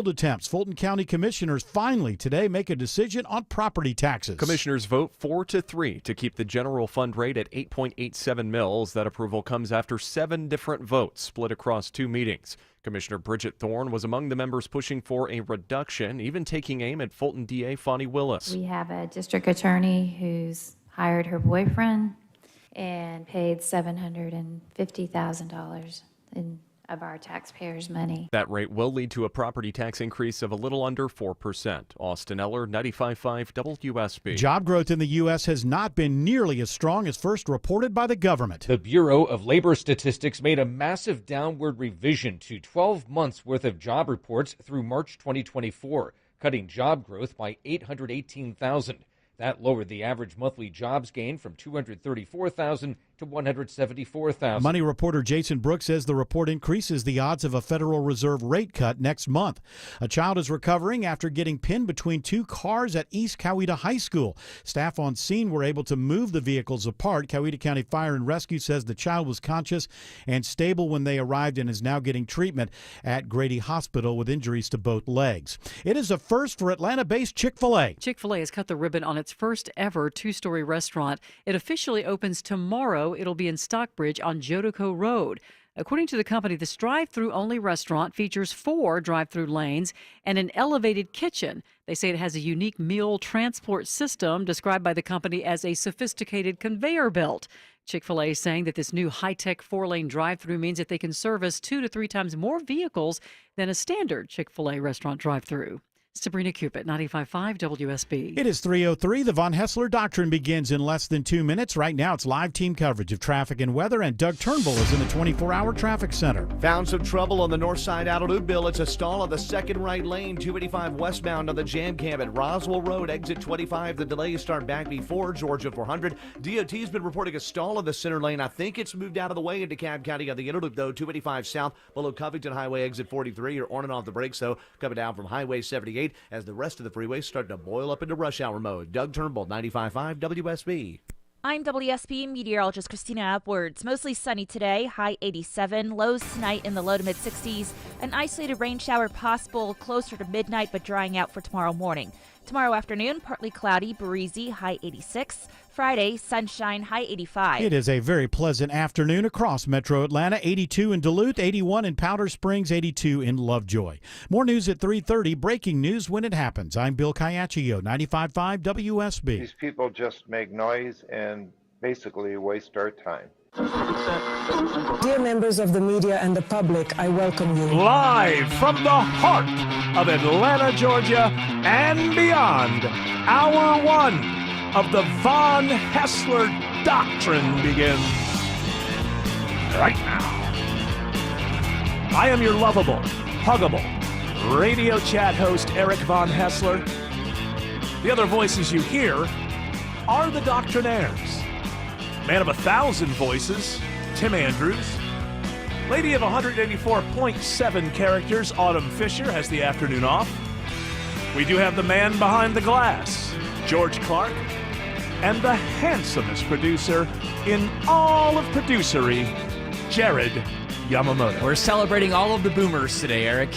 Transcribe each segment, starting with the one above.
attempts. Fulton County commissioners finally today make a decision on property taxes. Commissioners vote 4-3 to keep the general fund rate at 8.87 mils. That approval comes after 7 different votes split across 2 meetings. Commissioner Bridget Thorne was among the members pushing for a reduction, even taking aim at Fulton DA Fonnie Willis. We have a district attorney who's hired her boyfriend and paid $750,000 of our taxpayers' money. That rate will lead to a property tax increase of a little under 4%. Austin Eller, 95.5 WSB. Job growth in the U.S. has not been nearly as strong as first reported by the government. The Bureau of Labor Statistics made a massive downward revision to 12 months' worth of job reports through March 2024, cutting job growth by 818,000. That lowered the average monthly jobs gain from 234,000 to 174,000. Money reporter Jason Brooks says the report increases the odds of a Federal Reserve rate cut next month. A child is recovering after getting pinned between 2 cars at East Coweta High School. Staff on scene were able to move the vehicles apart. Coweta County Fire and Rescue says the child was conscious and stable when they arrived and is now getting treatment at Grady Hospital with injuries to both legs. It is a first for Atlanta-based Chick-fil-A. Chick-fil-A has cut the ribbon on its first ever 2-story restaurant. It officially opens tomorrow. It'll be in Stockbridge on Jodico Road. According to the company, this drive-through only restaurant features 4 drive-through lanes and an elevated kitchen. They say it has a unique meal transport system described by the company as a sophisticated conveyor belt. Chick-fil-A is saying that this new high-tech 4-lane drive-through means that they can service 2 to 3 times more vehicles than a standard Chick-fil-A restaurant drive-through. Sabrina Cupid, 95.5 WSB. It is 3:03. The Von Hessler Doctrine begins in less than 2 minutes. Right now, it's live team coverage of traffic and weather, and Doug Turnbull is in the 24-hour traffic center. Found some trouble on the north side out of Louisville. It's a stall on the second right lane, 285 westbound on the jam cam at Roswell Road, exit 25. The delays start back before Georgia 400. DOT's been reporting a stall in the center lane. I think it's moved out of the way into Cobb County on the inner loop, though. 285 south below Covington Highway, exit 43. You're on and off the brakes, though, coming down from Highway 78 as the rest of the freeways start to boil up into rush hour mode. Doug Turnbull, 95.5 WSB. I'm WSB meteorologist Christina Upwards. Mostly sunny today, high 87. Lows tonight in the low to mid 60s. An isolated rain shower possible closer to midnight, but drying out for tomorrow morning. Tomorrow afternoon, partly cloudy, breezy, high 86. Friday, sunshine, high 85. It is a very pleasant afternoon across Metro Atlanta. 82 in Duluth, 81 in Powder Springs, 82 in Lovejoy. More news at 3:30. Breaking news when it happens. I'm Bill Caiaccio, 95.5 WSB. These people just make noise and basically waste our time. Dear members of the media and the public, I welcome you. Live from the heart of Atlanta, Georgia, and beyond, Hour 1 of the Von Hessler Doctrine begins right now. I am your lovable, huggable radio chat host, Eric Von Hessler. The other voices you hear are the Doctrinaires. Man of 1,000 voices, Tim Andrews. Lady of 184.7 characters, Autumn Fisher, has the afternoon off. We do have the man behind the glass, George Clark, and the handsomest producer in all of producery, Jared Yamamoto. We're celebrating all of the boomers today, Eric.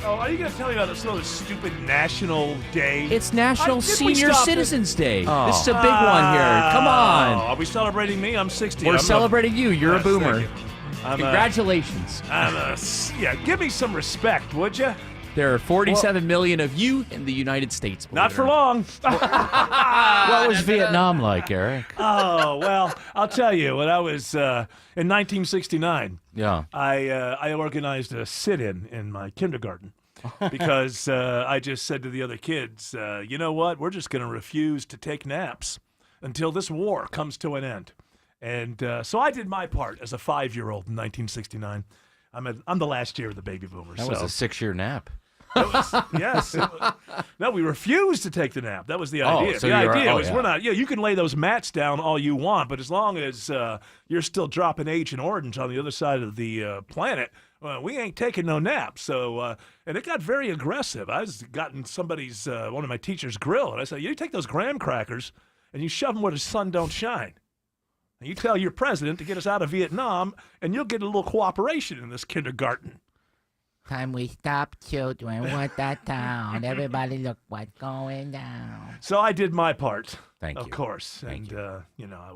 Oh, are you going to tell me about this little stupid national day? It's National Senior Citizens Day. Oh. This is a big one here. Come on. Are we celebrating me? I'm 60. We're celebrating you. You're a boomer. Congratulations. Yeah, give me some respect, would you? There are 47 million of you in the United States. Not for long. What was Vietnam like, Eric? Oh, well, I'll tell you. When I was in 1969, I organized a sit-in in my kindergarten because I just said to the other kids, you know what? We're just going to refuse to take naps until this war comes to an end. And so I did my part as a 5-year-old in 1969. I'm the last year of the baby boomers. That was a 6-year nap. Yes. No, we refused to take the nap. That was the idea. So the idea was we're not. Yeah, you can lay those mats down all you want, but as long as you're still dropping Agent Orange on the other side of the planet, we ain't taking no nap. So, and it got very aggressive. I was gotten somebody's one of my teachers' grill, and I said, "You take those graham crackers and you shove them where the sun don't shine. And you tell your president to get us out of Vietnam, and you'll get a little cooperation in this kindergarten." Time we stop, children. What that town? Everybody look what's going down. So I did my part. Thank of you. course. Thank and I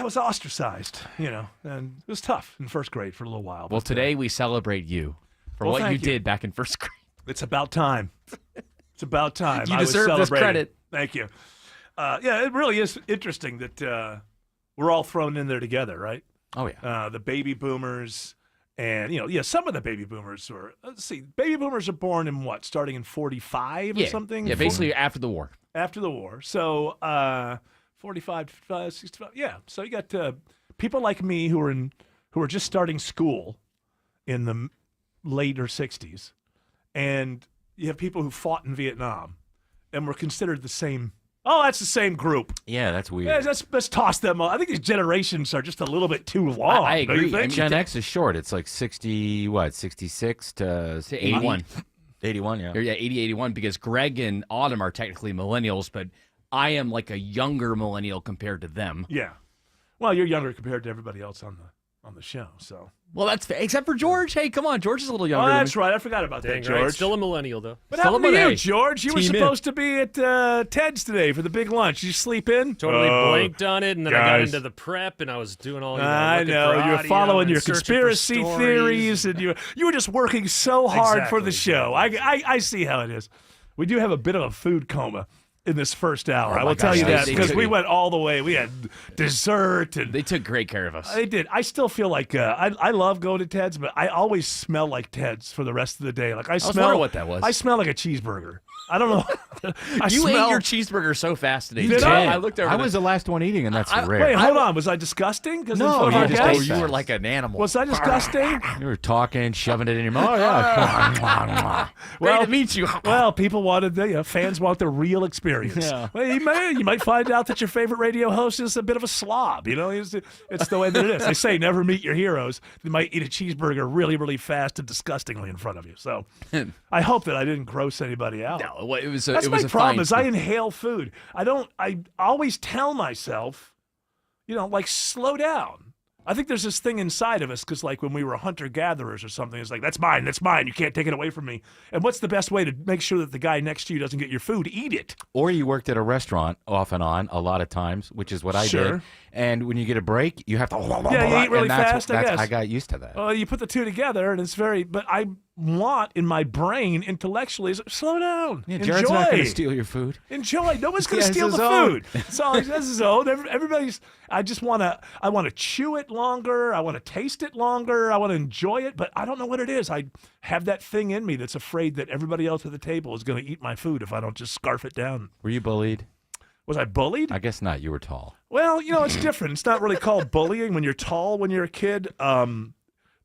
was ostracized, and it was tough in first grade for a little while. Well, but, today we celebrate you for well, what you thank you. did back in first grade. It's about time. It's about time. You I was deserve this celebrating. credit. Thank you. Yeah, it really is interesting that we're all thrown in there together, right? Oh, yeah. The baby boomers, and some of the baby boomers were. Let's see, baby boomers are born in what? Starting in 45 or something. Yeah, basically after the war. After the war. So 45, 55, 65. Yeah. So you got people like me who are just starting school in the later 60s, and you have people who fought in Vietnam, and were considered the same. Oh, that's the same group. Yeah, that's weird. Yeah, let's toss them. I think these generations are just a little bit too long. I don't you agree. think? Gen X is short. It's like 66 to 81. 81, yeah. Yeah, 80, 81, because Greg and Autumn are technically millennials, but I am like a younger millennial compared to them. Yeah. Well, you're younger compared to everybody else on the show, so. Well, that's fair. Except for George. Hey, come on. George is a little Oh, younger that's than me. right. I forgot about that, Dang George. right. Still a millennial, though. What Still happened to a you, Monday. George? You were Team in. supposed to be at Ted's today for the big lunch. Did you sleep in? Totally blanked on it, and then I got guys. into the prep, and I was doing all. I looking know. for You were audio following and your searching for conspiracy stories. theories, and you were just working so hard for the Exactly. show. I see how it is. We do have a bit of a food coma in this first hour. I my will tell gosh, you that they because took we it. went all the way. We had dessert and They took great care of us. they did. I still feel like I love going to Ted's, but I always smell like Ted's for the rest of the day. Like I was smell wondering what that was. I smell like a cheeseburger. I don't know. You ate your cheeseburger so fast today. Did too. I? I looked over. I was the last one eating, and that's rare. Wait, hold on. Was I disgusting? 'Cause in No, front of you our just guests? ate you were fast. like an animal. Was I disgusting? You were talking, shoving it in your mouth. Oh, yeah. Great to meet you. Well, people wanted fans want the real experience. Yeah. Well, you might find out that your favorite radio host is a bit of a slob. It's the way that it is. They say never meet your heroes. They might eat a cheeseburger really, really fast and disgustingly in front of you. So I hope that I didn't gross anybody out. No, it was a, That's it was my a problem. fine Is I inhale food. I always tell myself, like slow down. I think there's this thing inside of us because, like, when we were hunter-gatherers or something, it's like, that's mine, you can't take it away from me. And what's the best way to make sure that the guy next to you doesn't get your food? Eat it. Or you worked at a restaurant off and on a lot of times, which is what I Sure. did. And when you get a break, you have to. Yeah, you eat really and that's, fast, I that's, guess. I got used to that. Well, you put the two together, and it's but I want in my brain intellectually, slow down. Yeah, Enjoy. Jared's not going to steal your food. Enjoy. No one's going He to has steal his the own. food. So he has his own. Everybody's. I want to chew it longer. I want to taste it longer. I want to enjoy it, but I don't know what it is. I have that thing in me that's afraid that everybody else at the table is going to eat my food if I don't just scarf it down. Were you bullied? Was I bullied? I guess not. You were tall. Well, it's different. It's not really called bullying when you're tall when you're a kid.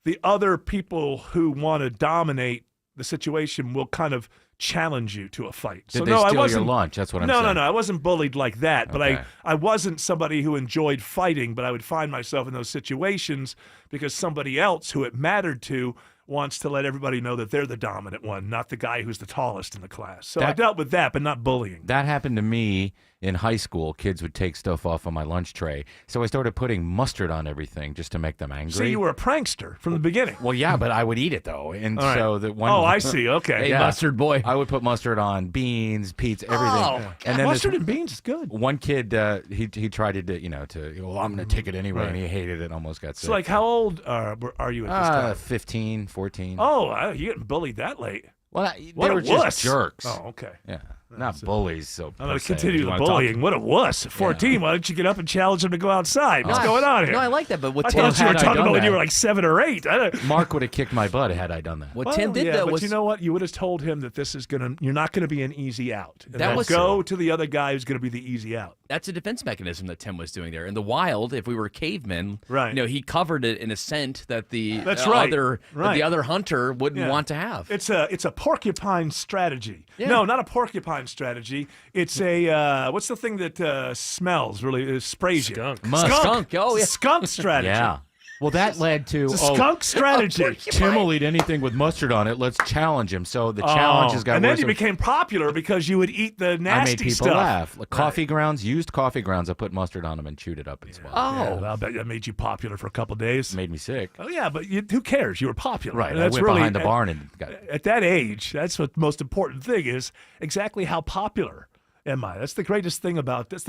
The other people who want to dominate the situation will kind of challenge you to a fight. Did they steal your lunch? That's what I'm saying. No. I wasn't bullied like that, but Okay. I wasn't somebody who enjoyed fighting, but I would find myself in those situations because somebody else who it mattered to wants to let everybody know that they're the dominant one, not the guy who's the tallest in the class. So I dealt with that, but not bullying. That happened to me in high school. Kids would take stuff off on my lunch tray. So I started putting mustard on everything just to make them angry. See, you were a prankster from the beginning. Well, yeah, but I would eat it, though. And All right. so that one. Oh, I see. Okay. Hey, mustard boy. I would put mustard on beans, pizza, everything. Oh, and then Mustard and beans is good. one kid, he tried to, well, I'm going to take it anyway, Right. and he hated it and almost got sick. So, like, how old are you at this time? 15, 14. Oh, you getting bullied that late? Well, What they a were wuss. just jerks. Oh, okay. Yeah, not bullies. So I'm going per to se. continue You the wanna talk- bullying. What a wuss. At 14, why don't you get up and challenge him to go outside? What's No, going on here? No, I like that, but what I Tim thought you were had I talking done about when you that? were like 7 or 8. Mark would have kicked my butt had I done that. what Tim did yeah, though but was you know what? You would have told him that you're not going to be an easy out. And That then was go to the other guy who's going to be the easy out. that's a defense mechanism that Tim was doing there. In the wild, if we were cavemen, Right. he covered it in a scent that the That's right. other Right. the other hunter wouldn't Yeah. want to have. It's a porcupine strategy. Yeah. No, not a porcupine strategy. It's a what's the thing that smells really sprays you? Skunk. Skunk. Oh, yeah. Skunk strategy. Yeah. Well, that led to It's a skunk strategy. Tim will eat anything with mustard on it. Let's challenge him. So the challenges got and worse. then you became popular because you would eat the nasty I made people stuff. laugh. Like coffee grounds, used coffee grounds. I put mustard on them and chewed it up and swallowed. Yeah, well, I bet that made you popular for a couple days. Made me sick. Oh yeah, but who cares? You were popular, Right. And I that's went really behind the barn and got at that age. That's what the most important thing is. Exactly how popular am I? That's the greatest thing about this.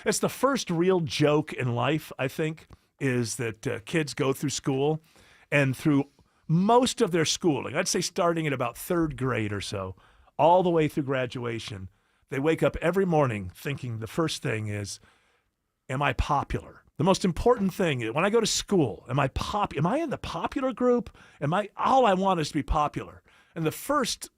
It's the first real joke in life, I think, is that kids go through school, and through most of their schooling, I'd say starting at about 3rd grade or so, all the way through graduation, they wake up every morning thinking the first thing is, am I popular? The most important thing is when I go to school, am I in the popular group? All I want is to be popular. And the first,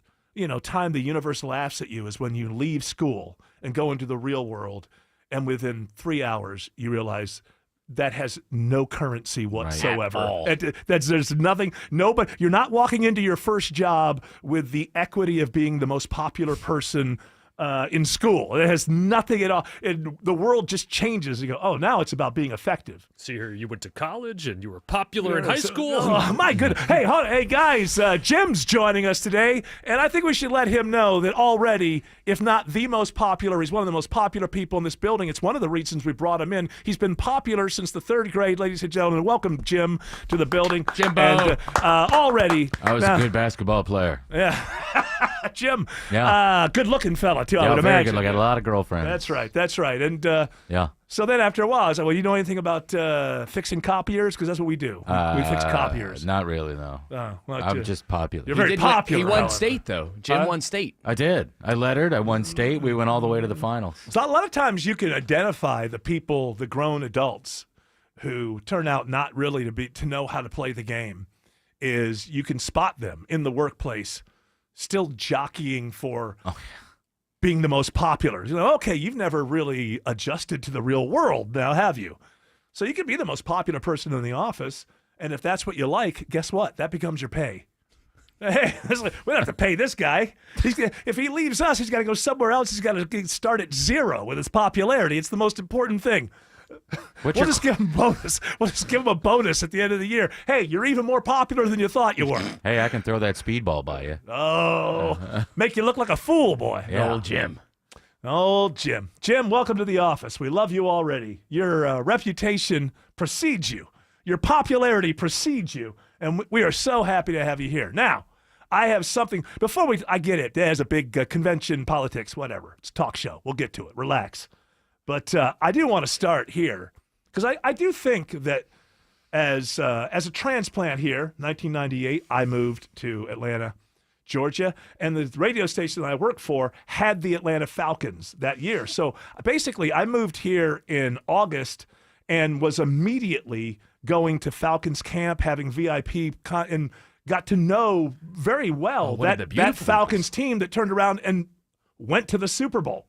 time the universe laughs at you is when you leave school and go into the real world, and within 3 hours you realize that has no currency whatsoever. There's nothing. Nobody. You're not walking into your first job with the equity of being the most popular person in school. It has nothing at all. The world just changes. You go, oh, now it's about being effective. See here, you went to college and you were popular in high school. Oh, my goodness. Hey, guys, Jim's joining us today, and I think we should let him know that already, if not the most popular, he's one of the most popular people in this building. It's one of the reasons we brought him in. He's been popular since the 3rd grade, ladies and gentlemen. Welcome, Jim, to the building. Jimbo. And already. I was a good basketball player. Yeah. Jim, Yeah. good-looking fella, too, I would very imagine. good. I got a lot of girlfriends. That's right. And Yeah. so then after a while, I was like, well, you know anything about fixing copiers? Because that's what we do. We fix copiers. Not really, no. Well, I'm just popular. You're very popular. He won however. state, though. Jim won state. I did. I lettered. I won state. We went all the way to the finals. So a lot of times you can identify the people, the grown adults, who turn out not really to know how to play the game. Is you can spot them in the workplace, still jockeying for being the most popular. Okay, you've never really adjusted to the real world now, have you? So you can be the most popular person in the office, and if that's what you like, guess what? That becomes your pay. Hey, we don't have to pay this guy. If he leaves us, he's got to go somewhere else. He's got to start at 0 with his popularity. It's the most important thing. We'll just give him a bonus. We'll just give him a bonus at the end of the year. Hey, you're even more popular than you thought you were. Hey, I can throw that speedball by you. Oh, make you look like a fool, boy. Yeah. Old Jim. Old Jim. Jim, welcome to the office. We love you already. Your reputation precedes you. Your popularity precedes you. And we are so happy to have you here. Now, I have something. Before I get it, there's a big convention, politics, whatever. It's a talk show. We'll get to it. Relax. But I do want to start here because I do think that as a transplant here, 1998, I moved to Atlanta, Georgia, and the radio station that I worked for had the Atlanta Falcons that year. So basically, I moved here in August and was immediately going to Falcons camp, having VIP, and got to know very well that Falcons team that turned around and went to the Super Bowl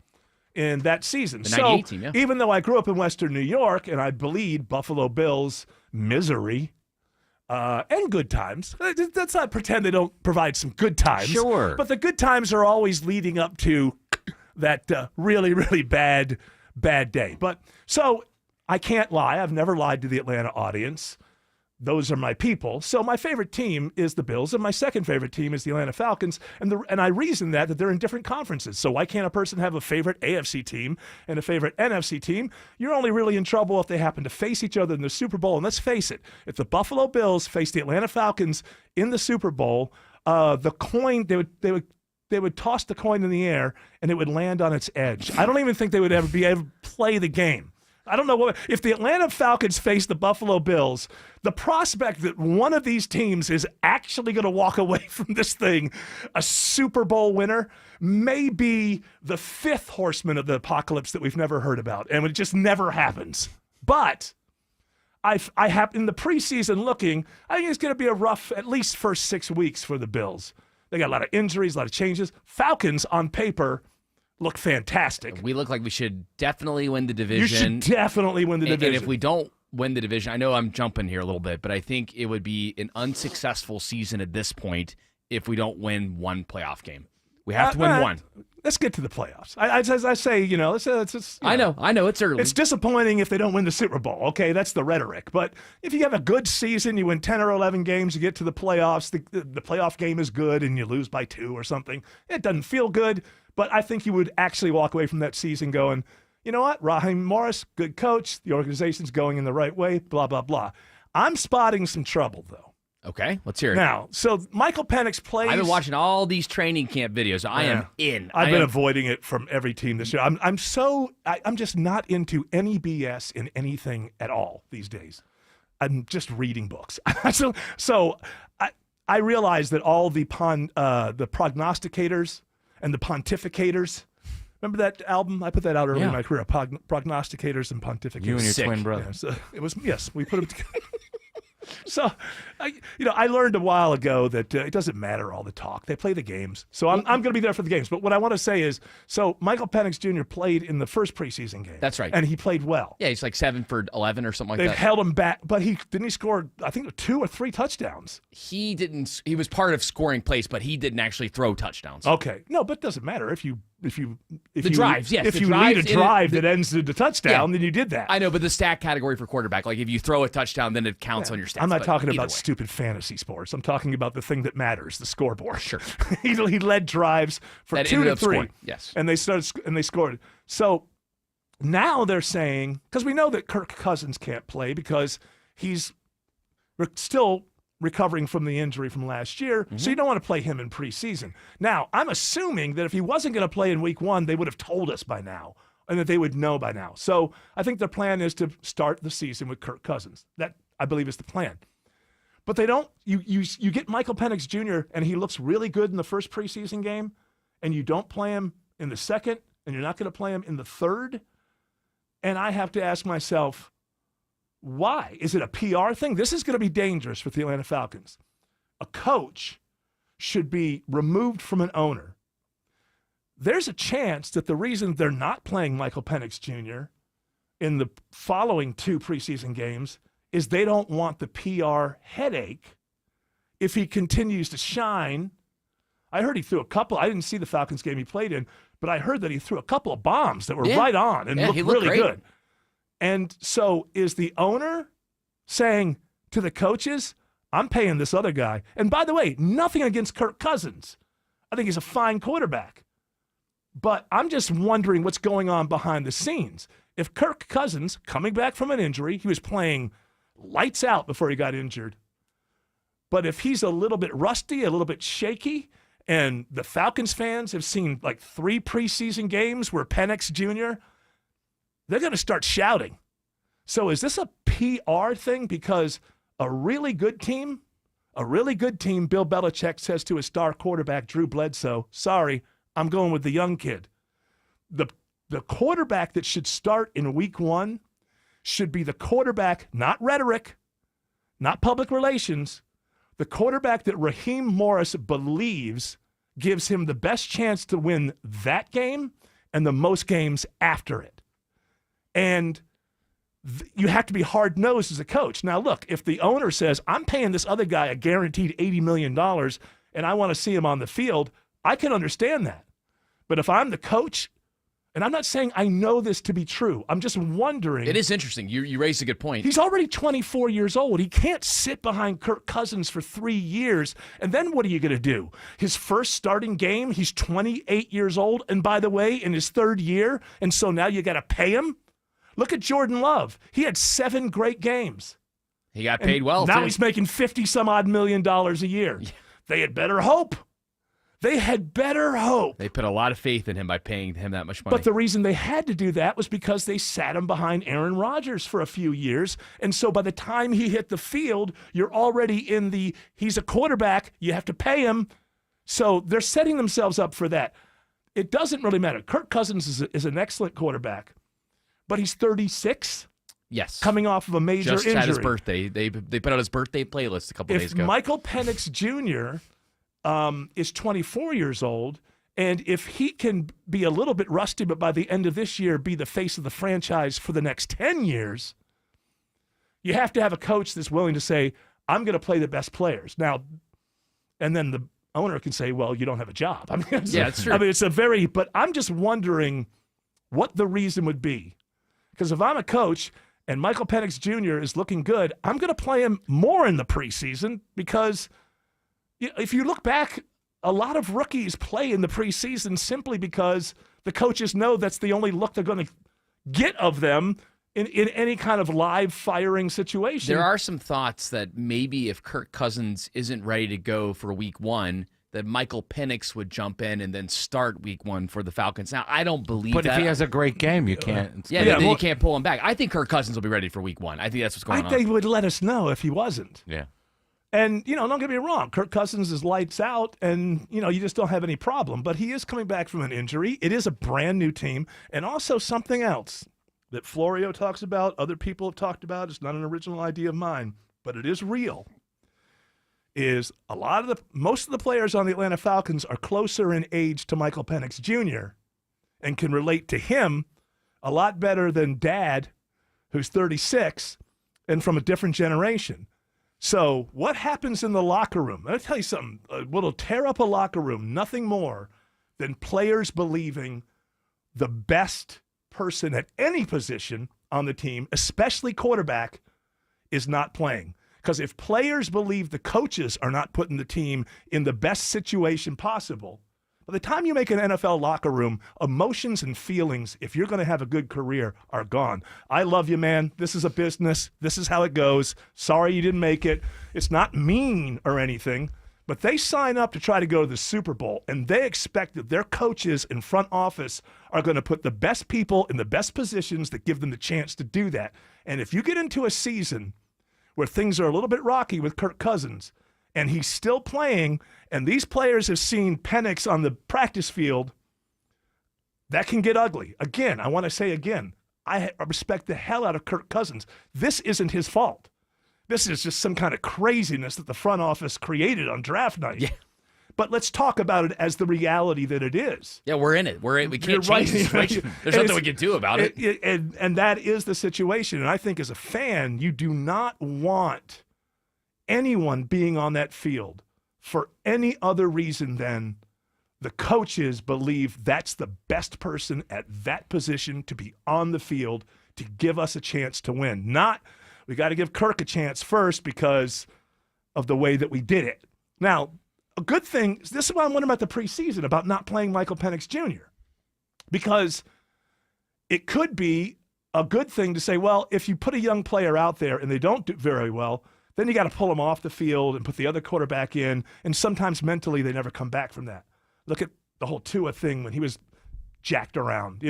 in that season. The so 98 team, yeah. Even though I grew up in Western New York and I bleed Buffalo Bills misery and good times, let's not pretend they don't provide some good times. Sure. But the good times are always leading up to that really, really bad day. But so I can't lie. I've never lied to the Atlanta audience. Those are my people. So my favorite team is the Bills, and my second favorite team is the Atlanta Falcons. And I reason that they're in different conferences. So why can't a person have a favorite AFC team and a favorite NFC team? You're only really in trouble if they happen to face each other in the Super Bowl. And let's face it, if the Buffalo Bills face the Atlanta Falcons in the Super Bowl, the coin they would toss the coin in the air and it would land on its edge. I don't even think they would ever be able to play the game. I don't know if the Atlanta Falcons face the Buffalo Bills, the prospect that one of these teams is actually going to walk away from this thing a Super Bowl winner may be the 5th horseman of the apocalypse that we've never heard about, and it just never happens. But I have in the preseason looking, I think it's going to be a rough at least first 6 weeks for the Bills. They got a lot of injuries, a lot of changes. Falcons on paper look fantastic. We look like we should definitely win the division. You should definitely win the division. And if we don't win the division, I know I'm jumping here a little bit, but I think it would be an unsuccessful season at this point if we don't win one playoff game. We have to win one. Let's get to the playoffs. As I say, I know it's early. It's disappointing if they don't win the Super Bowl. Okay, that's the rhetoric. But if you have a good season, you win 10 or 11 games, you get to the playoffs, the playoff game is good, and you lose by 2 or something. It doesn't feel good, but I think you would actually walk away from that season going, you know what, Raheem Morris, good coach, the organization's going in the right way, blah, blah, blah. I'm spotting some trouble, though. Okay, let's hear it. Now, so Michael Penix plays. I've been watching all these training camp videos. I am in. I've been avoiding it from every team this year. I'm just not into any BS in anything at all these days. I'm just reading books. so I realize that all the prognosticators and the pontificators. Remember that album? I put that out early in my career. Prognosticators and pontificators. You and your twin brother. Yeah, so it was we put them together. So, I learned a while ago that it doesn't matter all the talk. They play the games. So I'm going to be there for the games. But what I want to say is, so Michael Penix Jr. played in the first preseason game. That's right. And he played well. Yeah, he's like 7 for 11 or something like They've that. held him back, but he score, I think, 2 or 3 touchdowns. He didn't. He was part of scoring plays, but he didn't actually throw touchdowns. Okay. No, but it doesn't matter if you drives, yes. If the you drives lead a drive that ends in the touchdown, then you did that. I know, but the stat category for quarterback, like if you throw a touchdown, then it counts on your stats. I'm not talking either about way. stupid fantasy sports. I'm talking about the thing that matters, the scoreboard. Sure. he led drives for That 2 ended to up 3. scoring, yes. And they scored. So now they're saying, because we know that Kirk Cousins can't play because he's still recovering from the injury from last year, so you don't want to play him in preseason. Now, I'm assuming that if he wasn't going to play in week 1, they would have told us by now, and that they would know by now. So I think their plan is to start the season with Kirk Cousins. That, I believe, is the plan. But they don't, you get Michael Penix Jr., and he looks really good in the first preseason game, and you don't play him in the second, and you're not going to play him in the third, and I have to ask myself, why? Is it a PR thing? This is going to be dangerous for the Atlanta Falcons. A coach should be removed from an owner. There's a chance that the reason they're not playing Michael Penix Jr. in the following 2 preseason games is they don't want the PR headache if he continues to shine. I heard he threw a couple. I didn't see the Falcons game he played in, but I heard that he threw a couple of bombs that were right on and looked really good. And so is the owner saying to the coaches, I'm paying this other guy. And by the way, nothing against Kirk Cousins. I think he's a fine quarterback. But I'm just wondering what's going on behind the scenes. If Kirk Cousins, coming back from an injury, he was playing lights out before he got injured. But if he's a little bit rusty, a little bit shaky, and the Falcons fans have seen like 3 preseason games where Penix Jr., they're going to start shouting. So is this a PR thing? Because a really good team, Bill Belichick says to his star quarterback, Drew Bledsoe, sorry, I'm going with the young kid. The quarterback that should start in week 1 should be the quarterback, not rhetoric, not public relations, the quarterback that Raheem Morris believes gives him the best chance to win that game and the most games after it. And you have to be hard-nosed as a coach. Now, look, if the owner says, I'm paying this other guy a guaranteed $80 million and I want to see him on the field, I can understand that. But if I'm the coach, and I'm not saying I know this to be true, I'm just wondering. It is interesting. You raised a good point. He's already 24 years old. He can't sit behind Kirk Cousins for 3 years. And then what are you going to do? His first starting game, he's 28 years old. And by the way, in his 3rd year. And so now you got to pay him? Look at Jordan Love. He had 7 great games. He got paid well, now too. he's making $50-some-odd million a year. Yeah. They had better hope. They had better hope. They put a lot of faith in him by paying him that much money. But the reason they had to do that was because they sat him behind Aaron Rodgers for a few years. And so by the time he hit the field, you're already in the, he's a quarterback, you have to pay him. So they're setting themselves up for that. It doesn't really matter. Kirk Cousins is an excellent quarterback, but he's 36. Yes. Coming off of a major injury. Just had his birthday. They put out his birthday playlist a couple days ago. If Michael Penix Jr. Is 24 years old, and if he can be a little bit rusty, but by the end of this year be the face of the franchise for the next 10 years, you have to have a coach that's willing to say, I'm going to play the best players. Now, and then the owner can say, well, you don't have a job. I mean, that's true. I mean, but I'm just wondering what the reason would be. Because if I'm a coach and Michael Penix Jr. is looking good, I'm going to play him more in the preseason because if you look back, a lot of rookies play in the preseason simply because the coaches know that's the only look they're going to get of them in any kind of live firing situation. There are some thoughts that maybe if Kirk Cousins isn't ready to go for week 1, that Michael Penix would jump in and then start week 1 for the Falcons. Now, I don't believe that. But if he has a great game, you can't. Then you can't pull him back. I think Kirk Cousins will be ready for week 1. I think that's what's going on. They would let us know if he wasn't. Yeah. And, don't get me wrong. Kirk Cousins is lights out, and, you just don't have any problem. But he is coming back from an injury. It is a brand new team. And also something else that Florio talks about, other people have talked about. It's not an original idea of mine, but it is real. Is most of the players on the Atlanta Falcons are closer in age to Michael Penix Jr. and can relate to him a lot better than Dad, who's 36 and from a different generation. So what happens in the locker room? Let me tell you something. What'll tear up a locker room, nothing more than players believing the best person at any position on the team, especially quarterback, is not playing. Because if players believe the coaches are not putting the team in the best situation possible, by the time you make an NFL locker room, emotions and feelings, if you're going to have a good career, are gone. I love you, man. This is a business. This is how it goes. Sorry you didn't make it. It's not mean or anything, but they sign up to try to go to the Super Bowl, and they expect that their coaches in front office are going to put the best people in the best positions that give them the chance to do that. And if you get into a season where things are a little bit rocky with Kirk Cousins, and he's still playing, and these players have seen Penix on the practice field, that can get ugly. Again, I want to say again, I respect the hell out of Kirk Cousins. This isn't his fault. This is just some kind of craziness that the front office created on draft night. Yeah. But let's talk about it as the reality that it is. Yeah, we're in it. We can't change the situation. There's nothing we can do about it. And that is the situation. And I think as a fan, you do not want anyone being on that field for any other reason than the coaches believe that's the best person at that position to be on the field to give us a chance to win. Not, we got to give Kirk a chance first because of the way that we did it. Now, a good thing, this is why I'm wondering about the preseason, about not playing Michael Penix Jr. Because it could be a good thing to say, well, if you put a young player out there and they don't do very well, then you got to pull them off the field and put the other quarterback in, and sometimes mentally they never come back from that. Look at the whole Tua thing when he was jacked around,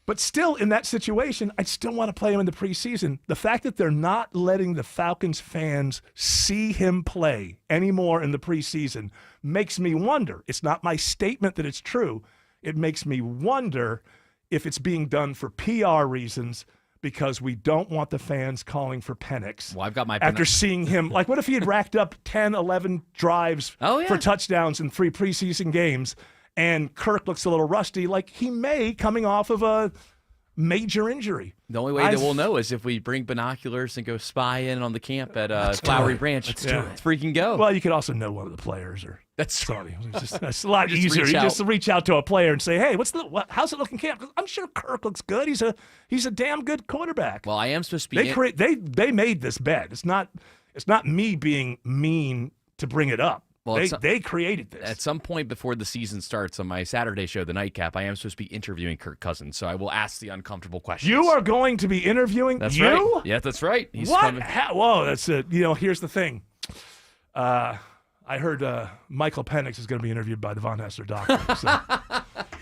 but still in that situation, I'd still want to play him in the preseason. The fact that they're not letting the Falcons fans see him play anymore in the preseason makes me wonder. It's not my statement that it's true. It makes me wonder if it's being done for PR reasons, because we don't want the fans calling for Penix. Well, I've got my after seeing him. Like, what if he had racked up 10, 11 drives for touchdowns in 3 preseason games, and Kirk looks a little rusty, like he may coming off of a major injury? The only way that we'll know is if we bring binoculars and go spy in on the camp at Flowery Branch. Let's do it. Let's freaking go. Well, you could also know one of the players. That's sorry. It's a lot Just easier. reach You out. just reach out to a player and say, "Hey, how's it looking camp?" 'Cause I'm sure Kirk looks good. He's a damn good quarterback. Well, I am supposed to be. They made this bet. It's not me being mean to bring it up. Well, they created this. At some point before the season starts on my Saturday show, The Nightcap, I am supposed to be interviewing Kirk Cousins, so I will ask the uncomfortable questions. You are going to be interviewing That's you? right. Yeah, that's right. He's what? coming. Whoa, that's it. Here's the thing. I heard Michael Penix is going to be interviewed by the Von Hessler Doctrine. So.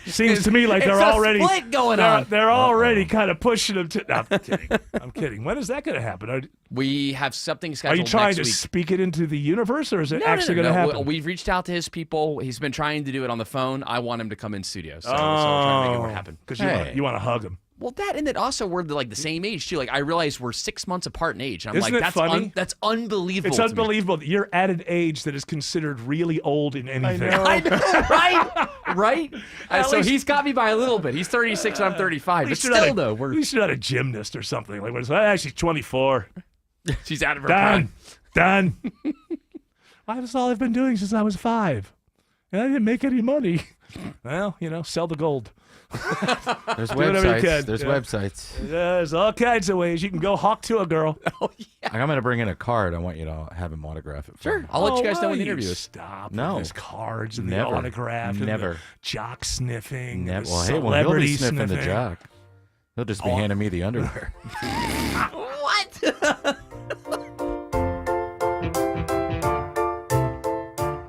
Seems to me like they're already split going on. They're already kind of pushing him to. No, I'm kidding. I'm kidding. When is that going to happen? We have something scheduled. Are you trying next to week. speak it into the universe, or is it No, actually going to happen? We've reached out to his people. He's been trying to do it on the phone. I want him to come in studio, so we're trying to make it work happen. Because you want to hug him. Well, that and that also we're the same age too. Like I realize we're 6 months apart in age. And I'm Isn't like, it that's funny? That's unbelievable. It's unbelievable that you're at an age that is considered really old in anything. I know, right? So least- he's got me by a little bit. He's 36 and I'm 35. But still, though, at least you're not a gymnast or something. Like, she's 24. she's out of her prime. Done. That's all I've been doing since I was 5. And I didn't make any money. Well, sell the gold. There's Do whatever you websites. can. There's websites. There's all kinds of ways you can go hawk to a girl. I'm going to bring in a card. I want you to have him autograph it. Sure. I'll let you guys know when the interview is. Stop No. with this cards and Never. the autograph Never. and the jock sniffing. Never. And the Well, hey, well, he'll be sniffing the jock. He'll just be handing me the underwear.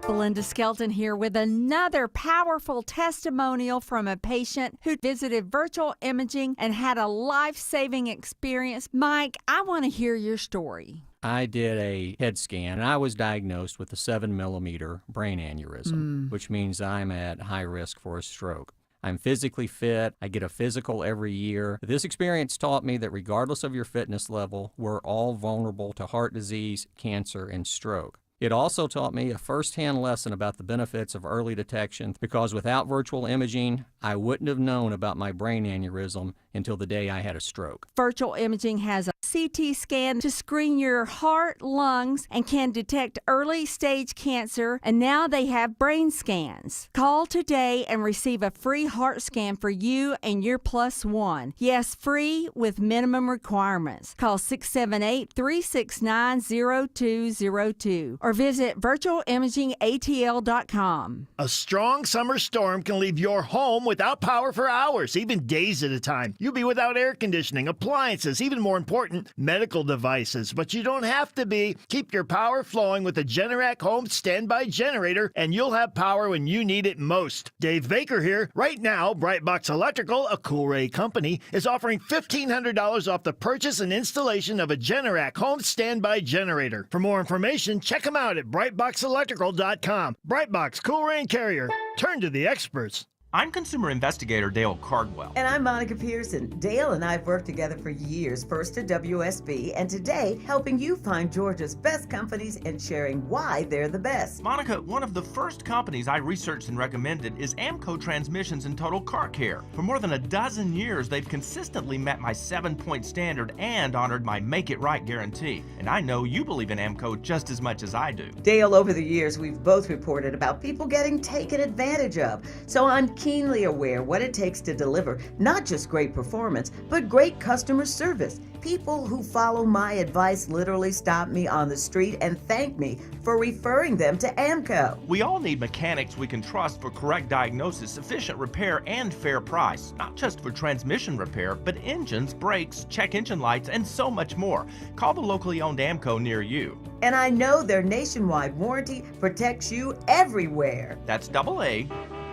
Belinda Skelton here with another powerful testimonial from a patient who visited virtual imaging and had a life-saving experience. Mike, I want to hear your story. I did a head scan, and I was diagnosed with a 7-millimeter brain aneurysm, which means I'm at high risk for a stroke. I'm physically fit. I get a physical every year. This experience taught me that regardless of your fitness level, we're all vulnerable to heart disease, cancer, and stroke. It also taught me a first-hand lesson about the benefits of early detection, because without virtual imaging, I wouldn't have known about my brain aneurysm until the day I had a stroke. Virtual imaging has a CT scan to screen your heart, lungs, and can detect early-stage cancer, and now they have brain scans. Call today and receive a free heart scan for you and your plus one. Yes, free with minimum requirements. Call 678-369-0202 or visit virtualimagingatl.com. A strong summer storm can leave your home without power for hours, even days at a time. You'll be without air conditioning, appliances, even more important, medical devices. But you don't have to be. Keep your power flowing with the Generac Home Standby Generator, and you'll have power when you need it most. Dave Baker here. Right now, Brightbox Electrical, a Coolray company, is offering $1,500 off the purchase and installation of a Generac Home Standby Generator. For more information, check them out at brightboxelectrical.com. Brightbox, Coolray and Carrier. Turn to the experts. I'm consumer investigator Dale Cardwell. And I'm Monica Pearson. Dale and I have worked together for years, first at WSB, and today helping you find Georgia's best companies and sharing why they're the best. Monica, one of the first companies I researched and recommended is AMCO Transmissions and Total Car Care. For more than a dozen years, they've consistently met my 7-point standard and honored my Make It Right guarantee. And I know you believe in AMCO just as much as I do. Dale, over the years, we've both reported about people getting taken advantage of. So I'm keenly aware what it takes to deliver not just great performance, but great customer service. People who follow my advice literally stop me on the street and thank me for referring them to AMCO. We all need mechanics we can trust for correct diagnosis, efficient repair, and fair price. Not just for transmission repair, but engines, brakes, check engine lights, and so much more. Call the locally owned AMCO near you. And I know their nationwide warranty protects you everywhere. That's AA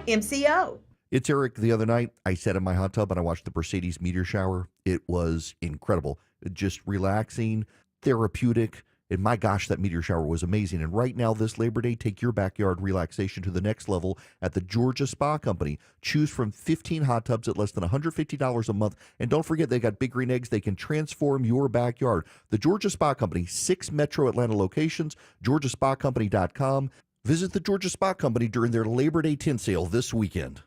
MCO. It's Eric. The other night, I sat in my hot tub and I watched the Mercedes meteor shower. It was incredible. Just relaxing, therapeutic, and my gosh, that meteor shower was amazing. And right now, this Labor Day, take your backyard relaxation to the next level at the Georgia Spa Company. Choose from 15 hot tubs at less than $150 a month. And don't forget, they got Big Green Eggs. They can transform your backyard. The Georgia Spa Company, 6 Metro Atlanta locations, georgiaspacompany.com. Visit the Georgia Spa Company during their Labor Day tent sale this weekend.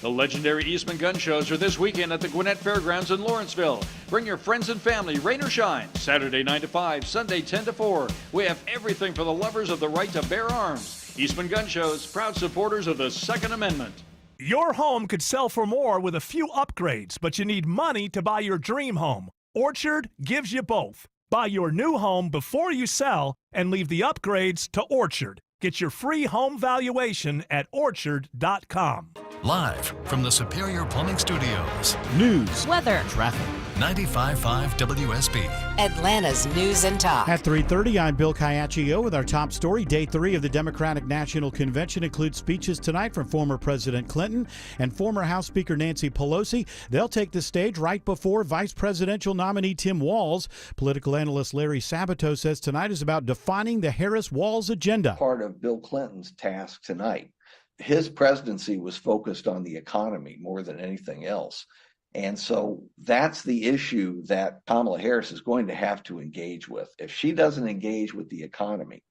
The legendary Eastman Gun Shows are this weekend at the Gwinnett Fairgrounds in Lawrenceville. Bring your friends and family, rain or shine. Saturday 9 to 5, Sunday 10 to 4. We have everything for the lovers of the right to bear arms. Eastman Gun Shows, proud supporters of the Second Amendment. Your home could sell for more with a few upgrades, but you need money to buy your dream home. Orchard gives you both. Buy your new home before you sell and leave the upgrades to Orchard. Get your free home valuation at orchard.com. Live from the Superior Plumbing Studios. News, weather, traffic. 95.5 WSB. Atlanta's News and Talk. At 3:30, I'm Bill Caiaccio with our top story. Day 3 of the Democratic National Convention includes speeches tonight from former President Clinton and former House Speaker Nancy Pelosi. They'll take the stage right before vice presidential nominee Tim Walz. Political analyst Larry Sabato says tonight is about defining the Harris-Walz agenda. Part of Bill Clinton's task tonight. His presidency was focused on the economy more than anything else. And so that's the issue that Kamala Harris is going to have to engage with. If she doesn't engage with the economy,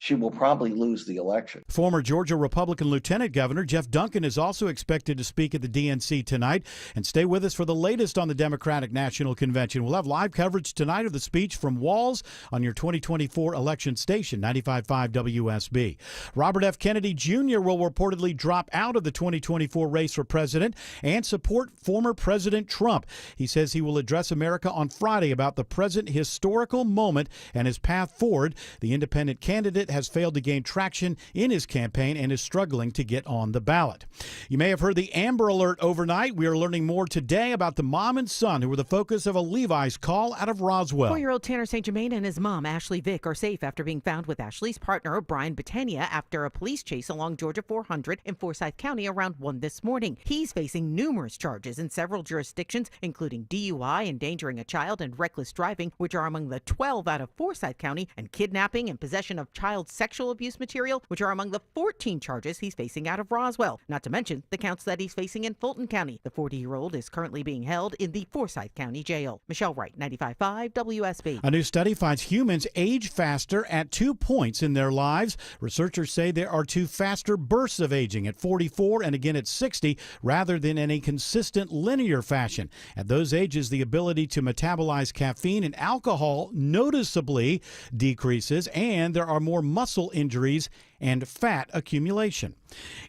she will probably lose the election. Former Georgia Republican Lieutenant Governor Jeff Duncan is also expected to speak at the DNC tonight. And stay with us for the latest on the Democratic National Convention. We'll have live coverage tonight of the speech from Walls on your 2024 election station, 95.5 WSB. Robert F. Kennedy Jr. will reportedly drop out of the 2024 race for president and support former President Trump. He says he will address America on Friday about the present historical moment and his path forward. The independent candidate has failed to gain traction in his campaign and is struggling to get on the ballot. You may have heard the Amber Alert overnight. We are learning more today about the mom and son who were the focus of a Levi's call out of Roswell. 4-year-old Tanner St. Germain and his mom, Ashley Vick, are safe after being found with Ashley's partner, Brian Batania, after a police chase along Georgia 400 in Forsyth County around 1 this morning. He's facing numerous charges in several jurisdictions, including DUI, endangering a child, and reckless driving, which are among the 12 out of Forsyth County, and kidnapping and possession of child sexual abuse material, which are among the 14 charges he's facing out of Roswell, not to mention the counts that he's facing in Fulton County. The 40-year-old is currently being held in the Forsyth County Jail. Michelle Wright, 95.5 WSB. A new study finds humans age faster at 2 points in their lives. Researchers say there are 2 faster bursts of aging at 44 and again at 60, rather than in a consistent linear fashion. At those ages, the ability to metabolize caffeine and alcohol noticeably decreases, and there are more muscle injuries and fat accumulation.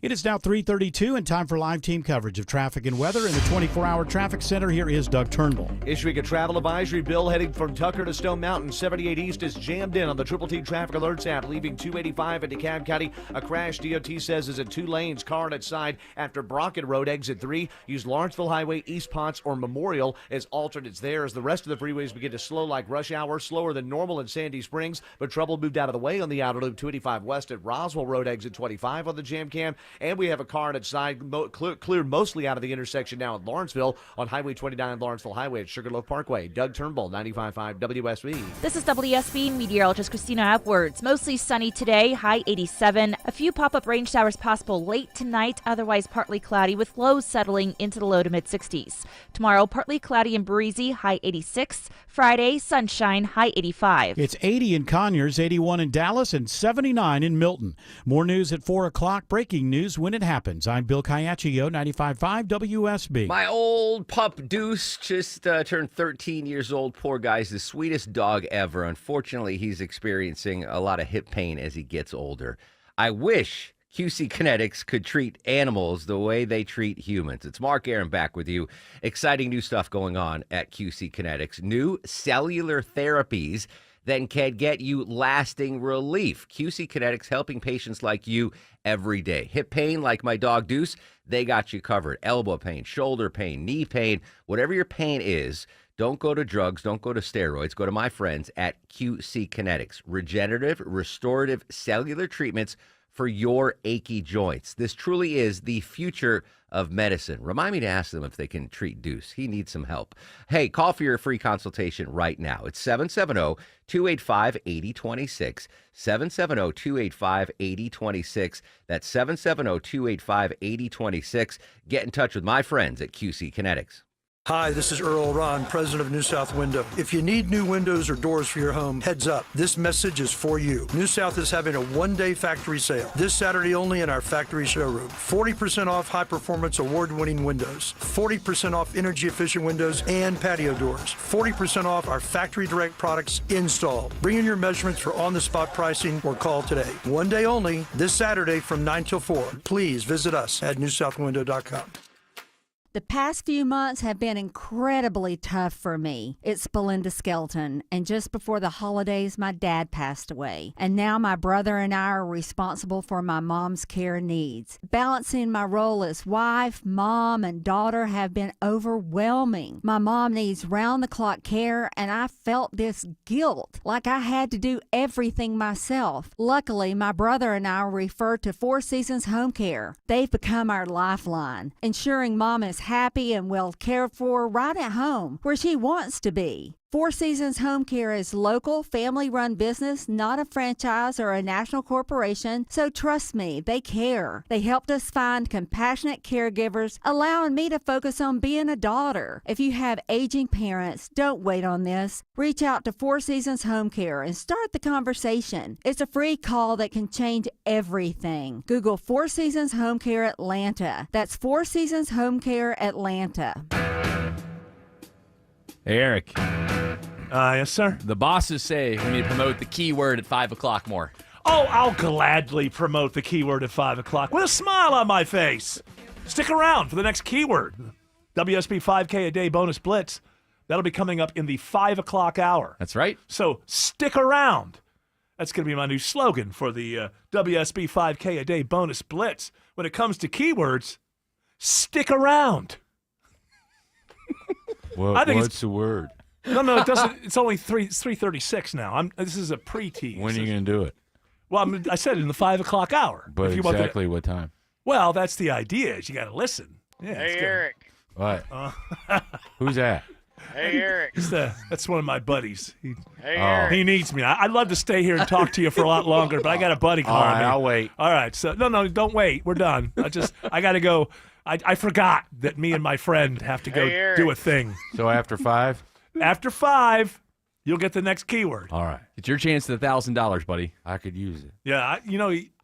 It is now 3:32 and time for live team coverage of traffic and weather in the 24-hour traffic center. Here is Doug Turnbull. Issuing a travel advisory. Bill heading from Tucker to Stone Mountain. 78 East is jammed in on the Triple T Traffic Alerts app, leaving 285 in DeKalb County. A crash, DOT says, is in 2 lanes. Car on its side after Brockett Road, exit 3. Use Lawrenceville Highway, East Ponce, or Memorial as alternates there as the rest of the freeways begin to slow like rush hour. Slower than normal in Sandy Springs, but trouble moved out of the way on the outer loop. 285 West at Roswell Road, exit 25 on the jam cam. And we have a car on its side cleared mostly out of the intersection now at Lawrenceville on Highway 29, Lawrenceville Highway at Sugarloaf Parkway. Doug Turnbull, 95.5 WSB. This is WSB meteorologist Christina Upwards. Mostly sunny today, high 87. A few pop-up rain showers possible late tonight, otherwise partly cloudy with lows settling into the low to mid 60s. Tomorrow, partly cloudy and breezy, high 86. Friday, sunshine, high 85. It's 80 in Conyers, 81 in Dallas, and 79 in Milton. More news at 4 o'clock. Breaking news when it happens. I'm Bill Caiaccio, 95.5 WSB. My old pup Deuce just turned 13 years old. Poor guy's the sweetest dog ever. Unfortunately, he's experiencing a lot of hip pain as he gets older. I wish QC Kinetics could treat animals the way they treat humans. It's Mark Aaron back with you. Exciting new stuff going on at QC Kinetics. New cellular therapies that can get you lasting relief. QC Kinetics helping patients like you every day. Hip pain like my dog Deuce, they got you covered. Elbow pain, shoulder pain, knee pain, whatever your pain is, don't go to drugs, don't go to steroids. Go to my friends at QC Kinetics. Regenerative, restorative cellular treatments for your achy joints. This truly is the future of medicine. Remind me to ask them if they can treat Deuce. He needs some help. Hey, call for your free consultation right now. It's 770-285-8026. 770-285-8026. That's 770-285-8026. Get in touch with my friends at QC Kinetics. Hi, this is Earl Ron, president of New South Window. If you need new windows or doors for your home, heads up. This message is for you. New South is having a one-day factory sale. This Saturday only in our factory showroom. 40% off high-performance award-winning windows. 40% off energy-efficient windows and patio doors. 40% off our factory direct products installed. Bring in your measurements for on-the-spot pricing or call today. One day only, this Saturday from 9 till 4. Please visit us at newsouthwindow.com. The past few months have been incredibly tough for me. It's Belinda Skelton, and just before the holidays, my dad passed away. And now my brother and I are responsible for my mom's care needs. Balancing my role as wife, mom, and daughter have been overwhelming. My mom needs round-the-clock care, and I felt this guilt, like I had to do everything myself. Luckily, my brother and I were referred to Four Seasons Home Care. They've become our lifeline, ensuring mom is happy and well cared for right at home, where she wants to be. Four Seasons Home Care is local, family-run business, not a franchise or a national corporation, so trust me, they care. They helped us find compassionate caregivers, allowing me to focus on being a daughter. If you have aging parents, don't wait on this. Reach out to Four Seasons Home Care and start the conversation. It's a free call that can change everything. Google Four Seasons Home Care Atlanta. That's Four Seasons Home Care Atlanta. Hey, Eric. Yes, sir. The bosses say we need to promote the keyword at 5 o'clock more. Oh, I'll gladly promote the keyword at 5 o'clock with a smile on my face. Stick around for the next keyword. WSB 5K a day bonus blitz. That'll be coming up in the 5 o'clock hour. That's right. So stick around. That's going to be my new slogan for the WSB 5K a day bonus blitz. When it comes to keywords, stick around. What's the word? No, it doesn't. It's only 3:36 now. This is a pre-tease. When are you going to do it? Well, I said it in the 5 o'clock hour. But If you want exactly what time? Well, that's the idea. Is you got to listen. Yeah, Hey, Eric. What? Who's that? Hey, Eric. That's one of my buddies. Hey, Eric. He needs me. I'd love to stay here and talk to you for a lot longer, but I got a buddy All calling right, me. I'll wait. All right. So no, don't wait. We're done. I got to go. I forgot that me and my friend have to go Hey, Eric. do a thing. So after 5? After 5, you'll get the next keyword. All right. It's your chance at $1,000, buddy. I could use it. Yeah,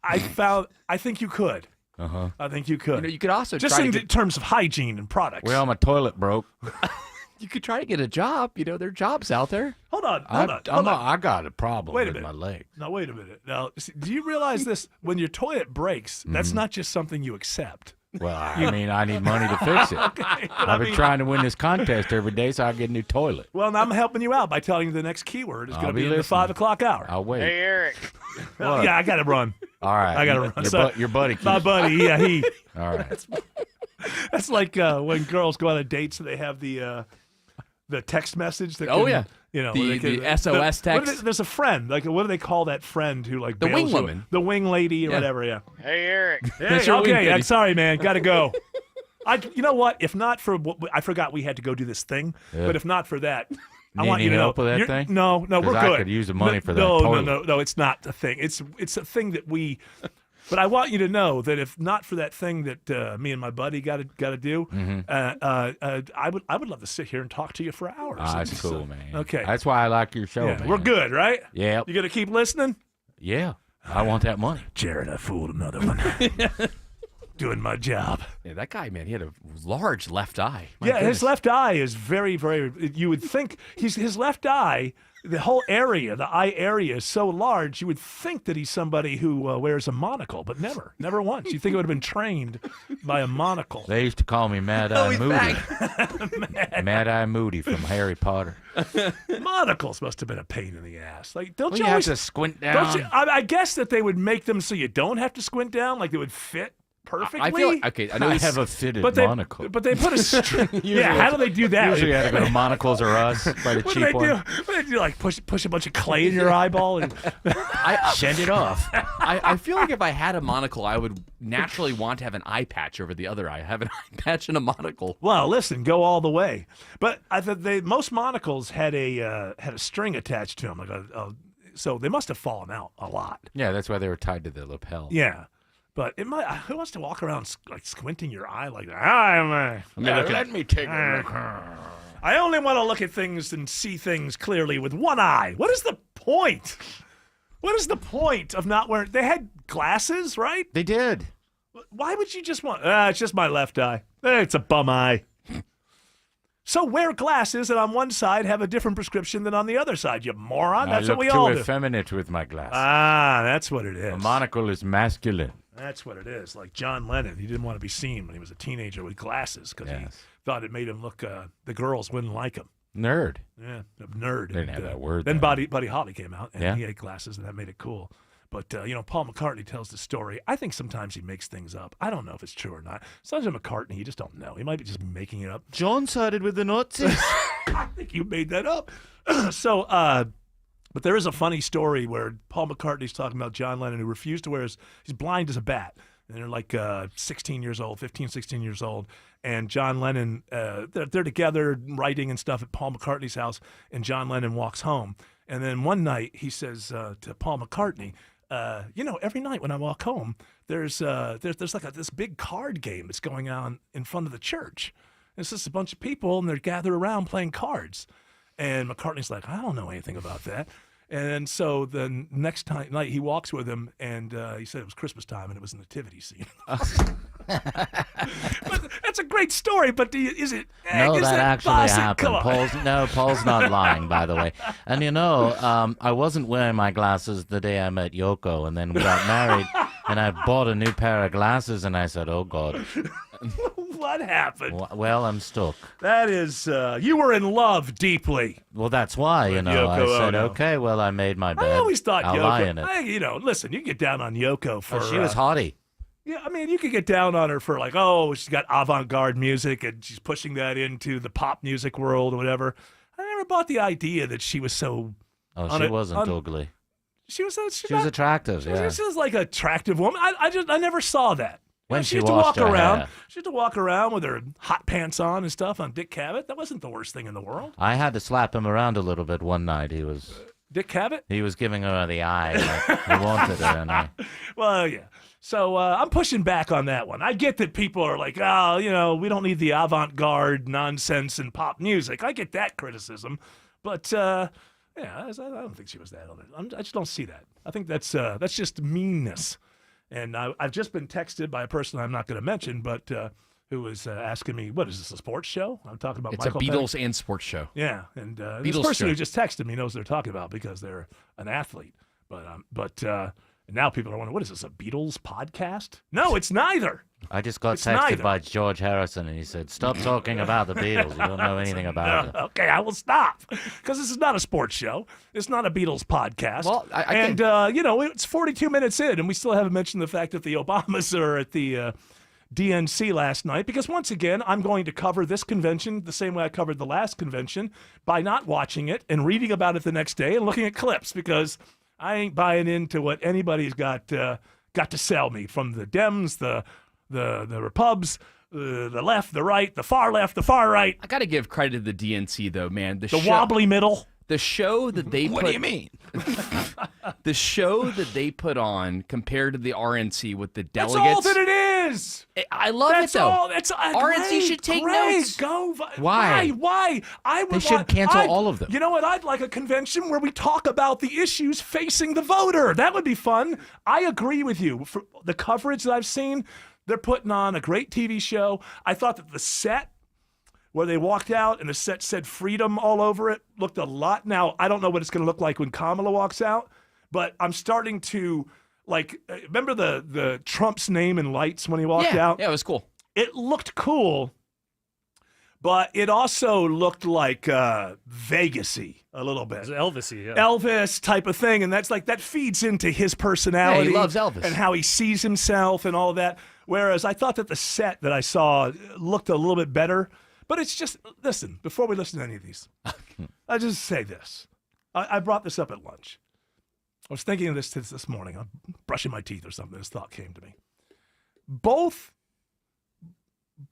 I think you could. Uh-huh. I think you could. You could also just try in to get, terms of hygiene and products. Well, my toilet broke. you could try to get a job. There are jobs out there. Hold on. I got a problem Wait a with minute. my leg. Now, wait a minute. Now, do you realize this? When your toilet breaks, that's not just something you accept. Well, I mean, I need money to fix it. Okay, but I've been trying to win this contest every day so I get a new toilet. Well, now I'm helping you out by telling you the next keyword is I'll going to be be in the listening. 5 o'clock hour. I'll wait. Hey, Eric. Well, yeah, I got to run. All right. I got to run. Your buddy keeps My buddy, yeah, he. All right. That's like when girls go on a date, so they have the text message. That Oh, can, yeah. where The they SOS text. There's a friend. Like, what do they call that friend who The bails wing you? woman. The wing lady or Yeah. whatever. Yeah. Hey, Eric. Hey, That's your wing okay. I'm lady. sorry, man. Got to go. You know what? If not for I forgot we had to go do this thing. Yeah. But if not for that, I Need want you any to know. help with that thing? No, 'Cause we're I good. could use the money for that No, toilet. no, it's not a thing. It's a thing that we. But I want you to know that if not for that thing that me and my buddy got to do, I would love to sit here and talk to you for hours. That's cool, man. Okay. That's why I like your show, Yeah, man. we're good, right? Yeah. You gonna keep listening? Yeah. I want that money. Jared, I fooled another one. Doing my job. Yeah, that guy, man, he had a large left eye. My Yeah, goodness. his left eye is very, very. You would think his left eye, the whole area, the eye area is so large. You would think that he's somebody who wears a monocle, but never once. You think it would have been trained by a monocle. They used to call me Mad Eye he's Moody. Mad Eye Moody from Harry Potter. Monocles must have been a pain in the ass. Like, don't Well, you you have always to squint don't down. you- I guess that they would make them so you don't have to squint down, like they would fit perfectly. I feel like, okay, I know I this- have a fitted but they, monocle. But they put a string. Usually Yeah, how do they do that? Usually you had to go to Monocles or Us, buy the What do cheap they do? one. What do they do? Like push a bunch of clay in your eyeball and Send it off. I feel like if I had a monocle, I would naturally want to have an eye patch over the other eye. Have an eye patch and a monocle. Well, listen, go all the way. But I thought most monocles had a string attached to them, like so they must have fallen out a lot. Yeah, that's why they were tied to the lapel. Yeah, but it might. Who wants to walk around like squinting your eye like that? Let me take a look. I only want to look at things and see things clearly with one eye. What is the point? What is the point of not wearing? They had glasses, right? They did. Why would you just want? It's just my left eye. It's a bum eye. So wear glasses and on one side have a different prescription than on the other side, you moron. That's I what look we all too do. effeminate with my glasses. Ah, that's what it is. A monocle is masculine. That's what it is. Like John Lennon, he didn't want to be seen when he was a teenager with glasses because he thought it made him look. The girls wouldn't like him. Nerd. Yeah, a nerd. They didn't have that word. Then though. Buddy Holly came out, and Yeah? he had glasses, and that made it cool. But, Paul McCartney tells the story. I think sometimes he makes things up. I don't know if it's true or not. Sometimes McCartney, you just don't know. He might be just making it up. John sided with the Nazis. I think you made that up. So, but there is a funny story where Paul McCartney's talking about John Lennon, who refused to wear he's blind as a bat. And they're like 16 years old, 15, 16 years old. And John Lennon, they're together writing and stuff at Paul McCartney's house, and John Lennon walks home. And then one night he says to Paul McCartney, every night when I walk home, there's like this big card game that's going on in front of the church. And it's just a bunch of people, and they're gathered around playing cards. And McCartney's like, I don't know anything about that. And so the next night he walks with him, and he said it was Christmas time, and it was a nativity scene. But that's a great story, but is it? No, is that actually Boston? happened. Paul's not lying, by the way. And I wasn't wearing my glasses the day I met Yoko, and then we got married, and I bought a new pair of glasses, and I said, oh, God. What happened? Well, I'm stuck. That is, you were in love deeply. Well, that's why, With I Yoko said, Ono. okay, well, I made my bed. I always thought I'll Yoko. lie in it. Listen, you can get down on Yoko for. She was haughty. Yeah, I mean, you could get down on her for like, oh, she's got avant-garde music and she's pushing that into the pop music world or whatever. I never bought the idea that she was so. Oh, she wasn't ugly. She was. She was attractive. Yeah. She was like an attractive woman. I never saw that. When she she used to washed walk her around. hair. She used to walk around with her hot pants on and stuff on Dick Cavett. That wasn't the worst thing in the world. I had to slap him around a little bit one night. Dick Cavett? He was giving her the eye. He wanted her, and I. Well, yeah. So I'm pushing back on that one. I get that people are like, oh, we don't need the avant-garde nonsense in pop music. I get that criticism, but I don't think she was that. I just don't see that. I think that's just meanness. And I've just been texted by a person I'm not going to mention, but who was asking me, what is this, a sports show? I'm talking about It's Michael a Beatles Penix. and sports show. Yeah, and this Beatles person show. who just texted me knows what they're talking about because they're an athlete. But now people are wondering, what is this, a Beatles podcast? No, it's neither. I just got It's texted neither. by George Harrison, and he said, "Stop talking about the Beatles. You don't know anything about it." Okay, I will stop because this is not a sports show. It's not a Beatles podcast. Well, and it's 42 minutes in, and we still haven't mentioned the fact that the Obamas are at the DNC last night. Because once again, I'm going to cover this convention the same way I covered the last convention by not watching it and reading about it the next day and looking at clips because I ain't buying into what anybody's got to sell me from the Dems, the Repubs, the left, the right, the far left, the far right. I got to give credit to the DNC, though, man. The wobbly middle. The show that they What put, do you mean? The show that they put on compared to the RNC with the That's delegates. all that it is. I love That's it, though. all. That's RNC should take notes. Go. Why? Why? I would They should cancel all of them. You know what? I'd like a convention where we talk about the issues facing the voter. That would be fun. I agree with you. For the coverage that I've seen, they're putting on a great TV show. I thought that the set where they walked out and the set said freedom all over it looked a lot. Now, I don't know what it's going to look like when Kamala walks out, but I'm starting to remember the Trump's name in lights when he walked out? Yeah, it was cool. It looked cool, but it also looked like Vegas-y a little bit. Elvis-y, yeah. Elvis type of thing, and that feeds into his personality. Yeah, he loves Elvis. And how he sees himself and all of that. Whereas I thought that the set that I saw looked a little bit better. But it's just, listen, before we listen to any of these, I just say this. I brought this up at lunch. I was thinking of this morning. I'm brushing my teeth or something. This thought came to me. Both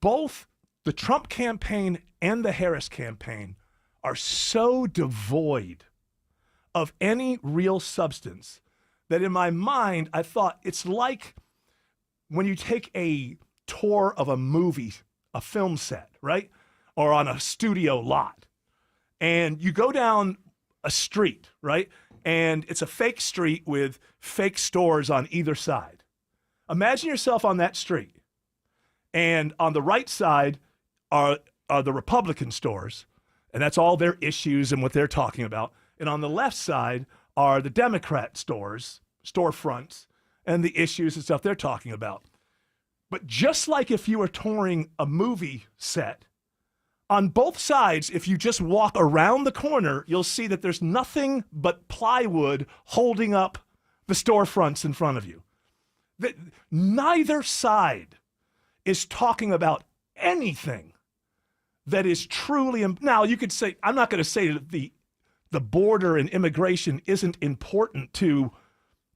the Trump campaign and the Harris campaign are so devoid of any real substance that in my mind, I thought it's like when you take a tour of a movie, a film set, right? Or on a studio lot. And you go down a street, right? And it's a fake street with fake stores on either side. Imagine yourself on that street. And on the right side are the Republican stores. And that's all their issues and what they're talking about. And on the left side are the Democrat stores, storefronts, and the issues and stuff they're talking about. But just like if you were touring a movie set, on both sides, if you just walk around the corner, you'll see that there's nothing but plywood holding up the storefronts in front of you. Neither side is talking about anything that is truly. Now, you could say, I'm not going to say that the border and immigration isn't important to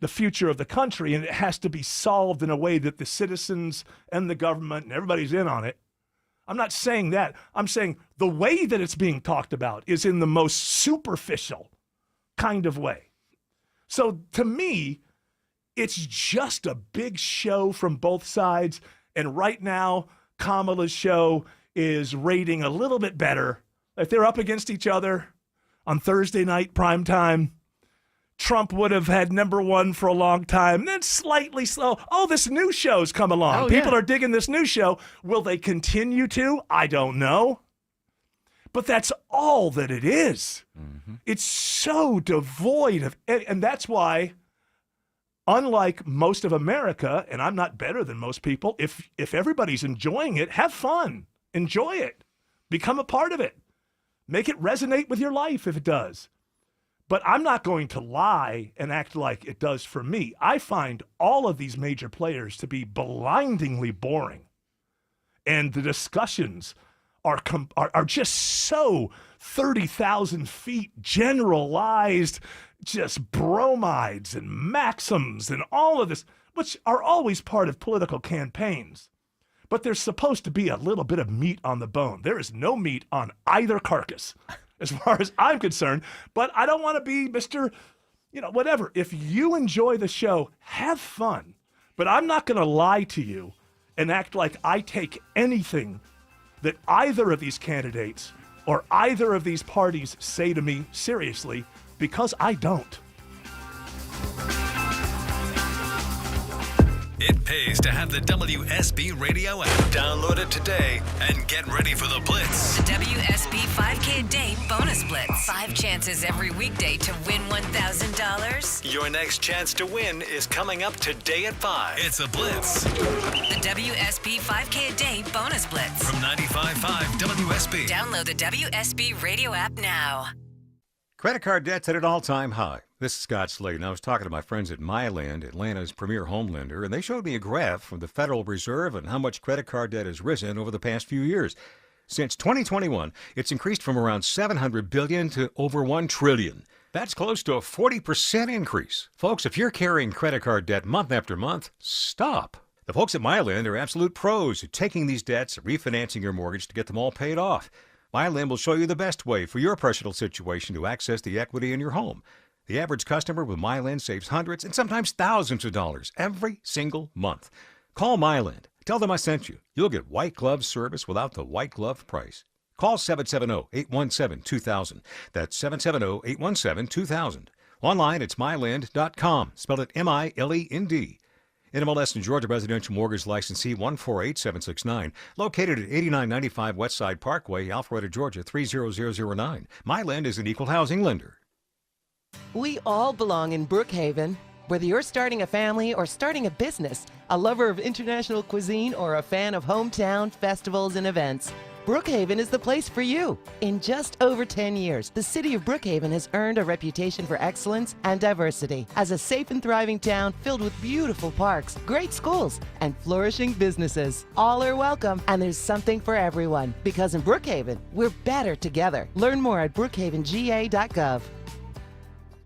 the future of the country, and it has to be solved in a way that the citizens and the government and everybody's in on it. I'm not saying that. I'm saying the way that it's being talked about is in the most superficial kind of way. So to me, it's just a big show from both sides. And right now, Kamala's show is rating a little bit better. If they're up against each other on Thursday night primetime, Trump would have had number one for a long time, then slightly slow. Oh, this new show's come along. People are digging this new show. Will they continue to? I don't know. But that's all that it is. Mm-hmm. It's so devoid of, and that's why, unlike most of America, and I'm not better than most people, if everybody's enjoying it, have fun. Enjoy it. Become a part of it. Make it resonate with your life if it does. But I'm not going to lie and act like it does for me. I find all of these major players to be blindingly boring. And the discussions are just so 30,000 feet generalized, just bromides and maxims and all of this, which are always part of political campaigns. But there's supposed to be a little bit of meat on the bone. There is no meat on either carcass, as far as I'm concerned. But I don't want to be Mr., whatever. If you enjoy the show, have fun. But I'm not going to lie to you and act like I take anything that either of these candidates or either of these parties say to me seriously, because I don't. It pays to have the WSB radio app. Download it today and get ready for the Blitz. The WSB 5K a day bonus blitz. 5 chances every weekday to win $1,000. Your next chance to win is coming up today at 5. It's a Blitz. The WSB 5K a day bonus blitz. From 95.5 WSB. Download the WSB radio app now. Credit card debt's at an all-time high. This is Scott Slade, and I was talking to my friends at MyLand, Atlanta's premier home lender, and they showed me a graph from the Federal Reserve and how much credit card debt has risen over the past few years. Since 2021, it's increased from around $700 billion to over $1 trillion. That's close to a 40% increase. Folks, if you're carrying credit card debt month after month, stop. The folks at MyLand are absolute pros at taking these debts and refinancing your mortgage to get them all paid off. MyLand will show you the best way for your personal situation to access the equity in your home. The average customer with MyLand saves hundreds and sometimes thousands of dollars every single month. Call MyLand. Tell them I sent you. You'll get white glove service without the white glove price. Call 770-817-2000. That's 770-817-2000. Online, it's myland.com. Spell it M-I-L-E-N-D. NMLS and Georgia Residential Mortgage Licensee 148769. Located at 8995 Westside Parkway, Alpharetta, Georgia 30009. MyLand is an equal housing lender. We all belong in Brookhaven. Whether you're starting a family or starting a business, a lover of international cuisine, or a fan of hometown festivals and events, Brookhaven is the place for you. In just over 10 years, the city of Brookhaven has earned a reputation for excellence and diversity as a safe and thriving town filled with beautiful parks, great schools, and flourishing businesses. All are welcome, and there's something for everyone. Because in Brookhaven, we're better together. Learn more at brookhavenga.gov.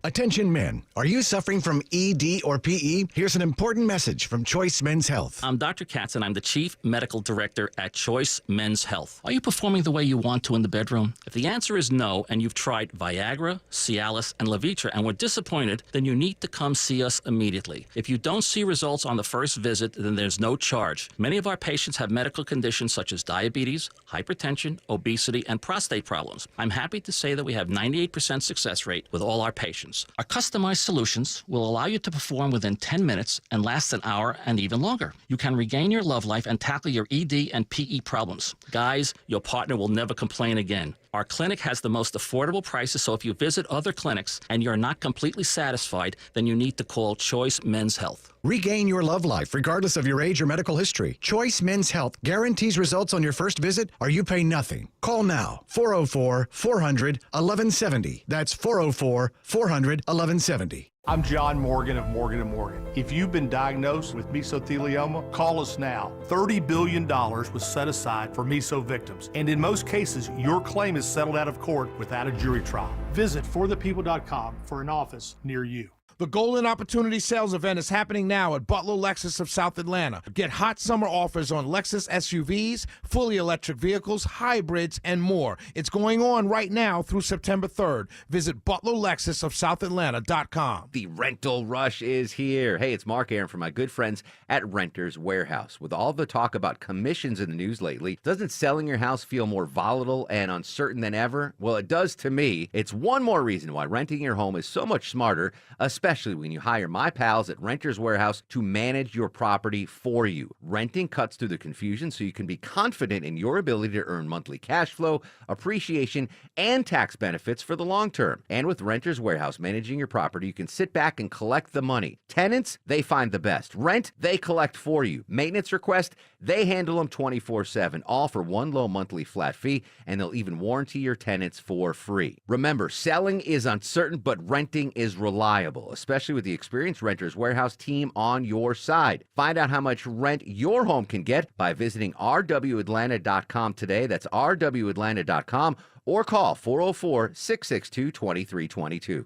Attention men, are you suffering from ED or PE? Here's an important message from Choice Men's Health. I'm Dr. Katz, and I'm the Chief Medical Director at Choice Men's Health. Are you performing the way you want to in the bedroom? If the answer is no, and you've tried Viagra, Cialis, and Levitra and were disappointed, then you need to come see us immediately. If you don't see results on the first visit, then there's no charge. Many of our patients have medical conditions such as diabetes, hypertension, obesity, and prostate problems. I'm happy to say that we have 98% success rate with all our patients. Our customized solutions will allow you to perform within 10 minutes and last an hour and even longer. You can regain your love life and tackle your ED and PE problems. Guys, your partner will never complain again. Our clinic has the most affordable prices, so if you visit other clinics and you're not completely satisfied, then you need to call Choice Men's Health. Regain your love life regardless of your age or medical history. Choice Men's Health guarantees results on your first visit or you pay nothing. Call now. 404-400-1170. That's 404-400-1170. I'm John Morgan of Morgan & Morgan. If you've been diagnosed with mesothelioma, call us now. $30 billion was set aside for meso victims, and in most cases, your claim is settled out of court without a jury trial. Visit forthepeople.com for an office near you. The Golden Opportunity Sales Event is happening now at Butler Lexus of South Atlanta. Get hot summer offers on Lexus SUVs, fully electric vehicles, hybrids, and more. It's going on right now through September 3rd. Visit ButlerLexusOfSouthAtlanta.com. The rental rush is here. Hey, it's Mark Aaron from my good friends at Renters Warehouse. With all the talk about commissions in the news lately, doesn't selling your house feel more volatile and uncertain than ever? Well, it does to me. It's one more reason why renting your home is so much smarter, especially when you hire my pals at Renters Warehouse to manage your property for you. Renting cuts through the confusion so you can be confident in your ability to earn monthly cash flow, appreciation, and tax benefits for the long term. And with Renters Warehouse managing your property, you can sit back and collect the money. Tenants, they find the best. Rent, they collect for you. Maintenance request, they handle them 24/7, all for one low monthly flat fee, and they'll even warranty your tenants for free. Remember, selling is uncertain, but renting is reliable, especially with the experienced Renters Warehouse team on your side. Find out how much rent your home can get by visiting rwatlanta.com today. That's rwatlanta.com, or call 404-662-2322.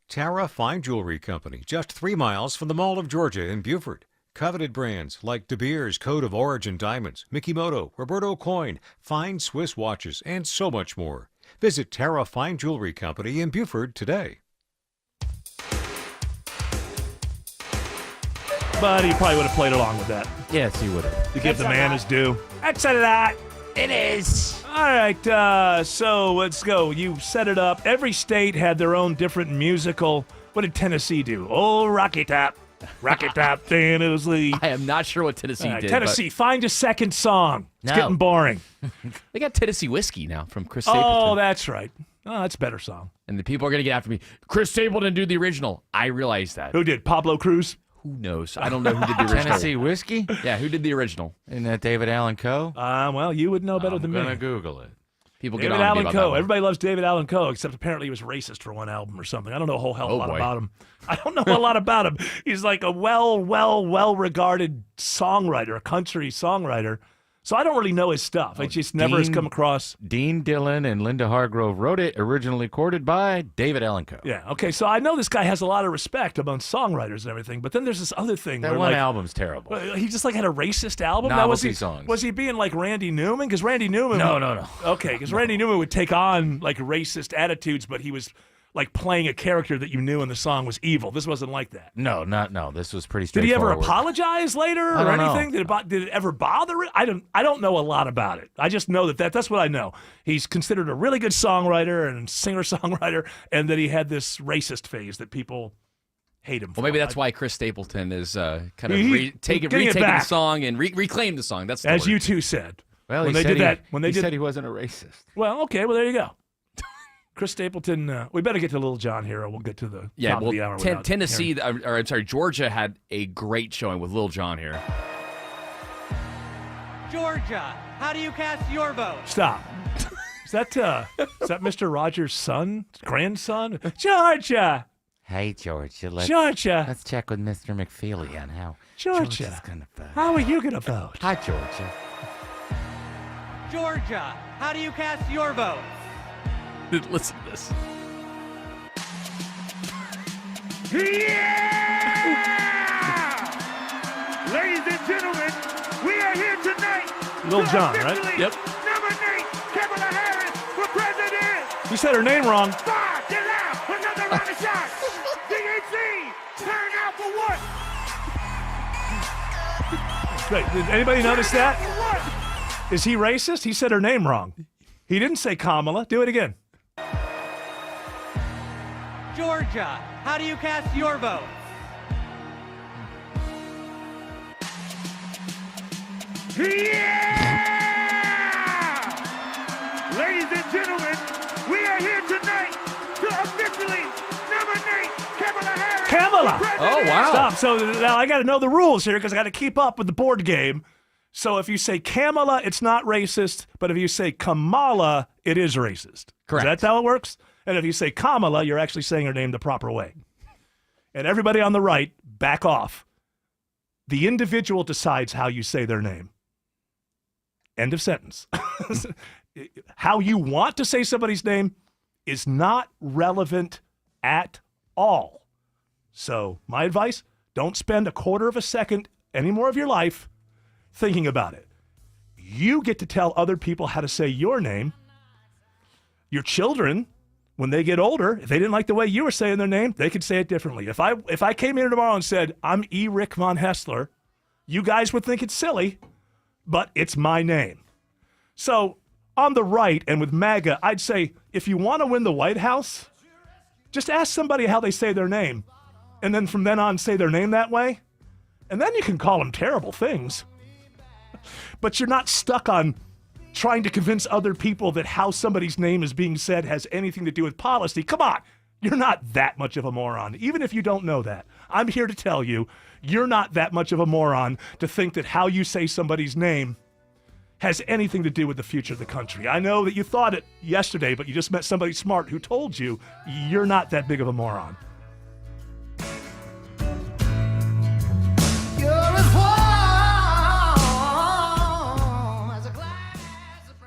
Tara Fine Jewelry Company, just 3 miles from the Mall of Georgia in Beaufort. Coveted brands like De Beers Code of Origin Diamonds, Mikimoto, Roberto Coin, fine Swiss watches, and so much more. Visit Tara Fine Jewelry Company in Beaufort today. But he probably would have played along with that. Yes, he would have. To give the man his due. That's that. It is. All right, so let's go. You set it up. Every state had their own different musical. What did Tennessee do? Oh, Rocky Top. Rocky Top, Tennessee. I am not sure what Tennessee did. Tennessee, find a second song. It's getting boring. They got Tennessee Whiskey now from Chris Oh, Stapleton. that's right. Oh, that's a better song. And the people are going to get after me. Chris Stapleton did the original. I realize that. Who did? Pablo Cruz? Who knows? I don't know who did the original. Tennessee Whiskey? Yeah, who did the original? Isn't that David Allan Coe? Well, you would know better than me. I'm going to Google it. People David get on Allan me about Coe. that one. Everybody loves David Allan Coe, except apparently he was racist for one album or something. I don't know a whole hell of a lot boy. about him. I don't know a lot about him. He's like a well-regarded songwriter, a country songwriter. So I don't really know his stuff. It just never has come across. Dean Dillon and Linda Hargrove wrote it, originally recorded by David Allan Coe. Yeah, okay, so I know this guy has a lot of respect among songwriters and everything, but then there's this other thing. That where, one like, album's terrible. He just like had a racist album? Novelty songs. Was he being like Randy Newman? Because Randy Newman... No. Okay, because Randy Newman would take on like racist attitudes, but he was like playing a character that you knew in the song was evil. This wasn't like that. No. This was pretty Did he ever straightforward. apologize later I or don't know. anything? Did it ever bother it? I don't know a lot about it. I just know that's what I know. He's considered a really good songwriter and singer-songwriter, and that he had this racist phase that people hate him for. Well, maybe that's why Chris Stapleton is kind of He- retaking getting it the back. song and reclaim the song. That's the As word. you two said. Well, when he they said did that, when they he did, said he wasn't a racist. well, okay, well there you go. Chris Stapleton. We better get to Little John here, or we'll get to the top of the hour. without Tennessee, hearing- or I'm sorry, Georgia had a great showing with Lil Jon here. Georgia, how do you cast your vote? Stop. Is that Mr. Rogers' son, grandson? Georgia. Hey, Georgia. Georgia. Let's check with Mr. McFeely on how Georgia. Georgia's going to vote. How are you gonna vote? Hi, Georgia. Georgia, how do you cast your vote? Listen to this. Yeah! Ladies and gentlemen, we are here tonight. Lil to Jon, right? officially Yep. Nominate Kamala Harris for president. You said her name wrong. Five, get loud. Another round of shots. DHC, turn out for what? Great. Did anybody notice that? Is he racist? He said her name wrong. He didn't say Kamala. Do it again. Georgia, how do you cast your vote? Yeah! Ladies and gentlemen, we are here tonight to officially nominate Kamala Harris. Kamala. for president. Oh, wow. Stop. So now I got to know the rules here because I got to keep up with the board game. So if you say Kamala, it's not racist. But if you say Kamala, it is racist. Correct. Is that how it works? And if you say Kamala, you're actually saying her name the proper way. And everybody on the right, back off. The individual decides how you say their name. End of sentence. How you want to say somebody's name is not relevant at all. So my advice, don't spend a quarter of a second any more of your life thinking about it. You get to tell other people how to say your name. Your children, when they get older, if they didn't like the way you were saying their name, they could say it differently. If I came here tomorrow and said, I'm E. Rick Von Hessler, you guys would think it's silly, but it's my name. So on the right and with MAGA, I'd say, if you want to win the White House, just ask somebody how they say their name. And then from then on, say their name that way. And then you can call them terrible things. But you're not stuck on trying to convince other people that how somebody's name is being said has anything to do with policy. Come on, you're not that much of a moron, even if you don't know that. I'm here to tell you, you're not that much of a moron to think that how you say somebody's name has anything to do with the future of the country. I know that you thought it yesterday, but you just met somebody smart who told you you're not that big of a moron.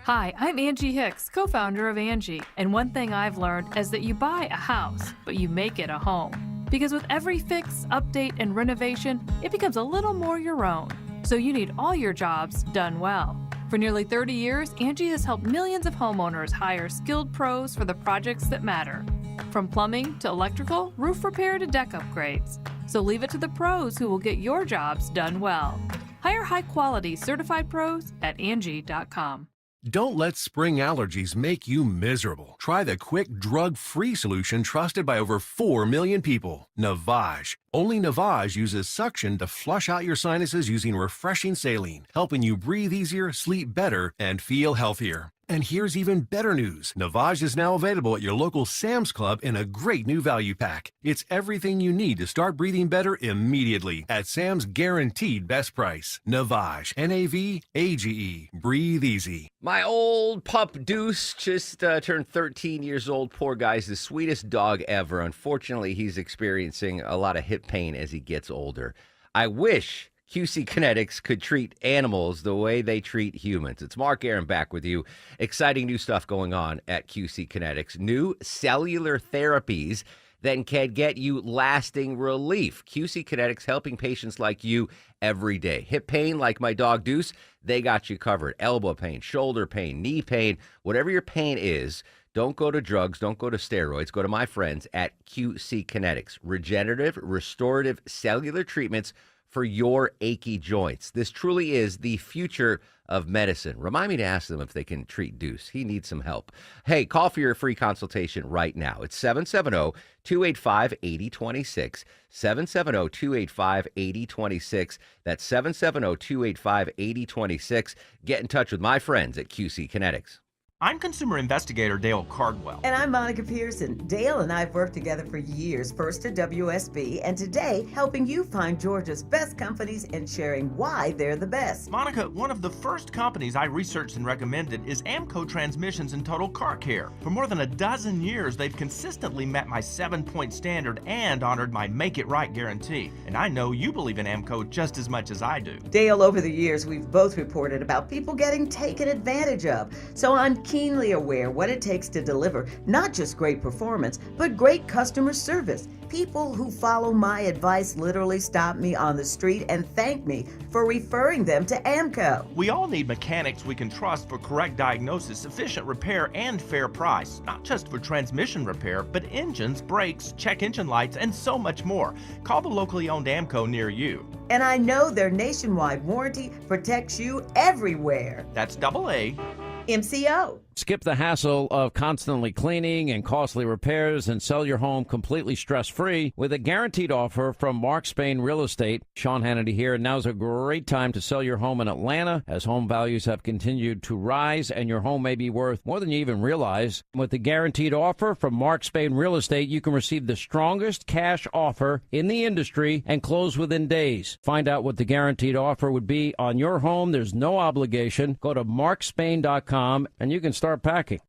Hi, I'm Angie Hicks, co-founder of Angie, and one thing I've learned is that you buy a house, but you make it a home. Because with every fix, update, and renovation, it becomes a little more your own. So you need all your jobs done well. For nearly 30 years, Angie has helped millions of homeowners hire skilled pros for the projects that matter. From plumbing to electrical, roof repair to deck upgrades. So leave it to the pros who will get your jobs done well. Hire high-quality certified pros at Angie.com. Don't let spring allergies make you miserable. Try the quick, drug-free solution trusted by over 4 million people, Navage. Only Navage uses suction to flush out your sinuses using refreshing saline, helping you breathe easier, sleep better, and feel healthier. And here's even better news. Navage is now available at your local Sam's Club in a great new value pack. It's everything you need to start breathing better immediately at Sam's guaranteed best price. Navage, N-A-V-A-G-E. Breathe easy. My old pup Deuce just turned 13 years old. Poor guy's the sweetest dog ever. Unfortunately, he's experiencing a lot of hip pain as he gets older. I wish QC Kinetics could treat animals the way they treat humans. It's Mark Aaron back with you. Exciting new stuff going on at QC Kinetics. New cellular therapies that can get you lasting relief. QC Kinetics helping patients like you every day. Hip pain like my dog Deuce, they got you covered. Elbow pain, shoulder pain, knee pain, whatever your pain is, don't go to drugs, don't go to steroids. Go to my friends at QC Kinetics. Regenerative, restorative cellular treatments for your achy joints. This truly is the future of medicine. Remind me to ask them if they can treat Deuce. He needs some help. Hey, call for your free consultation right now. It's 770-285-8026. 770-285-8026. That's 770-285-8026. Get in touch with my friends at QC Kinetics. I'm consumer investigator Dale Cardwell. And I'm Monica Pearson. Dale and I have worked together for years, first at WSB, and today helping you find Georgia's best companies and sharing why they're the best. Monica, one of the first companies I researched and recommended is AMCO Transmissions and Total Car Care. For more than a dozen years, they've consistently met my 7-point standard and honored my Make It Right guarantee. And I know you believe in AMCO just as much as I do. Dale, over the years, we've both reported about people getting taken advantage of. So I'm keenly aware what it takes to deliver not just great performance, but great customer service. People who follow my advice literally stop me on the street and thank me for referring them to AMCO. We all need mechanics we can trust for correct diagnosis, efficient repair, and fair price. Not just for transmission repair, but engines, brakes, check engine lights, and so much more. Call the locally owned AMCO near you. And I know their nationwide warranty protects you everywhere. That's AA. MCO. Skip the hassle of constantly cleaning and costly repairs and sell your home completely stress-free with a guaranteed offer from Mark Spain Real Estate. Sean Hannity here. Now's a great time to sell your home in Atlanta as home values have continued to rise and your home may be worth more than you even realize. With the guaranteed offer from Mark Spain Real Estate, you can receive the strongest cash offer in the industry and close within days. Find out what the guaranteed offer would be on your home. There's no obligation. Go to markspain.com and you can start packing.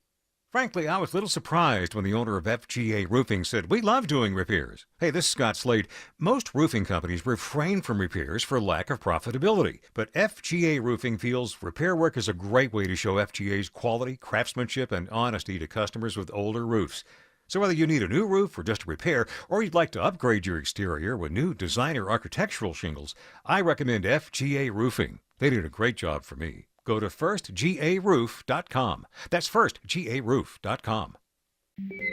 Frankly, I was a little surprised when the owner of FGA Roofing said, "We love doing repairs." Hey, this is Scott Slade. Most roofing companies refrain from repairs for lack of profitability. But FGA Roofing feels repair work is a great way to show FGA's quality, craftsmanship, and honesty to customers with older roofs. So whether you need a new roof or just a repair, or you'd like to upgrade your exterior with new designer architectural shingles, I recommend FGA Roofing. They did a great job for me. Go to firstgaroof.com. That's firstgaroof.com.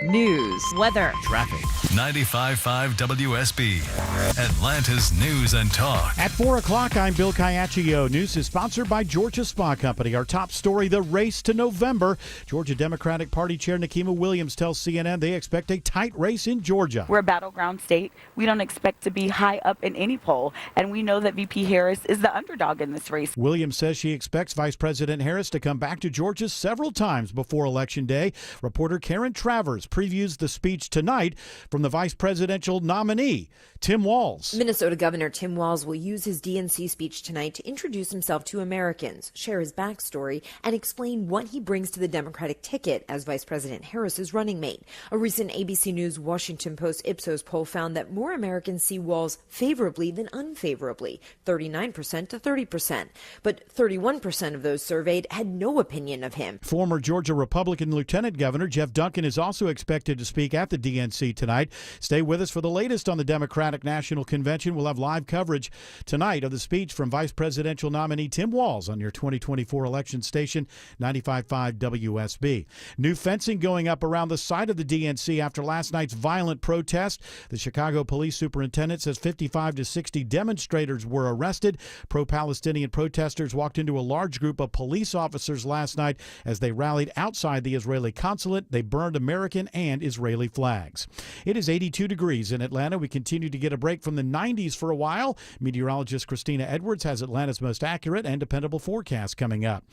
News, weather, traffic. 95.5 WSB, Atlanta's News and Talk. At 4 o'clock, I'm Bill Caiaccio. News is sponsored by Georgia Spa Company. Our top story, the race to November. Georgia Democratic Party Chair Nikema Williams tells CNN they expect a tight race in Georgia. We're a battleground state. We don't expect to be high up in any poll, and we know that VP Harris is the underdog in this race. Williams says she expects Vice President Harris to come back to Georgia several times before Election Day. Reporter Karen Travers previews the speech tonight from the vice presidential nominee, Tim Walz. Minnesota Governor Tim Walz will use his DNC speech tonight to introduce himself to Americans, share his backstory, and explain what he brings to the Democratic ticket as Vice President Harris's running mate. A recent ABC News Washington Post Ipsos poll found that more Americans see Walz favorably than unfavorably, 39% to 30%. But 31% of those surveyed had no opinion of him. Former Georgia Republican Lieutenant Governor Jeff Duncan is also expected to speak at the DNC tonight. Stay with us for the latest on the Democratic National Convention. We'll have live coverage tonight of the speech from Vice Presidential nominee Tim Walz on your 2024 election station, 95.5 WSB. New fencing going up around the site of the DNC after last night's violent protest. The Chicago police superintendent says 55 to 60 demonstrators were arrested. Pro-Palestinian protesters walked into a large group of police officers last night as they rallied outside the Israeli consulate. They burned American and Israeli flags. It is 82 degrees in Atlanta. We continue to get a break from the 90s for a while. Meteorologist Christina Edwards has Atlanta's most accurate and dependable forecast coming up.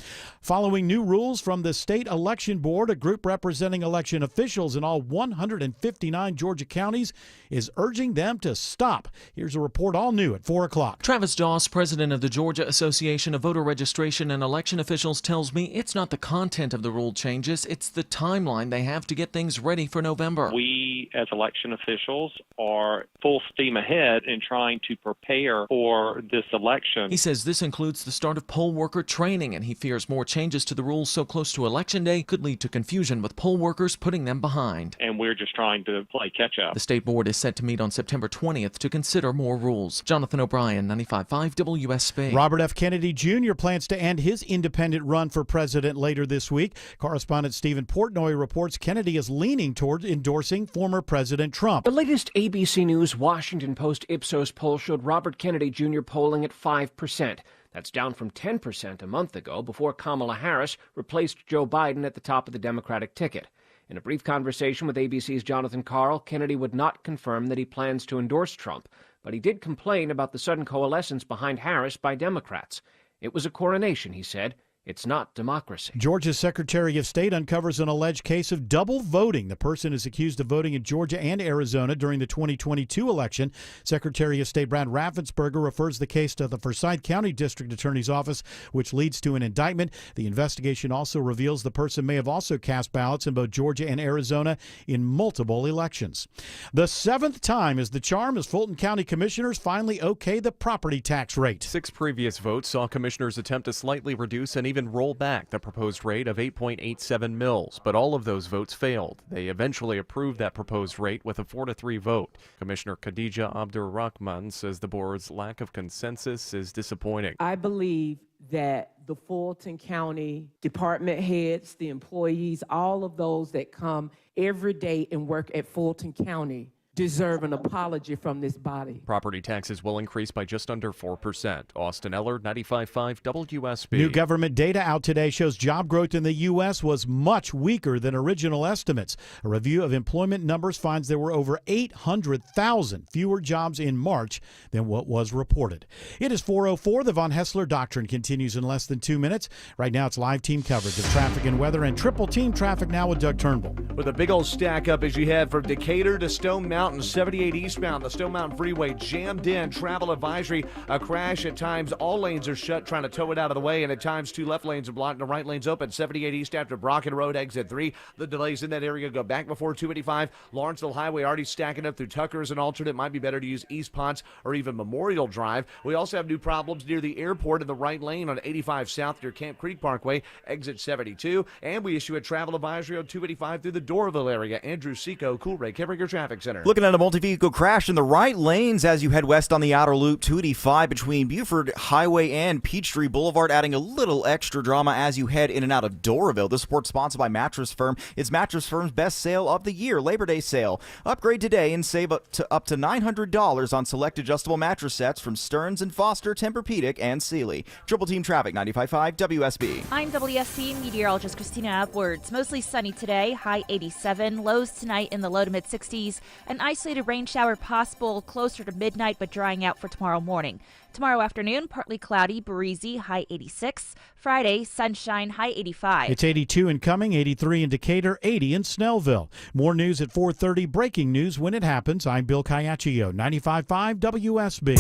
Following new rules from the State Election Board, a group representing election officials in all 159 Georgia counties is urging them to stop. Here's a report all new at 4 o'clock. Travis Doss, president of the Georgia Association of Voter Registration and Election Officials, tells me it's not the content of the rule changes, it's the timeline they have to get things ready for November. We, as election officials, are full steam ahead in trying to prepare for this election. He says this includes the start of poll worker training, and he fears more changes to the rules so close to Election Day could lead to confusion with poll workers, putting them behind. And we're just trying to play catch up. The state board is set to meet on September 20th to consider more rules. Jonathan O'Brien, 95.5 WSB. Robert F. Kennedy Jr. plans to end his independent run for president later this week. Correspondent Stephen Portnoy reports Kennedy is leaning toward endorsing former President Trump. The latest ABC News Washington Post Ipsos poll showed Robert Kennedy Jr. polling at 5%. That's down from 10% a month ago, before Kamala Harris replaced Joe Biden at the top of the Democratic ticket. In a brief conversation with ABC's Jonathan Karl, Kennedy would not confirm that he plans to endorse Trump, but he did complain about the sudden coalescence behind Harris by Democrats. It was a coronation, he said. It's not democracy. Georgia's Secretary of State uncovers an alleged case of double voting. The person is accused of voting in Georgia and Arizona during the 2022 election. Secretary of State Brad Raffensperger refers the case to the Forsyth County District Attorney's Office, which leads to an indictment. The investigation also reveals the person may have also cast ballots in both Georgia and Arizona in multiple elections. The seventh time is the charm as Fulton County Commissioners finally okay the property tax rate. 6 previous votes saw commissioners attempt to slightly reduce and even roll back the proposed rate of 8.87 mils, but all of those votes failed. They eventually approved that proposed rate with a 4-3 vote. Commissioner Khadija Abdur-Rahman says the board's lack of consensus is disappointing. I believe that the Fulton County department heads, the employees, all of those that come every day and work at Fulton County deserve an apology from this body. Property taxes will increase by just under 4%. Austin Eller, 95.5 WSB. New government data out today shows job growth in the U.S. was much weaker than original estimates. A review of employment numbers finds there were over 800,000 fewer jobs in March than what was reported. It is 4:04. The Von Hessler Doctrine continues in less than 2 minutes. Right now it's live team coverage of traffic and weather and triple team traffic now with Doug Turnbull. With a big old stack up as you head from Decatur to Stone Mountain Mountain, 78 eastbound. The Stone Mountain Freeway jammed in. Travel advisory. A crash at times. All lanes are shut, trying to tow it out of the way. And at times, 2 left lanes are blocked and the right lane's open. 78 east after Brocken Road, exit 3. The delays in that area go back before 285. Lawrenceville Highway already stacking up through Tucker as an alternate. Might be better to use East Ponce or even Memorial Drive. We also have new problems near the airport in the right lane on 85 south near Camp Creek Parkway, exit 72. And we issue a travel advisory on 285 through the Doraville area. Andrew Seco, Coolray, Kemringer Traffic Center. Looking at a multi-vehicle crash in the right lanes as you head west on the outer loop, 285 between Buford Highway and Peachtree Boulevard, adding a little extra drama as you head in and out of Doraville. This report sponsored by Mattress Firm. It's Mattress Firm's best sale of the year, Labor Day sale. Upgrade today and save up to $900 on select adjustable mattress sets from Stearns & Foster, Tempur-Pedic, and Sealy. Triple Team Traffic, 95.5 WSB. I'm WSB meteorologist Christina Upwards. Mostly sunny today, high 87. Lows tonight in the low to mid 60s. An isolated rain shower possible closer to midnight, but drying out for tomorrow morning. Tomorrow afternoon, partly cloudy, breezy, high 86. Friday, sunshine, high 85. It's 82 in Cumming, 83 in Decatur, 80 in Snellville. More news at 4:30. Breaking news when it happens. I'm Bill Caiaccio, 95.5 WSB.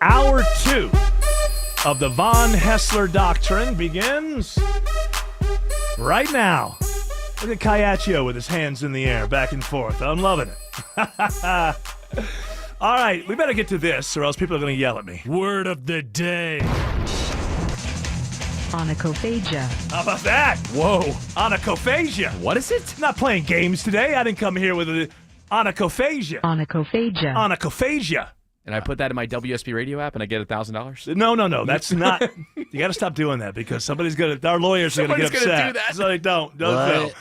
Hour 2 of the Von Haessler Doctrine begins right now. Look at Caiaccio with his hands in the air, back and forth. I'm loving it. All right, we better get to this, or else people are going to yell at me. Word of the day. Onychophagia. How about that? Whoa. Onychophagia. What is it? I'm not playing games today. I didn't come here with a onychophagia. Onychophagia. Onychophagia. And I put that in my WSB radio app and I get $1,000? No. That's not. You got to stop doing that because somebody's going to, our lawyers are going to get upset. Somebody's gonna do that. So don't. No.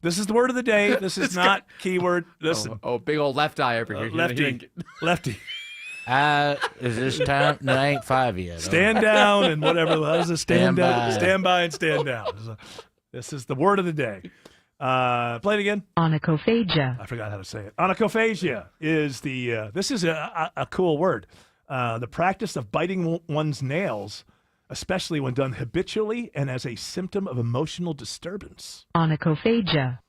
This is the word of the day. This is not keyword. Listen. Oh, big old left eye over here. Lefty. Is this time? No, I ain't 5 yet. Stand down and whatever. How does it stand down? Stand by and stand down. This is the word of the day. Play it again. Onychophagia. I forgot how to say it. Onychophagia is the. This is a cool word. The practice of biting one's nails, especially when done habitually and as a symptom of emotional disturbance. Onychophagia.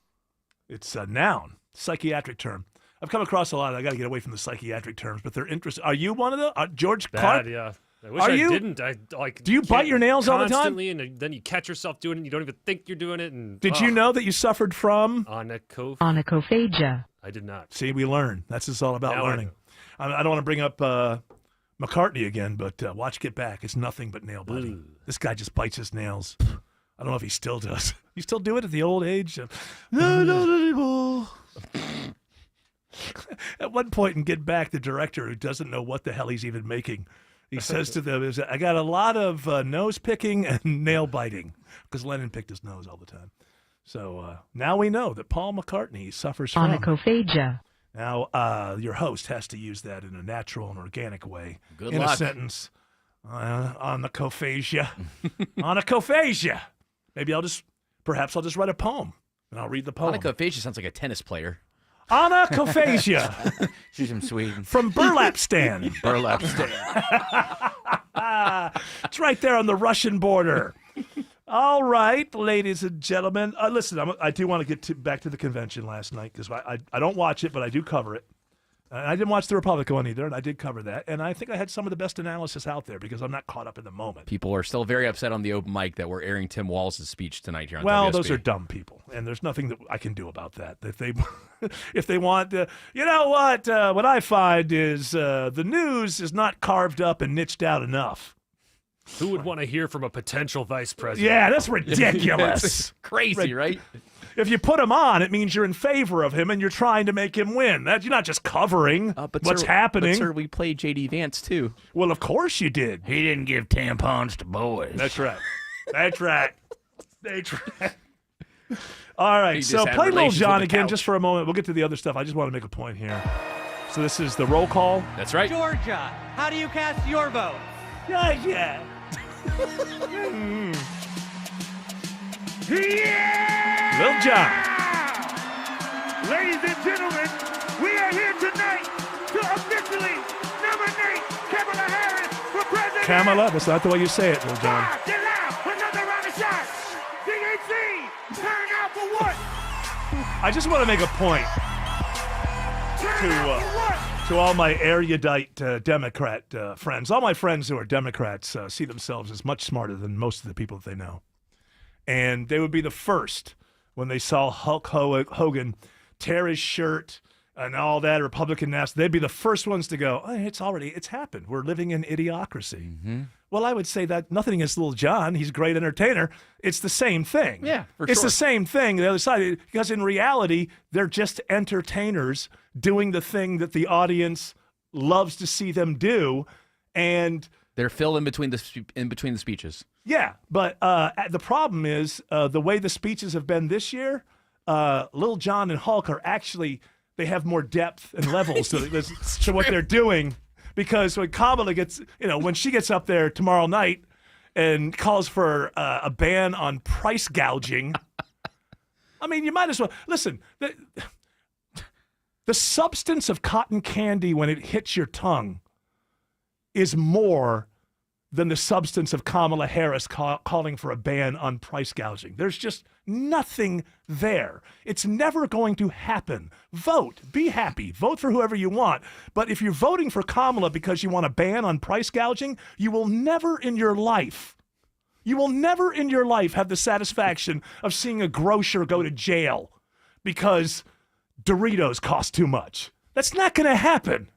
It's a noun, psychiatric term. I've come across a lot. I got to get away from the psychiatric terms, but they're interesting. Are you one of them? George Clark? Bad, yeah. I wish I didn't. I like. Do you bite your nails all the time? Constantly, and then you catch yourself doing it, and you don't even think you're doing it. And did you know that you suffered from onychophagia? I did not. See, we learn. That's just all about Now learning. I don't want to bring up McCartney again, but watch Get Back. It's nothing but nail biting. This guy just bites his nails. I don't know if he still does. You still do it at the old age? No, not anymore. At one point in Get Back, the director, who doesn't know what the hell he's even making, he says to them, I got a lot of nose picking and nail biting, because Lennon picked his nose all the time. So now we know that Paul McCartney suffers from onychophagia. Now, your host has to use that in a natural and organic way. Good in luck. a sentence. Onychophagia. Onychophagia. Maybe perhaps I'll just write a poem, and I'll read the poem. Onychophagia sounds like a tennis player. Onychophagia. She's from Sweden. From Burlapstan. Burlapstan. It's right there on the Russian border. All right, ladies and gentlemen. Listen, I do want to get back to the convention last night because I don't watch it, but I do cover it. I didn't watch the Republican one either, and I did cover that. And I think I had some of the best analysis out there because I'm not caught up in the moment. People are still very upset on the open mic that we're airing Tim Walz' speech tonight here on Well, WSB. those are dumb people, and there's nothing that I can do about that. If they want to, you know what? What I find is the news is not carved up and niched out enough. Who would want to hear from a potential vice president? Yeah, that's ridiculous. It's crazy, right? If you put him on, it means you're in favor of him and you're trying to make him win. You're not just covering what's happening. But, sir, we played J.D. Vance, too. Well, of course you did. He didn't give tampons to boys. That's right. That's right. All right, so play Lil Jon again just for a moment. We'll get to the other stuff. I just want to make a point here. So this is the roll call. That's right. Georgia, how do you cast your vote? Georgia. Yeah! Lil Jon. Ladies and gentlemen, we are here tonight to officially nominate Kamala Harris for president. Kamala, that's not the way you say it, Lil Jon. Get loud, another round of shots. DHC, turn out for what? I just want to make a point. To all my erudite Democrat friends, all my friends who are Democrats see themselves as much smarter than most of the people that they know. And they would be the first when they saw Hulk Hogan tear his shirt and all that Republican nasty. They'd be the first ones to go, oh, it's happened. We're living in idiocracy. Mm-hmm. Well, I would say that nothing against Little John. He's a great entertainer. It's the same thing. Yeah, for It's sure. the same thing, the other side. Because in reality, they're just entertainers doing the thing that the audience loves to see them do. And they're filled in between the speeches. yeah, but the problem is the way the speeches have been this year, Little John and Hulk are actually, they have more depth and levels to what they're doing. Because when Kamala gets, when she gets up there tomorrow night and calls for a ban on price gouging, I mean, you might as well listen. The substance of cotton candy when it hits your tongue is more than the substance of Kamala Harris calling for a ban on price gouging. There's just nothing there. It's never going to happen. Vote. Be happy. Vote for whoever you want. But if you're voting for Kamala because you want a ban on price gouging, you will never in your life have the satisfaction of seeing a grocer go to jail because Doritos cost too much. That's not going to happen.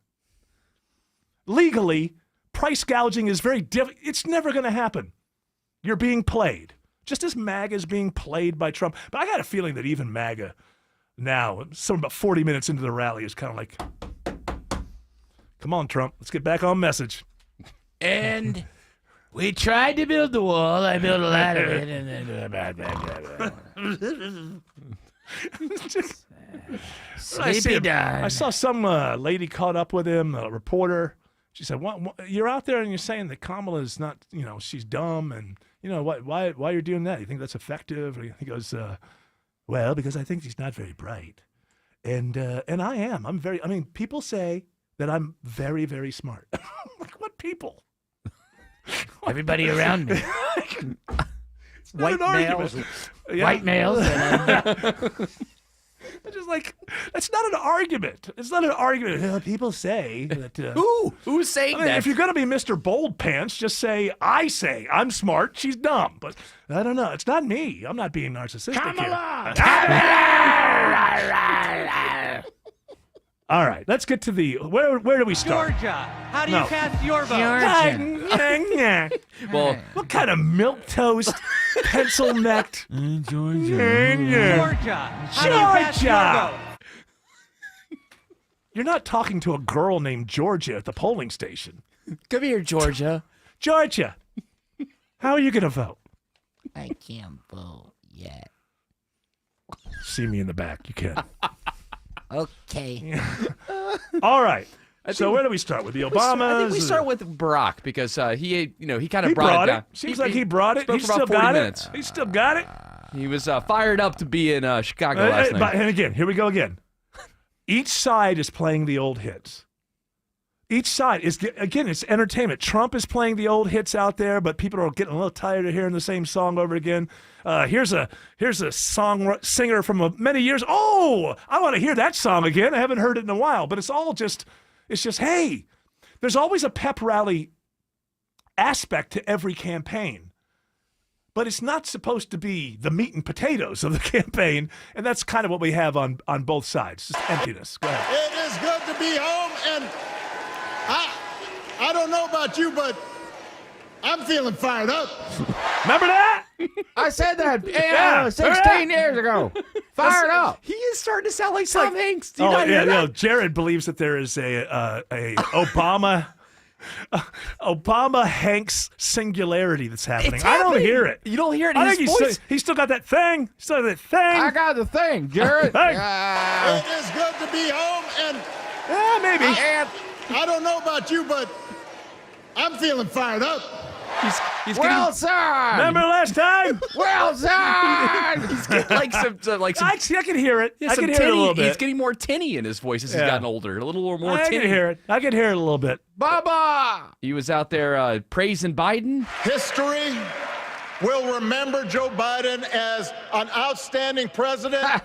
Legally, price gouging is very difficult. It's never going to happen. You're being played. Just as MAGA is being played by Trump. But I got a feeling that even MAGA now, about 40 minutes into the rally, is kind of like, come on, Trump, let's get back on message. And we tried to build the wall. I built a lot of it. And Sleepy Don. I saw some lady caught up with him, a reporter. She said, what, you're out there and you're saying that Kamala is not, she's dumb and, why you're doing that? You think that's effective? And he goes, well, because I think she's not very bright. And I am. People say that I'm very, very smart. Like, what people? Everybody around me. White males. Yeah. White males. It's just like, that's not an argument. It's not an argument. Well, people say that. Who's saying that? If you're going to be Mr. Bold Pants, just say, I'm smart, she's dumb. But I don't know. It's not me. I'm not being narcissistic Kamala! here. All right, let's get to the, where do we start? Georgia. How do you cast your vote? Well, what kind of milquetoast, pencil-necked? Georgia. How do you cast your vote? You're not talking to a girl named Georgia at the polling station. Come here, Georgia. Georgia, how are you going to vote? I can't vote yet. See me in the back. You can. Okay. All right. So where do we start with the Obamas? I think we start with Barack because he kind of brought it down. Seems like he brought it. Spoke He for about still 40 got minutes. it. He still got it. He was fired up to be in Chicago last night. And again, here we go again. Each side is playing the old hits. Each side is, again, it's entertainment. Trump is playing the old hits out there, but people are getting a little tired of hearing the same song over again. Here's a singer from many years. Oh, I want to hear that song again. I haven't heard it in a while, but it's just, hey, there's always a pep rally aspect to every campaign, but it's not supposed to be the meat and potatoes of the campaign, and that's kind of what we have on both sides, just emptiness. Go ahead. It is good to be home, and I don't know about you, but I'm feeling fired up. Remember that? I said that 16 years ago. Fired up. He is starting to sound like Tom Hanks. Do Oh, you not hear that? no, Jared believes that there is a Obama Hanks singularity that's happening. It's I don't happening. hear it. You don't hear it in I his think voice. he's still got that thing. I got the thing, Jared. Hey. It is good to be home, and maybe. I don't know about you, but I'm feeling fired up. He's Well getting, done. Remember last time? Well done. he's getting like some Actually, I can hear it. yeah, I some can hear it a little tinny. bit. He's getting more tinny in his voice as he's Yeah. gotten older. A little more I tinny. can hear it. I can hear it a little bit. Baba. He was out there praising Biden. History will remember Joe Biden as an outstanding president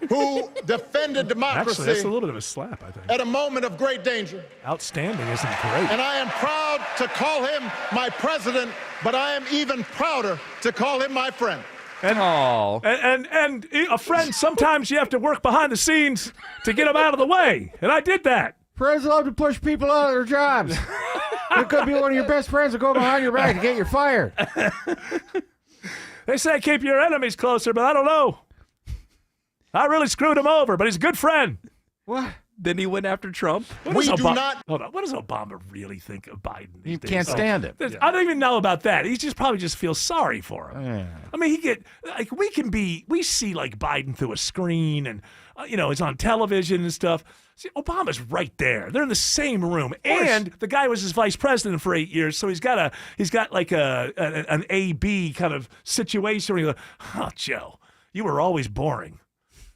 who defended democracy Actually, that's a little bit of a slap, I think. at a moment of great danger. Outstanding isn't great. And I am proud to call him my president, but I am even prouder to call him my friend. And a friend, sometimes you have to work behind the scenes to get them out of the way. And I did that. Friends love to push people out of their jobs. It could be one of your best friends will go behind your back to get you fired. They say keep your enemies closer, but I don't know. I really screwed him over, but he's a good friend. What? Then he went after Trump? Hold on. What does Obama really think of Biden? He can't stand him. I don't even know about that. He probably just feels sorry for him. Yeah. I mean, we see like Biden through a screen and, he's on television and stuff. See, Obama's right there. They're in the same room. And the guy was his vice president for 8 years, so he's got like an A-B kind of situation where you go, oh, Joe, you were always boring.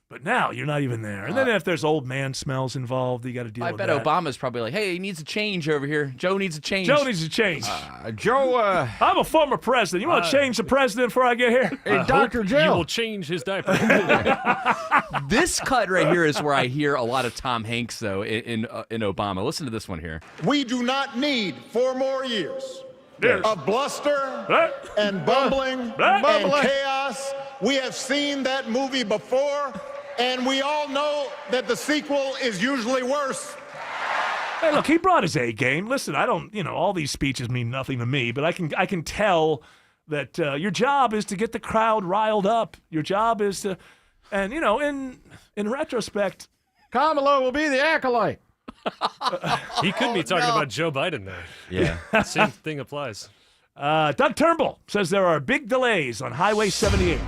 But now you're not even there. And then if there's old man smells involved, you got to deal with that. I bet Obama's probably like, hey, he needs a change over here. Joe needs a change. Joe needs a change. Joe, I'm a former president. You want to change the president before I get here? Hey, Dr. Joe. You will change his diaper. This cut right here is where I hear a lot of Tom Hanks, though, in Obama. Listen to this one here. We do not need 4 more years of bluster and bumbling and chaos. We have seen that movie before, and we all know that the sequel is usually worse. Hey, look, he brought his A game. Listen, I don't, all these speeches mean nothing to me, but I can tell that your job is to get the crowd riled up. Your job is to, and in retrospect, Kamala will be the acolyte. He could be talking about Joe Biden there. Yeah. Same thing applies. Doug Turnbull says there are big delays on Highway 78.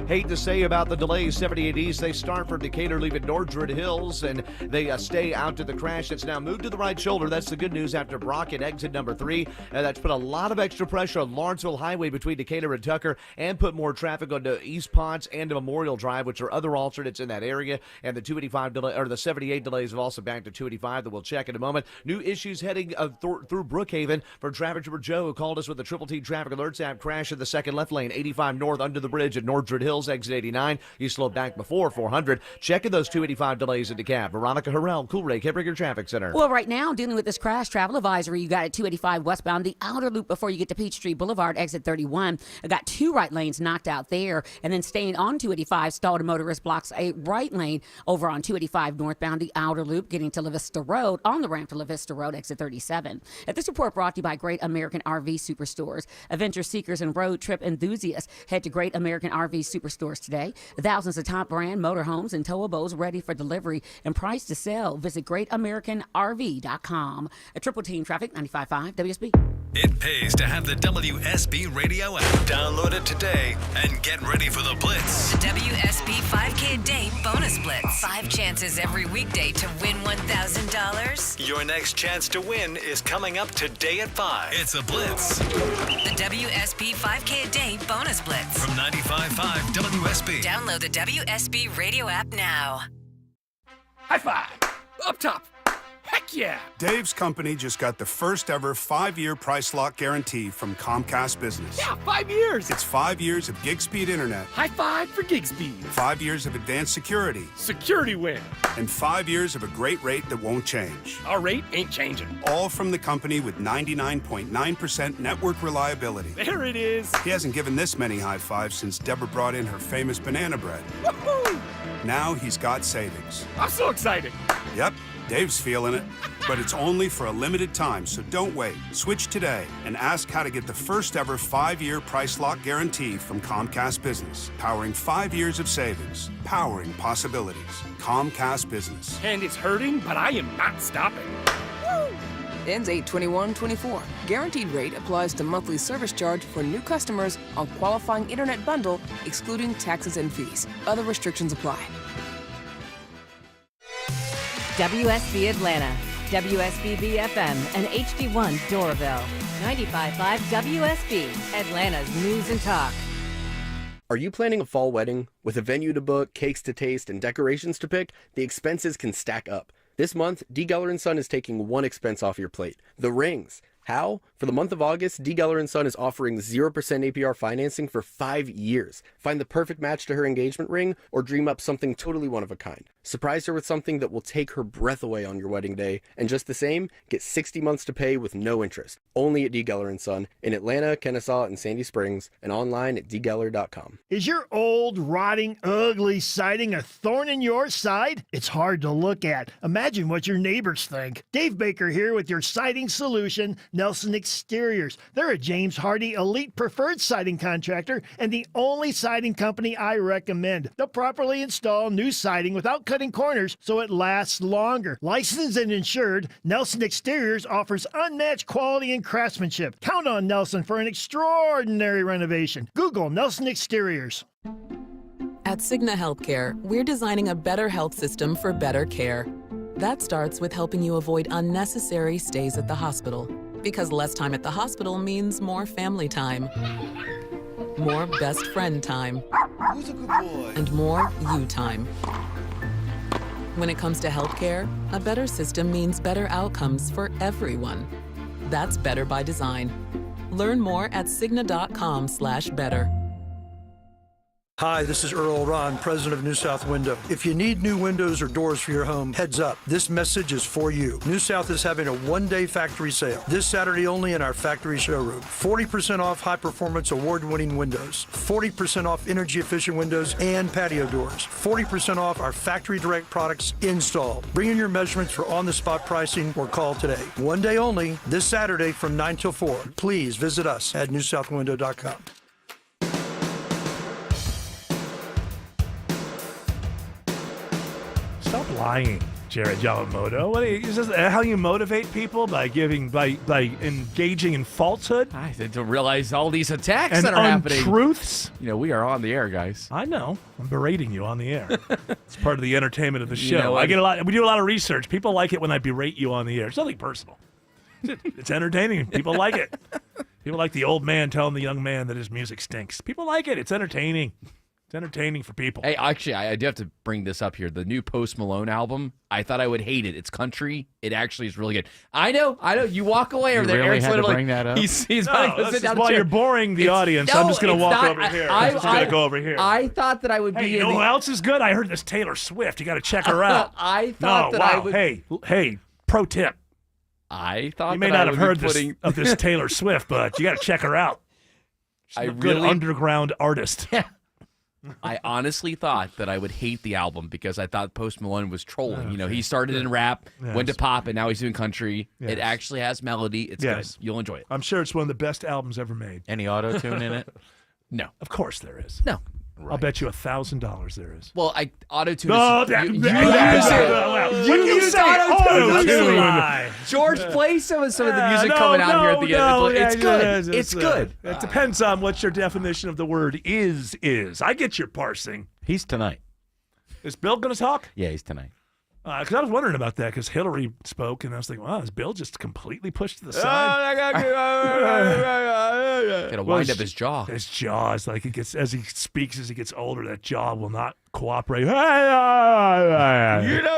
Hate to say about the delays, 78 East, they start from Decatur, leaving Nordred Hills, and they stay out to the crash. It's now moved to the right shoulder. That's the good news after Brockett, exit number 3. And that's put a lot of extra pressure on Lawrenceville Highway between Decatur and Tucker, and put more traffic onto East Ponce and to Memorial Drive, which are other alternates in that area. And the 285 delay, or the 78 delays have also backed to 285 that we'll check in a moment. New issues heading through Brookhaven for traffic trooper Joe, who called us with the Triple T Traffic Alerts app. Crash in the second left lane, 85 north under the bridge at Nordred Hills. Exit 89. You slowed back before 400. Checking those 285 delays in DeKalb. Veronica Harrell, Cool Ray, Kempringer Traffic Center. Well, right now, dealing with this crash travel advisory, you got at 285 westbound, the outer loop before you get to Peachtree Boulevard, exit 31. I got 2 right lanes knocked out there, and then staying on 285, stalled motorist blocks a right lane over on 285 northbound, the outer loop, getting to La Vista Road, on the ramp to La Vista Road, exit 37. This report brought to you by Great American RV Superstores. Adventure seekers and road trip enthusiasts head to Great American RV Superstores today. Thousands of top brand motorhomes and towables ready for delivery and priced to sell. Visit GreatAmericanRV.com. A Triple Team Traffic 95.5 WSB. It pays to have the WSB radio app. Download it today and get ready for the Blitz. The WSB 5K a day bonus blitz. 5 chances every weekday to win $1,000. Your next chance to win is coming up today at 5. It's a Blitz. The WSB 5K a day bonus blitz. From 95.5 WSB. Download the WSB radio app now. High five. Up top. Heck yeah. Dave's company just got the first ever 5-year price lock guarantee from Comcast Business. Yeah, 5 years. It's 5 years of gig speed internet. High five for gig speed. 5 years of advanced security. Security win. And 5 years of a great rate that won't change. Our rate ain't changing. All from the company with 99.9% network reliability. There it is. He hasn't given this many high fives since Deborah brought in her famous banana bread. Woohoo! Now he's got savings. I'm so excited. Yep. Dave's feeling it, but it's only for a limited time, so don't wait. Switch today and ask how to get the first ever 5-year price lock guarantee from Comcast Business. Powering 5 years of savings, powering possibilities. Comcast Business. And it's hurting, but I am not stopping. Woo! Ends 8/21/24. Guaranteed rate applies to monthly service charge for new customers on qualifying internet bundle, excluding taxes and fees. Other restrictions apply. WSB Atlanta, WSB BFM, and HD1 Doraville. 95.5 WSB, Atlanta's news and talk. Are you planning a fall wedding? With a venue to book, cakes to taste, and decorations to pick, the expenses can stack up. This month, D. Geller & Son is taking one expense off your plate: the rings. How? For the month of August, D. Geller & Son is offering 0% APR financing for 5 years. Find the perfect match to her engagement ring or dream up something totally one of a kind. Surprise her with something that will take her breath away on your wedding day. And just the same, get 60 months to pay with no interest. Only at D. Geller & Son in Atlanta, Kennesaw, and Sandy Springs, and online at dgeller.com. Is your old, rotting, ugly siding a thorn in your side? It's hard to look at. Imagine what your neighbors think. Dave Baker here with your siding solution, Nelson Exteriors. They're a James Hardie Elite Preferred Siding Contractor and the only siding company I recommend. They'll properly install new siding without cutting corners so it lasts longer. Licensed and insured, Nelson Exteriors offers unmatched quality and craftsmanship. Count on Nelson for an extraordinary renovation. Google Nelson Exteriors. At Cigna Healthcare, we're designing a better health system for better care. That starts with helping you avoid unnecessary stays at the hospital. Because less time at the hospital means more family time, more best friend time, Who's a good boy? and more you time. When it comes to healthcare, a better system means better outcomes for everyone. That's better by design. Learn more at Cigna.com/better. Hi, this is Earl Ron, president of New South Window. If you need new windows or doors for your home, heads up, this message is for you. New South is having a one-day factory sale this Saturday only in our factory showroom. 40% off high-performance award-winning windows, 40% off energy-efficient windows and patio doors, 40% off our factory direct products installed. Bring in your measurements for on-the-spot pricing or call today. One day only, this Saturday from 9 till 4. Please visit us at newsouthwindow.com. Stop lying, Jared Yamamoto. What is this, how you motivate people by engaging in falsehood? I didn't realize all these attacks and that are happening. Untruths. You know, we are on the air, guys. I know. I'm berating you on the air. It's part of the entertainment of the show. You know, I get a lot. We do a lot of research. People like it when I berate you on the air. It's nothing personal. It's entertaining. People like it. People like the old man telling the young man that his music stinks. People like it. It's entertaining. It's entertaining for people. Hey, actually, I do have to bring this up here. The new Post Malone album, I thought I would hate it. It's country. It actually is really good. I know. You walk away over there. Really Eric's had to literally, bring that up? He's While you're boring the audience, I'm just going to walk over here. I'm just going to go over here. I thought that I would be you know who else is good? I heard this Taylor Swift. You got to check her out. I thought I would. Hey, pro tip. I thought you may not have heard of this Taylor Swift, but you got to check her out. She's a good underground artist. I honestly thought that I would hate the album because I thought Post Malone was trolling. Okay. You know, he started in rap, went to pop, and now he's doing country. Yes. It actually has melody. It's good. You'll enjoy it. I'm sure it's one of the best albums ever made. Any auto-tune in it? No. Of course there is. No. Right. I'll bet you $1,000 there is. Well, auto-tune no, is... You used auto-tune. George plays some of the music coming out here at the end. It's good. It's good. It depends on what your definition of the word is. I get your parsing. He's tonight. Is Bill going to talk? Yeah, he's tonight. Because I was wondering about that because Hillary spoke, and I was thinking, wow, is Bill just completely pushed to the side? Gotta wind up his jaw. His jaw is like as he speaks, as he gets older, that jaw will not cooperate. You know,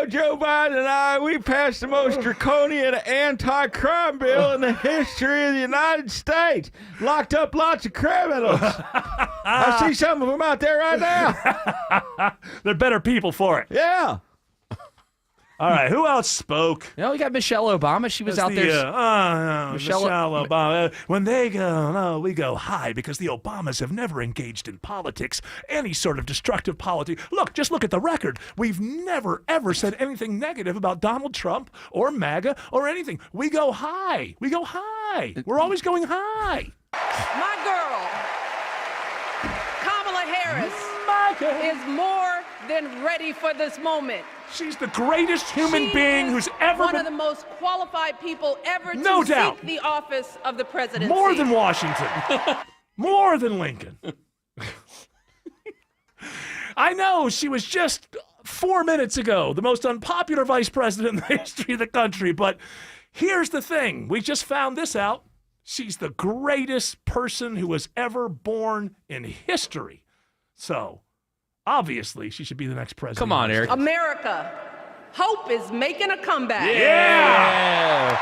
Joe Biden and I, we passed the most draconian anti-crime bill in the history of the United States. Locked up lots of criminals. I see some of them out there right now. They're better people for it. Yeah. All right, who else spoke? You know, we got Michelle Obama. She was out there. Michelle Obama. When they go, we go high because the Obamas have never engaged in politics, any sort of destructive politics. Just look at the record. We've never, ever said anything negative about Donald Trump or MAGA or anything. We go high. We're always going high. My girl, Kamala Harris, is more than ready for this moment. She's the greatest human being who's ever one been... of the most qualified people ever no to doubt. seek the office of the presidency. More than Washington. More than Lincoln. I know, she was just 4 minutes ago the most unpopular vice president in the history of the country, but here's the thing. We just found this out. She's the greatest person who was ever born in history. So... obviously, she should be the next president. Come on, Eric. America, hope is making a comeback. Yeah.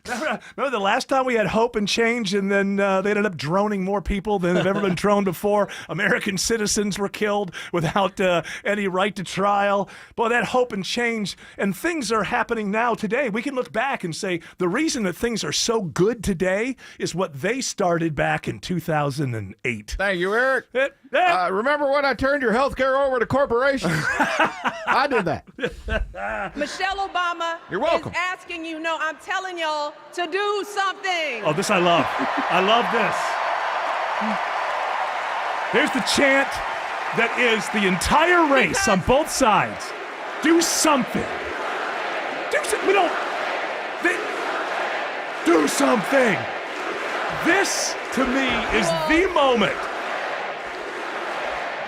Remember the last time we had hope and change, and then they ended up droning more people than have ever been droned before? American citizens were killed without any right to trial. Boy, that hope and change, and things are happening now today. We can look back and say the reason that things are so good today is what they started back in 2008. Thank you, Eric. Remember when I turned your health care over to corporations? I did that. Michelle Obama You're welcome. is asking you, no, I'm telling y'all to do something. Oh, this I love. I love this. There's the chant that is the entire race on both sides. Do something. Do something. Do something. This, to me, is the moment.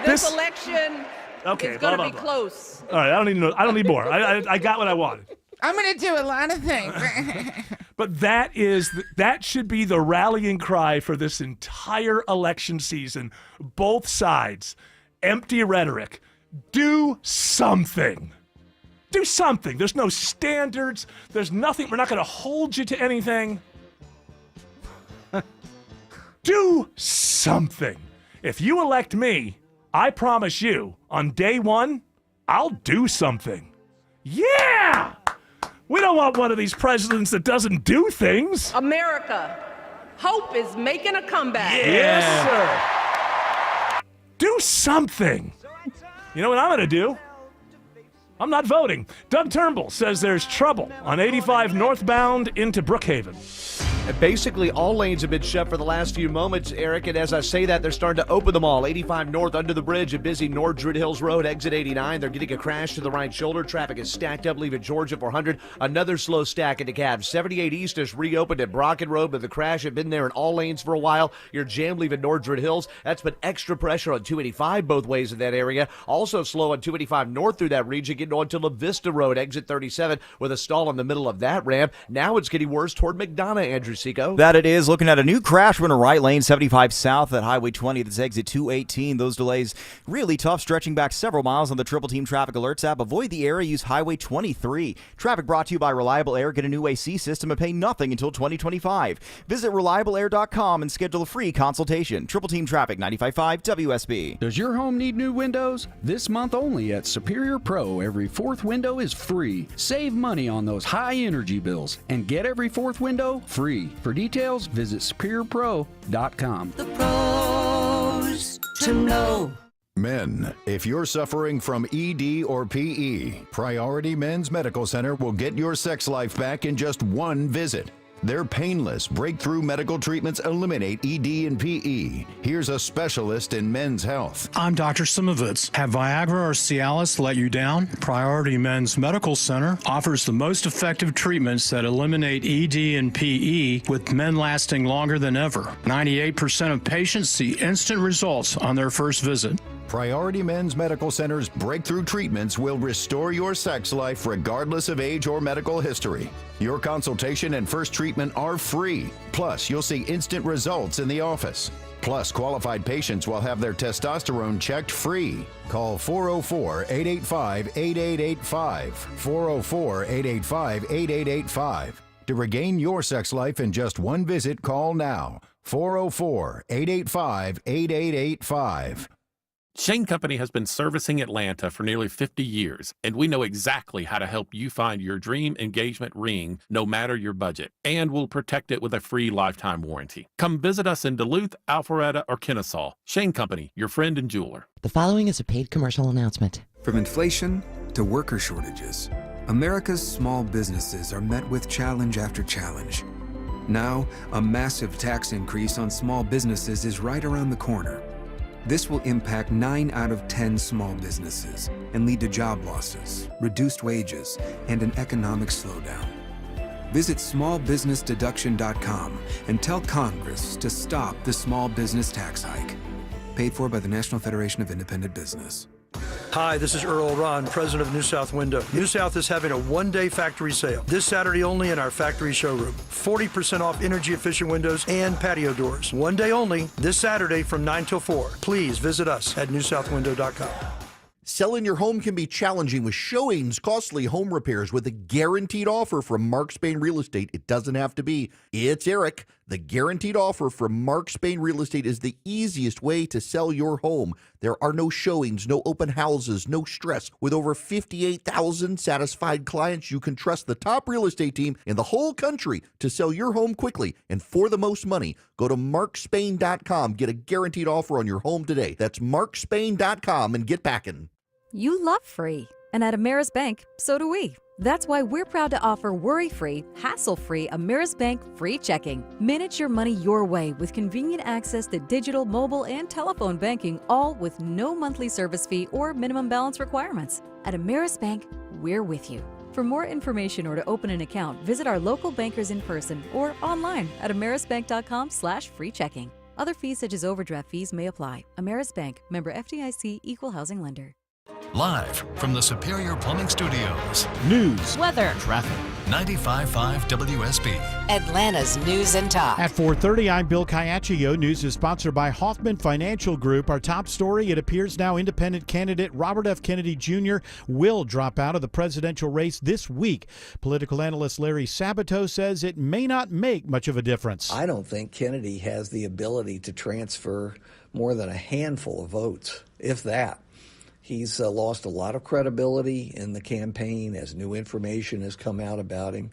This election is going to be close. All right, I don't need more. I got what I wanted. I'm going to do a lot of things. But that should be the rallying cry for this entire election season. Both sides, empty rhetoric. Do something. Do something. There's no standards. There's nothing. We're not going to hold you to anything. Do something. If you elect me, I promise you, on day one, I'll do something. Yeah! We don't want one of these presidents that doesn't do things. America, hope is making a comeback. Yes, sir. Do something. You know what I'm going to do? I'm not voting. Doug Turnbull says there's trouble on 85 northbound into Brookhaven. Basically, all lanes have been shut for the last few moments, Eric, and as I say that, they're starting to open them all. 85 north under the bridge at busy North Druid Hills Road, exit 89. They're getting a crash to the right shoulder. Traffic is stacked up, leaving Georgia 400. Another slow stack in DeKalb. 78 east is reopened at Brocken Road, but the crash had been there in all lanes for a while. You're jammed leaving North Druid Hills. That's put extra pressure on 285 both ways in that area. Also slow on 285 north through that region, getting on to La Vista Road, exit 37, with a stall in the middle of that ramp. Now it's getting worse toward McDonough, Andrew Seco. That it is. Looking at a new crash in a right lane, 75 south at Highway 20. That's exit 218. Those delays really tough, stretching back several miles on the Triple Team Traffic Alerts app. Avoid the area. Use Highway 23. Traffic brought to you by Reliable Air. Get a new AC system and pay nothing until 2025. Visit reliableair.com and schedule a free consultation. Triple Team Traffic, 95.5 WSB. Does your home need new windows? This month only at Superior Pro, every fourth window is free. Save money on those high energy bills and get every fourth window free. For details, visit SuperiorPro.com. The pros to know. Men, if you're suffering from ED or PE, Priority Men's Medical Center will get your sex life back in just one visit. Their painless, breakthrough medical treatments eliminate ED and PE. Here's a specialist in men's health. I'm Dr. Simovitz. Have Viagra or Cialis let you down? Priority Men's Medical Center offers the most effective treatments that eliminate ED and PE, with men lasting longer than ever. 98% of patients see instant results on their first visit. Priority Men's Medical Center's breakthrough treatments will restore your sex life regardless of age or medical history. Your consultation and first treatment are free. Plus, you'll see instant results in the office. Plus, qualified patients will have their testosterone checked free. Call 404-885-8885. 404-885-8885. To regain your sex life in just one visit, call now. 404-885-8885. Shane Company has been servicing Atlanta for nearly 50 years, and we know exactly how to help you find your dream engagement ring, no matter your budget, and we'll protect it with a free lifetime warranty. Come visit us in Duluth, Alpharetta, or Kennesaw. Shane Company, your friend and jeweler. The following is a paid commercial announcement. From inflation to worker shortages, America's small businesses are met with challenge after challenge. Now, a massive tax increase on small businesses is right around the corner. This will impact 9 out of 10 small businesses and lead to job losses, reduced wages, and an economic slowdown. Visit smallbusinessdeduction.com and tell Congress to stop the small business tax hike. Paid for by the National Federation of Independent Business. Hi, this is Earl Ron, president of New South Window. New South is having a one-day factory sale this Saturday only in our factory showroom. 40% off energy-efficient windows and patio doors. One day only, this Saturday from 9 till 4. Please visit us at newsouthwindow.com. Selling your home can be challenging with showings, costly home repairs. With a guaranteed offer from Mark Spain Real Estate, it doesn't have to be. It's Eric. The guaranteed offer from Mark Spain Real Estate is the easiest way to sell your home. There are no showings, no open houses, no stress. With over 58,000 satisfied clients, you can trust the top real estate team in the whole country to sell your home quickly and for the most money. Go to markspain.com. Get a guaranteed offer on your home today. That's markspain.com and get packing. You love free. And at Ameris Bank, so do we. That's why we're proud to offer worry-free, hassle-free Ameris Bank free checking. Manage your money your way with convenient access to digital, mobile, and telephone banking, all with no monthly service fee or minimum balance requirements. At Ameris Bank, we're with you. For more information or to open an account, visit our local bankers in person or online at amerisbank.com/free checking. Other fees such as overdraft fees may apply. Ameris Bank, member FDIC, equal housing lender. Live from the Superior Plumbing Studios. News, weather, traffic. 95.5 WSB. Atlanta's News and Talk. At 4:30, I'm Bill Caiaccio. News is sponsored by Hoffman Financial Group. Our top story, it appears now independent candidate Robert F. Kennedy Jr. will drop out of the presidential race this week. Political analyst Larry Sabato says it may not make much of a difference. I don't think Kennedy has the ability to transfer more than a handful of votes, if that. He's lost a lot of credibility in the campaign as new information has come out about him.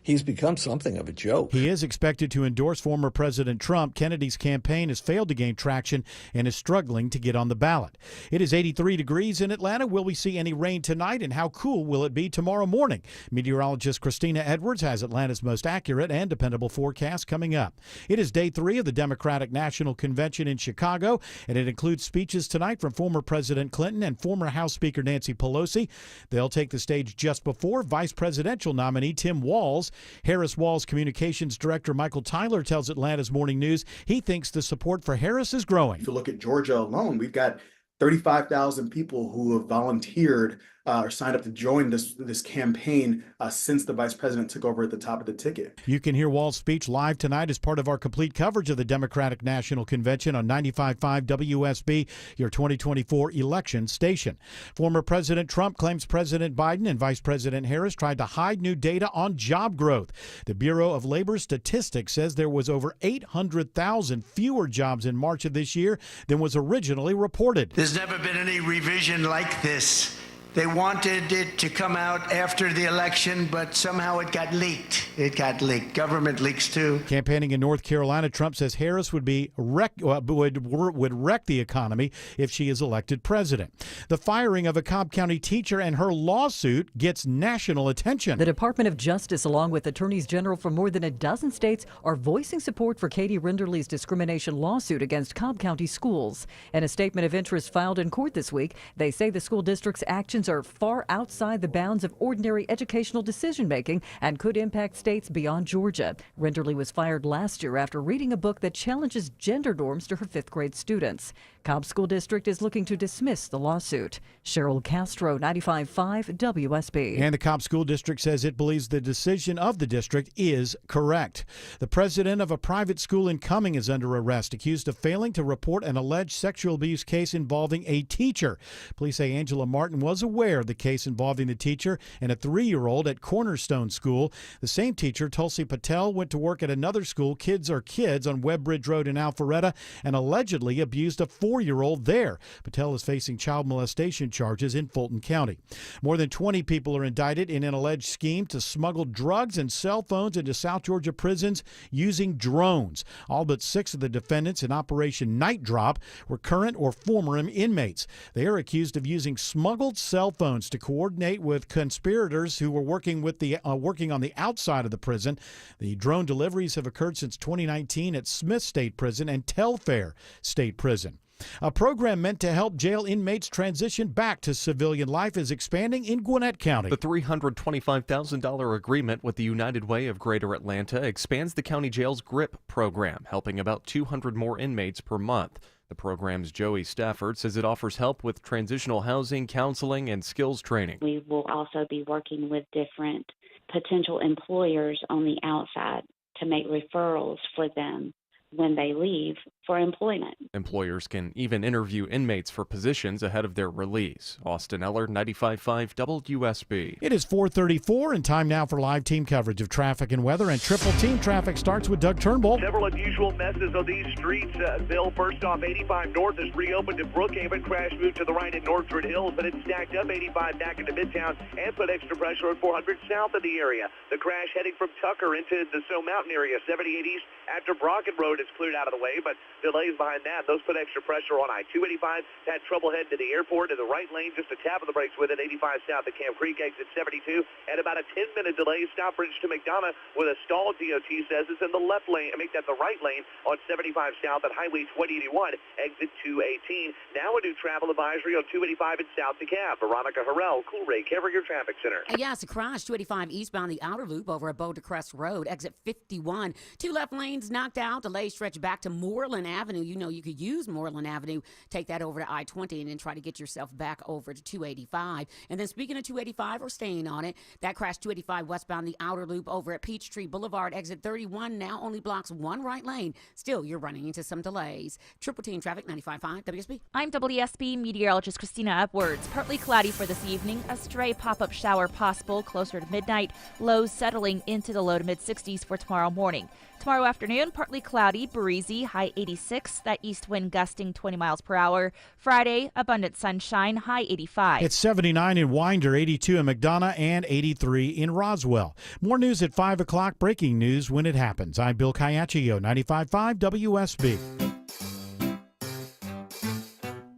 He's become something of a joke. He is expected to endorse former President Trump. Kennedy's campaign has failed to gain traction and is struggling to get on the ballot. It is 83 degrees in Atlanta. Will we see any rain tonight, and how cool will it be tomorrow morning? Meteorologist Christina Edwards has Atlanta's most accurate and dependable forecast coming up. It is day 3 of the Democratic National Convention in Chicago, and it includes speeches tonight from former President Clinton and former House Speaker Nancy Pelosi. They'll take the stage just before vice presidential nominee Tim Walz. Harris Walz Communications Director Michael Tyler tells Atlanta's Morning News he thinks the support for Harris is growing. If you look at Georgia alone, we've got 35,000 people who have volunteered or signed up to join this campaign since the vice president took over at the top of the ticket. You can hear Walz's speech live tonight as part of our complete coverage of the Democratic National Convention on 95.5 WSB, your 2024 election station. Former President Trump claims President Biden and Vice President Harris tried to hide new data on job growth. The Bureau of Labor Statistics says there was over 800,000 fewer jobs in March of this year than was originally reported. There's never been any revision like this. They wanted it to come out after the election, but somehow it got leaked. It got leaked. Government leaks too. Campaigning in North Carolina, Trump says Harris would wreck the economy if she is elected president. The firing of a Cobb County teacher and her lawsuit gets national attention. The Department of Justice, along with attorneys general from more than a dozen states, are voicing support for Katie Rinderly's discrimination lawsuit against Cobb County schools. In a statement of interest filed in court this week, they say the school district's actions are far outside the bounds of ordinary educational decision-making and could impact states beyond Georgia. Rinderly was fired last year after reading a book that challenges gender norms to her 5th grade students. Cobb School District is looking to dismiss the lawsuit. Cheryl Castro, 95.5 WSB. And the Cobb School District says it believes the decision of the district is correct. The president of a private school in Cumming is under arrest, accused of failing to report an alleged sexual abuse case involving a teacher. Police say Angela Martin was aware of the case involving the teacher and a 3-year-old at Cornerstone School. The same teacher, Tulsi Patel, went to work at another school, Kids Are Kids, on Webbridge Road in Alpharetta, and allegedly abused a 4-year-old there. Patel is facing child molestation charges in Fulton County. More than 20 people are indicted in an alleged scheme to smuggle drugs and cell phones into South Georgia prisons using drones. All but 6 of the defendants in Operation Night Drop were current or former inmates. They are accused of using smuggled cell phones to coordinate with conspirators who were working on the outside of the prison. The drone deliveries have occurred since 2019 at Smith State Prison and Telfair State Prison. A program meant to help jail inmates transition back to civilian life is expanding in Gwinnett County. The $325,000 agreement with the United Way of Greater Atlanta expands the county jail's GRIP program, helping about 200 more inmates per month. The program's Joey Stafford says it offers help with transitional housing, counseling, and skills training. We will also be working with different potential employers on the outside to make referrals for them when they leave for employment. Employers can even interview inmates for positions ahead of their release. Austin Eller, 95.5 WSB. It is 4:34 and time now for live team coverage of traffic and weather. And Triple Team Traffic starts with Doug Turnbull. Several unusual messes on these streets. Bill, first off, 85 North is reopened at Brookhaven. Crash moved to the right at Northford Hills, but it's stacked up 85 back into Midtown and put extra pressure on 400 south of the area. The crash heading from Tucker into the Stowe Mountain area. 78 east after Brocken Road is cleared out of the way, but delays behind that. Those put extra pressure on I-285. Had trouble heading to the airport in the right lane, just a tap of the brakes with it. 85 south at Camp Creek, exit 72, and about a 10-minute delay. Stockbridge to McDonough with a stall. DOT says it's in the left lane. Make that the right lane on 75 south at Highway 2081, exit 218. Now a new travel advisory on 285 and south to Cab. Veronica Harrell, Cool Ray, covering your traffic center. Yeah, it's a crash. 285 eastbound the outer loop over at Bow de Crest Road, exit 51. Two left lanes knocked out. Delay stretch back to Moreland Avenue. You know you could use Moreland Avenue, take that over to I-20 and then try to get yourself back over to 285. And then speaking of 285, we're staying on it. That crash 285 westbound the outer loop over at Peachtree Boulevard, exit 31, now only blocks one right lane. Still, you're running into some delays. Triple Team Traffic, 95.5 WSB. I'm WSB meteorologist Christina Edwards. Partly cloudy for this evening. A stray pop-up shower possible closer to midnight. Lows settling into the low to mid-60s for tomorrow morning. Tomorrow afternoon, partly cloudy, breezy, high 86. That east wind gusting 20 miles per hour. Friday, abundant sunshine, high 85. It's 79 in Winder, 82 in McDonough, and 83 in Roswell. More news at 5 o'clock. Breaking news when it happens. I'm Bill Caiaccio, 95.5 WSB.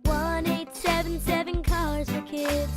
1877 Cars for Kids.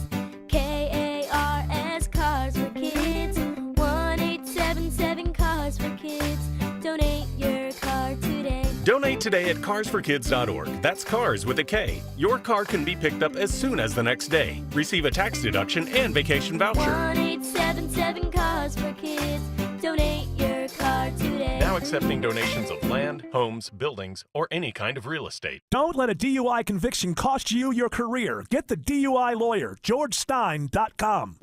KARS Cars for Kids. 1877 Cars for Kids. Donate your car today. Donate today at carsforkids.org. That's cars with a K. Your car can be picked up as soon as the next day. Receive a tax deduction and vacation voucher. 1877 Cars for Kids. Donate your car today. Now accepting donations of land, homes, buildings, or any kind of real estate. Don't let a DUI conviction cost you your career. Get the DUI lawyer, GeorgeStein.com.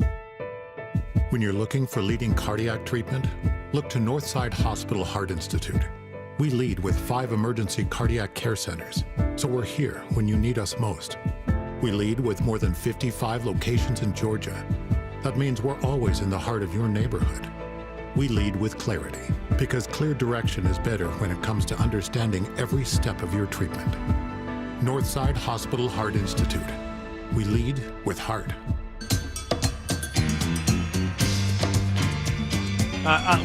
When you're looking for leading cardiac treatment, look to Northside Hospital Heart Institute. We lead with 5 emergency cardiac care centers, so we're here when you need us most. We lead with more than 55 locations in Georgia. That means we're always in the heart of your neighborhood. We lead with clarity, because clear direction is better when it comes to understanding every step of your treatment. Northside Hospital Heart Institute. We lead with heart.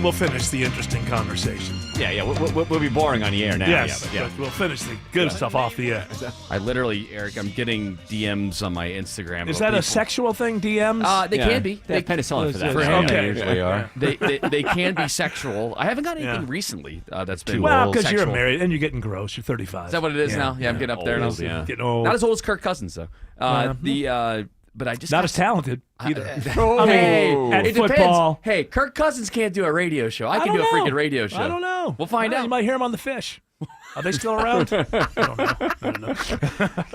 We'll finish the interesting conversation. Yeah, we'll be boring on the air now. Yes, yeah. but we'll finish the good stuff off the air. I literally, Eric, I'm getting DMs on my Instagram. Is that a sexual thing, DMs? They can be. They kind of sell it for that. For him, they usually are. They can be sexual. I haven't got anything recently that's been because you're married and you're getting gross. You're 35. Is that what it is now? Yeah, I'm getting up there now. Yeah. Getting old. Not as old as Kirk Cousins, though. But I just not as talented either. Hey, at football. Depends. Hey, Kirk Cousins can't do a radio show. I can do a freaking radio show. I don't know. We'll find out. You might hear him on The Fish. Are they still around? I don't know.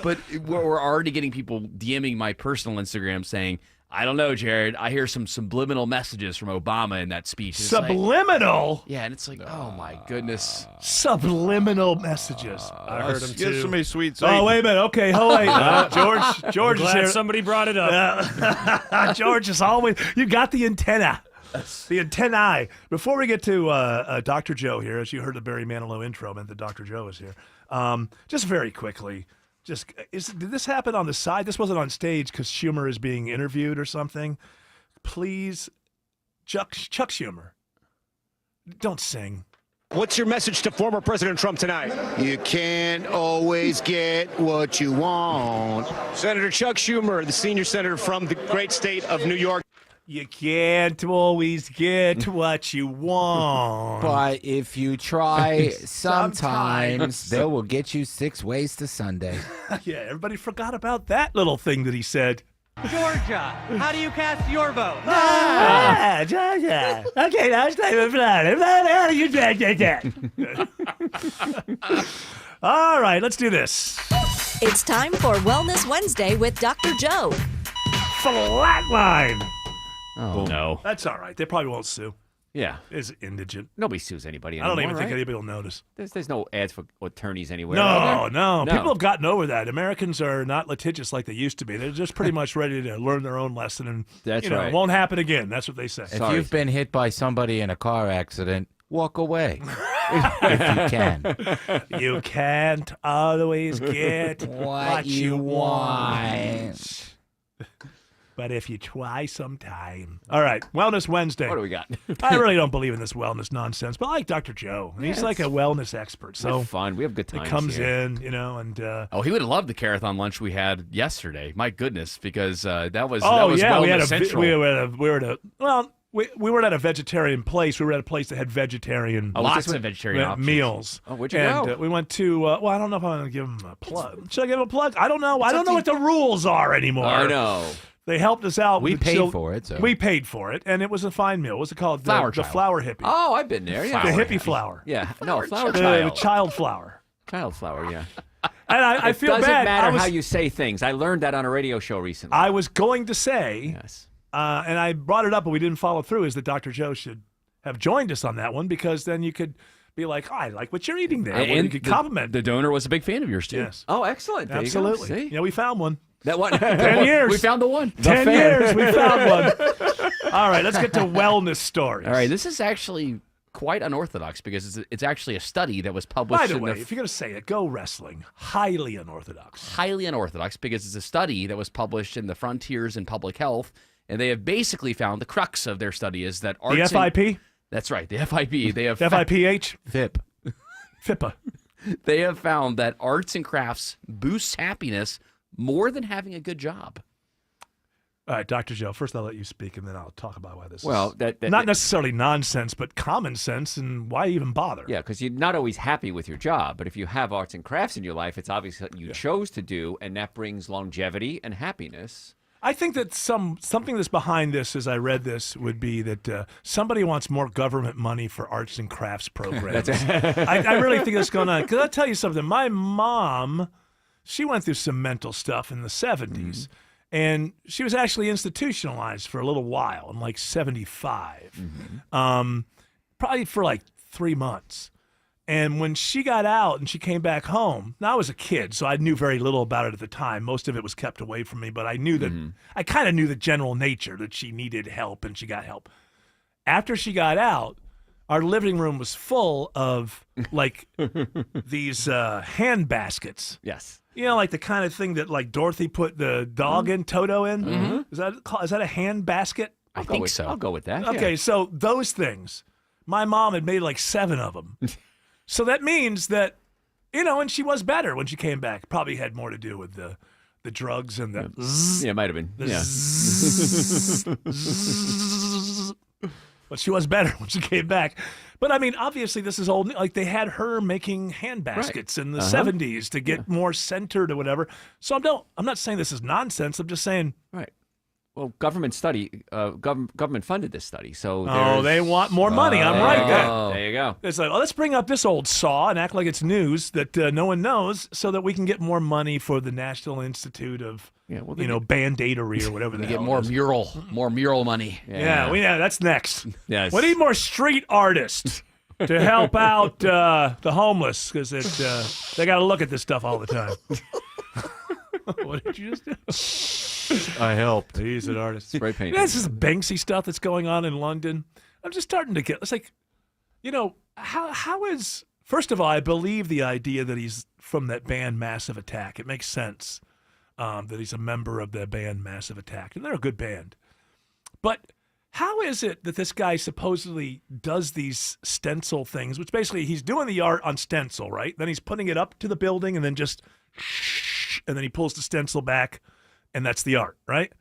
But we're already getting people DMing my personal Instagram saying, I don't know, Jared. I hear some subliminal messages from Obama in that speech. Subliminal? Yeah, and it's like, oh my goodness. Subliminal messages. I heard them too. Give me sweet. Oh, wait a minute. Okay, hold on. George is here. Somebody brought it up. George is always. You got the antenna. The antennae. Before we get to Dr. Joe here, as you heard the Barry Manilow intro, meant that Dr. Joe is here. Just very quickly. Did this happen on the side? This wasn't on stage because Schumer is being interviewed or something. Please, Chuck Schumer, don't sing. What's your message to former President Trump tonight? You can't always get what you want. Senator Chuck Schumer, the senior senator from the great state of New York. You can't always get what you want. But if you try, sometimes they will get you 6 ways to Sunday. Yeah, everybody forgot about that little thing that he said. Georgia, how do you cast your vote? Georgia. Okay, now it's time for All right, let's do this. It's time for Wellness Wednesday with Dr. Joe. Flatline. Oh, no. That's all right. They probably won't sue. Yeah. is indigent. Nobody sues anybody I anymore, don't even think right? anybody will notice. There's no ads for attorneys anywhere. are No, there? People have gotten over that. Americans are not litigious like they used to be. They're just pretty much ready to learn their own lesson, and That's it won't happen again. That's what they say. If you've been hit by somebody in a car accident, walk away if you can. You can't always get What you want. But if you try sometime. All right, Wellness Wednesday. What do we got? I really don't believe in this wellness nonsense, but I like Dr. Joe. He's Yeah, like a wellness expert. We have So fun. We have good times He comes here. in, and Oh, he would have loved the Carathon lunch we had yesterday. My goodness, because that was oh that was yeah, we Wellness had Central. we weren't at a vegetarian place. We were at a place that had vegetarian Lots of vegetarian options. meals. Oh, where'd you and, go? we went to. Well, I don't know if I'm going to give him a plug. Should I give him a plug? I don't know. I don't know what the rules are anymore. I know. They helped us out. We with paid for it, so. We paid for it, and it was a fine meal. What's it called? Flower the child. flower hippie. Oh, I've been there. Yeah. the hippie flower. Yeah. No, flower The child. child flower. Child flower. Yeah. And I It feel doesn't bad. matter I was, how you say things. I learned that on a radio show recently. I was going to say, Yes. and I brought it up, but we didn't follow through, is that Dr. Joe should have joined us on that one, because then you could be like, oh, I like what you're eating there. And you could compliment. the donor was a big fan of yours too. Yes. Oh, excellent. There Absolutely. You go. See? Yeah, we found one. That one. 10 years. We found the one. 10 years. We found one. All right, let's get to wellness stories. All right, this is actually quite unorthodox because it's actually a study that was published By the in way, if you're going to say it, go wrestling. Highly unorthodox. highly unorthodox because it's a study that was published in the Frontiers in Public Health, and they have basically found the crux of their study is that arts The FIP? That's right, the FIP. They have FIPH? FIP. FIPA. They have found that arts and crafts boosts happiness more than having a good job. All right, Dr. Joe, first I'll let you speak, and then I'll talk about why this Well, is not necessarily nonsense, but common sense, and why even bother? Yeah, because you're not always happy with your job, but if you have arts and crafts in your life, it's obvious that you chose to do, and that brings longevity and happiness. I think that something that's behind this, as I read this, would be that somebody wants more government money for arts and crafts programs. I really think it's going on. Because I'll tell you something. My mom, she went through some mental stuff in the 70s. And she was actually institutionalized for a little while in like 75, probably for like 3 months. And when she got out and she came back home, now I was a kid, so I knew very little about it at the time. Most of it was kept away from me, but I knew that I kind of knew the general nature that she needed help, and she got help. After she got out, our living room was full of like these hand baskets. Yes. You know, like the kind of thing that like Dorothy put the dog in, Toto in. Is that a hand basket? I think so. I'll go with that. Okay, yeah. so those things, my mom had made like 7 of them. So that means that, and she was better when she came back. Probably had more to do with the drugs and the zzz, Yeah, it might have been. the Yeah. zzz, zzz. But she was better when she came back. But I mean, obviously, this is old. Like they had her making hand baskets in the 70s to get more centered or whatever. So I'm not saying this is nonsense. I'm just saying. Right. Well, government funded this study, so They want more money. I'm right then. There you go. It's like, let's bring up this old saw and act like it's news that no one knows, so that we can get more money for the National Institute of, Band-Aidery or whatever. We the get hell more it is. mural money. Yeah, that's next. Yes. We need more street artists to help out the homeless, because they got to look at this stuff all the time. What did you just do? I helped. He's an artist. Spray paint. This is Banksy stuff that's going on in London. I'm just starting to get. It's like, how is? First of all, I believe the idea that he's from that band Massive Attack. It makes sense that he's a member of the band Massive Attack, and they're a good band. But how is it that this guy supposedly does these stencil things, which basically he's doing the art on stencil, right? Then he's putting it up to the building, and then and then he pulls the stencil back, and that's the art, right?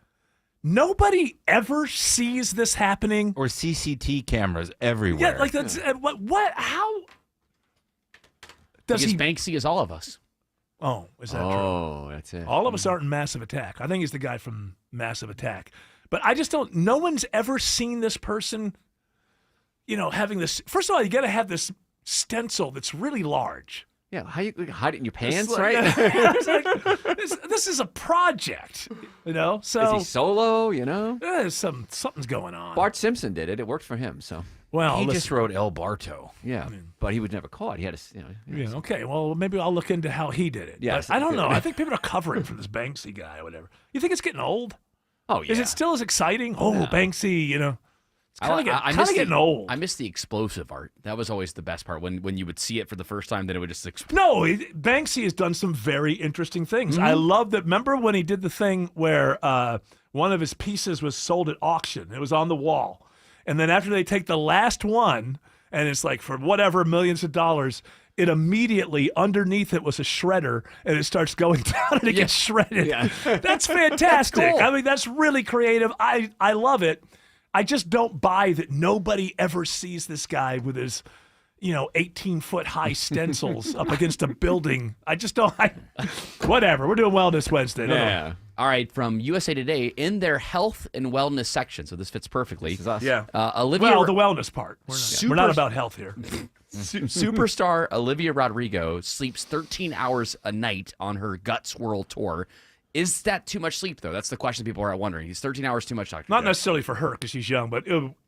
Nobody ever sees this happening. Or CCT cameras everywhere. Yeah, like that's what? How does Because he? Banksy is all of us. Oh, is that true? Oh, that's it. All of us aren't in Massive Attack. I think he's the guy from Massive Attack. But I just don't. No one's ever seen this person. Having this. First of all, you got to have this stencil that's really large. Yeah, how you hide it in your pants, It's like- right? It's like, this is a project, So Is he solo? there's something's going on. Bart Simpson did it. It worked for him. So Well, he listen. just wrote El Barto. Yeah, but he was never caught. He had a, Yeah, okay. Well, maybe I'll look into how he did it. Yes, But I don't good. know. I think people are covering for this Banksy guy or whatever. You think it's getting old? Oh, yeah. Is it still as exciting? Oh, No. Banksy, it's I kind of miss getting the, old. I miss the explosive art. That was always the best part when you would see it for the first time. Then it would just explode. No, Banksy has done some very interesting things. I love that. Remember when he did the thing where one of his pieces was sold at auction? It was on the wall. And then after they take the last one, and it's like for whatever millions of dollars, it immediately, underneath it was a shredder, and it starts going down and it gets shredded. Yeah. That's fantastic. That's cool. I mean, that's really creative. I love it. I just don't buy that nobody ever sees this guy with his 18-foot high stencils up against a building. I just don't. Whatever. We're doing Wellness Wednesday. Yeah. All right, from USA Today, in their health and wellness section, so this fits perfectly. This is us. Yeah. Olivia. Well, the wellness part. We're not about health here. Superstar Olivia Rodrigo sleeps 13 hours a night on her Guts World Tour. Is that too much sleep, though? That's the question people are wondering. Is 13 hours too much, Dr. Not Joe? necessarily for her because she's young, but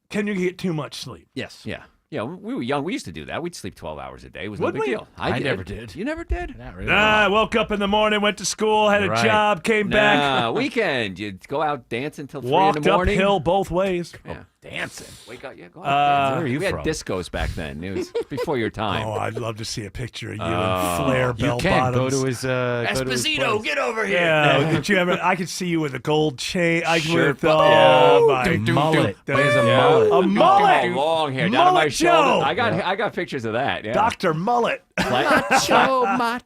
can you get too much sleep? Yes. Yeah. Yeah, we were young. We used to do that. We'd sleep 12 hours a day. It was Would no big we? deal. I never did. You never did? Not really. I woke up in the morning, went to school, had a Right. job, came back, Nah, weekend. You'd go out dancing till 3 in walked the morning. uphill both ways. Yeah. Dancing. Wake up, yeah, go out dancing. Where are you we had from? discos back then. It was before your time. Oh, I'd love to see a picture of you in flare You bell can bottoms. go to his Esposito, get over here. Yeah, did you ever? I could see you with a gold chain. Shirt with my mullet. There's a Yeah. mullet. A mullet. Oh, long hair down to my Mullet shoulder. Joe. I got pictures of that. Yeah. Dr. Mullet.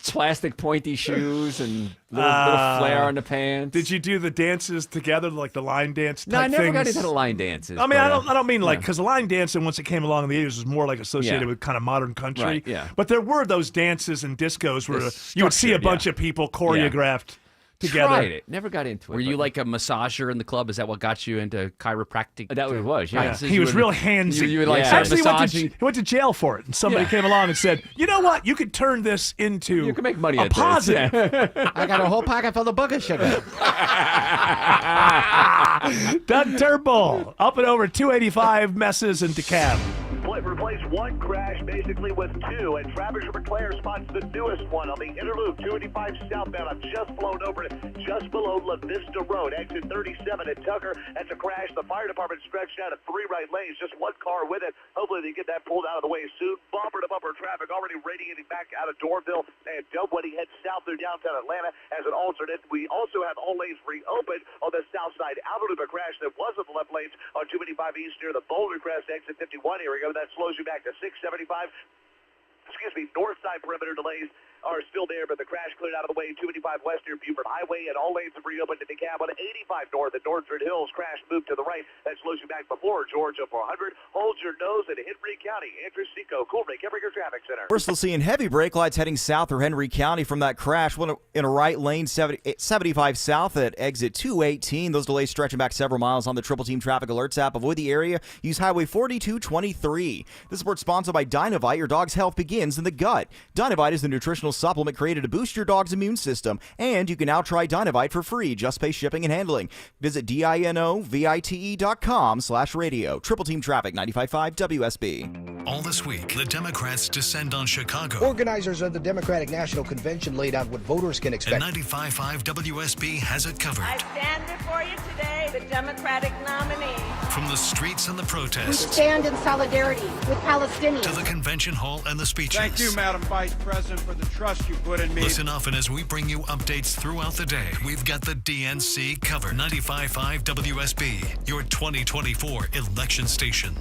Plastic pointy shoes and little flare on the pants. Did you do the dances together, like the line dance? No, I type never got things? into the line dances. I mean, but, I don't mean like because the line dancing once it came along in the 80s was more like associated Yeah. with kind of modern country. Right, yeah. But there were those dances and discos where It's you would see a structured, bunch yeah. of people choreographed together. Tried it. Never got into it. Were you but- like a massager in the club? Is that what got you into chiropractic? That was, yeah. practices? He You was would- real handsy. You would like Yeah. start Actually, massaging. he went to jail for it, and somebody Yeah. came along and said, "You know what? You could turn this into You can make money a at this. positive." Yeah. I got a whole pocket full of booger sugar. Doug Turnbull up and over 285 messes in DeKalb. Replace one crash basically with two, and Travis McClare spots the newest one on the inner loop, 285 southbound. I've just flown over it, just below La Vista Road, exit 37 at Tucker. That's a crash. The fire department stretched out of 3 right lanes, just one car with it. Hopefully they get that pulled out of the way soon. Bumper to bumper traffic already radiating back out of Dorville and Dunwoody heads south through downtown Atlanta as an alternate. We also have all lanes reopened on the south side. Outer loop, a crash that was in the left lanes on 285 east near the Boulder Crest, exit 51. Here we go. That slows you back to 675. North side perimeter delays are still there, but the crash cleared out of the way. 285 west near Buford Highway, and all lanes have reopened to DeKalb. On 85 north at Northford Hills, crash moved to the right. That slows you back before Georgia 400. Hold your nose at Henry County. Andrew Seco, Cool Break, Everett Traffic Center. We're still seeing heavy brake lights heading south through Henry County from that crash. One in a right lane, 75 south at exit 218. Those delays stretching back several miles on the Triple Team Traffic Alerts app. Avoid the area. Use Highway 4223. This report's sponsored by Dynavite. Your dog's health begins in the gut. Dynavite is the nutritional supplement created to boost your dog's immune system, and you can now try Dynavite for free. Just pay shipping and handling. Visit DINOVITE.com/radio. Triple Team Traffic, 95.5 WSB. All this week, the Democrats descend on Chicago. Organizers of the Democratic National Convention laid out what voters can expect. And 95.5 WSB has it covered. I stand before you today, the Democratic nominee. From the streets and the We protests stand in solidarity with Palestinians. to the convention hall and the speeches. Thank you, Madam Vice President, for the trust you put in me. Listen often as we bring you updates throughout the day. We've got the DNC covered. 95.5 WSB, your 2024 election station.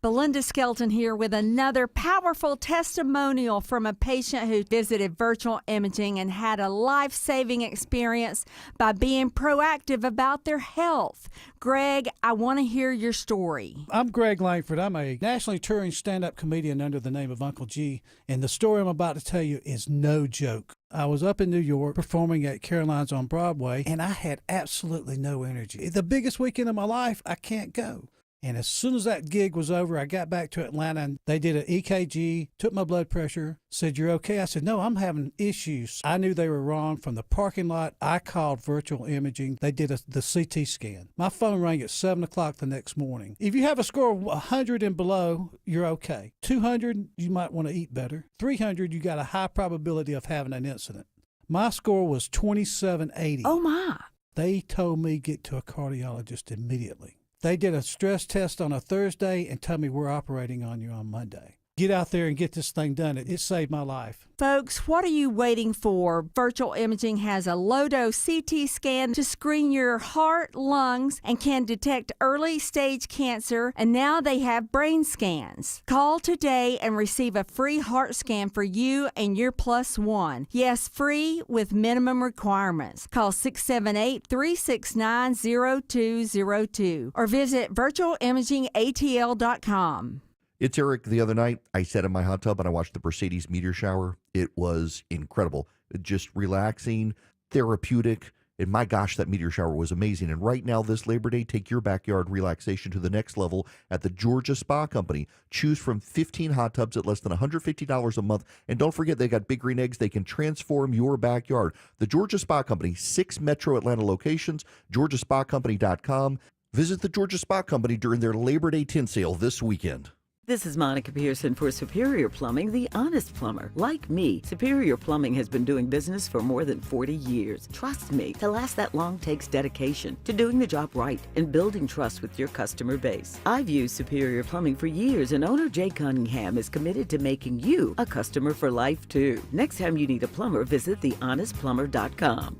Belinda Skelton here with another powerful testimonial from a patient who visited virtual imaging and had a life-saving experience by being proactive about their health. Greg, I want to hear your story. I'm Greg Langford. I'm a nationally touring stand-up comedian under the name of Uncle G, and the story I'm about to tell you is no joke. I was up in New York performing at Caroline's on Broadway, and I had absolutely no energy. The biggest weekend of my life, I can't go. And as soon as that gig was over, I got back to Atlanta and they did an EKG, took my blood pressure, said, "You're okay?" I said, "No, I'm having issues." I knew they were wrong. From the parking lot, I called Virtual Imaging. They did the CT scan. My phone rang at 7 o'clock the next morning. If you have a score of 100 and below, you're okay. 200, you might want to eat better. 300, you got a high probability of having an incident. My score was 2780. Oh, my. They told me get to a cardiologist immediately. They did a stress test on a Thursday and told me we're operating on you on Monday. Get out there and get this thing done. It saved my life. Folks, what are you waiting for? Virtual Imaging has a low-dose CT scan to screen your heart, lungs, and can detect early-stage cancer, and now they have brain scans. Call today and receive a free heart scan for you and your plus one. Yes, free with minimum requirements. Call 678-369-0202 or visit virtualimagingatl.com. It's Eric. The other night, I sat in my hot tub and I watched the Mercedes meteor shower. It was incredible. Just relaxing, therapeutic, and my gosh, that meteor shower was amazing. And right now, this Labor Day, take your backyard relaxation to the next level at the Georgia Spa Company. Choose from 15 hot tubs at less than $150 a month. And don't forget, they got Big Green Eggs. They can transform your backyard. The Georgia Spa Company, 6 Metro Atlanta locations, georgiaspacompany.com. Visit the Georgia Spa Company during their Labor Day tent sale this weekend. This is Monica Pearson for Superior Plumbing, the honest plumber. Like me, Superior Plumbing has been doing business for more than 40 years. Trust me, to last that long takes dedication to doing the job right and building trust with your customer base. I've used Superior Plumbing for years, and owner Jay Cunningham is committed to making you a customer for life, too. Next time you need a plumber, visit thehonestplumber.com.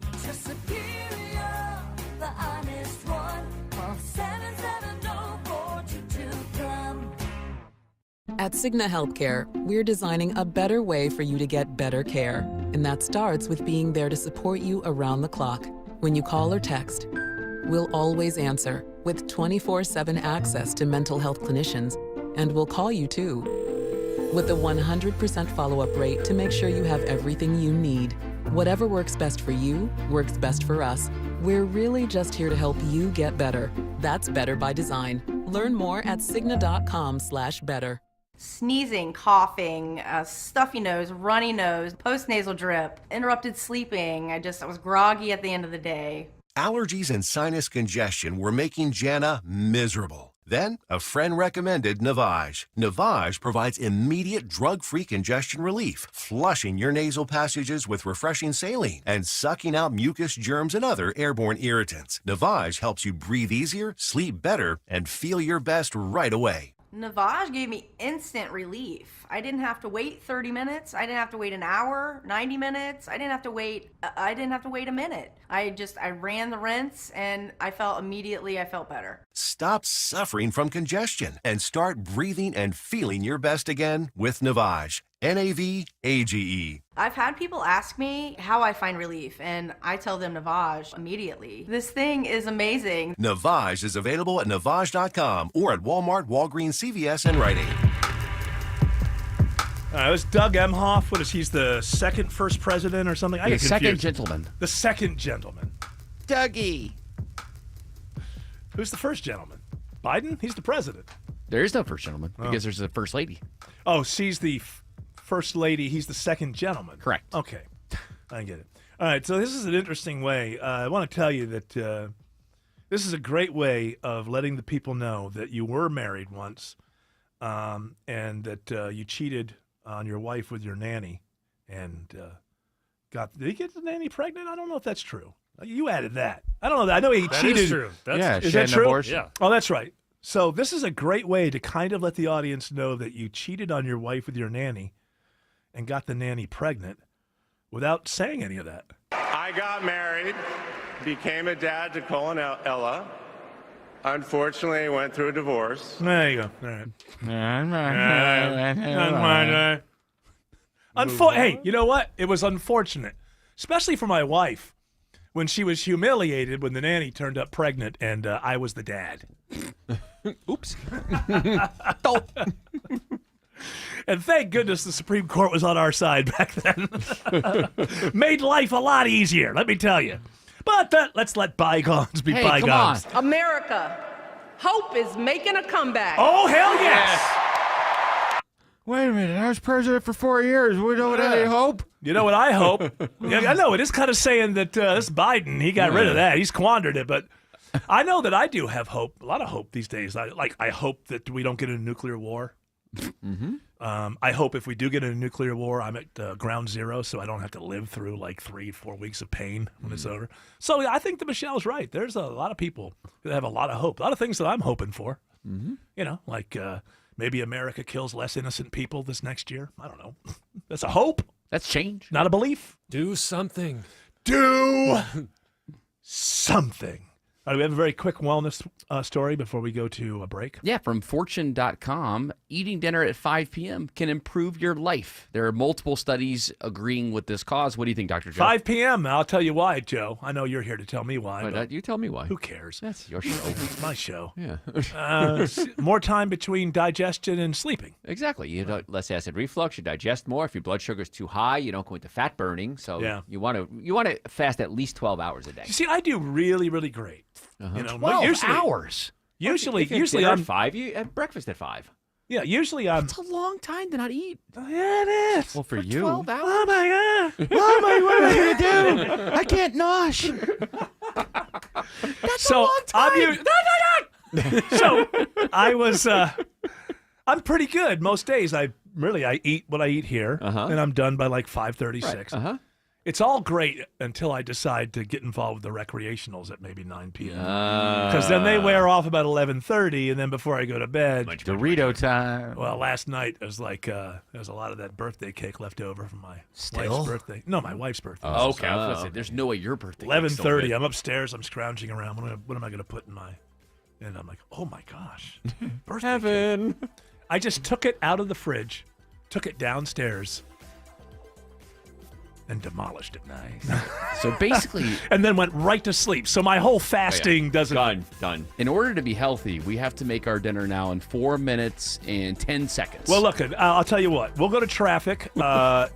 At Cigna Healthcare, we're designing a better way for you to get better care. And that starts with being there to support you around the clock. When you call or text, we'll always answer with 24/7 access to mental health clinicians, and we'll call you too. With a 100% follow-up rate to make sure you have everything you need. Whatever works best for you, works best for us. We're really just here to help you get better. That's better by design. Learn more at Cigna.com/better. Sneezing, coughing, stuffy nose, runny nose, postnasal drip, interrupted sleeping. I was groggy at the end of the day. Allergies and sinus congestion were making Jana miserable. Then, a friend recommended Navage. Navage provides immediate drug-free congestion relief, flushing your nasal passages with refreshing saline and sucking out mucus, germs, and other airborne irritants. Navage helps you breathe easier, sleep better, and feel your best right away. Navage gave me instant relief. I didn't have to wait 30 minutes. I didn't have to wait an hour, 90 minutes. I didn't have to wait a minute. I ran the rinse and I felt better. Stop suffering from congestion and start breathing and feeling your best again with Navage. Navage. I've had people ask me how I find relief, and I tell them Navage immediately. This thing is amazing. Navage is available at Navage.com or at Walmart, Walgreens, CVS, and Rite Aid. It was Doug Emhoff. He's the first president or something? I get confused. Second gentleman. The second gentleman. Dougie. Who's the first gentleman? Biden? He's the president. There is no first gentleman because there's a first lady. Oh, she's the first lady. He's the second gentleman. Correct. Okay. I get it. All right. So this is an interesting way. I want to tell you that this is a great way of letting the people know that you were married once and that you cheated on your wife with your nanny and did he get the nanny pregnant? I don't know if that's true. You added that. I don't know that. I know he cheated. That is true. Is that true? Abortion. Yeah. Oh, that's right. So this is a great way to kind of let the audience know that you cheated on your wife with your nanny and got the nanny pregnant without saying any of that. I got married, became a dad to Cole and Ella. Unfortunately, went through a divorce. There you go. All right. Hey, you know what? It was unfortunate, especially for my wife, when she was humiliated when the nanny turned up pregnant and I was the dad. Oops. And thank goodness the Supreme Court was on our side back then. Made life a lot easier, let me tell you. But let's let bygones be bygones. America, Hope is making a comeback. Oh, hell yes. Wait a minute. I was president for 4 years. We don't have any hope. You know what I hope? Yeah, I know it is kind of saying that this Biden, he got rid of that. He's squandered it, but I know that I do have hope, a lot of hope these days. I hope that we don't get in a nuclear war. I hope if we do get in a nuclear war, I'm at ground zero, so I don't have to live through like 3-4 weeks of pain when it's over. So I think that Michelle's right. There's a lot of people that have a lot of hope, a lot of things that I'm hoping for. You know, like maybe America kills less innocent people this next year. I don't know. That's a hope. That's change. Not a belief. Do something. Do something. All right, we have a very quick wellness story before we go to a break. Yeah, from Fortune.com, eating dinner at 5 p.m. can improve your life. There are multiple studies agreeing with this cause. What do you think, Dr. Joe? 5 p.m. I'll tell you why, Joe. I know you're here to tell me why. But you tell me why. Who cares? That's your show. It's my show. Yeah. More time between digestion and sleeping. Exactly. You don't less acid reflux. You digest more. If your blood sugar is too high, you don't go into fat burning. So Yeah. you want to fast at least 12 hours a day. You see, I do really, really great. You know, 12 hours. Usually dinner I'm at 5. You have breakfast at 5. Yeah, usually I'm. It's a long time to not eat. Yeah, it is. Well, for you. 12 hours. Oh my God. What am I going to do? I can't nosh. That's So a long time. So I was. I'm pretty good most days. I eat what I eat here, and I'm done by like 5:36. Right. It's all great until I decide to get involved with the recreationals at maybe 9 p.m. Because then they wear off about 11:30, and then before I go to bed, Dorito time. well, last night it was like there was a lot of that birthday cake left over from my Still? wife's birthday. No, my wife's birthday. Oh, okay, I was gonna say, there's no way your birthday. cake's still 11:30. good. I'm upstairs. I'm scrounging around. What am I going to put in my? And I'm like, oh my gosh, birthday Heaven. cake. I just took it out of the fridge, took it downstairs, and demolished it. Nice. So basically, and then went right to sleep. So my whole fasting doesn't. Done. in order to be healthy, we have to make our dinner now in 4 minutes and 10 seconds. Well, look, I'll tell you what. We'll go to traffic.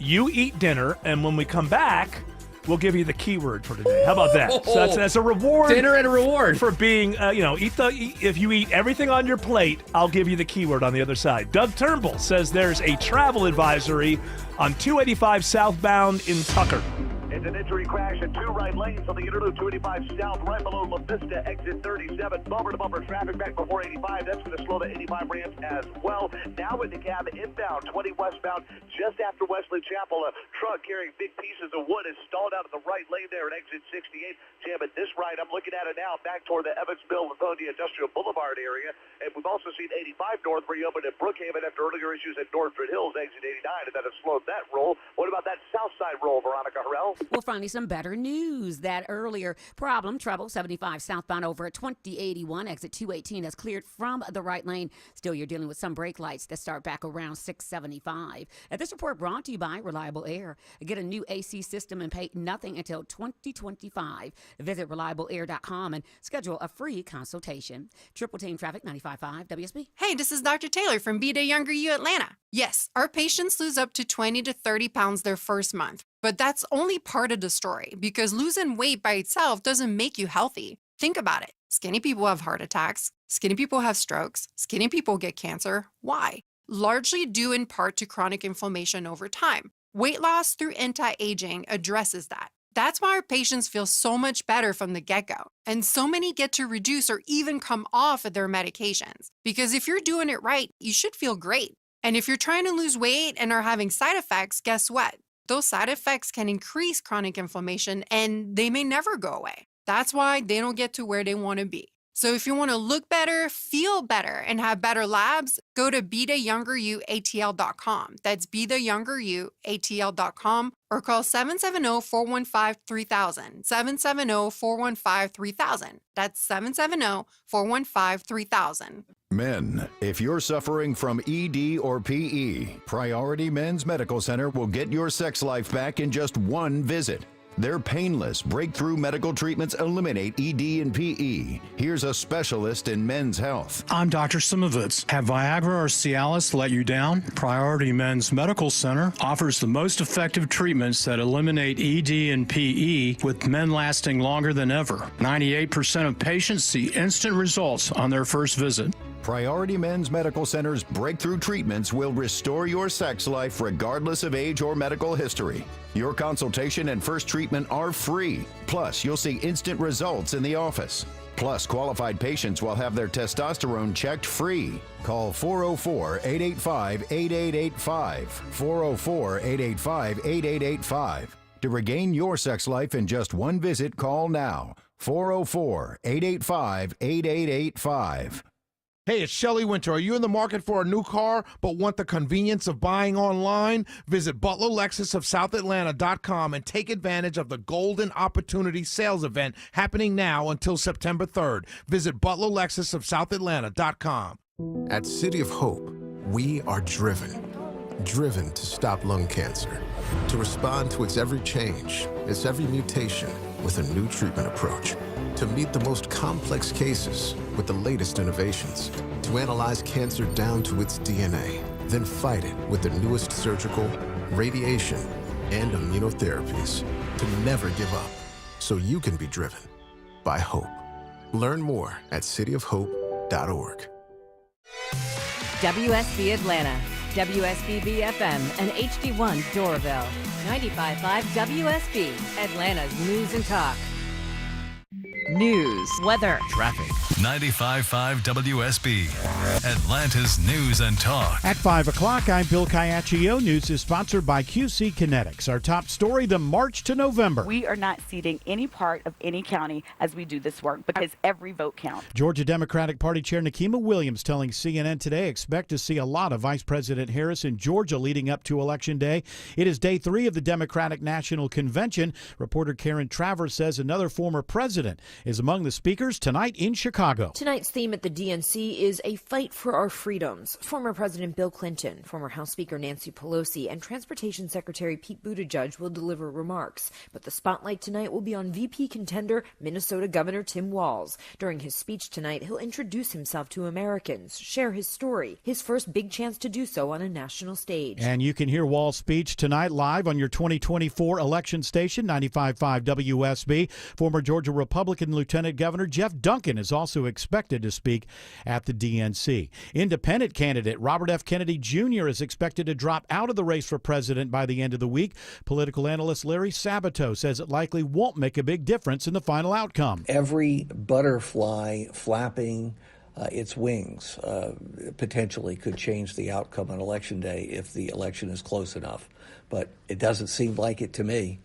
You eat dinner, and when we come back, we'll give you the keyword for today. How about that? So that's a reward. Dinner and a reward for being, if you eat everything on your plate, I'll give you the keyword on the other side. Doug Turnbull says there's a travel advisory on 285 southbound in Tucker. It's an entry crash in 2 right lanes on the Interloop 285 South, right below La Vista, exit 37. Bumper-to-bumper traffic back before 85. That's going to slow the 85 ramps as well. Now in the cab inbound, 20 westbound, just after Wesley Chapel. A truck carrying big pieces of wood is stalled out of the right lane there at exit 68. Jam at this right. I'm looking at it now back toward the Evansville, Livonia Industrial Boulevard area. And we've also seen 85 North reopened at Brookhaven after earlier issues at Northford Hills, exit 89, and that has slowed that roll. What about that south side roll, Veronica Harrell? Well, finally, some better news. That earlier trouble, 75 southbound over at 2081, exit 218 has cleared from the right lane. Still, you're dealing with some brake lights that start back around 675. This report brought to you by Reliable Air. Get a new AC system and pay nothing until 2025. Visit reliableair.com and schedule a free consultation. Triple Team Traffic 95.5 WSB. Hey, this is Dr. Taylor from Be Day Younger You Atlanta. Yes, our patients lose up to 20 to 30 pounds their first month. But that's only part of the story because losing weight by itself doesn't make you healthy. Think about it. Skinny people have heart attacks. Skinny people have strokes. Skinny people get cancer. Why? Largely due in part to chronic inflammation over time. Weight loss through anti-aging addresses that. That's why our patients feel so much better from the get-go. And so many get to reduce or even come off of their medications. Because if you're doing it right, you should feel great. And if you're trying to lose weight and are having side effects, guess what? Those side effects can increase chronic inflammation and they may never go away. That's why they don't get to where they want to be. So if you want to look better, feel better, and have better labs, go to BeTheYoungerYouATL.com. That's BeTheYoungerYouATL.com or call 770-415-3000. 770-415-3000. That's 770-415-3000. Men, if you're suffering from ED or PE, Priority Men's Medical Center will get your sex life back in just one visit. Their painless, breakthrough medical treatments eliminate ED and PE. Here's a specialist in men's health. I'm Dr. Simovitz. Have Viagra or Cialis let you down? Priority Men's Medical Center offers the most effective treatments that eliminate ED and PE, with men lasting longer than ever. 98% of patients see instant results on their first visit. Priority Men's Medical Center's breakthrough treatments will restore your sex life regardless of age or medical history. Your consultation and first treatment are free. Plus, you'll see instant results in the office. Plus, qualified patients will have their testosterone checked free. Call 404-885-8885. 404-885-8885. To regain your sex life in just one visit, call now. 404-885-8885. Hey, it's Shelley Winter. Are you in the market for a new car but want the convenience of buying online? Visit Butler Lexus of SouthAtlanta.com and take advantage of the Golden Opportunity Sales Event happening now until September 3rd. Visit Butler Lexus of SouthAtlanta.com. At City of Hope, we are driven to stop lung cancer, to respond to its every change, its every mutation with a new treatment approach, to meet the most complex cases with the latest innovations, to analyze cancer down to its DNA, then fight it with the newest surgical, radiation, and immunotherapies, to never give up, so you can be driven by hope. Learn more at cityofhope.org. WSB Atlanta, WSB BFM, and HD1 Doraville. 95.5 WSB, Atlanta's news and talk. News, weather, traffic. 95.5 WSB, Atlanta's news and talk. At 5 o'clock, I'm Bill Caiaccio. News is sponsored by QC Kinetics. Our top story, the March to November. We are not ceding any part of any county as we do this work because every vote counts. Georgia Democratic Party Chair Nikema Williams telling CNN today expect to see a lot of Vice President Harris in Georgia leading up to Election Day. It is day 3 of the Democratic National Convention. Reporter Karen Travers says another former president is among the speakers tonight in Chicago. Tonight's theme at the DNC is a fight for our freedoms. Former President Bill Clinton, former House Speaker Nancy Pelosi, and Transportation Secretary Pete Buttigieg will deliver remarks. But the spotlight tonight will be on VP contender Minnesota Governor Tim Walz. During his speech tonight, he'll introduce himself to Americans, share his story, his first big chance to do so on a national stage. And you can hear Walz's speech tonight live on your 2024 election station, 95.5 WSB. Former Georgia Republican Lieutenant Governor Jeff Duncan is also expected to speak at the DNC. Independent candidate Robert F. Kennedy Jr. is expected to drop out of the race for president by the end of the week. Political analyst Larry Sabato says it likely won't make a big difference in the final outcome. Every butterfly flapping its wings potentially could change the outcome on Election Day if the election is close enough. But it doesn't seem like it to me.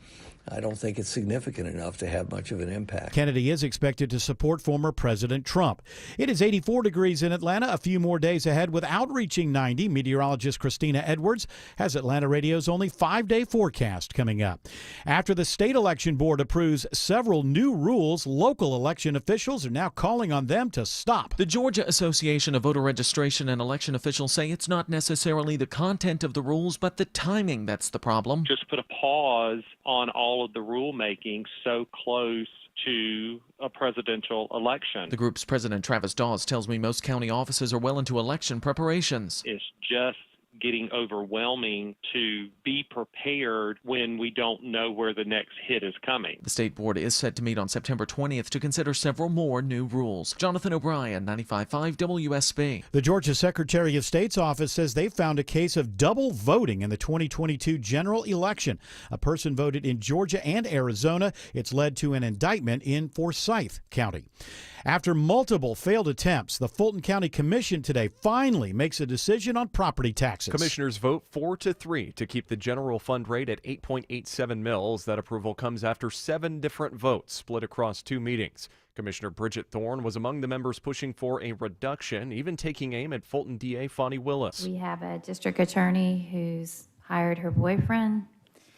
I don't think it's significant enough to have much of an impact. Kennedy is expected to support former President Trump. It is 84 degrees in Atlanta, a few more days ahead without reaching 90. Meteorologist Christina Edwards has Atlanta Radio's only 5-day forecast coming up. After the state election board approves several new rules, local election officials are now calling on them to stop. The Georgia Association of Voter Registration and Election Officials say it's not necessarily the content of the rules, but the timing that's the problem. Just put a pause on all of the rulemaking so close to a presidential election. The group's president, Travis Dawes, tells me most county offices are well into election preparations. It's just getting overwhelming to be prepared when we don't know where the next hit is coming. The state board is set to meet on September 20th to consider several more new rules. Jonathan O'Brien, 95.5 WSB. The Georgia Secretary of State's office says they found a case of double voting in the 2022 general election. A person voted in Georgia and Arizona. It's led to an indictment in Forsyth County. After multiple failed attempts, the Fulton County Commission today finally makes a decision on property taxes. Commissioners vote 4-3 to keep the general fund rate at 8.87 mils. That approval comes after 7 different votes split across 2 meetings. Commissioner Bridget Thorne was among the members pushing for a reduction, even taking aim at Fulton DA Fonnie Willis. We have a district attorney who's hired her boyfriend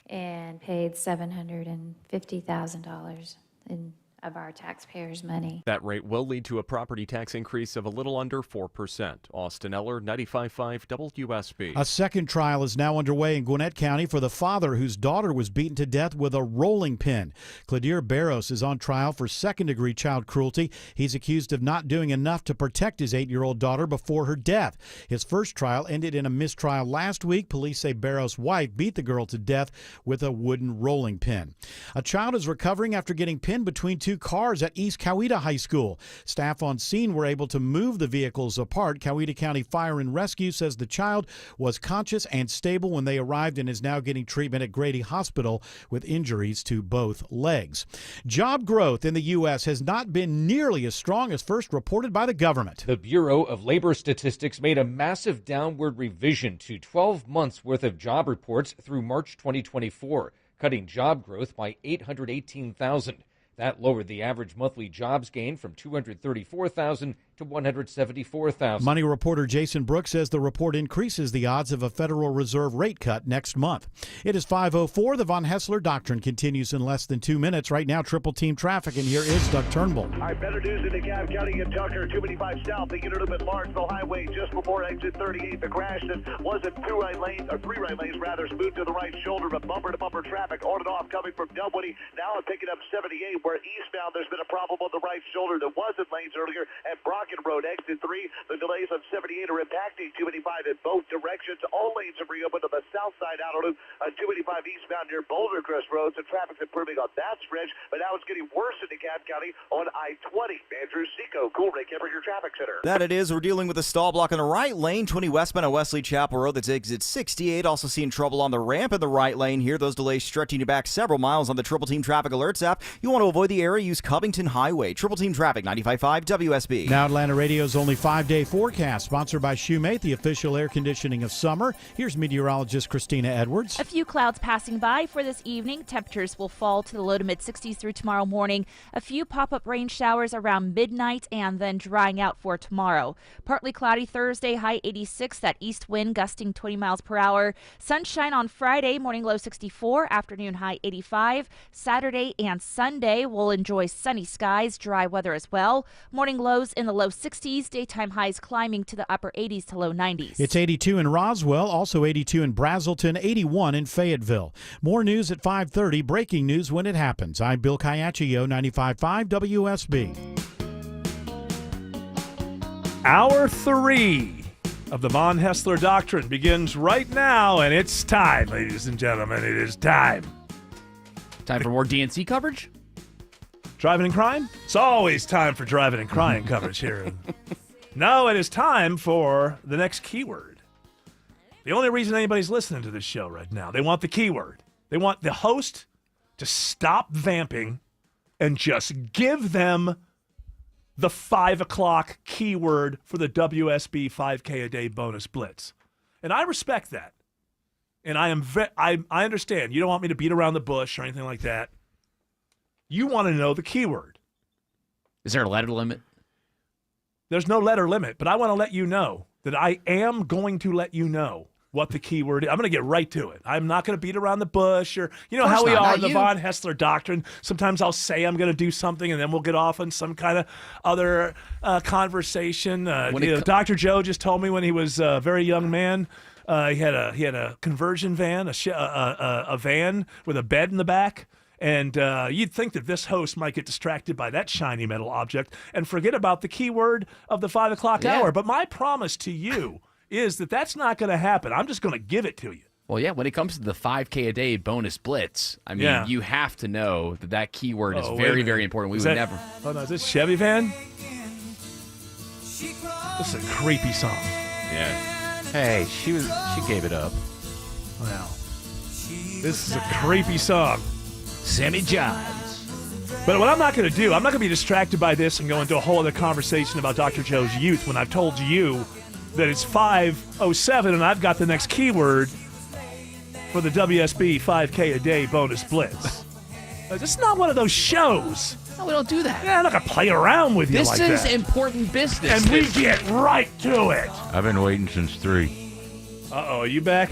and paid $750,000 in of our taxpayers' money. That rate will lead to a property tax increase of a little under 4%. Austin Eller, 95.5 WSB. A second trial is now underway in Gwinnett County for the father whose daughter was beaten to death with a rolling pin. Cladire Barros is on trial for second-degree child cruelty. He's accused of not doing enough to protect his 8-year-old daughter before her death. His first trial ended in a mistrial last week. Police say Barros' wife beat the girl to death with a wooden rolling pin. A child is recovering after getting pinned between two cars at East Coweta High School. Staff on scene were able to move the vehicles apart. Coweta County Fire and Rescue says the child was conscious and stable when they arrived and is now getting treatment at Grady Hospital with injuries to both legs. Job growth in the U.S. has not been nearly as strong as first reported by the government. The Bureau of Labor Statistics made a massive downward revision to 12 months' worth of job reports through March 2024, cutting job growth by 818,000. That lowered the average monthly jobs gain from 234,000 to 174,000. Money reporter Jason Brooks says the report increases the odds of a Federal Reserve rate cut next month. It is 5:04. The Von Hessler Doctrine continues in less than 2 minutes. Right now, triple team traffic, and here is Doug Turnbull. All right, better news in DeKalb County and Tucker, 285 south. They get a little bit Lawrenceville Highway just before exit 38. The crash that wasn't three right lanes, smooth to the right shoulder, but bumper-to-bumper traffic on and off coming from Dunwoody. Now I'm picking up 78, where eastbound there's been a problem on the right shoulder that wasn't lanes earlier at Brocken Road, exit 3. The delays on 78 are impacting 285 in both directions. All lanes have reopened on the south side outer loop on 285 eastbound near Boulder Crest Road. So traffic's improving on that stretch, but now it's getting worse in DeKalb County on I-20. Andrew Seco, Cool Ray Kemper, your traffic center. That it is. We're dealing with a stall block on the right lane, 20 westbound on Wesley Chapel Road. That's exit 68. Also seeing trouble on the ramp in the right lane here. Those delays stretching you back several miles on the Triple Team Traffic Alerts app. You want to avoid the area, use Covington Highway. Triple Team Traffic, 95.5 WSB. Now Atlanta Radio's only 5-day forecast, sponsored by Shoemate, the official air conditioning of summer. Here's meteorologist Christina Edwards. A few clouds passing by for this evening. Temperatures will fall to the low to mid-60s through tomorrow morning. A few pop-up rain showers around midnight and then drying out for tomorrow. Partly cloudy Thursday, high 86, that east wind gusting 20 miles per hour. Sunshine on Friday, morning low 64, afternoon high 85. Saturday and Sunday we'll enjoy sunny skies, dry weather as well. Morning lows in the low 60s, daytime highs climbing to the upper 80s to low 90s. It's 82 in Roswell, also 82 in Brazelton, 81 in Fayetteville. More news at 5:30, breaking news when it happens. I'm Bill Caiaccio, 95.5 WSB. Hour 3 of the Von Hessler Doctrine begins right now, and it's time, ladies and gentlemen. It is time. Time for more DNC coverage? Driving and Crime? It's always time for Driving and Crying coverage here. No, it is time for the next keyword. The only reason anybody's listening to this show right now, they want the keyword. They want the host to stop vamping and just give them the 5 o'clock keyword for the WSB 5K a day bonus blitz. And I respect that. And I understand. You don't want me to beat around the bush or anything like that. You want to know the keyword. Is there a letter limit? There's no letter limit, but I want to let you know that I am going to let you know what the keyword is. I'm going to get right to it. I'm not going to beat around the bush or, you know how we are in the Von Hessler Doctrine. Sometimes I'll say I'm going to do something and then we'll get off on some kind of other conversation. Dr. Joe just told me when he was a very young man, he had a conversion van, a van with a bed in the back. And you'd think that this host might get distracted by that shiny metal object and forget about the keyword of the 5 o'clock hour. But my promise to you is that that's not going to happen. I'm just going to give it to you. Well, yeah, when it comes to the 5K a day bonus blitz, I mean, you have to know that keyword is very, very important. We would never. Oh, no, is this Chevy Van? This is a creepy song. Yeah. Hey, she gave it up. Wow. This is a creepy song. Sammy Johns. But what I'm not going to do, I'm not going to be distracted by this and go into a whole other conversation about Dr. Joe's youth when I've told you that it's 5:07 and I've got the next keyword for the WSB 5K a day bonus blitz. This is not one of those shows. No, we don't do that. Yeah, I'm not going to play around with you like that. This is important business. And we get right to it. I've been waiting since 3. Uh-oh, are you back?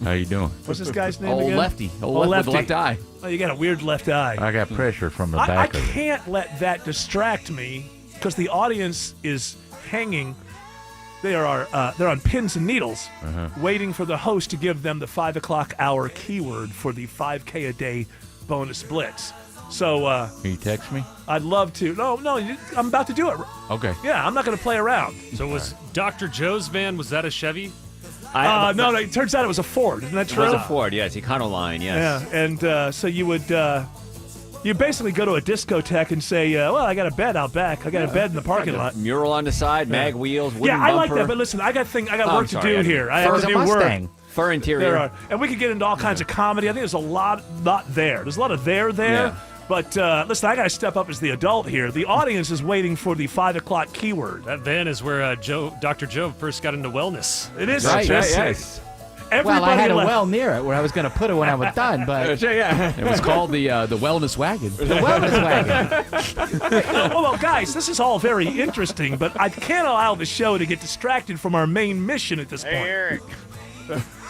How you doing? What's this guy's name Old again? lefty. Old lefty with the left eye. Oh, you got a weird left eye. I got pressure from the I back of it. can't let that distract me because the audience is hanging. They're on pins and needles, waiting for the host to give them the 5 o'clock hour keyword for the 5K a day bonus blitz. So Can you text me? I'd love to. No, I'm about to do it. Okay. Yeah, I'm not going to play around. So was Dr. Joe's van, was that a Chevy? No, it turns out it was a Ford. Isn't that true? It was a Ford, yes. Econoline, yes. Yeah, and so you would you basically go to a discotheque and say, well, I got a bed out back. I got a bed in the parking lot. Mural on the side, mag wheels, wooden Yeah, I like bumper. that, but listen, I got work to do here. I have to do Mustang. work. Fur interior. And we could get into all kinds of comedy. I think there's a lot there. There's a lot of there. Yeah. But listen, I got to step up as the adult here. The audience is waiting for the 5 o'clock keyword. That van is where Dr. Joe first got into wellness. It is. Right, Yes. well, I had a well near it where I was going to put it when I was done, but It was called the wellness wagon. the wellness wagon. well, guys, this is all very interesting, but I can't allow the show to get distracted from our main mission at this point. Hey, Eric.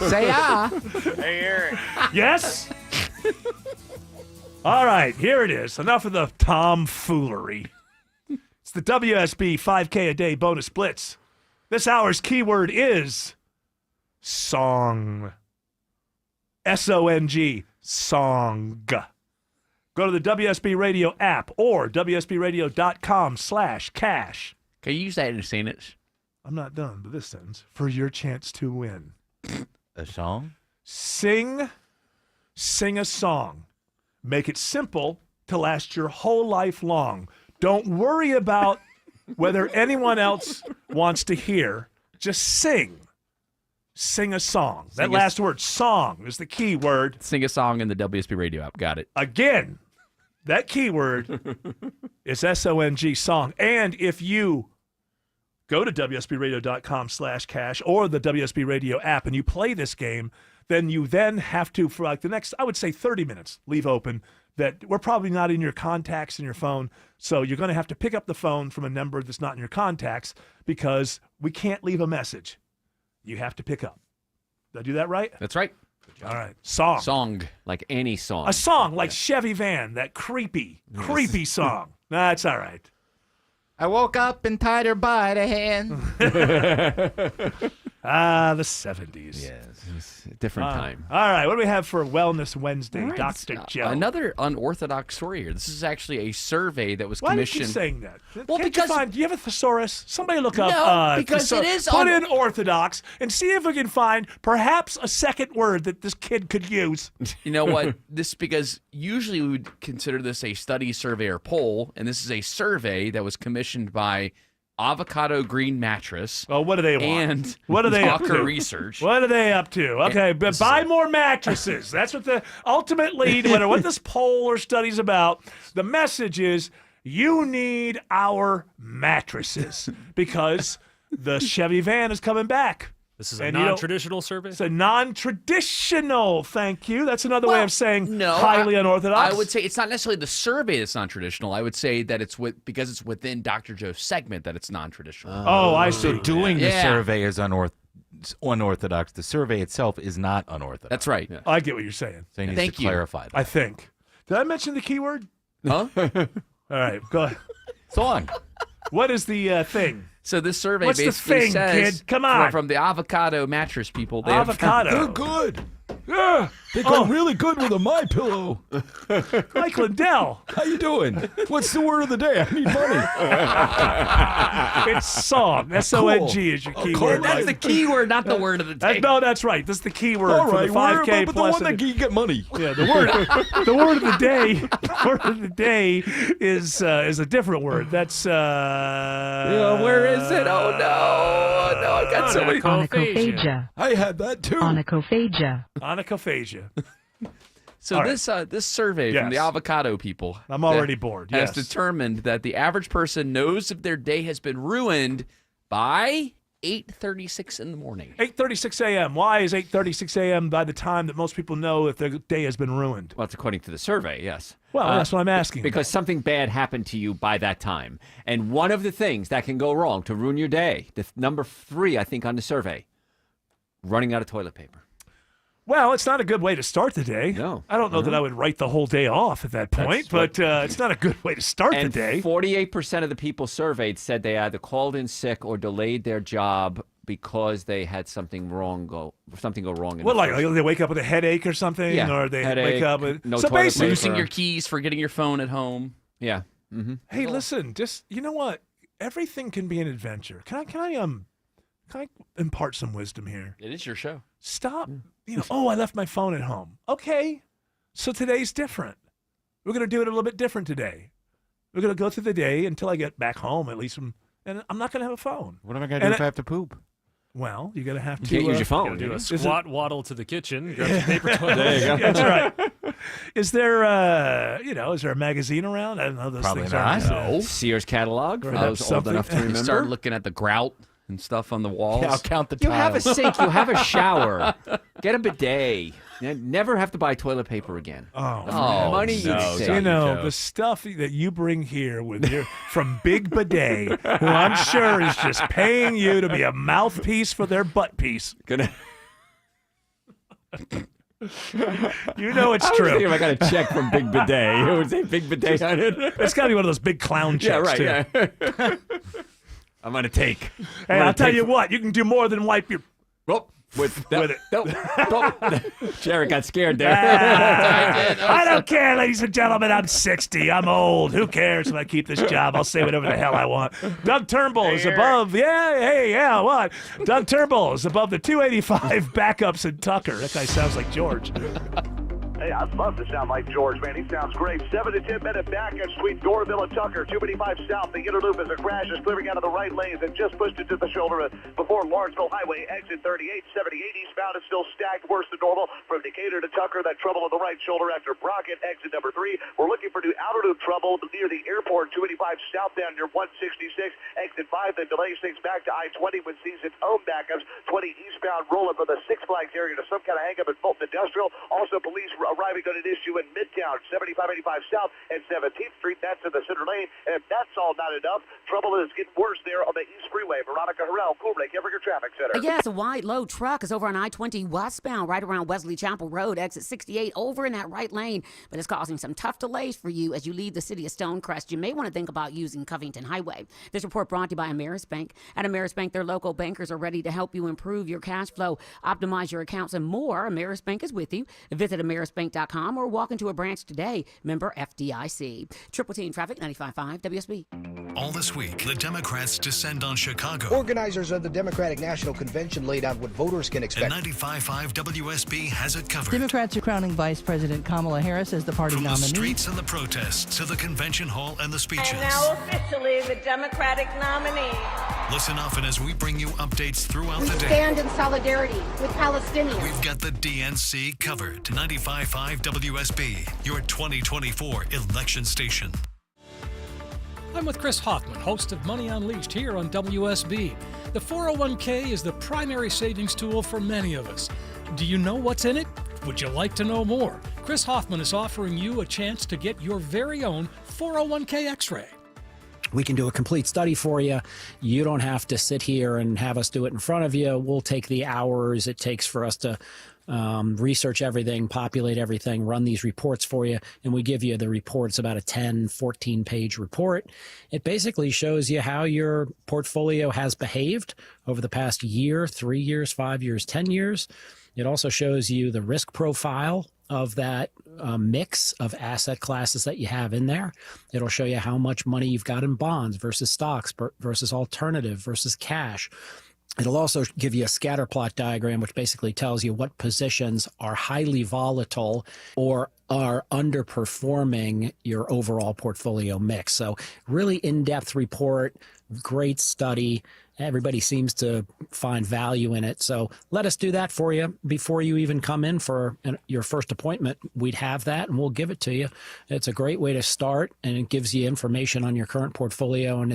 Say Hey, Eric. Yes? All right, here it is. Enough of the tomfoolery. It's the WSB 5K a day bonus blitz. This hour's keyword is song. S-O-N-G. Song. Go to the WSB Radio app or WSBradio.com/cash. Can you use that in a sentence? I'm not done with this sentence. For your chance to win. A song? Sing a song. Make it simple to last your whole life long. Don't worry about whether anyone else wants to hear. Just sing. Sing a song. That last word, song, is the key word. Sing a song in the WSB radio app. Got it. Again, that keyword is S-O-N-G, song. And if you go to WSBradio.com/cash or the WSB Radio app and you play this game, then you have to, for like the next, I would say 30 minutes, leave open that we're probably not in your contacts in your phone. So you're going to have to pick up the phone from a number that's not in your contacts because we can't leave a message. You have to pick up. Did I do that right? That's right. All right. Song. Song. Like any song. A song like Chevy Van, that creepy song. That's all right. I woke up and tied her by the hand. The 70s. Yes. It's a different time. All right. What do we have for Wellness Wednesday, All right, Dr. Joe? Another unorthodox story here. This is actually a survey that was Why do you commissioned. keep saying that? Well, Can't because you find, do you have a thesaurus? Somebody look up. No, because it is Put in orthodox and see if we can find perhaps a second word that this kid could use. You know what? Because usually we would consider this a study, survey, or poll, and this is a survey that was commissioned by Avocado Green Mattress. Well, what do they want? And what are they up Talker to? Research. What are they up to? Okay, but buy more mattresses. That's what the ultimately, no matter what this poll or study's about, the message is you need our mattresses because the Chevy Van is coming back. This is a non-traditional survey? It's a non-traditional, thank you. That's another way of saying highly unorthodox. I would say it's not necessarily the survey that's non-traditional. I would say that it's because it's within Dr. Joe's segment that it's non-traditional. I see. So doing the survey is unorthodox. The survey itself is not unorthodox. That's right. Yeah. I get what you're saying. So you need to clarify that. I think. Did I mention the keyword? Huh? All right, go ahead. Song. What is the thing? So this survey What's basically the thing, says, kid? Come on. from the avocado mattress people. They Avocado. Have, They're good. Yeah. They go really good with a My Pillow. Mike Lindell. How you doing? What's the word of the day? I need money. It's song. S-O-N-G is your keyword. That's the keyword, not the word of the day. No, that's right. That's the keyword All for right, the 5K but plus. the one that you get money. Yeah, the word of the day. The word of the day is a different word. That's yeah, where is it? Oh no, no, I've got so many. Onychophagia. I had that too. Onychophagia. Onychophagia. So All this survey from the Yes. avocado people, I'm already bored. has Yes. determined that the average person knows if their day has been ruined by 8:36 in the morning. 8:36 a.m. Why is 8:36 a.m. by the time that most people know if their day has been ruined? Well, it's according to the survey, yes. Well, that's what I'm asking. Because something bad happened to you by that time. And one of the things that can go wrong to ruin your day, number 3, I think, on the survey, running out of toilet paper. Well, it's not a good way to start the day. No. I don't know that I would write the whole day off at that point, but it's not a good way to start the day. 48% of the people surveyed said they either called in sick or delayed their job because they had something go wrong. What, like they wake up with a headache or something, Yeah, or they headache, wake up with no so toilet basically, Losing your keys, forgetting your phone at home. Yeah. Mm-hmm. Hey, listen, just you know what? Everything can be an adventure. Can I impart some wisdom here? It is your show. Stop. I left my phone at home. Okay, so today's different. We're going to do it a little bit different today. We're going to go through the day until I get back home, at least, and I'm not going to have a phone. What am I going to do if I have to poop? Well, you're going to have to Can't use your phone. Do a squat waddle to the kitchen, grab some paper toilet. There you go. That's right. Is there, is there a magazine around? I don't know. Those Probably things not. aren't. No. Sears catalog for Perhaps those old something. enough to remember. Start looking at the grout and stuff on the walls. Yeah, I'll count the You tiles. have a sink. You have a shower. Get a bidet. You never have to buy toilet paper again. Oh, money you no, save. You know, Joe. the stuff that you bring here with your from Big Bidet, who I'm sure is just paying you to be a mouthpiece for their butt piece. Gonna. You know it's I was true. thinking if I got a check from Big Bidet. It would say Big Bidet on it. It's got to be one of those big clown Yeah, checks, right. too. Yeah. I'm gonna take. Hey, I'll tell you what, you can do more than wipe your... Oh, with it. Jared got scared there. I don't care, ladies and gentlemen. I'm 60. I'm old. Who cares if I keep this job? I'll say whatever the hell I want. Doug Turnbull is above. What? Doug Turnbull is above the 285 backups in Tucker. That guy sounds like George. Hey, I'd love to sound like George, man. He sounds great. 7 to 10 minute backups between Dorville and Tucker. 285 south. The inner loop as a crash is clearing out of the right lanes and just pushed into the shoulder before Lawrenceville Highway. Exit 38, 78 eastbound is still stacked worse than normal. From Decatur to Tucker, that trouble on the right shoulder after Brockett. Exit number 3. We're looking for new outer loop trouble near the airport. 285 southbound near 166. Exit 5 then delays things back to I-20 with sees its own backups. 20 eastbound rolling from the Six Flags area to some kind of hang-up at Fulton Industrial. Also, police arriving on an issue in Midtown, 7585 South and 17th Street. That's in the center lane. And if that's all not enough, trouble is getting worse there on the East Freeway. Veronica Harrell, Cool Lake, Everett Traffic Center. Yes, a wide load truck is over on I-20 westbound, right around Wesley Chapel Road, exit 68, over in that right lane. But it's causing some tough delays for you as you leave the city of Stonecrest. You may want to think about using Covington Highway. This report brought to you by Ameris Bank. At Ameris Bank, their local bankers are ready to help you improve your cash flow, optimize your accounts, and more. Ameris Bank is with you. Visit amerisbank.com or walk into a branch today. Member FDIC. Triple T Traffic, 95.5 WSB. All this week, the Democrats descend on Chicago. Organizers of the Democratic National Convention laid out what voters can expect. And 95.5 WSB has it covered. Democrats are crowning Vice President Kamala Harris as the party From nominee. the streets and the protests to the convention hall and the speeches. And now officially the Democratic nominee. Listen often as we bring you updates throughout We the day. stand in solidarity with Palestinians. We've got the DNC covered. 95.5 WSB, your 2024 election station. I'm with Chris Hoffman, host of Money Unleashed here on WSB. The 401k is the primary savings tool for many of us. Do you know what's in it? Would you like to know more? Chris Hoffman is offering you a chance to get your very own 401k x-ray. We can do a complete study for you. You don't have to sit here and have us do it in front of you. We'll take the hours it takes for us to research everything, populate everything, run these reports for you, and we give you the report. It's about a 10, 14-page report. It basically shows you how your portfolio has behaved over the past year, 3 years, 5 years, 10 years. It also shows you the risk profile of that mix of asset classes that you have in there. It'll show you how much money you've got in bonds versus stocks versus alternative versus cash. It'll also give you a scatter plot diagram, which basically tells you what positions are highly volatile or are underperforming your overall portfolio mix. So really in-depth report, great study. Everybody seems to find value in it. So let us do that for you before you even come in for your first appointment. We'd have that and we'll give it to you. It's a great way to start, and it gives you information on your current portfolio. And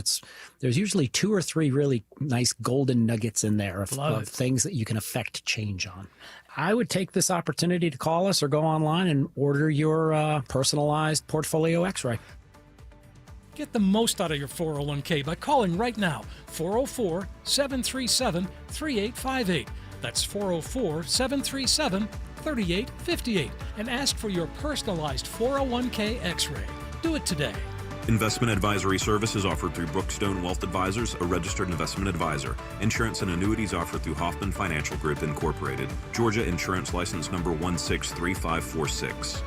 there's usually 2 or 3 really nice golden nuggets in there of things that you can affect change on. I would take this opportunity to call us or go online and order your personalized portfolio x-ray. Get the most out of your 401k by calling right now, 404-737-3858. That's 404-737-3858. 3858 and ask for your personalized 401k X-ray. Do it today. Investment advisory services offered through Brookstone Wealth Advisors, a registered investment advisor. Insurance and annuities offered through Hoffman Financial Group, Incorporated. Georgia Insurance License Number 163546.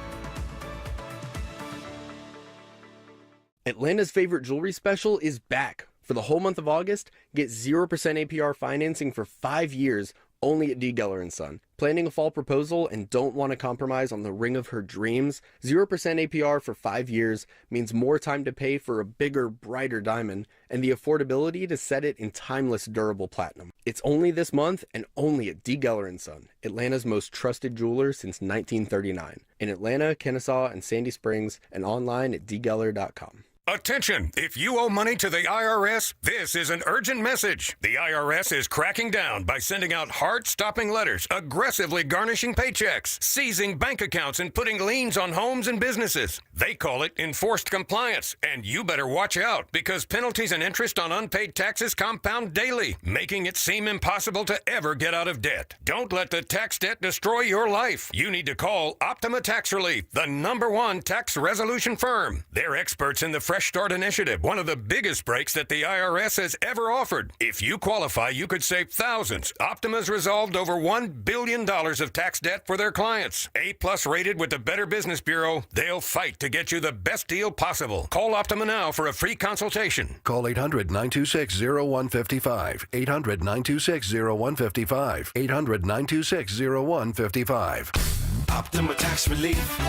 Atlanta's favorite jewelry special is back. For the whole month of August, get 0% APR financing for 5 years only at D. Geller & Son. Planning a fall proposal and don't want to compromise on the ring of her dreams? 0% APR for 5 years means more time to pay for a bigger, brighter diamond and the affordability to set it in timeless, durable platinum. It's only this month and only at D. Geller & Son, Atlanta's most trusted jeweler since 1939. In Atlanta, Kennesaw, and Sandy Springs, and online at dgeller.com. Attention! If you owe money to the IRS, this is an urgent message. The IRS is cracking down by sending out heart-stopping letters, aggressively garnishing paychecks, seizing bank accounts, and putting liens on homes and businesses. They call it enforced compliance, and you better watch out because penalties and interest on unpaid taxes compound daily, making it seem impossible to ever get out of debt. Don't let the tax debt destroy your life. You need to call Optima Tax Relief, the #1 tax resolution firm. They're experts in the Fresh Start Initiative, one of the biggest breaks that the IRS has ever offered. If you qualify, you could save thousands. Optima's resolved over $1 billion of tax debt for their clients. A+ rated with the Better Business Bureau, they'll fight to get you the best deal possible. Call Optima now for a free consultation. Call 800-926-0155. 800-926-0155. 800-926-0155. Optima Tax Relief.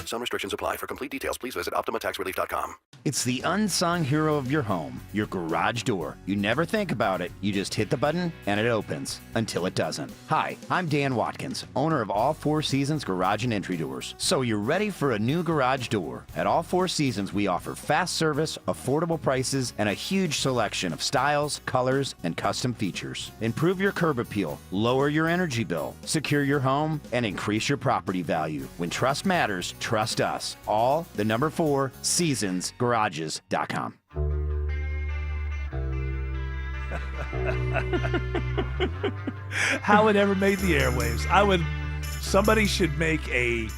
Some restrictions apply. For complete details, please visit OptimaTaxRelief.com. It's the unsung hero of your home, your garage door. You never think about it. You just hit the button and it opens until it doesn't. Hi, I'm Dan Watkins, owner of All Four Seasons Garage and Entry Doors. So you're ready for a new garage door. At All Four Seasons, we offer fast service, affordable prices, and a huge selection of styles, colors, and custom features. Improve your curb appeal, lower your energy bill, secure your home, and increase your property value. When trust matters, trust us. All the number 4 seasonsgarages.com. How it ever made the airwaves. Somebody should make a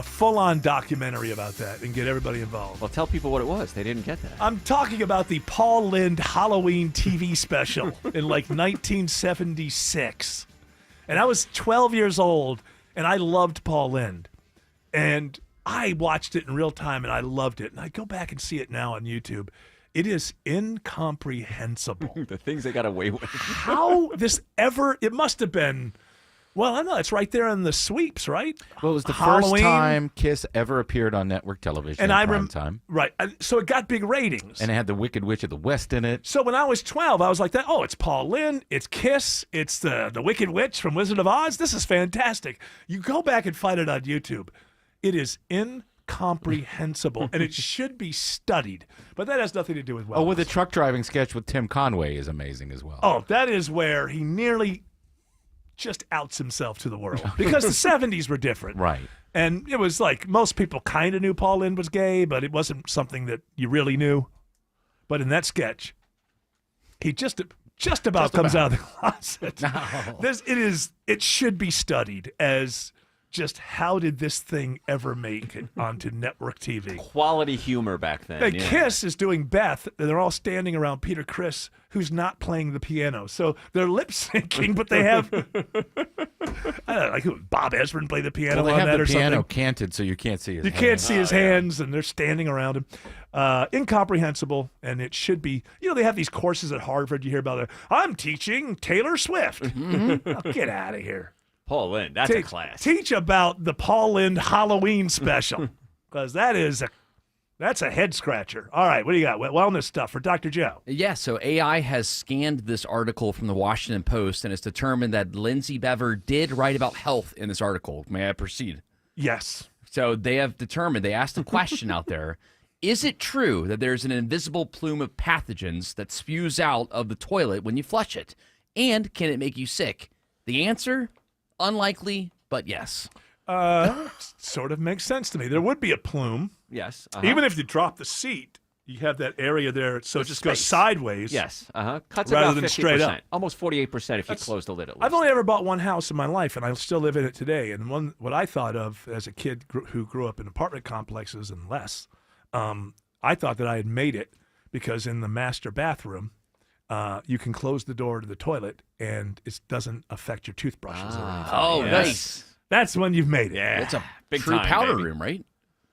full-on documentary about that and get everybody involved. Well, tell people what it was. They didn't get that. I'm talking about the Paul Lynde Halloween TV special in like 1976. And I was 12 years old, and I loved Paul Lynde. And I watched it in real time, and I loved it. And I go back and see it now on YouTube. It is incomprehensible. The things they got away with. How this ever, it must have been, well, I know, it's right there in the sweeps, right? Well, it was the Halloween. first time Kiss ever appeared on network television And in I prime time. Right. So it got big ratings. And it had the Wicked Witch of the West in it. So when I was 12, I was like, "Oh, it's Paul Lynde, it's Kiss, it's the Wicked Witch from Wizard of Oz. This is fantastic." You go back and find it on YouTube. It is incomprehensible, and it should be studied. But that has nothing to do with wellness. Oh, with the truck driving sketch with Tim Conway is amazing as well. Oh, that is where he nearly just outs himself to the world. Because the 70s were different. Right. And it was like most people kind of knew Paul Lynde was gay, but it wasn't something that you really knew. But in that sketch, he just about comes out of the closet. No. It should be studied as just how did this thing ever make it onto network TV? Quality humor back then. And yeah. Kiss is doing Beth, and they're all standing around Peter Criss, who's not playing the piano. So they're lip syncing, but they have I don't know, like Bob Ezrin played the piano Well, they on have that the or piano something. canted so you can't see his You hands. can't see his hands, and they're standing around him. Incomprehensible, and it should be. You know, they have these courses at Harvard. You hear about it. I'm teaching Taylor Swift. Oh, get out of here. Paul Lynde, that's a class. Teach about the Paul Lynde Halloween special, because that's a head scratcher. All right, what do you got? Wellness stuff for Dr. Joe. Yeah, so AI has scanned this article from the Washington Post and has determined that Lindsay Bever did write about health in this article. May I proceed? Yes. So they have determined, they asked a question out there. Is it true that there's an invisible plume of pathogens that spews out of the toilet when you flush it? And can it make you sick? The answer? Unlikely, but yes. Sort of makes sense to me. There would be a plume. Yes. Even if you drop the seat, You have that area there, so it With just goes space. sideways. Yes. Cuts rather about than 50%. straight up. Almost 48% if you close the lid at least. I've only ever bought one house in my life, and I still live in it today. And what I thought of as a kid who grew up in apartment complexes and less, I thought that I had made it because in the master bathroom, you can close the door to the toilet, and it doesn't affect your toothbrushes or anything. Oh, nice. That's when you've made it. Yeah. It's a Big true time, powder baby. room, right?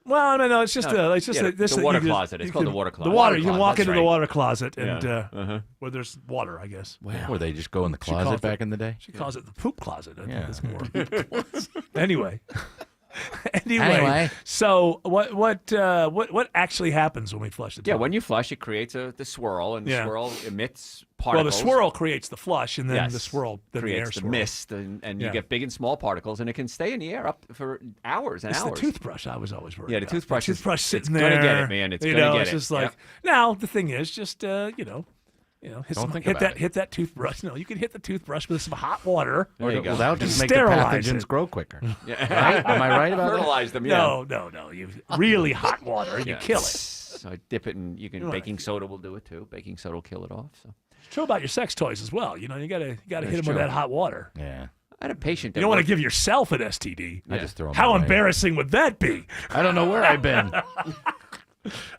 Well, no, it's just No, it's just yeah, this the water closet. It's called the water closet. The water. Water You can closet, walk that's into the right. water closet and Yeah. where there's water, I guess. Where they just go in the She calls closet it- back in the day? She calls it the poop closet. I think Yeah. it's more. Anyway. Anyway, Anyway. so what actually happens when we flush the toilet? Yeah, when you flush, it creates the swirl, and the Yeah. swirl emits Well, particles. the swirl creates the flush, and then Yes. the swirl then creates the air the swirl. mist, and Yeah. you get big and small particles, and it can stay in the air up for hours and It's hours. the toothbrush I was always worried Yeah, the about. toothbrush is- toothbrush sitting it's there. gonna get it, man. It's you gonna know, get it's it. just like Yep. now the thing is just hit, Don't think hit about that it. hit that toothbrush. No, you can hit the toothbrush with some hot water. There you go. Well, that'll just make the Sterilize pathogens it. grow quicker. Yeah. Right? Am I right about that? Fertilize them, yeah. No. You really hot water, and you Yeah. kill it. So I dip it, and you can. Right. Baking soda will do it too. Baking soda will kill it off. So It's true about your sex toys as well. You know, you gotta hit them That's with true. that hot water. Yeah. I had a patient. You That don't want to worked- give yourself an STD. I just throw 'em How away. embarrassing would that be? I don't know where I've been.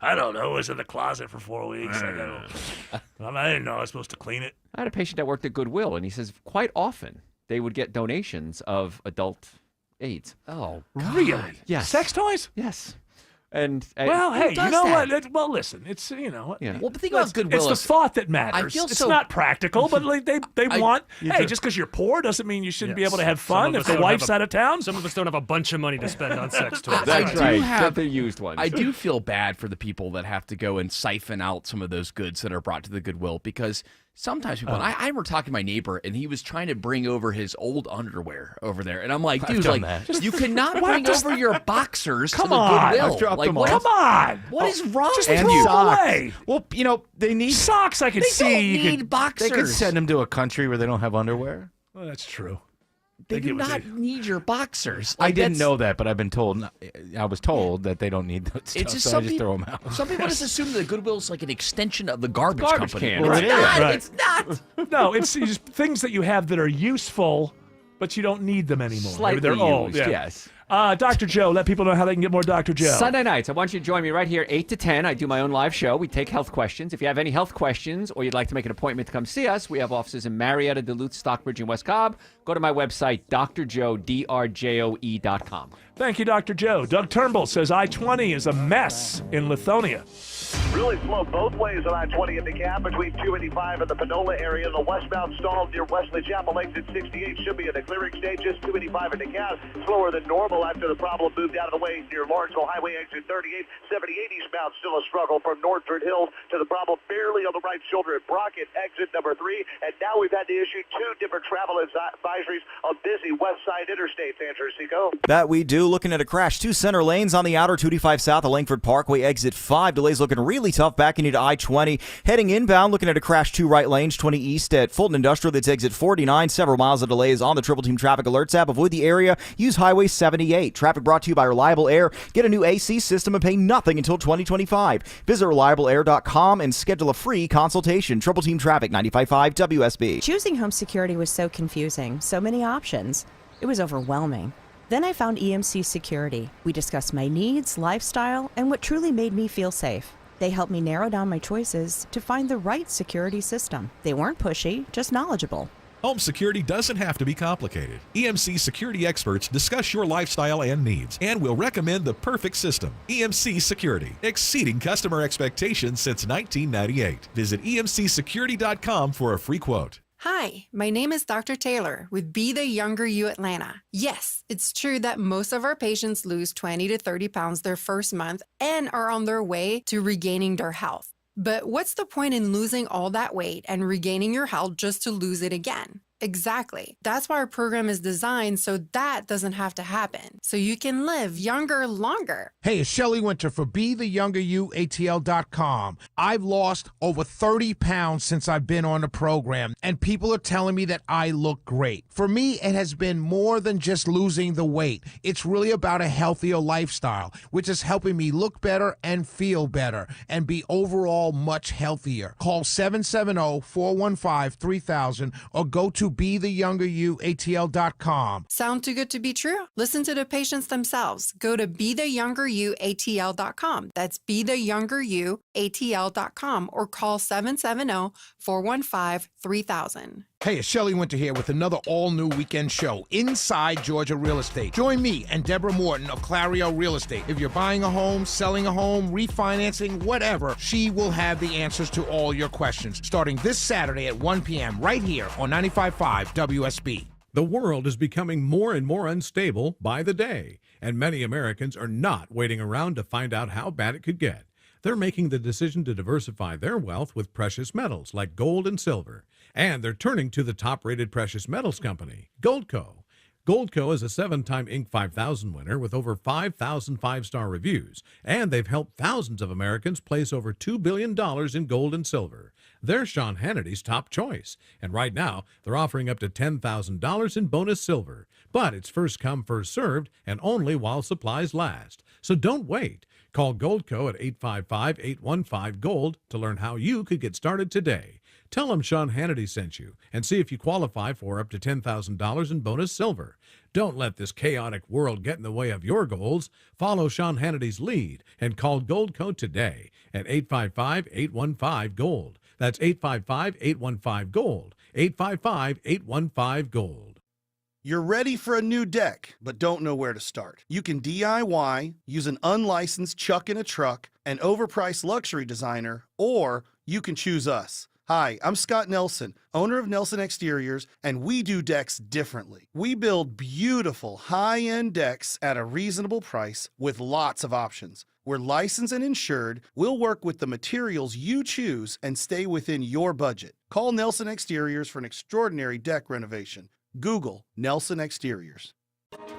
I don't know. I was in the closet for 4 weeks. I didn't know I was supposed to clean it. I had a patient that worked at Goodwill, and he says quite often they would get donations of adult AIDS. Oh, Really? Yes. Sex toys? Yes. And Well, who hey, you does know that? what? Well, listen, it's Yeah. Well, the thing about Goodwill it's the is thought that matters. I feel it's so- not practical, but like they want. You Hey, do. just because you're poor doesn't mean you shouldn't be Yes. able to have Some fun of if us the don't wife's have a- out of town. Some of us don't have a bunch of money to spend on sex toys. That's do right. have- Get the used ones. I do feel bad for the people that have to go and siphon out some of those goods that are brought to the Goodwill because sometimes people. And I remember talking to my neighbor, and he was trying to bring over his old underwear over there, and I'm like, dude, done like that. you cannot What? bring Just- over your boxers Come to the on. Goodwill. I've dropped like, them what off. Come on. What is wrong? Just with throw you? them away. Well, you know, they need. Socks, I could They see. don't you need could, boxers. They could send them to a country where they don't have underwear. well, that's true. They Think do it was not a- need your boxers. I Like, didn't that's- know that, but I've been told. I was told that they don't need that stuff, It's just so some I just people, throw them out. Some people just assume that Goodwill's like an extension of the garbage company. can. Well, It's it is. not. Right. It's not. No, it's just things that you have that are useful, but you don't need them anymore. Maybe Slightly they're old. used, Yeah. yes. Dr. Joe, let people know how they can get more Dr. Joe. Sunday nights, I want you to join me right here, 8 to 10. I do my own live show. We take health questions. If you have any health questions or you'd like to make an appointment to come see us, we have offices in Marietta, Duluth, Stockbridge, and West Cobb. Go to my website, drjoe.com. Thank you, Dr. Joe. Doug Turnbull says I-20 is a mess in Lithonia. Really slow both ways on I-20 in DeKalb between 285 and the Panola area. The westbound stall near Wesley Chapel exit 68 should be in the clearing stage. Just 285 in DeKalb, slower than normal after the problem moved out of the way near Lawrenceville Highway exit 38. 78 eastbound still a struggle from Northford Hills to the problem barely on the right shoulder at Brockett exit number 3. And now we've had to issue 2 different travel advisories on busy west side interstates. Andrew Seco. That we do. Looking at a crash. 2 center lanes on the outer 285 south of Langford Parkway, exit 5. Delays looking really tough backing into I-20. Heading inbound, looking at a crash 2 right lanes, 20 east at Fulton Industrial. That's exit 49. Several miles of delays on the Triple Team Traffic Alerts app. Avoid the area. Use Highway 78. Traffic brought to you by Reliable Air. Get a new AC system and pay nothing until 2025. Visit reliableair.com and schedule a free consultation. Triple Team Traffic, 95.5 WSB. Choosing home security was so confusing. So many options. It was overwhelming. Then I found EMC Security. We discussed my needs, lifestyle, and what truly made me feel safe. They helped me narrow down my choices to find the right security system. They weren't pushy, just knowledgeable. Home security doesn't have to be complicated. EMC security experts discuss your lifestyle and needs and will recommend the perfect system. EMC Security, exceeding customer expectations since 1998. Visit emcsecurity.com for a free quote. Hi, my name is Dr. Taylor with Be the Younger You Atlanta. Yes, it's true that most of our patients lose 20 to 30 pounds their first month and are on their way to regaining their health. But what's the point in losing all that weight and regaining your health just to lose it again? Exactly. That's why our program is designed so that doesn't have to happen. So you can live younger longer. Hey, it's Shelley Winter for BeTheYoungerYouATL.com. I've lost over 30 pounds since I've been on the program, and people are telling me that I look great. For me, it has been more than just losing the weight. It's really about a healthier lifestyle, which is helping me look better and feel better and be overall much healthier. Call 770-415-3000 or go to BeTheYoungerYouATL.com. Sound too good to be true? Listen to the patients themselves. Go to BeTheYoungerYouATL.com. That's BeTheYoungerYouATL.com or call 770-415-3000. Hey, it's Shelley Winter here with another all-new weekend show, Inside Georgia Real Estate. Join me and Deborah Morton of Clario Real Estate. If you're buying a home, selling a home, refinancing, whatever, she will have the answers to all your questions. Starting this Saturday at 1 p.m. right here on 95.5 WSB. The world is becoming more and more unstable by the day, and many Americans are not waiting around to find out how bad it could get. They're making the decision to diversify their wealth with precious metals like gold and silver. And they're turning to the top-rated precious metals company, Goldco. Goldco is a 7-time Inc. 5000 winner with over 5,000 five-star reviews, and they've helped thousands of Americans place over $2 billion in gold and silver. They're Sean Hannity's top choice, and right now they're offering up to $10,000 in bonus silver. But it's first come, first served, and only while supplies last. So don't wait. Call Goldco at 855-815-GOLD to learn how you could get started today. Tell them Sean Hannity sent you and see if you qualify for up to $10,000 in bonus silver. Don't let this chaotic world get in the way of your goals. Follow Sean Hannity's lead and call Goldco today at 855-815-GOLD. That's 855-815-GOLD. 855-815-GOLD. You're ready for a new deck, but don't know where to start. You can DIY, use an unlicensed chuck in a truck, an overpriced luxury designer, or you can choose us. Hi, I'm Scott Nelson, owner of Nelson Exteriors, and we do decks differently. We build beautiful, high-end decks at a reasonable price with lots of options. We're licensed and insured. We'll work with the materials you choose and stay within your budget. Call Nelson Exteriors for an extraordinary deck renovation. Google Nelson Exteriors.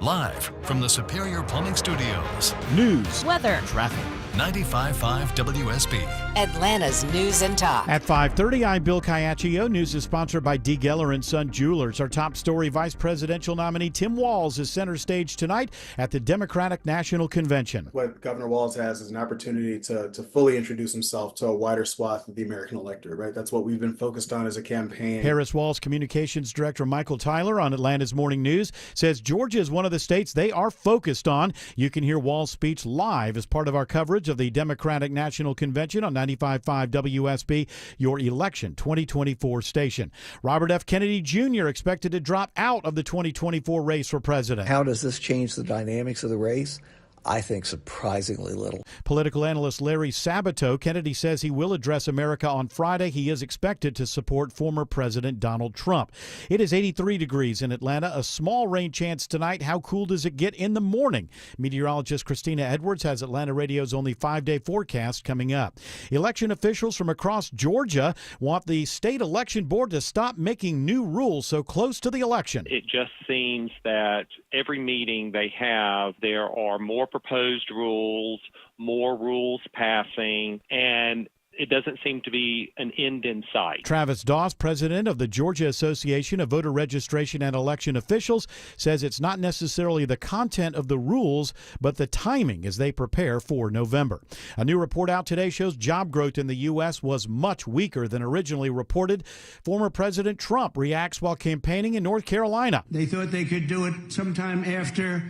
Live from the Superior Plumbing Studios. News, weather, traffic. 95.5 WSB. Atlanta's News and Talk. At 5:30, I'm Bill Caiaccio. News is sponsored by D. Geller & Son Jewelers. Our top story, Vice Presidential nominee Tim Walz is center stage tonight at the Democratic National Convention. What Governor Walz has is an opportunity to fully introduce himself to a wider swath of the American electorate, right? That's what we've been focused on as a campaign. Harris Walz Communications Director Michael Tyler on Atlanta's Morning News says Georgia is one of the states they are focused on. You can hear Walz's speech live as part of our coverage of the Democratic National Convention on 95.5 WSB, your election 2024 station. Robert F. Kennedy Jr. expected to drop out of the 2024 race for president. How does this change the dynamics of the race? I think surprisingly little. Political analyst Larry Sabato, Kennedy says he will address America on Friday. He is expected to support former President Donald Trump. It is 83 degrees in Atlanta. A small rain chance tonight. How cool does it get in the morning? Meteorologist Christina Edwards has Atlanta Radio's only 5-day forecast coming up. Election officials from across Georgia want the state election board to stop making new rules so close to the election. It just seems that every meeting they have, there are more proposed rules, more rules passing, and it doesn't seem to be an end in sight. Travis Doss, president of the Georgia Association of Voter Registration and Election Officials, says it's not necessarily the content of the rules, but the timing as they prepare for November. A new report out today shows job growth in the U.S. was much weaker than originally reported. Former President Trump reacts while campaigning in North Carolina. They thought they could do it sometime after,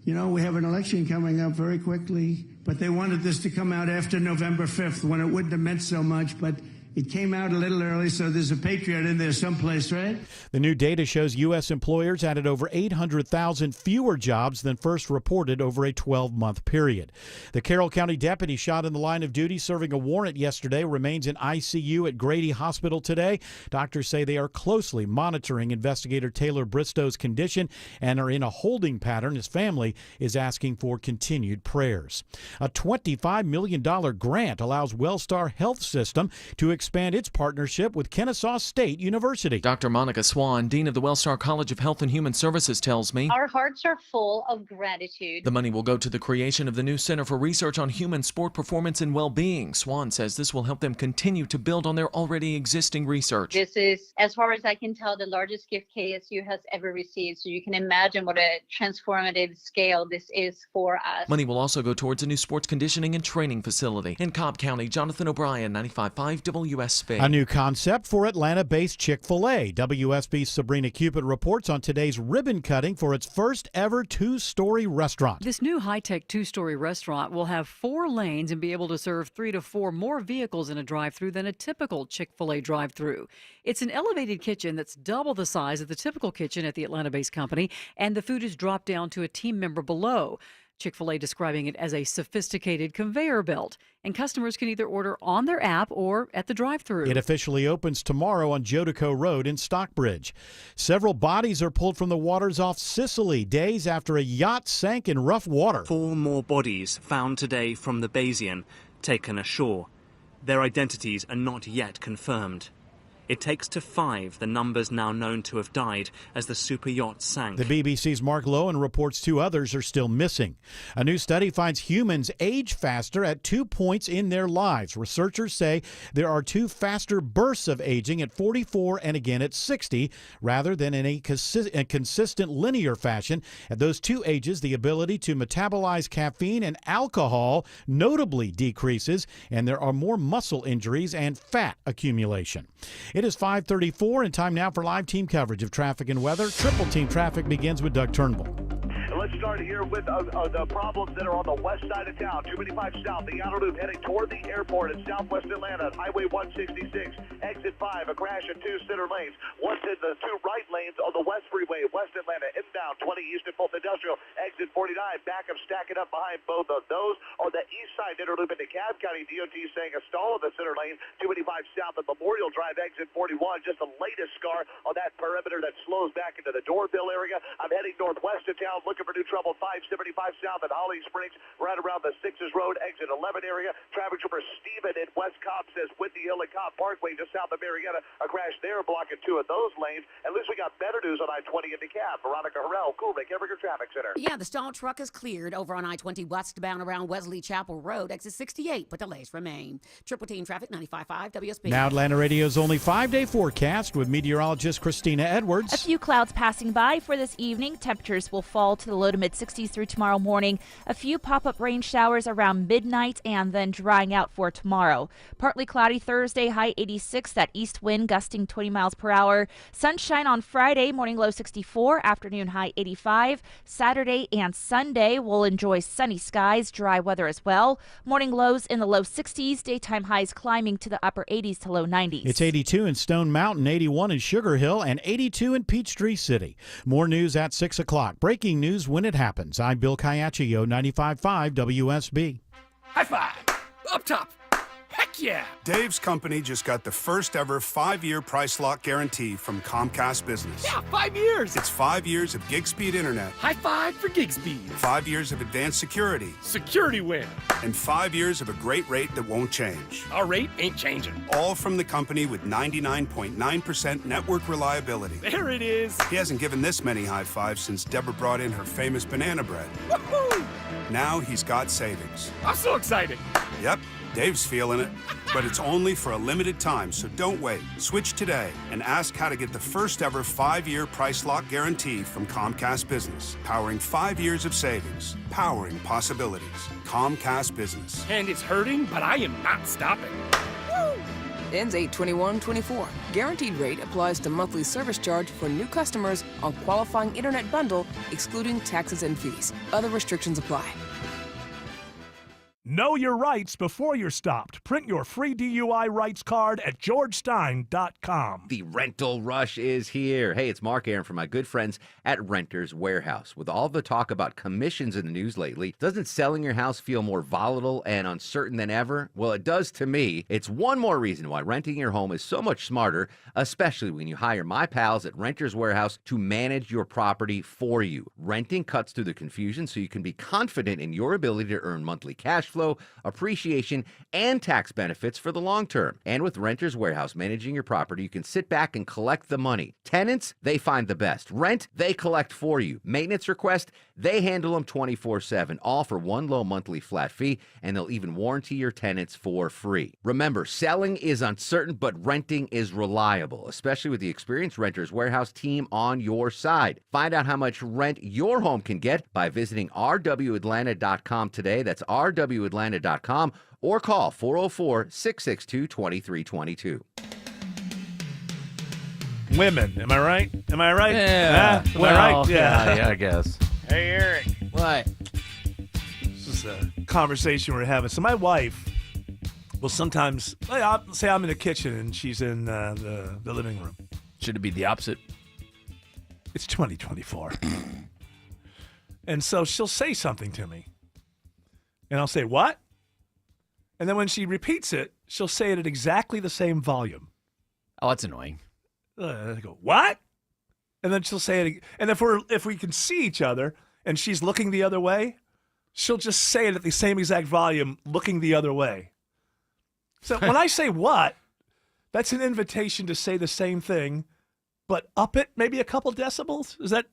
we have an election coming up very quickly, but they wanted this to come out after November 5th when it wouldn't have meant so much, but it came out a little early, so there's a patriot in there someplace, right? The new data shows U.S. employers added over 800,000 fewer jobs than first reported over a 12-month period. The Carroll County deputy shot in the line of duty serving a warrant yesterday remains in ICU at Grady Hospital today. Doctors say they are closely monitoring investigator Taylor Bristow's condition and are in a holding pattern. His family is asking for continued prayers. A $25 million grant allows Wellstar Health System to expand its partnership with Kennesaw State University. Dr. Monica Swan, Dean of the Wellstar College of Health and Human Services, tells me our hearts are full of gratitude. The money will go to the creation of the new Center for Research on Human Sport Performance and Well-Being. Swan says this will help them continue to build on their already existing research. This is, as far as I can tell, the largest gift KSU has ever received. So you can imagine what a transformative scale this is for us. Money will also go towards a new sports conditioning and training facility. In Cobb County, Jonathan O'Brien, 95.5 WSB. A new concept for Atlanta-based Chick-fil-A. WSB's Sabrina Cupid reports on today's ribbon cutting for its first ever two-story restaurant. This new high-tech two-story restaurant will have 4 lanes and be able to serve 3 to 4 more vehicles in a drive-thru than a typical Chick-fil-A drive-thru. It's an elevated kitchen that's double the size of the typical kitchen at the Atlanta-based company, and the food is dropped down to a team member below. Chick-fil-A describing it as a sophisticated conveyor belt, and customers can either order on their app or at the drive-thru. It officially opens tomorrow on Jodico Road in Stockbridge. Several bodies are pulled from the waters off Sicily days after a yacht sank in rough water. 4 more bodies found today from the Bayesian, taken ashore. Their identities are not yet confirmed. It takes to 5 the numbers now known to have died as the super yacht sank. The BBC's Mark Lowen reports 2 others are still missing. A new study finds humans age faster at 2 points in their lives. Researchers say there are 2 faster bursts of aging at 44 and again at 60, rather than in a consistent linear fashion. At those 2 ages, the ability to metabolize caffeine and alcohol notably decreases, and there are more muscle injuries and fat accumulation. It is 5:34 and time now for live team coverage of traffic and weather. Triple Team Traffic begins with Doug Turnbull. Let's start here with the problems that are on the west side of town. 285 south, the outer loop heading toward the airport in southwest Atlanta. Highway 166, exit 5, a crash in 2 center lanes. One's in the 2 right lanes on the west freeway, west Atlanta, inbound 20 east at Fulton Industrial, exit 49. Backup stacking up behind both of those. On the east side inner loop into Cobb County, DOT saying a stall in the center lane. 285 south at Memorial Drive, exit 41. Just the latest scar on that perimeter that slows back into the Doorbell area. I'm heading northwest of town, looking for new trouble. 575 south at Holly Springs, right around the Sixes Road, exit 11 area. Traffic trooper Steven in West Cobb says Windy Hill and Cobb Parkway, just south of Marietta, a crash there blocking 2 of those lanes. At least we got better news on I-20 into Cab. Veronica Harrell, Coolwick, Evergreen Traffic Center. Yeah, the stalled truck is cleared over on I-20 westbound around Wesley Chapel Road, exit 68, but delays remain. Triple Team Traffic, 95.5 WSB. Now Atlanta Radio's only 5-day forecast with meteorologist Christina Edwards. A few clouds passing by for this evening. Temperatures will fall to the low to mid-60s through tomorrow morning. A few pop-up rain showers around midnight and then drying out for tomorrow. Partly cloudy Thursday, high 86, that east wind gusting 20 miles per hour. Sunshine on Friday, morning low 64, afternoon high 85. Saturday and Sunday we'll enjoy sunny skies, dry weather as well. Morning lows in the low 60s, daytime highs climbing to the upper 80s to low 90s. It's 82 in Stone Mountain, 81 in Sugar Hill, and 82 in Peachtree City. More news at 6 o'clock. Breaking news when it happens. I'm Bill Caiaccio, 95.5 WSB. High five! Up top! Heck yeah! Dave's company just got the first ever 5-year price lock guarantee from Comcast Business. Yeah, 5 years! It's 5 years of gig speed internet. High five for gig speed. 5 years of advanced security. Security win. And 5 years of a great rate that won't change. Our rate ain't changing. All from the company with 99.9% network reliability. There it is. He hasn't given this many high fives since Deborah brought in her famous banana bread. Woohoo! Now he's got savings. I'm so excited. Yep. Dave's feeling it, but it's only for a limited time, so don't wait. Switch today and ask how to get the first ever 5-year price lock guarantee from Comcast Business. Powering 5 years of savings, powering possibilities. Comcast Business. And it's hurting, but I am not stopping. Woo! Ends 8/21/24. Guaranteed rate applies to monthly service charge for new customers on qualifying internet bundle, excluding taxes and fees. Other restrictions apply. Know your rights before you're stopped. Print your free DUI rights card at georgestein.com. The rental rush is here. Hey, it's Mark Aaron from my good friends at Renters Warehouse. With all the talk about commissions in the news lately, doesn't selling your house feel more volatile and uncertain than ever? Well, it does to me. It's one more reason why renting your home is so much smarter, especially when you hire my pals at Renters Warehouse to manage your property for you. Renting cuts through the confusion so you can be confident in your ability to earn monthly cash flow flow, appreciation, and tax benefits for the long term. And with Renters Warehouse managing your property, you can sit back and collect the money. Tenants, they find the best. Rent, they collect for you. Maintenance request, they handle them 24/7, all for one low monthly flat fee, and they'll even warranty your tenants for free. Remember, selling is uncertain, but renting is reliable, especially with the experienced Renters Warehouse team on your side. Find out how much rent your home can get by visiting rwatlanta.com today. That's rwatlanta.com, or call 404-662-2322. Women, am I right? Am I right? Yeah. Am I right? Yeah, I guess. Hey, Eric. What? This is a conversation we're having. So my wife will sometimes, I'll say I'm in the kitchen and she's in the living room. Should it be the opposite? It's 2024. And so she'll say something to me. And I'll say, what? And then when she repeats it, she'll say it at exactly the same volume. Oh, that's annoying. I go, what? And then she'll say it. And if we can see each other and she's looking the other way, she'll just say it at the same exact volume, looking the other way. So when I say what, that's an invitation to say the same thing, but up it maybe a couple decibels. Is that?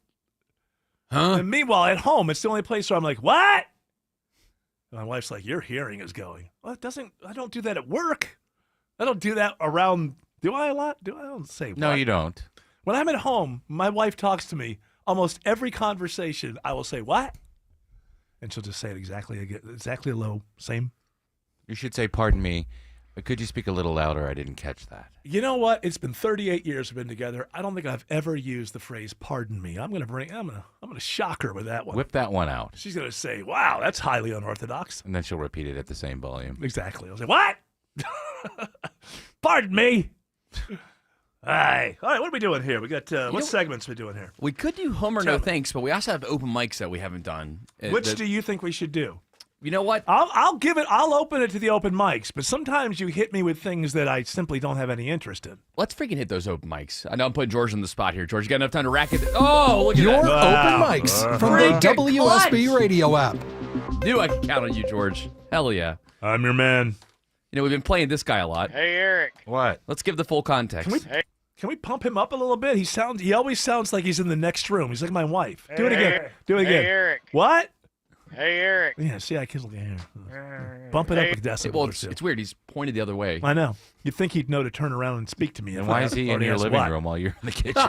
Huh? And meanwhile, at home, it's the only place where I'm like, what? And my wife's like, your hearing is going. Well, I don't do that at work. I don't do that around. Do I a lot? I don't say No, what. you don't. When I'm at home, my wife talks to me. Almost every conversation, I will say, what? And she'll just say it exactly low, same. You should say, pardon me, but could you speak a little louder? I didn't catch that. You know what? It's been 38 years we've been together. I don't think I've ever used the phrase "pardon me." I'm gonna shock her with that one. Whip that one out. She's gonna say, "Wow, that's highly unorthodox." And then she'll repeat it at the same volume. Exactly. I'll say, "What? Pardon me." All right. What are we doing here? We got what segments are we doing here? We could do home or no thanks, but we also have open mics that we haven't done. Which do you think we should do? You know what? I'll open it to the open mics, but sometimes you hit me with things that I simply don't have any interest in. Let's freaking hit those open mics. I know I'm putting George on the spot here. George, you got enough time to rack it? Oh, look at Your that. open mics from the WSB radio app. Knew I could count on you, George. Hell yeah. I'm your man. You know, we've been playing this guy a lot. Hey, Eric. What? Let's give the full context. Can we pump him up a little bit? He always sounds like he's in the next room. He's like my wife. Do it again. Do it again. Hey, Eric. What? Hey, Eric. Yeah, see, I can bump it up a decibel. Well, or two. it's weird. He's pointed the other way. I know. You'd think he'd know to turn around and speak to me. And why is he in your living room while you're in the kitchen?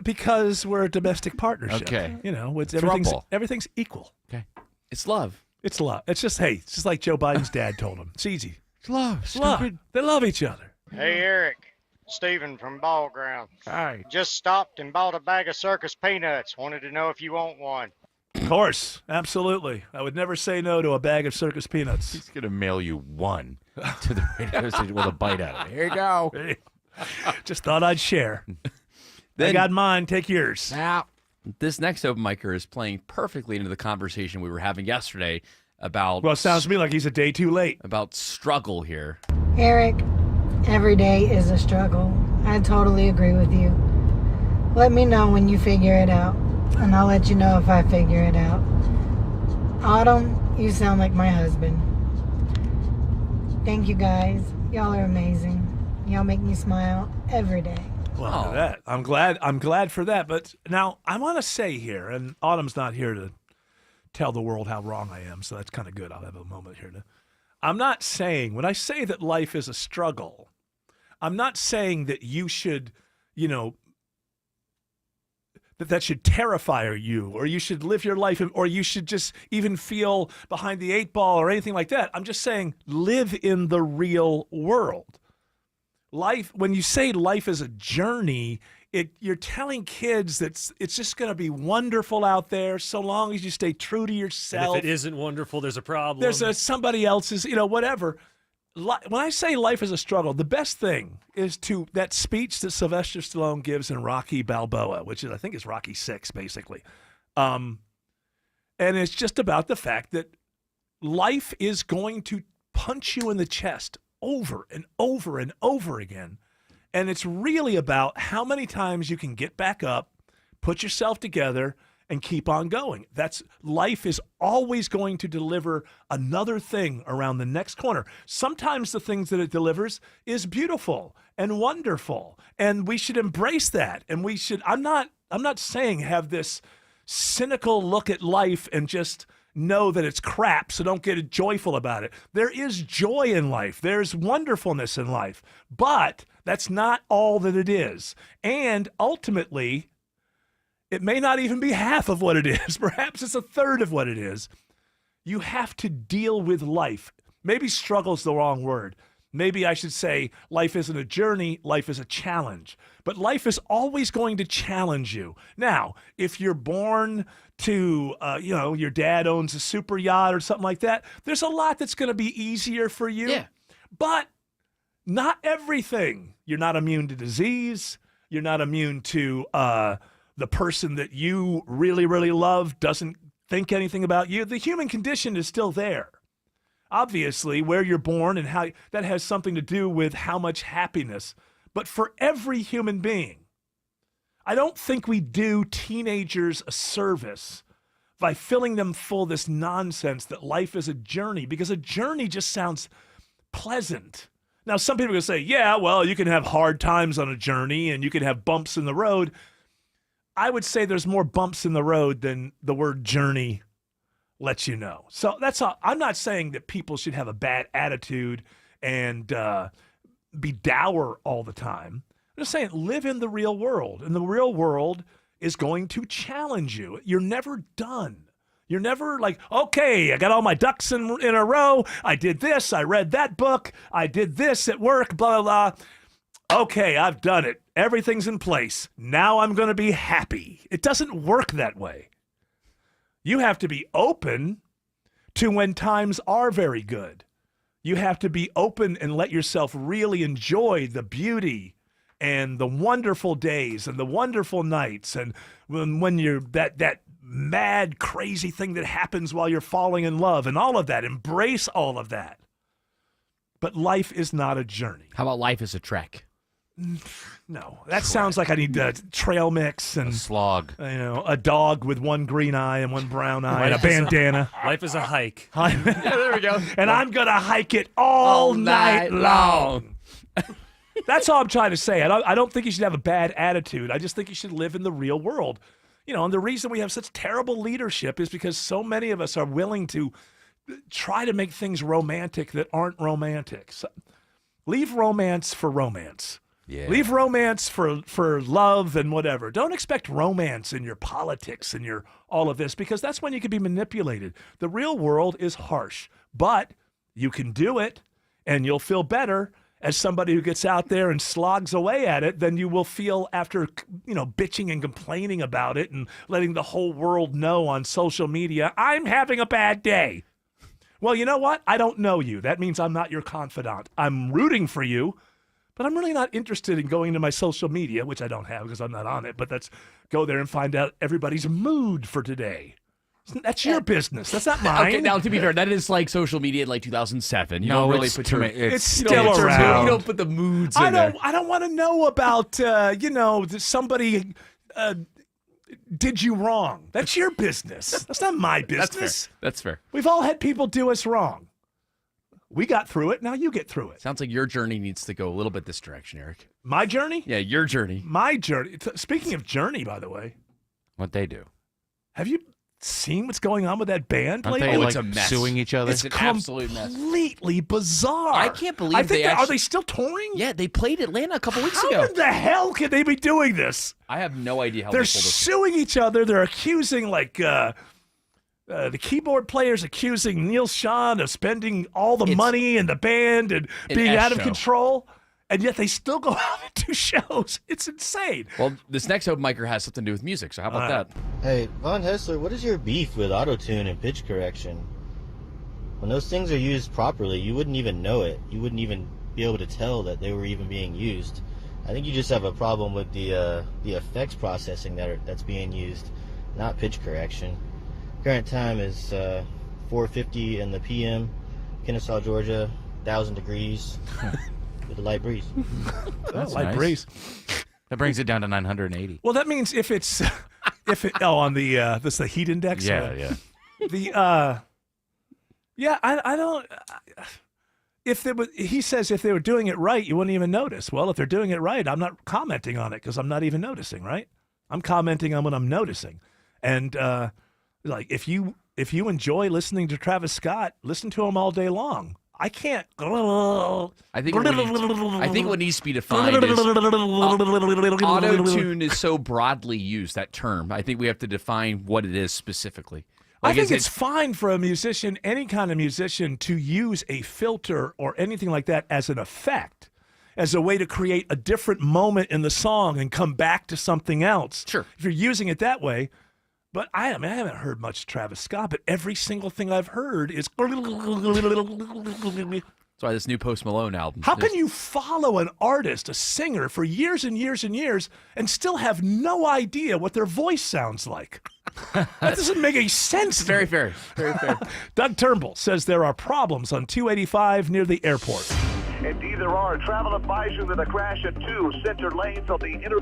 Because we're a domestic partnership. Okay. You know, Throuple. everything's equal. Okay. It's love. It's love. It's just like Joe Biden's dad told him. It's easy. It's love. It's love. They love each other. Hey, Eric. Stephen from Ball Ground. Hi. Just stopped and bought a bag of circus peanuts. Wanted to know if you want one. Of course. Absolutely. I would never say no to a bag of circus peanuts. He's going to mail you one to the radio station with a bite out of it. Here you go. Just thought I'd share. I got mine. Take yours. Now, this next open micer is playing perfectly into the conversation we were having yesterday about... Well, it sounds to me like he's a day too late. About struggle here. Eric, every day is a struggle. I totally agree with you. Let me know when you figure it out, and I'll let you know if I figure it out. Autumn, you sound like my husband. Thank you guys. Y'all are amazing. Y'all make me smile every day. Well, look at that. I'm glad for that. But now I want to say here, and Autumn's not here to tell the world how wrong I am, so that's kind of good. I'll have a moment here to. I'm not saying, when I say that life is a struggle, I'm not saying that you should, that should terrify you, or you should live your life, or you should just even feel behind the eight ball or anything like that. I'm just saying live in the real world. Life, when you say life is a journey, you're telling kids that it's just going to be wonderful out there so long as you stay true to yourself. And if it isn't wonderful, there's a problem. There's somebody else's, whatever. When I say life is a struggle, the best thing is that speech that Sylvester Stallone gives in Rocky Balboa, which I think is Rocky 6, basically. And it's just about the fact that life is going to punch you in the chest over and over and over again. And it's really about how many times you can get back up, put yourself together, and keep on going. Life is always going to deliver another thing around the next corner. Sometimes the things that it delivers is beautiful and wonderful, and we should embrace that. And we should, I'm not saying have this cynical look at life and just know that it's crap, so don't get joyful about it. There is joy in life. There's wonderfulness in life, but that's not all that it is. And ultimately, it may not even be half of what it is. Perhaps it's a third of what it is. You have to deal with life. Maybe struggle's the wrong word. Maybe I should say life isn't a journey, life is a challenge. But life is always going to challenge you. Now, if you're born to, your dad owns a super yacht or something like that, there's a lot that's going to be easier for you. Yeah. But not everything. You're not immune to disease. You're not immune to the person that you really, really love doesn't think anything about you. The human condition is still there. Obviously, where you're born and how that has something to do with how much happiness. But for every human being, I don't think we do teenagers a service by filling them full of this nonsense that life is a journey, because a journey just sounds pleasant. Now, some people are going to say, yeah, well, you can have hard times on a journey and you can have bumps in the road. I would say there's more bumps in the road than the word journey lets you know. So that's all. I'm not saying that people should have a bad attitude and be dour all the time. I'm just saying live in the real world. And the real world is going to challenge you. You're never done. You're never like, okay, I got all my ducks in a row. I did this. I read that book. I did this at work, blah, blah, blah. Okay, I've done it. Everything's in place. Now I'm going to be happy. It doesn't work that way. You have to be open to when times are very good. You have to be open and let yourself really enjoy the beauty and the wonderful days and the wonderful nights. And when you're that mad, crazy thing that happens while you're falling in love and all of that, embrace all of that. But life is not a journey. How about life is a trek? No, that sounds like I need a trail mix and a slog. A dog with one green eye and one brown eye and a bandana. Life is a hike. Yeah, there we go. And I'm going to hike it all night long. That's all I'm trying to say. I don't think you should have a bad attitude. I just think you should live in the real world. And the reason we have such terrible leadership is because so many of us are willing to try to make things romantic that aren't romantic. So, leave romance for romance. Yeah. Leave romance for love and whatever. Don't expect romance in your politics and your all of this, because that's when you can be manipulated. The real world is harsh, but you can do it, and you'll feel better as somebody who gets out there and slogs away at it than you will feel after, bitching and complaining about it and letting the whole world know on social media, I'm having a bad day. Well, you know what? I don't know you. That means I'm not your confidant. I'm rooting for you, but I'm really not interested in going to my social media, which I don't have because I'm not on it, but go there and find out everybody's mood for today. That's your business. That's not mine. Okay, now to be fair, that is like social media in like 2007. You No, don't really it's put too your, many- it's still around. You don't put the moods in there. I don't want to know about, somebody did you wrong. That's your business. That's not my business. That's fair. We've all had people do us wrong. We got through it. Now you get through it. Sounds like your journey needs to go a little bit this direction, Eric. My journey? Yeah, your journey. My journey. Speaking of journey, by the way, What they do? have you seen what's going on with that band Aren't lately? they it's like a mess. suing each other? It's an absolute mess. Completely bizarre. I can't believe I think they are they still touring? Yeah, they played Atlanta a couple weeks How ago. in the hell can they be doing this? I have no idea how They're they pulled this. suing each other. They're accusing the keyboard players accusing Neil Schon of spending all the money in the band and an being S out of show. control, and yet they still go out and do shows. It's insane. Well, this next open micer has something to do with music, so how about that? Hey, Von Hessler, what is your beef with autotune and pitch correction? When those things are used properly, you wouldn't even know it. You wouldn't even be able to tell that they were even being used. I think you just have a problem with the effects processing that's being used, not pitch correction. Current time is 4:50 in the PM, Kennesaw, Georgia, 1,000 degrees with a light breeze. Light breeze. That brings it down to 980. Well, that means if it's on the this the heat index. Yeah. I don't. If they he says if they were doing it right, you wouldn't even notice. Well, if they're doing it right, I'm not commenting on it because I'm not even noticing. Right? I'm commenting on what I'm noticing, and like if you enjoy listening to Travis Scott, listen to him all day long. I can't. I think what needs to be defined is auto-tune is so broadly used, that term. I think we have to define what it is specifically. I think it's fine for a musician, any kind of musician, to use a filter or anything like that as an effect, as a way to create a different moment in the song and come back to something else. Sure. If you're using it that way. But I haven't heard much Travis Scott, but every single thing I've heard is. That's why this new Post Malone album. How can you follow an artist, a singer, for years and years and years and still have no idea what their voice sounds like? That doesn't make any sense. Very fair. Very fair. Doug Turnbull says there are problems on 285 near the airport. Indeed, there are. Travel advisory with a crash at 2 center lanes on the outer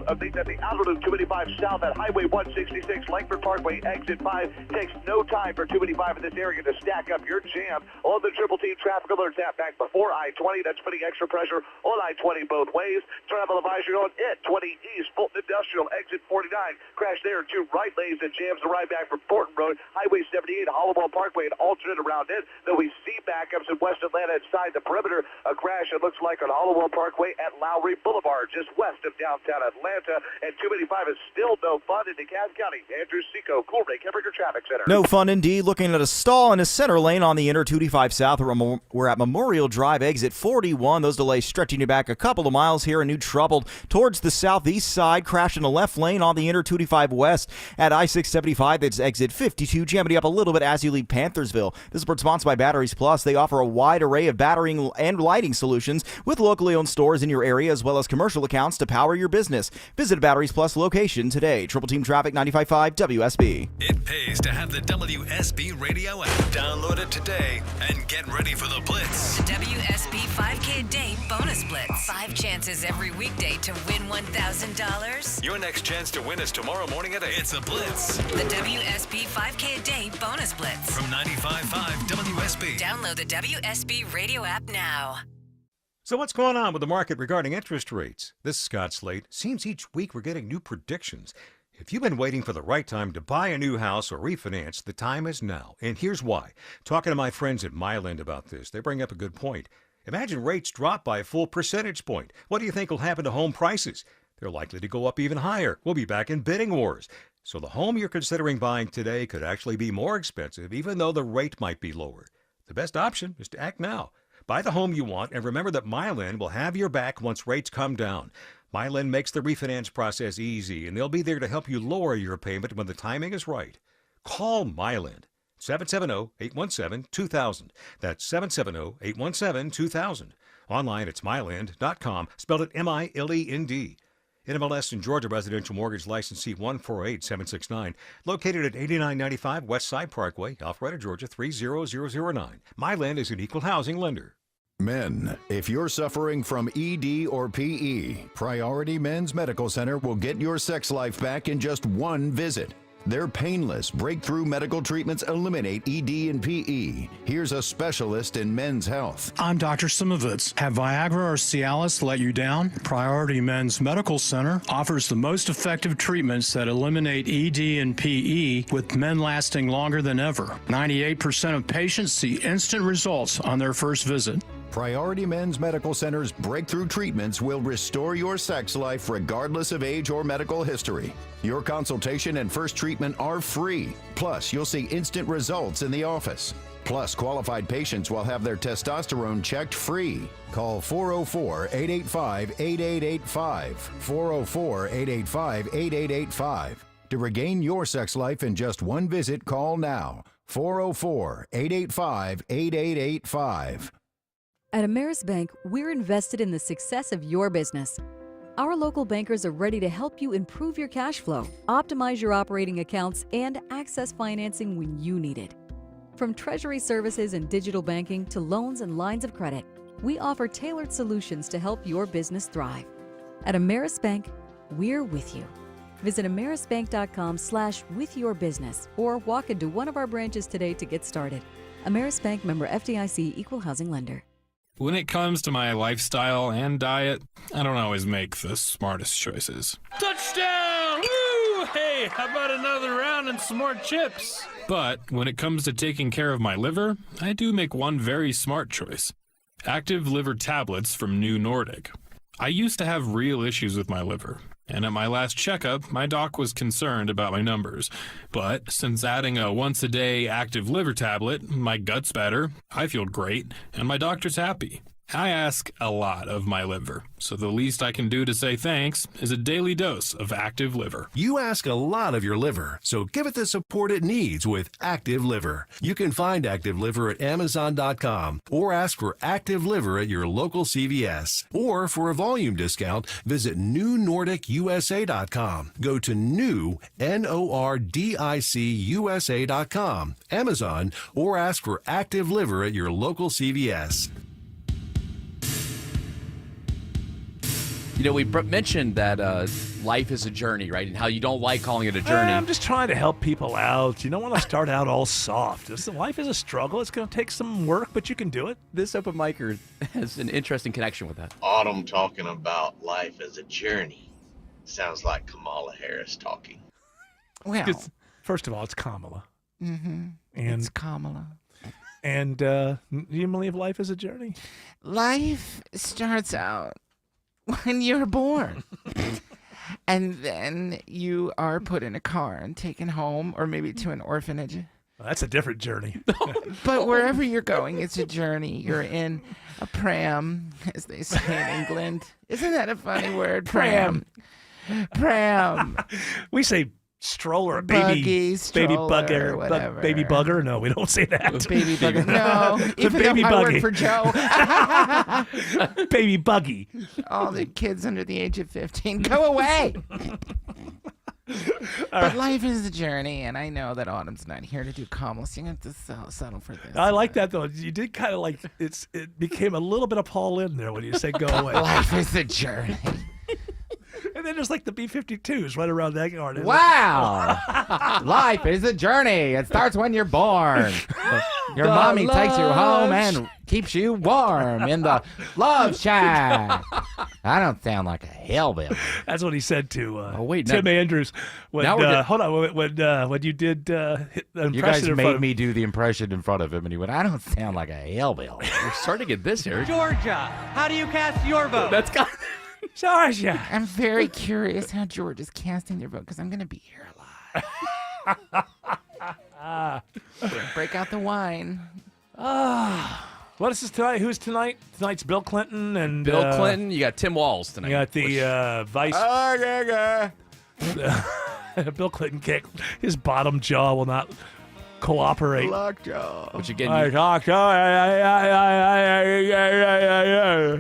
loop 285 south at Highway 166, Langford Parkway, exit 5. Takes no time for 285 in this area to stack up your jam. All the Triple T traffic alerts out back before I-20. That's putting extra pressure on I-20 both ways. Travel advisory on it 20 east, Fulton Industrial, exit 49. Crash there, 2 right lanes and jams the right back from Thornton Road, Highway 78, Hollowell Parkway, and alternate around it. Though we see backups in West Atlanta inside the perimeter. A crash, it looks like, on Hollowell Parkway at Lowry Boulevard, just west of downtown Atlanta. And 285 is still no fun in DeKalb County. Andrew Seco, Cool Ray, Kembringer Traffic Center. No fun indeed. Looking at a stall in a center lane on the Inter 285 South. We're at Memorial Drive, exit 41. Those delays stretching you back a couple of miles here. A new troubled towards the southeast side. Crash in the left lane on the Inter 285 West at I-675. That's exit 52. Jamming up a little bit as you leave Panthersville. This is sponsored by Batteries Plus. They offer a wide array of battery and lighting solutions with locally owned stores in your area as well as commercial accounts to power your business. Visit a Batteries Plus location today. Triple Team Traffic 95.5 WSB. It pays to have the WSB radio app. Download it today and get ready for the Blitz. The WSB 5K Day Bonus Blitz. 5 chances every weekday to win $1,000. Your next chance to win is tomorrow morning at 8. It's a Blitz. The WSB 5K Day Bonus Blitz. From 95.5 WSB. Download the WSB radio app now. So what's going on with the market regarding interest rates? This is Scott Slate. Seems each week we're getting new predictions. If you've been waiting for the right time to buy a new house or refinance, the time is now. And here's why. Talking to my friends at Myland about this, they bring up a good point. Imagine rates drop by a full percentage point. What do you think will happen to home prices? They're likely to go up even higher. We'll be back in bidding wars. So the home you're considering buying today could actually be more expensive, even though the rate might be lower. The best option is to act now. Buy the home you want, and remember that Myland will have your back once rates come down. Myland makes the refinance process easy, and they'll be there to help you lower your payment when the timing is right. Call Myland, 770-817-2000. That's 770-817-2000. Online, it's myland.com, spelled it M-I-L-E-N-D. NMLS in Georgia Residential Mortgage License C148769, located at 8995 West Side Parkway, Alpharetta, Georgia 30009. Myland is an equal housing lender. Men, if you're suffering from ED or PE, Priority Men's Medical Center will get your sex life back in just one visit. Their painless, breakthrough medical treatments eliminate ED and PE. Here's a specialist in men's health. I'm Dr. Simovitz. Have Viagra or Cialis let you down? Priority Men's Medical Center offers the most effective treatments that eliminate ED and PE, with men lasting longer than ever. 98% of patients see instant results on their first visit. Priority Men's Medical Center's breakthrough treatments will restore your sex life regardless of age or medical history. Your consultation and first treatment are free. Plus, you'll see instant results in the office. Plus, qualified patients will have their testosterone checked free. Call 404-885-8885. 404-885-8885. To regain your sex life in just one visit, call now. 404-885-8885. At Ameris Bank, we're invested in the success of your business. Our local bankers are ready to help you improve your cash flow, optimize your operating accounts, and access financing when you need it. From treasury services and digital banking to loans and lines of credit, we offer tailored solutions to help your business thrive. At Ameris Bank, we're with you. Visit amerisbank.com/withyourbusiness or walk into one of our branches today to get started. Ameris Bank, member FDIC, equal housing lender. When it comes to my lifestyle and diet, I don't always make the smartest choices. Touchdown! Woo! Hey, how about another round and some more chips? But when it comes to taking care of my liver, I do make one very smart choice. Active liver tablets from New Nordic. I used to have real issues with my liver, and at my last checkup, my doc was concerned about my numbers. But since adding a once-a-day active liver tablet, my gut's better, I feel great, and my doctor's happy. I ask a lot of my liver, so the least I can do to say thanks is a daily dose of Active Liver. You ask a lot of your liver, so give it the support it needs with Active Liver. You can find Active Liver at Amazon.com or ask for Active Liver at your local CVS. Or for a volume discount, visit NewNordicUSA.com. Go to new, NORDICUSA.com, Amazon, or ask for Active Liver at your local CVS. You know, we mentioned that life is a journey, right? And how you don't like calling it a journey. I'm just trying to help people out. You don't want to start out all soft. Life is a struggle. It's going to take some work, but you can do it. This open micer has an interesting connection with that. Autumn talking about life as a journey sounds like Kamala Harris talking. Well, first of all, it's Kamala. Mm-hmm. And it's Kamala. And do you believe life is a journey? Life starts out when you're born. And then you are put in a car and taken home or maybe to an orphanage. Well, that's a different journey. But wherever you're going, it's a journey. You're in a pram, as they say in England. Isn't that a funny word? Pram. We say stroller, baby stroller, bugger, whatever. baby bugger. No, we don't say that. Baby bugger. No, even baby though I buggy. work for Joe. Baby buggy. All the kids under the age of 15, go away. But life is a journey, and I know that Autumn's not here to do Kamala, so you have to settle for this. I like that though. You did kind of like it became a little bit of Paul in there when you said go away. Life is a journey. And then there's like the B-52s right around that yard. Wow. Life is a journey. It starts when you're born. Your mommy takes you home and keeps you warm in the love shack. I don't sound like a hillbilly. That's what he said to Tim Andrews. When, hold on, when you did the impression You guys in front made of- me do the impression in front of him, and he went, I don't sound like a hillbilly. We're starting to get this here. Georgia, how do you cast your vote? That's got Georgia. I'm very curious how George is casting their vote, because I'm going to be here a lot. Break out the wine. What is this tonight? Who's tonight? Tonight's Bill Clinton and Bill Clinton. You got Tim Walz tonight. You got the vice. Bill Clinton can't. His bottom jaw will not cooperate. Lockjaw. Which again, I talk.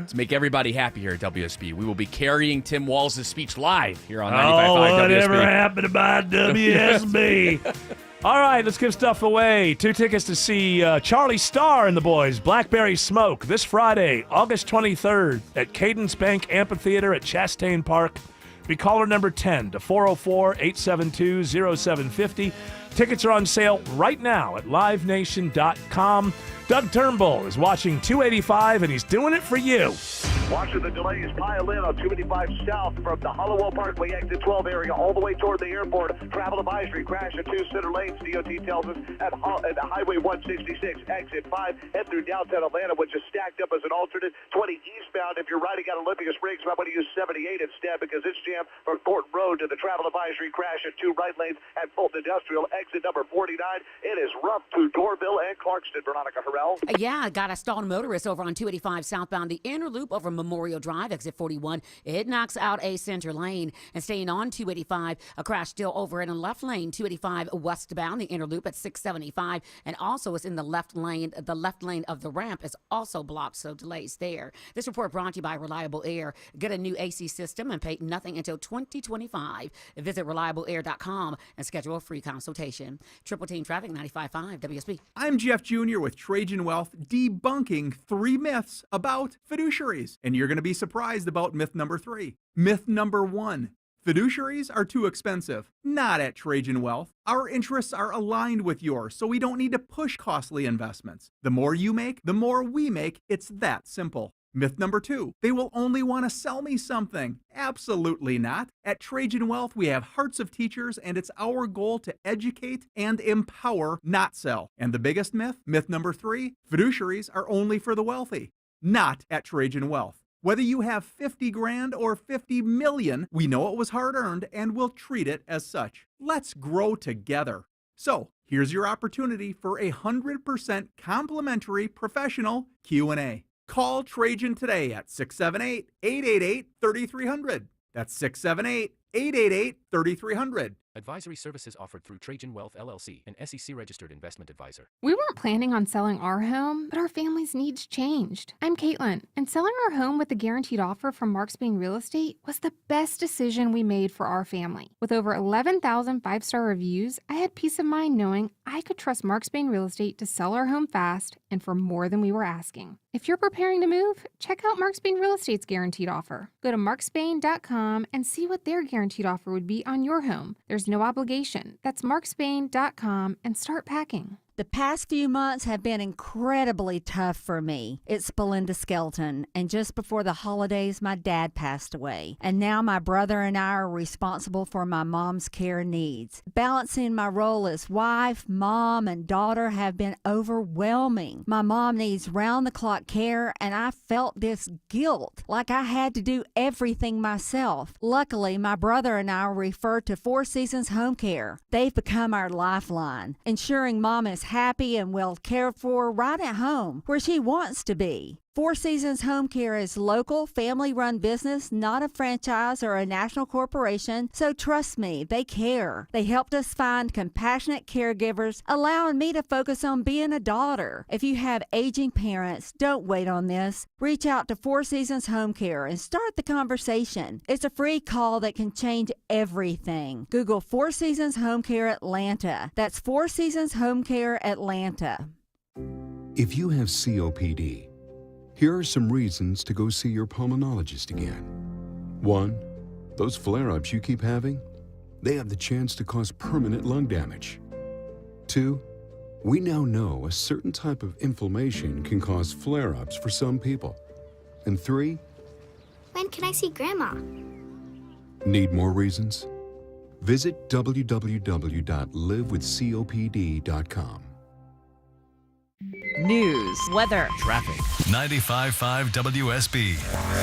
to make everybody happy here at WSB, we will be carrying Tim Walz's speech live here on 95.5 whatever WSB. happened about WSB? All right, let's give stuff away. 2 tickets to see Charlie Starr and the Boys, Blackberry Smoke, this Friday, August 23rd at Cadence Bank Amphitheater at Chastain Park. Be caller number 10 to 404-872-0750. Tickets are on sale right now at livenation.com. Doug Turnbull is watching 285, and he's doing it for you. Watching the delays pile in on 285 south from the Hollowell Parkway exit 12 area all the way toward the airport. Travel advisory, crash at 2 center lanes. DOT tells us at Highway 166, exit 5. Head through downtown Atlanta, which is stacked up as an alternate. 20 eastbound. If you're riding out Olympia Springs, you might want to use 78 instead because it's jammed from Thornton Road to the travel advisory, crash at 2 right lanes at Fulton Industrial, exit number 49. It is rough to Dorville and Clarkston. Veronica Harrell. Yeah, I got a stalled motorist over on 285 southbound, the inner loop over Memorial Drive, exit 41. It knocks out a center lane. And staying on 285, a crash still over in a left lane, 285 westbound, the inner loop at 675. And also it's in the left lane. The left lane of the ramp is also blocked, so delays there. This report brought to you by Reliable Air. Get a new AC system and pay nothing until 2025. Visit reliableair.com and schedule a free consultation. Triple Team Traffic, 95.5 WSB. I'm Jeff Jr. with Trajan Wealth, debunking 3 myths about fiduciaries. And you're going to be surprised about myth number 3. Myth number 1, Fiduciaries are too expensive. Not at Trajan Wealth. Our interests are aligned with yours, so we don't need to push costly investments. The more you make, the more we make. It's that simple. Myth number 2, they will only want to sell me something. Absolutely not. At Trajan Wealth, we have hearts of teachers, and it's our goal to educate and empower, not sell. And the biggest myth, myth number 3, fiduciaries are only for the wealthy. Not at Trajan Wealth. Whether you have 50 grand or 50 million, we know it was hard-earned and we'll treat it as such. Let's grow together. So, here's your opportunity for a 100% complimentary professional Q&A. Call Trajan today at 678-888-3300. That's 678-888-3300. Advisory services offered through Trajan Wealth LLC, an SEC-registered investment advisor. We weren't planning on selling our home, but our family's needs changed. I'm Caitlin, and selling our home with a guaranteed offer from Mark Spain Real Estate was the best decision we made for our family. With over 11,000 five-star reviews, I had peace of mind knowing I could trust Mark Spain Real Estate to sell our home fast and for more than we were asking. If you're preparing to move, check out Mark Spain Real Estate's guaranteed offer. Go to markspain.com and see what their guaranteed offer would be on your home. There's no obligation. That's markspain.com and start packing. The past few months have been incredibly tough for me. It's Belinda Skelton, and just before the holidays, my dad passed away. And now my brother and I are responsible for my mom's care needs. Balancing my role as wife, mom, and daughter have been overwhelming. My mom needs round-the-clock care, and I felt this guilt, like I had to do everything myself. Luckily, my brother and I were referred to Four Seasons Home Care. They've become our lifeline, ensuring mom is happy and well cared for right at home, where she wants to be. Four Seasons Home Care is local, family-run business, not a franchise or a national corporation, so trust me, they care. They helped us find compassionate caregivers, allowing me to focus on being a daughter. If you have aging parents, don't wait on this. Reach out to Four Seasons Home Care and start the conversation. It's a free call that can change everything. Google Four Seasons Home Care Atlanta. That's Four Seasons Home Care Atlanta. If you have COPD, here are some reasons to go see your pulmonologist again. 1. Those flare-ups you keep having, they have the chance to cause permanent lung damage. 2. We now know a certain type of inflammation can cause flare-ups for some people. And 3. When can I see Grandma? Need more reasons? Visit www.livewithcopd.com. News, weather, traffic. 95.5 WSB,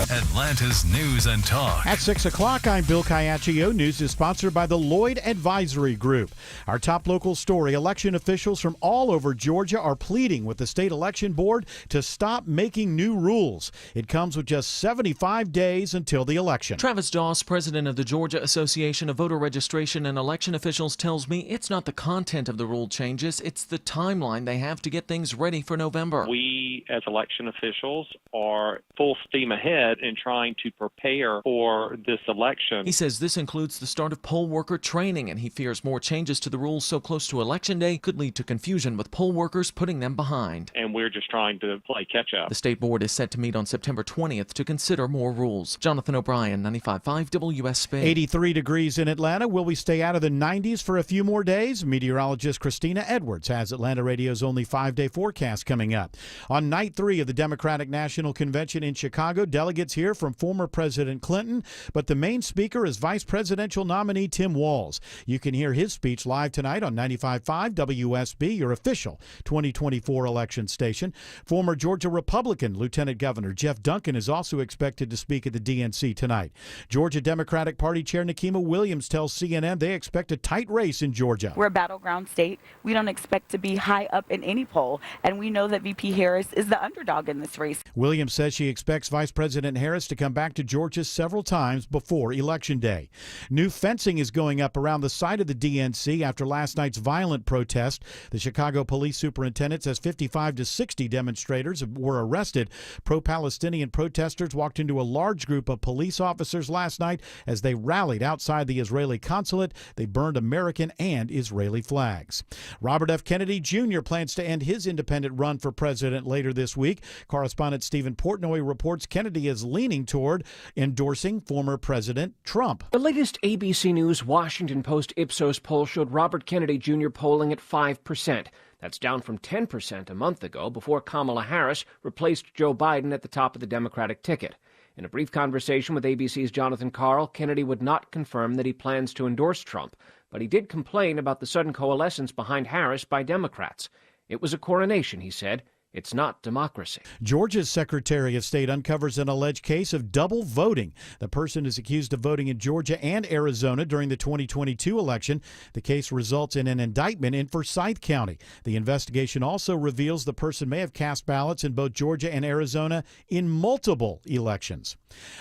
Atlanta's news and talk. At 6 o'clock, I'm Bill Caiaccio. News is sponsored by the Lloyd Advisory Group. Our top local story, election officials from all over Georgia are pleading with the state election board to stop making new rules. It comes with just 75 days until the election. Travis Doss, president of the Georgia Association of Voter Registration and Election Officials, tells me it's not the content of the rule changes, it's the timeline they have to get things ready for November. We, as election officials, are full steam ahead in trying to prepare for this election. He says this includes the start of poll worker training, and he fears more changes to the rules so close to Election Day could lead to confusion with poll workers, putting them behind. And we're just trying to play catch-up. The state board is set to meet on September 20th to consider more rules. Jonathan O'Brien, 95.5 WSB. 83 degrees in Atlanta. Will we stay out of the 90s for a few more days? Meteorologist Christina Edwards has Atlanta Radio's only 5-day forecast coming up. On night 3 of the Democratic National Convention in Chicago, delegates hear from former President Clinton, but the main speaker is Vice Presidential nominee Tim Walz. You can hear his speech live tonight on 95.5 WSB, your official 2024 election station. Former Georgia Republican Lieutenant Governor Jeff Duncan is also expected to speak at the DNC tonight. Georgia Democratic Party Chair Nikema Williams tells CNN they expect a tight race in Georgia. We're a battleground state. We don't expect to be high up in any poll, and we know that VP Harris is the underdog in this race. Williams says she expects Vice President Harris to come back to Georgia several times before Election Day. New fencing is going up around the site of the DNC after last night's violent protest. The Chicago police superintendent says 55 to 60 demonstrators were arrested. Pro-Palestinian protesters walked into a large group of police officers last night as they rallied outside the Israeli consulate. They burned American and Israeli flags. Robert F. Kennedy Jr. plans to end his independent run for president later this week. Correspondent Stephen Portnoy reports Kennedy is leaning toward endorsing former President Trump. The latest ABC News Washington Post Ipsos poll showed Robert Kennedy Jr. polling at 5%. That's down from 10% a month ago, before Kamala Harris replaced Joe Biden at the top of the Democratic ticket. In a brief conversation with ABC's Jonathan Karl, Kennedy would not confirm that he plans to endorse Trump, but he did complain about the sudden coalescence behind Harris by Democrats. It was a coronation, he said. It's not democracy. Georgia's Secretary of State uncovers an alleged case of double voting. The person is accused of voting in Georgia and Arizona during the 2022 election. The case results in an indictment in Forsyth County. The investigation also reveals the person may have cast ballots in both Georgia and Arizona in multiple elections.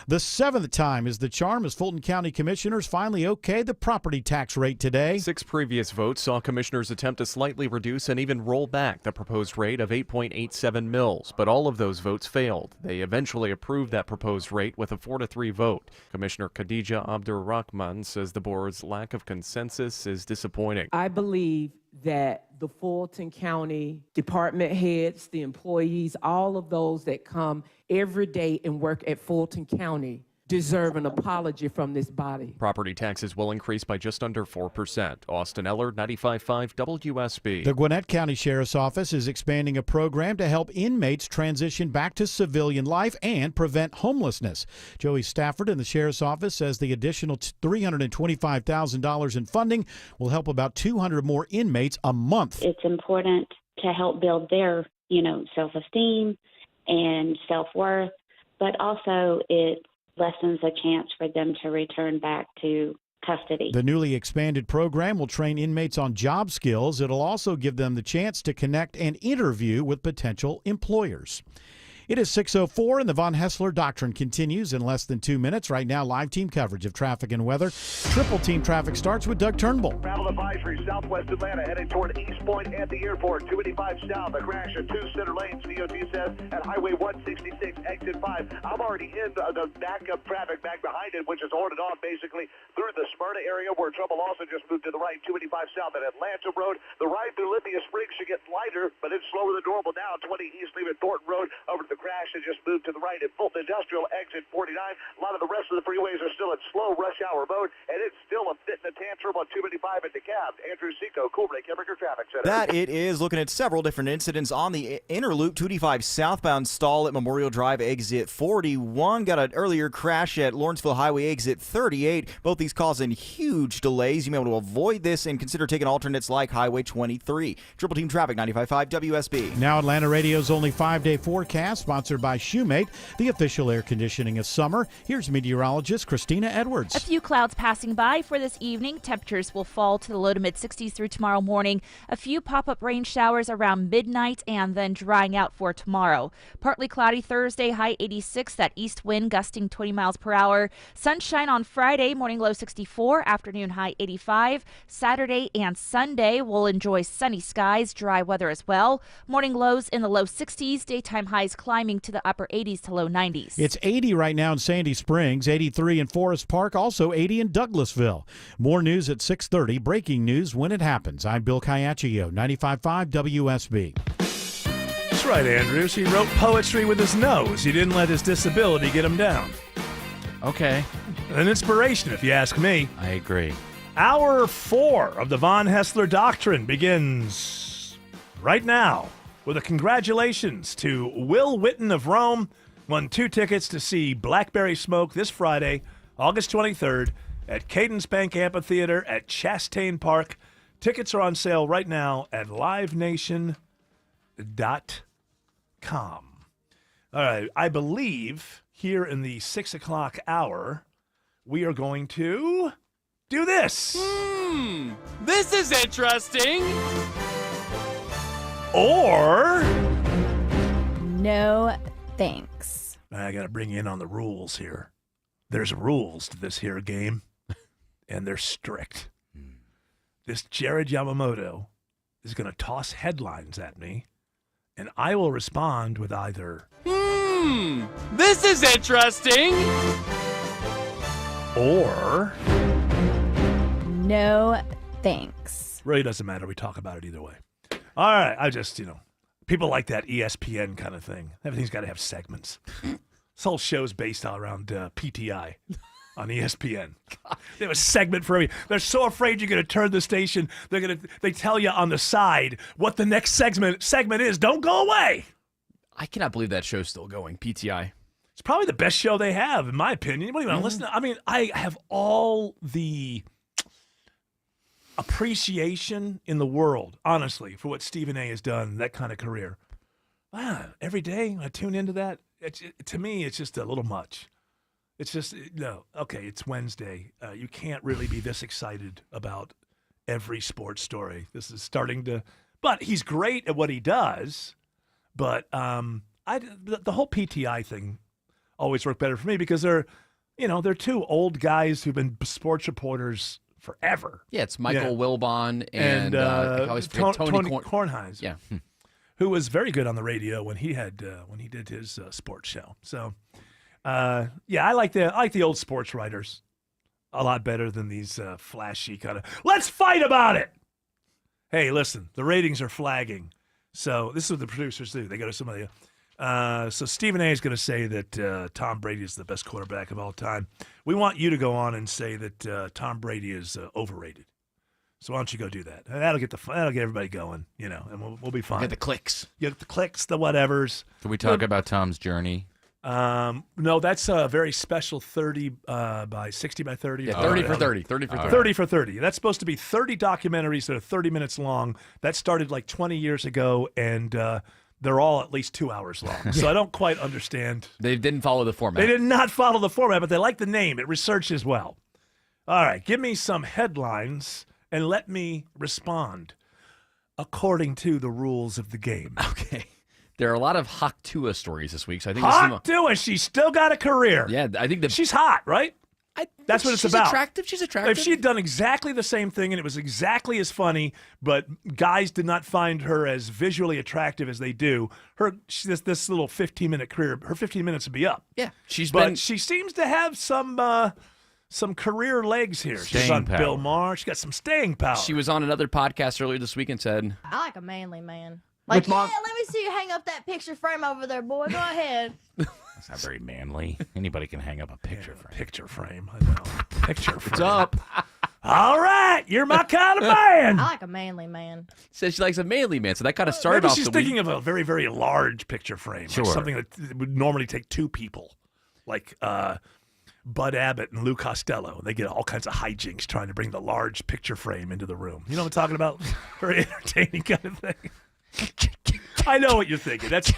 The seventh time is the charm as Fulton County commissioners finally okayed the property tax rate today. 6 previous votes saw commissioners attempt to slightly reduce and even roll back the proposed rate of 8.87 mils, but all of those votes failed. They eventually approved that proposed rate with a 4-3 vote. Commissioner Khadija Abdur-Rahman says the board's lack of consensus is disappointing. I believe that the Fulton County department heads, the employees, all of those that come every day and work at Fulton County deserve an apology from this body. Property taxes will increase by just under 4%. Austin Eller, 95.5 WSB. The Gwinnett County Sheriff's Office is expanding a program to help inmates transition back to civilian life and prevent homelessness. Joey Stafford in the Sheriff's Office says the additional $325,000 in funding will help about 200 more inmates a month. It's important to help build their, self-esteem and self-worth, but also it lessens a chance for them to return back to custody. The newly expanded program will train inmates on job skills. It'll also give them the chance to connect and interview with potential employers. It is 6:04 and the Von Hessler Doctrine continues in less than 2 minutes. Right now, live team coverage of traffic and weather. Triple team traffic starts with Doug Turnbull. Travel advisory, southwest Atlanta, heading toward East Point at the airport. 285 south, a crash in 2 center lanes. DOT says at Highway 166, exit 5. I'm already in the backup traffic back behind it, which is ordered off basically through the Smyrna area, where trouble also just moved to the right. 285 south at Atlanta Road. The ride through Olympia Springs should get lighter, but it's slower than normal now. 20 east, leaving Thornton Road over to the crash and just moved to the right at Fulton Industrial, exit 49. A lot of the rest of the freeways are still at slow rush hour mode, and it's still a fit and a tantrum on 285 at DeKalb. Andrew Seco, Cool Break, Hamburger Traffic Center. That it is. Looking at several different incidents on the inner loop. 285 southbound stall at Memorial Drive, exit 41. Got an earlier crash at Lawrenceville Highway, exit 38. Both these causing huge delays. You may want to avoid this and consider taking alternates like Highway 23. Triple team traffic, 95.5 WSB. Now Atlanta Radio's only 5-day forecast, sponsored by Shoemate, the official air conditioning of summer. Here's meteorologist Christina Edwards. A few clouds passing by for this evening. Temperatures will fall to the low to mid 60s through tomorrow morning. A few pop-up rain showers around midnight and then drying out for tomorrow. Partly cloudy Thursday, high 86, that east wind gusting 20 miles per hour. Sunshine on Friday, morning low 64, afternoon high 85. Saturday and Sunday we'll enjoy sunny skies, dry weather as well. Morning lows in the low 60s, daytime highs climbing to the upper 80s to low 90s. It's 80 right now in Sandy Springs, 83 in Forest Park, also 80 in Douglasville. More news at 6:30. Breaking news when it happens. I'm Bill Caiaccio, 95.5 WSB. That's right, Andrews. He wrote poetry with his nose. He didn't let his disability get him down. Okay. An inspiration, if you ask me. I agree. Hour 4 of the Von Hessler Doctrine begins right now with a congratulations to Will Witten of Rome. Won 2 tickets to see Blackberry Smoke this Friday, August 23rd, at Cadence Bank Amphitheater at Chastain Park. Tickets are on sale right now at livenation.com. All right, I believe here in the 6 o'clock hour, we are going to do this. This is interesting. Or no thanks. I got to bring you in on the rules here. There's rules to this here game, and they're strict. This Jared Yamamoto is going to toss headlines at me, and I will respond with either this is interesting. Or no thanks. Really doesn't matter. We talk about it either way. All right. I just, People like that ESPN kind of thing. Everything's got to have segments. This whole show's based all around PTI on ESPN. They have a segment for everything. They're so afraid you're going to turn the station. They tell you on the side what the next segment is. Don't go away. I cannot believe that show's still going. PTI. It's probably the best show they have, in my opinion. What do you want to listen to? I mean, I have all the appreciation in the world, honestly, for what Stephen A. has done, that kind of career. Wow, every day I tune into that. To me, it's just a little much. It's just, no, okay, it's Wednesday. You can't really be this excited about every sports story. This is starting to, but he's great at what he does. But the whole PTI thing always worked better for me because they're two old guys who've been sports reporters forever. Yeah, it's Michael Wilbon and I always forget Tony Kornheiser. Yeah, who was very good on the radio when he did his sports show. So, I like the old sports writers a lot better than these flashy kind of. Let's fight about it. Hey, listen, the ratings are flagging. So this is what the producers do. They go to somebody. So Stephen A. is going to say that Tom Brady is the best quarterback of all time. We want you to go on and say that Tom Brady is overrated. So why don't you go do that? And that'll get everybody going, and we'll be fine. Get the clicks. Get the clicks, the whatevers. Can we talk about Tom's journey? No, that's a very special 30 by 60 by 30. Yeah, 30 for 30. 30 for 30. 30 for 30. That's supposed to be 30 documentaries that are 30 minutes long. That started like 20 years ago, and they're all at least 2 hours long. So I don't quite understand. They didn't follow the format. They did not follow the format, but they like the name. It researches well. All right, give me some headlines and let me respond according to the rules of the game. Okay. There are a lot of Hawk Tua stories this week, so I think Hawk Tua, she's still got a career. Yeah, I think she's hot, right? That's what it's about. She's attractive. If she had done exactly the same thing and it was exactly as funny, but guys did not find her as visually attractive as they do, this little 15-minute career, her 15 minutes would be up. Yeah, she seems to have some career legs here. She's on power. Bill Maher. She got some staying power. She was on another podcast earlier this week and said, I like a manly man. Like, let me see you hang up that picture frame over there, boy. Go ahead. That's not very manly. Anybody can hang up a picture frame. Picture frame, I know. Picture frame. What's up? All right, you're my kind of man. I like a manly man. Says she likes a manly man, so that kind of started Maybe off she's the thinking week. of a very, very large picture frame. Sure. Like something that would normally take two people. Like Bud Abbott and Lou Costello. They get all kinds of hijinks trying to bring the large picture frame into the room. You know what I'm talking about? Very entertaining kind of thing. I know what you're thinking. That's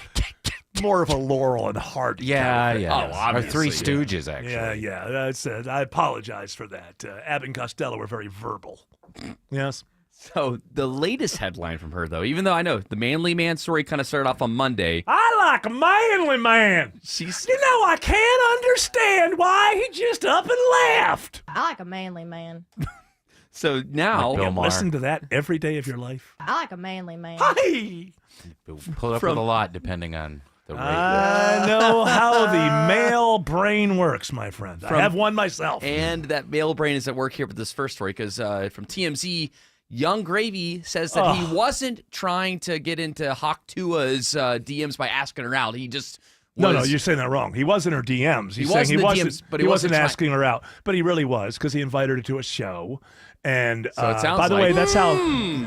more of a Laurel and Hardy. Yeah, kind of yeah. thing. Our Three Stooges, actually. Yeah. That's I apologize for that. Abbott and Costello were very verbal. Yes. So the latest headline from her, though, even though I know the manly man story kind of started off on Monday. I like a manly man. I can't understand why he just up and left. I like a manly man. So now, Like Bill Maher. Listen to that every day of your life. I like a manly man. Hey! Pull up with a lot depending on the rate. I know how the male brain works, my friend. I have one myself. And that male brain is at work here with this first story because from TMZ, Young Gravy says that he wasn't trying to get into Hawk Tua's DMs by asking her out. He just was. No, you're saying that wrong. He was in her DMs. He was in the DMs, but he wasn't asking her out. But he really was because he invited her to a show. And So it sounds by the way, like- that's how.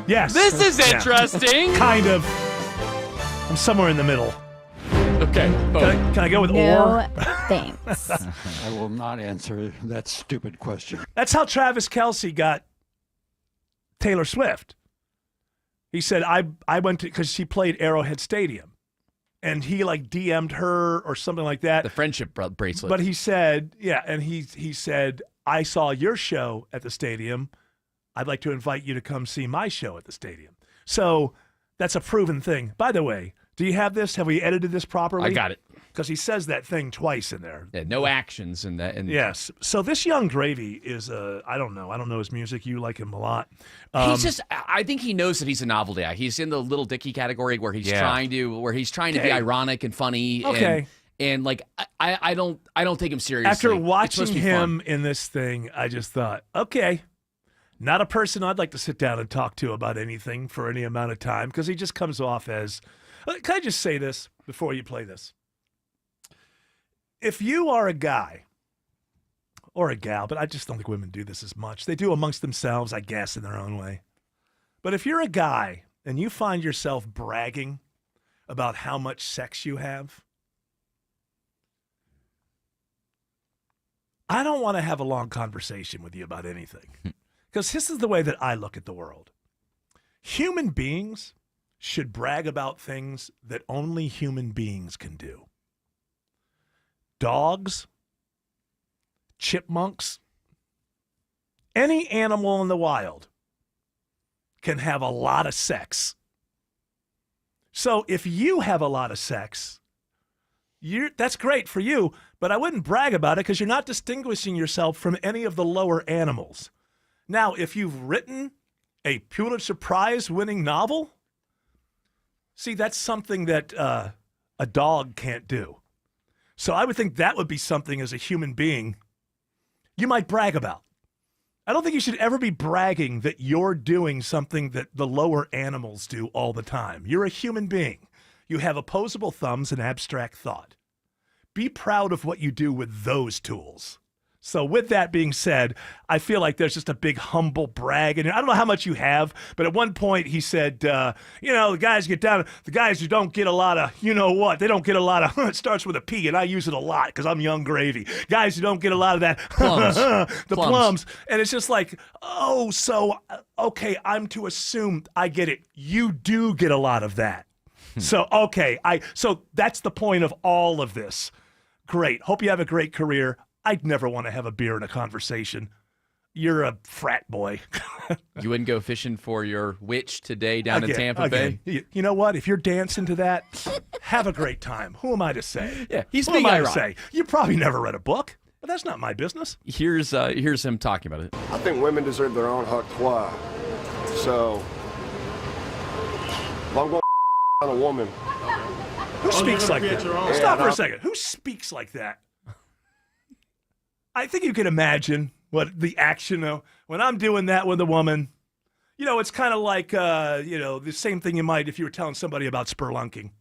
Yes. This is Yeah. interesting. Kind of. I'm somewhere in the middle. Okay. Can I go with No, or? thanks. I will not answer that stupid question. That's how Travis Kelce got Taylor Swift. He said, I went to, because she played Arrowhead Stadium. And he like DM'd her or something like that. The friendship bracelet. But he said, and he said, I saw your show at the stadium. I'd like to invite you to come see my show at the stadium. So that's a proven thing. By the way, do you have this? Have we edited this properly? I got it. Because he says that thing twice in there. Yeah, no actions in that. And Yes. So this Young Gravy is I don't know. I don't know his music. You like him a lot. He's just. I think he knows that he's a novelty act. He's in the Little Dicky category where he's trying to be ironic and funny. Okay. And like I don't take him seriously. After It's watching supposed to be him fun. in this thing, I just thought, okay, not a person I'd like to sit down and talk to about anything for any amount of time because he just comes off as Can I just say this before you play this? If you are a guy or a gal, but I just don't think women do this as much. They do amongst themselves, I guess, in their own way. But if you're a guy and you find yourself bragging about how much sex you have, I don't want to have a long conversation with you about anything. Because this is the way that I look at the world. Human beings should brag about things that only human beings can do. Dogs, chipmunks, any animal in the wild can have a lot of sex. So if you have a lot of sex, that's great for you, but I wouldn't brag about it because you're not distinguishing yourself from any of the lower animals. Now, if you've written a Pulitzer Prize-winning novel, see, that's something that a dog can't do. So I would think that would be something as a human being you might brag about. I don't think you should ever be bragging that you're doing something that the lower animals do all the time. You're a human being. You have opposable thumbs and abstract thought. Be proud of what you do with those tools. So with that being said, I feel like there's just a big humble brag. And I don't know how much you have, but at one point he said, the guys who don't get a lot of, they don't get a lot of, it starts with a P, and I use it a lot because I'm young gravy. Guys who don't get a lot of that, plums. And it's just like, okay, I'm to assume I get it. You do get a lot of that. So that's the point of all of this. Great. Hope you have a great career. I'd never want to have a beer in a conversation. You're a frat boy. You wouldn't go fishing for your witch today down in Tampa Bay? You know what? If you're dancing to that, have a great time. Who am I to say? Yeah, he's Who being am I to ironic. say? You probably never read a book, but that's not my business. Here's him talking about it. I think women deserve their own hot choir. So, if I'm going on a woman. Who speaks like that? Stop for a second. Who speaks like that? I think you can imagine what the action of when I'm doing that with a woman. It's kind of like, the same thing you might if you were telling somebody about spelunking.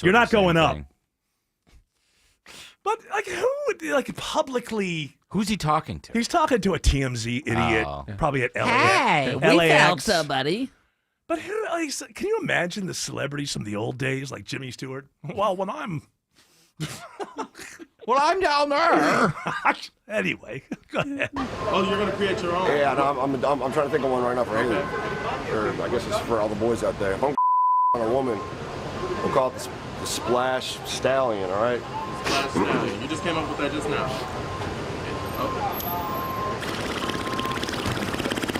You're not going up. But, who would, publicly... Who's he talking to? He's talking to a TMZ idiot, probably at LAX. Hey, we found somebody. But can you imagine the celebrities from the old days, like Jimmy Stewart? Well, when I'm... Well, I'm down there. Anyway, go ahead. Oh, you're gonna create your own? Yeah, no, I'm trying to think of one right now for Haley. Or I guess it's for all the boys out there. If I'm on a woman, we'll call it the Splash Stallion. All right. Splash Stallion. You just came up with that just now. All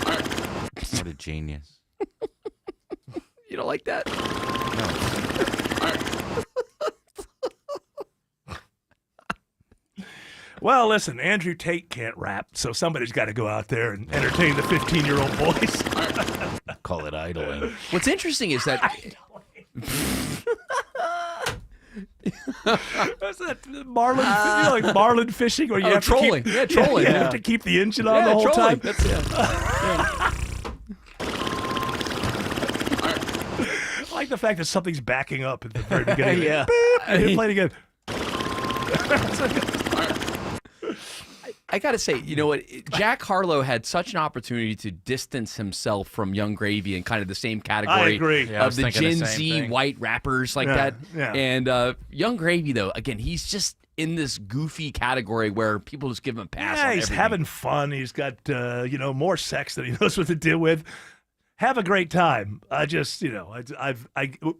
right. What a genius. You don't like that? No. All right. Well, listen, Andrew Tate can't rap, so somebody's got to go out there and entertain the 15-year-old boys. Call it idling. What's interesting is that... What's that? Marlin, like marlin fishing, where you have trolling. To keep, Trolling. You have to keep the engine on the whole trolling. time. That's I like the fact that something's backing up at the very beginning. Yeah. Beep, play it again. I got to say, you know what? Jack Harlow had such an opportunity to distance himself from Young Gravy in kind of the same category I agree. Yeah, I of was the thinking Gen the same Z thing. white rappers like Yeah, that. yeah. And Young Gravy, though, again, he's just in this goofy category where people just give him a pass on He's everything. having fun. He's got, more sex than he knows what to do with. Have a great time. I just,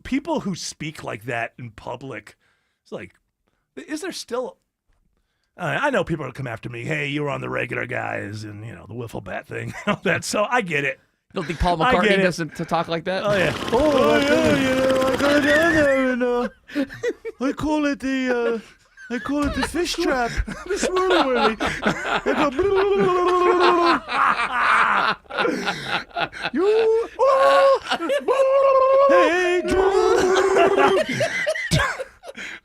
people who speak like that in public, it's like, is there still... I know people will come after me. Hey, you were on the regular guys and, the wiffle bat thing. And all that. So I get it. You don't think Paul I get McCartney it. doesn't to talk like that? Oh, yeah. I got down there and I call it the fish trap. The swirly whirly.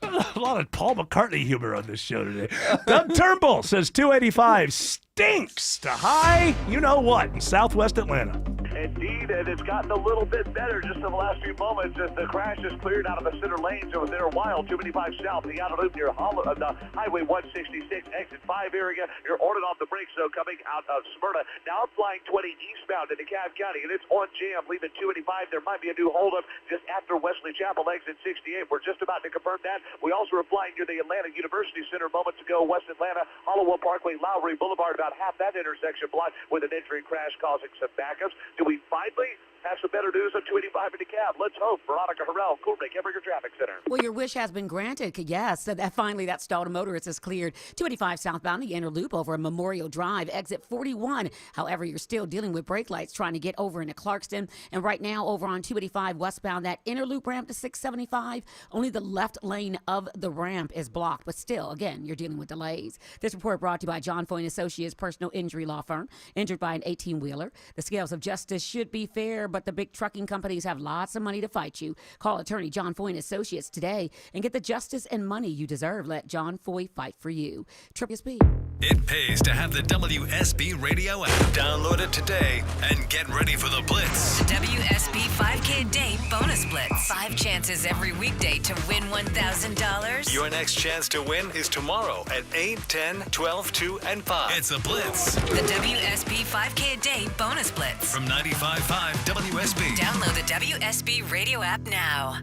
A lot of Paul McCartney humor on this show today. Doug Turnbull says 285 stinks to high, you know what, in Southwest Atlanta. And Indeed, and it's gotten a little bit better just in the last few moments as the crash is cleared out of the center lanes over there a while. 285 south, the outer loop near the Highway 166, exit 5 area. You're ordered on the brakes, though, coming out of Smyrna. Now I'm flying 20 eastbound into DeKalb County, and it's on jam, leaving 285. There might be a new holdup just after Wesley Chapel, exit 68. We're just about to confirm that. We also were flying near the Atlanta University Center moments ago, West Atlanta, Hollowell Parkway, Lowry Boulevard, about half that intersection blocked with an entry crash causing some backups. Do we finally have some better news on 285 in DeKalb? Let's hope. Veronica Harrell, Cool Break, Hamburger Traffic Center. Well, your wish has been granted. Yes, so that finally that stalled motorist is cleared. 285 southbound, the inner loop over Memorial Drive, exit 41. However, you're still dealing with brake lights trying to get over into Clarkston. And right now, over on 285 westbound, that inner loop ramp to 675, only the left lane of the ramp is blocked. But still, again, you're dealing with delays. This report brought to you by John Foy & Associates personal injury law firm. Injured by an 18-wheeler. The scales of justice should be fair, but the big trucking companies have lots of money to fight you. Call attorney John Foy & Associates today and get the justice and money you deserve. Let John Foy fight for you. SB. It pays to have the WSB radio app. Download it today and get ready for the Blitz. The WSB 5K a day bonus blitz. 5 chances every weekday to win $1,000. Your next chance to win is tomorrow at 8, 10, 12, 2, and 5. It's a Blitz. The WSB 5K a day bonus blitz. From 95.5 WSB. Download the WSB radio app now.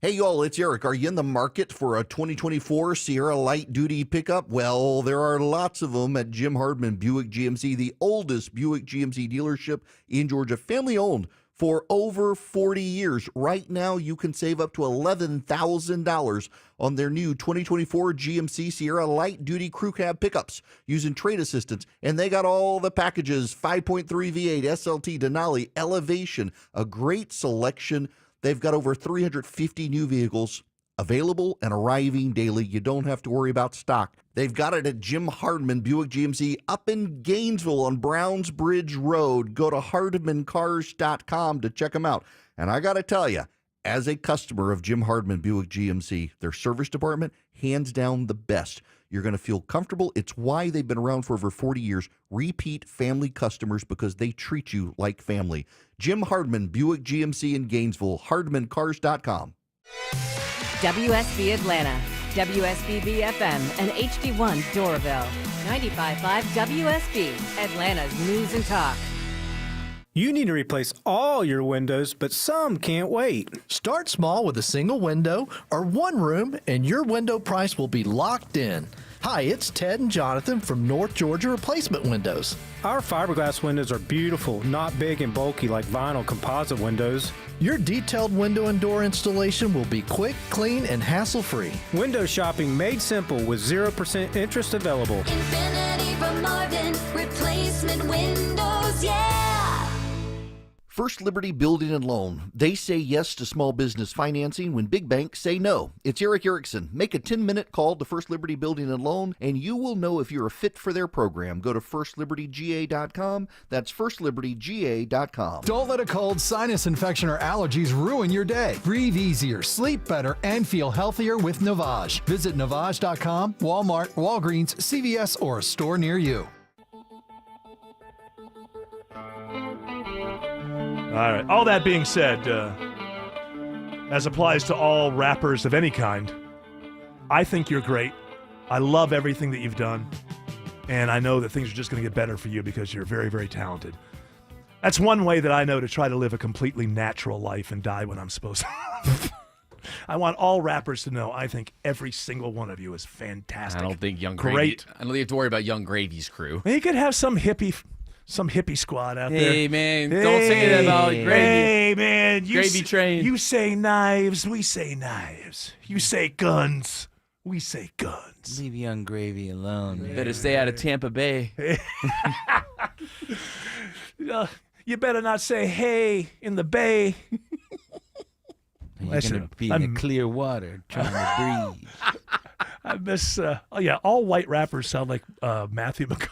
Hey, y'all, it's Eric. Are you in the market for a 2024 Sierra Light Duty pickup? Well, there are lots of them at Jim Hardman Buick GMC, the oldest Buick GMC dealership in Georgia, family-owned for over 40 years. Right now, you can save up to $11,000 on their new 2024 GMC Sierra Light Duty Crew Cab pickups using trade assistance. And they got all the packages, 5.3 V8, SLT, Denali, Elevation, a great selection. They've got over 350 new vehicles available and arriving daily. You don't have to worry about stock. They've got it at Jim Hardman Buick GMC up in Gainesville on Browns Bridge Road. Go to hardmancars.com to check them out. And I got to tell you, as a customer of Jim Hardman Buick GMC, their service department, hands down the best. You're going to feel comfortable. It's why they've been around for over 40 years. Repeat family customers because they treat you like family. Jim Hardman Buick GMC in Gainesville, hardmancars.com. WSB Atlanta, WSB BFM, and HD1 Doraville. 95.5 WSB, Atlanta's news and talk. You need to replace all your windows, but some can't wait. Start small with a single window or one room, and your window price will be locked in. Hi, it's Ted and Jonathan from North Georgia Replacement Windows. Our fiberglass windows are beautiful, not big and bulky like vinyl composite windows. Your detailed window and door installation will be quick, clean, and hassle-free. Window shopping made simple with 0% interest available. Infinity from Marvin, replacement windows, yeah! First Liberty Building and Loan. They say yes to small business financing when big banks say no. It's Eric Erickson. Make a 10-minute call to First Liberty Building and Loan, and you will know if you're a fit for their program. Go to firstlibertyga.com. That's firstlibertyga.com. Don't let a cold, sinus infection, or allergies ruin your day. Breathe easier, sleep better, and feel healthier with Navage. Visit Navage.com, Walmart, Walgreens, CVS, or a store near you. All right. All that being said, as applies to all rappers of any kind, I think you're great. I love everything that you've done. And I know that things are just going to get better for you because you're very, very talented. That's one way that I know to try to live a completely natural life and die when I'm supposed to. I want all rappers to know I think every single one of you is fantastic. I don't think Young Gravy. I don't think you have to worry about Young Gravy's crew. You could have some hippie squad out there. Hey, man, don't say that about Gravy. Hey, man, Gravy train. You say knives, we say knives. You say guns, we say guns. Leave Young Gravy alone. Man. Better stay out of Tampa Bay. You better not say hey in the bay. You're going to be in the clear water trying to breathe. I miss, all white rappers sound like Matthew McConaughey.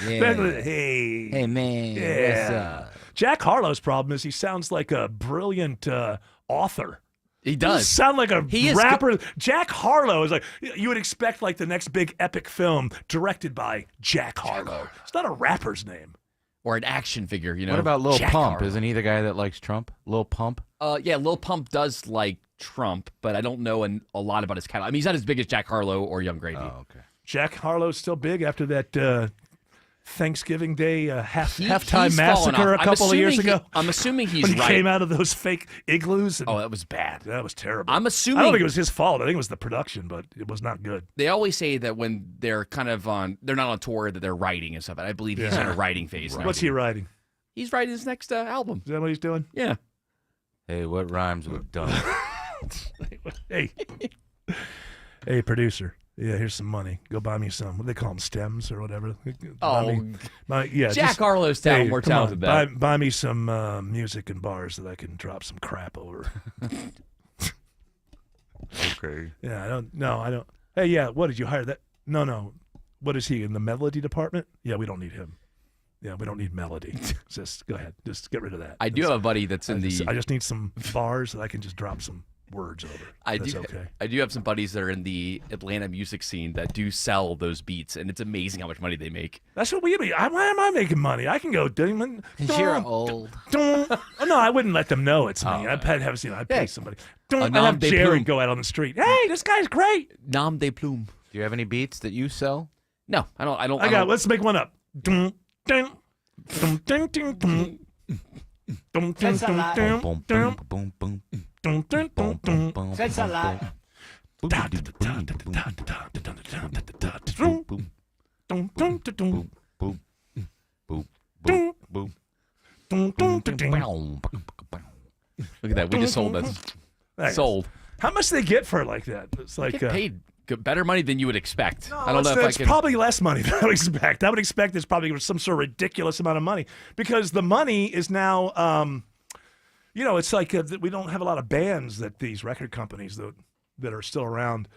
Yeah. Hey, man, yeah. what's up? Jack Harlow's problem is he sounds like a brilliant author. He does. Sound like a rapper. Jack Harlow is like, you would expect like the next big epic film directed by Jack Harlow. It's not a rapper's name. or an action figure. You know. What about Lil Jack Pump? Harlow. Isn't he the guy that likes Trump? Lil Pump? Yeah, Lil Pump does like Trump, but I don't know a lot about his catalog. I mean, he's not as big as Jack Harlow or Young Gravy. Oh, okay. Jack Harlow's still big after that Thanksgiving Day halftime he's fallen massacre a off. couple of years ago. I'm assuming he's when he right. came out of those fake igloos. Oh, that was bad. That was terrible. I'm assuming. I don't think it was his fault. I think it was the production, but it was not good. They always say that when they're kind of they're not on tour, that they're writing and stuff. And I believe he's in a writing phase now. What's he writing? He's writing his next album. Is that what he's doing? Yeah. Hey, what rhymes with done? Hey, producer. Yeah, here's some money. Go buy me some. What do they call them? Stems or whatever. Jack Harlow's talent more talented than that. Buy me some music and bars that I can drop some crap over. Okay. Yeah, I don't. Hey, yeah, what did you hire that? No. What is he in the melody department? Yeah, we don't need him. Yeah, we don't need melody. Just go ahead. Just get rid of that. I do have a buddy that's in I just need some bars that I can just drop some words over. That's okay. I do have some buddies that are in the Atlanta music scene that do sell those beats, and it's amazing how much money they make. That's what we mean. Why am I making money? I can go doing. You're old. Oh, no, I wouldn't let them know it's me. I'd pay somebody. I'd nom have de Jared plume. go out on the street. Hey, this guy's great. Nom de plume. Do you have any beats that you sell? No, I don't. Let's make one up. Dun, dun, dun, dun, dun, dun. That's a lot. Boom, boom, boom, boom. That's a lot. Look at that. We just sold this. Nice. Sold. How much do they get for it like that? It's like Get paid better money than you would expect. I don't know if it's I can. probably less money than I would expect. I would expect there's probably some sort of ridiculous amount of money because the money is now, it's like we don't have a lot of bands that these record companies that are still around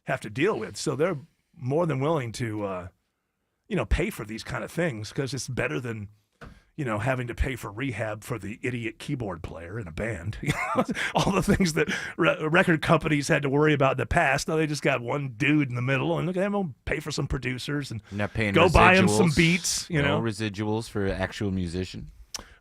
have to deal with. So they're more than willing to, pay for these kind of things because it's better than, having to pay for rehab for the idiot keyboard player in a band. All the things that record companies had to worry about in the past. Now they just got one dude in the middle and look at him, we'll pay for some producers and Not paying go buy him residuals. some beats, No residuals for an actual musician.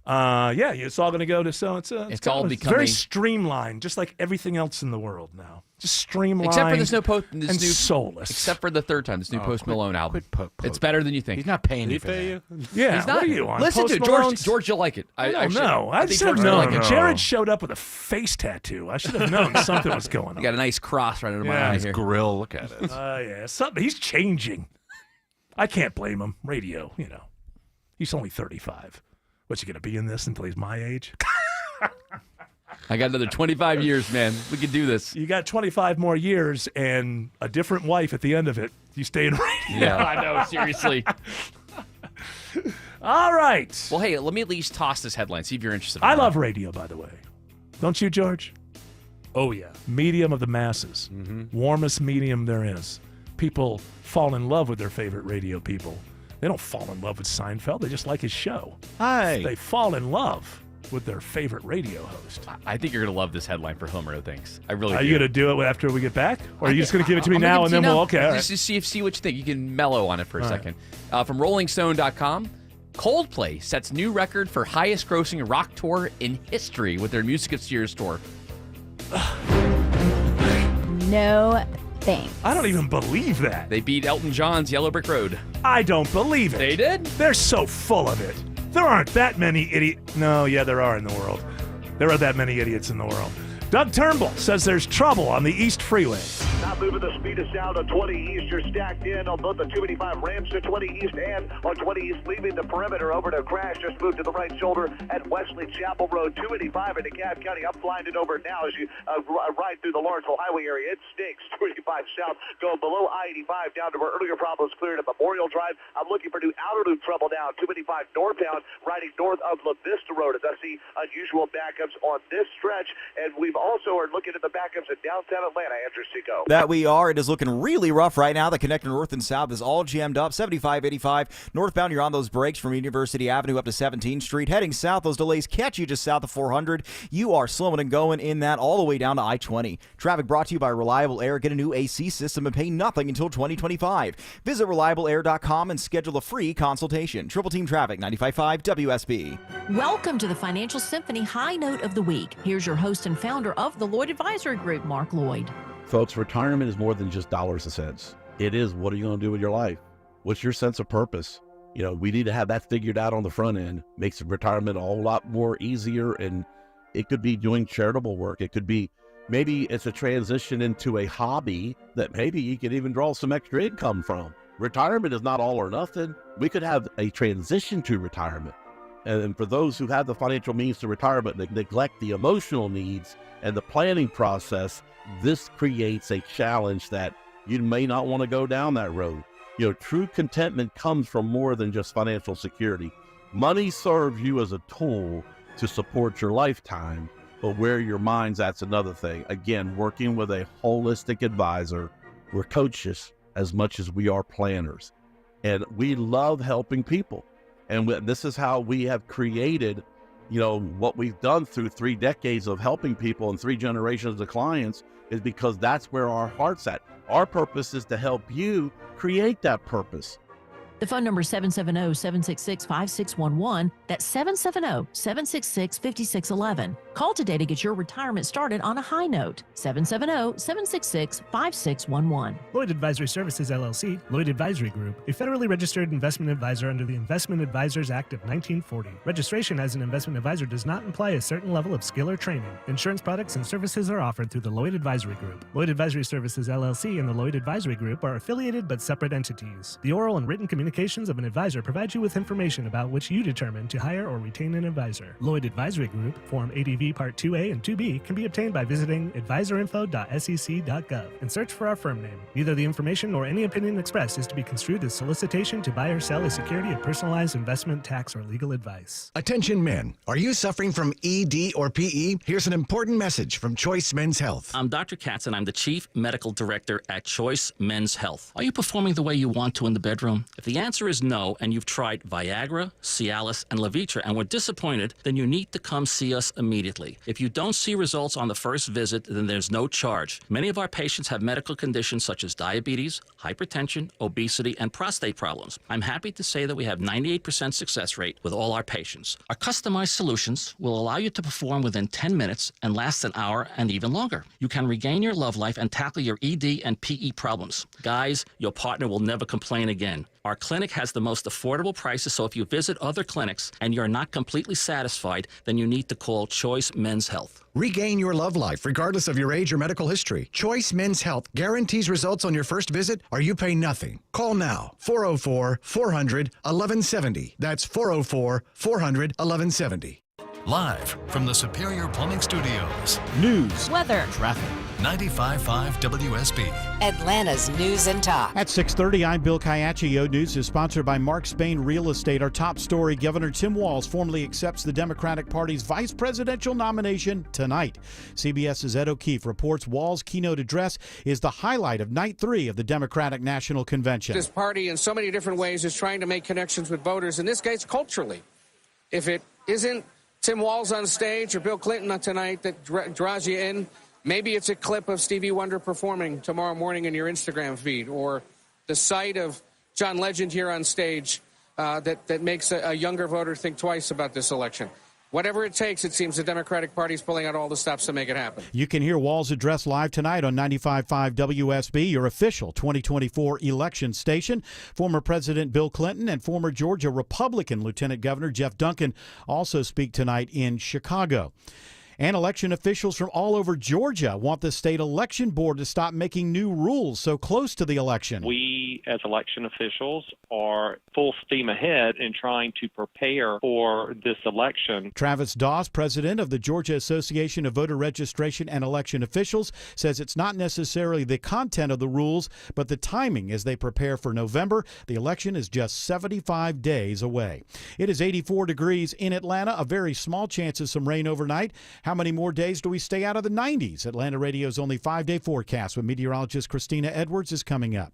Yeah, it's all going to go to it's all very becoming streamlined, just like everything else in the world now. Just streamlined, Except for this and soulless. Except for the third time, this new Post Malone album. It's better than you think. He's not paying Did you he for pay that. you? Yeah, He's not. what are you on? Listen Post to it. Malone's- George, you'll like it. I don't know. I think should have George will known. like it. Jared showed up with a face tattoo. I should have known something was going on. You got a nice cross right under my Yeah. eye His here. grill, look at it. Yeah, something. He's changing. I can't blame him. Radio, he's only 35. What's he gonna be in this until he's my age? I got another 25 years, man. We can do this. You got 25 more years and a different wife at the end of it. You stay in radio. Yeah, I know. Seriously. All right. Well, hey, let me at least toss this headline. See if you're interested. I love radio, by the way. Don't you, George? Oh, yeah. Medium of the masses. Warmest medium there is. People fall in love with their favorite radio people. They don't fall in love with Seinfeld. They just like his show. Hi. They fall in love with their favorite radio host. I think you're going to love this headline for Homer Thanks. I really Are do. you going to do it after we get back? Or are you just going to give it to me I'm gonna now give and it then to you we'll, now. okay. All right. Just see what you think. You can mellow on it for a All right. second. From RollingStone.com, Coldplay sets new record for highest grossing rock tour in history with their Music of Sears tour. No thanks. I don't even believe that. They beat Elton John's Yellow Brick Road. I don't believe it. They did? They're so full of it. There aren't that many idiots. No, yeah, there are in the world. There are that many idiots in the world. Doug Turnbull says there's trouble on the East Freeway. Not moving the speed is down to 20 East. You're stacked in on both the 285 ramps to 20 East and on 20 East, leaving the perimeter over to Crash. Just moved to the right shoulder at Wesley Chapel Road, 285 in DeKalb County. I'm blinded over now as you ride through the Lawrenceville Highway area. It stinks. 285 south, going below I-85 down to where earlier problems cleared at Memorial Drive. I'm looking for new outer loop trouble now. 285 northbound, riding north of La Vista Road as I see unusual backups on this stretch. And we've also are looking at the backups in downtown Atlanta. Andrew Seco. that we are. It is looking really rough right now. The connector north and south is all jammed up. 75, 85. Northbound, you're on those brakes from University Avenue up to 17th Street. Heading south, those delays catch you just south of 400. You are slowing and going in that all the way down to I-20. Traffic brought to you by Reliable Air. Get a new AC system and pay nothing until 2025. Visit reliableair.com and schedule a free consultation. Triple Team Traffic, 95.5 WSB. Welcome to the Financial Symphony High Note of the Week. Here's your host and founder of the Lloyd Advisory Group, Mark Lloyd. Folks, retirement is more than just dollars and cents. It is, what are you going to do with your life? What's your sense of purpose? You know, we need to have that figured out on the front end. Makes retirement a whole lot more easier, and it could be doing charitable work. It could be, maybe it's a transition into a hobby that maybe you can even draw some extra income from. Retirement is not all or nothing. We could have a transition to retirement. And for those who have the financial means to retire but neglect the emotional needs and the planning process, this creates a challenge that you may not want to go down that road. You know, true contentment comes from more than just financial security. Money serves you as a tool to support your lifetime, but where your mind's at's another thing. Again, working with a holistic advisor, we're coaches as much as we are planners. And we love helping people. And this is how we have created, you know, what we've done through 3 decades of helping people and 3 generations of clients, is because that's where our heart's at. Our purpose is to help you create that purpose. The phone number is 770-766-5611. That's 770-766-5611. Call today to get your retirement started on a high note. 770-766-5611. Lloyd Advisory Services, LLC, Lloyd Advisory Group, a federally registered investment advisor under the Investment Advisors Act of 1940. Registration as an investment advisor does not imply a certain level of skill or training. Insurance products and services are offered through the Lloyd Advisory Group. Lloyd Advisory Services, LLC, and the Lloyd Advisory Group are affiliated but separate entities. The oral and written communications of an advisor provide you with information about which you determine to hire or retain an advisor. Lloyd Advisory Group, Form ADV Part 2A and 2B, can be obtained by visiting advisorinfo.sec.gov and search for our firm name. Neither the information nor any opinion expressed is to be construed as solicitation to buy or sell a security of personalized investment, tax, or legal advice. Attention men, are you suffering from ED or PE? Here's an important message from Choice Men's Health. I'm Dr. Katz and I'm the Chief Medical Director at Choice Men's Health. Are you performing the way you want to in the bedroom? If the answer is no, and you've tried Viagra, Cialis, and Levitra and were disappointed, then you need to come see us immediately. If you don't see results on the first visit, then there's no charge. Many of our patients have medical conditions such as diabetes, hypertension, obesity, and prostate problems. I'm happy to say that we have 98% success rate with all our patients. Our customized solutions will allow you to perform within 10 minutes and last an hour and even longer. You can regain your love life and tackle your ED and PE problems. Guys, your partner will never complain again. Our clinic has the most affordable prices, so if you visit other clinics and you're not completely satisfied, then you need to call Choice Men's Health. Regain your love life regardless of your age or medical history. Choice Men's Health guarantees results on your first visit or you pay nothing. Call now, 404-400-1170. That's 404-400-1170. Live from the Superior Plumbing Studios. News, weather, traffic. 95.5 WSB. Atlanta's News and Talk. At 6:30, I'm Bill Kayaccio. News is sponsored by Mark Spain Real Estate. Our top story, Governor Tim Walz formally accepts the Democratic Party's vice presidential nomination tonight. CBS's Ed O'Keefe reports Walz's keynote address is the highlight of night 3 of the Democratic National Convention. This party, in so many different ways, is trying to make connections with voters, in this case, culturally. If it isn't Tim Walz on stage or Bill Clinton tonight that draws you in, maybe it's a clip of Stevie Wonder performing tomorrow morning in your Instagram feed, or the sight of John Legend here on stage that makes a younger voter think twice about this election. Whatever it takes, it seems the Democratic Party is pulling out all the stops to make it happen. You can hear Walz's address live tonight on 95.5 WSB, your official 2024 election station. Former President Bill Clinton and former Georgia Republican Lieutenant Governor Jeff Duncan also speak tonight in Chicago. And election officials from all over Georgia want the state election board to stop making new rules so close to the election. We, as election officials, are full steam ahead in trying to prepare for this election. Travis Doss, president of the Georgia Association of Voter Registration and Election Officials, says it's not necessarily the content of the rules, but the timing as they prepare for November. The election is just 75 days away. It is 84 degrees in Atlanta, a very small chance of some rain overnight. How many more days do we stay out of the 90s? Atlanta Radio's only 5-day forecast with meteorologist Christina Edwards is coming up.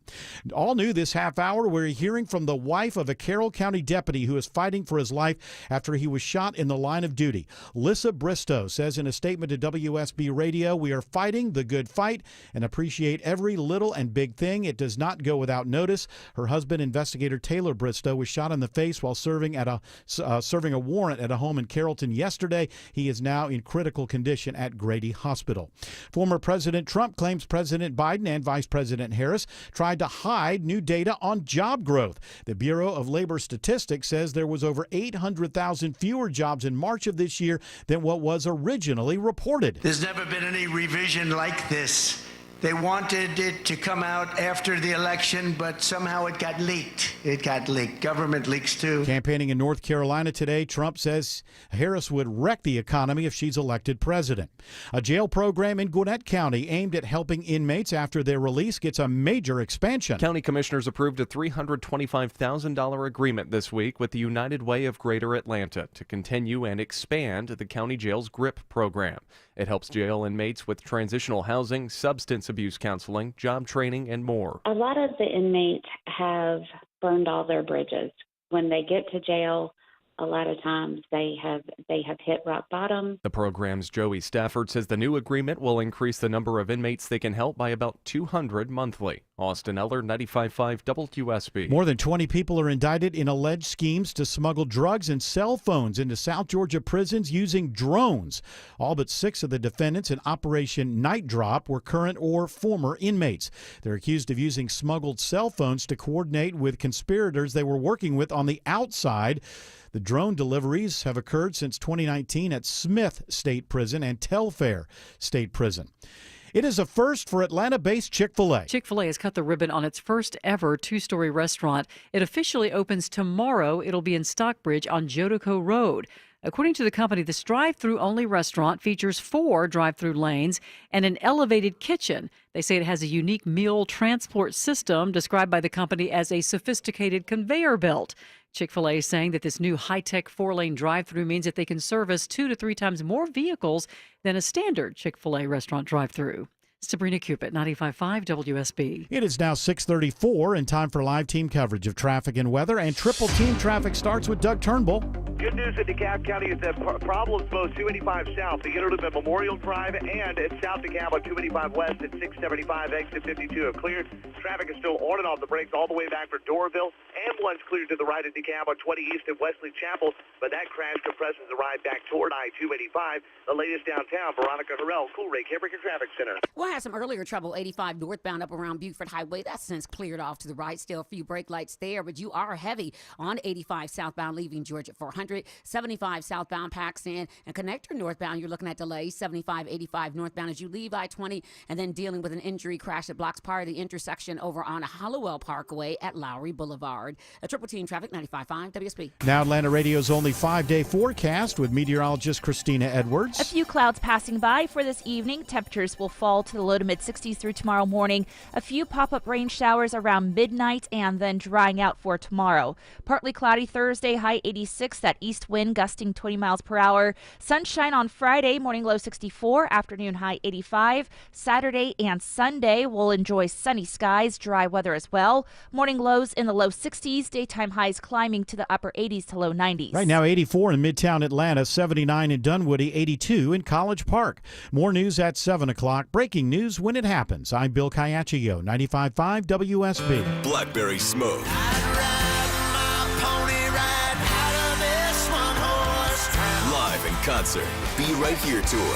All new this half hour, we're hearing from the wife of a Carroll County deputy who is fighting for his life after he was shot in the line of duty. Lissa Bristow says in a statement to WSB Radio, "We are fighting the good fight and appreciate every little and big thing. It does not go without notice." Her husband, investigator Taylor Bristow, was shot in the face while serving a warrant at a home in Carrollton yesterday. He is now in critical condition at Grady Hospital. Former President Trump claims President Biden and Vice President Harris tried to hide new data on job growth. The Bureau of Labor Statistics says there was over 800,000 fewer jobs in March of this year than what was originally reported. There's never been any revision like this. They wanted it to come out after the election, but somehow it got leaked. It got leaked. Government leaks too. Campaigning in North Carolina today, Trump says Harris would wreck the economy if she's elected president. A jail program in Gwinnett County aimed at helping inmates after their release gets a major expansion. County commissioners approved a $325,000 agreement this week with the United Way of Greater Atlanta to continue and expand the county jail's GRIP program. It helps jail inmates with transitional housing, substance abuse counseling, job training, and more. A lot of the inmates have burned all their bridges. When they get to jail, a lot of times they have hit rock bottom. The program's Joey Stafford says the new agreement will increase the number of inmates they can help by about 200 monthly. Austin Eller, 95.5 WSB. More than 20 people are indicted in alleged schemes to smuggle drugs and cell phones into South Georgia prisons using drones. All but 6 of the defendants in Operation Night Drop were current or former inmates. They're accused of using smuggled cell phones to coordinate with conspirators they were working with on the outside. The drone deliveries have occurred since 2019 at Smith State Prison and Telfair State Prison. It is a first for Atlanta-based Chick-fil-A. Chick-fil-A has cut the ribbon on its first ever 2-story restaurant. It officially opens tomorrow. It'll be in Stockbridge on Jodico Road. According to the company, this drive-through only restaurant features 4 drive-through lanes and an elevated kitchen. They say it has a unique meal transport system described by the company as a sophisticated conveyor belt. Chick-fil-A is saying that this new high-tech 4-lane drive-through means that they can service 2 to 3 times more vehicles than a standard Chick-fil-A restaurant drive-through. Sabrina Cupid, 95.5 WSB. It is now 6:34 and time for live team coverage of traffic and weather. And triple team traffic starts with Doug Turnbull. Good news in DeKalb County is that problems both 285 South, the Interloop at Memorial Drive, and at South DeKalb on 285 West and 675 exit 52 have cleared. Traffic is still on and off the brakes all the way back for Doraville. Ambulance cleared to the right at DeKalb on 20 East at Wesley Chapel, but that crash compresses the ride back toward I-285. The latest downtown, Veronica Harrell, Cool Ray Carebraker Traffic Center. We'll have some earlier trouble 85 northbound up around Buford Highway. That's since cleared off to the right. Still a few brake lights there, but you are heavy on 85 southbound leaving Georgia at 400. 75 southbound packs in, and connector northbound, you're looking at delays. 75, 85 northbound as you leave I-20, and then dealing with an injury crash that blocks part of the intersection over on Hollowell Parkway at Lowry Boulevard. A triple team traffic, 95.5 WSB. Now Atlanta Radio's only 5-day forecast with meteorologist Christina Edwards. A few clouds passing by for this evening. Temperatures will fall to the low to mid-60s through tomorrow morning. A few pop-up rain showers around midnight and then drying out for tomorrow. Partly cloudy Thursday, high 86, that east wind gusting 20 miles per hour. Sunshine on Friday, morning low 64, afternoon high 85. Saturday and Sunday we'll enjoy sunny skies, dry weather as well. Morning lows in the low 60s, daytime highs climbing to the upper 80s to low 90s. Right now 84 in Midtown Atlanta, 79 in Dunwoody, 82 in College Park. More news at 7 o'clock. Breaking news when it happens. I'm Bill Caiaccio, 95.5 WSB. Blackberry Smoke. Live in concert. Be Right Here tour.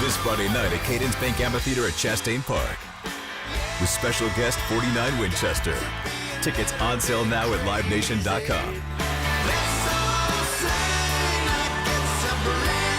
This Friday night at Cadence Bank Amphitheater at Chastain Park. With special guest 49 Winchester. Tickets on sale now at livenation.com.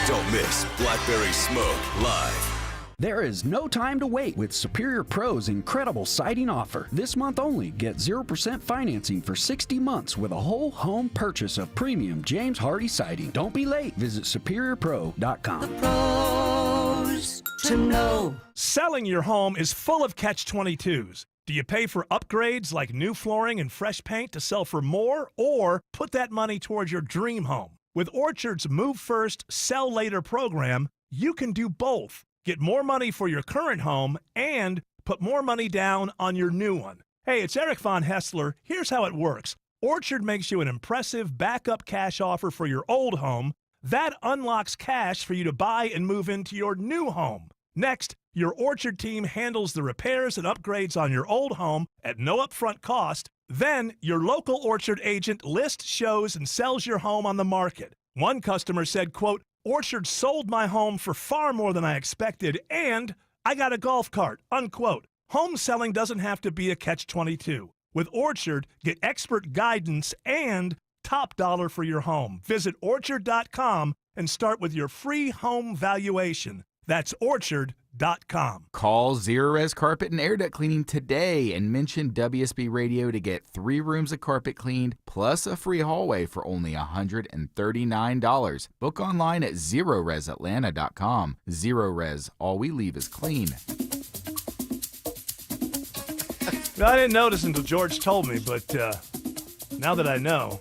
Don't miss Blackberry Smoke live. There is no time to wait with Superior Pro's incredible siding offer. This month only, get 0% financing for 60 months with a whole home purchase of premium James Hardy siding. Don't be late. Visit SuperiorPro.com. The pros to know. Selling your home is full of catch-22s. Do you pay for upgrades like new flooring and fresh paint to sell for more, or put that money towards your dream home? With Orchard's Move First, Sell Later program, you can do both. Get more money for your current home and put more money down on your new one. Hey, it's Eric Von Hessler. Here's how it works. Orchard makes you an impressive backup cash offer for your old home. That unlocks cash for you to buy and move into your new home. Next, your Orchard team handles the repairs and upgrades on your old home at no upfront cost. Then, your local Orchard agent lists, shows, and sells your home on the market. One customer said, quote, Orchard sold my home for far more than I expected, and I got a golf cart, unquote. Home selling doesn't have to be a catch-22. With Orchard, get expert guidance and top dollar for your home. Visit Orchard.com and start with your free home valuation. That's Orchard.com. Call Zero Res Carpet and Air Duct Cleaning today and mention WSB Radio to get 3 rooms of carpet cleaned plus a free hallway for only $139. Book online at ZeroResAtlanta.com. Zero Res, all we leave is clean. I didn't notice until George told me, but now that I know,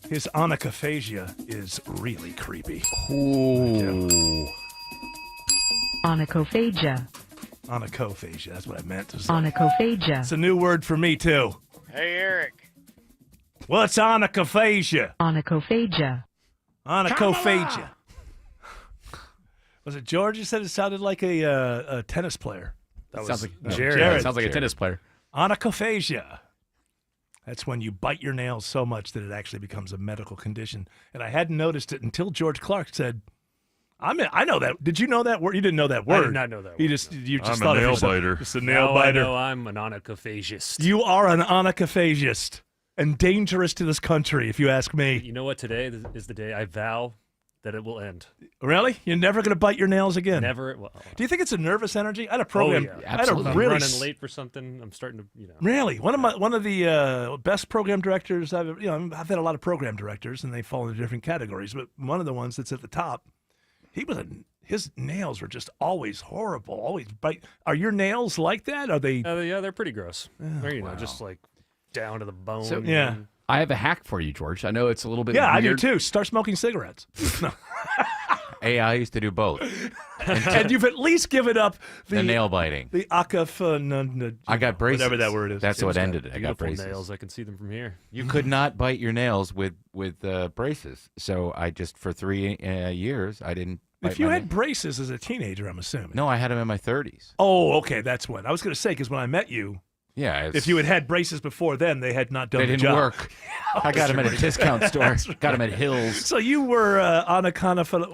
his onychophagia is really creepy. Ooh. Onychophagia. Onychophagia, that's what I meant to say. Onychophagia. It's a new word for me, too. Hey, Eric. What's onychophagia? Onychophagia. Onychophagia. Was it George who said it sounded like a tennis player? That Sounds was like Jared. Sounds like a tennis player. Onychophagia. That's when you bite your nails so much that it actually becomes a medical condition. And I hadn't noticed it until George Clark said, I know that. Did you know that word? You didn't know that word. I did not know that word. You just I'm thought a nail of yourself. biter. Just a nail biter. I know I'm an onychophagist. You are an onychophagist and dangerous to this country, if you ask me. You know what? Today is the day I vow that it will end. Really? You're never going to bite your nails again? Never. Well, do you think it's a nervous energy? I had a program. Oh, yeah. I had a I'm really running late for something. I'm starting to, Really, one of the best program directors I've had a lot of program directors, and they fall into different categories. But one of the ones that's at the top, his nails were just always horrible. Always bite. Are your nails like that? Are they? Yeah, they're pretty gross. They're just like down to the bone. So, yeah. I have a hack for you, George. I know it's a little bit. Yeah, weird. I do too. Start smoking cigarettes. Hey, I used to do both. And you've at least given up the nail biting. The I got braces. Whatever that word is. That's what ended it. I got Beautiful braces. nails. I can see them from here. You could not bite your nails with braces. So I just, for 3 years, I didn't bite If you my had nails. braces as a teenager, I'm assuming. No, I had them in my 30s. Oh, okay. That's what. I was going to say, because when I met you, Yeah. if you had braces before then, they had not done They the didn't job. work. I got them at a discount store. That's Got them right. at Hills. So you were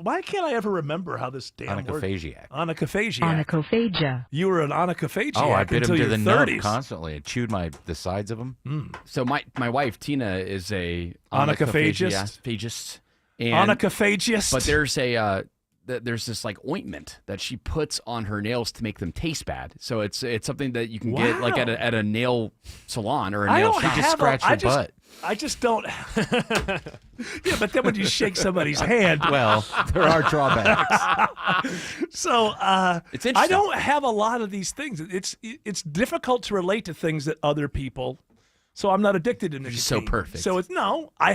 why can't I ever remember how this damn word? Onychophasiac. Onychophasiac. Onychophagia. You were an onychophasiac Oh, I bit until them to your the 30s. nub constantly. I chewed the sides of them. So my wife Tina is a Onychophagist? onychophagist. And, Onychophagist? But there's this like ointment that she puts on her nails to make them taste bad. So it's something that you can get like at a nail salon or a nail shop. just scratch your butt. I just don't. Yeah, but then when you shake somebody's hand, Well, there are drawbacks. So It's interesting. I don't have a lot of these things. It's difficult to relate to things that other people. So I'm not addicted to nicotine. just so perfect. So I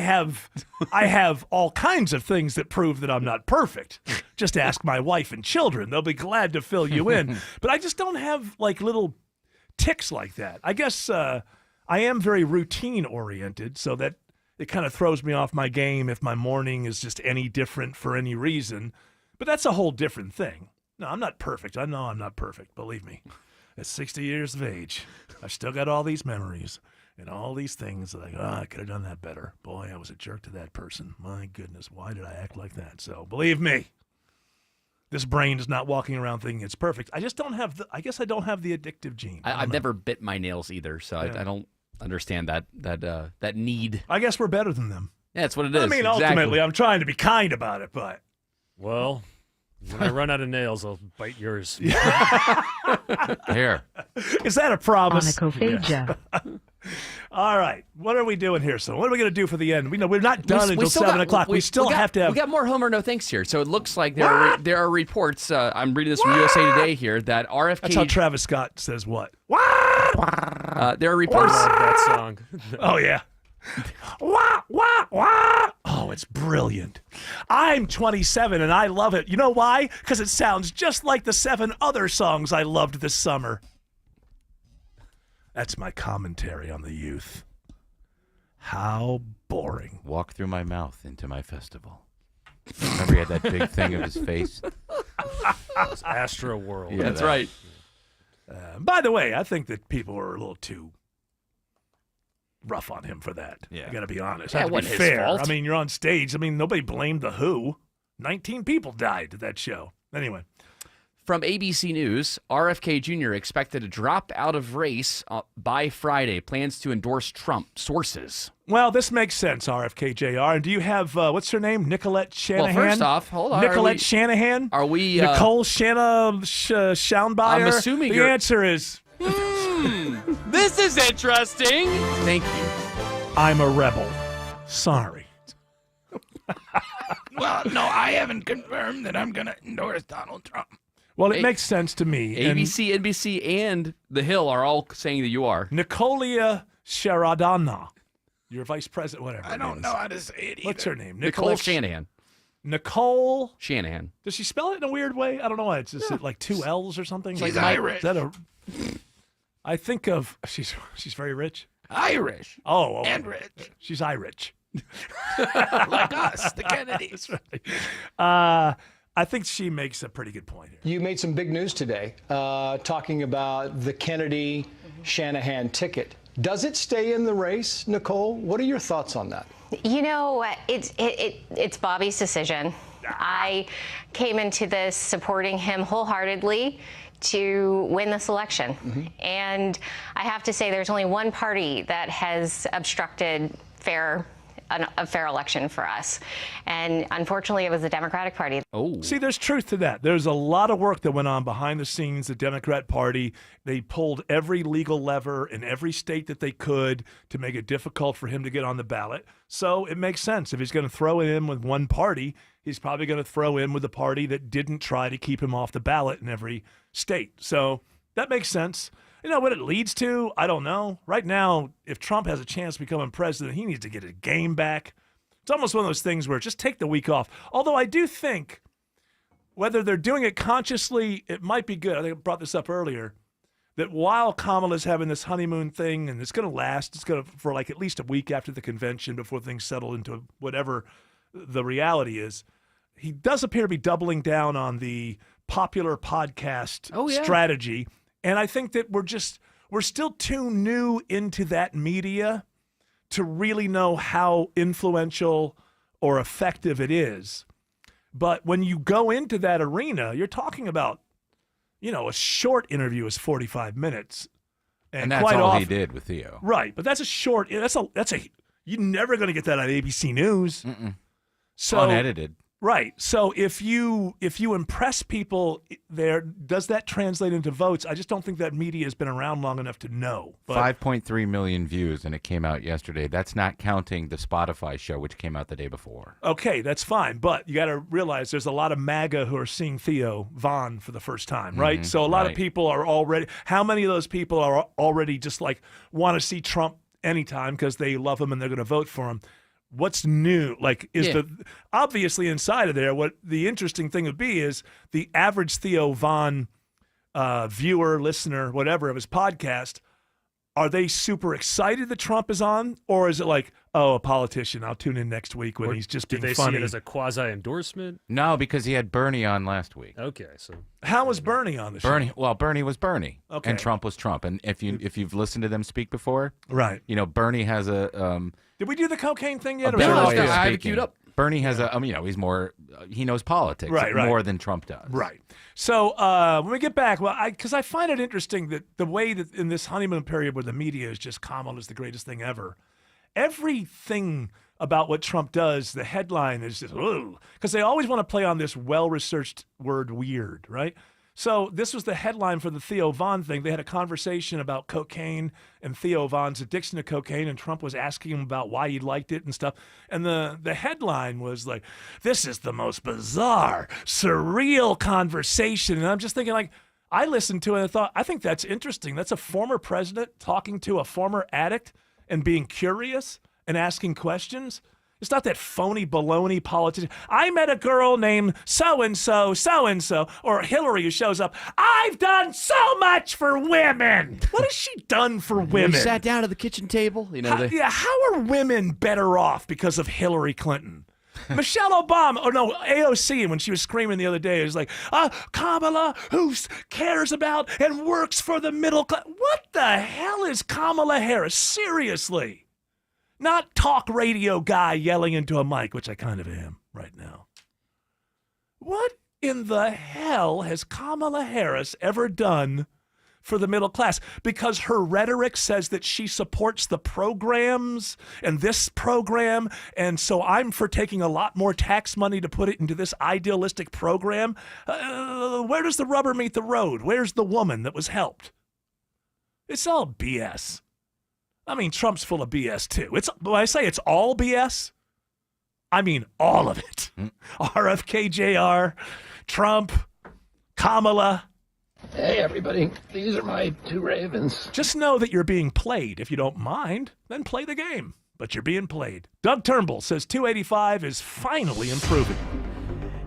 have all kinds of things that prove that I'm not perfect. Just ask my wife and children; they'll be glad to fill you in. But I just don't have like little tics like that. I guess I am very routine oriented, so that it kind of throws me off my game if my morning is just any different for any reason. But that's a whole different thing. No, I'm not perfect. I know I'm not perfect. Believe me. At 60 years of age, I've still got all these memories and all these things like, I could have done that better. Boy, I was a jerk to that person. My goodness, why did I act like that? So believe me, this brain is not walking around thinking it's perfect. I just don't have I guess I don't have the addictive gene. I've never bit my nails either, so Yeah. I don't understand that need. I guess we're better than them. Yeah, that's what it is. I mean, exactly. ultimately, I'm trying to be kind about it, but. Well, when I run out of nails, I'll bite yours. Here. Is that a promise? Onychophagia. All right. What are we doing here? So what are we going to do for the end? We're not done until still 7 got- o'clock. We still have to have. We got more Homer no thanks here. So it looks like there are reports. I'm reading this from USA Today here that RFK. That's how Travis Scott says what? What? There are reports. that song. Oh, yeah. Wah, wah, wah. Oh, it's brilliant. I'm 27 and I love it. You know why? Because it sounds just like the 7 other songs I loved this summer. That's my commentary on the youth. How boring. Walk through my mouth into my festival. Remember he had that big thing of his face? It's Astro World. Yeah, that's right. By the way, I think that people were a little too rough on him for that. Yeah. I got to be honest. Yeah, I have to wasn't be his fair. fault. I mean, you're on stage. I mean, nobody blamed The Who. 19 people died at that show. Anyway. From ABC News, RFK Jr. expected to drop out of race by Friday. Plans to endorse Trump. Sources. Well, this makes sense, RFK Jr. And do you have, what's her name? Nicolette Shanahan? Well, first off, hold on. Nicolette Shanahan? Are we... Nicole Schaunbayer? I'm assuming the answer is... This is interesting. Thank you. I'm a rebel. Sorry. Well, no, I haven't confirmed that I'm going to endorse Donald Trump. Well, it makes sense to me. ABC, NBC, and The Hill are all saying that you are. Nicolia Sharadana. Your vice president, whatever. I don't know how to say it either. What's her name? Nicole Shanahan. Nicole Shanahan. Does she spell it in a weird way? I don't know why. It's just like 2 L's or something. She's Like, Irish. Is that a? I think of she's very rich. Irish. Oh, And rich. She's Irish. Like us, the Kennedys. That's right. I think she makes a pretty good point here. You made some big news today, talking about the Kennedy-Shanahan ticket. Does it stay in the race, Nicole? What are your thoughts on that? You know, it's Bobby's decision. I came into this supporting him wholeheartedly to win this election. And I have to say there's only one party that has obstructed a fair election for us. And unfortunately, it was the Democratic Party. Oh. See, there's truth to that. There's a lot of work that went on behind the scenes. The Democrat Party, they pulled every legal lever in every state that they could to make it difficult for him to get on the ballot. So it makes sense. If he's going to throw it in with one party, he's probably going to throw in with the party that didn't try to keep him off the ballot in every state. So that makes sense. You know what it leads to? I don't know. Right now, if Trump has a chance of becoming president, he needs to get his game back. It's almost one of those things where just take the week off. Although I do think whether they're doing it consciously, it might be good. I think I brought this up earlier, that while Kamala's having this honeymoon thing, and it's going to last, it's going to for like at least a week after the convention before things settle into whatever the reality is, he does appear to be doubling down on the popular podcast strategy. And I think that we're still too new into that media to really know how influential or effective it is. But when you go into that arena, you're talking about, you know, a short interview is 45 minutes. And that's quite all often, he did with Theo. Right. But that's a short, you're never going to get that on ABC News. So Unedited. Right. So if you impress people there, does that translate into votes? I just don't think that media has been around long enough to know. But 5.3 million views, and it came out yesterday. That's not counting the Spotify show, which came out the day before. okay, that's fine. But you got to realize there's a lot of MAGA who are seeing Theo Von for the first time, right? So a lot of people are already, how many of those people are already just like want to see Trump anytime because they love him and they're going to vote for him? What's new? Like, obviously inside of there, what the interesting thing would be is the average Theo Von viewer, listener, whatever of his podcast, are they super excited that Trump is on? Or is it like, oh, a politician, I'll tune in next week when he's just being Did they funny? see it as a quasi-endorsement? No, because he had Bernie on last week. Okay, so how was Bernie on the show? Bernie was Bernie, Okay. and Trump was Trump. And if you've listened to them speak before, right? You know, Bernie has a. Did we do the cocaine thing yet? A Or better was way it- of I have it speaking. queued up. Bernie has a. You know, he's more. He knows politics Right. more than Trump does. Right. So when we get back, because I find it interesting that the way that in this honeymoon period where the media is just Kamala is the greatest thing ever, everything about what Trump does, the headline is just, because they always want to play on this well-researched word weird, right? So this was the headline for the Theo Von thing. They had a conversation about cocaine and Theo Von's addiction to cocaine, and Trump was asking him about why he liked it and stuff. And the headline was like, this is the most bizarre, surreal conversation. And I'm just thinking, like, I listened to it and thought, I think that's interesting. That's a former president talking to a former addict and being curious and asking questions. It's not that phony baloney politician. I met a girl named so-and-so, so-and-so, or Hillary who shows up. I've done so much for women. What has she done for women? We sat down at the kitchen table. You know, how are women better off because of Hillary Clinton? Michelle Obama, AOC, when she was screaming the other day, it was like, Kamala, who cares about and works for the middle class. What the hell is Kamala Harris? Seriously. Not talk radio guy yelling into a mic, which I kind of am right now. What in the hell has Kamala Harris ever done for the middle class? Because her rhetoric says that she supports the programs and this program, and so I'm for taking a lot more tax money to put it into this idealistic program. Where does the rubber meet the road? Where's the woman that was helped? It's all BS. I mean, Trump's full of BS, too. When I say it's all BS, I mean all of it. RFK Jr., Trump, Kamala. Hey, everybody. These are my two ravens. Just know that you're being played. If you don't mind, then play the game. But you're being played. Doug Turnbull says 285 is finally improving.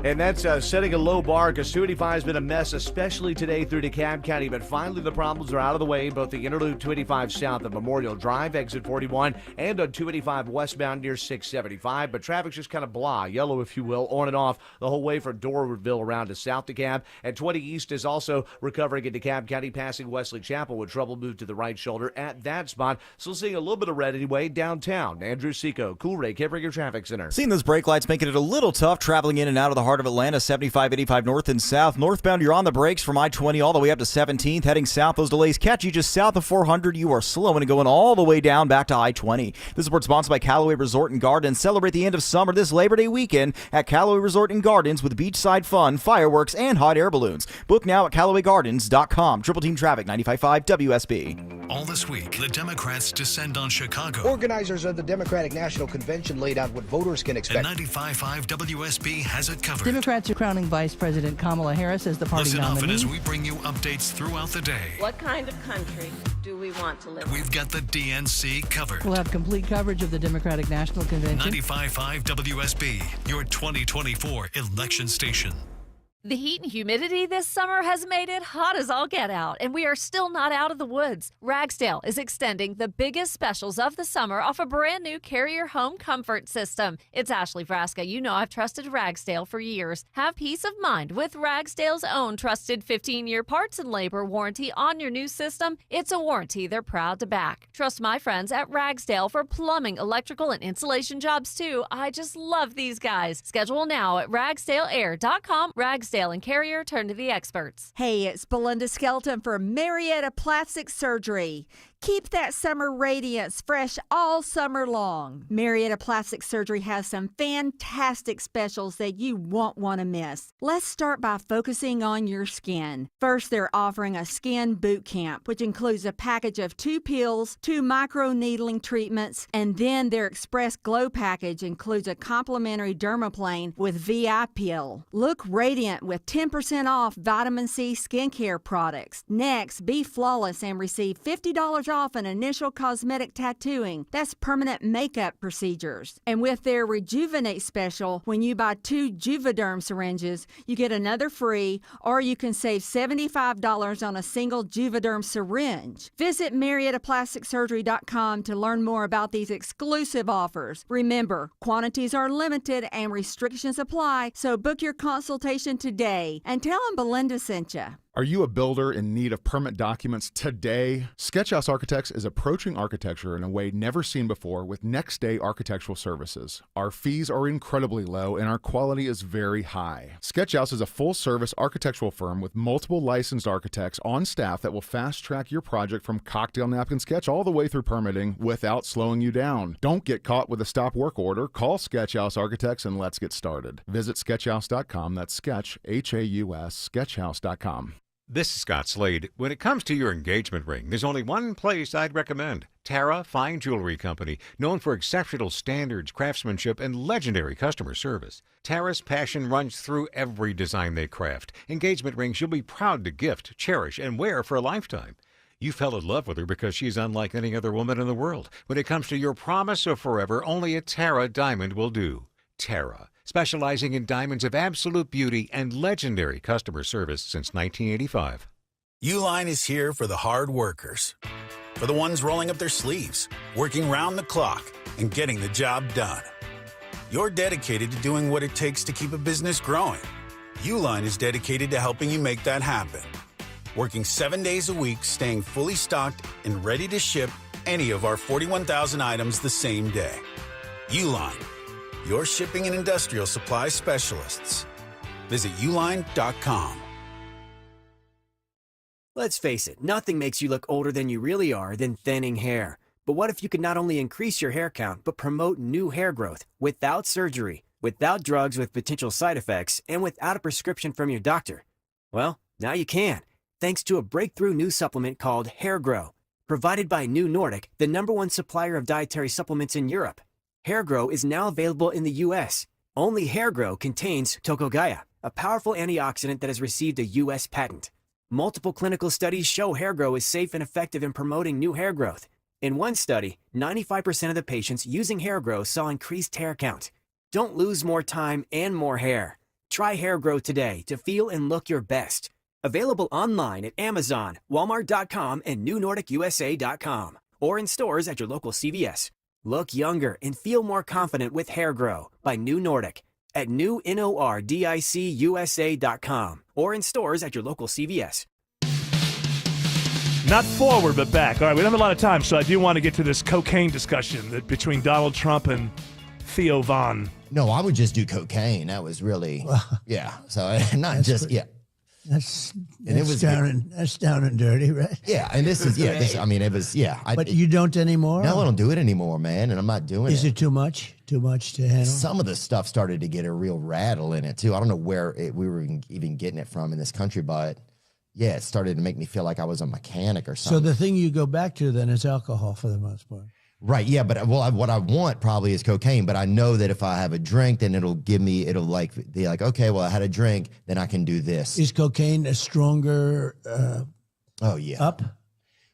And that's setting a low bar because 285 has been a mess, especially today through DeKalb County. But finally, the problems are out of the way. Both the Interloop 285 south of Memorial Drive, exit 41, and on 285 westbound near 675. But traffic's just kind of blah, yellow, if you will, on and off the whole way from Dorwoodville around to South DeKalb. And 20 East is also recovering in DeKalb County, passing Wesley Chapel with trouble moved to the right shoulder at that spot. Still seeing a little bit of red anyway downtown. Andrew Seco, Cool Ray, Kempringer Traffic Center. Seeing those brake lights making it a little tough traveling in and out of the heart of Atlanta, 75, 85 north and south. Northbound, you're on the brakes from I-20 all the way up to 17th. Heading south, those delays catch you just south of 400. You are slowing and going all the way down back to I-20. This report sponsored by Callaway Resort and Gardens. Celebrate the end of summer this Labor Day weekend at Callaway Resort and Gardens with beachside fun, fireworks, and hot air balloons. Book now at CallawayGardens.com. Triple Team Traffic, 95.5 WSB. All this week, the Democrats descend on Chicago. Organizers of the Democratic National Convention laid out what voters can expect. And 95.5 WSB has it covered. Democrats are crowning Vice President Kamala Harris as the party Listen nominee. often as we bring you updates throughout the day. What kind of country do we want to live in? We've got the DNC covered. We'll have complete coverage of the Democratic National Convention. 95.5 WSB, your 2024 election station. The heat and humidity this summer has made it hot as all get out, and we are still not out of the woods. Ragsdale is extending the biggest specials of the summer off a brand new Carrier home comfort system. It's Ashley Frasca. You know I've trusted Ragsdale for years. Have peace of mind with Ragsdale's own trusted 15-year parts and labor warranty on your new system. It's a warranty they're proud to back. Trust my friends at Ragsdale for plumbing, electrical, and insulation jobs too. I just love these guys. Schedule now at ragsdaleair.com. Ragsdale and Carrier, turn to the experts. Hey, it's Belinda Skelton for Marietta Plastic Surgery. Keep that summer radiance fresh all summer long. Marietta Plastic Surgery has some fantastic specials that you won't want to miss. Let's start by focusing on your skin. First, they're offering a skin boot camp, which includes a package of 2 pills, 2 micro-needling treatments, and then their Express Glow package includes a complimentary dermaplane with VI pill. Look radiant with 10% off vitamin C skincare products. Next, be flawless and receive $50 off an initial cosmetic tattooing. That's permanent makeup procedures. And with their Rejuvenate special, when you buy 2 Juvederm syringes, you get another free, or you can save $75 on a single Juvederm syringe. Visit MariettaPlasticSurgery.com to learn more about these exclusive offers. Remember, quantities are limited and restrictions apply, so book your consultation today and tell them Belinda sent you. Are you a builder in need of permit documents today? Sketchhouse Architects is approaching architecture in a way never seen before with next day architectural services. Our fees are incredibly low and our quality is very high. Sketchhouse is a full-service architectural firm with multiple licensed architects on staff that will fast-track your project from cocktail napkin sketch all the way through permitting without slowing you down. Don't get caught with a stop work order. Call Sketchhouse Architects and let's get started. Visit sketchhouse.com. That's sketch, H-A-U-S, sketchhouse.com. This is Scott Slade. When it comes to your engagement ring, there's only one place I'd recommend. Tara Fine Jewelry Company, known for exceptional standards, craftsmanship, and legendary customer service. Tara's passion runs through every design they craft. Engagement rings you'll be proud to gift, cherish, and wear for a lifetime. You fell in love with her because she's unlike any other woman in the world. When it comes to your promise of forever, only a Tara diamond will do. Tara, specializing in diamonds of absolute beauty and legendary customer service since 1985. Uline is here for the hard workers, for the ones rolling up their sleeves, working round the clock, and getting the job done. You're dedicated to doing what it takes to keep a business growing. Uline is dedicated to helping you make that happen. Working 7 days a week, staying fully stocked and ready to ship any of our 41,000 items the same day. Uline, your shipping and industrial supply specialists. Visit uline.com. Let's face it, nothing makes you look older than you really are than thinning hair. But what if you could not only increase your hair count, but promote new hair growth without surgery, without drugs with potential side effects, and without a prescription from your doctor? Well, now you can, thanks to a breakthrough new supplement called Hair Grow, provided by New Nordic, the #1 supplier of dietary supplements in Europe. Hair Grow is now available in the U.S. Only Hair Grow contains Tocogaya, a powerful antioxidant that has received a U.S. patent. Multiple clinical studies show Hair Grow is safe and effective in promoting new hair growth. In one study, 95% of the patients using Hair Grow saw increased hair count. Don't lose more time and more hair. Try Hair Grow today to feel and look your best. Available online at Amazon, Walmart.com, and NewNordicUSA.com, or in stores at your local CVS. Look younger and feel more confident with Hair Grow by New Nordic at NewNordicUSA.com, or in stores at your local CVS. Not forward, but back. All right, we don't have a lot of time, so I do want to get to this cocaine discussion between Donald Trump and Theo Von. No, I would just do cocaine. That was really, yeah. So not just, yeah. That's down and dirty, right? Yeah, and this is, yeah, this, I mean, it was, yeah. But you don't anymore? No, I don't do it anymore, man, and I'm not doing it. Is it too much? Too much to handle? Some of the stuff started to get a real rattle in it, too. I don't know where we were even getting it from in this country, but yeah, it started to make me feel like I was a mechanic or something. So the thing you go back to then is alcohol for the most part. Right, yeah, but what I want probably is cocaine, but I know that if I have a drink, then it'll be like, okay, well, I had a drink, then I can do this. Is cocaine a stronger oh, yeah. up?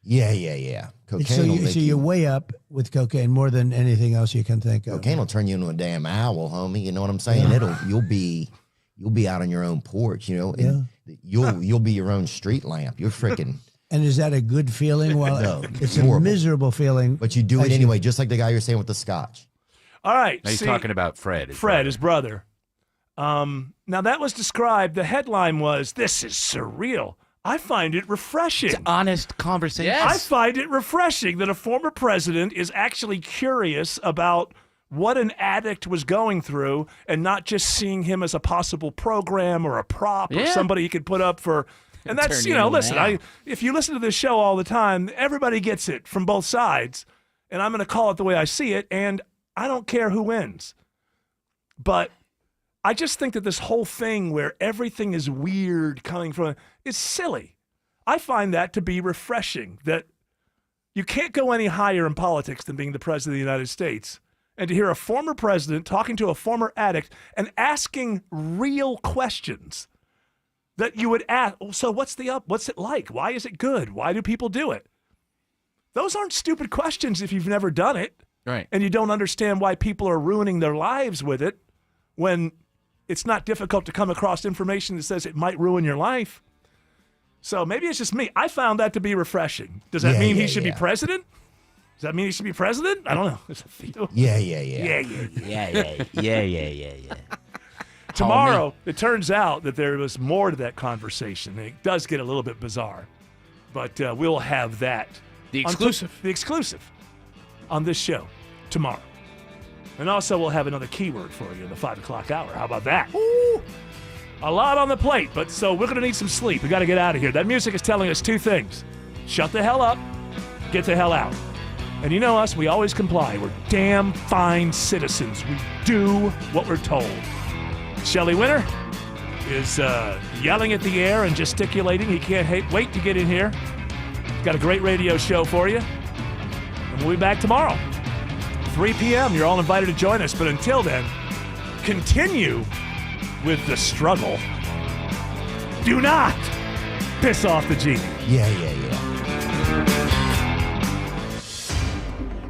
Yeah. Cocaine so you're way up with cocaine more than anything else you can think of. Cocaine will turn you into a damn owl, homie, you know what I'm saying? Yeah. You'll be out on your own porch, you know, and you'll be your own street lamp. You're freaking... And is that a good feeling? Well, no, it's a miserable feeling. But you do it anyway, just like the guy you're saying with the scotch. All right. Now he's talking about Fred. His brother. Now that was described, the headline was, "This is surreal." I find it refreshing. It's honest conversation. Yes. I find it refreshing that a former president is actually curious about what an addict was going through and not just seeing him as a possible program or a prop or somebody he could put up for... And that's, listen, if you listen to this show all the time, everybody gets it from both sides. And I'm going to call it the way I see it. And I don't care who wins. But I just think that this whole thing where everything is weird coming from is silly. I find that to be refreshing, that you can't go any higher in politics than being the president of the United States. And to hear a former president talking to a former addict and asking real questions that you would ask, so what's it like? Why is it good? Why do people do it? Those aren't stupid questions if you've never done it. Right. And you don't understand why people are ruining their lives with it when it's not difficult to come across information that says it might ruin your life. So maybe it's just me. I found that to be refreshing. Does that mean he should be president? Does that mean he should be president? I don't know. Does it feel? Yeah. Tomorrow, it turns out that there was more to that conversation. It does get a little bit bizarre, but we'll have that. The exclusive. The exclusive on this show tomorrow. And also, we'll have another keyword for you in the 5 o'clock hour. How about that? Ooh, a lot on the plate, but so we're going to need some sleep. We got to get out of here. That music is telling us two things. Shut the hell up. Get the hell out. And you know us, we always comply. We're damn fine citizens. We do what we're told. Shelley Winter, is yelling at the air and gesticulating. He can't wait to get in here. He's got a great radio show for you. And we'll be back tomorrow, 3 p.m. You're all invited to join us. But until then, continue with the struggle. Do not piss off the genie. Yeah.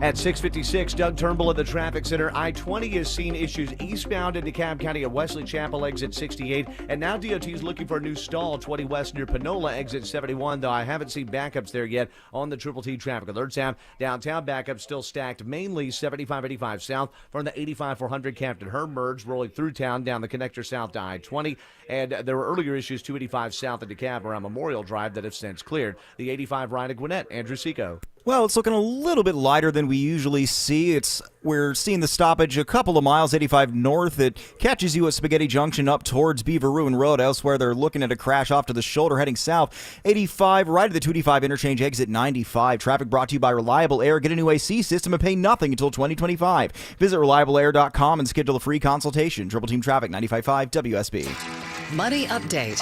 At 6:56, Doug Turnbull at the traffic center. I-20 has seen issues eastbound in DeKalb County at Wesley Chapel, exit 68. And now DOT is looking for a new stall, 20 west near Panola, exit 71, though I haven't seen backups there yet on the Triple T traffic alerts app. Downtown backups still stacked, mainly 75-85 south from the 85-400 Captain Herb merge, rolling through town down the connector south to I-20. And there were earlier issues 285 south of DeKalb around Memorial Drive that have since cleared. The 85 Ryan to Gwinnett, Andrew Seco. Well, it's looking a little bit lighter than we usually see. We're seeing the stoppage a couple of miles, 85 north. It catches you at Spaghetti Junction up towards Beaver Ruin Road. Elsewhere, they're looking at a crash off to the shoulder heading south. 85 right at the 285 interchange, exit 95. Traffic brought to you by Reliable Air. Get a new AC system and pay nothing until 2025. Visit reliableair.com and schedule a free consultation. Triple Team Traffic, 95.5 WSB. Money Update.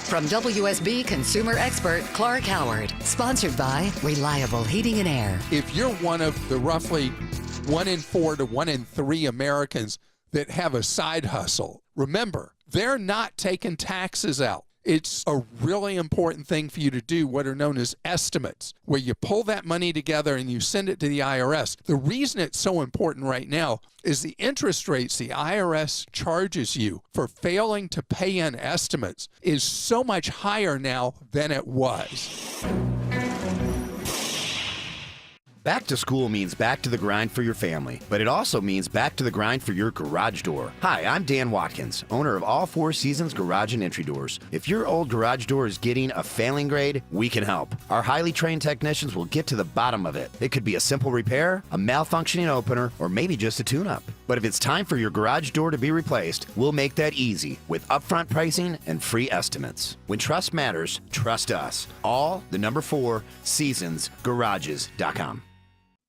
From WSB consumer expert Clark Howard. Sponsored by Reliable Heating and Air. If you're one of the roughly 1 in 4 to 1 in 3 Americans that have a side hustle, remember, they're not taking taxes out. It's a really important thing for you to do what are known as estimates, where you pull that money together and you send it to the IRS. The reason it's so important right now is the interest rates the IRS charges you for failing to pay in estimates is so much higher now than it was. Back to school means back to the grind for your family, but it also means back to the grind for your garage door. Hi, I'm Dan Watkins, owner of All Four Seasons Garage and Entry Doors. If your old garage door is getting a failing grade, we can help. Our highly trained technicians will get to the bottom of it. It could be a simple repair, a malfunctioning opener, or maybe just a tune-up. But if it's time for your garage door to be replaced, we'll make that easy with upfront pricing and free estimates. When trust matters, trust us. All, the number 4, seasonsgarages.com.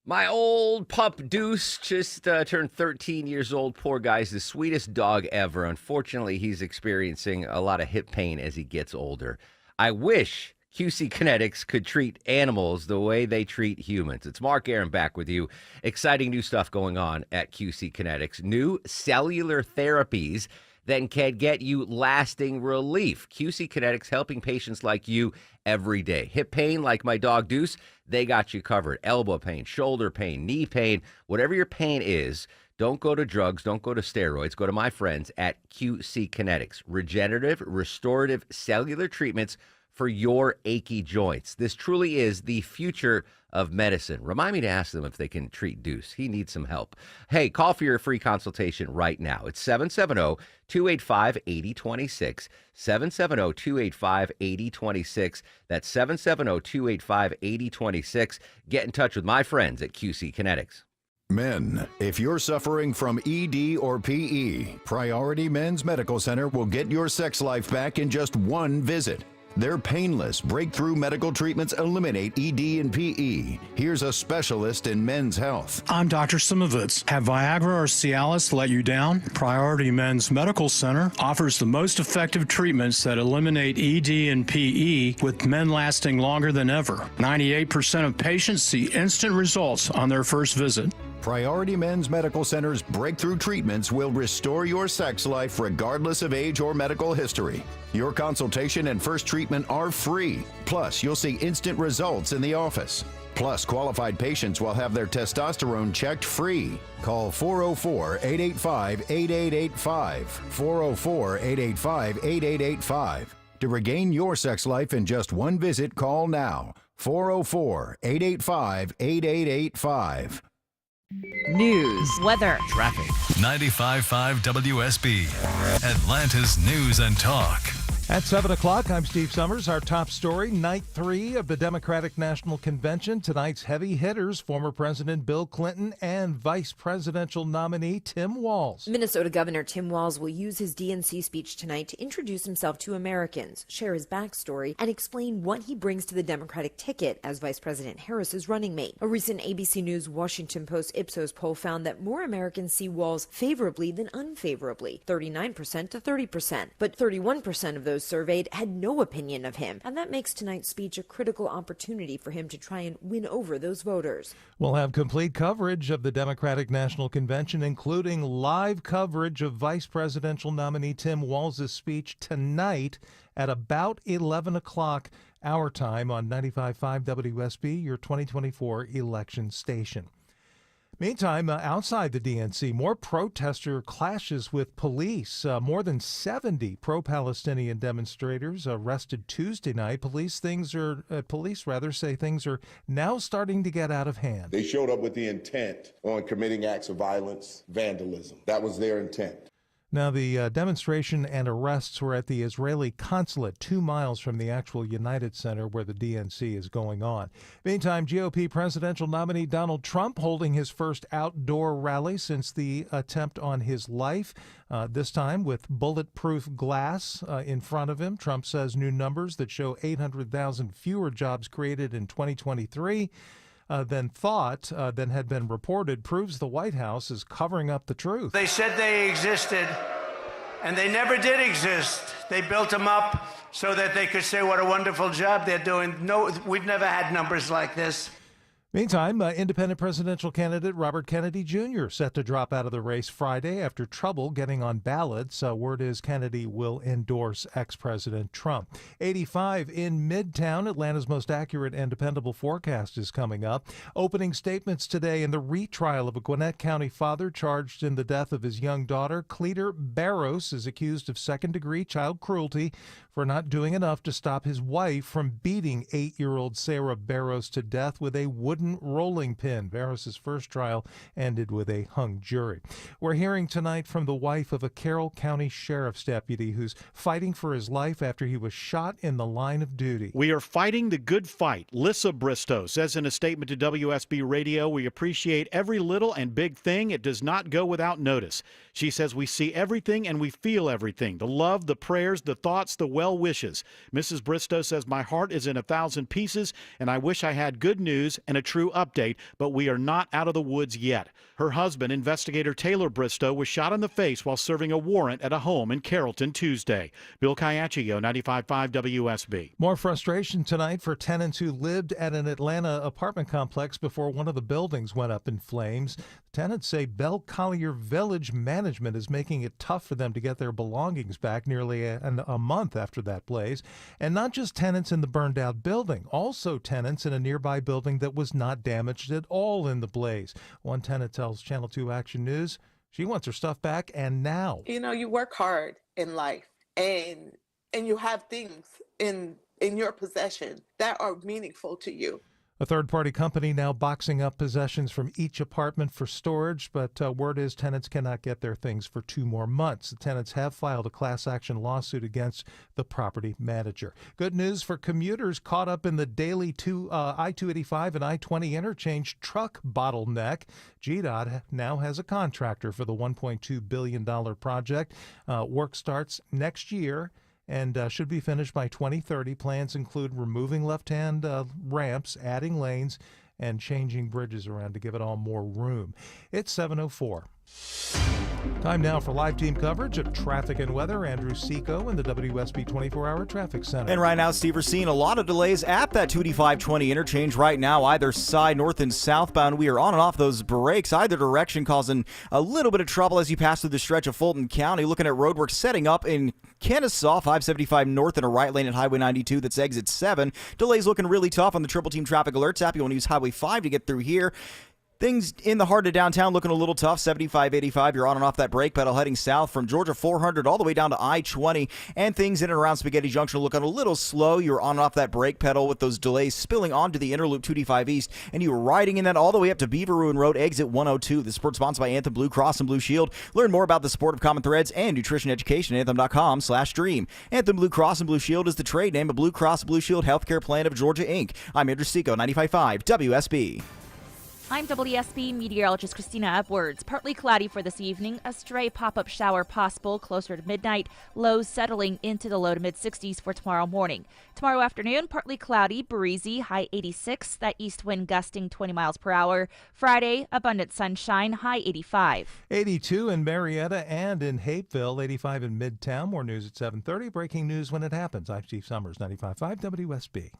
My old pup Deuce just turned 13 years old. Poor guy's the sweetest dog ever. Unfortunately, he's experiencing a lot of hip pain as he gets older. I wish QC Kinetics could treat animals the way they treat humans. It's Mark Aaron back with you. Exciting new stuff going on at QC Kinetics. New cellular therapies that can get you lasting relief. QC Kinetics helping patients like you every day. Hip pain like my dog Deuce, they got you covered. Elbow pain, shoulder pain, knee pain, whatever your pain is, don't go to drugs, don't go to steroids. Go to my friends at QC Kinetics. Regenerative, restorative cellular treatments for your achy joints. This truly is the future of medicine. Remind me to ask them if they can treat Deuce. He needs some help. Hey, call for your free consultation right now. It's 770-285-8026. 770-285-8026. That's 770-285-8026. Get in touch with my friends at QC Kinetics. Men, if you're suffering from ED or PE, Priority Men's Medical Center will get your sex life back in just one visit. Their painless breakthrough medical treatments eliminate ED and PE. Here's a specialist in men's health. I'm Dr. Simovitz. Have Viagra or Cialis let you down? Priority Men's Medical Center offers the most effective treatments that eliminate ED and PE, with men lasting longer than ever. 98% of patients see instant results on their first visit. Priority Men's Medical Center's breakthrough treatments will restore your sex life regardless of age or medical history. Your consultation and first treatment are free. Plus, you'll see instant results in the office. Plus, qualified patients will have their testosterone checked free. Call 404-885-8885. 404-885-8885. To regain your sex life in just one visit, call now. 404-885-8885. News, weather, traffic. 95.5 WSB, Atlanta's News and Talk. At 7 o'clock, I'm Steve Summers. Our top story, night 3 of the Democratic National Convention. Tonight's heavy hitters, former President Bill Clinton and vice presidential nominee Tim Walz. Minnesota Governor Tim Walz will use his DNC speech tonight to introduce himself to Americans, share his backstory, and explain what he brings to the Democratic ticket as Vice President Harris's running mate. A recent ABC News Washington Post Ipsos poll found that more Americans see Walz favorably than unfavorably, 39% to 30%. But 31% of those surveyed had no opinion of him, and that makes tonight's speech a critical opportunity for him to try and win over those voters. We'll have complete coverage of the Democratic National Convention, including live coverage of vice presidential nominee Tim Walz's speech tonight at about 11 o'clock our time on 95.5 WSB, your 2024 election station. Meantime, outside the DNC, more protester clashes with police. More than 70 pro-Palestinian demonstrators arrested Tuesday night. Police say things are now starting to get out of hand. They showed up with the intent on committing acts of violence, vandalism. That was their intent. Now, the demonstration and arrests were at the Israeli consulate 2 miles from the actual United Center where the DNC is going on. Meantime, GOP presidential nominee Donald Trump holding his first outdoor rally since the attempt on his life, this time with bulletproof glass in front of him. Trump says new numbers that show 800,000 fewer jobs created in 2023 than had been reported proves the White House is covering up the truth. They said they existed, and they never did exist. They built them up so that they could say what a wonderful job they're doing. No, we've never had numbers like this. Meantime, independent presidential candidate Robert Kennedy Jr. set to drop out of the race Friday after trouble getting on ballots. Word is Kennedy will endorse ex-President Trump. 85 in Midtown, Atlanta's most accurate and dependable forecast is coming up. Opening statements today in the retrial of a Gwinnett County father charged in the death of his young daughter. Cleator Barros is accused of second-degree child cruelty for not doing enough to stop his wife from beating 8-year-old Sarah Barros to death with a wooden rolling pin. Barros' first trial ended with a hung jury. We're hearing tonight from the wife of a Carroll County Sheriff's deputy who's fighting for his life after he was shot in the line of duty. We are fighting the good fight. Lissa Bristow says in a statement to WSB Radio, we appreciate every little and big thing. It does not go without notice. She says we see everything and we feel everything. The love, the prayers, the thoughts, the well wishes. Mrs. Bristow says my heart is in 1,000 pieces and I wish I had good news and a true update, but we are not out of the woods yet. Her husband, investigator Taylor Bristow, was shot in the face while serving a warrant at a home in Carrollton Tuesday. Bill Caiaccio, 95.5 WSB. More frustration tonight for tenants who lived at an Atlanta apartment complex before one of the buildings went up in flames. Tenants say Bell Collier Village management is making it tough for them to get their belongings back nearly a month after that blaze. And not just tenants in the burned out building, also tenants in a nearby building that was not damaged at all in the blaze. One tenant tells Channel 2 Action News she wants her stuff back and now. You know, you work hard in life and you have things in your possession that are meaningful to you. A third-party company now boxing up possessions from each apartment for storage, but word is tenants cannot get their things for 2 more months. The tenants have filed a class action lawsuit against the property manager. Good news for commuters caught up in the daily I-285 and I-20 interchange truck bottleneck. GDOT now has a contractor for the $1.2 billion project. Work starts next year and should be finished by 2030. Plans include removing left-hand ramps, adding lanes, and changing bridges around to give it all more room. It's 7:04. Time now for live team coverage of traffic and weather. Andrew Seco in the WSB 24-hour traffic center. And right now, Steve, we're seeing a lot of delays at that 285-20 interchange right now, either side, north and southbound. We are on and off those brakes, either direction, causing a little bit of trouble as you pass through the stretch of Fulton County. Looking at roadwork setting up in Kennesaw, 575 north and a right lane at Highway 92. That's exit 7. Delays looking really tough on the Triple Team Traffic Alerts app. You want to use Highway 5 to get through here. Things in the heart of downtown looking a little tough. 75, 85. You're on and off that brake pedal heading south from Georgia 400 all the way down to I-20. And things in and around Spaghetti Junction looking a little slow. You're on and off that brake pedal with those delays spilling onto the Interloop 285 East. And you were riding in that all the way up to Beaver Ruin Road, exit 102. The sport sponsored by Anthem Blue Cross and Blue Shield. Learn more about the sport of common threads and nutrition education at anthem.com/dream. Anthem Blue Cross and Blue Shield is the trade name of Blue Cross Blue Shield Healthcare Plan of Georgia, Inc. I'm Andrew Seco, 95.5 WSB. I'm WSB meteorologist Christina Edwards. Partly cloudy for this evening. A stray pop-up shower possible closer to midnight. Lows settling into the low to mid-60s for tomorrow morning. Tomorrow afternoon, partly cloudy, breezy, high 86. That east wind gusting 20 miles per hour. Friday, abundant sunshine, high 85. 82 in Marietta and in Hapeville. 85 in Midtown. More news at 7:30. Breaking news when it happens. I'm Chief Summers, 95.5 WSB.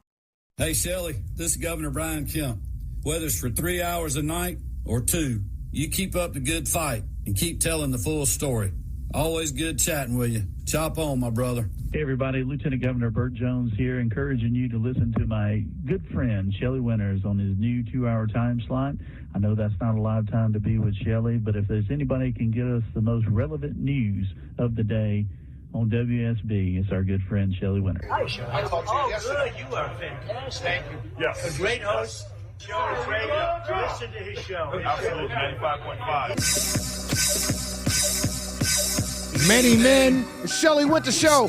Hey, Shelley, this is Governor Brian Kemp. Whether it's for 3 hours a night or 2, you keep up the good fight and keep telling the full story. Always good chatting with you. Chop on, my brother. Hey, everybody. Lieutenant Governor Burt Jones here, encouraging you to listen to my good friend, Shelley Winters, on his new 2-hour time slot. I know that's not a lot of time to be with Shelley, but if there's anybody who can get us the most relevant news of the day on WSB, it's our good friend, Shelley Winters. Hi, Shelley. I talked to you yesterday. Good. You are fantastic. Thank you. Yes. A great host. Show is great. Listen to his show. Absolutely. 95.5. Many men, Shelley Winters Show.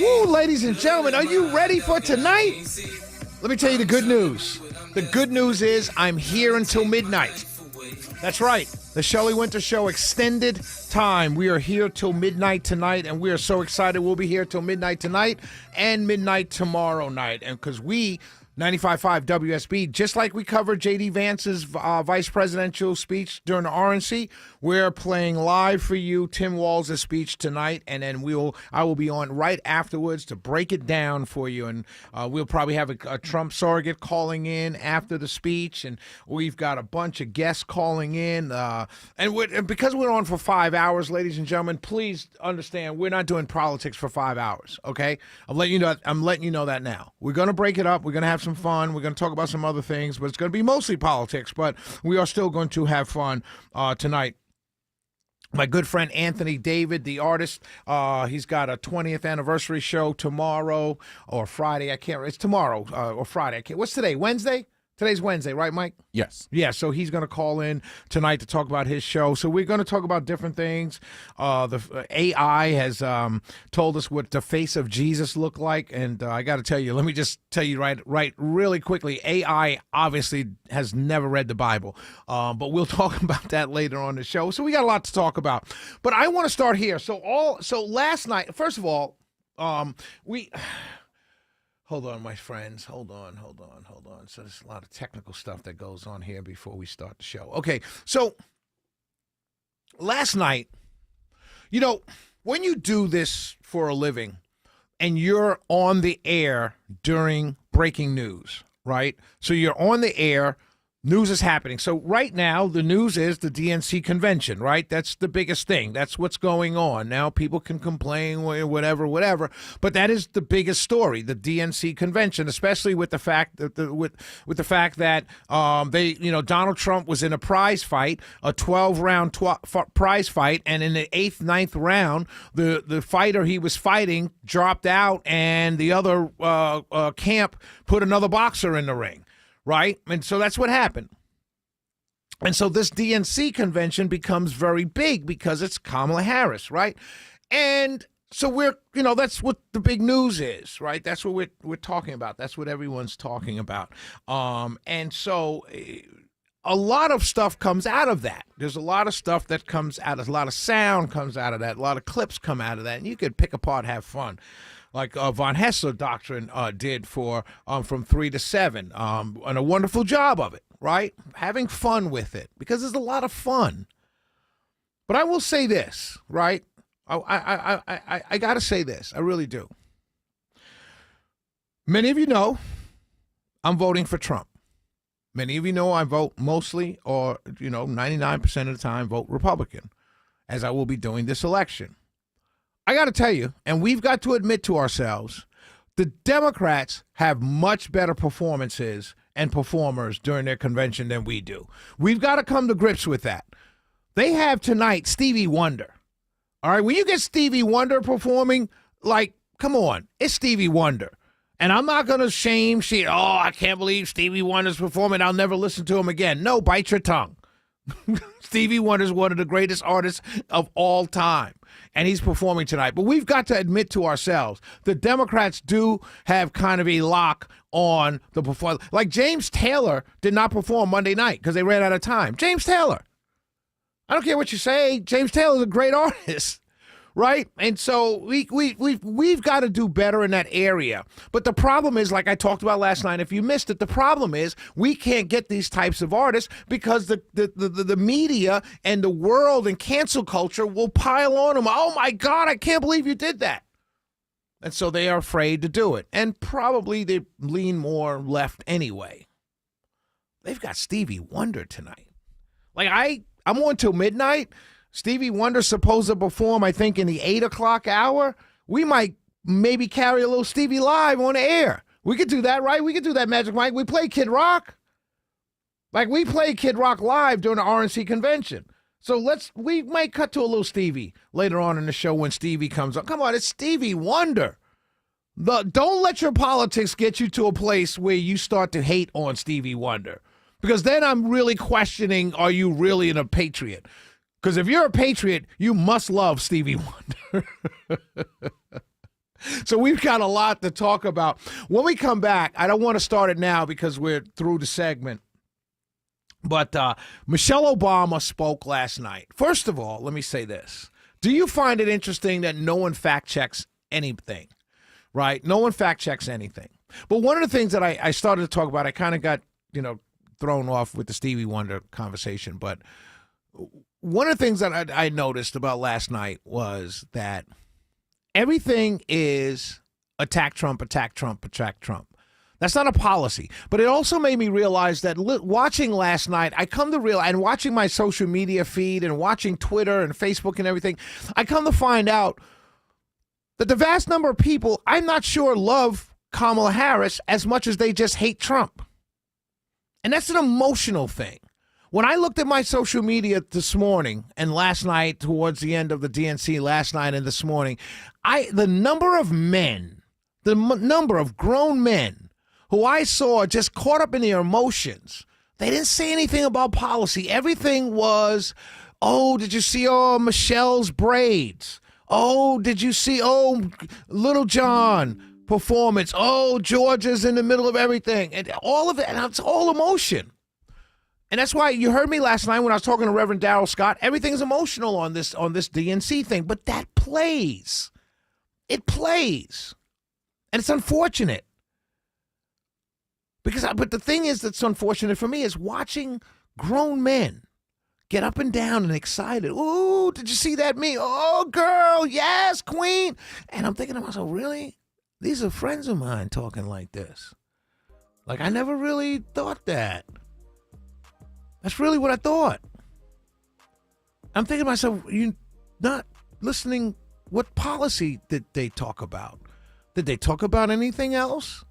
Woo, ladies and gentlemen, are you ready for tonight? Let me tell you the good news. The good news is I'm here until midnight. That's right. The Shelley Winters Show extended time. We are here till midnight tonight, and we are so excited. We'll be here till midnight tonight and midnight tomorrow night. And because we, 95.5 WSB, just like we covered J.D. Vance's vice presidential speech during the RNC, we're playing live for you Tim Walz' speech tonight, and then I will be on right afterwards to break it down for you, and we'll probably have a Trump surrogate calling in after the speech, and we've got a bunch of guests calling in, and because we're on for 5 hours, ladies and gentlemen, please understand we're not doing politics for 5 hours, okay? I'm letting you know that now. We're going to break it up. We're going to have some fun. We're going to talk about some other things, but it's going to be mostly politics, but we are still going to have fun tonight. My good friend Anthony David, the artist, he's got a 20th anniversary show tomorrow or Friday. It's tomorrow or Friday. What's today? Wednesday? Today's Wednesday, right, Mike? Yes. Yeah, so he's going to call in tonight to talk about his show. So we're going to talk about different things. The AI has told us what the face of Jesus looked like. And I got to tell you, let me just tell you right really quickly, AI obviously has never read the Bible. But we'll talk about that later on the show. So we got a lot to talk about. But I want to start here. So last night, first of all, Hold on, my friends. Hold on. So there's a lot of technical stuff that goes on here before we start the show. Okay, so last night, when you do this for a living and you're on the air during breaking news, right? So you're on the air. News is happening. So right now, the news is the DNC convention, right? That's the biggest thing. That's what's going on. Now people can complain, whatever, but that is the biggest story, the DNC convention, especially with the fact that Donald Trump was in a prize fight, a 12-round prize fight, and in the 8th, 9th round, the fighter he was fighting dropped out, and the other camp put another boxer in the ring. Right? And so that's what happened. And so this DNC convention becomes very big because it's Kamala Harris, right? And so that's what the big news is, right? That's what we're talking about. That's what everyone's talking about. And so a lot of stuff comes out of that. There's a lot of stuff that comes out of, a lot of sound comes out of that, a lot of clips come out of that, and you could pick apart, have fun. Like Von Hessler Doctrine did for From 3 to 7, and a wonderful job of it, right? Having fun with it, because there's a lot of fun. But I will say this, right? I got to say this. I really do. Many of you know I'm voting for Trump. Many of you know I vote mostly, or 99% of the time, vote Republican, as I will be doing this election. I got to tell you, and we've got to admit to ourselves, the Democrats have much better performances and performers during their convention than we do. We've got to come to grips with that. They have tonight Stevie Wonder. All right, when you get Stevie Wonder performing, like, come on, it's Stevie Wonder. And I'm not going to shame, I can't believe Stevie Wonder's performing. I'll never listen to him again. No, bite your tongue. Stevie Wonder's one of the greatest artists of all time, and he's performing tonight. But we've got to admit to ourselves, the Democrats do have kind of a lock on the performance. Like James Taylor did not perform Monday night because they ran out of time. James Taylor. I don't care what you say. James Taylor's a great artist. Right? And so we've got to do better in that area. But the problem is, like I talked about last night, if you missed it, the problem is we can't get these types of artists because the media and the world and cancel culture will pile on them. Oh, my God, I can't believe you did that. And so they are afraid to do it. And probably they lean more left anyway. They've got Stevie Wonder tonight. Like, I'm on till midnight. Stevie Wonder's supposed to perform, I think, in the 8 o'clock hour. We might maybe carry a little Stevie live on the air. We could do that, right? We could do that, Magic Mike. We play Kid Rock. Like, we play Kid Rock live during the RNC convention. So we might cut to a little Stevie later on in the show when Stevie comes on. Come on, it's Stevie Wonder. Don't let your politics get you to a place where you start to hate on Stevie Wonder. Because then I'm really questioning, are you really a patriot? Because if you're a patriot, you must love Stevie Wonder. So we've got a lot to talk about. When we come back, I don't want to start it now because we're through the segment. But Michelle Obama spoke last night. First of all, let me say this. Do you find it interesting that no one fact checks anything? Right? No one fact checks anything. But one of the things that I started to talk about, I kind of got, thrown off with the Stevie Wonder conversation. But one of the things that I noticed about last night was that everything is attack Trump, attack Trump, attack Trump. That's not a policy. But it also made me realize that watching last night, I come to realize, and watching my social media feed and watching Twitter and Facebook and everything, I come to find out that the vast number of people, I'm not sure, love Kamala Harris as much as they just hate Trump. And that's an emotional thing. When I looked at my social media this morning and last night, towards the end of the DNC last night and this morning, the number of men, the number of grown men who I saw just caught up in their emotions, they didn't say anything about policy. Everything was, oh, did you see Michelle's braids? Oh, did you see, Little John performance? Oh, Georgia's in the middle of everything. And all of it, and it's all emotion. And that's why you heard me last night when I was talking to Reverend Darrell Scott. Everything's emotional on this DNC thing, but that plays. It plays. And it's unfortunate. But the thing is that's unfortunate for me is watching grown men get up and down and excited. Ooh, did you see that meme? Oh, girl, yes, queen. And I'm thinking to myself, really? These are friends of mine talking like this. Like, I never really thought that. That's really what I thought. I'm thinking to myself, you're not listening. What policy did they talk about? Did they talk about anything else?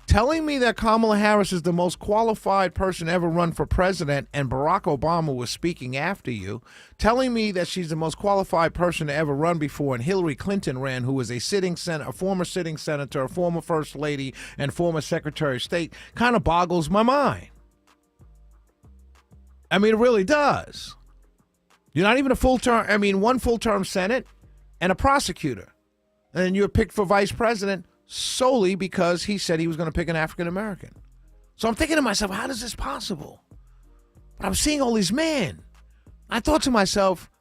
Telling me that Kamala Harris is the most qualified person to ever run for president and Barack Obama was speaking after you. Telling me that she's the most qualified person to ever run before and Hillary Clinton ran, who was a former sitting senator, a former first lady, and former secretary of state, kind of boggles my mind. I mean, it really does. You're not even one full-term Senate and a prosecutor. And then you're picked for vice president solely because he said he was going to pick an African-American. So I'm thinking to myself, how is this possible? But I'm seeing all these men. I thought to myself,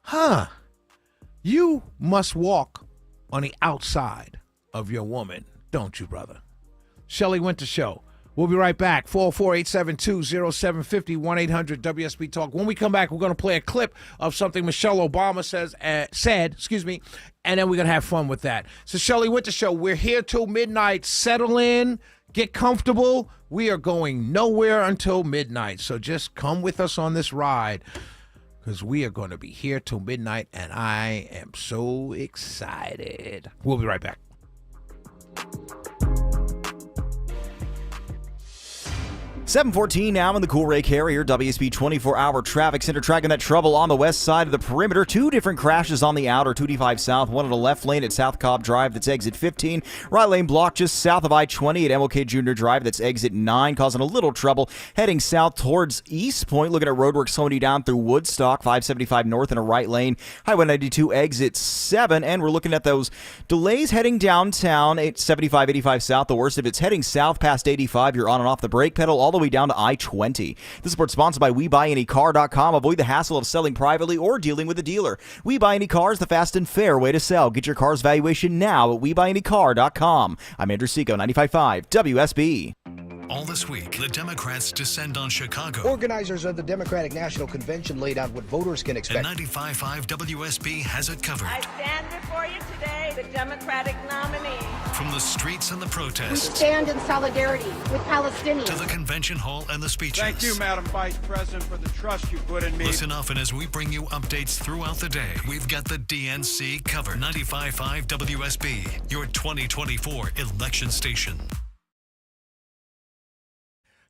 you must walk on the outside of your woman, don't you, brother? Shelley Winter Show. We'll be right back. 404-872-0750, 1-800-WSB Talk. When we come back, we're going to play a clip of something Michelle Obama said, and then we're going to have fun with that. So, Shelley Winter Show, we're here till midnight. Settle in, get comfortable. We are going nowhere until midnight. So just come with us on this ride because we are going to be here till midnight, and I am so excited. We'll be right back. 7:14 now in the Cool Ray Carrier WSB 24-hour traffic center, tracking that trouble on the west side of the perimeter. 2 different crashes on the outer 285 south, one in the left lane at South Cobb Drive, that's exit 15. Right lane blocked just south of I-20 at MLK Junior Drive, that's exit 9, causing a little trouble heading south towards East Point. Looking at roadwork slowing you down through Woodstock, 575 north in a right lane, Highway 92 exit 7. And we're looking at those delays heading downtown at 75-85 south. The worst of it's heading south past 85. You're on and off the brake pedal all the way down to I-20. This report sponsored by WeBuyAnyCar.com. Avoid the hassle of selling privately or dealing with a dealer. We Buy Any Car is the fast and fair way to sell. Get your car's valuation now at WeBuyAnyCar.com. I'm Andrew Seco, 95.5 WSB. All this week, the Democrats descend on Chicago. Organizers of the Democratic National Convention laid out what voters can expect. And 95.5 WSB has it covered. I stand before you today, the Democratic nominee. From the streets and the protests. We stand in solidarity with Palestinians. To the convention hall and the speeches. Thank you, Madam Vice President, for the trust you put in me. Listen often as we bring you updates throughout the day. We've got the DNC covered. 95.5 WSB, your 2024 election station.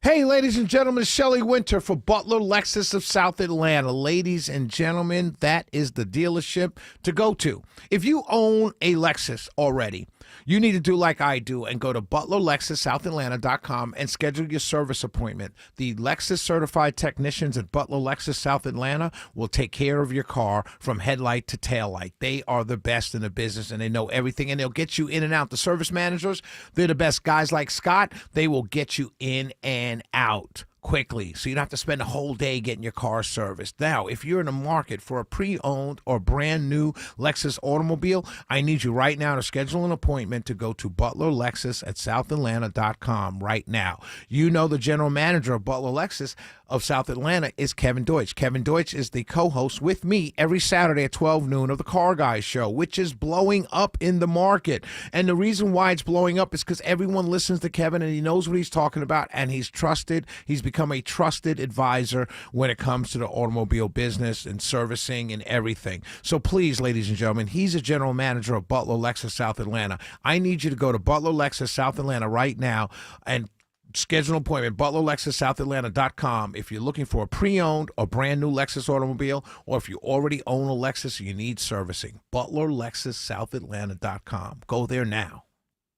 Hey, ladies and gentlemen, Shelley Winter for Butler Lexus of South Atlanta. Ladies and gentlemen, that is the dealership to go to. If you own a Lexus already, you need to do like I do and go to ButlerLexusSouthAtlanta.com and schedule your service appointment. The Lexus certified technicians at Butler Lexus South Atlanta will take care of your car from headlight to taillight. They are the best in the business, and they know everything, and they'll get you in and out. The service managers, they're the best. Guys like Scott, they will get you in and out quickly, so you don't have to spend a whole day getting your car serviced. Now, if you're in the market for a pre-owned or brand new Lexus automobile, I need you right now to schedule an appointment to go to ButlerLexus@SouthAtlanta.com right now. You know the general manager of Butler Lexus of South Atlanta is Kevin Deutsch. Kevin Deutsch is the co-host with me every Saturday at 12 noon of the Car Guys Show, which is blowing up in the market. And the reason why it's blowing up is because everyone listens to Kevin and he knows what he's talking about, and he's trusted. He's become a trusted advisor when it comes to the automobile business and servicing and everything. So please, ladies and gentlemen, he's a general manager of Butler Lexus South Atlanta. I need you to go to Butler Lexus South Atlanta right now and schedule an appointment, ButlerLexusSouthAtlanta.com. If you're looking for a pre-owned or brand new Lexus automobile, or if you already own a Lexus and you need servicing, ButlerLexusSouthAtlanta.com. Go there now.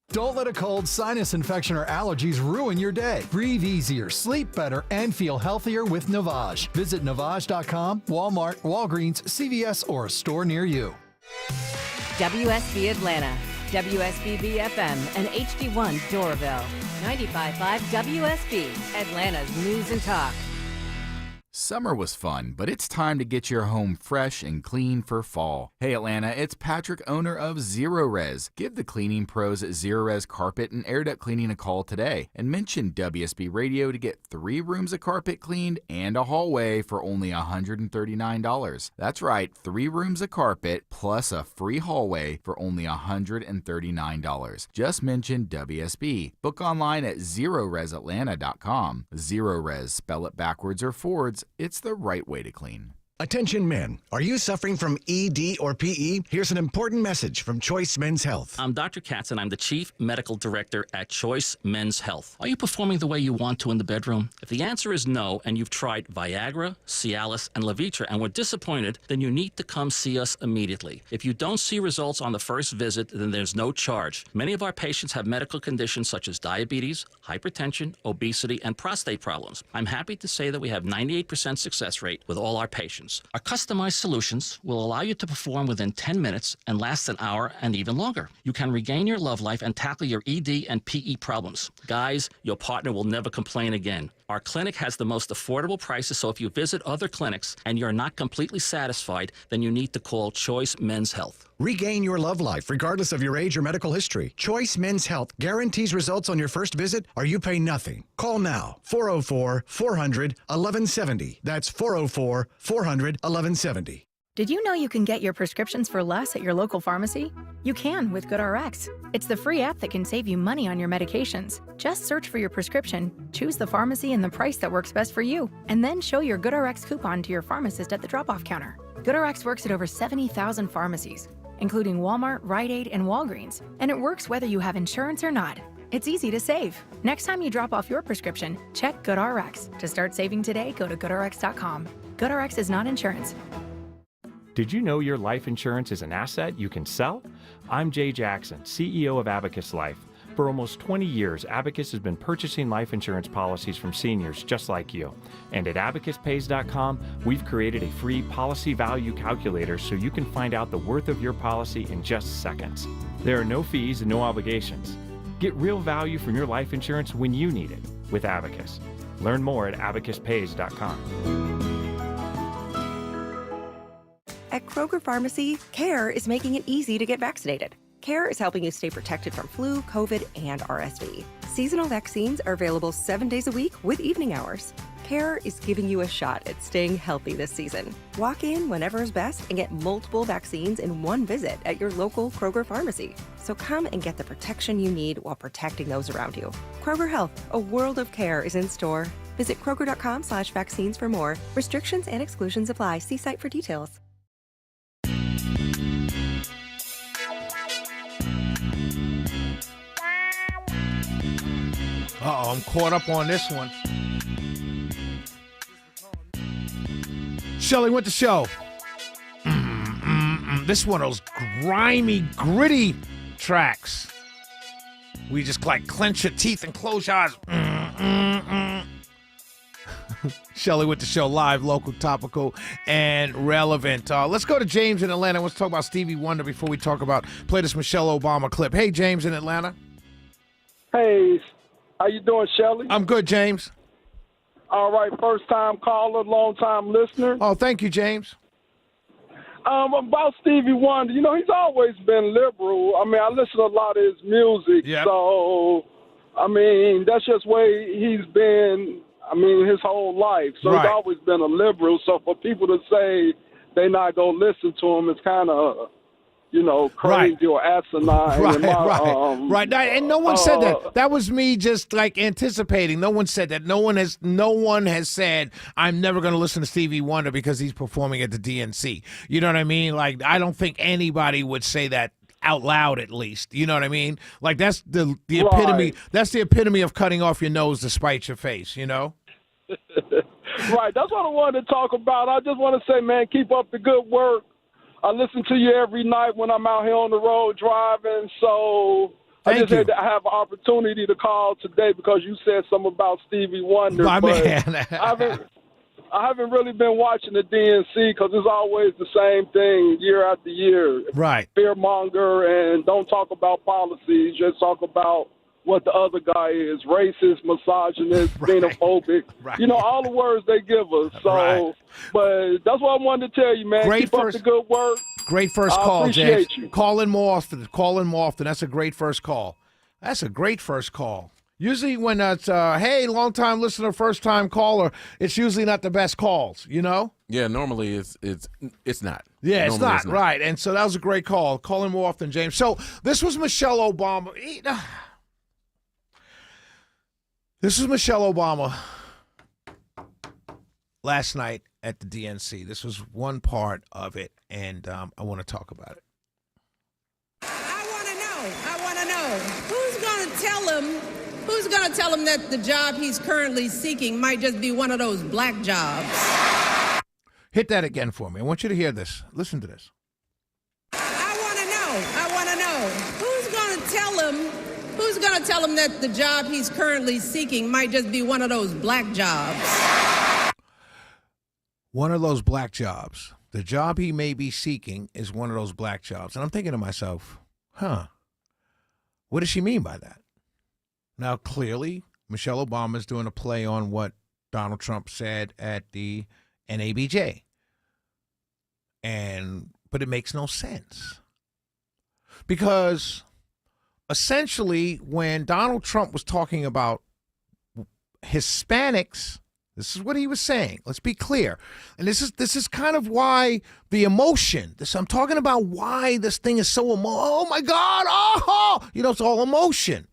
Don't let a cold, sinus infection, or allergies ruin your day. Breathe easier, sleep better, and feel healthier with Navage. Visit Navage.com, Walmart, Walgreens, CVS, or a store near you. WSB Atlanta, WSBB FM, and HD1 Doraville. 95.5 WSB, Atlanta's News and Talk. Summer was fun, but it's time to get your home fresh and clean for fall. Hey Atlanta, it's Patrick, owner of Zero Res. Give the cleaning pros at Zero Res Carpet and Air Duct Cleaning a call today and mention WSB Radio to get 3 rooms of carpet cleaned and a hallway for only $139. That's right, 3 rooms of carpet plus a free hallway for only $139. Just mention WSB. Book online at ZeroResAtlanta.com. Zero Res, spell it backwards or forwards. It's the right way to clean. Attention men, are you suffering from ED or PE? Here's an important message from Choice Men's Health. I'm Dr. Katz and I'm the Chief Medical Director at Choice Men's Health. Are you performing the way you want to in the bedroom? If the answer is no and you've tried Viagra, Cialis, and Levitra and were disappointed, then you need to come see us immediately. If you don't see results on the first visit, then there's no charge. Many of our patients have medical conditions such as diabetes, hypertension, obesity, and prostate problems. I'm happy to say that we have 98% success rate with all our patients. Our customized solutions will allow you to perform within 10 minutes and last an hour and even longer. You can regain your love life and tackle your ED and PE problems. Guys, your partner will never complain again. Our clinic has the most affordable prices, so if you visit other clinics and you're not completely satisfied, then you need to call Choice Men's Health. Regain your love life regardless of your age or medical history. Choice Men's Health guarantees results on your first visit or you pay nothing. Call now, 404-400-1170. That's 404-400-1170. Did you know you can get your prescriptions for less at your local pharmacy? You can with GoodRx. It's the free app that can save you money on your medications. Just search for your prescription, choose the pharmacy and the price that works best for you, and then show your GoodRx coupon to your pharmacist at the drop-off counter. GoodRx works at over 70,000 pharmacies, including Walmart, Rite Aid, and Walgreens, and it works whether you have insurance or not. It's easy to save. Next time you drop off your prescription, check GoodRx. To start saving today, go to GoodRx.com. GoodRx is not insurance. Did you know your life insurance is an asset you can sell? I'm Jay Jackson, CEO of Abacus Life. For almost 20 years, Abacus has been purchasing life insurance policies from seniors just like you. And at abacuspays.com, we've created a free policy value calculator so you can find out the worth of your policy in just seconds. There are no fees and no obligations. Get real value from your life insurance when you need it with Abacus. Learn more at abacuspays.com. At Kroger Pharmacy, CARE is making it easy to get vaccinated. CARE is helping you stay protected from flu, COVID, and RSV. Seasonal vaccines are available 7 days a week with evening hours. CARE is giving you a shot at staying healthy this season. Walk in whenever is best and get multiple vaccines in one visit at your local Kroger Pharmacy. So come and get the protection you need while protecting those around you. Kroger Health, a world of care, is in store. Visit Kroger.com/vaccines for more. Restrictions and exclusions apply. See site for details. I'm caught up on this one. Shelley Winter Show. This is one of those grimy, gritty tracks. We just like clench your teeth and close your eyes. Shelley Winter Show, live, local, topical, and relevant. Let's go to James in Atlanta. Let's talk about Stevie Wonder before we play this Michelle Obama clip. Hey, James in Atlanta. Hey, how you doing, Shelley? I'm good, James. All right, first-time caller, long-time listener. Oh, thank you, James. About Stevie Wonder, he's always been liberal. I mean, I listen to a lot of his music, so, that's just the way he's been, his whole life. So He's always been a liberal. So for people to say they're not going to listen to him, it's kind of... crazy or asinine. Right. And no one said that. That was me just like anticipating. No one said that. No one has said, I'm never going to listen to Stevie Wonder because he's performing at the DNC. You know what I mean? Like, I don't think anybody would say that out loud, at least. You know what I mean? Like, that's the epitome. That's the epitome of cutting off your nose to spite your face, Right. That's what I wanted to talk about. I just want to say, man, keep up the good work. I listen to you every night when I'm out here on the road driving, so I have an opportunity to call today because you said something about Stevie Wonder. Man. I haven't really been watching the DNC because it's always the same thing year after year. Right. Fearmonger and don't talk about policies, just talk about what the other guy is, racist, misogynist, xenophobic, all the words they give us. So, but that's what I wanted to tell you, man. Keep up the good work. Great first call, James. Call in more often. That's a great first call. Usually when it's, hey, long-time listener, first-time caller, it's usually not the best calls, Yeah, normally it's not. Yeah, it's not, right. And so that was a great call. Call in more often, James. So this was Michelle Obama. This is Michelle Obama last night at the DNC. This was one part of it, and I want to talk about it. I want to know who's going to tell him that the job he's currently seeking might just be one of those black jobs. Hit that again for me. I want you to hear this. Listen to this. I want to know who's going to tell him that the job he's currently seeking might just be one of those black jobs. One of those black jobs. The job he may be seeking is one of those black jobs. And I'm thinking to myself, what does she mean by that? Now, clearly, Michelle Obama is doing a play on what Donald Trump said at the NABJ. But it makes no sense. Because essentially, when Donald Trump was talking about Hispanics, this is what he was saying. Let's be clear. And this is kind of why the emotion, I'm talking about why this thing is so oh my God, it's all emotion.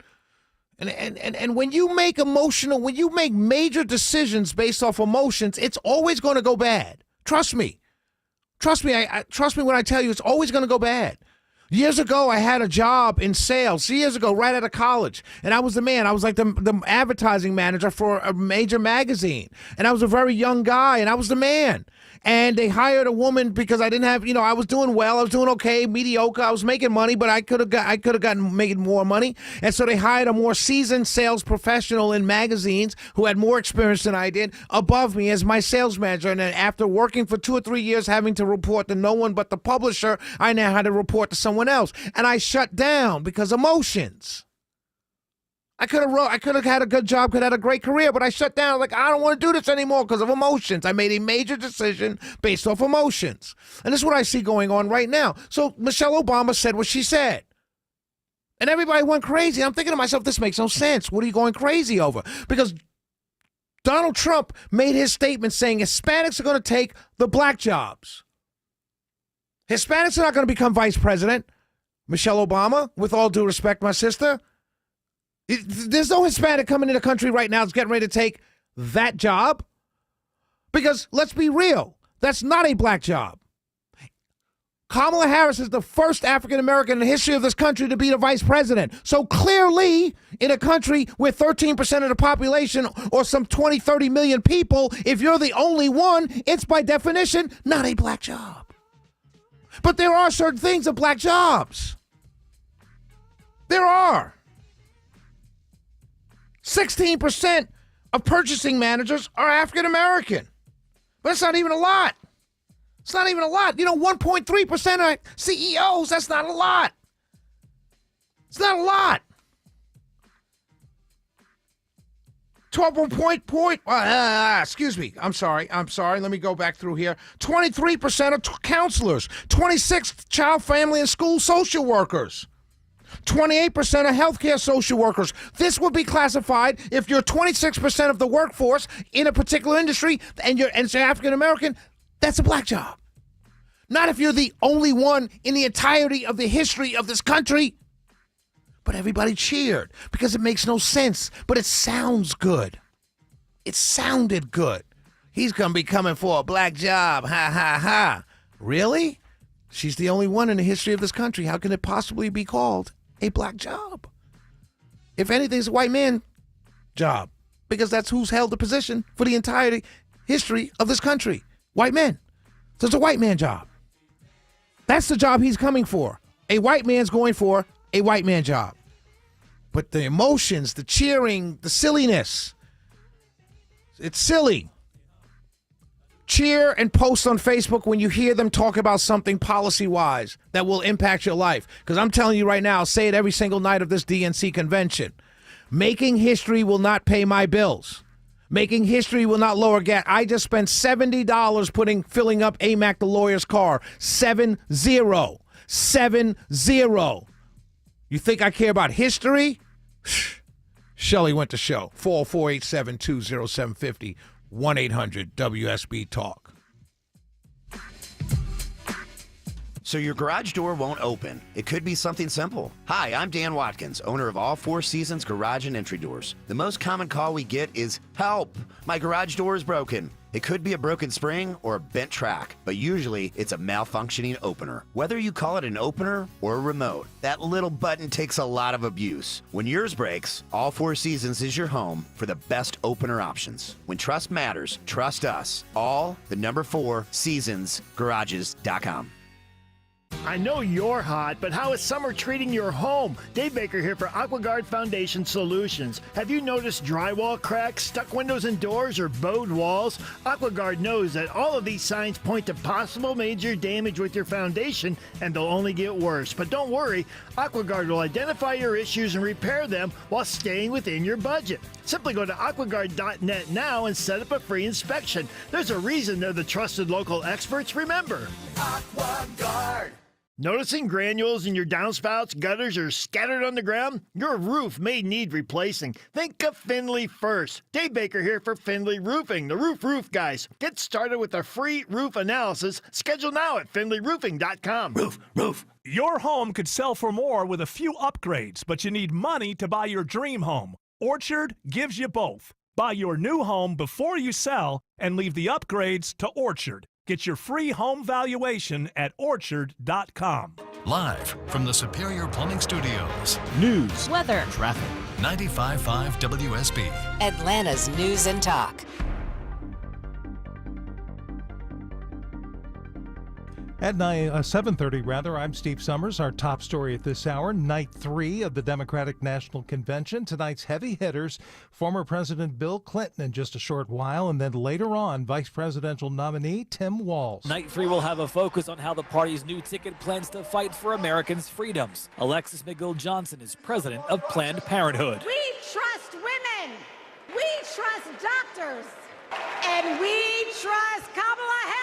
And when you make when you make major decisions based off emotions, it's always going to go bad. Trust me. Trust me when I tell you it's always going to go bad. Years ago, I had a job in sales. Years ago, right out of college. And I was the man. I was like the advertising manager for a major magazine. And I was a very young guy, and I was the man. And they hired a woman because I didn't have, I was doing well. I was doing okay, mediocre. I was making money, but I could have gotten making more money. And so they hired a more seasoned sales professional in magazines who had more experience than I did above me as my sales manager. And then after working for 2 or 3 years, having to report to no one but the publisher, I now had to report to someone else. And I shut down because emotions. I could have had a good job, could have had a great career, but I shut down. Like, I don't want to do this anymore because of emotions. I made a major decision based off emotions. And this is what I see going on right now. So Michelle Obama said what she said. And everybody went crazy. I'm thinking to myself, this makes no sense. What are you going crazy over? Because Donald Trump made his statement saying Hispanics are going to take the black jobs. Hispanics are not going to become vice president. Michelle Obama, with all due respect, my sister, there's no Hispanic coming in the country right now that's getting ready to take that job. Because let's be real, that's not a black job. Kamala Harris is the first African-American in the history of this country to be the vice president. So clearly, in a country with 13% of the population or some 20, 30 million people, if you're the only one, it's by definition not a black job. But there are certain things of black jobs. There are. 16% of purchasing managers are African American. But it's not even a lot. It's not even a lot. 1.3% are CEOs. That's not a lot. It's not a lot. 12 excuse me. I'm sorry. Let me go back through here. 23% are counselors. 26 child, family, and school social workers. 28% are healthcare social workers. This would be classified if you're 26% of the workforce in a particular industry and you're African American. That's a black job. Not if you're the only one in the entirety of the history of this country. But everybody cheered because it makes no sense. But it sounds good. It sounded good. He's going to be coming for a black job. Ha, ha, ha. Really? She's the only one in the history of this country. How can it possibly be called a black job? If anything, it's a white man job. Because that's who's held the position for the entire history of this country. White men. So it's a white man job. That's the job he's coming for. A white man's going for a white man job. But the emotions, the cheering, the silliness, it's silly. Cheer and post on Facebook when you hear them talk about something policy-wise that will impact your life. Because I'm telling you right now, I'll say it every single night of this DNC convention. Making history will not pay my bills. Making history will not lower gas. I just spent $70 filling up AMAC the lawyer's car. 70. You think I care about history? Shelley Winter Show. 404-872-0750. 1-800-WSB-TALK. So your garage door won't open. It could be something simple. Hi, I'm Dan Watkins, owner of All Four Seasons Garage and Entry Doors. The most common call we get is, help, my garage door is broken. It could be a broken spring or a bent track, but usually it's a malfunctioning opener. Whether you call it an opener or a remote, that little button takes a lot of abuse. When yours breaks, All Four Seasons is your home for the best opener options. When trust matters, trust us. All, the number 4, seasonsgarages.com. I know you're hot, but how is summer treating your home? Dave Baker here for AquaGuard Foundation Solutions. Have you noticed drywall cracks, stuck windows and doors, or bowed walls? AquaGuard knows that all of these signs point to possible major damage with your foundation, and they'll only get worse. But don't worry, AquaGuard will identify your issues and repair them while staying within your budget. Simply go to aquaguard.net now and set up a free inspection. There's a reason they're the trusted local experts. Remember, AquaGuard. Noticing granules in your downspouts, gutters, or scattered on the ground? Your roof may need replacing. Think of Finley first. Dave Baker here for Finley Roofing, the roof guys. Get started with a free roof analysis. Schedule now at finleyroofing.com. Roof. Your home could sell for more with a few upgrades, but you need money to buy your dream home. Orchard gives you both. Buy your new home before you sell and leave the upgrades to Orchard. Get your free home valuation at orchard.com. Live from the Superior Plumbing Studios. News, weather, traffic. 95.5 WSB. Atlanta's News and Talk. At 7:30, I'm Steve Summers. Our top story at this hour, night 3 of the Democratic National Convention. Tonight's heavy hitters, former President Bill Clinton in just a short while, and then later on, Vice Presidential nominee Tim Walz. Night 3 will have a focus on how the party's new ticket plans to fight for Americans' freedoms. Alexis McGill Johnson is president of Planned Parenthood. We trust women. We trust doctors. And we trust Kamala Harris.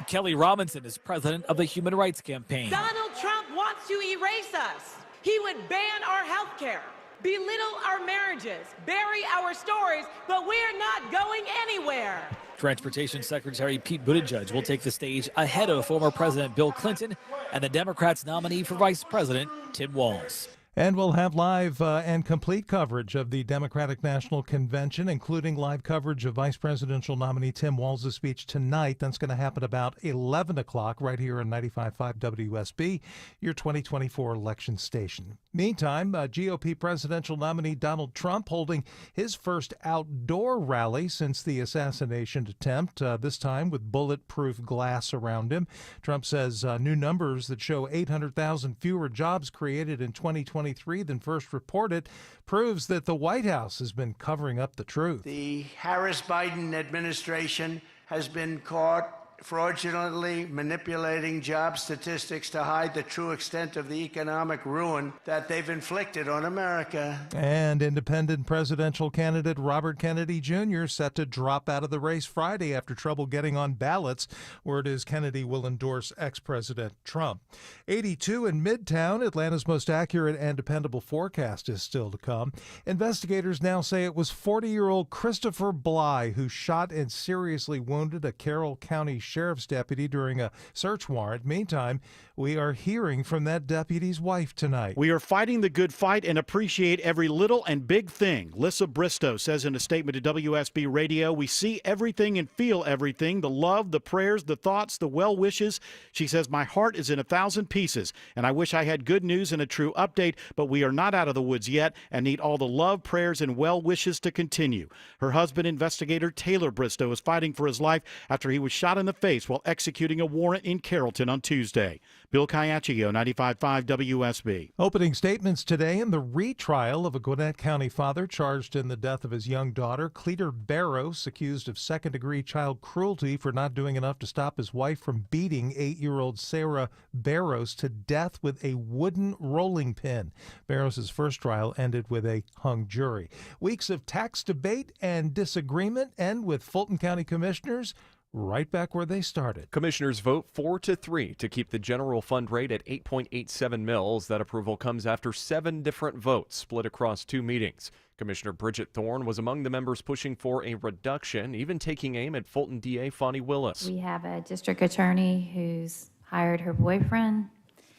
Kelly Robinson is president of the Human Rights Campaign. Donald Trump wants to erase us. He would ban our health care, belittle our marriages, bury our stories, but we're not going anywhere. Transportation Secretary Pete Buttigieg will take the stage ahead of former President Bill Clinton and the Democrats' nominee for Vice President, Tim Walz. And we'll have live and complete coverage of the Democratic National Convention, including live coverage of Vice Presidential nominee Tim Walz's speech tonight. That's going to happen about 11 o'clock right here on 95.5 WSB, your 2024 election station. Meantime, GOP presidential nominee Donald Trump holding his first outdoor rally since the assassination attempt, this time with bulletproof glass around him. Trump says new numbers that show 800,000 fewer jobs created in 2023 than first reported proves that the White House has been covering up the truth. The Harris-Biden administration has been caught fraudulently manipulating job statistics to hide the true extent of the economic ruin that they've inflicted on America. And independent presidential candidate Robert Kennedy Jr. set to drop out of the race Friday after trouble getting on ballots. Word is Kennedy will endorse ex-President Trump. 82 in Midtown, Atlanta's most accurate and dependable forecast is still to come. Investigators now say it was 40-year-old Christopher Bly who shot and seriously wounded a Carroll County sheriff's deputy during a search warrant. Meantime, we are hearing from that deputy's wife tonight. We are fighting the good fight and appreciate every little and big thing. Lissa Bristow says in a statement to WSB Radio, we see everything and feel everything, the love, the prayers, the thoughts, the well wishes. She says, my heart is in 1,000 pieces, and I wish I had good news and a true update, but we are not out of the woods yet and need all the love, prayers, and well wishes to continue. Her husband, investigator Taylor Bristow, is fighting for his life after he was shot in the face while executing a warrant in Carrollton on Tuesday. Bill Caiaccio, 95.5 WSB. Opening statements today in the retrial of a Gwinnett County father charged in the death of his young daughter. Cleator Barros, accused of second-degree child cruelty for not doing enough to stop his wife from beating 8-year-old Sarah Barros to death with a wooden rolling pin. Barros' first trial ended with a hung jury. Weeks of tax debate and disagreement end with Fulton County commissioners right back where they started. Commissioners vote 4-3 to keep the general fund rate at 8.87 mils. That approval comes after 7 different votes split across 2 meetings. Commissioner Bridget Thorne was among the members pushing for a reduction, even taking aim at Fulton DA Fonnie Willis. We have a district attorney who's hired her boyfriend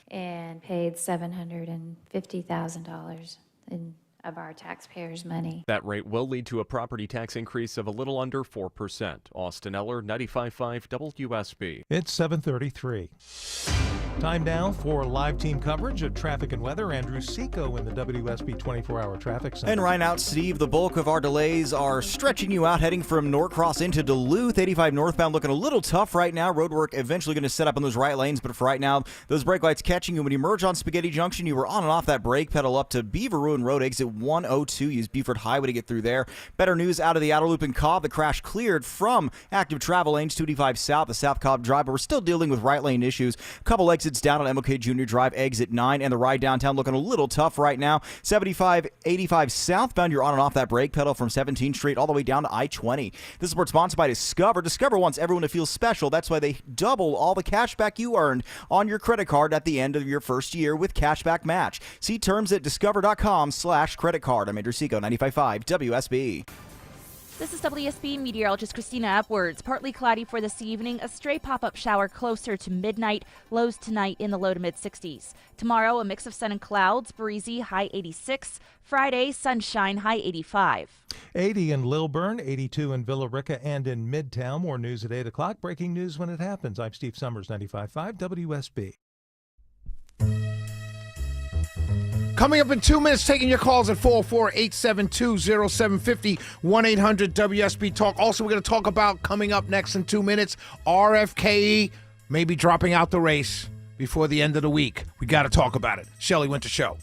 and paid $750,000 of our taxpayers' money. That rate will lead to a property tax increase of a little under 4%. Austin Eller, 95.5 WSB. It's 7:33. Time now for live team coverage of traffic and weather. Andrew Seco in the WSB 24-hour traffic center. And right now, Steve, the bulk of our delays are stretching you out, heading from Norcross into Duluth. 85 northbound looking a little tough right now. Roadwork eventually going to set up in those right lanes, but for right now, those brake lights catching you. When you merge on Spaghetti Junction, you were on and off that brake pedal up to Beaver Ruin Road, exit 102. Use Beaufort Highway to get through there. Better news out of the outer loop in Cobb. The crash cleared from active travel lanes 285 south, the South Cobb Drive, but we're still dealing with right lane issues. A couple exits down on MLK Junior Drive, exit 9, and the ride downtown looking a little tough right now. 75, 85 southbound, you're on and off that brake pedal from 17th Street all the way down to I-20. This is sponsored by Discover. Discover wants everyone to feel special. That's why they double all the cash back you earned on your credit card at the end of your first year with Cashback Match. See terms at discover.com/credit card. I'm Andrew Seco, 95.5 WSB. This is WSB meteorologist Christina Upwards. Partly cloudy for this evening, a stray pop-up shower closer to midnight, lows tonight in the low to mid-60s. Tomorrow, a mix of sun and clouds, breezy, high 86. Friday, sunshine, high 85. 80 in Lilburn, 82 in Villa Rica and in Midtown. More news at 8 o'clock. Breaking news when it happens. I'm Steve Summers, 95.5 WSB. Coming up in 2 minutes, taking your calls at 404-872-0750, 1-800-WSB Talk. Also, we're going to talk about, coming up next in 2 minutes, RFKE maybe dropping out the race before the end of the week. We got to talk about it. Shelley Winter Show.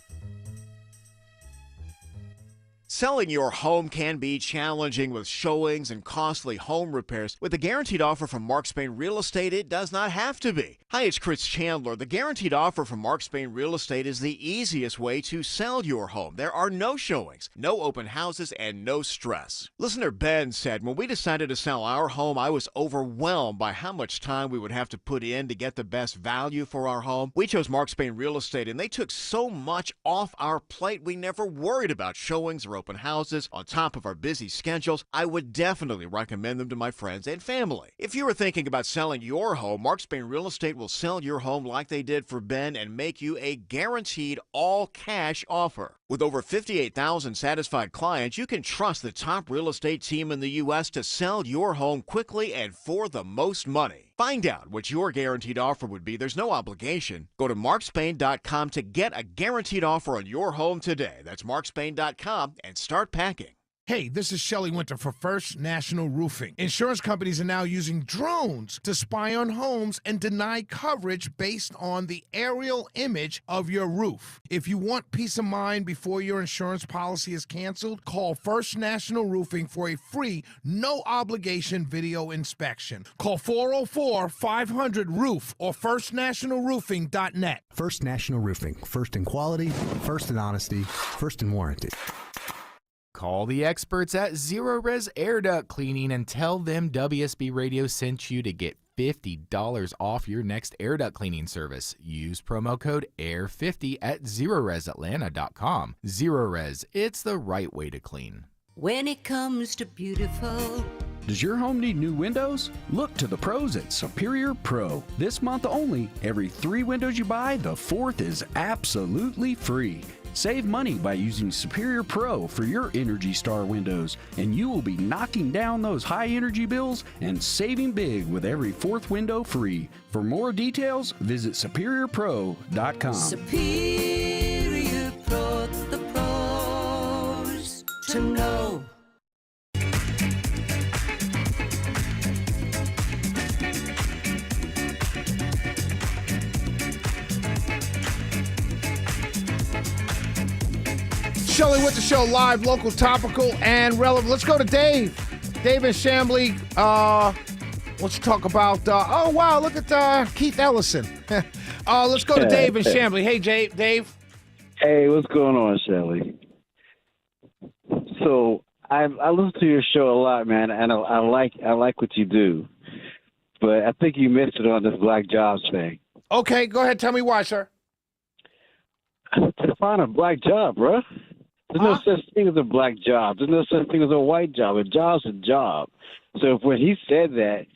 Selling your home can be challenging with showings and costly home repairs. With the guaranteed offer from Mark Spain Real Estate, it does not have to be. Hi, it's Chris Chandler. The guaranteed offer from Mark Spain Real Estate is the easiest way to sell your home. There are no showings, no open houses, and no stress. Listener Ben said, when we decided to sell our home, I was overwhelmed by how much time we would have to put in to get the best value for our home. We chose Mark Spain Real Estate, and they took so much off our plate. We never worried about showings or open houses on top of our busy schedules. I would definitely recommend them to my friends and family. If you are thinking about selling your home, Mark Spain Real Estate will sell your home like they did for Ben and make you a guaranteed all-cash offer. With over 58,000 satisfied clients, you can trust the top real estate team in the U.S. to sell your home quickly and for the most money. Find out what your guaranteed offer would be. There's no obligation. Go to markspain.com to get a guaranteed offer on your home today. That's markspain.com and start packing. Hey, this is Shelley Winter for First National Roofing. Insurance companies are now using drones to spy on homes and deny coverage based on the aerial image of your roof. If you want peace of mind before your insurance policy is canceled, call First National Roofing for a free, no-obligation video inspection. Call 404-500-ROOF or firstnationalroofing.net. First National Roofing. First in quality, first in honesty, first in warranty. Call the experts at Zero Res Air Duct Cleaning and tell them WSB Radio sent you to get $50 off your next air duct cleaning service. Use promo code AIR50 at ZeroResAtlanta.com. Zero Res, it's the right way to clean. When it comes to beautiful. Does your home need new windows? Look to the pros at Superior Pro. This month only, every 3 windows you buy, the 4th is absolutely free. Save money by using Superior Pro for your Energy Star windows, and you will be knocking down those high energy bills and saving big with every 4th window free. For more details, visit SuperiorPro.com. Superior Pro, the pros to know. Shelley Winter Show, live, local, topical, and relevant. Let's go to Dave. Dave in Chamblee. Let's talk about, oh, wow, look at Keith Ellison. Let's go to Dave in Chamblee. Hey, Dave. Hey, what's going on, Shelley? So I listen to your show a lot, man, and I like what you do. But I think you missed it on this black jobs thing. Okay, go ahead. Tell me why, sir. To find a black job, bro. There's no such thing as a black job. There's no such thing as a white job. A job's a job. So when he said that,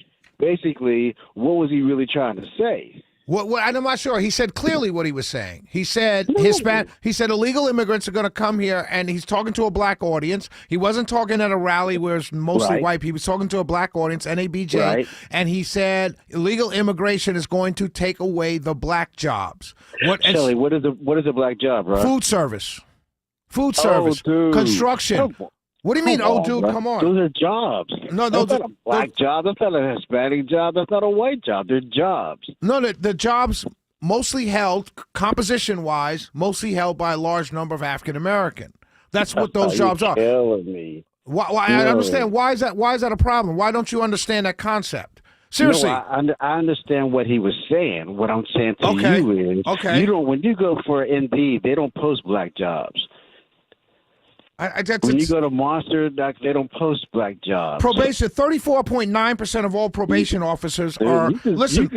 basically, what was he really trying to say? What I'm not sure. He said clearly what he was saying. He said He said illegal immigrants are going to come here, and he's talking to a black audience. He wasn't talking at a rally where it's mostly white people. He was talking to a black audience, NABJ, Right. and he said illegal immigration is going to take away the black jobs. Shelley, what is a black job, bro? Food service, construction. What do you mean, dude? Bro. Come on. Those are jobs. No, that's not a black job. That's not a Hispanic job. That's not a white job. They're jobs. No, the jobs mostly held, composition-wise, mostly held by a large number of African American. That's what those jobs are. Killing me. Why? I understand. Why is that a problem? Why don't you understand that concept? Seriously. No, I understand what he was saying. What I'm saying to you is, when you go for Indeed, they don't post black jobs. When you go to Monster, they don't post black jobs. Probation, 34.9% of all probation officers are. Listen, you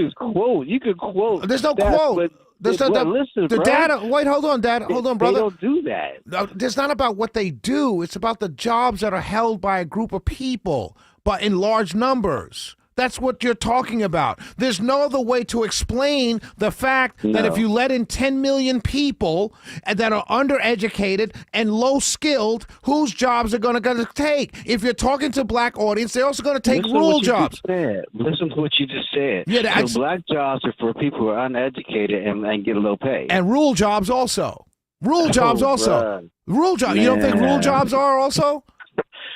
could quote. There's no quote. The bro. data. Wait, hold on, Dad. Hold on, brother. They don't do that. It's not about what they do. It's about the jobs that are held by a group of people, but in large numbers. That's what you're talking about. There's no other way to explain the fact that if you let in 10 million people that are undereducated and low skilled, whose jobs are going to take? If you're talking to black audience, they're also going to take rural jobs. Listen to what you just said. Yeah, so black jobs are for people who are uneducated and get low pay. And rural jobs also. Rural jobs also. Bruh. Rural jobs. You don't think rural jobs are also?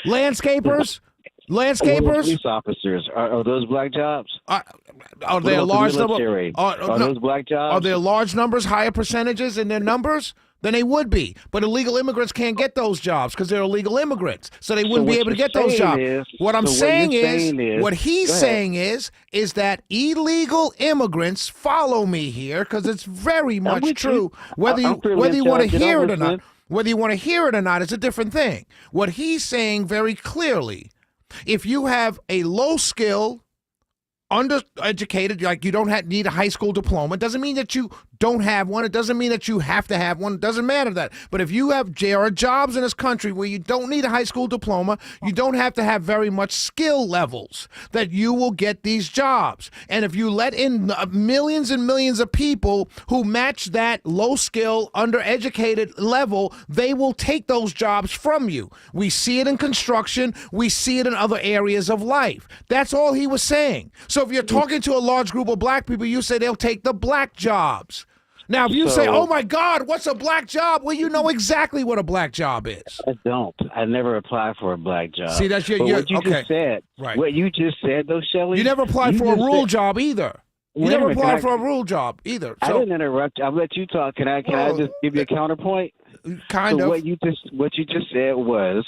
Landscapers? Landscapers, police officers, are those black jobs? Are there a large number? Are those black jobs? Are there large numbers, higher percentages in their numbers? Then they would be. But illegal immigrants can't get those jobs because they're illegal immigrants, so they wouldn't be able to get those jobs. What I'm saying is, what he's saying is that illegal immigrants, follow me here, because it's very much true. Whether you want to hear it or not, whether you want to hear it or not, it's a different thing. What he's saying very clearly. If you have a low skill, undereducated, like you don't need a high school diploma, it doesn't mean that you don't have one. It doesn't mean that you have to have one. It doesn't matter that. But if there are jobs in this country where you don't need a high school diploma, you don't have to have very much skill levels, that you will get these jobs. And if you let in millions and millions of people who match that low skill, undereducated level, they will take those jobs from you. We see it in construction. We see it in other areas of life. That's all he was saying. So if you're talking to a large group of black people, you say they'll take the black jobs. Now, if you say, oh, my God, what's a black job? Well, you know exactly what a black job is. I don't. I never applied for a black job. See, that's what you just said. Right. What you just said, though, Shelley. You never applied for a rural job either. You never applied for a rural job either. I didn't interrupt you. I'll let you talk. Can I just give you a counterpoint? Kind of. What you just said was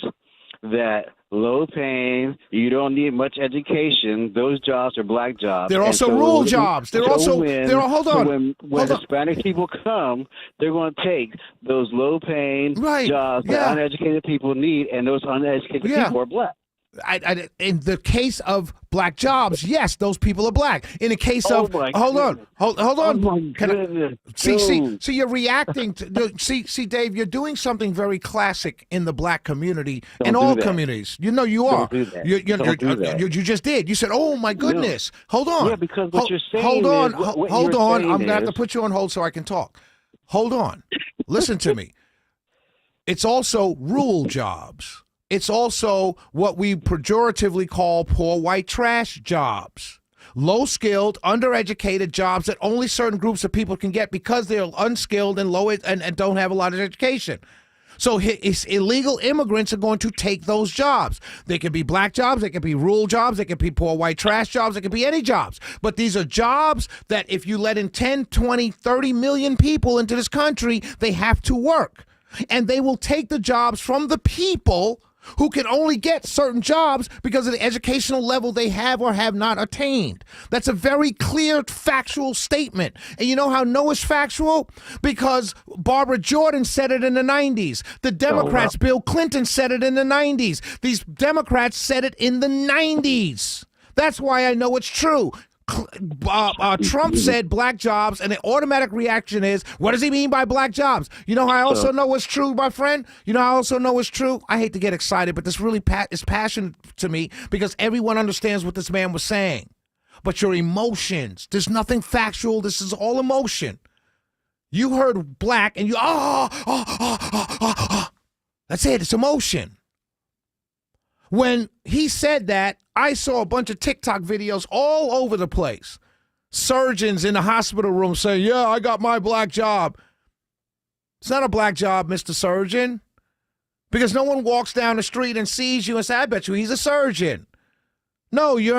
that low paying, you don't need much education. Those jobs are black jobs. They're also rural jobs. Hold on. When Hispanic people come, they're going to take those low paying jobs that uneducated people need, and those uneducated people are black. In the case of black jobs, yes, those people are black. In the case of hold on. See, you're reacting to see, Dave, you're doing something very classic in the black community and all communities. You know you are. You just did. You said, "Oh my goodness." No. Hold on. Yeah, because what you're saying. Hold on. Hold on. I'm gonna have is... to put you on hold so I can talk. Hold on. Listen to me. It's also rural jobs. It's also what we pejoratively call poor white trash jobs. Low-skilled, undereducated jobs that only certain groups of people can get because they're unskilled and low and don't have a lot of education. So illegal immigrants are going to take those jobs. They can be black jobs, they can be rural jobs, they can be poor white trash jobs, they can be any jobs. But these are jobs that if you let in 10, 20, 30 million people into this country, they have to work. And they will take the jobs from the people who can only get certain jobs because of the educational level they have or have not attained. That's a very clear, factual statement. And you know how I know it's factual? Because Barbara Jordan said it in the 90s. The Democrats, Bill Clinton said it in the 90s. These Democrats said it in the 90s. That's why I know it's true. Trump said black jobs, and the automatic reaction is, what does he mean by black jobs? You know how I also know it's true, my friend? You know how I also know it's true? I hate to get excited, but this really is passionate to me because everyone understands what this man was saying. But your emotions, there's nothing factual. This is all emotion. You heard black, and you, that's it. It's emotion. When he said that, I saw a bunch of TikTok videos all over the place. Surgeons in the hospital room saying, yeah, I got my black job. It's not a black job, Mr. Surgeon. Because no one walks down the street and sees you and says, I bet you he's a surgeon. No, you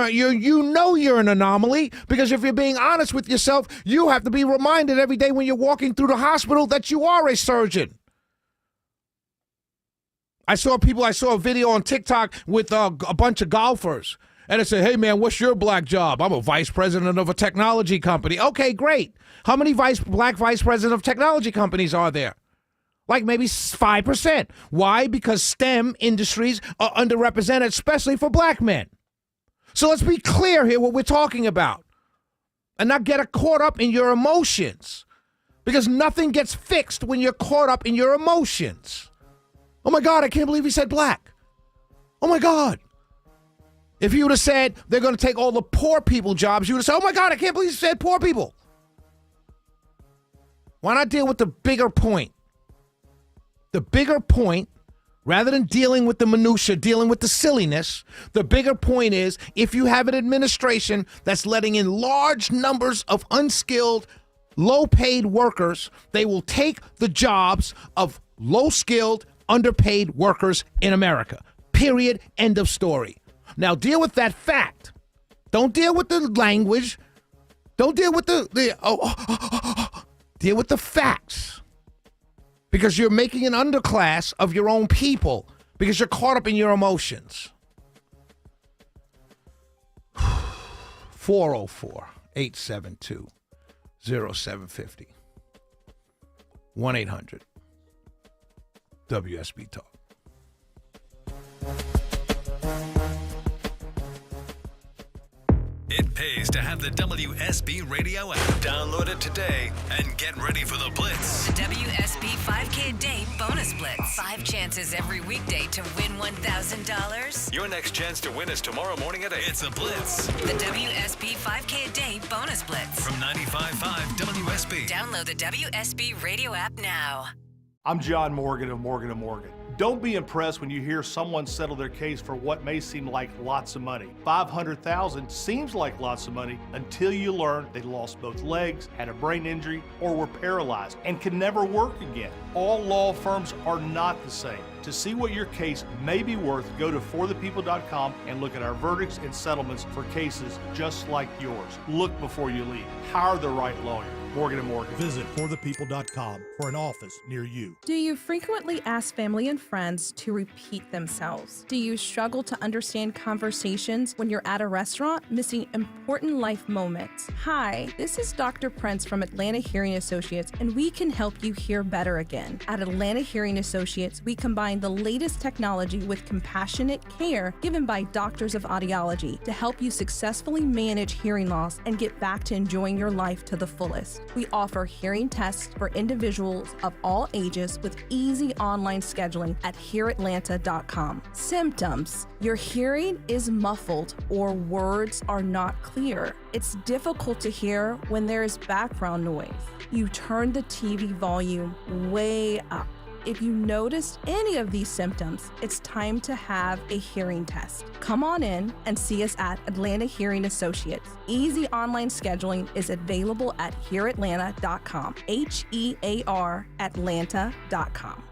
know you're an anomaly, because if you're being honest with yourself, you have to be reminded every day when you're walking through the hospital that you are a surgeon. I saw a video on TikTok with a bunch of golfers, and it said, hey, man, what's your black job? I'm a vice president of a technology company. Okay, great. How many black vice presidents of technology companies are there? Like maybe 5%. Why? Because STEM industries are underrepresented, especially for black men. So let's be clear here what we're talking about and not get caught up in your emotions. Because nothing gets fixed when you're caught up in your emotions. Oh my God, I can't believe he said black. Oh my God. If you would have said they're going to take all the poor people jobs, you would have said, oh my God, I can't believe he said poor people. Why not deal with the bigger point? The bigger point, rather than dealing with the minutia, dealing with the silliness, the bigger point is if you have an administration that's letting in large numbers of unskilled, low-paid workers, they will take the jobs of low-skilled, underpaid workers in America. Period. End of story. Now deal with that fact. Don't deal with the language. Don't deal with deal with the facts. Because you're making an underclass of your own people because you're caught up in your emotions. 404-872-0750. 1-800-WSB Talk. It pays to have the WSB radio app. Download it today and get ready for the Blitz. The WSB 5K a day bonus blitz. 5 chances every weekday to win $1,000. Your next chance to win is tomorrow morning at 8. It's a Blitz. The WSB 5K a day bonus blitz. From 95.5 WSB. Download the WSB radio app now. I'm John Morgan of Morgan & Morgan. Don't be impressed when you hear someone settle their case for what may seem like lots of money. $500,000 seems like lots of money until you learn they lost both legs, had a brain injury, or were paralyzed and can never work again. All law firms are not the same. To see what your case may be worth, go to forthepeople.com and look at our verdicts and settlements for cases just like yours. Look before you leave. Hire the right lawyer. Morgan & Morgan. Visit forthepeople.com for an office near you. Do you frequently ask family and friends to repeat themselves? Do you struggle to understand conversations when you're at a restaurant, missing important life moments? Hi, this is Dr. Prince from Atlanta Hearing Associates, and we can help you hear better again. At Atlanta Hearing Associates, we combine the latest technology with compassionate care given by doctors of audiology to help you successfully manage hearing loss and get back to enjoying your life to the fullest. We offer hearing tests for individuals of all ages with easy online scheduling at hearatlanta.com. Symptoms: your hearing is muffled or words are not clear. It's difficult to hear when there is background noise. You turn the TV volume way up. If you noticed any of these symptoms, it's time to have a hearing test. Come on in and see us at Atlanta Hearing Associates. Easy online scheduling is available at hearatlanta.com. HEAR Atlanta.com.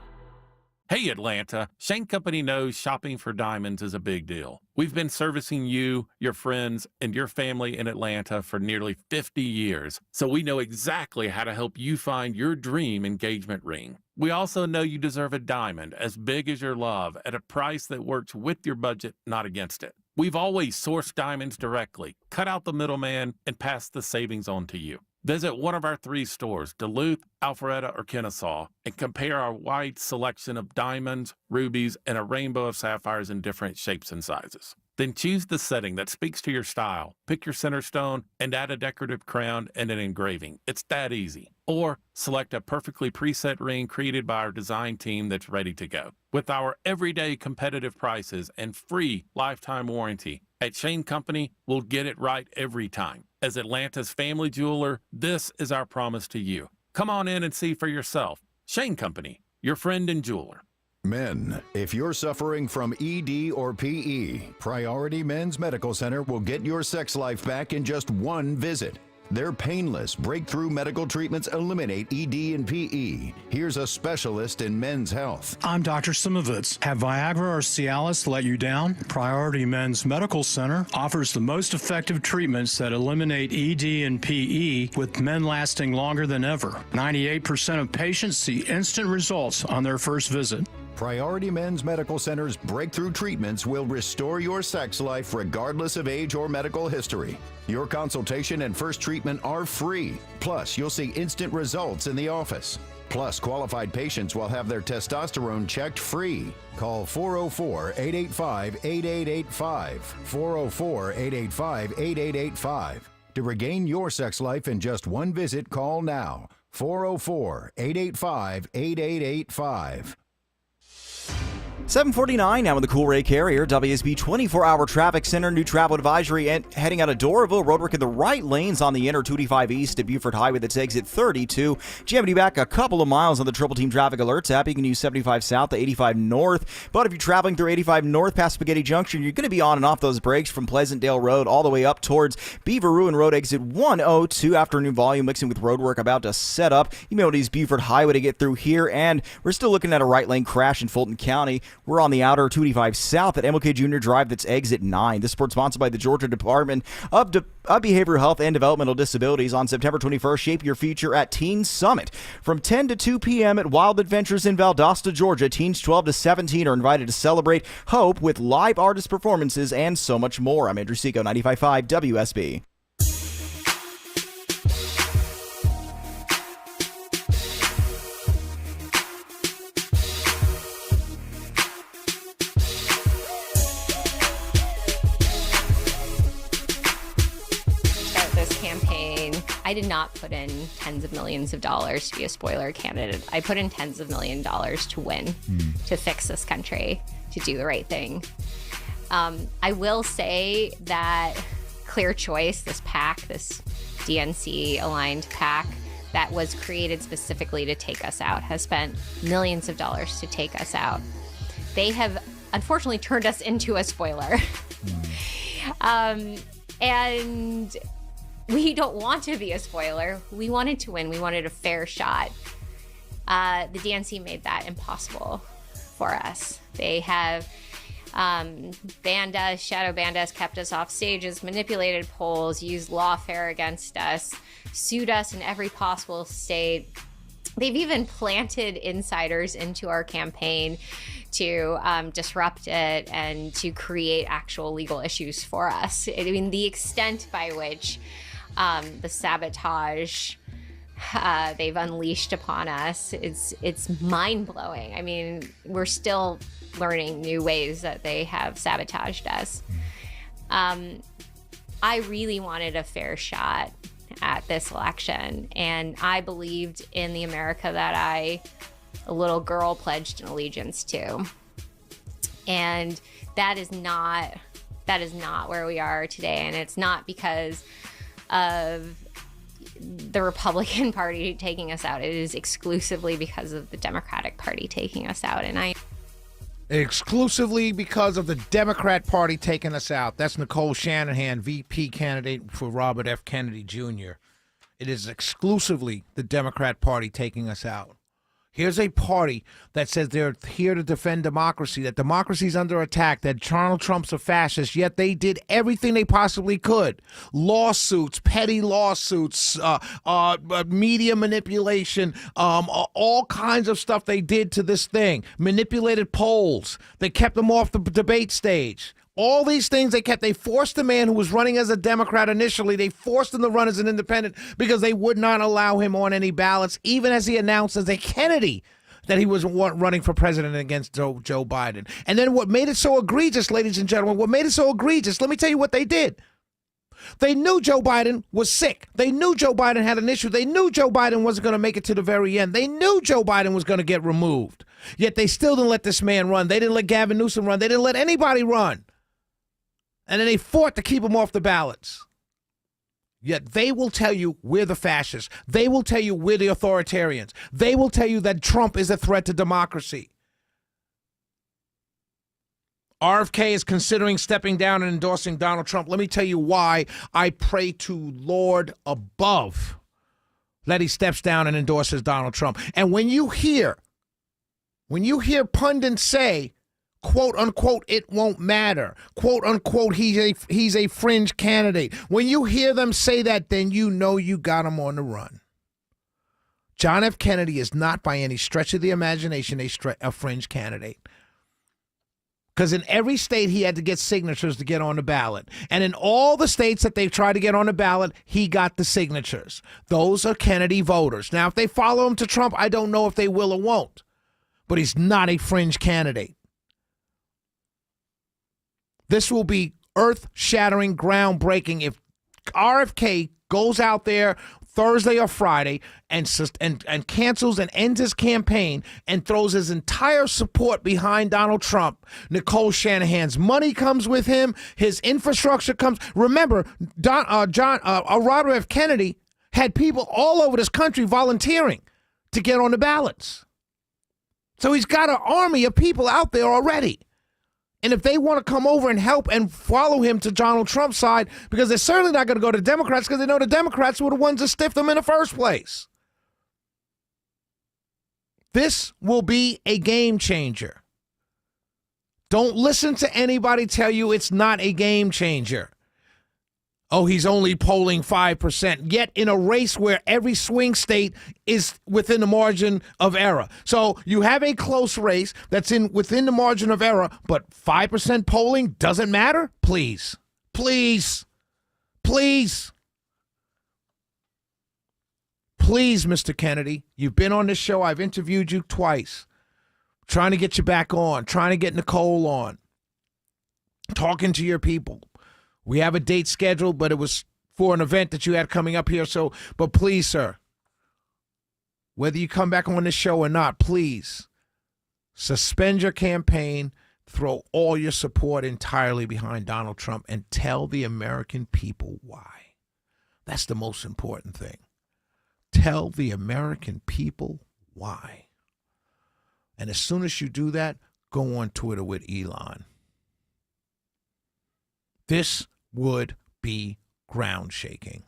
Hey Atlanta, Shane Company knows shopping for diamonds is a big deal. We've been servicing you, your friends, and your family in Atlanta for nearly 50 years, so we know exactly how to help you find your dream engagement ring. We also know you deserve a diamond as big as your love at a price that works with your budget, not against it. We've always sourced diamonds directly, cut out the middleman, and passed the savings on to you. Visit one of our 3 stores, Duluth, Alpharetta, or Kennesaw, and compare our wide selection of diamonds, rubies, and a rainbow of sapphires in different shapes and sizes. Then choose the setting that speaks to your style, pick your center stone, and add a decorative crown and an engraving. It's that easy. Or select a perfectly preset ring created by our design team that's ready to go. With our everyday competitive prices and free lifetime warranty, at Shane Company, we'll get it right every time. As Atlanta's family jeweler, this is our promise to you. Come on in and see for yourself. Shane Company, your friend and jeweler. Men, if you're suffering from ED or PE, Priority Men's Medical Center will get your sex life back in just one visit. Their painless, breakthrough medical treatments eliminate ED and PE. Here's a specialist in men's health. I'm Dr. Simovitz. Have Viagra or Cialis let you down? Priority Men's Medical Center offers the most effective treatments that eliminate ED and PE, with men lasting longer than ever. 98% of patients see instant results on their first visit. Priority Men's Medical Center's breakthrough treatments will restore your sex life regardless of age or medical history. Your consultation and first treatment are free. Plus, you'll see instant results in the office. Plus, qualified patients will have their testosterone checked free. Call 404-885-8885. 404-885-8885. To regain your sex life in just one visit, call now. 404-885-8885. 749 now in the Cool Ray Carrier, WSB 24-hour traffic center, new travel advisory and heading out of Doraville, roadwork in the right lanes on the inner 225 east at Buford Highway that's exit 32. GMD back a couple of miles on the Triple Team Traffic Alerts app. You can use 75 south to 85 north. But if you're traveling through 85 north past Spaghetti Junction, you're going to be on and off those brakes from Pleasantdale Road all the way up towards Beaver Ruin Road exit 102. Afternoon volume mixing with roadwork about to set up. You may want to use Buford Highway to get through here. And we're still looking at a right lane crash in Fulton County. We're on the outer 285 south at MLK Junior Drive that's exit 9. This report sponsored by the Georgia Department of Behavioral Health and Developmental Disabilities. On September 21st, shape your future at Teen Summit. From 10 to 2 p.m. at Wild Adventures in Valdosta, Georgia, teens 12 to 17 are invited to celebrate hope with live artist performances and so much more. I'm Andrew Seco, 95.5 WSB. I did not put in tens of millions of dollars to be a spoiler candidate. I put in tens of $millions to win, to fix this country, to do the right thing. I will say that Clear Choice, this PAC, this DNC-aligned PAC that was created specifically to take us out, has spent millions of dollars to take us out. They have unfortunately turned us into a spoiler. And we don't want to be a spoiler. We wanted to win. We wanted a fair shot. The DNC made that impossible for us. They have banned us, shadow banned us, kept us off stages, manipulated polls, used lawfare against us, sued us in every possible state. They've even planted insiders into our campaign to disrupt it and to create actual legal issues for us. I mean, the extent by which the sabotage they've unleashed upon us, it's mind-blowing. I mean, we're still learning new ways that they have sabotaged us. I really wanted a fair shot at this election, and I believed in the America that a little girl pledged an allegiance to. And that is not where we are today, and it's not because of the Republican Party taking us out. It is exclusively because of the Democratic Party taking us out. And exclusively because of the Democrat Party taking us out. That's Nicole Shanahan, VP candidate for Robert F. Kennedy Jr. It is exclusively the Democrat Party taking us out. Here's a party that says they're here to defend democracy, that democracy's under attack, that Donald Trump's a fascist, yet they did everything they possibly could. Lawsuits, petty lawsuits, media manipulation, all kinds of stuff they did to this thing. Manipulated polls. They kept them off the debate stage. All these things they forced the man who was running as a Democrat initially, they forced him to run as an independent because they would not allow him on any ballots, even as he announced as a Kennedy that he was running for president against Joe Biden. And then what made it so egregious, ladies and gentlemen, let me tell you what they did. They knew Joe Biden was sick. They knew Joe Biden had an issue. They knew Joe Biden wasn't going to make it to the very end. They knew Joe Biden was going to get removed. Yet they still didn't let this man run. They didn't let Gavin Newsom run. They didn't let anybody run. And then they fought to keep him off the ballots. Yet they will tell you we're the fascists. They will tell you we're the authoritarians. They will tell you that Trump is a threat to democracy. RFK is considering stepping down and endorsing Donald Trump. Let me tell you why I pray to Lord above that he steps down and endorses Donald Trump. And when you hear pundits say, quote unquote, it won't matter, quote unquote, he's a fringe candidate. When you hear them say that, then you know you got him on the run. John F. Kennedy is not by any stretch of the imagination a fringe candidate. Because in every state he had to get signatures to get on the ballot. And in all the states that they've tried to get on the ballot, he got the signatures. Those are Kennedy voters. Now, if they follow him to Trump, I don't know if they will or won't. But he's not a fringe candidate. This will be earth-shattering, groundbreaking if RFK goes out there Thursday or Friday and cancels and ends his campaign and throws his entire support behind Donald Trump, Nicole Shanahan's money comes with him. His infrastructure comes. Remember, Robert F. Kennedy had people all over this country volunteering to get on the ballots. So he's got an army of people out there already. And if they want to come over and help and follow him to Donald Trump's side, because they're certainly not going to go to Democrats because they know the Democrats were the ones that stiffed them in the first place. This will be a game changer. Don't listen to anybody tell you it's not a game changer. Oh, he's only polling 5%, yet in a race where every swing state is within the margin of error. So you have a close race that's within the margin of error, but 5% polling doesn't matter? Please, please, please. Please, Mr. Kennedy, you've been on this show. I've interviewed you twice. Trying to get you back on, trying to get Nicole on, talking to your people. We have a date scheduled, but it was for an event that you had coming up here. So, but please, sir, whether you come back on this show or not, please suspend your campaign, throw all your support entirely behind Donald Trump, and tell the American people why. That's the most important thing. Tell the American people why. And as soon as you do that, go on Twitter with Elon. This would be ground shaking.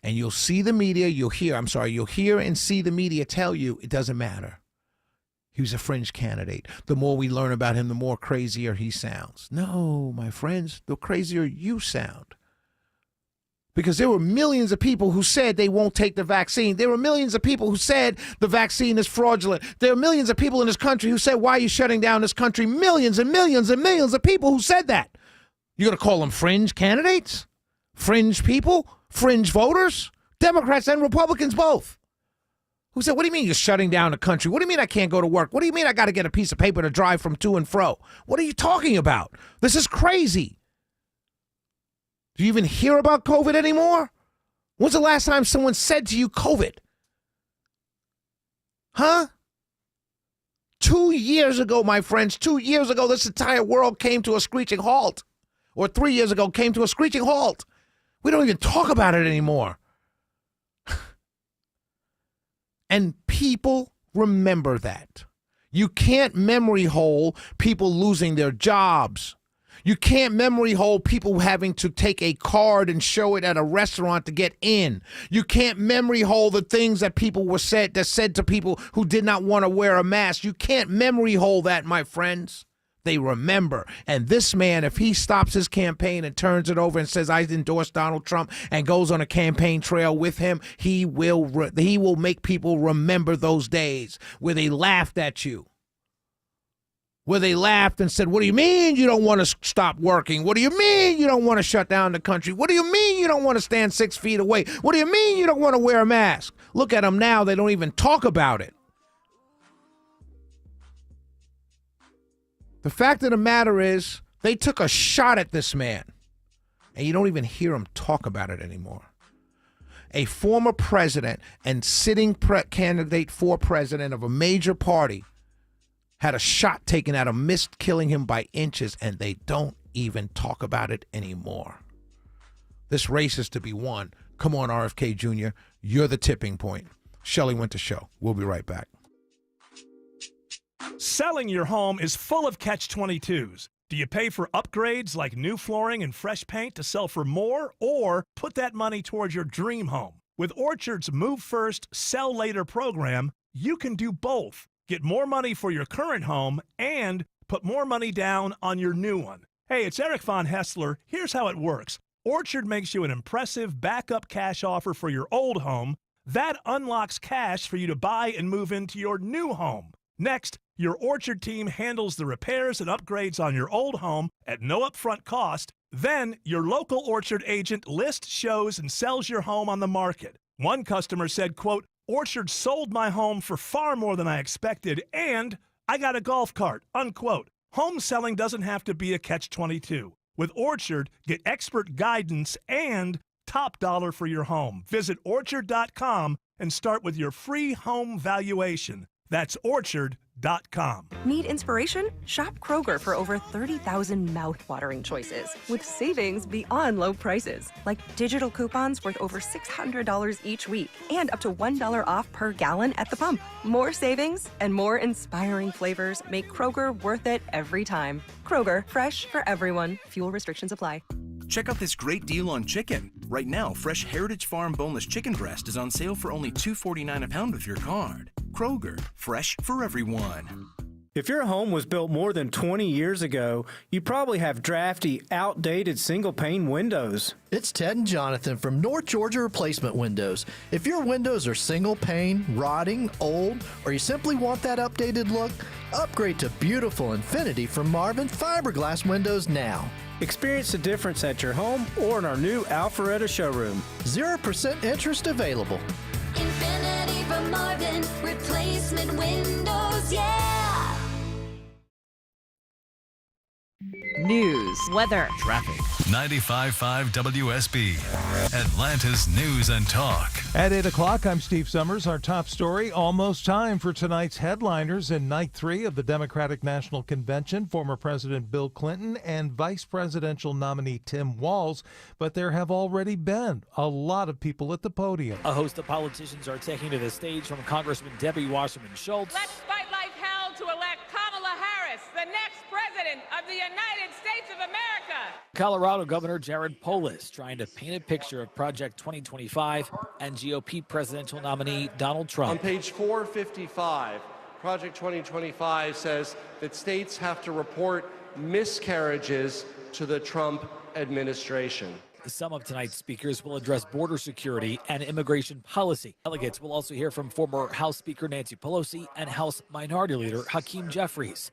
And you'll see the media, you'll hear and see the media tell you it doesn't matter. He was a fringe candidate. The more we learn about him, the more crazier he sounds. No, my friends, the crazier you sound. Because there were millions of people who said they won't take the vaccine. There were millions of people who said the vaccine is fraudulent. There are millions of people in this country who said, why are you shutting down this country? Millions and millions and millions of people who said that. You're going to call them fringe candidates? Fringe people? Fringe voters? Democrats and Republicans both. Who said, what do you mean you're shutting down the country? What do you mean I can't go to work? What do you mean I got to get a piece of paper to drive from to and fro? What are you talking about? This is crazy. Do you even hear about COVID anymore? When's the last time someone said to you COVID? Huh? 2 years ago, my friends, 2 years ago, this entire world came to a screeching halt. Or 3 years ago, came to a screeching halt. We don't even talk about it anymore. And people remember that. You can't memory hole people losing their jobs. You can't memory hole people having to take a card and show it at a restaurant to get in. You can't memory hole the things that people were said to people who did not want to wear a mask. You can't memory hole that, my friends. They remember. And this man, if he stops his campaign and turns it over and says, I endorse Donald Trump, and goes on a campaign trail with him, he will make people remember those days where they laughed at you. Where they laughed and said, what do you mean you don't want to stop working? What do you mean you don't want to shut down the country? What do you mean you don't want to stand 6 feet away? What do you mean you don't want to wear a mask? Look at them now. They don't even talk about it. The fact of the matter is, they took a shot at this man, and you don't even hear him talk about it anymore. A former president and sitting candidate for president of a major party had a shot taken at him, missed killing him by inches, and they don't even talk about it anymore. This race is to be won. Come on, RFK Jr., you're the tipping point. Shelley Winter Show. We'll be right back. Selling your home is full of catch-22s. Do you pay for upgrades like new flooring and fresh paint to sell for more, or put that money towards your dream home? With Orchard's Move First, Sell Later program, you can do both. Get more money for your current home and put more money down on your new one. Hey, it's Eric Von Hessler. Here's how it works. Orchard makes you an impressive backup cash offer for your old home. That unlocks cash for you to buy and move into your new home. Next, your Orchard team handles the repairs and upgrades on your old home at no upfront cost. Then, your local Orchard agent lists, shows, and sells your home on the market. One customer said, quote, Orchard sold my home for far more than I expected, and I got a golf cart, unquote. Home selling doesn't have to be a catch-22. With Orchard, get expert guidance and top dollar for your home. Visit Orchard.com and start with your free home valuation. That's Orchard.com. Need inspiration? Shop Kroger for over 30,000 mouth-watering choices with savings beyond low prices, like digital coupons worth over $600 each week and up to $1 off per gallon at the pump. More savings and more inspiring flavors make Kroger worth it every time. Kroger, fresh for everyone. Fuel restrictions apply. Check out this great deal on chicken. Right now, fresh Heritage Farm boneless chicken breast is on sale for only $2.49 a pound with your card. Kroger, fresh for everyone. If your home was built more than 20 years ago, you probably have drafty, outdated single-pane windows. It's Ted and Jonathan from North Georgia Replacement Windows. If your windows are single-pane, rotting, old, or you simply want that updated look, upgrade to beautiful Infinity from Marvin Fiberglass Windows now. Experience the difference at your home or in our new Alpharetta showroom. 0% interest available. Infinity from Marvin, replacement windows, yeah! News, weather, traffic. 95.5 WSB, Atlanta's News and Talk. At 8 o'clock, I'm Steve Summers. Our top story, almost time for tonight's headliners in night 3 of the Democratic National Convention, former President Bill Clinton and Vice Presidential nominee Tim Walz. But there have already been a lot of people at the podium. A host of politicians are taking to the stage, from Congressman Debbie Wasserman Schultz. Let's fight like hell to elect Kamala Harris, the next president of the United States of America. Colorado Governor Jared Polis trying to paint a picture of Project 2025 and GOP presidential nominee Donald Trump. On page 455, Project 2025 says that states have to report miscarriages to the Trump administration. Some of tonight's speakers will address border security and immigration policy. Delegates will also hear from former House Speaker Nancy Pelosi and House Minority Leader Hakeem Jeffries.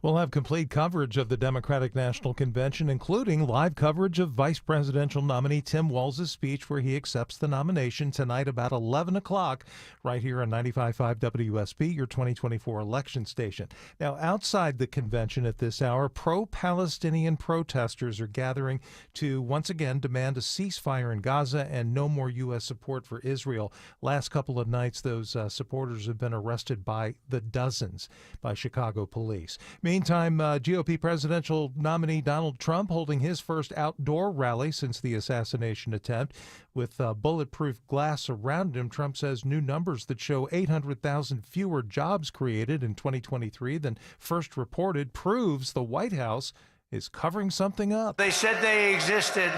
We'll have complete coverage of the Democratic National Convention, including live coverage of Vice Presidential nominee Tim Walz's speech where he accepts the nomination tonight about 11 o'clock right here on 95.5 WSB, your 2024 election station. Now, outside the convention at this hour, pro-Palestinian protesters are gathering to once again demand a ceasefire in Gaza and no more U.S. support for Israel. Last couple of nights, those supporters have been arrested by the dozens by Chicago police. Meantime, GOP presidential nominee Donald Trump holding his first outdoor rally since the assassination attempt. With bulletproof glass around him, Trump says new numbers that show 800,000 fewer jobs created in 2023 than first reported proves the White House is covering something up. They said they existed,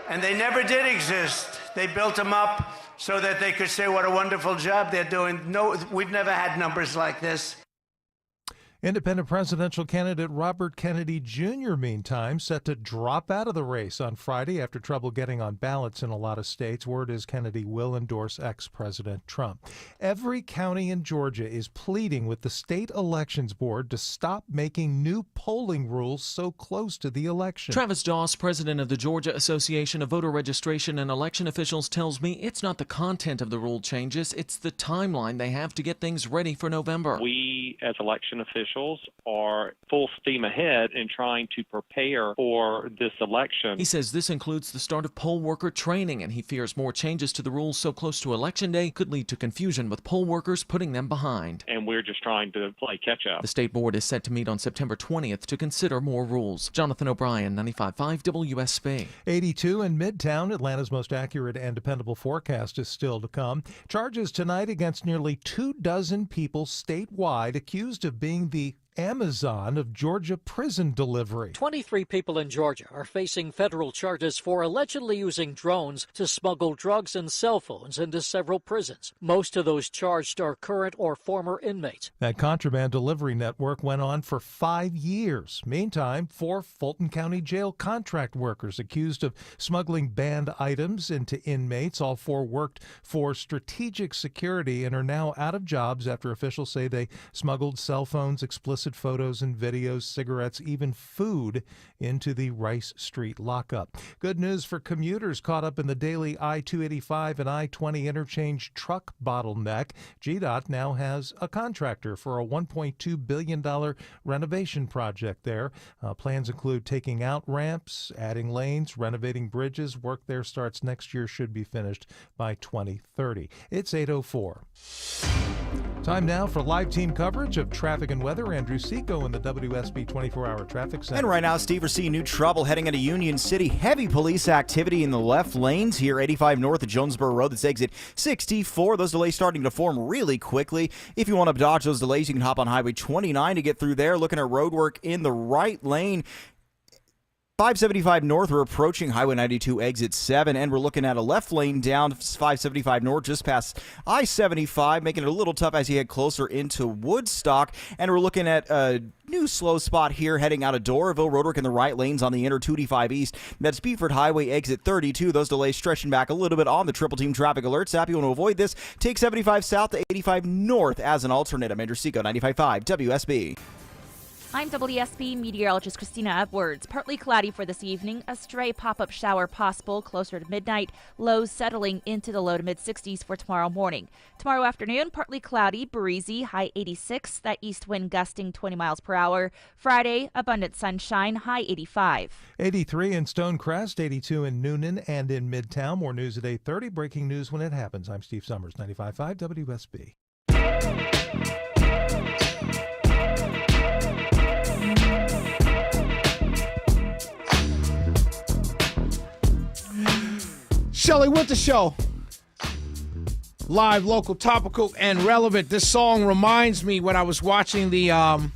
and they never did exist. They built them up so that they could say what a wonderful job they're doing. No, we've never had numbers like this. Independent presidential candidate Robert Kennedy Jr., meantime, set to drop out of the race on Friday after trouble getting on ballots in a lot of states. Word is Kennedy will endorse ex-President Trump. Every county in Georgia is pleading with the state elections board to stop making new polling rules so close to the election. Travis Doss, president of the Georgia Association of Voter Registration and Election Officials, tells me it's not the content of the rule changes, it's the timeline they have to get things ready for November. We, as election officials, are full steam ahead in trying to prepare for this election. He says this includes the start of poll worker training, and he fears more changes to the rules so close to Election Day could lead to confusion with poll workers, putting them behind. And we're just trying to play catch up. The state board is set to meet on September 20th to consider more rules. Jonathan O'Brien, 95.5 WSB. 82 in Midtown. Atlanta's most accurate and dependable forecast is still to come. Charges tonight against nearly 24 people statewide accused of being the Amazon of Georgia prison delivery. 23 people in Georgia are facing federal charges for allegedly using drones to smuggle drugs and cell phones into several prisons. Most of those charged are current or former inmates. That contraband delivery network went on for 5 years. Meantime, 4 Fulton County Jail contract workers accused of smuggling banned items into inmates. All 4 worked for Strategic Security and are now out of jobs after officials say they smuggled cell phones, explicit explicit photos and videos, cigarettes, even food into the Rice Street lockup. Good news for commuters caught up in the daily I-285 and I-20 interchange truck bottleneck. GDOT now has a contractor for a $1.2 billion renovation project there. Plans include taking out ramps, adding lanes, renovating bridges. Work there starts next year, should be finished by 2030. It's 8:04. Time now for live team coverage of traffic and weather. Andrew Seco in the WSB 24-hour traffic center. And right now, Steve, we're seeing new trouble heading into Union City. Heavy police activity in the left lanes here, 85 north of Jonesboro Road. That's exit 64. Those delays starting to form really quickly. If you want to dodge those delays, you can hop on Highway 29 to get through there. Looking at road work in the right lane. 575 north, we're approaching Highway 92 exit 7, and we're looking at a left lane down 575 north just past I-75, making it a little tough as you head closer into Woodstock. And we're looking at a new slow spot here heading out of Doraville. Roadwork in the right lanes on the inner 285 east. That's Beaufort Highway exit 32. Those delays stretching back a little bit on the Triple Team Traffic Alerts app. You want to avoid this, take 75 south to 85 north as an alternate. I'm Andrew Seco, 95.5 WSB. I'm WSB meteorologist Christina Edwards. Partly cloudy for this evening. A stray pop-up shower possible closer to midnight. Lows settling into the low to mid-60s for tomorrow morning. Tomorrow afternoon, partly cloudy, breezy, high 86. That east wind gusting 20 miles per hour. Friday, abundant sunshine, high 85. 83 in Stonecrest, 82 in Noonan and in Midtown. More news at 8:30. Breaking news when it happens. I'm Steve Summers, 95.5 WSB. Shelley Winter Show. Live, local, topical, and relevant. This song reminds me when I was watching the I've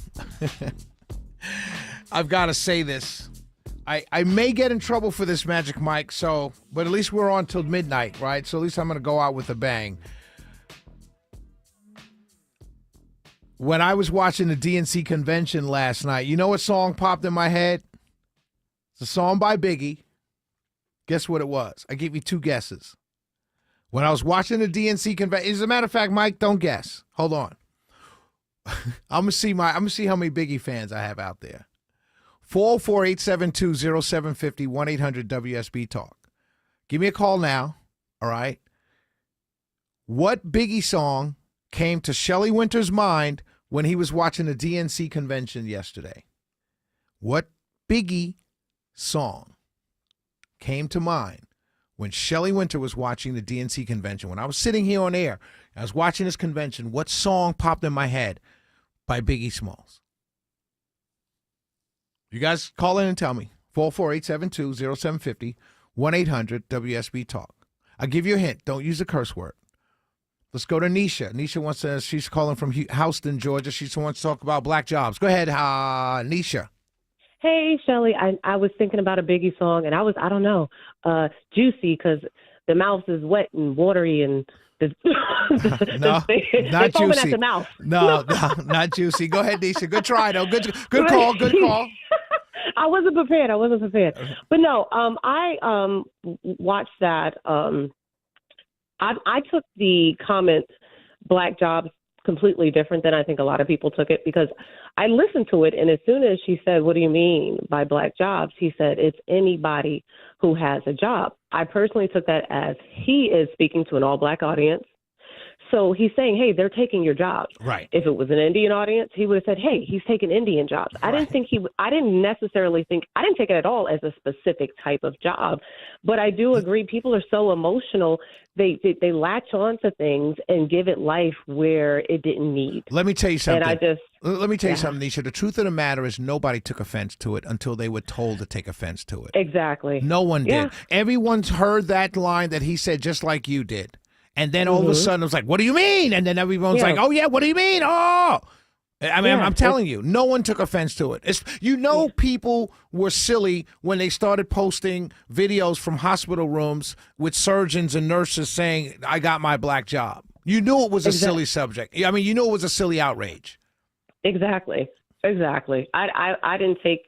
got to say this. I may get in trouble for this, Magic Mike, but at least we're on till midnight, right? So at least I'm going to go out with a bang. When I was watching the DNC convention last night, you know what song popped in my head? It's a song by Biggie. Guess what it was? I give you two guesses. When I was watching the DNC convention, as a matter of fact, Mike, don't guess. Hold on. I'm gonna see how many Biggie fans I have out there. 404-872-0750, 1-800 WSB Give me a call now. All right. What Biggie song came to Shelley Winter's mind when he was watching the DNC convention yesterday? What Biggie song came to mind when Shelley Winter was watching the DNC convention? When I was sitting here on air, I was watching this convention, what song popped in my head by Biggie Smalls? You guys call in and tell me. 404-872-0750, 1-800 WSB Talk. I'll give you a hint. Don't use a curse word. Let's go to Nisha. Nisha she's calling from Houston, Georgia. She wants to talk about black jobs. Go ahead, Nisha. Hey, Shelley, I was thinking about a Biggie song, and I don't know, Juicy, because the mouth is wet and watery, and no, not Juicy. At the mouth. No, not Juicy. Go ahead, Nisha. Good try, though. Good call. Good call. I wasn't prepared. But no, I watched that. I took the comment, black jobs, completely different than I think a lot of people took it, because I listened to it, and as soon as she said, what do you mean by black jobs? He said, it's anybody who has a job. I personally took that as he is speaking to an all-black audience. So he's saying, hey, they're taking your jobs. Right. If it was an Indian audience, he would have said, hey, he's taking Indian jobs. Right. I didn't take it at all as a specific type of job. But I do agree, people are so emotional. They latch on to things and give it life where it didn't need. Let me tell you something. And Let me tell you something, Nisha. The truth of the matter is nobody took offense to it until they were told to take offense to it. Exactly. No one did. Everyone's heard that line that he said just like you did. And then all of a sudden it was like, what do you mean? And then everyone's like, oh, yeah, what do you mean? Oh, I mean, I'm telling you, no one took offense to it. People were silly when they started posting videos from hospital rooms with surgeons and nurses saying, I got my black job. You knew it was a silly subject. I mean, you knew it was a silly outrage. Exactly. I didn't take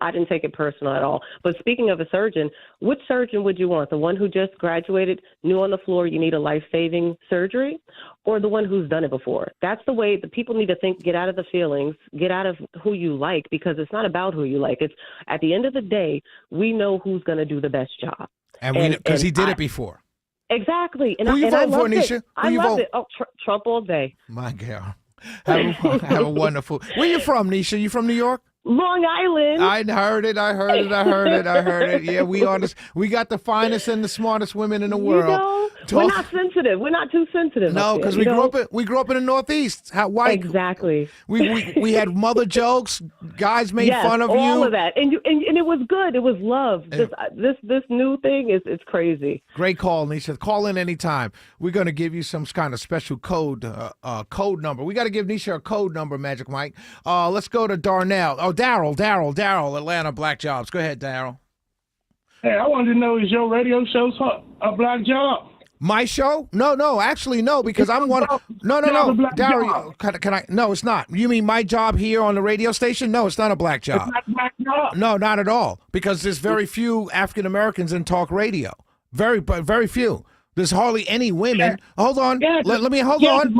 I didn't take it personal at all. But speaking of a surgeon, which surgeon would you want? The one who just graduated, new on the floor, you need a life-saving surgery, or the one who's done it before? That's the way the people need to think. Get out of the feelings, get out of who you like, because it's not about who you like. It's at the end of the day, we know who's going to do the best job. And because he did it before. Exactly. And Who you voting for, Nisha? I love it. Oh, Trump all day. My girl. Have a wonderful. Where you from, Nisha? You from New York? Long Island. I heard it. Yeah, we got the finest and the smartest women in the world. You know, we're not sensitive. We're not too sensitive. No, because we grew up in the Northeast. Exactly. We had mother jokes. Guys made fun of you. All of that, and it was good. It was love. This new thing is crazy. Great call, Nisha. Call in anytime. We're going to give you some kind of special code number. We got to give Nisha a code number, Magic Mike. Let's go to Darnell. Oh, Daryl, Atlanta Black Jobs. Go ahead, Daryl. Hey, I wanted to know, is your radio show a black job? My show? No, actually no, because I'm one. No, Daryl, can I? No, it's not. You mean my job here on the radio station? No, it's not a black job. It's not a black job. No, not at all, because there's very few African Americans in talk radio. Very few. There's hardly any women. Hold on. Let me hold on.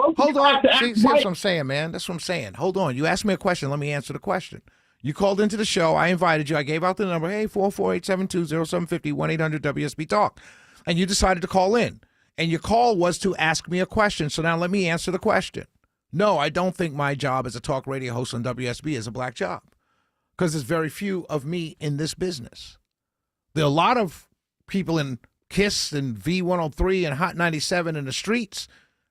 See what I'm saying, man. That's what I'm saying. Hold on. You asked me a question. Let me answer the question. You called into the show. I invited you. I gave out the number. Hey, 448-720-750, 1-800-WSB-TALK. And you decided to call in. And your call was to ask me a question. So now let me answer the question. No, I don't think my job as a talk radio host on WSB is a black job, because there's very few of me in this business. There are a lot of people in KISS and V103 and Hot 97 in the streets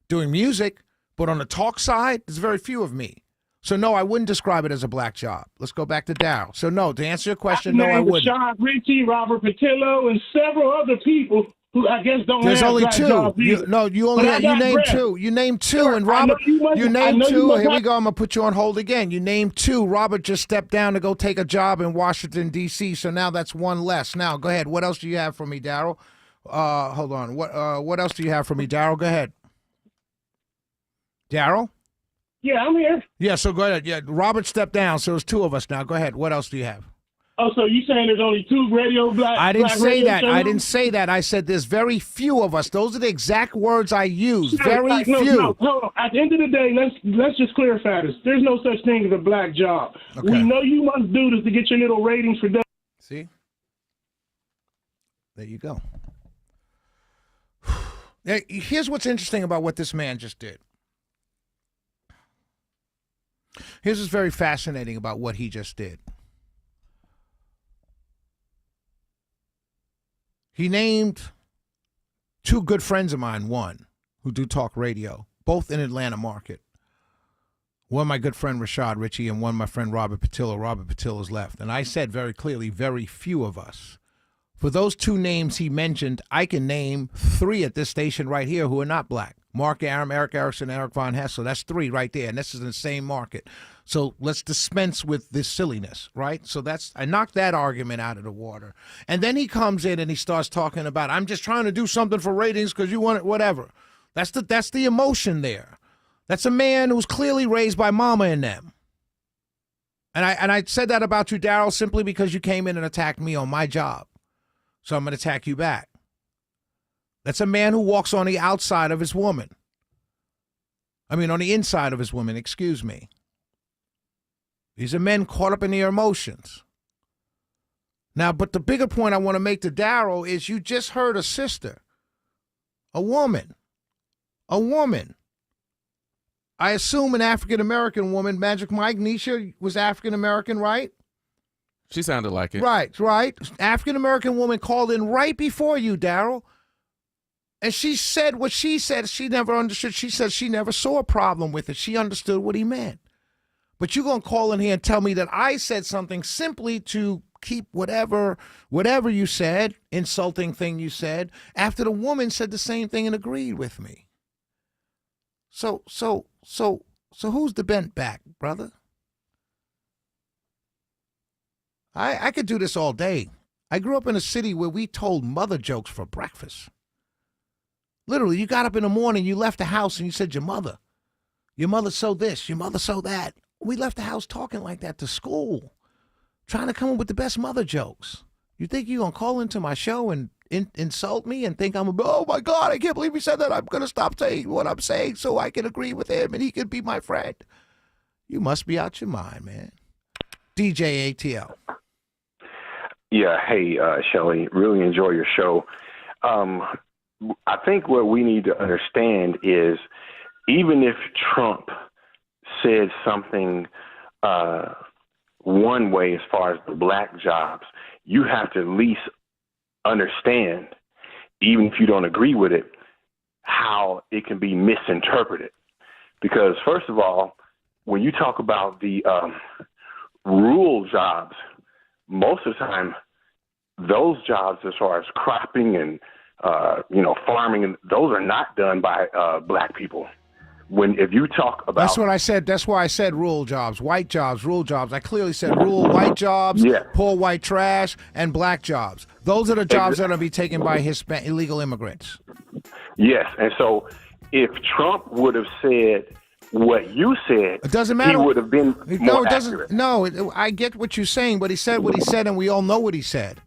doing music, but on the talk side, there's very few of me. So, no, I wouldn't describe it as a black job. Let's go back to Daryl. So, no, to answer your question, no, I wouldn't. Rashad Ritchie, Robert Patillo, and several other people who I guess don't There's have only black two. jobs either. You named two. You named two, and Robert. You named two. Here we go. I'm gonna put you on hold again. You named two. Robert just stepped down to go take a job in Washington D.C. So now that's one less. Now go ahead. What else do you have for me, Daryl? Hold on. What else do you have for me, Daryl? Go ahead. Daryl? Yeah, I'm here. Yeah, so go ahead. Yeah, Robert stepped down, so it's two of us now. Go ahead. What else do you have? Oh, so you saying there's only two black? I didn't say that. Shows? I didn't say that. I said there's very few of us. Those are the exact words I used. Very few. No, hold on. At the end of the day, let's just clarify this. There's no such thing as a black job. Okay. We know you must do this to get your little ratings for. See? There you go. Here's what's interesting about what this man just did. Here's what's very fascinating about what he just did. He named two good friends of mine, one who do talk radio, both in Atlanta market. One, my good friend Rashad Ritchie, and one, my friend Robert Patillo. Robert Patillo's left. And I said very clearly, very few of us. For those two names he mentioned, I can name three at this station right here who are not black. Mark Aram, Eric Erickson, Eric Von Hessel. That's three right there, and this is in the same market. So let's dispense with this silliness, right? So I knocked that argument out of the water. And then he comes in and he starts talking about, I'm just trying to do something for ratings because you want it, whatever. That's the emotion there. That's a man who's clearly raised by mama and them. And I said that about you, Daryl, simply because you came in and attacked me on my job. So I'm going to attack you back. That's a man who walks on the outside of his woman. On the inside of his woman, excuse me. These are men caught up in their emotions. Now, but the bigger point I want to make to Daryl is you just heard a sister, a woman. I assume an African-American woman. Magic Mike, Nisha was African-American, right? She sounded like it. Right. African-American woman called in right before you, Daryl. And she said what she said. She never understood. She said she never saw a problem with it. She understood what he meant. But you're going to call in here and tell me that I said something simply to keep whatever you said, insulting thing you said, after the woman said the same thing and agreed with me. So who's the bent back, brother? I could do this all day. I grew up in a city where we told mother jokes for breakfast. Literally, you got up in the morning, you left the house, and you said, your mother so this, your mother so that. We left the house talking like that to school. trying to come up with the best mother jokes. You think you're going to call into my show and insult me and think oh my God, I can't believe he said that. I'm going to stop saying what I'm saying so I can agree with him and he can be my friend. You must be out your mind, man. DJ ATL. Yeah, hey, Shelley, really enjoy your show. I think what we need to understand is even if Trump said something one way as far as the black jobs, you have to at least understand, even if you don't agree with it, how it can be misinterpreted. Because first of all, when you talk about the rural jobs, most of the time, those jobs as far as cropping and, farming, and those are not done by black people. If you talk about... That's what I said. That's why I said rural jobs, white jobs, rural jobs. I clearly said rural white jobs, poor white trash, and black jobs. Those are the jobs that are going to be taken by illegal immigrants. Yes, and so if Trump would have said what you said, it doesn't matter. He would have been more accurate. I get what you're saying, but he said what he said, and we all know what he said.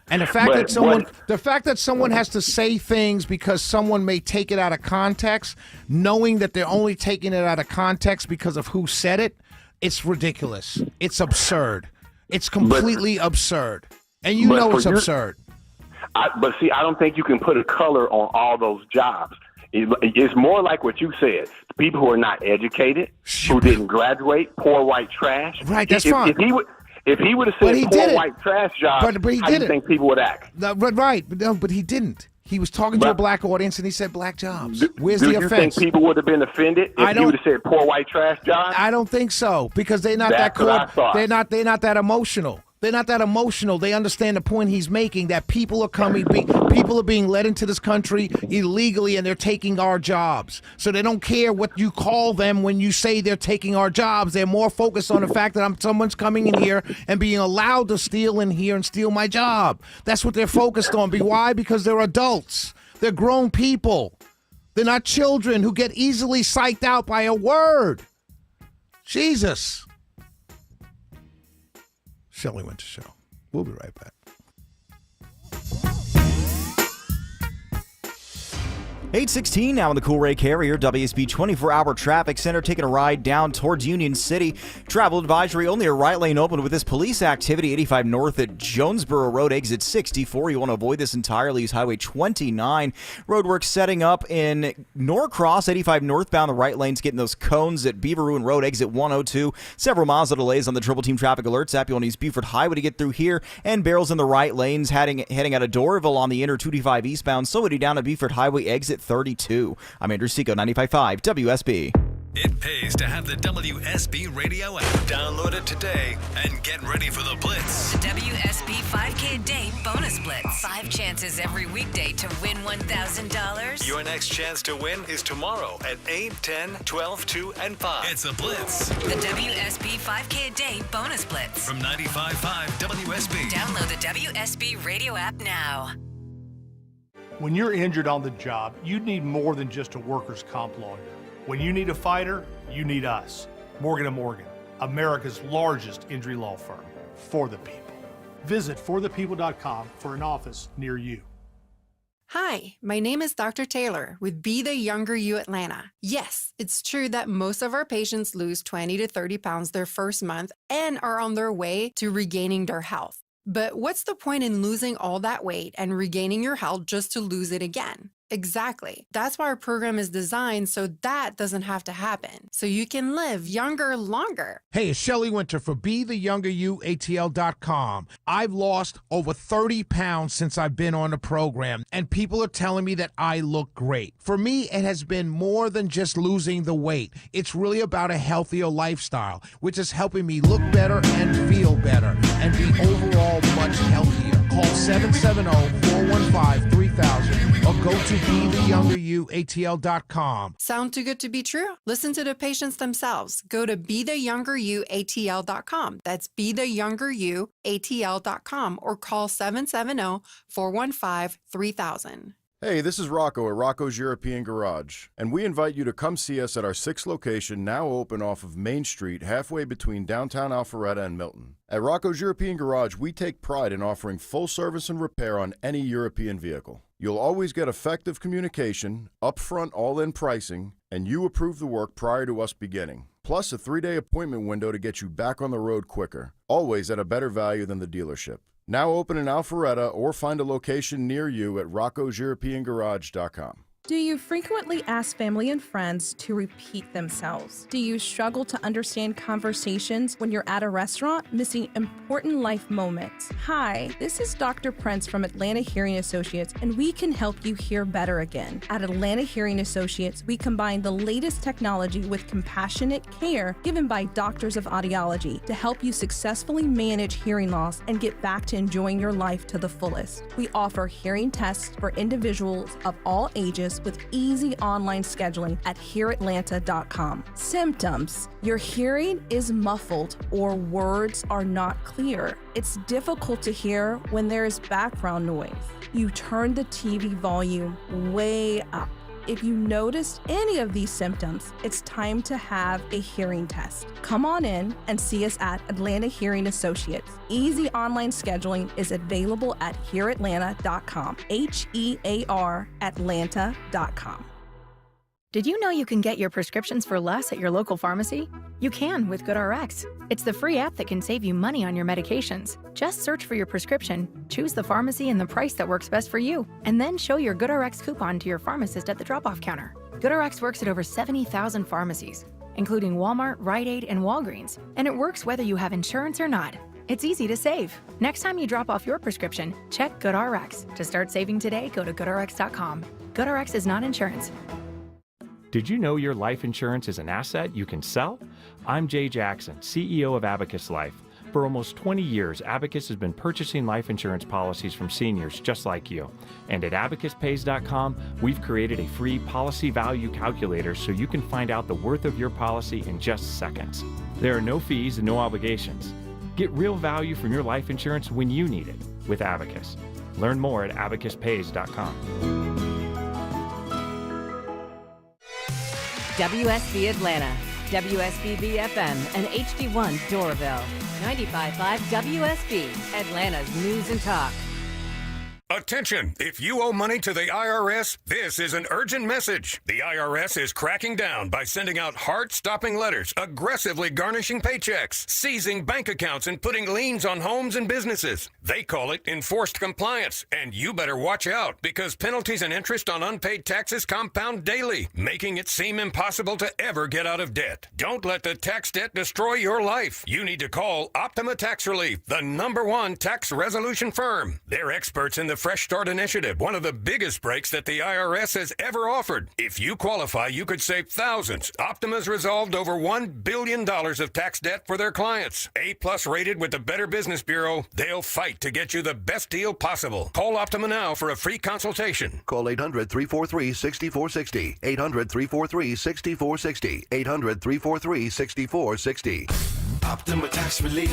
And the fact that someone has to say things because someone may take it out of context, knowing that they're only taking it out of context because of who said it, it's ridiculous. It's absurd. It's completely absurd. And you know it's absurd. But see, I don't think you can put a color on all those jobs. It's more like what you said. People who are not educated, who didn't graduate, poor white trash. Right, that's fine. If he would have said poor white trash jobs, how do you think people would act? Right, but he didn't. He was talking to a black audience and he said black jobs. Where's the offense? Do you think people would have been offended if he would have said poor white trash jobs? I don't think so, because they're not they're not that emotional. They're not that emotional. They understand the point he's making, that people are being led into this country illegally and they're taking our jobs. So they don't care what you call them when you say they're taking our jobs. They're more focused on the fact that someone's coming in here and being allowed to steal in here and steal my job. That's what they're focused on. Why? Because they're adults. They're grown people. They're not children who get easily psyched out by a word. Jesus. Shelley Winter Show. We'll be right back. 8:16 now in the Cool Ray Carrier WSB 24-hour traffic center, taking a ride down towards Union City. Travel advisory, only a right lane open with this police activity. 85 north at Jonesboro Road, exit 64. You want to avoid this entirely. Use Highway 29. Roadwork setting up in Norcross. 85 northbound, the right lane's getting those cones at Beaver Ruin Road, exit 102. Several miles of delays on the Triple Team Traffic Alerts app. You'll need Buford Highway to get through here. And barrels in the right lanes heading out of Doraville on the inner 225 eastbound. Slowly down at Buford Highway, exit 32. I'm Andrew Seco, 95.5 WSB. It pays to have the WSB radio app. Download it today and get ready for the Blitz. The WSB 5K a day bonus blitz. 5 chances every weekday to win $1,000. Your next chance to win is tomorrow at 8, 10, 12, 2, and 5. It's a Blitz. The WSB 5K a day bonus blitz. From 95.5 WSB. Download the WSB radio app now. When you're injured on the job, you need more than just a workers' comp lawyer. When you need a fighter, you need us. Morgan & Morgan, America's largest injury law firm, for the people. Visit forthepeople.com for an office near you. Hi, my name is Dr. Taylor with Be the Younger You Atlanta. Yes, it's true that most of our patients lose 20 to 30 pounds their first month and are on their way to regaining their health. But what's the point in losing all that weight and regaining your health just to lose it again? Exactly. That's why our program is designed so that doesn't have to happen. So you can live younger longer. Hey, it's Shelley Winter for BeTheYoungerYouATL.com. I've lost over 30 pounds since I've been on the program, and people are telling me that I look great. For me, it has been more than just losing the weight. It's really about a healthier lifestyle, which is helping me look better and feel better and be overall much healthier. Call 770-415-3000 or go to BeTheYoungerYouATL.com. Sound too good to be true? Listen to the patients themselves. Go to BeTheYoungerYouATL.com. That's BeTheYoungerYouATL.com or call 770-415-3000. Hey, this is Rocco at Rocco's European Garage, and we invite you to come see us at our 6th location, now open off of Main Street, halfway between downtown Alpharetta and Milton. At Rocco's European Garage, we take pride in offering full service and repair on any European vehicle. You'll always get effective communication, upfront all-in pricing, and you approve the work prior to us beginning. Plus a 3-day appointment window to get you back on the road quicker, always at a better value than the dealership. Now open in Alpharetta or find a location near you at roccoseuropeangarage.com. Do you frequently ask family and friends to repeat themselves? Do you struggle to understand conversations when you're at a restaurant, missing important life moments? Hi, this is Dr. Prince from Atlanta Hearing Associates, and we can help you hear better again. At Atlanta Hearing Associates, we combine the latest technology with compassionate care given by doctors of audiology to help you successfully manage hearing loss and get back to enjoying your life to the fullest. We offer hearing tests for individuals of all ages with easy online scheduling at hearatlanta.com. Symptoms: your hearing is muffled or words are not clear. It's difficult to hear when there is background noise. You turn the TV volume way up. If you noticed any of these symptoms, it's time to have a hearing test. Come on in and see us at Atlanta Hearing Associates. Easy online scheduling is available at hearatlanta.com. HEAR Atlanta.com. Did you know you can get your prescriptions for less at your local pharmacy? You can with GoodRx. It's the free app that can save you money on your medications. Just search for your prescription, choose the pharmacy and the price that works best for you, and then show your GoodRx coupon to your pharmacist at the drop-off counter. GoodRx works at over 70,000 pharmacies, including Walmart, Rite Aid, and Walgreens, and it works whether you have insurance or not. It's easy to save. Next time you drop off your prescription, check GoodRx. To start saving today, go to GoodRx.com. GoodRx is not insurance. Did you know your life insurance is an asset you can sell? I'm Jay Jackson, CEO of Abacus Life. For almost 20 years, Abacus has been purchasing life insurance policies from seniors just like you. And at abacuspays.com, we've created a free policy value calculator so you can find out the worth of your policy in just seconds. There are no fees and no obligations. Get real value from your life insurance when you need it with Abacus. Learn more at abacuspays.com. WSB Atlanta, WSBB FM, and HD1 Doraville. 95.5 WSB, Atlanta's News and Talk. Attention! If you owe money to the IRS, this is an urgent message. The IRS is cracking down by sending out heart-stopping letters, aggressively garnishing paychecks, seizing bank accounts, and putting liens on homes and businesses. They call it enforced compliance, and you better watch out because penalties and interest on unpaid taxes compound daily, making it seem impossible to ever get out of debt. Don't let the tax debt destroy your life. You need to call Optima Tax Relief, the #1 tax resolution firm. They're experts in the Fresh Start Initiative, one of the biggest breaks that the IRS has ever offered. If you qualify, you could save thousands. Optima's resolved over $1 billion of tax debt for their clients. A+ rated with the Better Business Bureau, they'll fight to get you the best deal possible. Call Optima now for a free consultation. Call 800-343-6460. 800-343-6460. 800-343-6460. Optima Tax Relief.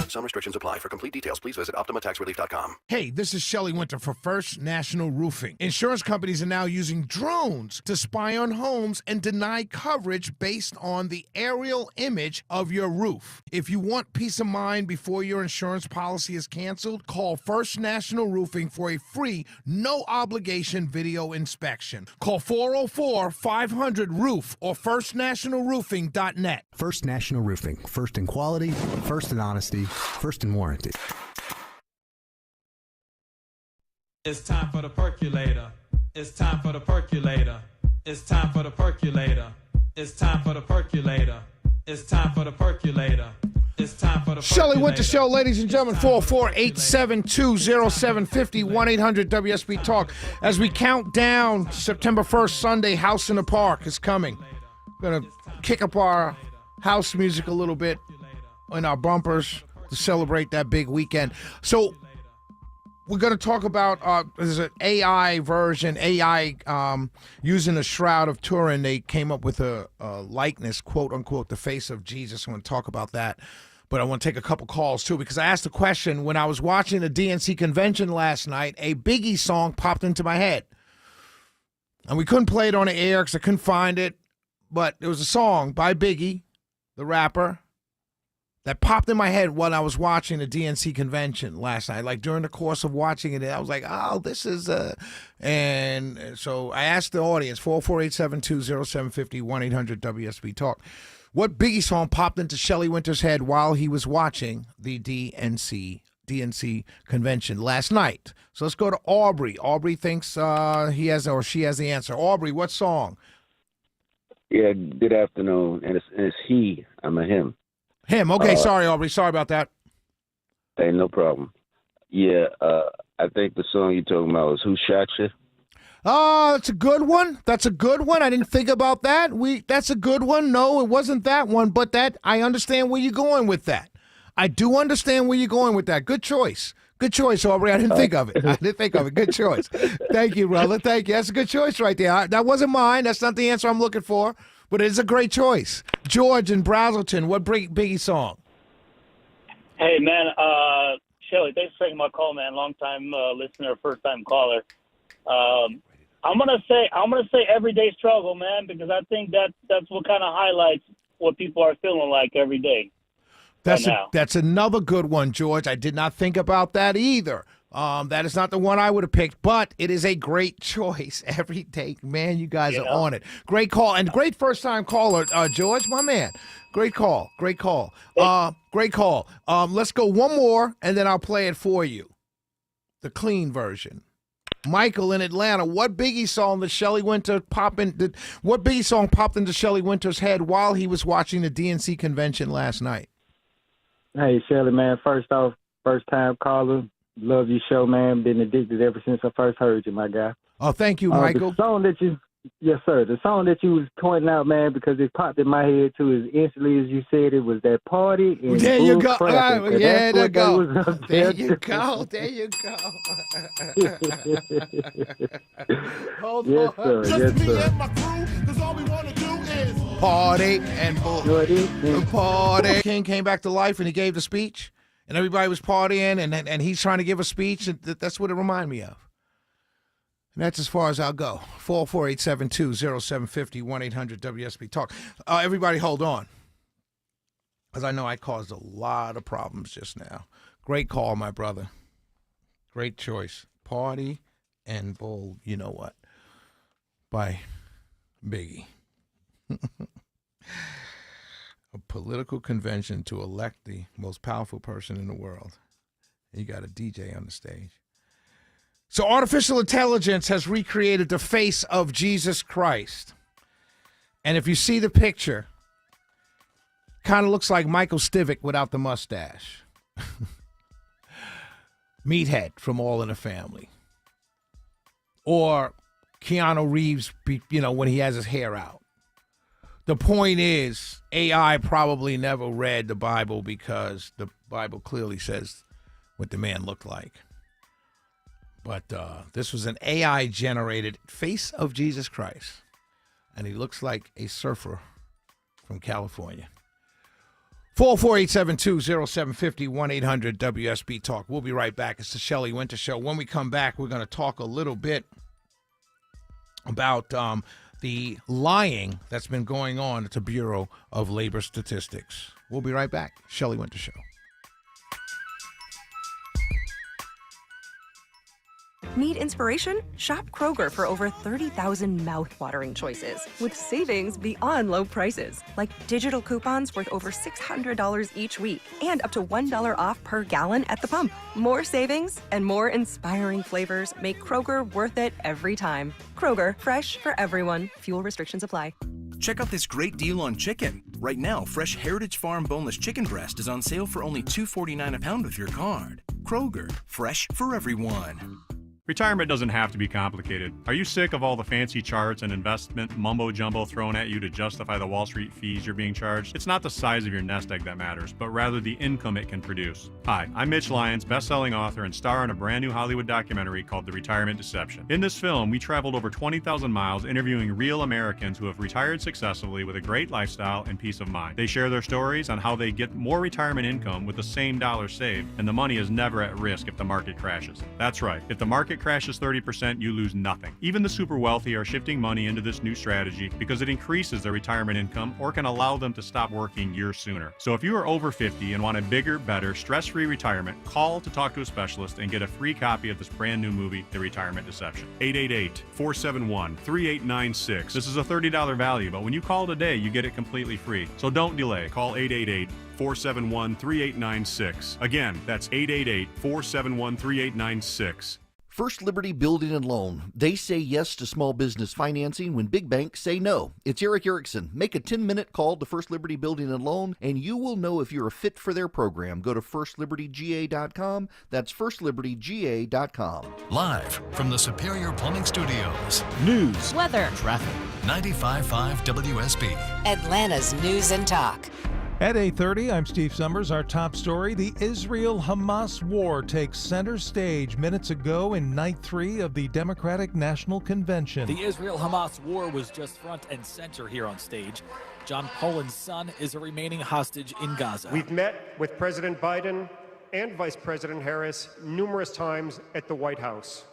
Some restrictions apply. For complete details, please visit OptimaTaxRelief.com. Hey, this is Shelley Winter for First National Roofing. Insurance companies are now using drones to spy on homes and deny coverage based on the aerial image of your roof. If you want peace of mind before your insurance policy is canceled, call First National Roofing for a free, no-obligation video inspection. Call 404-500-ROOF or firstnationalroofing.net. First National Roofing. First in quality, first in honesty, first in warranty. It's time for the percolator. It's time for the percolator. It's time for the percolator. It's time for the percolator. It's time for the percolator. It's time for the Shelley Winter Show, ladies and gentlemen, 448-720-0750, 1-800-WSB Talk. As we count down September 1st, Sunday, House in the Park is coming. We're going to kick up our house music a little bit in our bumpers to celebrate that big weekend. So we're going to talk about there's an AI version, using the Shroud of Turin. They came up with a likeness, quote unquote, the face of Jesus. I'm going to talk about that. But I want to take a couple calls, too, because I asked the question when I was watching the DNC convention last night, a Biggie song popped into my head. And we couldn't play it on the air because I couldn't find it. But it was a song by Biggie, the rapper, that popped in my head when I was watching the DNC convention last night. Like during the course of watching it, I was like, oh, this is and so I asked the audience, 448-720-750, 1-800-WSB Talk, what Biggie song popped into Shelley Winter's head while he was watching the DNC convention last night. So let's go to Aubrey. Aubrey thinks he has or she has the answer. Aubrey, what song? Yeah, good afternoon. And it's he. I'm a him. Him. Okay, sorry, Aubrey. Sorry about that. Hey, no problem. Yeah, I think the song you're talking about is Who Shot You? Oh, that's a good one. That's a good one. I didn't think about that. That's a good one. No, it wasn't that one, but that I understand where you're going with that. I do understand where you're going with that. Good choice. Good choice, Aubrey. I didn't think of it. Good choice. Thank you, brother. Thank you. That's a good choice right there. That wasn't mine. That's not the answer I'm looking for, but it's a great choice. George in Brazelton, what Biggie song? Hey, man. Shelly, thanks for taking my call, man. Long-time listener, first-time caller. I'm gonna say Everyday Struggle, man, because I think that's what kind of highlights what people are feeling like every day. That's another good one, George. I did not think about that either. That is not the one I would have picked, but it is a great choice. Every day, man, you guys are on it. Great call and great first-time caller, George, my man. Great call. Great call. Great call. Let's go one more, and then I'll play it for you. The clean version. Michael in Atlanta, what Biggie song did Shelley Winter what Biggie song popped into Shelley Winter's head while he was watching the DNC convention last night? Hey, Shelly, man, first off, first-time caller. Love your show, man. Been addicted ever since I first heard you, my guy. Oh, thank you, Michael. The song that yes, sir. The song that you was pointing out, man, because it popped in my head, too, as instantly as you said it was that party. And there you go. Yeah, there you go. There you go. There you go. Hold yes, on. sir. Yes, sir. Party and party. King came back to life and he gave the speech, and everybody was partying, and he's trying to give a speech, and that's what it reminded me of. And that's as far as I'll go. 448-720-750, 1-800-WSB Talk. Everybody hold on, because I know I caused a lot of problems just now. Great call, my brother. Great choice. Party and Bold, you know what, by Biggie. A political convention to elect the most powerful person in the world. You got a DJ on the stage. So artificial intelligence has recreated the face of Jesus Christ. And if you see the picture, kind of looks like Michael Stivic without the mustache. Meathead from All in the Family. Or Keanu Reeves, when he has his hair out. The point is, AI probably never read the Bible because the Bible clearly says what the man looked like. But this was an AI-generated face of Jesus Christ. And he looks like a surfer from California. 448-720-750, 1-800-WSB Talk. We'll be right back. It's the Shelley Winter Show. When we come back, we're going to talk a little bit about the lying that's been going on at the Bureau of Labor Statistics. We'll be right back. Shelley Winter Show. Need inspiration? Shop Kroger for over 30,000 mouth-watering choices with savings beyond low prices, like digital coupons worth over $600 each week and up to $1 off per gallon at the pump. More savings and more inspiring flavors make Kroger worth it every time. Kroger, fresh for everyone. Fuel restrictions apply. Check out this great deal on chicken. Right now, fresh Heritage Farm boneless chicken breast is on sale for only $2.49 a pound with your card. Kroger, fresh for everyone. Retirement doesn't have to be complicated. Are you sick of all the fancy charts and investment mumbo-jumbo thrown at you to justify the Wall Street fees you're being charged? It's not the size of your nest egg that matters, but rather the income it can produce. Hi, I'm Mitch Lyons, best-selling author and star in a brand new Hollywood documentary called The Retirement Deception. In this film, we traveled over 20,000 miles interviewing real Americans who have retired successfully with a great lifestyle and peace of mind. They share their stories on how they get more retirement income with the same dollar saved, and the money is never at risk if the market crashes. That's right. If the market crashes 30%, you lose nothing. Even the super wealthy are shifting money into this new strategy because it increases their retirement income or can allow them to stop working years sooner. So if you are over 50 and want a bigger, better, stress-free retirement, call to talk to a specialist and get a free copy of this brand new movie, The Retirement Deception. 888-471-3896. This is a $30 value, but when you call today, you get it completely free. So don't delay. Call 888-471-3896. Again, that's 888-471-3896. First Liberty Building and Loan. They say yes to small business financing when big banks say no. It's Eric Erickson. Make a 10-minute call to First Liberty Building and Loan, and you will know if you're a fit for their program. Go to firstlibertyga.com. That's firstlibertyga.com. Live from the Superior Plumbing Studios. News, weather, traffic. 95.5 WSB. Atlanta's News and Talk. At 8:30, I'm Steve Summers. Our top story, the Israel-Hamas war takes center stage minutes ago in night 3 of the Democratic National Convention. The Israel-Hamas war was just front and center here on stage. John Poland's son is a remaining hostage in Gaza. We've met with President Biden and Vice President Harris numerous times at the White House.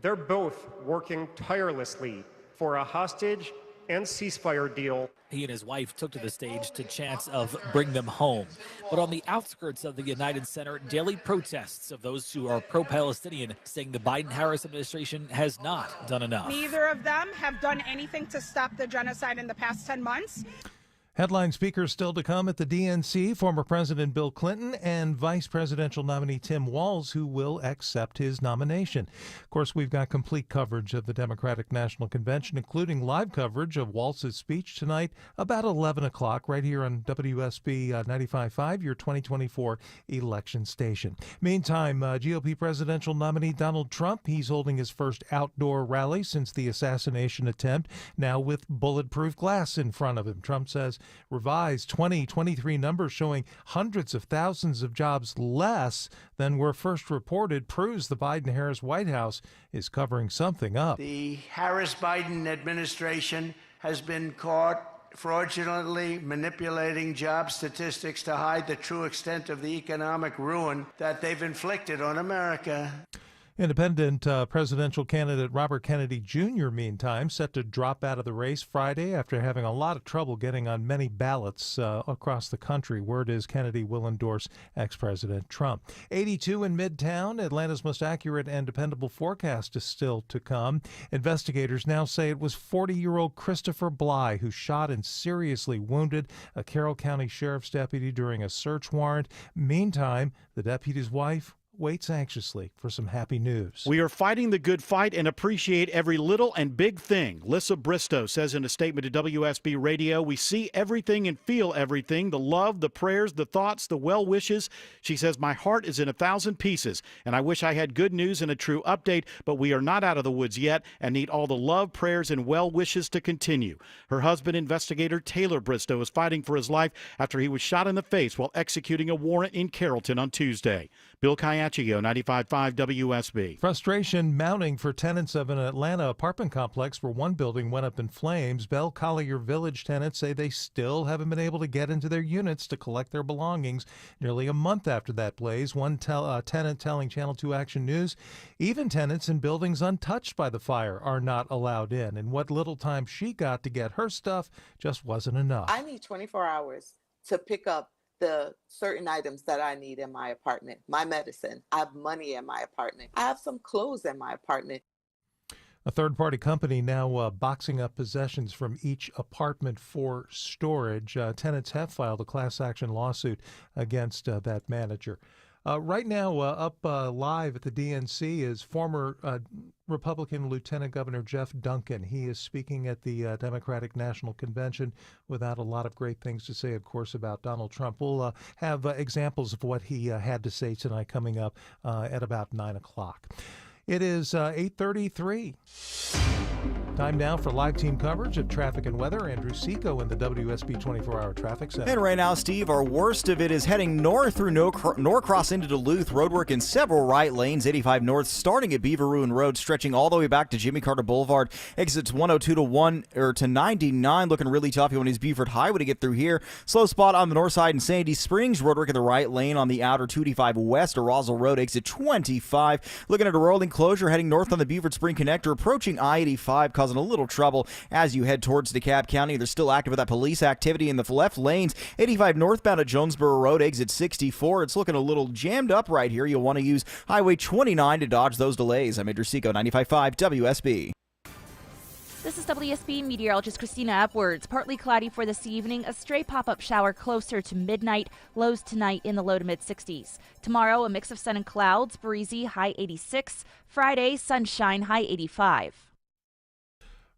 They're both working tirelessly for a hostage and ceasefire deal. He and his wife took to the stage to chants of "Bring them home." But on the outskirts of the United Center, daily protests of those who are pro-Palestinian saying the Biden-Harris administration has not done enough. Neither of them have done anything to stop the genocide in the past 10 months. Headline speakers still to come at the DNC, former President Bill Clinton and Vice Presidential nominee Tim Walz, who will accept his nomination. Of course, we've got complete coverage of the Democratic National Convention, including live coverage of Walz's speech tonight about 11 o'clock right here on WSB 95.5, your 2024 election station. Meantime, GOP presidential nominee Donald Trump, he's holding his first outdoor rally since the assassination attempt, now with bulletproof glass in front of him. Trump says revised 2023 numbers showing hundreds of thousands of jobs less than were first reported proves the Biden-Harris White House is covering something up. The Harris-Biden administration has been caught fraudulently manipulating job statistics to hide the true extent of the economic ruin that they've inflicted on America. Independent presidential candidate Robert Kennedy Jr., meantime, set to drop out of the race Friday after having a lot of trouble getting on many ballots across the country. Word is Kennedy will endorse ex-President Trump. 82 in Midtown. Atlanta's most accurate and dependable forecast is still to come. Investigators now say it was 40-year-old Christopher Bly who shot and seriously wounded a Carroll County Sheriff's deputy during a search warrant. Meantime, the deputy's wife waits anxiously for some happy news. We are fighting the good fight and appreciate every little and big thing. Lissa Bristow says in a statement to WSB Radio, we see everything and feel everything, the love, the prayers, the thoughts, the well wishes. She says, my heart is in 1,000 pieces, and I wish I had good news and a true update, but we are not out of the woods yet and need all the love, prayers, and well wishes to continue. Her husband, investigator Taylor Bristow, is fighting for his life after he was shot in the face while executing a warrant in Carrollton on Tuesday. Bill Caiaccio, 95.5 WSB. Frustration mounting for tenants of an Atlanta apartment complex where one building went up in flames. Bell Collier Village tenants say they still haven't been able to get into their units to collect their belongings nearly a month after that blaze. One tenant telling Channel 2 Action News, even tenants in buildings untouched by the fire are not allowed in. And what little time she got to get her stuff just wasn't enough. I need 24 hours to pick up the certain items that I need in my apartment, my medicine. I have money in my apartment. I have some clothes in my apartment. A third-party company now boxing up possessions from each apartment for storage. Tenants have filed a class action lawsuit against that manager. Right now, up live at the DNC is former Republican Lieutenant Governor Jeff Duncan. He is speaking at the Democratic National Convention without a lot of great things to say, of course, about Donald Trump. We'll have examples of what he had to say tonight coming up at about 9 o'clock. It is 8:33. Time now for live team coverage of traffic and weather. Andrew Seco in the WSB 24-hour traffic center. And right now, Steve, our worst of it is heading north through Norcross into Duluth. Roadwork in several right lanes. 85 north starting at Beaver Ruin Road, stretching all the way back to Jimmy Carter Boulevard. Exits 102 to 99. Looking really tough. You want to use Beaufort Highway to get through here. Slow spot on the north side in Sandy Springs. Roadwork in the right lane on the outer 285 west to Roswell Road. Exit 25. Looking at a rolling closure heading north on the Beaufort Spring Connector, approaching I-85, causing a little trouble as you head towards DeKalb County. They're still active with that police activity in the left lanes. 85 northbound at Jonesboro Road, exit 64. It's looking a little jammed up right here. You'll want to use Highway 29 to dodge those delays. I'm Andrew Seco, 95.5 WSB. This is WSB meteorologist Christina Upwards. Partly cloudy for this evening. A stray pop-up shower closer to midnight. Lows tonight in the low to mid-60s. Tomorrow, a mix of sun and clouds. Breezy, high 86. Friday, sunshine, high 85.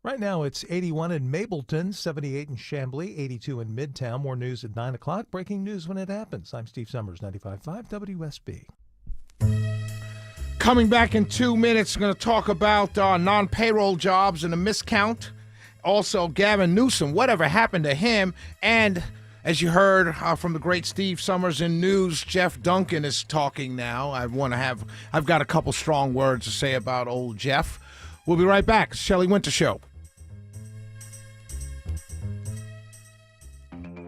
Right now, it's 81 in Mableton, 78 in Chamblee, 82 in Midtown. More news at 9 o'clock. Breaking news when it happens. I'm Steve Summers, 95.5 WSB. Coming back in 2 minutes, going to talk about non-payroll jobs and the miscount. Also, Gavin Newsom, whatever happened to him. And as you heard from the great Steve Summers in news, Jeff Duncan is talking now. I've got a couple strong words to say about old Jeff. We'll be right back. It's Shelley Winter Show.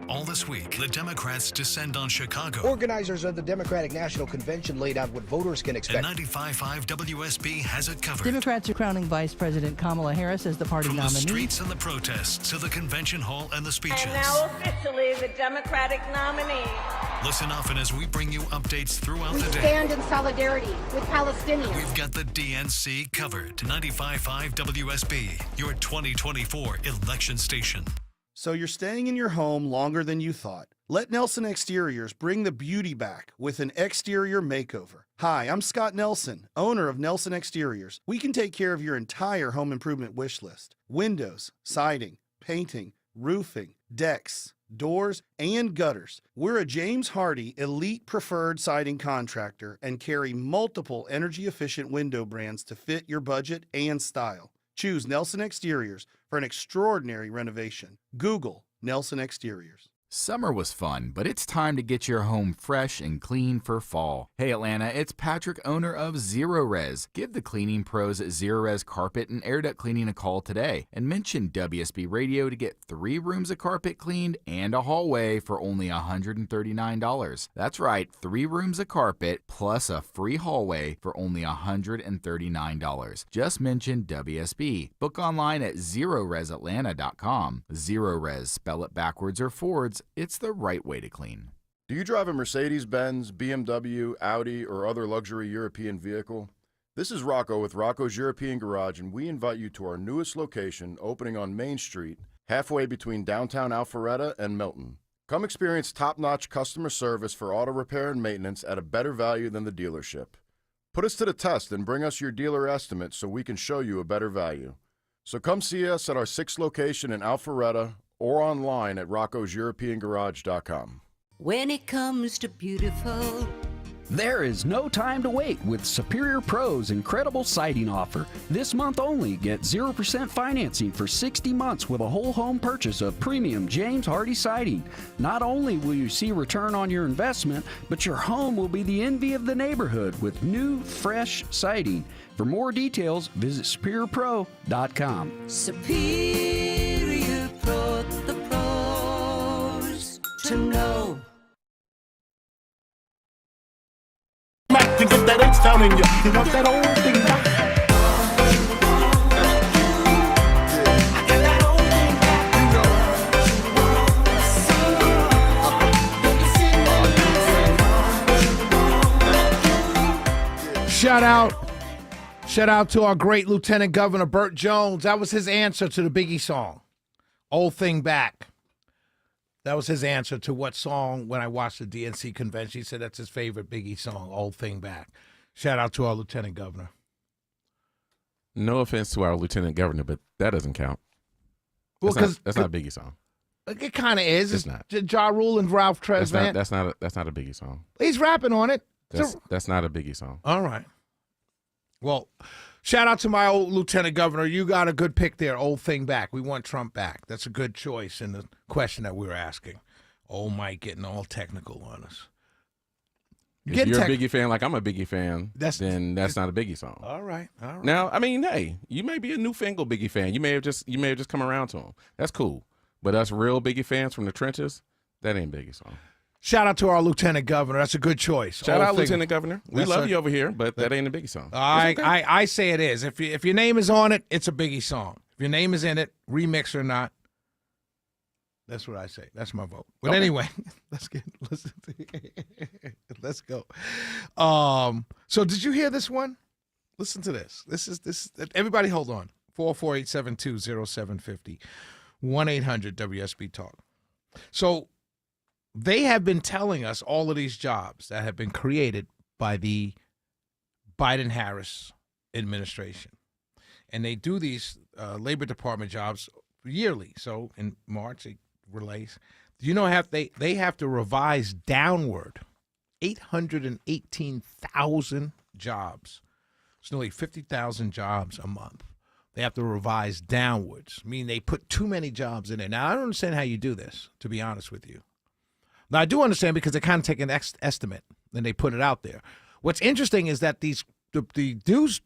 All this week, the Democrats descend on Chicago. Organizers of the Democratic National Convention laid out what voters can expect. And 95.5 WSB has it covered. Democrats are crowning Vice President Kamala Harris as the party nominee. From the streets and the protests to the convention hall and the speeches. And now officially the Democratic nominee. Listen often as we bring you updates throughout the day. We stand in solidarity with Palestinians. We've got the DNC covered. 95.5 WSB, your 2024 election station. So you're staying in your home longer than you thought. Let Nelson Exteriors bring the beauty back with an exterior makeover. Hi, I'm Scott Nelson, owner of Nelson Exteriors. We can take care of your entire home improvement wish list. Windows, siding, painting, roofing, decks, doors, and gutters. We're a James Hardie Elite Preferred Siding contractor and carry multiple energy-efficient window brands to fit your budget and style. Choose Nelson Exteriors for an extraordinary renovation. Google Nelson Exteriors. Summer was fun, but it's time to get your home fresh and clean for fall. Hey Atlanta, it's Patrick, owner of Zero Res. Give the cleaning pros at Zero Res Carpet and Air Duct Cleaning a call today and mention WSB Radio to get 3 rooms of carpet cleaned and a hallway for only $139. That's right, 3 rooms of carpet plus a free hallway for only $139. Just mention WSB. Book online at ZeroResAtlanta.com. Zero Res, spell it backwards or forwards. It's the right way to clean. Do you drive a Mercedes-Benz, BMW, Audi, or other luxury European vehicle? This is Rocco with Rocco's European Garage, and we invite you to our newest location opening on Main Street, halfway between downtown Alpharetta and Milton. Come experience top-notch customer service for auto repair and maintenance at a better value than the dealership. Put us to the test and bring us your dealer estimate so we can show you a better value. So come see us at our 6th location in Alpharetta, or online at roccoseuropeangarage.com. When it comes to beautiful, there is no time to wait with Superior Pro's incredible siding offer. This month only, get 0% financing for 60 months with a whole home purchase of premium James Hardie siding. Not only will you see return on your investment, but your home will be the envy of the neighborhood with new, fresh siding. For more details, visit SuperiorPro.com. Superior Pro, the pros to know. You get that H-Town in you. You want that old thing back? Shout out to our great Lieutenant Governor Burt Jones. That was his answer to the Biggie song, Old Thing Back. That was his answer to what song when I watched the DNC convention. He said that's his favorite Biggie song, Old Thing Back. Shout out to our Lieutenant Governor. No offense to our Lieutenant Governor, but that doesn't count. Well, that's not a Biggie song. It kind of is. It's not. Ja Rule and Ralph Tresvant. That's not a Biggie song. He's rapping on it. That's not a Biggie song. All right. Well, shout out to my old lieutenant governor. You got a good pick there. Old thing back. We want Trump back. That's a good choice in the question that we were asking. Old Mike getting all technical on us. If you're a Biggie fan like I'm a Biggie fan, then that's not a Biggie song. All right. Now, I mean, hey, you may be a newfangled Biggie fan. You may have just come around to him. That's cool. But us real Biggie fans from the trenches, that ain't Biggie song. Shout out to our lieutenant governor. That's a good choice. Shout out, Lieutenant Governor. We love you over here, but that ain't a Biggie song. I say it is. If your name is on it, it's a Biggie song. If your name is in it, remix or not, that's what I say. That's my vote. But anyway, let's go. So did you hear this one? Listen to this. This. Everybody, hold on. 448-720-0750, 1-800-WSB Talk. So they have been telling us all of these jobs that have been created by the Biden-Harris administration, and they do these Labor Department jobs yearly. So in March, they release. Do you know they have to revise downward 818,000 jobs. It's nearly 50,000 jobs a month. They have to revise downwards, meaning they put too many jobs in it. Now, I don't understand how you do this, to be honest with you. Now, I do understand because they kind of take an estimate and they put it out there. What's interesting is that the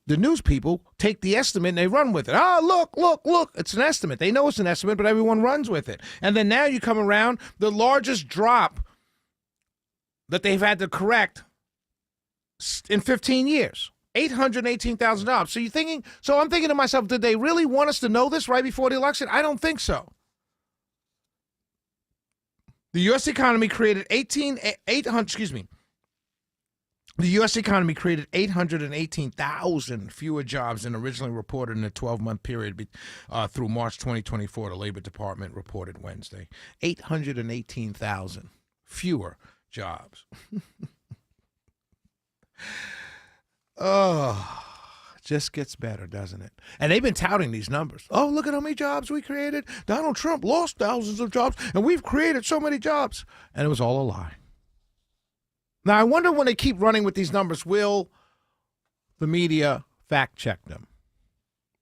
news people take the estimate and they run with it. Oh, look, it's an estimate. They know it's an estimate, but everyone runs with it. And then now you come around, the largest drop that they've had to correct in 15 years. 818,000 jobs. So I'm thinking to myself, did they really want us to know this right before the election? I don't think so. The U.S. economy created 818,000 fewer jobs than originally reported in a 12-month period through March 2024, the Labor Department reported Wednesday. 818,000 fewer jobs. Oh, it just gets better, doesn't it? And they've been touting these numbers. Oh, look at how many jobs we created. Donald Trump lost thousands of jobs, and we've created so many jobs. And it was all a lie. Now, I wonder when they keep running with these numbers, will the media fact check them?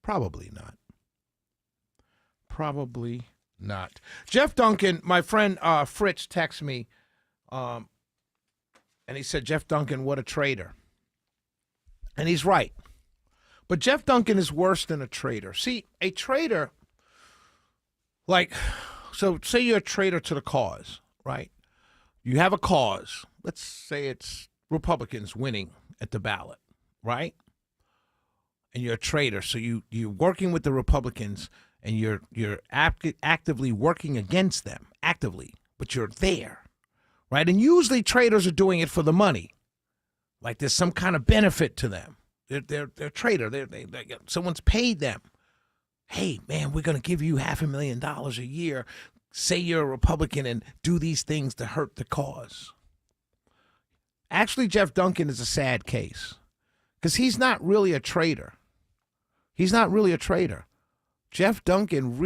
Probably not. Probably not. Jeff Duncan, my friend Fritz, texted me, and he said, Jeff Duncan, what a traitor. And he's right. But Jeff Duncan is worse than a traitor. See, a traitor, so say you're a traitor to the cause, right? You have a cause. Let's say it's Republicans winning at the ballot, right? And you're a traitor. So you're working with the Republicans and you're actively working against them, but you're there, right? And usually traitors are doing it for the money. Like there's some kind of benefit to them. They're a traitor. Someone's paid them. Hey, man, we're going to give you $500,000 a year. Say you're a Republican and do these things to hurt the cause. Actually, Jeff Duncan is a sad case because he's not really a traitor. He's not really a traitor. Jeff Duncan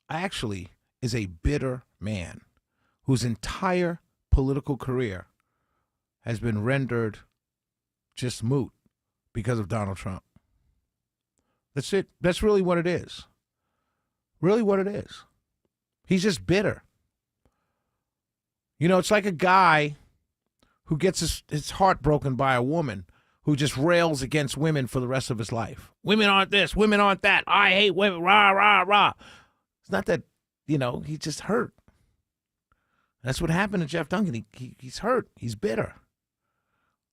actually is a bitter man whose entire political career has been rendered just moot because of Donald Trump. That's it. That's really what it is. Really what it is. He's just bitter. You know, it's like a guy who gets his heart broken by a woman who just rails against women for the rest of his life. Women aren't this, women aren't that. I hate women, rah, rah, rah. It's not that, he's just hurt. That's what happened to Jeff Duncan. He's hurt. He's bitter.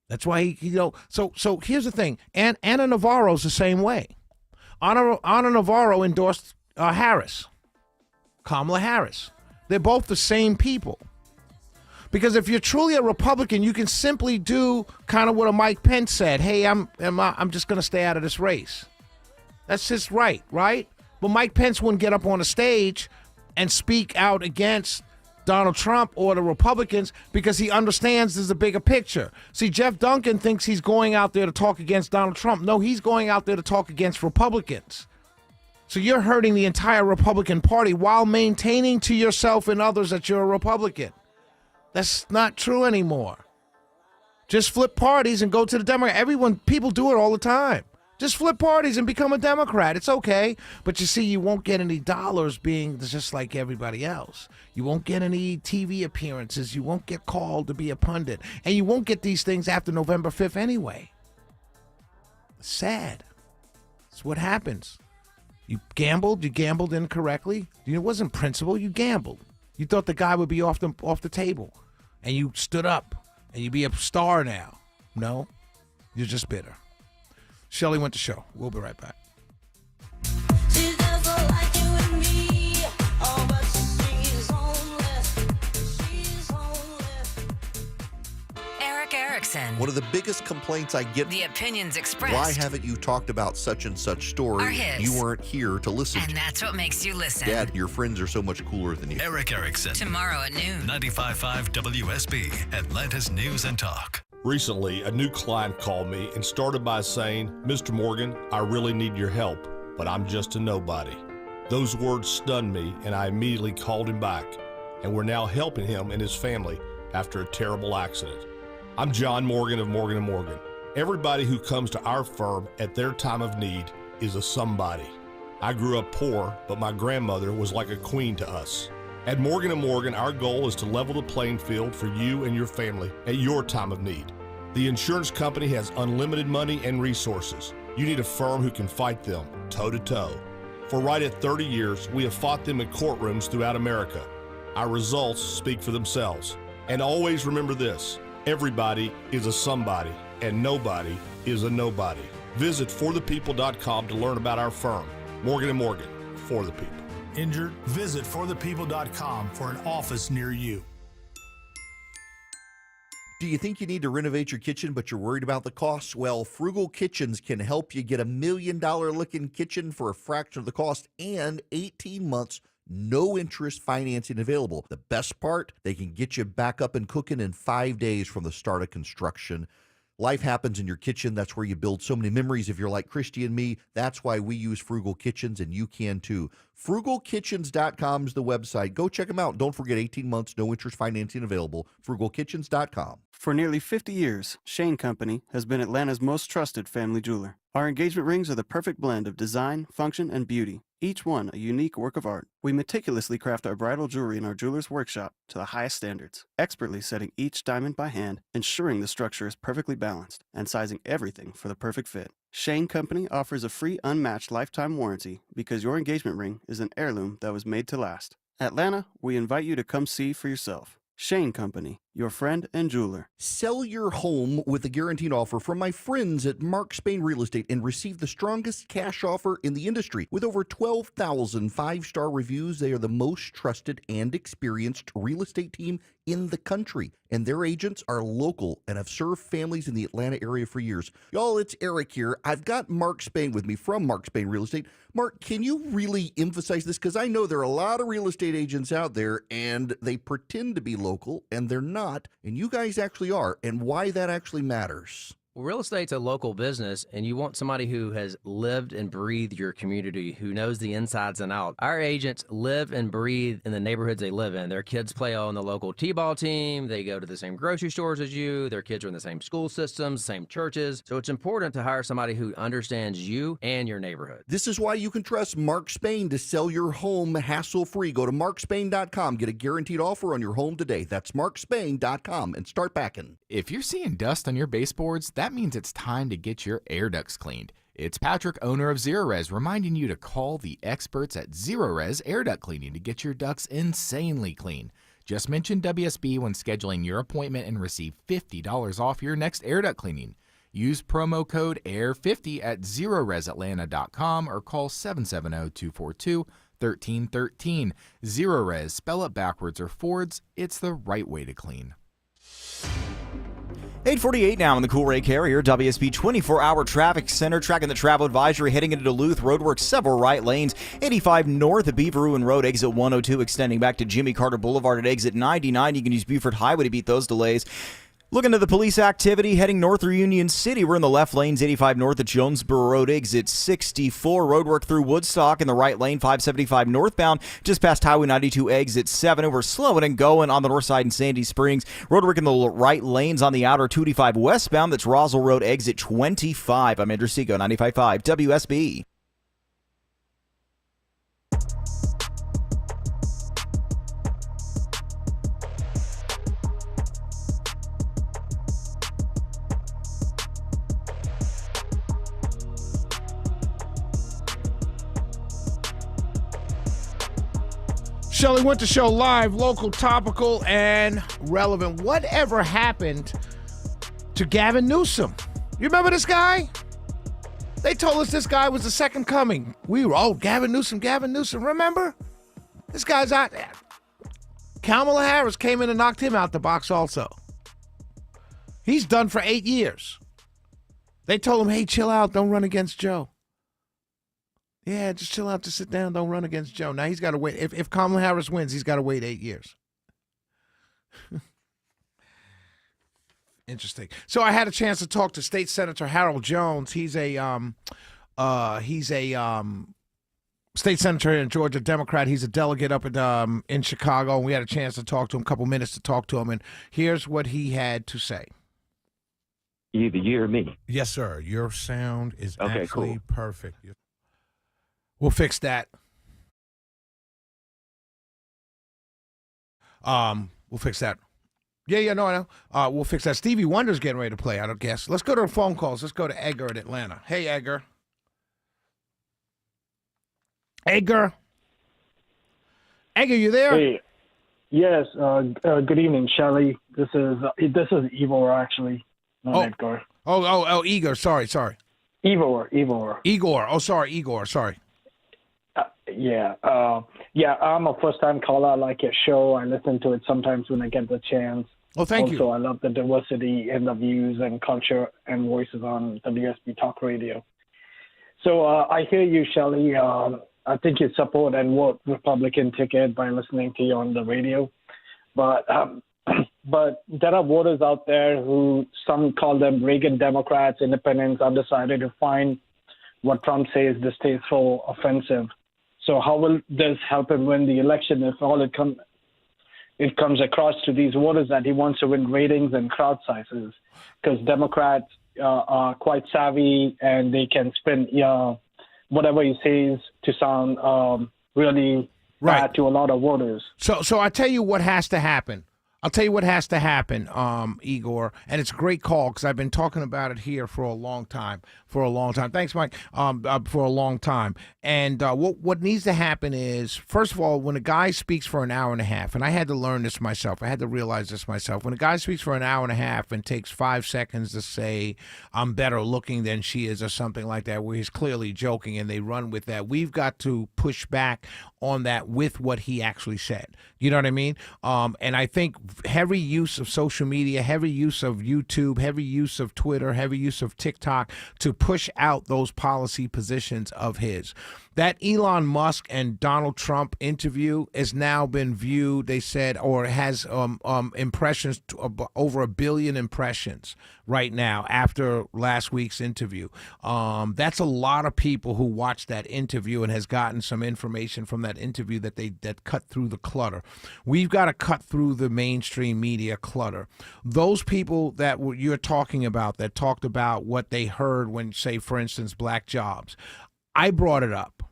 That's why So here's the thing. Anna Navarro's the same way. Anna Navarro endorsed Kamala Harris. They're both the same people. Because if you're truly a Republican, you can simply do kind of what a Mike Pence said. Hey, I'm just going to stay out of this race. That's just right? But Mike Pence wouldn't get up on a stage and speak out against Donald Trump or the Republicans because he understands there's a bigger picture. See, Jeff Duncan thinks he's going out there to talk against Donald Trump. No, he's going out there to talk against Republicans. So you're hurting the entire Republican Party while maintaining to yourself and others that you're a Republican. That's not true anymore. Just flip parties and go to the Democrat. People do it all the time. Just flip parties and become a Democrat. It's okay. But you see, you won't get any dollars being just like everybody else. You won't get any TV appearances. You won't get called to be a pundit. And you won't get these things after November 5th anyway. It's sad. It's what happens. You gambled incorrectly. It wasn't principle. You gambled. You thought the guy would be off the table. And you stood up. And you be a star now. No, you're just bitter. Shelley went to show. We'll be right back. Eric Erickson. One of the biggest complaints I get. The opinions expressed. Why haven't you talked about such and such story? Are his. You weren't here to listen. And that's what makes you listen. Dad, your friends are so much cooler than you. Eric Erickson. Tomorrow at noon. 95.5 WSB, Atlanta's News and Talk. Recently, a new client called me and started by saying, Mr. Morgan, I really need your help, but I'm just a nobody. Those words stunned me, and I immediately called him back, and we're now helping him and his family after a terrible accident. I'm John Morgan of Morgan & Morgan. Everybody who comes to our firm at their time of need is a somebody. I grew up poor, but my grandmother was like a queen to us. At Morgan & Morgan, our goal is to level the playing field for you and your family at your time of need. The insurance company has unlimited money and resources. You need a firm who can fight them toe-to-toe. For right at 30 years, we have fought them in courtrooms throughout America. Our results speak for themselves. And always remember this, everybody is a somebody, and nobody is a nobody. Visit forthepeople.com to learn about our firm, Morgan & Morgan, for the people. Injured? Visit forthepeople.com for an office near you. Do you think you need to renovate your kitchen, but you're worried about the costs? Well, Frugal Kitchens can help you get $1 million looking kitchen for a fraction of the cost and 18 months, no interest financing available. The best part, they can get you back up and cooking in 5 days from the start of construction. Life happens in your kitchen. That's where you build so many memories. If you're like Christy and me, that's why we use Frugal Kitchens, and you can too. FrugalKitchens.com is the website. Go check them out. Don't forget, 18 months, no interest financing available. FrugalKitchens.com. For nearly 50 years, Shane Company has been Atlanta's most trusted family jeweler. Our engagement rings are the perfect blend of design, function, and beauty, each one a unique work of art. We meticulously craft our bridal jewelry in our jeweler's workshop to the highest standards, expertly setting each diamond by hand, ensuring the structure is perfectly balanced, and sizing everything for the perfect fit. Shane Company offers a free unmatched lifetime warranty because your engagement ring is an heirloom that was made to last. Atlanta, we invite you to come see for yourself. Shane Company, your friend and jeweler. Sell your home with a guaranteed offer from my friends at Mark Spain Real Estate and receive the strongest cash offer in the industry. With over 12,000 five-star reviews, they are the most trusted and experienced real estate team in the country. And their agents are local and have served families in the Atlanta area for years. Y'all, it's Eric here. I've got Mark Spain with me from Mark Spain Real Estate. Mark, can you really emphasize this? Because I know there are a lot of real estate agents out there and they pretend to be local and they're not. And you guys actually are, and why that actually matters. Well, real estate's a local business, and you want somebody who has lived and breathed your community, who knows the insides and out. Our agents live and breathe in the neighborhoods they live in. Their kids play on the local t-ball team. They go to the same grocery stores as you. Their kids are in the same school systems, same churches. So it's important to hire somebody who understands you and your neighborhood. This is why you can trust Mark Spain to sell your home hassle-free. Go to markspain.com. Get a guaranteed offer on your home today. That's markspain.com and start packing. If you're seeing dust on your baseboards, that means it's time to get your air ducts cleaned. It's Patrick, owner of Zerorez, reminding you to call the experts at Zerorez Air Duct Cleaning to get your ducts insanely clean. Just mention WSB when scheduling your appointment and receive $50 off your next air duct cleaning. Use promo code AIR50 at ZerorezAtlanta.com or call 770-242-1313. Zerorez, spell it backwards or forwards, it's the right way to clean. 8:48 now in the Cool Ray Carrier WSB 24-hour traffic center, tracking the travel advisory heading into Duluth. Roadwork, several right lanes. 85 north of Beaver Ruin Road, exit 102, extending back to Jimmy Carter Boulevard at exit 99. You can use Buford Highway to beat those delays. Looking at the police activity heading north through Union City. We're in the left lanes, 85 north at Jonesboro Road, exit 64. Roadwork through Woodstock in the right lane, 575 northbound, just past Highway 92, exit 7. We're slowing and going on the north side in Sandy Springs. Roadwork in the right lanes on the outer 285 westbound. That's Roswell Road, exit 25. I'm Andrew Seco, 95.5 WSB. Shelley Winter Show live, local, topical, and relevant. Whatever happened to Gavin Newsom? You remember this guy? They told us this guy was the second coming. We were, Gavin Newsom, remember? This guy's out there. Kamala Harris came in and knocked him out the box also. He's done for 8 years. They told him, hey, chill out, don't run against Joe. Yeah, just chill out, just sit down, don't run against Joe. Now he's got to wait. If Kamala Harris wins, he's got to wait 8 years. Interesting. So I had a chance to talk to State Senator Harold Jones. He's a state senator in Georgia, Democrat. He's a delegate up in Chicago, and we had a chance to talk to him, a couple minutes to talk to him, and here's what he had to say. Either you or me. Yes, sir. Your sound is okay, actually cool. Perfect. We'll fix that. We'll fix that. Yeah, no, I know. We'll fix that. Stevie Wonder's getting ready to play, I guess. Let's go to the phone calls. Let's go to Edgar in Atlanta. Hey, Edgar. Edgar, you there? Hey. Yes. Good evening, Shelley. This is Igor, actually, not Edgar. Igor. Sorry. Igor. Oh, sorry, Igor. Sorry. Yeah, I'm a first-time caller. I like your show. I listen to it sometimes when I get the chance. Oh, thank you. Also, I love the diversity in the views and culture and voices on WSB Talk Radio. So I hear you, Shelley. I think you support and vote Republican ticket by listening to you on the radio. But there are voters out there who some call them Reagan Democrats, independents, undecided, who find what Trump says distasteful, offensive. So how will this help him win the election if all it comes across to these voters that he wants to win ratings and crowd sizes? Because Democrats are quite savvy and they can spin whatever he says to sound really bad to a lot of voters. So I tell you what has to happen. Igor, and it's a great call because I've been talking about it here for a long time. Thanks, Mike. For a long time. And what needs to happen is, first of all, when a guy speaks for an hour and a half, and I had to learn this myself, I had to realize this myself. When a guy speaks for an hour and a half and takes 5 seconds to say, I'm better looking than she is, or something like that, where he's clearly joking and they run with that, we've got to push back on that with what he actually said. You know what I mean? And I think heavy use of social media, heavy use of YouTube, heavy use of Twitter, heavy use of TikTok to push out those policy positions of his. That Elon Musk and Donald Trump interview has now been viewed, they said, or has impressions, over 1 billion impressions right now after last week's interview. That's a lot of people who watched that interview and has gotten some information from that interview that cut through the clutter. We've got to cut through the mainstream media clutter. Those people that you're talking about that talked about what they heard when, say, for instance, black jobs, I brought it up.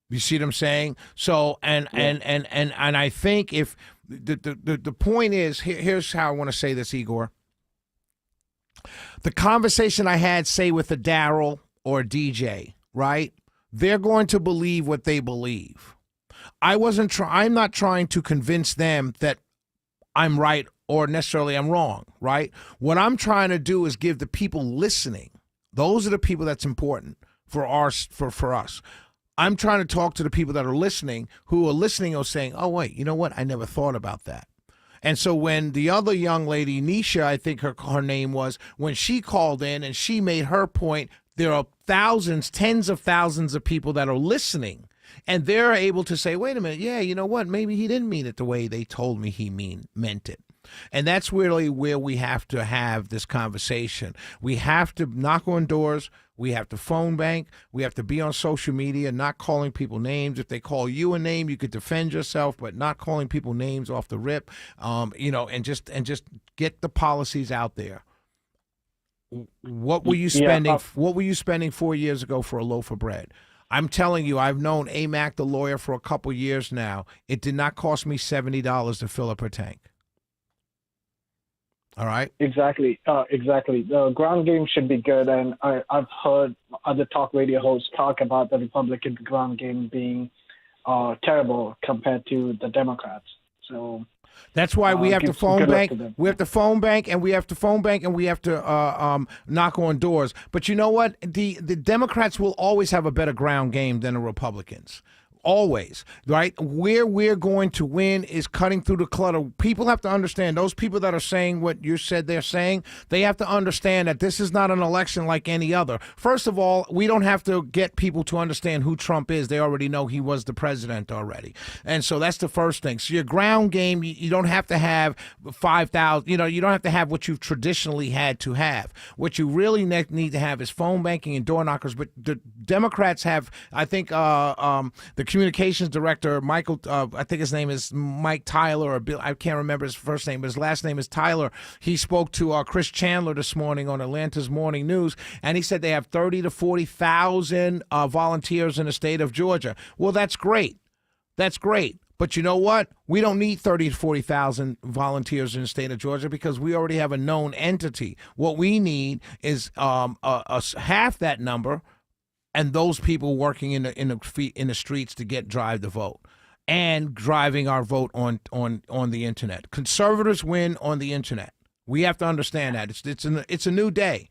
You see what I'm saying? So, and I think if the point is, here's how I want to say this, Igor. The conversation I had, say, with a Daryl or a DJ, right? They're going to believe what they believe. I'm not trying to convince them that I'm right or necessarily I'm wrong, right? What I'm trying to do is give the people listening. Those are the people that's important for us. I'm trying to talk to the people that are listening, who are listening or saying, oh, wait, you know what? I never thought about that. And so when the other young lady, Nisha, I think her name was, when she called in and she made her point, there are thousands, tens of thousands of people that are listening. And they're able to say, wait a minute, yeah, you know what? Maybe he didn't mean it the way they told me he meant it. And that's really where we have to have this conversation. We have to knock on doors. We have to phone bank. We have to be on social media, not calling people names. If they call you a name, you could defend yourself, but not calling people names off the rip. And just get the policies out there. What were you spending? What were you spending 4 years ago for a loaf of bread? I'm telling you, I've known AMAC, the lawyer, for a couple years now. It did not cost me $70 to fill up her tank. All right. Exactly. The ground game should be good, and I've heard other talk radio hosts talk about the Republican ground game being terrible compared to the Democrats. So that's why we have to phone bank. We have to phone bank, and we have to phone bank, and we have to knock on doors. But you know what? The Democrats will always have a better ground game than the Republicans. Always, right? Where we're going to win is cutting through the clutter. People have to understand, those people that are saying what you said they're saying, they have to understand that this is not an election like any other. First of all, we don't have to get people to understand who Trump is. They already know he was the president already. And so that's the first thing. So your ground game, you don't have to have 5,000, you don't have to have what you've traditionally had to have. What you really need to have is phone banking and door knockers. But the Democrats have, I think, the communications director, Michael, I think his name is Mike Tyler or Bill. I can't remember his first name, but his last name is Tyler. He spoke to Chris Chandler this morning on Atlanta's Morning News, and he said they have 30 to 40,000 volunteers in the state of Georgia. Well, that's great. That's great. But you know what? We don't need 30 to 40,000 volunteers in the state of Georgia because we already have a known entity. What we need is half that number, and those people working in the streets to drive the vote and driving our vote on the internet. Conservatives win on the internet. We have to understand that it's a new day.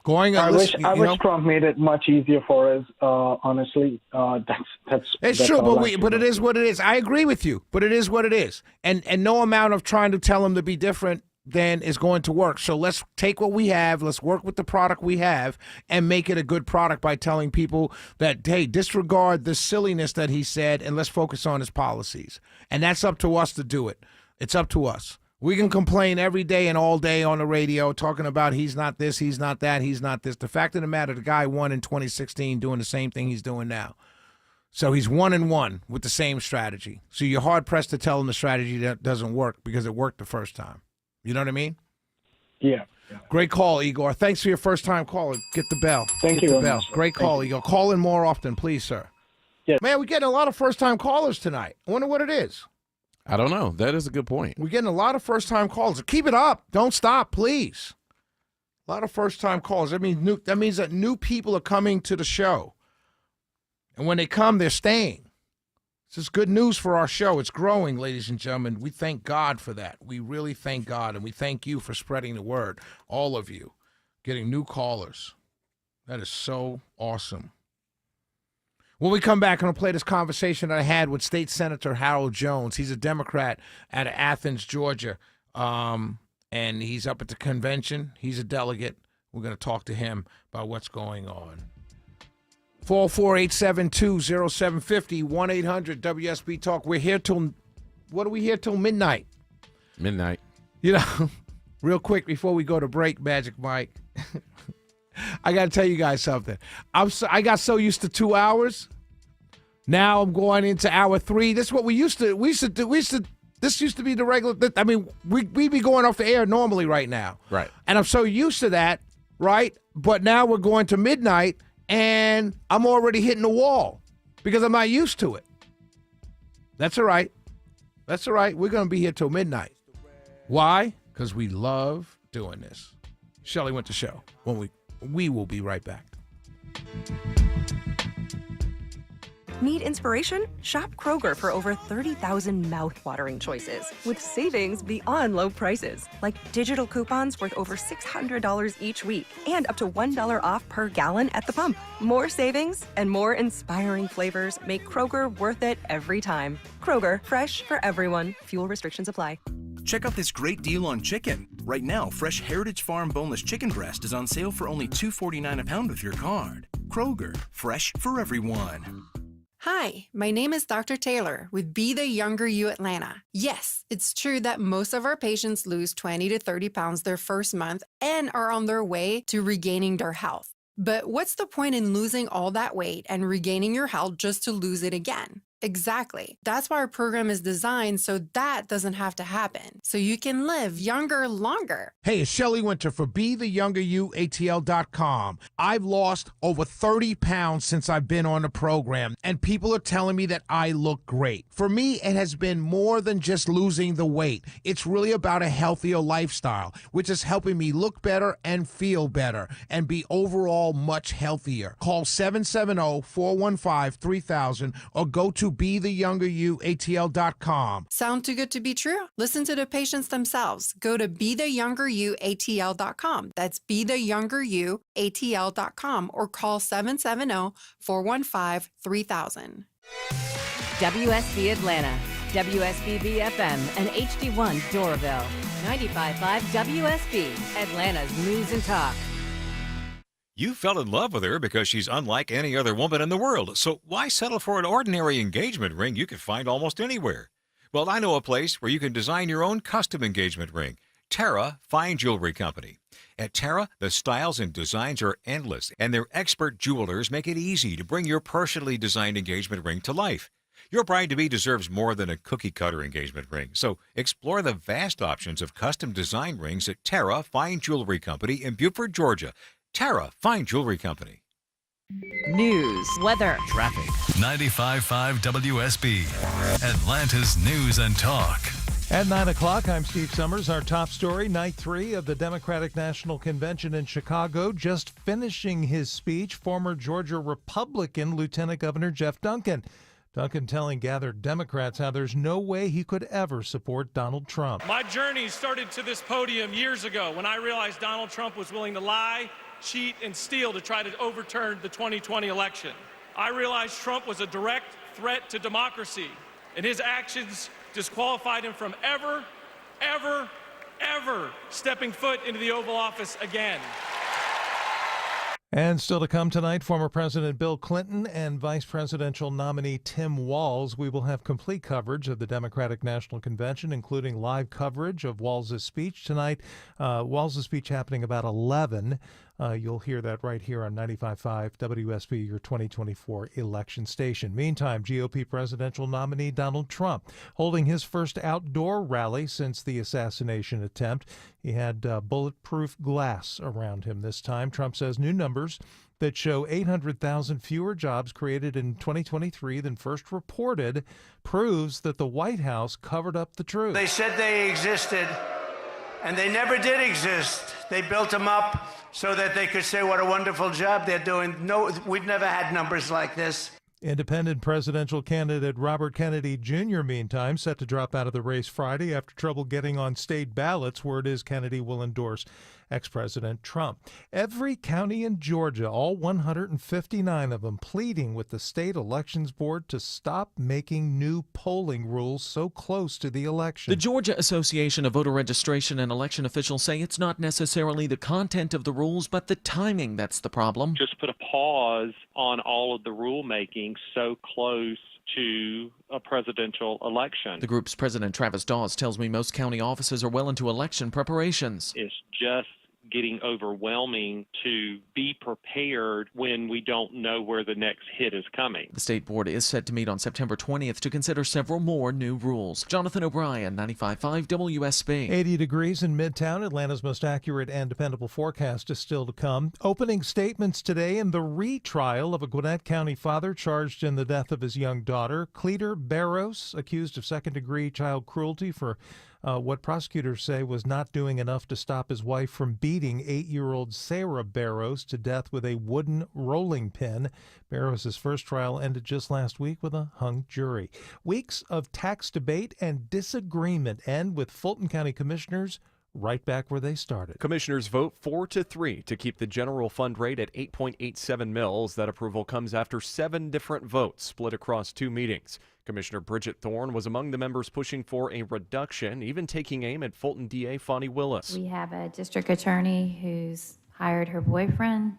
I wish Trump made it much easier for us. Honestly, that's true, but it is what it is. I agree with you, but it is what it is, and no amount of trying to tell him to be different then is going to work. So let's take what we have, let's work with the product we have and make it a good product by telling people that, hey, disregard the silliness that he said and let's focus on his policies. And that's up to us to do it. It's up to us. We can complain every day and all day on the radio talking about he's not this, he's not that, he's not this. The fact of the matter, the guy won in 2016 doing the same thing he's doing now. So he's 1-1 with the same strategy. So you're hard-pressed to tell him the strategy that doesn't work because it worked the first time. You know what I mean? Yeah. Great call, Igor. Thanks for your first-time call. Get the bell. Thank you. Get the bell. Great call, Igor. Call in more often, please, sir. Yeah. Man, we're getting a lot of first-time callers tonight. I wonder what it is. I don't know. That is a good point. We're getting a lot of first-time callers. Keep it up. Don't stop, please. A lot of first-time callers. That means that new people are coming to the show. And when they come, they're staying. This is good news for our show. It's growing, ladies and gentlemen. We thank God for that. We really thank God, and we thank you for spreading the word, all of you, getting new callers. That is so awesome. When we come back, I'm going to play this conversation that I had with State Senator Harold Jones. He's a Democrat out of Athens, Georgia, and he's up at the convention. He's a delegate. We're going to talk to him about what's going on. 448-720-0750, 1-800-WSB Talk. We're here till, what are we here till? Midnight. Midnight. Real quick before we go to break, Magic Mike, I got to tell you guys something. I got so used to 2 hours. Now I'm going into hour 3. This is what we used to do. This used to be the regular, we'd be going off the air normally right now. Right. And I'm so used to that, right? But now we're going to midnight. And I'm already hitting the wall because I'm not used to it. That's all right. That's all right. We're going to be here till midnight. Why? Because we love doing this. Shelley went to show. When we will be right back. Need inspiration? Shop Kroger for over 30,000 mouth-watering choices with savings beyond low prices, like digital coupons worth over $600 each week and up to $1 off per gallon at the pump. More savings and more inspiring flavors make Kroger worth it every time. Kroger, fresh for everyone. Fuel restrictions apply. Check out this great deal on chicken. Right now, fresh Heritage Farm boneless chicken breast is on sale for only $2.49 a pound with your card. Kroger, fresh for everyone. Hi, my name is Dr. Taylor with Be the Younger You Atlanta. Yes, it's true that most of our patients lose 20 to 30 pounds their first month and are on their way to regaining their health. But what's the point in losing all that weight and regaining your health just to lose it again? Exactly. That's why our program is designed so that doesn't have to happen. So you can live younger longer. Hey, it's Shelley Winter for BeTheYoungerYouATL.com. I've lost over 30 pounds since I've been on the program, and people are telling me that I look great. For me, it has been more than just losing the weight. It's really about a healthier lifestyle, which is helping me look better and feel better and be overall much healthier. Call 770-415-3000 or go to BeTheYoungerYouATL.com. Sound too good to be true? Listen to the patients themselves. Go to BeTheYoungerYouATL.com. That's BeTheYoungerYouATL.com or call 770-415-3000. WSB Atlanta, WSB FM, and HD1 Doraville. 95.5 WSB, Atlanta's News and Talk. You fell in love with her because she's unlike any other woman in the world, so why settle for an ordinary engagement ring you could find almost anywhere? Well, I know a place where you can design your own custom engagement ring. Terra Fine Jewelry Company. At Terra, the styles and designs are endless, and their expert jewelers make it easy to bring your personally designed engagement ring to life. Your bride-to-be deserves more than a cookie-cutter engagement ring, so explore the vast options of custom design rings at Terra Fine Jewelry Company in Beaufort, Georgia. Terra Fine Jewelry Company. News, weather, Traffic. 95.5 WSB, Atlanta's News and Talk. At 9 o'clock, I'm Steve Summers. Our top story, night 3 of the Democratic National Convention in Chicago. Just finishing his speech, former Georgia Republican Lieutenant Governor Jeff Duncan. Duncan telling gathered Democrats how there's no way he could ever support Donald Trump. My journey started to this podium years ago when I realized Donald Trump was willing to lie, cheat, and steal to try to overturn the 2020 election. I realized Trump was a direct threat to democracy, and his actions disqualified him from ever stepping foot into the Oval Office again. And still to come tonight, former President Bill Clinton and Vice Presidential nominee Tim Walz. We will have complete coverage of the Democratic National Convention, including live coverage of Walz's speech tonight. Walz's speech happening about 11. You'll hear that right here on 95.5 WSB, your 2024 election station. Meantime, GOP presidential nominee Donald Trump holding his first outdoor rally since the assassination attempt. He had bulletproof glass around him this time. Trump says new numbers that show 800,000 fewer jobs created in 2023 than first reported proves that the White House covered up the truth. They said they existed, and they never did exist. They built them up so that they could say what a wonderful job they're doing. No, we've never had numbers like this. Independent presidential candidate Robert Kennedy Jr., meantime, set to drop out of the race Friday after trouble getting on state ballots. Word is Kennedy will endorse ex-President Trump. Every county in Georgia, all 159 of them, pleading with the state elections board to stop making new polling rules so close to the election. The Georgia Association of Voter Registration and Election officials say it's not necessarily the content of the rules, but the timing that's the problem. Just put a pause on all of the rulemaking so close to a presidential election. The group's president, Travis Dawes, tells me most county offices are well into election preparations. It's just getting overwhelming to be prepared when we don't know where the next hit is coming. The state board is set to meet on September 20th to consider several more new rules. Jonathan O'Brien, 95.5 WSB. 80 degrees in Midtown. Atlanta's most accurate and dependable forecast is still to come. Opening statements today in the retrial of a Gwinnett County father charged in the death of his young daughter. Cleator Barros, accused of second-degree child cruelty for what prosecutors say was not doing enough to stop his wife from beating 8-year-old Sarah Barros to death with a wooden rolling pin. Barros' first trial ended just last week with a hung jury. Weeks of tax debate and disagreement end with Fulton County commissioners right back where they started. Commissioners vote 4-3 to keep the general fund rate at 8.87 mils. That approval comes after 7 different votes split across 2 meetings. Commissioner Bridget Thorne was among the members pushing for a reduction, even taking aim at Fulton DA Fonnie Willis. We have a district attorney who's hired her boyfriend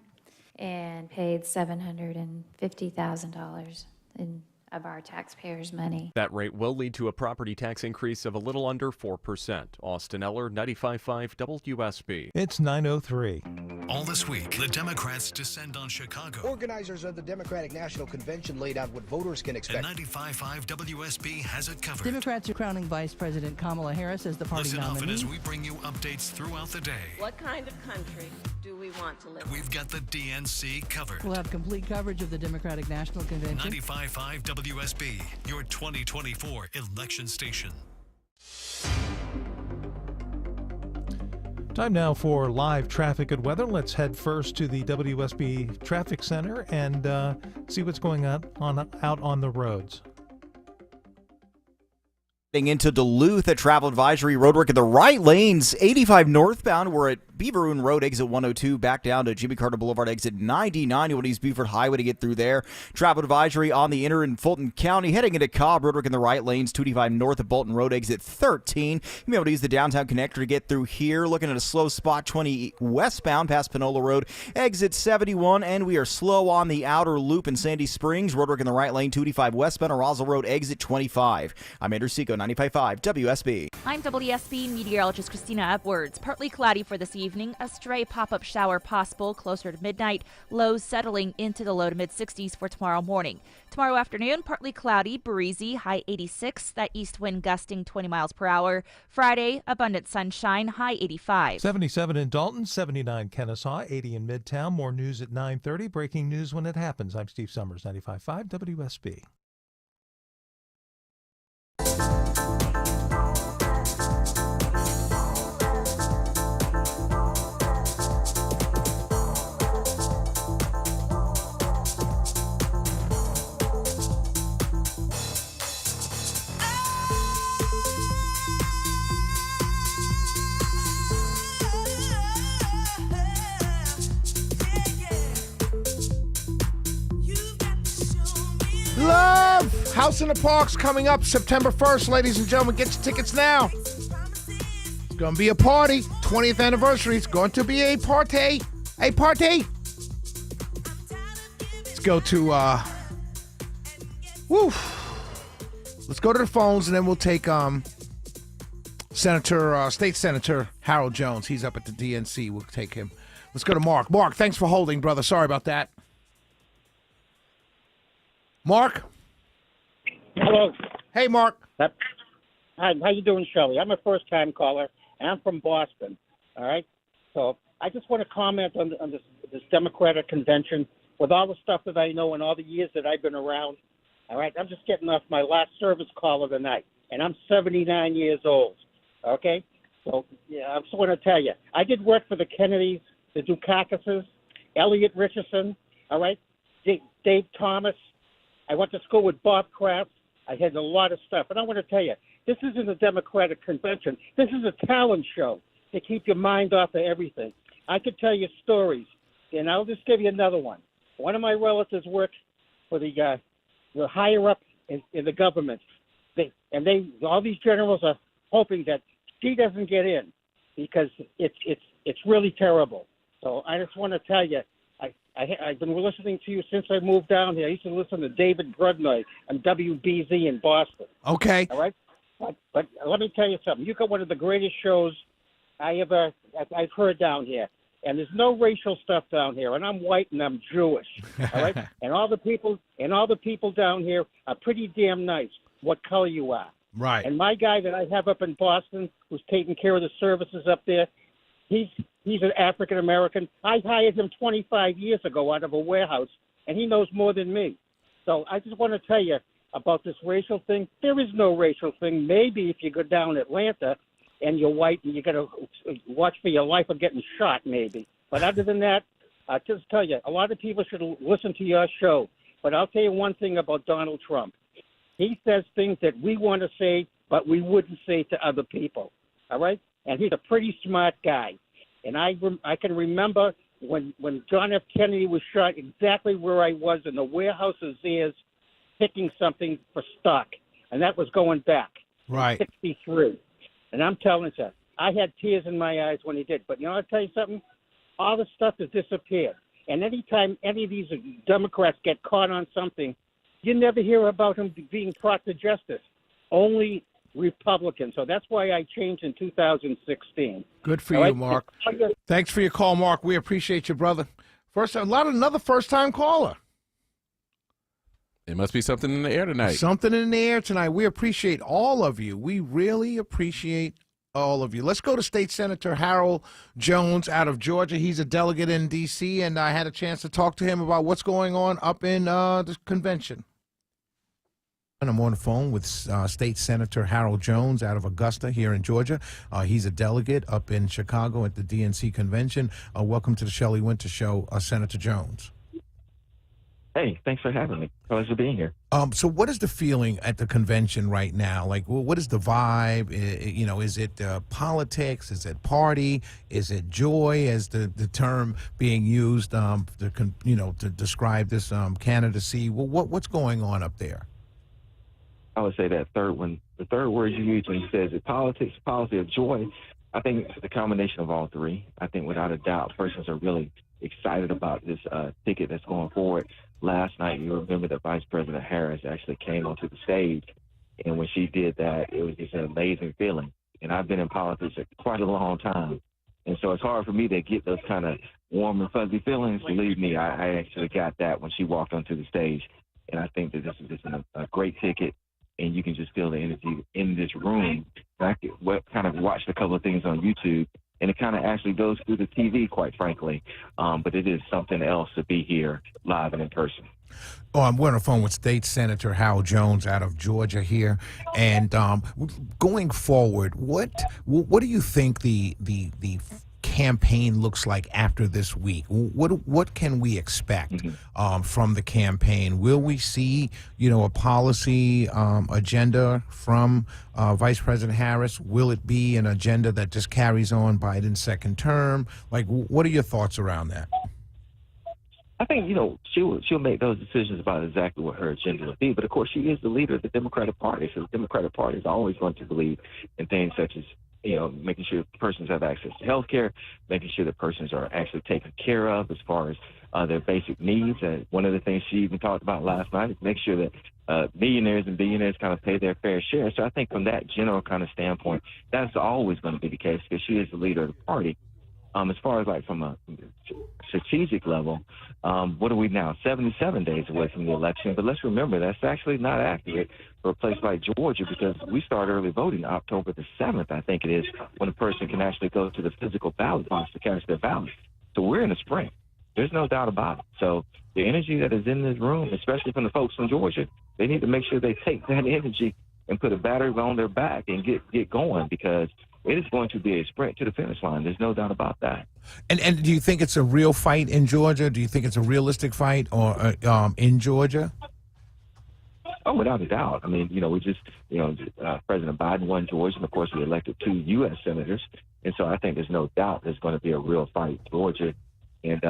and paid $750,000 in of our taxpayers' money. That rate will lead to a property tax increase of a little under 4%. Austin Eller, 95.5 WSB. It's 9:03. All this week, the Democrats descend on Chicago. Organizers of the Democratic National Convention laid out what voters can expect. And 95.5 WSB has it covered. Democrats are crowning Vice President Kamala Harris as the party Listen nominee. often as we bring you updates throughout the day. What kind of country do we want to live in? We've got the DNC covered. We'll have complete coverage of the Democratic National Convention. 95.5 WSB, your 2024 election station. Time now for live traffic and weather. Let's head first to the WSB Traffic Center and see what's going on out on the roads. Into Duluth at travel advisory, roadwork in the right lanes. 85 northbound, we're at Beaveroon Road, exit 102, back down to Jimmy Carter Boulevard, exit 99. You want to use Beaufort Highway to get through there. Travel advisory on the inner in Fulton County, heading into Cobb, roadwork in the right lanes. 285 north of Bolton Road, exit 13. You'll be able to use the downtown connector to get through here. Looking at a slow spot, 20 westbound past Panola Road, exit 71. And we are slow on the outer loop in Sandy Springs, roadwork in the right lane. 285 westbound on Roswell Road, exit 25. I'm Andrew Seco, 95.5 WSB. I'm WSB meteorologist Christina Edwards. Partly cloudy for this evening. A stray pop-up shower possible closer to midnight. Lows settling into the low to mid-60s for tomorrow morning. Tomorrow afternoon, partly cloudy, breezy, high 86. That east wind gusting 20 miles per hour. Friday, abundant sunshine, high 85. 77 in Dalton, 79 Kennesaw, 80 in Midtown. More news at 9:30. Breaking news when it happens. I'm Steve Summers, 95.5 WSB. Love House in the Park's coming up September 1st, ladies and gentlemen. Get your tickets now. It's going to be a party. 20th anniversary. It's going to be a party. A party. Let's go to, Let's go to the phones, and then we'll take State Senator Harold Jones. He's up at the DNC. We'll take him. Let's go to Mark. Mark, thanks for holding, brother. Sorry about that. Mark? Hello. Hey, Mark. Hi, how you doing, Shelley? I'm a first-time caller, and I'm from Boston, all right? So I just want to comment on this Democratic convention. With all the stuff that I know and all the years that I've been around, all right, I'm just getting off my last service call of the night, and I'm 79 years old, okay? So yeah, I just want to tell you, I did work for the Kennedys, the Dukakis, Elliot Richardson, all right, Dave Thomas. I went to school with Bob Kraft. I had a lot of stuff. And I want to tell you, this isn't a Democratic convention. This is a talent show to keep your mind off of everything. I could tell you stories, and I'll just give you another one. One of my relatives worked for the higher up in the government. All these generals are hoping that she doesn't get in because it's really terrible. So I just want to tell you, I've been listening to you since I moved down here. I used to listen to David Brudnoy on WBZ in Boston. Okay. All right? But let me tell you something. You got one of the greatest shows I've heard down here. And there's no racial stuff down here. And I'm white and I'm Jewish. All right? and all the people down here are pretty damn nice, what color you are. Right. And my guy that I have up in Boston who's taking care of the services up there, he's an African American. I hired him 25 years ago out of a warehouse, and he knows more than me. So I just want to tell you about this racial thing. There is no racial thing. Maybe if you go down Atlanta and you're white and you got to watch for your life of getting shot, maybe. But other than that, I'll just tell you, a lot of people should listen to your show. But I'll tell you one thing about Donald Trump. He says things that we want to say, but we wouldn't say to other people. All right? And he's a pretty smart guy. And I can remember when John F. Kennedy was shot, exactly where I was in the warehouse of Zayres picking something for stock. And that was going back. Right. 63. And I'm telling you, I had tears in my eyes when he did. But, I'll tell you something. All the stuff has disappeared. And anytime any of these Democrats get caught on something, you never hear about him being brought to justice. Only Republicans. So that's why I changed in 2016. Good for All you, right? Mark. Thanks for your call, Mark. We appreciate you, brother. Another first-time caller. There must be something in the air tonight. Something in the air tonight. We appreciate all of you. We really appreciate all of you. Let's go to State Senator Harold Jones out of Georgia. He's a delegate in D.C., and I had a chance to talk to him about what's going on up in the convention. And I'm on the phone with State Senator Harold Jones out of Augusta here in Georgia. He's a delegate up in Chicago at the DNC convention. Welcome to the Shelley Winter Show, Senator Jones. Hey, thanks for having me. Pleasure being here. So what is the feeling at the convention right now? Like, what is the vibe? Is it politics? Is it party? Is it joy, as the term being used to describe this candidacy? Well, what's going on up there? I would say that the third word you use when you say, is it politics, policy, or joy? I think it's the combination of all three. I think without a doubt, persons are really excited about this ticket that's going forward. Last night, you remember that Vice President Harris actually came onto the stage, and when she did that, it was just an amazing feeling. And I've been in politics for quite a long time, and so it's hard for me to get those kind of warm and fuzzy feelings. Believe me, I actually got that when she walked onto the stage, and I think that this is just a great ticket, and you can just feel the energy in this room. I kind of watched a couple of things on YouTube, and it kind of actually goes through the TV, quite frankly. But it is something else to be here live and in person. We're on the phone with State Senator Harold Jones out of Georgia here. And going forward, what do you think the campaign looks like after this week? What can we expect from the campaign? Will we see, a policy agenda from Vice President Harris? Will it be an agenda that just carries on Biden's second term? Like, what are your thoughts around that? I think, she'll make those decisions about exactly what her agenda will be. But, of course, she is the leader of the Democratic Party. So the Democratic Party is always going to believe in things such as, making sure persons have access to health care, making sure that persons are actually taken care of as far as their basic needs. And one of the things she even talked about last night is make sure that millionaires and billionaires kind of pay their fair share. So I think from that general kind of standpoint, that's always going to be the case because she is the leader of the party. As far as from a strategic level, what are we now? 77 days away from the election. But let's remember, that's actually not accurate for a place like Georgia because we start early voting October the 7th, I think it is, when a person can actually go to the physical ballot box to cast their ballot. So we're in the spring. There's no doubt about it. So the energy that is in this room, especially from the folks from Georgia, they need to make sure they take that energy and put a battery on their back and get going because it is going to be a sprint to the finish line. There's no doubt about that. And do you think it's a real fight in Georgia? Do you think it's a realistic fight or in Georgia? Oh, without a doubt. I mean, we just, President Biden won Georgia, and of course we elected 2 U.S. senators. And so I think there's no doubt there's going to be a real fight in Georgia. And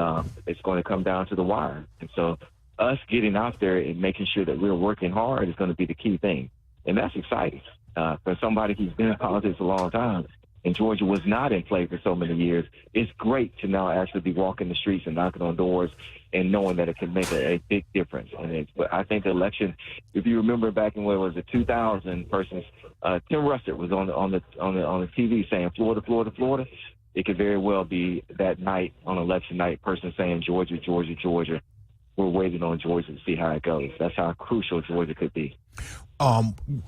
it's going to come down to the wire. And so us getting out there and making sure that we're working hard is going to be the key thing. And that's exciting. For somebody who's been in politics a long time, and Georgia was not in play for so many years, it's great to now actually be walking the streets and knocking on doors and knowing that it can make a big difference. But I think the election, if you remember back in what was it, 2000, persons, Tim Russert was on the TV saying Florida, Florida, Florida. It could very well be that night on election night, person saying Georgia, Georgia, Georgia. We're waiting on Georgia to see how it goes. That's how crucial Georgia could be.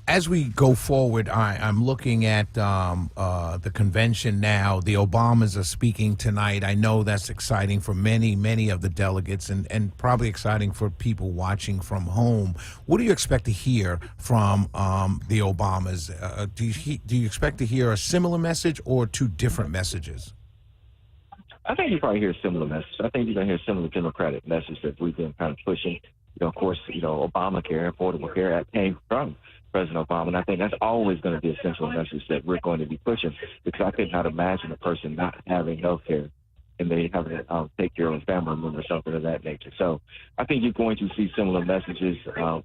As we go forward, I'm looking at the convention now. The Obamas are speaking tonight. I know that's exciting for many, many of the delegates and probably exciting for people watching from home. What do you expect to hear from the Obamas? Do you expect to hear a similar message or 2 different messages? I think you probably hear a similar message. I think you're going to hear a similar Democratic message that we've been kind of pushing. Of course, Obamacare and Affordable Care Act came from President Obama, and I think that's always going to be a central message that we're going to be pushing because I could not imagine a person not having health care and they having to take care of a family member or something of that nature. So I think you're going to see similar messages.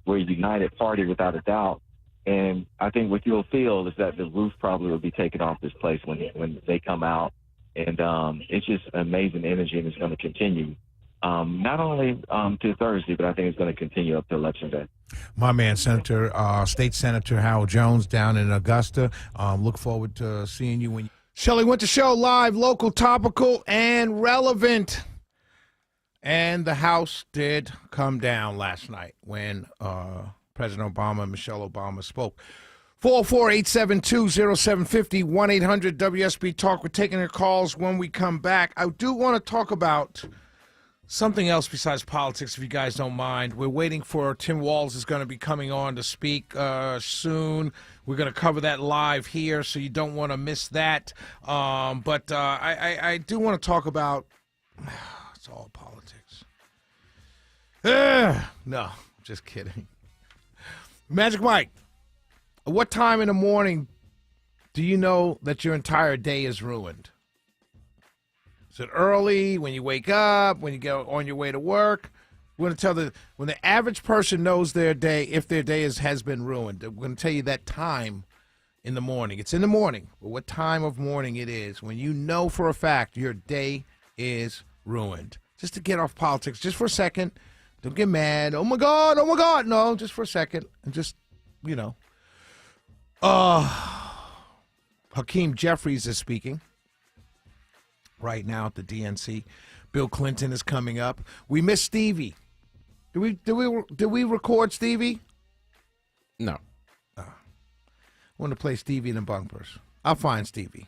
We're a united party without a doubt, and I think what you'll feel is that the roof probably will be taken off this place when they come out. And it's just amazing energy, and it's going to continue. not only to Thursday, but I think it's going to continue up to Election Day. My man, State Senator Howard Jones down in Augusta. Look forward to seeing you when Shelley Winter Show, live, local, topical, and relevant. And the House did come down last night when President Obama and Michelle Obama spoke. 404-872-0750, 1-800-WSB Talk. We're taking your calls when we come back. I do want to talk about something else besides politics, if you guys don't mind. We're waiting for Tim Walz is going to be coming on to speak soon. We're going to cover that live here, so you don't want to miss that. But I do want to talk about it's all politics. No, just kidding. Magic Mike, at what time in the morning do you know that your entire day is ruined? Is it early, when you wake up, when you go on your way to work? We're going to tell when the average person knows their day, if their day has been ruined. We're going to tell you that time in the morning. It's in the morning, but what time of morning it is when you know for a fact your day is ruined. Just to get off politics, just for a second. Don't get mad. Oh, my God. No, just for a second. And just, Hakeem Jeffries is speaking right now at the DNC. Bill Clinton is coming up. We miss Stevie. Did we record Stevie? No. I want to play Stevie in the bumpers. I'll find Stevie.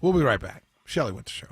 We'll be right back. Shelley Winter Show.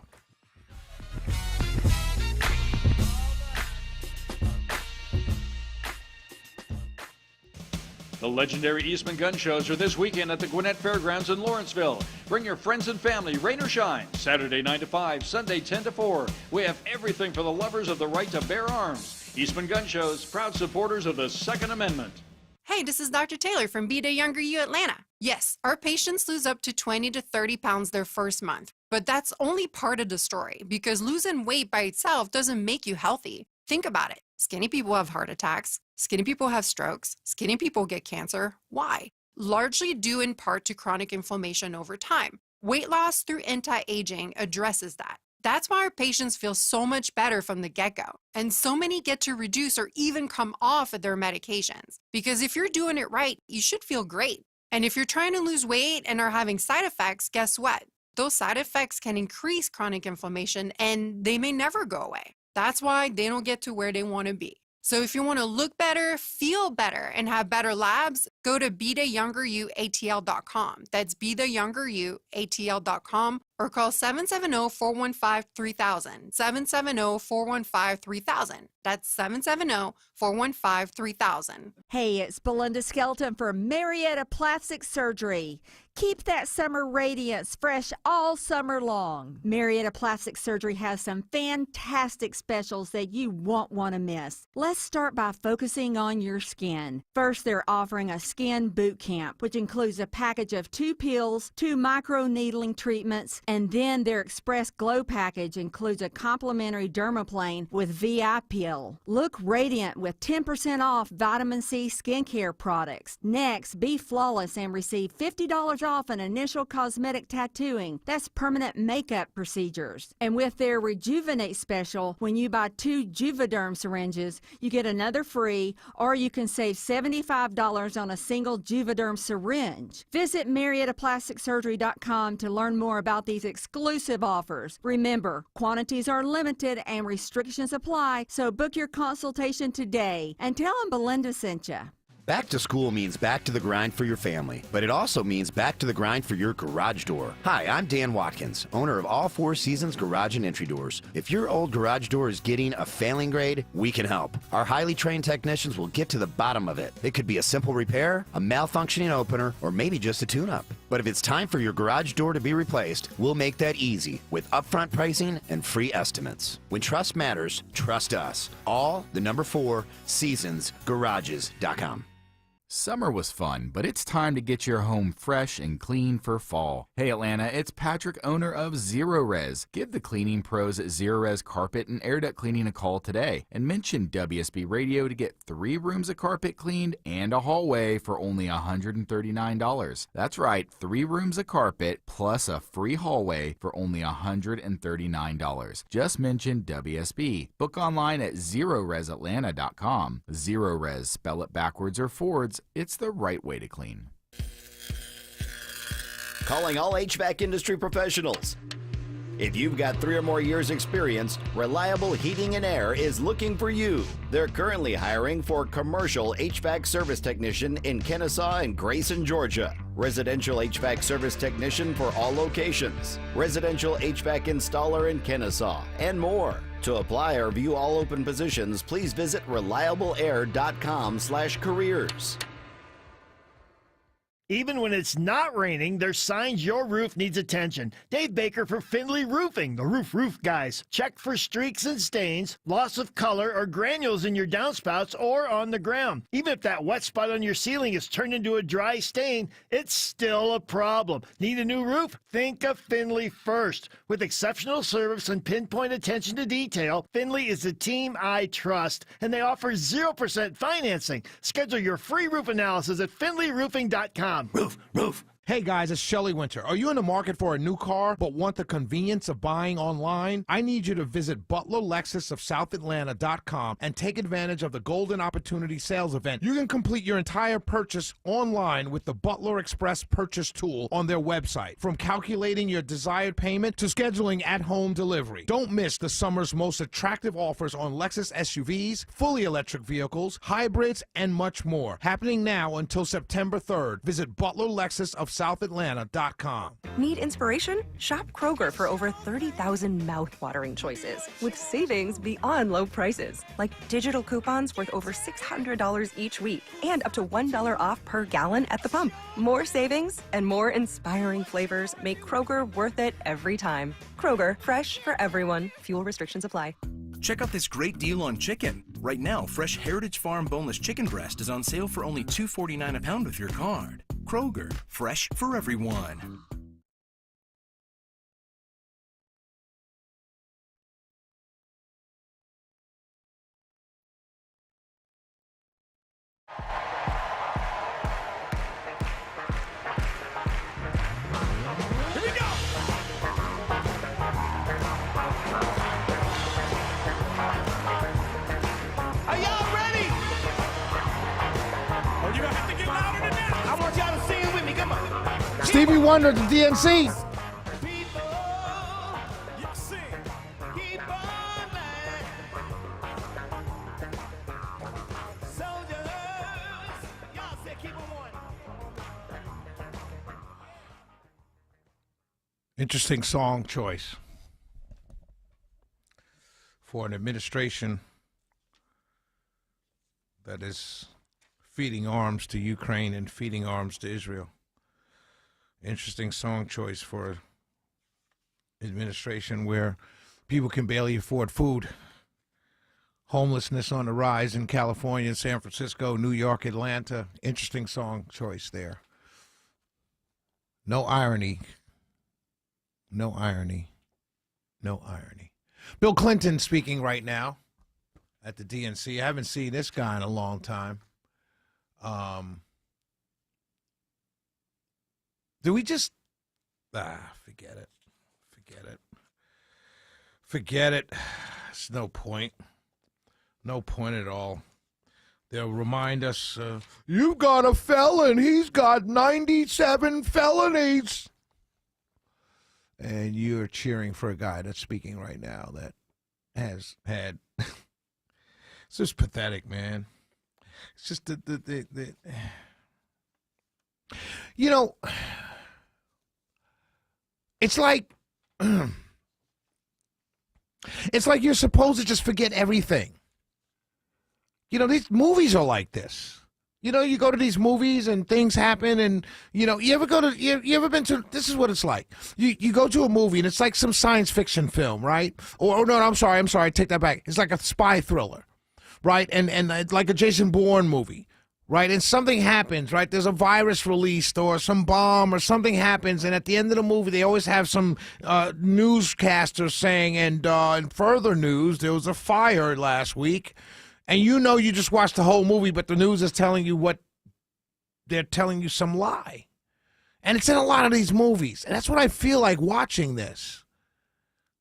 The legendary Eastman Gun Shows are this weekend at the Gwinnett Fairgrounds in Lawrenceville. Bring your friends and family, rain or shine. Saturday 9 to 5, Sunday 10 to 4. We have everything for the lovers of the right to bear arms. Eastman Gun Shows, proud supporters of the Second Amendment. Hey, this is Dr. Taylor from Be the Younger You Atlanta. Yes, our patients lose up to 20 to 30 pounds their first month, but that's only part of the story because losing weight by itself doesn't make you healthy. Think about it. Skinny people have heart attacks. Skinny people have strokes. Skinny people get cancer. Why? Largely due in part to chronic inflammation over time. Weight loss through anti-aging addresses that. That's why our patients feel so much better from the get-go. And so many get to reduce or even come off of their medications. Because if you're doing it right, you should feel great. And if you're trying to lose weight and are having side effects, guess what? Those side effects can increase chronic inflammation and they may never go away. That's why they don't get to where they want to be. So if you want to look better, feel better, and have better labs, go to BeTheYoungerYouATL.com. That's BeTheYoungerYouATL.com or call 770-415-3000. 770-415-3000. That's 770-415-3000. Hey, it's Belinda Skelton for Marietta Plastic Surgery. Keep that summer radiance fresh all summer long. Marietta Plastic Surgery has some fantastic specials that you won't want to miss. Let's start by focusing on your skin. First, they're offering a skin boot camp, which includes a package of 2 pills, 2 micro-needling treatments, and then their Express Glow package includes a complimentary dermaplane with VI pill. Look radiant with 10% off vitamin C skincare products. Next, be flawless and receive $50 off an initial cosmetic tattooing. That's permanent makeup procedures. And with their Rejuvenate special, when you buy 2 Juvederm syringes, you get another free, or you can save $75 on a single Juvederm syringe. Visit MariettaPlasticSurgery.com to learn more about these exclusive offers. Remember, quantities are limited and restrictions apply, so book your consultation today and tell them Belinda sent you. Back to school means back to the grind for your family, but it also means back to the grind for your garage door. Hi, I'm Dan Watkins, owner of All Four Seasons Garage and Entry Doors. If your old garage door is getting a failing grade, we can help. Our highly trained technicians will get to the bottom of it. It could be a simple repair, a malfunctioning opener, or maybe just a tune-up. But if it's time for your garage door to be replaced, we'll make that easy with upfront pricing and free estimates. When trust matters, trust us. All, the number 4, seasonsgarages.com. Summer was fun, but it's time to get your home fresh and clean for fall. Hey Atlanta, it's Patrick, owner of Zero Res. Give the cleaning pros at Zero Res Carpet and Air Duct Cleaning a call today and mention WSB Radio to get 3 rooms of carpet cleaned and a hallway for only $139. That's right, 3 rooms of carpet plus a free hallway for only $139. Just mention WSB. Book online at ZeroResAtlanta.com. Zero Res, spell it backwards or forwards. It's the right way to clean. Calling all HVAC industry professionals. If you've got 3 or more years experience, Reliable Heating and Air is looking for you. They're currently hiring for commercial HVAC service technician in Kennesaw and Grayson, Georgia. Residential HVAC service technician for all locations. Residential HVAC installer in Kennesaw, and more. To apply or view all open positions, please visit reliableair.com/careers. Even when it's not raining, there's signs your roof needs attention. Dave Baker for Findlay Roofing, the roof guys. Check for streaks and stains, loss of color, or granules in your downspouts or on the ground. Even if that wet spot on your ceiling is turned into a dry stain, it's still a problem. Need a new roof? Think of Findlay first. With exceptional service and pinpoint attention to detail, Findlay is the team I trust, and they offer 0% financing. Schedule your free roof analysis at findlayroofing.com. Roof. Hey guys, it's Shelley Winter. Are you in the market for a new car but want the convenience of buying online? I need you to visit Butler Lexus of SouthAtlanta.com and take advantage of the Golden Opportunity Sales Event. You can complete your entire purchase online with the Butler Express Purchase Tool on their website. From calculating your desired payment to scheduling at-home delivery. Don't miss the summer's most attractive offers on Lexus SUVs, fully electric vehicles, hybrids, and much more. Happening now until September 3rd. Visit Butler Lexus of SouthAtlanta.com. Need inspiration? Shop Kroger for over 30,000 mouth-watering choices with savings beyond low prices, like digital coupons worth over $600 each week and up to $1 off per gallon at the pump. More savings and more inspiring flavors make Kroger worth it every time. Kroger, fresh for everyone. Fuel restrictions apply. Check out this great deal on chicken. Right now, fresh Heritage Farm boneless chicken breast is on sale for only $2.49 a pound with your card. Kroger, fresh for everyone. Stevie Wonder at the DNC. Interesting song choice for an administration that is feeding arms to Ukraine and feeding arms to Israel. Interesting song choice for administration where people can barely afford food. Homelessness on the rise in California, San Francisco, New York, Atlanta. Interesting song choice there. No irony. No irony. No irony. Bill Clinton speaking right now at the DNC. I haven't seen this guy in a long time. Do we just forget it. Forget it. There's no point. No point at all. They'll remind us, you've got a felon. He's got 97 felonies. And you're cheering for a guy that's speaking right now that has had. It's just pathetic, man. It's just the you know, it's like you're supposed to just forget everything. You know, these movies are like this. You know, you go to these movies and things happen, and you know, you ever been to? This is what it's like. You go to a movie and it's like some science fiction film, right? Or no, I'm sorry, take that back. It's like a spy thriller, right? And like a Jason Bourne movie, right? And something happens, right? There's a virus released or some bomb or something happens, and at the end of the movie, they always have some newscaster saying, and in further news, there was a fire last week, and you know you just watched the whole movie, but the news is telling you what they're telling you some lie. And it's in a lot of these movies, and that's what I feel like watching this.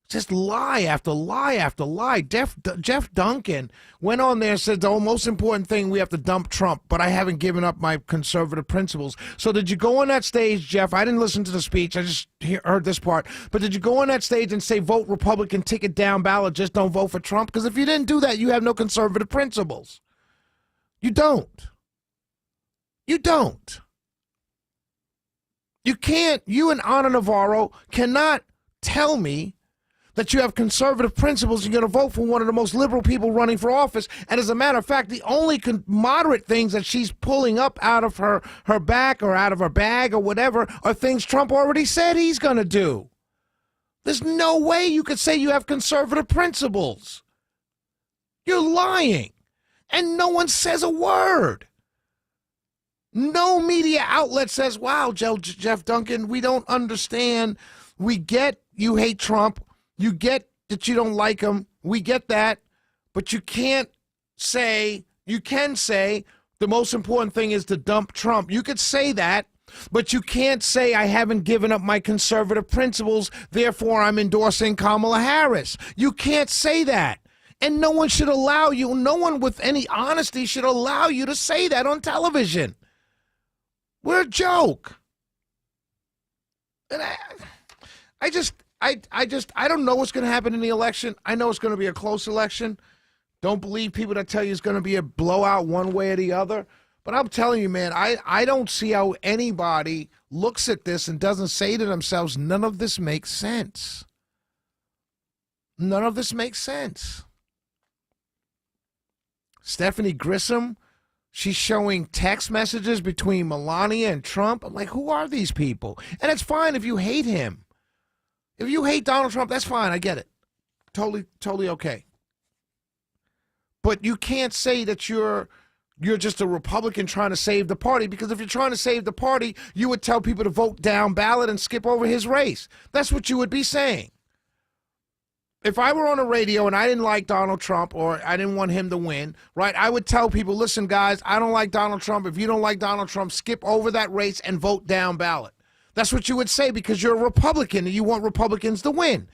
Just lie after lie after lie. Jeff Duncan went on there and said the most important thing, we have to dump Trump, but I haven't given up my conservative principles. So did you go on that stage, Jeff? I didn't listen to the speech. I just heard this part. But did you go on that stage and say, vote Republican, ticket down ballot, just don't vote for Trump? Because if you didn't do that, you have no conservative principles. You don't. You don't. You can't, you and Ana Navarro cannot tell me that you have conservative principles, you're going to vote for one of the most liberal people running for office. And as a matter of fact, the only moderate things that she's pulling up out of her back or out of her bag or whatever are things Trump already said he's going to do. There's no way you could say you have conservative principles. You're lying. And no one says a word. No media outlet says, wow, Jeff Duncan, we don't understand. We get you hate Trump. You get that you don't like him. We get that. But you can say the most important thing is to dump Trump. You could say that, but you can't say I haven't given up my conservative principles, therefore I'm endorsing Kamala Harris. You can't say that. And no one should allow you, no one with any honesty should allow you to say that on television. We're a joke. And I don't know what's going to happen in the election. I know it's going to be a close election. Don't believe people that tell you it's going to be a blowout one way or the other. But I'm telling you, man, I don't see how anybody looks at this and doesn't say to themselves, none of this makes sense. None of this makes sense. Stephanie Grissom, she's showing text messages between Melania and Trump. I'm like, who are these people? And it's fine if you hate him. If you hate Donald Trump, that's fine. I get it. Totally okay. But you can't say that you're just a Republican trying to save the party, because if you're trying to save the party, you would tell people to vote down ballot and skip over his race. That's what you would be saying. If I were on a radio and I didn't like Donald Trump or I didn't want him to win, right, I would tell people, listen, guys, I don't like Donald Trump. If you don't like Donald Trump, skip over that race and vote down ballot. That's what you would say because you're a Republican and you want Republicans to win.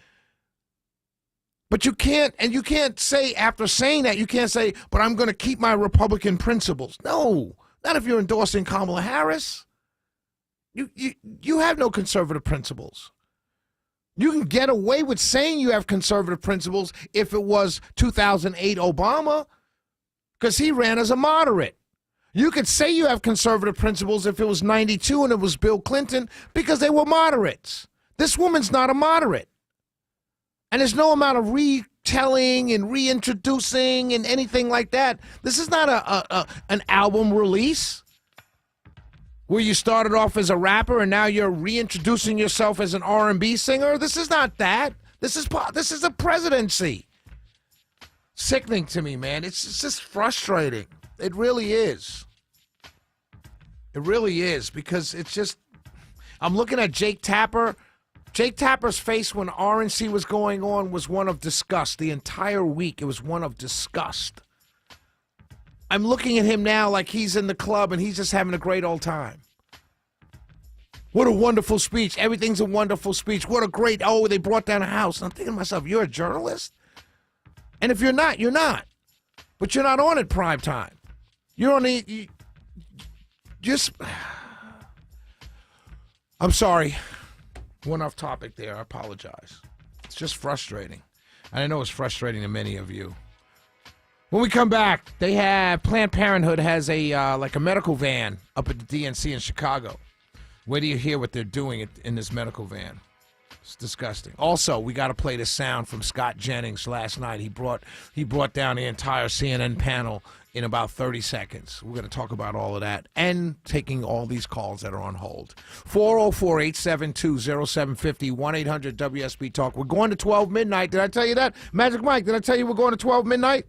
But you can't, and you can't say after saying that, you can't say, but I'm going to keep my Republican principles. No, not if you're endorsing Kamala Harris. You have no conservative principles. You can get away with saying you have conservative principles if it was 2008 Obama, because he ran as a moderate. You could say you have conservative principles if it was 92 and it was Bill Clinton, because they were moderates. This woman's not a moderate. And there's no amount of retelling and reintroducing and anything like that. This is not an album release where you started off as a rapper and now you're reintroducing yourself as an R&B singer. This is not that. This is a presidency. Sickening to me, man. It's just frustrating. It really is. It really is, because it's just, I'm looking at Jake Tapper. Jake Tapper's face when RNC was going on was one of disgust. The entire week, it was one of disgust. I'm looking at him now like he's in the club and he's just having a great old time. What a wonderful speech. Everything's a wonderful speech. What a great, they brought down a house. And I'm thinking to myself, you're a journalist? And if you're not, you're not. But you're not on at prime time. You're on I'm sorry. Went off topic there. I apologize. It's just frustrating. And I know it's frustrating to many of you. When we come back, they have Planned Parenthood has a medical van up at the DNC in Chicago. Wait till you hear what they're doing in this medical van. It's disgusting. Also, we got to play the sound from Scott Jennings last night. He brought down the entire CNN panel in about 30 seconds. We're going to talk about all of that and taking all these calls that are on hold. 404-872-0750, 1-800-WSB Talk. We're going to 12 midnight. Did I tell you that? Magic Mike, did I tell you we're going to 12 midnight?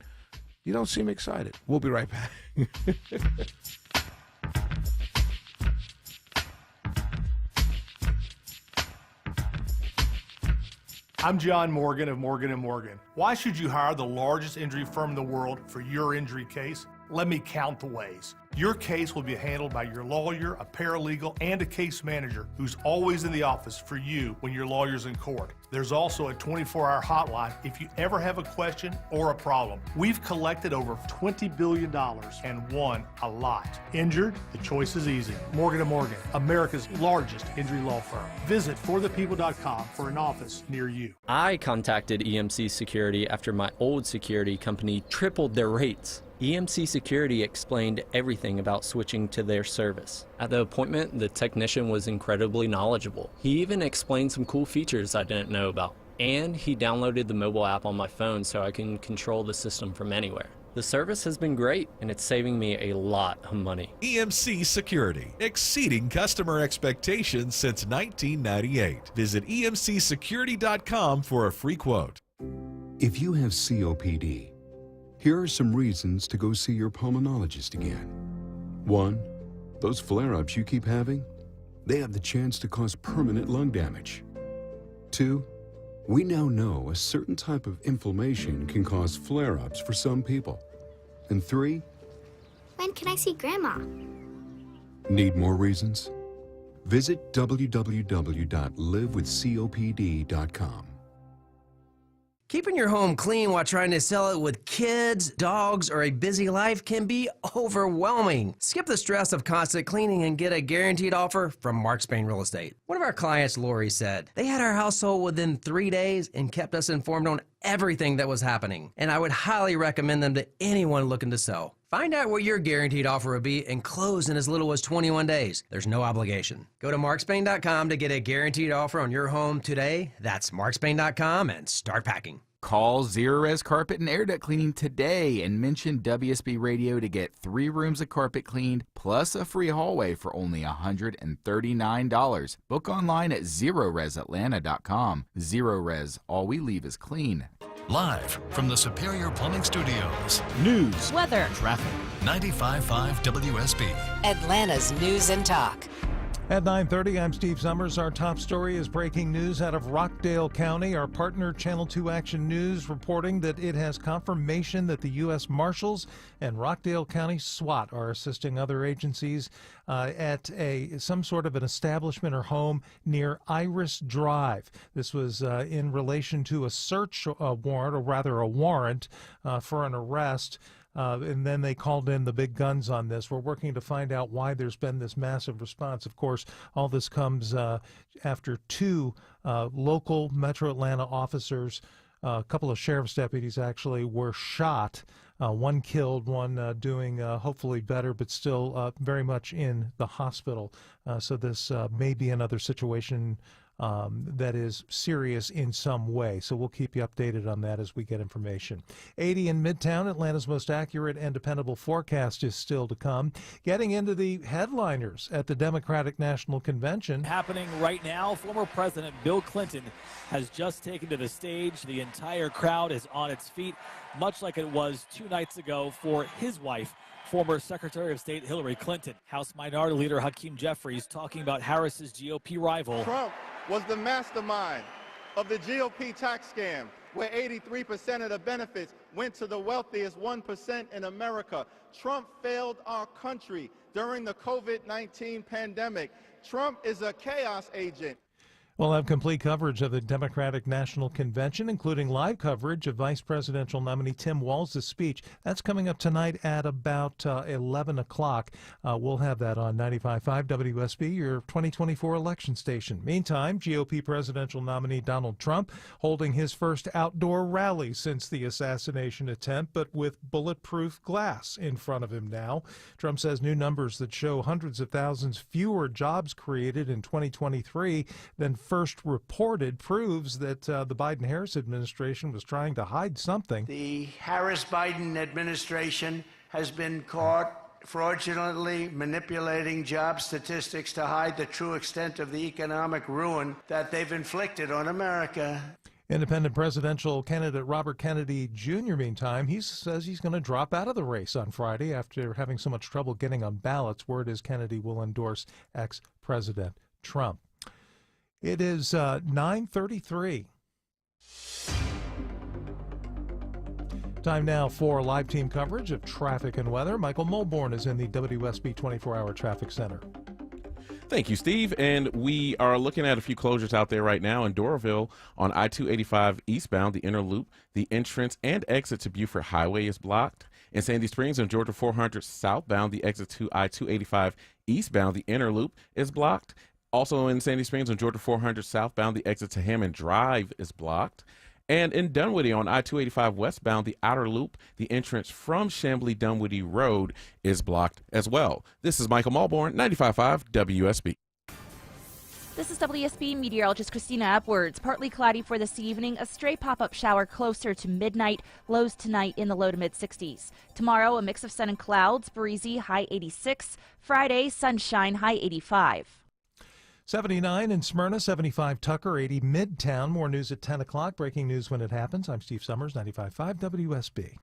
You don't seem excited. We'll be right back. I'm John Morgan of Morgan & Morgan. Why should you hire the largest injury firm in the world for your injury case? Let me count the ways. Your case will be handled by your lawyer, a paralegal, and a case manager who's always in the office for you when your lawyer's in court. There's also a 24-hour hotline if you ever have a question or a problem. We've collected over $20 billion and won a lot. Injured? The choice is easy. Morgan & Morgan, America's largest injury law firm. Visit forthepeople.com for an office near you. I contacted EMC Security after my old security company tripled their rates. EMC Security explained everything about switching to their service. At the appointment, the technician was incredibly knowledgeable. He even explained some cool features I didn't know about. And he downloaded the mobile app on my phone so I can control the system from anywhere. The service has been great, and it's saving me a lot of money. EMC Security, exceeding customer expectations since 1998. Visit emcsecurity.com for a free quote. If you have COPD, here are some reasons to go see your pulmonologist again. 1. Those flare-ups you keep having, they have the chance to cause permanent lung damage. 2. We now know a certain type of inflammation can cause flare-ups for some people. And 3. When can I see Grandma? Need more reasons? Visit www.livewithcopd.com. Keeping your home clean while trying to sell it with kids, dogs, or a busy life can be overwhelming. Skip the stress of constant cleaning and get a guaranteed offer from Mark Spain Real Estate. One of our clients, Lori, said they had our house sold within 3 days and kept us informed on everything that was happening. And I would highly recommend them to anyone looking to sell. Find out what your guaranteed offer will be and close in as little as 21 days. There's no obligation. Go to markspain.com to get a guaranteed offer on your home today. That's markspain.com and start packing. Call Zerorez Carpet and Air Duct Cleaning today and mention WSB Radio to get 3 rooms of carpet cleaned plus a free hallway for only $139. Book online at ZeroResAtlanta.com. Zerorez, all we leave is clean. Live from the Superior Plumbing Studios. News, weather, traffic. 95.5 WSB. Atlanta's News and Talk. At 9:30, I'm Steve Summers. Our top story is breaking news out of Rockdale County. Our partner, Channel 2 Action News, reporting that it has confirmation that the U.S. Marshals and Rockdale County SWAT are assisting other agencies at some sort of an establishment or home near Iris Drive. This was in relation to a search warrant, or rather a warrant for an arrest. And then they called in the big guns on this. We're working to find out why there's been this massive response. Of course, all this comes after 2 local Metro Atlanta officers, a couple of sheriff's deputies actually, were shot. One killed, one doing hopefully better, but still very much in the hospital. So this may be another situation that is serious in some way. So we'll keep you updated on that as we get information. 80 in Midtown, Atlanta's most accurate and dependable forecast is still to come. Getting into the headliners at the Democratic National Convention. Happening right now, former President Bill Clinton has just taken to the stage. The entire crowd is on its feet, much like it was 2 nights ago for his wife, former Secretary of State Hillary Clinton. House Minority Leader Hakeem Jeffries talking about Harris's GOP rival. Trump was the mastermind of the GOP tax scam, where 83% of the benefits went to the wealthiest 1% in America. Trump failed our country during the COVID-19 pandemic. Trump is a chaos agent. We'll have complete coverage of the Democratic National Convention, including live coverage of Vice Presidential nominee Tim Walz's speech. That's coming up tonight at about 11 o'clock. We'll have that on 95.5 WSB, your 2024 election station. Meantime, GOP presidential nominee Donald Trump holding his first outdoor rally since the assassination attempt, but with bulletproof glass in front of him now. Trump says new numbers that show hundreds of thousands fewer jobs created in 2023 than first reported proves that the Biden-Harris administration was trying to hide something. The Harris-Biden administration has been caught fraudulently manipulating job statistics to hide the true extent of the economic ruin that they've inflicted on America. Independent presidential candidate Robert Kennedy Jr., meantime, he says he's going to drop out of the race on Friday after having so much trouble getting on ballots. Word is Kennedy will endorse ex-President Trump. It is 9:33. Time now for live team coverage of traffic and weather. Michael Mulborn is in the WSB 24-hour traffic center. Thank you, Steve. And we are looking at a few closures out there right now in Doraville on I-285 eastbound, the inner loop. The entrance and exit to Beaufort Highway is blocked. In Sandy Springs on Georgia 400 southbound, the exit to I-285 eastbound, the inner loop is blocked. Also in Sandy Springs on Georgia 400 southbound, the exit to Hammond Drive is blocked. And in Dunwoody on I-285 westbound, the outer loop, the entrance from Chamblee-Dunwoody Road is blocked as well. This is Michael Mulborn, 95.5 WSB. This is WSB meteorologist Christina Upwards. Partly cloudy for this evening. A stray pop-up shower closer to midnight. Lows tonight in the low to mid-60s. Tomorrow, a mix of sun and clouds. Breezy, high 86. Friday, sunshine, high 85. 79 in Smyrna, 75 Tucker, 80 Midtown. More news at 10 o'clock. Breaking news when it happens. I'm Steve Summers, 95.5 WSB.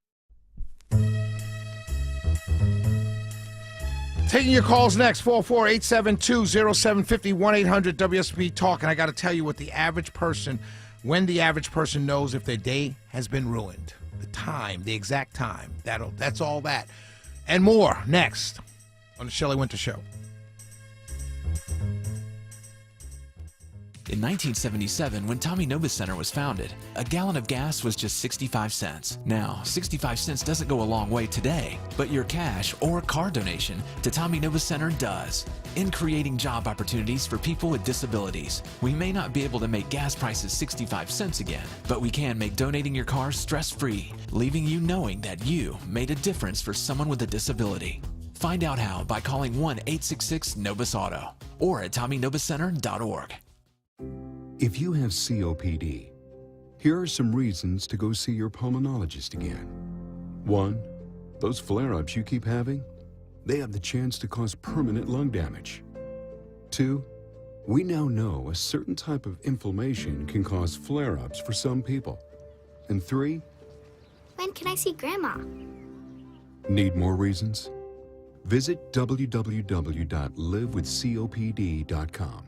Taking your calls next, 44872-0750, 1-800-WSB Talk. And I got to tell you what the average person, when the average person knows if their day has been ruined. The time, the exact time. That's all that. And more next on the Shelley Winter Show. In 1977, when Tommy Nobis Center was founded, a gallon of gas was just 65 cents. Now, 65 cents doesn't go a long way today, but your cash or car donation to Tommy Nobis Center does. In creating job opportunities for people with disabilities, we may not be able to make gas prices 65 cents again, but we can make donating your car stress-free, leaving you knowing that you made a difference for someone with a disability. Find out how by calling 1-866-NOBIS-AUTO or at TommyNobisCenter.org. If you have COPD, here are some reasons to go see your pulmonologist again. 1. Those flare-ups you keep having, they have the chance to cause permanent lung damage. 2. We now know a certain type of inflammation can cause flare-ups for some people. And 3. When can I see Grandma? Need more reasons? Visit www.livewithcopd.com.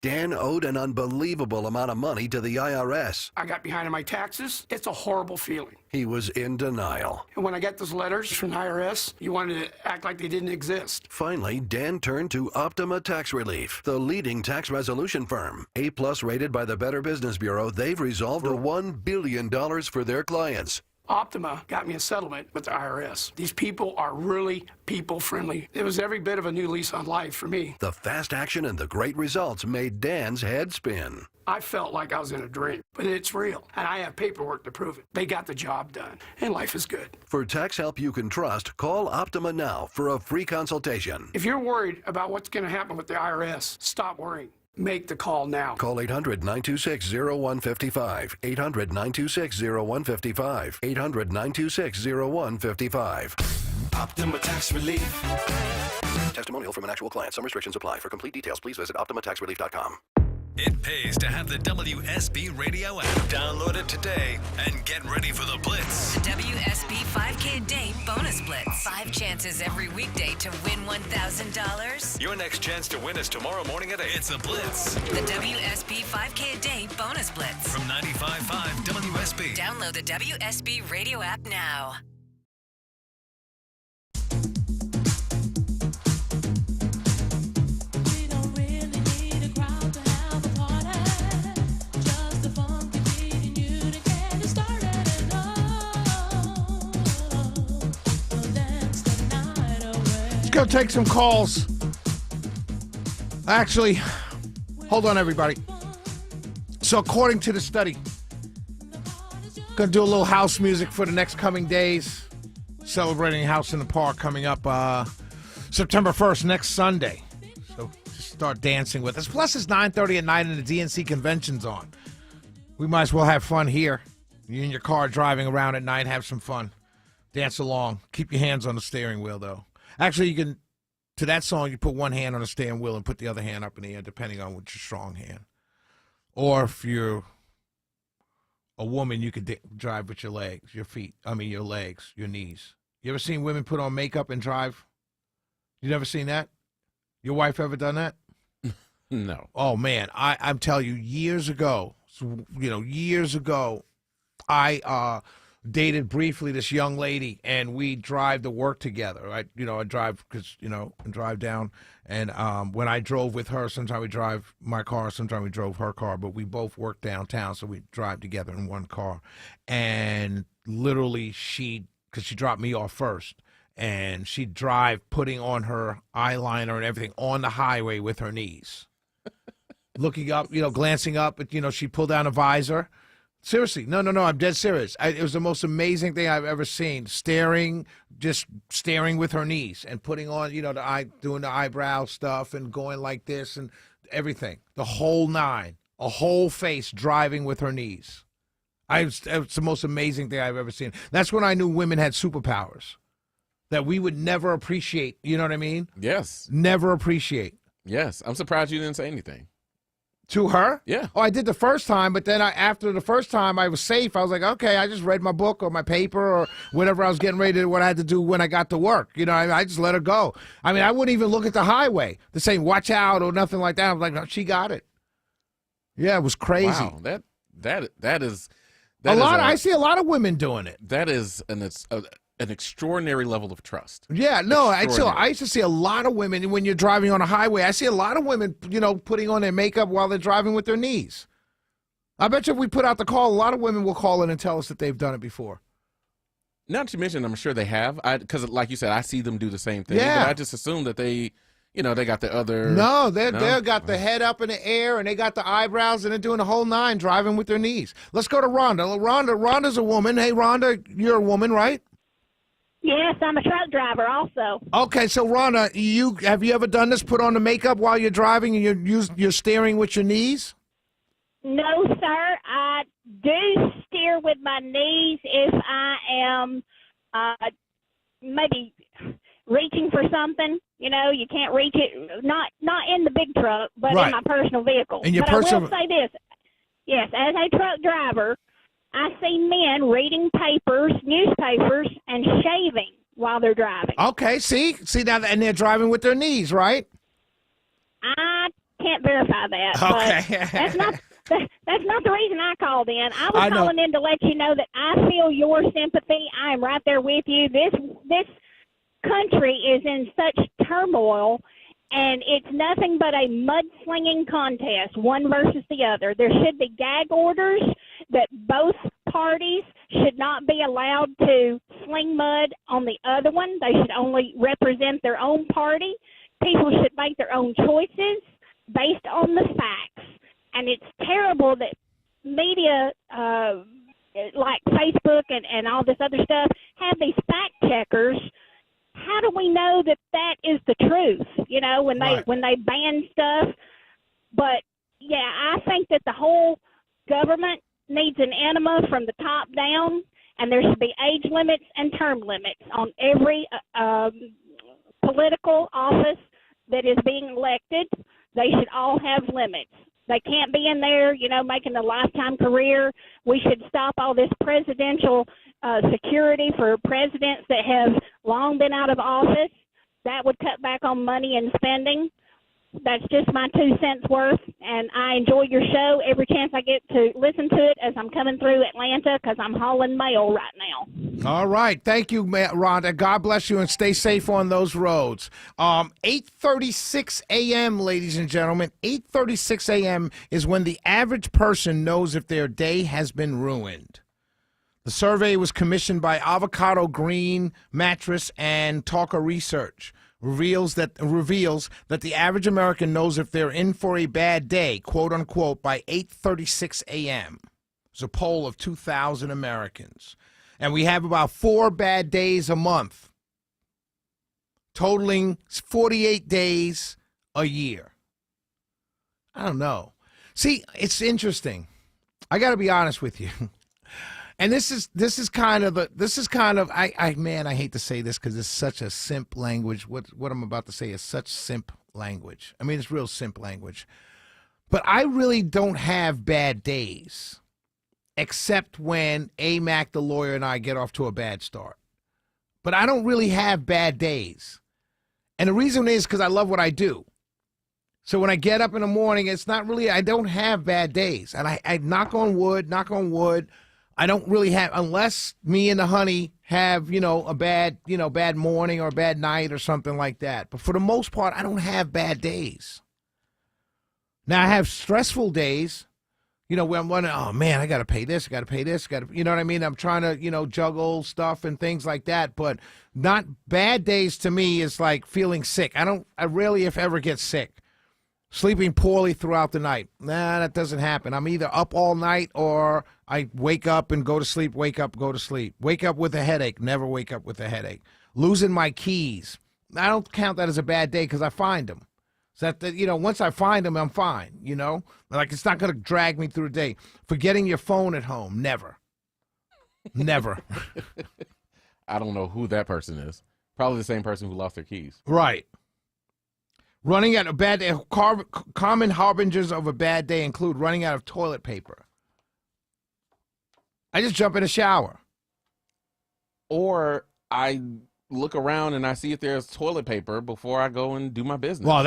Dan owed an unbelievable amount of money to the IRS. I got behind on my taxes. It's a horrible feeling. He was in denial. And when I got those letters from the IRS, you wanted to act like they didn't exist. Finally, Dan turned to Optima Tax Relief, the leading tax resolution firm. A-plus rated by the Better Business Bureau, they've resolved $1 billion for their clients. Optima got me a settlement with the IRS. These people are really people-friendly. It was every bit of a new lease on life for me. The fast action and the great results made Dan's head spin. I felt like I was in a dream, but it's real, and I have paperwork to prove it. They got the job done, and life is good. For tax help you can trust, call Optima now for a free consultation. If you're worried about what's going to happen with the IRS, stop worrying. Make the call now. Call 800-926-0155. 800-926-0155. 800-926-0155. Optima Tax Relief. Testimonial from an actual client. Some restrictions apply. For complete details, please visit OptimaTaxRelief.com. It pays to have the WSB radio app. Download it today and get ready for the Blitz. The WSB 5K a day bonus blitz. 5 chances every weekday to win $1,000. Your next chance to win is tomorrow morning at 8. It's a Blitz. The WSB 5K a day bonus blitz. From 95.5 WSB. Download the WSB radio app now. Go take some calls. Actually, hold on, everybody. So according to the study, gonna do a little house music for the next coming days, celebrating House in the Park coming up September 1st, next Sunday. So just start dancing with us. Plus it's 9:30 at night and the DNC convention's on. We might as well have fun here. You in your car driving around at night, have some fun. Dance along. Keep your hands on the steering wheel, though. Actually, you can, to that song, you put one hand on the steering wheel and put the other hand up in the air, depending on which your strong hand. Or if you're a woman you could drive with your legs, your legs, your knees. You ever seen women put on makeup and drive? You never seen that? Your wife ever done that? No. Oh, man, I'm telling you, years ago, I dated briefly this young lady, and we drive to work together. I drive and drive down. And when I drove with her, sometimes we drive my car, sometimes we drove her car, but we both work downtown, so we drive together in one car. And literally, because she dropped me off first, and she'd drive putting on her eyeliner and everything on the highway with her knees. Looking up, glancing up, but, she pulled down a visor. Seriously, no, I'm dead serious. It was the most amazing thing I've ever seen. Just staring with her knees and putting on, doing the eyebrow stuff and going like this and everything. The whole nine, a whole face driving with her knees. It's the most amazing thing I've ever seen. That's when I knew women had superpowers that we would never appreciate. You know what I mean? Yes. Never appreciate. Yes. I'm surprised you didn't say anything. To her? Yeah. Oh, I did the first time, but then after the first time, I was safe. I was like, okay, I just read my book or my paper or whatever I was getting ready to, what I had to do when I got to work. I just let her go. I mean, I wouldn't even look at the highway to say, watch out or nothing like that. I was like, no, she got it. Yeah, it was crazy. Wow, that is I see a lot of women doing it. That is an extraordinary level of trust. Yeah, no, I used to see a lot of women when you're driving on a highway. I see a lot of women, putting on their makeup while they're driving with their knees. I bet you if we put out the call, a lot of women will call in and tell us that they've done it before. Not to mention, I'm sure they have. Because, like you said, I see them do the same thing. Yeah. But I just assume that they got the other. No, they got the head up in the air and they got the eyebrows and they're doing the whole nine, driving with their knees. Let's go to Rhonda. Rhonda's a woman. Hey, Rhonda, you're a woman, right? Yes, I'm a truck driver also. Okay, so Rhonda, have you ever done this? Put on the makeup while you're driving and you're steering with your knees? No, sir. I do steer with my knees if I am maybe reaching for something. You can't reach it. Not in the big truck, but right. in my personal vehicle. In your but I will say this. Yes, as a truck driver, I see men reading newspapers, and shaving while they're driving. Okay, see now, and they're driving with their knees, right? I can't verify that. Okay. But that's not the reason I called in. I was calling in to let you know that I feel your sympathy. I am right there with you. This country is in such turmoil, and it's nothing but a mudslinging contest, one versus the other. There should be gag orders that both parties should not be allowed to sling mud on the other one. They should only represent their own party. People should make their own choices based on the facts. And it's terrible that media like Facebook and all this other stuff have these fact checkers. How do we know that is the truth? When they ban stuff. But yeah, I think that the whole government needs an enema from the top down, and there should be age limits and term limits on every political office that is being elected. They should all have limits. They can't be in there, making a lifetime career. We should stop all this presidential security for presidents that have long been out of office. That would cut back on money and spending. That's just my 2 cents worth, and I enjoy your show every chance I get to listen to it as I'm coming through Atlanta because I'm hauling mail right now. All right. Thank you, Rhonda. God bless you and stay safe on those roads. 8:36 a.m., ladies and gentlemen. 8:36 a.m. is when the average person knows if their day has been ruined. The survey was commissioned by Avocado Green Mattress and Talker Research. Reveals that the average American knows if they're in for a bad day, quote unquote, by 8:36 a.m. It's a poll of 2,000 Americans. And we have about 4 bad days a month, totaling 48 days a year. I don't know. See, it's interesting. I got to be honest with you. And this is kind of I hate to say this because it's such a simp language. What I'm about to say is such simp language. I mean, it's real simp language. But I really don't have bad days. except when AMAC, the lawyer, and I get off to a bad start. But I don't really have bad days. And the reason is because I love what I do. So when I get up in the morning, it's not really, I don't have bad days. And I knock on wood, I don't really have, unless me and the honey have, a bad morning or a bad night or something like that. But for the most part, I don't have bad days. Now I have stressful days, where I'm wondering, oh man, I got to pay this, you know what I mean? I'm trying to, juggle stuff and things like that. But not bad days to me is like feeling sick. I rarely, if ever, get sick. Sleeping poorly throughout the night. Nah, that doesn't happen. I'm either up all night or I wake up and go to sleep, wake up, go to sleep. Wake up with a headache, never wake up with a headache. Losing my keys. I don't count that as a bad day because I find them. So that, once I find them, I'm fine, Like it's not going to drag me through the day. Forgetting your phone at home, never. Never. I don't know who that person is. Probably the same person who lost their keys. Right. Running out of bad day. Common harbingers of a bad day include running out of toilet paper. I just jump in the shower. Or I look around and I see if there's toilet paper before I go and do my business. Well,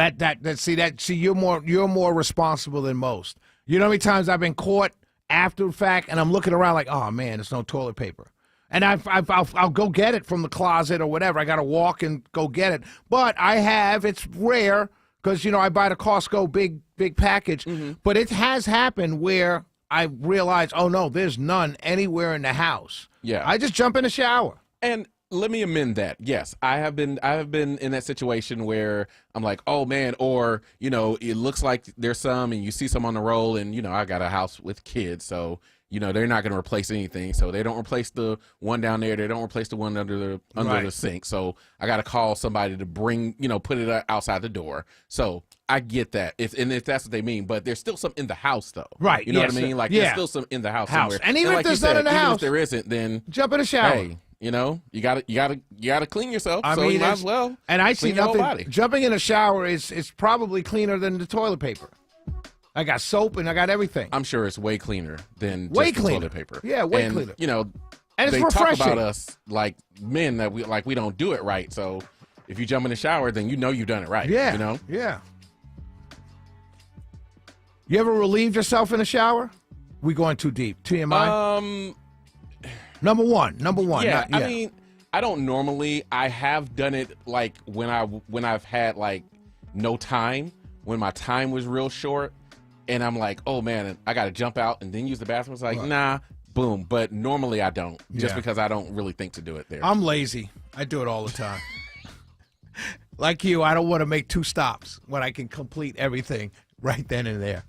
see, you're more responsible than most. You know how many times I've been caught after the fact and I'm looking around like, oh man, there's no toilet paper. And I'll go get it from the closet or whatever. I got to walk and go get it. But it's rare because, I buy the Costco big package. Mm-hmm. But it has happened where I realize, oh, no, there's none anywhere in the house. Yeah. I just jump in the shower. And let me amend that. Yes, I have been in that situation where I'm like, oh, man, or, it looks like there's some and you see some on the roll and, I got a house with kids, so they're not going to replace anything. So they don't replace the one down there. They don't replace the one under the sink. So I got to call somebody to bring, put it outside the door. So I get that. If that's what they mean. But there's still some in the house, though. Right. You know what I mean? Like, there's still some in the house somewhere. And even like if there's none in the house, if there isn't, then jump in the shower. Hey, you gotta clean yourself. I so mean, you might as well. And I see clean your whole nothing. body. Jumping in a shower is probably cleaner than the toilet paper. I got soap and I got everything. I'm sure it's way cleaner than way just the cleaner. toilet paper. Yeah, way and, cleaner. And it's they refreshing. talk about us like men that we don't do it right. So if you jump in the shower, then you've done it right. Yeah. Yeah. You ever relieved yourself in the shower? We going too deep. TMI. Number one. Yeah, I mean, I don't normally. I have done it like when I've had like no time, when my time was real short, and I'm like, oh man, I got to jump out and then use the bathroom. It's like, nah, boom. But normally I don't, just because I don't really think to do it there. I'm lazy. I do it all the time. Like you, I don't want to make two stops when I can complete everything right then and there.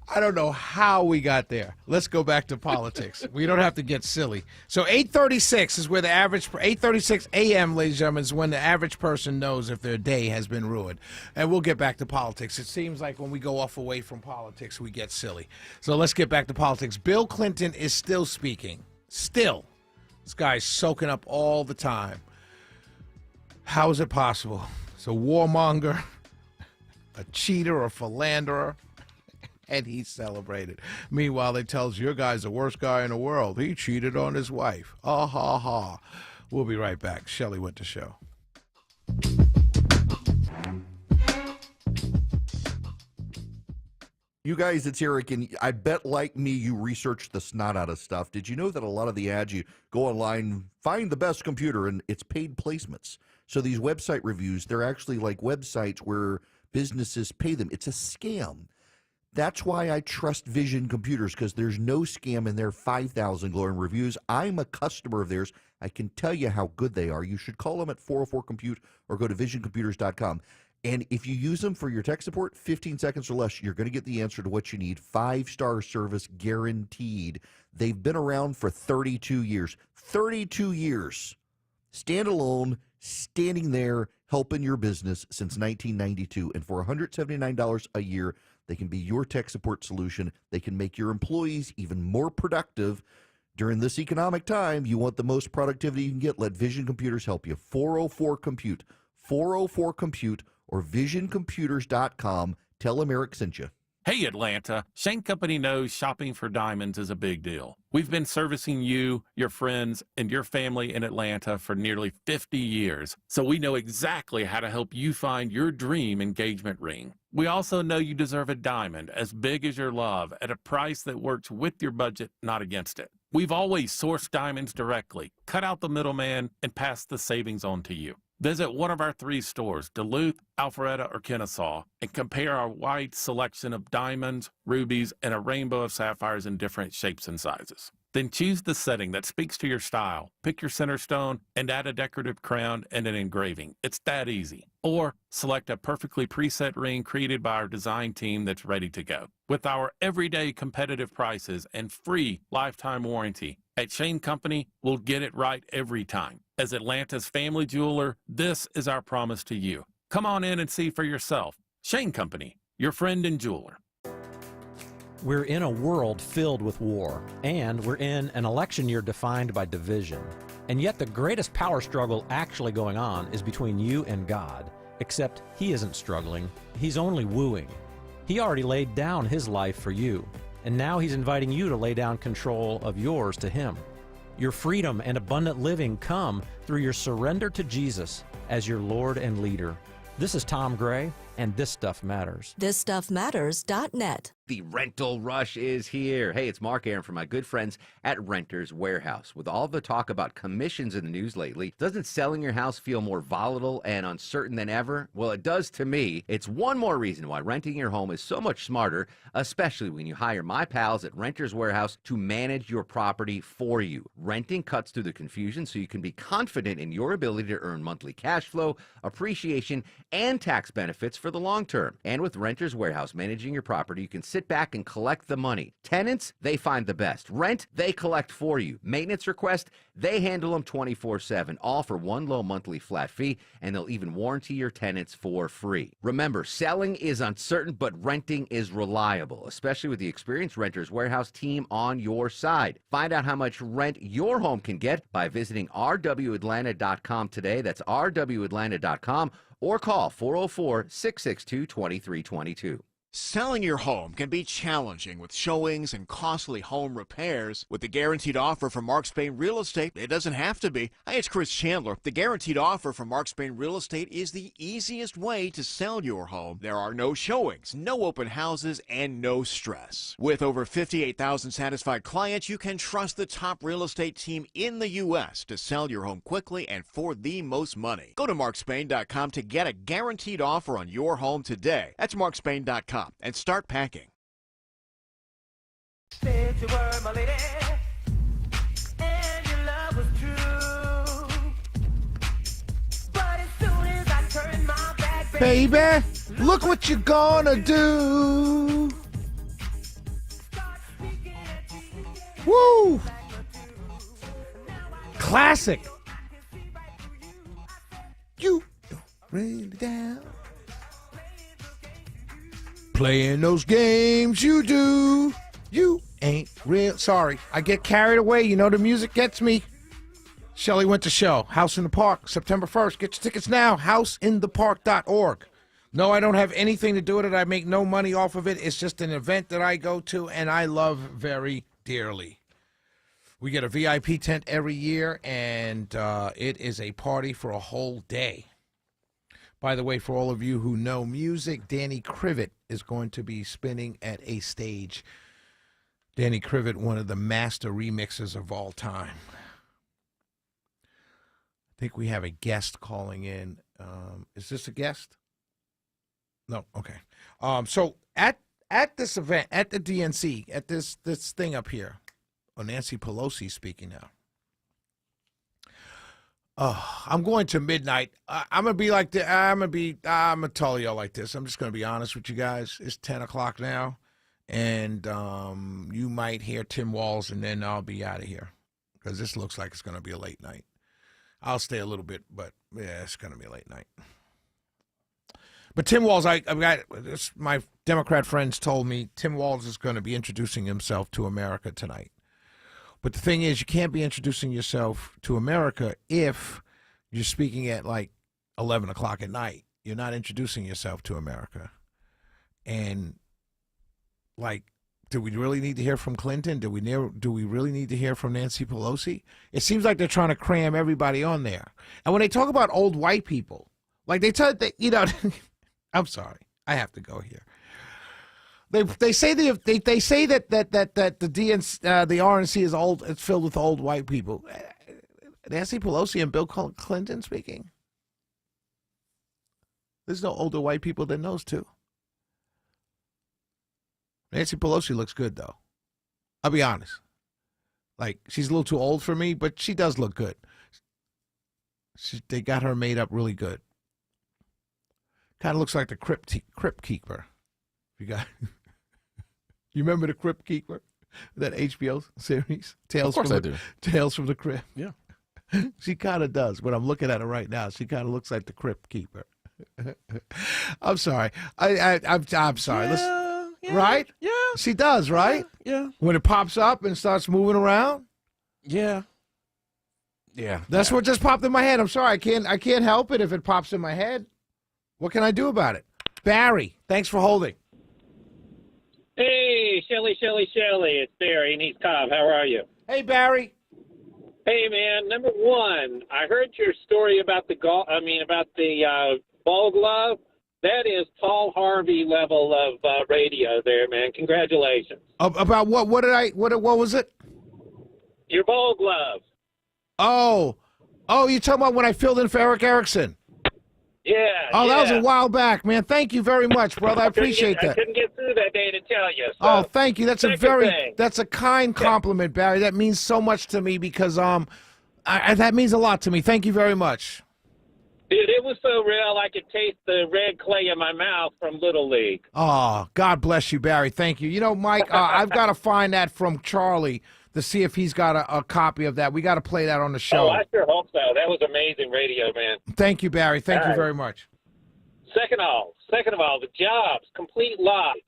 I don't know how we got there. Let's go back to politics. We don't have to get silly. So 8:36 is where the average, 8:36 a.m., ladies and gentlemen, is when the average person knows if their day has been ruined. And we'll get back to politics. It seems like when we go off away from politics, we get silly. So let's get back to politics. Bill Clinton is still speaking. Still. This guy's soaking up all the time. How is it possible? It's a warmonger, a cheater, a philanderer. And he's celebrated. Meanwhile, they tell us your guy's the worst guy in the world. He cheated on his wife. Ah, ha, ha. We'll be right back. Shelley Winter Show. You guys, it's Eric, and I bet like me, you researched the snot out of stuff. Did you know that a lot of the ads, you go online, find the best computer, and it's paid placements. So these website reviews, they're actually like websites where businesses pay them. It's a scam. That's why I trust Vision Computers, because there's no scam in their 5,000 glowing reviews. I'm a customer of theirs. I can tell you how good they are. You should call them at 404-COMPUTE or go to visioncomputers.com. And if you use them for your tech support, 15 seconds or less, you're going to get the answer to what you need. 5-star service guaranteed. They've been around for 32 years. 32 years. Standalone, standing there, helping your business since 1992. And for $179 a year, they can be your tech support solution. They can make your employees even more productive. During this economic time, you want the most productivity you can get. Let Vision Computers help you. 404-COMPUTE. 404-COMPUTE or visioncomputers.com. Tell them Eric sent you. Hey Atlanta, Shane Company knows shopping for diamonds is a big deal. We've been servicing you, your friends, and your family in Atlanta for nearly 50 years, so we know exactly how to help you find your dream engagement ring. We also know you deserve a diamond as big as your love at a price that works with your budget, not against it. We've always sourced diamonds directly, cut out the middleman, and passed the savings on to you. Visit one of our 3 stores, Duluth, Alpharetta, or Kennesaw, and compare our wide selection of diamonds, rubies, and a rainbow of sapphires in different shapes and sizes. Then choose the setting that speaks to your style, pick your center stone, and add a decorative crown and an engraving. It's that easy. Or select a perfectly preset ring created by our design team that's ready to go. With our everyday competitive prices and free lifetime warranty, at Shane Company, we'll get it right every time. As Atlanta's family jeweler, this is our promise to you. Come on in and see for yourself. Shane Company, your friend and jeweler. We're in a world filled with war, and we're in an election year defined by division. And yet the greatest power struggle actually going on is between you and God. Except he isn't struggling, he's only wooing. He already laid down his life for you, and now he's inviting you to lay down control of yours to him. Your freedom and abundant living come through your surrender to Jesus as your Lord and leader. This is Tom Gray, and This Stuff Matters. ThisStuffMatters.net. The rental rush is here. Hey, it's Mark Aaron from my good friends at Renters Warehouse. With all the talk about commissions in the news lately, doesn't selling your house feel more volatile and uncertain than ever? Well, it does to me. It's one more reason why renting your home is so much smarter, especially when you hire my pals at Renters Warehouse to manage your property for you. Renting cuts through the confusion so you can be confident in your ability to earn monthly cash flow, appreciation, and tax benefits for the long term. And with Renters Warehouse managing your property, you can sit back and collect the money. Tenants, they find the best. Rent, they collect for you. Maintenance request, they handle them 24/7, all for one low monthly flat fee, and they'll even warranty your tenants for free. Remember, selling is uncertain, but renting is reliable, especially with the experienced Renters Warehouse team on your side. Find out how much rent your home can get by visiting rwatlanta.com today. That's rwatlanta.com, or call 404-662-2322. Selling your home can be challenging with showings and costly home repairs. With the guaranteed offer from Mark Spain Real Estate, it doesn't have to be. Hi, it's Chris Chandler. The guaranteed offer from Mark Spain Real Estate is the easiest way to sell your home. There are no showings, no open houses, and no stress. With over 58,000 satisfied clients, you can trust the top real estate team in the U.S. to sell your home quickly and for the most money. Go to markspain.com to get a guaranteed offer on your home today. That's markspain.com. And start packing. Said you were my lady, and your love was true. But as soon as I turned my back, Baby, look what you're gonna do. Woo! Classic. You don't really down. Playing those games you do, you ain't real. Sorry, I get carried away. You know, the music gets me. Shelley Winter Show, House in the Park, September 1st. Get your tickets now, houseinthepark.org. No, I don't have anything to do with it. I make no money off of it. It's just an event that I go to and I love very dearly. We get a VIP tent every year, and it is a party for a whole day. By the way, for all of you who know music, Danny Krivit is going to be spinning at a stage. Danny Krivit, one of the master remixers of all time. I think we have a guest calling in. Is this a guest? No, okay. So at this event, at the DNC, at this thing up here, Nancy Pelosi speaking now. I'm going to midnight. I'm gonna be like the. I'm gonna tell y'all like this. I'm just gonna be honest with you guys. It's 10 o'clock now, and you might hear Tim Walz, and then I'll be out of here because this looks like it's gonna be a late night. I'll stay a little bit, but yeah, it's gonna be a late night. But Tim Walz, I've got this, my Democrat friends told me Tim Walz is going to be introducing himself to America tonight. But the thing is, you can't be introducing yourself to America if you're speaking at like 11 o'clock at night. You're not introducing yourself to America. And Like, do we really need to hear from Clinton? Do we really need to hear from Nancy Pelosi? It seems like they're trying to cram everybody on there. And when they talk about old white people, like they tell that, you know, I'm sorry, I have to go here. They say that the RNC is old. It's filled with old white people. Nancy Pelosi and Bill Clinton speaking. There's no older white people than those two. Nancy Pelosi looks good, though. I'll be honest. Like, she's a little too old for me, but she does look good. They got her made up really good. Kind of looks like the Crypt Keeper. You remember the Crypt Keeper? That HBO series? Of course I do. Tales from the Crypt. Yeah. She kind of does. When I'm looking at her right now, she kind of looks like the Crypt Keeper. I'm sorry. I'm sorry. Yeah, right? Yeah. She does, right? Yeah. When it pops up and starts moving around? Yeah. Yeah. That's what just popped in my head. I'm sorry. I can't help it if it pops in my head. What can I do about it? Barry, thanks for holding. Hey, Shelly. It's Barry in East Cobb. How are you? Hey, Barry. Hey, man. Number one, I heard your story about the ball glove. That is Paul Harvey level of radio there, man. Congratulations. About what? What was it? Your ball glove. Oh, you're talking about when I filled in for Eric Erickson. Yeah. Oh, that was a while back, man. Thank you very much, brother. I appreciate that. I couldn't get through that day to tell you. So. Oh, thank you. That's Second that's a kind compliment, Barry. That means so much to me because that means a lot to me. Thank you very much. Dude, it was so real I could taste the red clay in my mouth from Little League. Oh, God bless you, Barry. Thank you. You know, Mike, I've got to find that from Charlie to see if he's got a copy of that. We got to play that on the show. Oh, I sure hope so. That was amazing radio, man. Thank you, Barry. Thank All you right. very much. Second of all, the jobs, complete lie.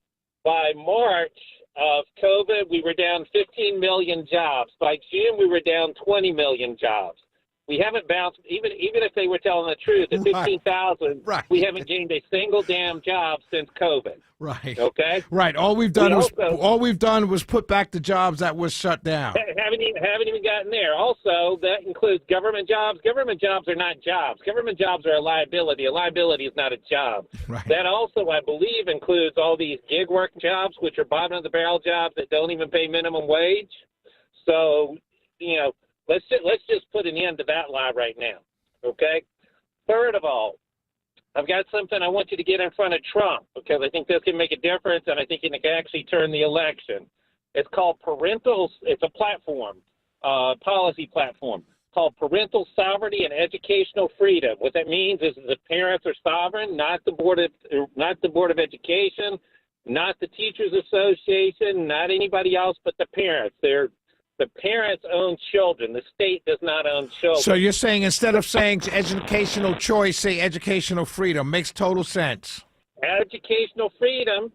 By March of COVID, we were down 15 million jobs. By June, we were down 20 million jobs. We haven't bounced, even if they were telling the truth, at 15,000, we haven't gained a single damn job since COVID. Right. Okay? Right. All we've done was put back the jobs that was shut down. Haven't even gotten there. Also, that includes government jobs. Government jobs are not jobs. Government jobs are a liability. A liability is not a job. Right. That also, I believe, includes all these gig work jobs, which are bottom of the barrel jobs that don't even pay minimum wage. So, you know, let's just put an end to that lie right now. Okay? Third of all, I've got something I want you to get in front of Trump because I think this can make a difference and I think it can actually turn the election. It's called it's a platform, policy platform called Parental Sovereignty and Educational Freedom. What that means is the parents are sovereign, not the Board of Education, not the Teachers Association, not anybody else but the parents. The parents own children. The state does not own children. So you're saying instead of saying educational choice, say educational freedom. Makes total sense. Educational freedom.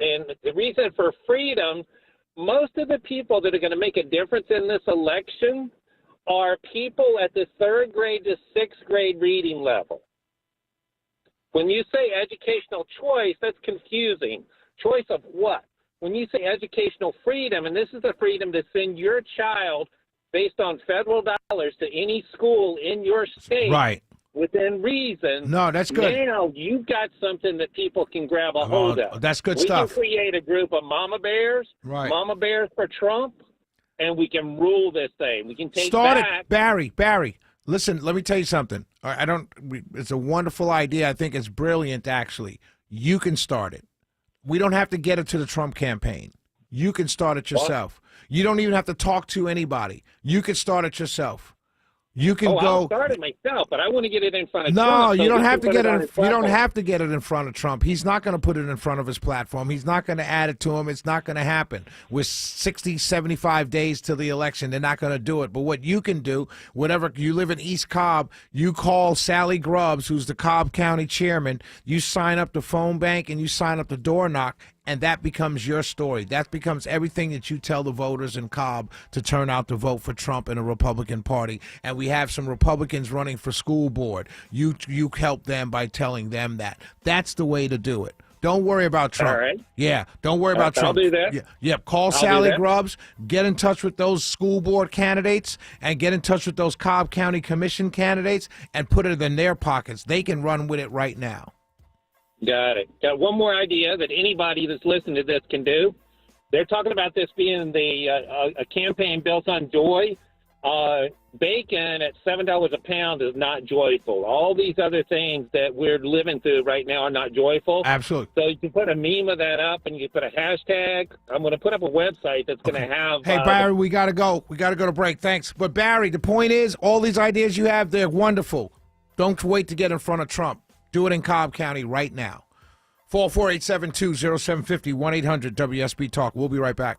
And the reason for freedom, most of the people that are going to make a difference in this election are people at the 3rd grade to 6th grade reading level. When you say educational choice, that's confusing. Choice of what? When you say educational freedom, and this is the freedom to send your child based on federal dollars to any school in your state, right, within reason. No, that's good. Now you've got something that people can grab a hold of. That's good we stuff. We can create a group of mama bears, right, mama bears for Trump, and we can rule this thing. We can take back. Barry. Listen, let me tell you something. It's a wonderful idea. I think it's brilliant, actually. You can start it. We don't have to get it to the Trump campaign. You can start it yourself. You don't even have to talk to anybody. You can start it yourself. You can go. I'll start it myself, but I want to get it in front of Trump. No, so you don't have to get it. You don't have to get it in front of Trump. He's not going to put it in front of his platform. He's not going to add it to him. It's not going to happen. We're 60, 75 days to the election. They're not going to do it. But what you can do, whatever, you live in East Cobb, you call Sally Grubbs, who's the Cobb County chairman. You sign up the phone bank and you sign up the door knock. And that becomes your story. That becomes everything that you tell the voters in Cobb to turn out to vote for Trump and the Republican Party. And we have some Republicans running for school board. You help them by telling them that. That's the way to do it. Don't worry about Trump. All right. Yeah, don't worry about I'll Trump. do that. Yeah, yep. Call I'll do Sally that. Grubbs. Get in touch with those school board candidates and get in touch with those Cobb County Commission candidates and put it in their pockets. They can run with it right now. Got it. Got one more idea that anybody that's listening to this can do. They're talking about this being a campaign built on joy. Bacon at $7 a pound is not joyful. All these other things that we're living through right now are not joyful. Absolutely. So you can put a meme of that up, and you put a hashtag. I'm going to put up a website that's going to have. Hey, Barry, we got to go. We got to go to break. Thanks. But, Barry, the point is, all these ideas you have, they're wonderful. Don't wait to get in front of Trump. Do it in Cobb County right now. 448-720-0750, 1-800-WSB-TALK. We'll be right back.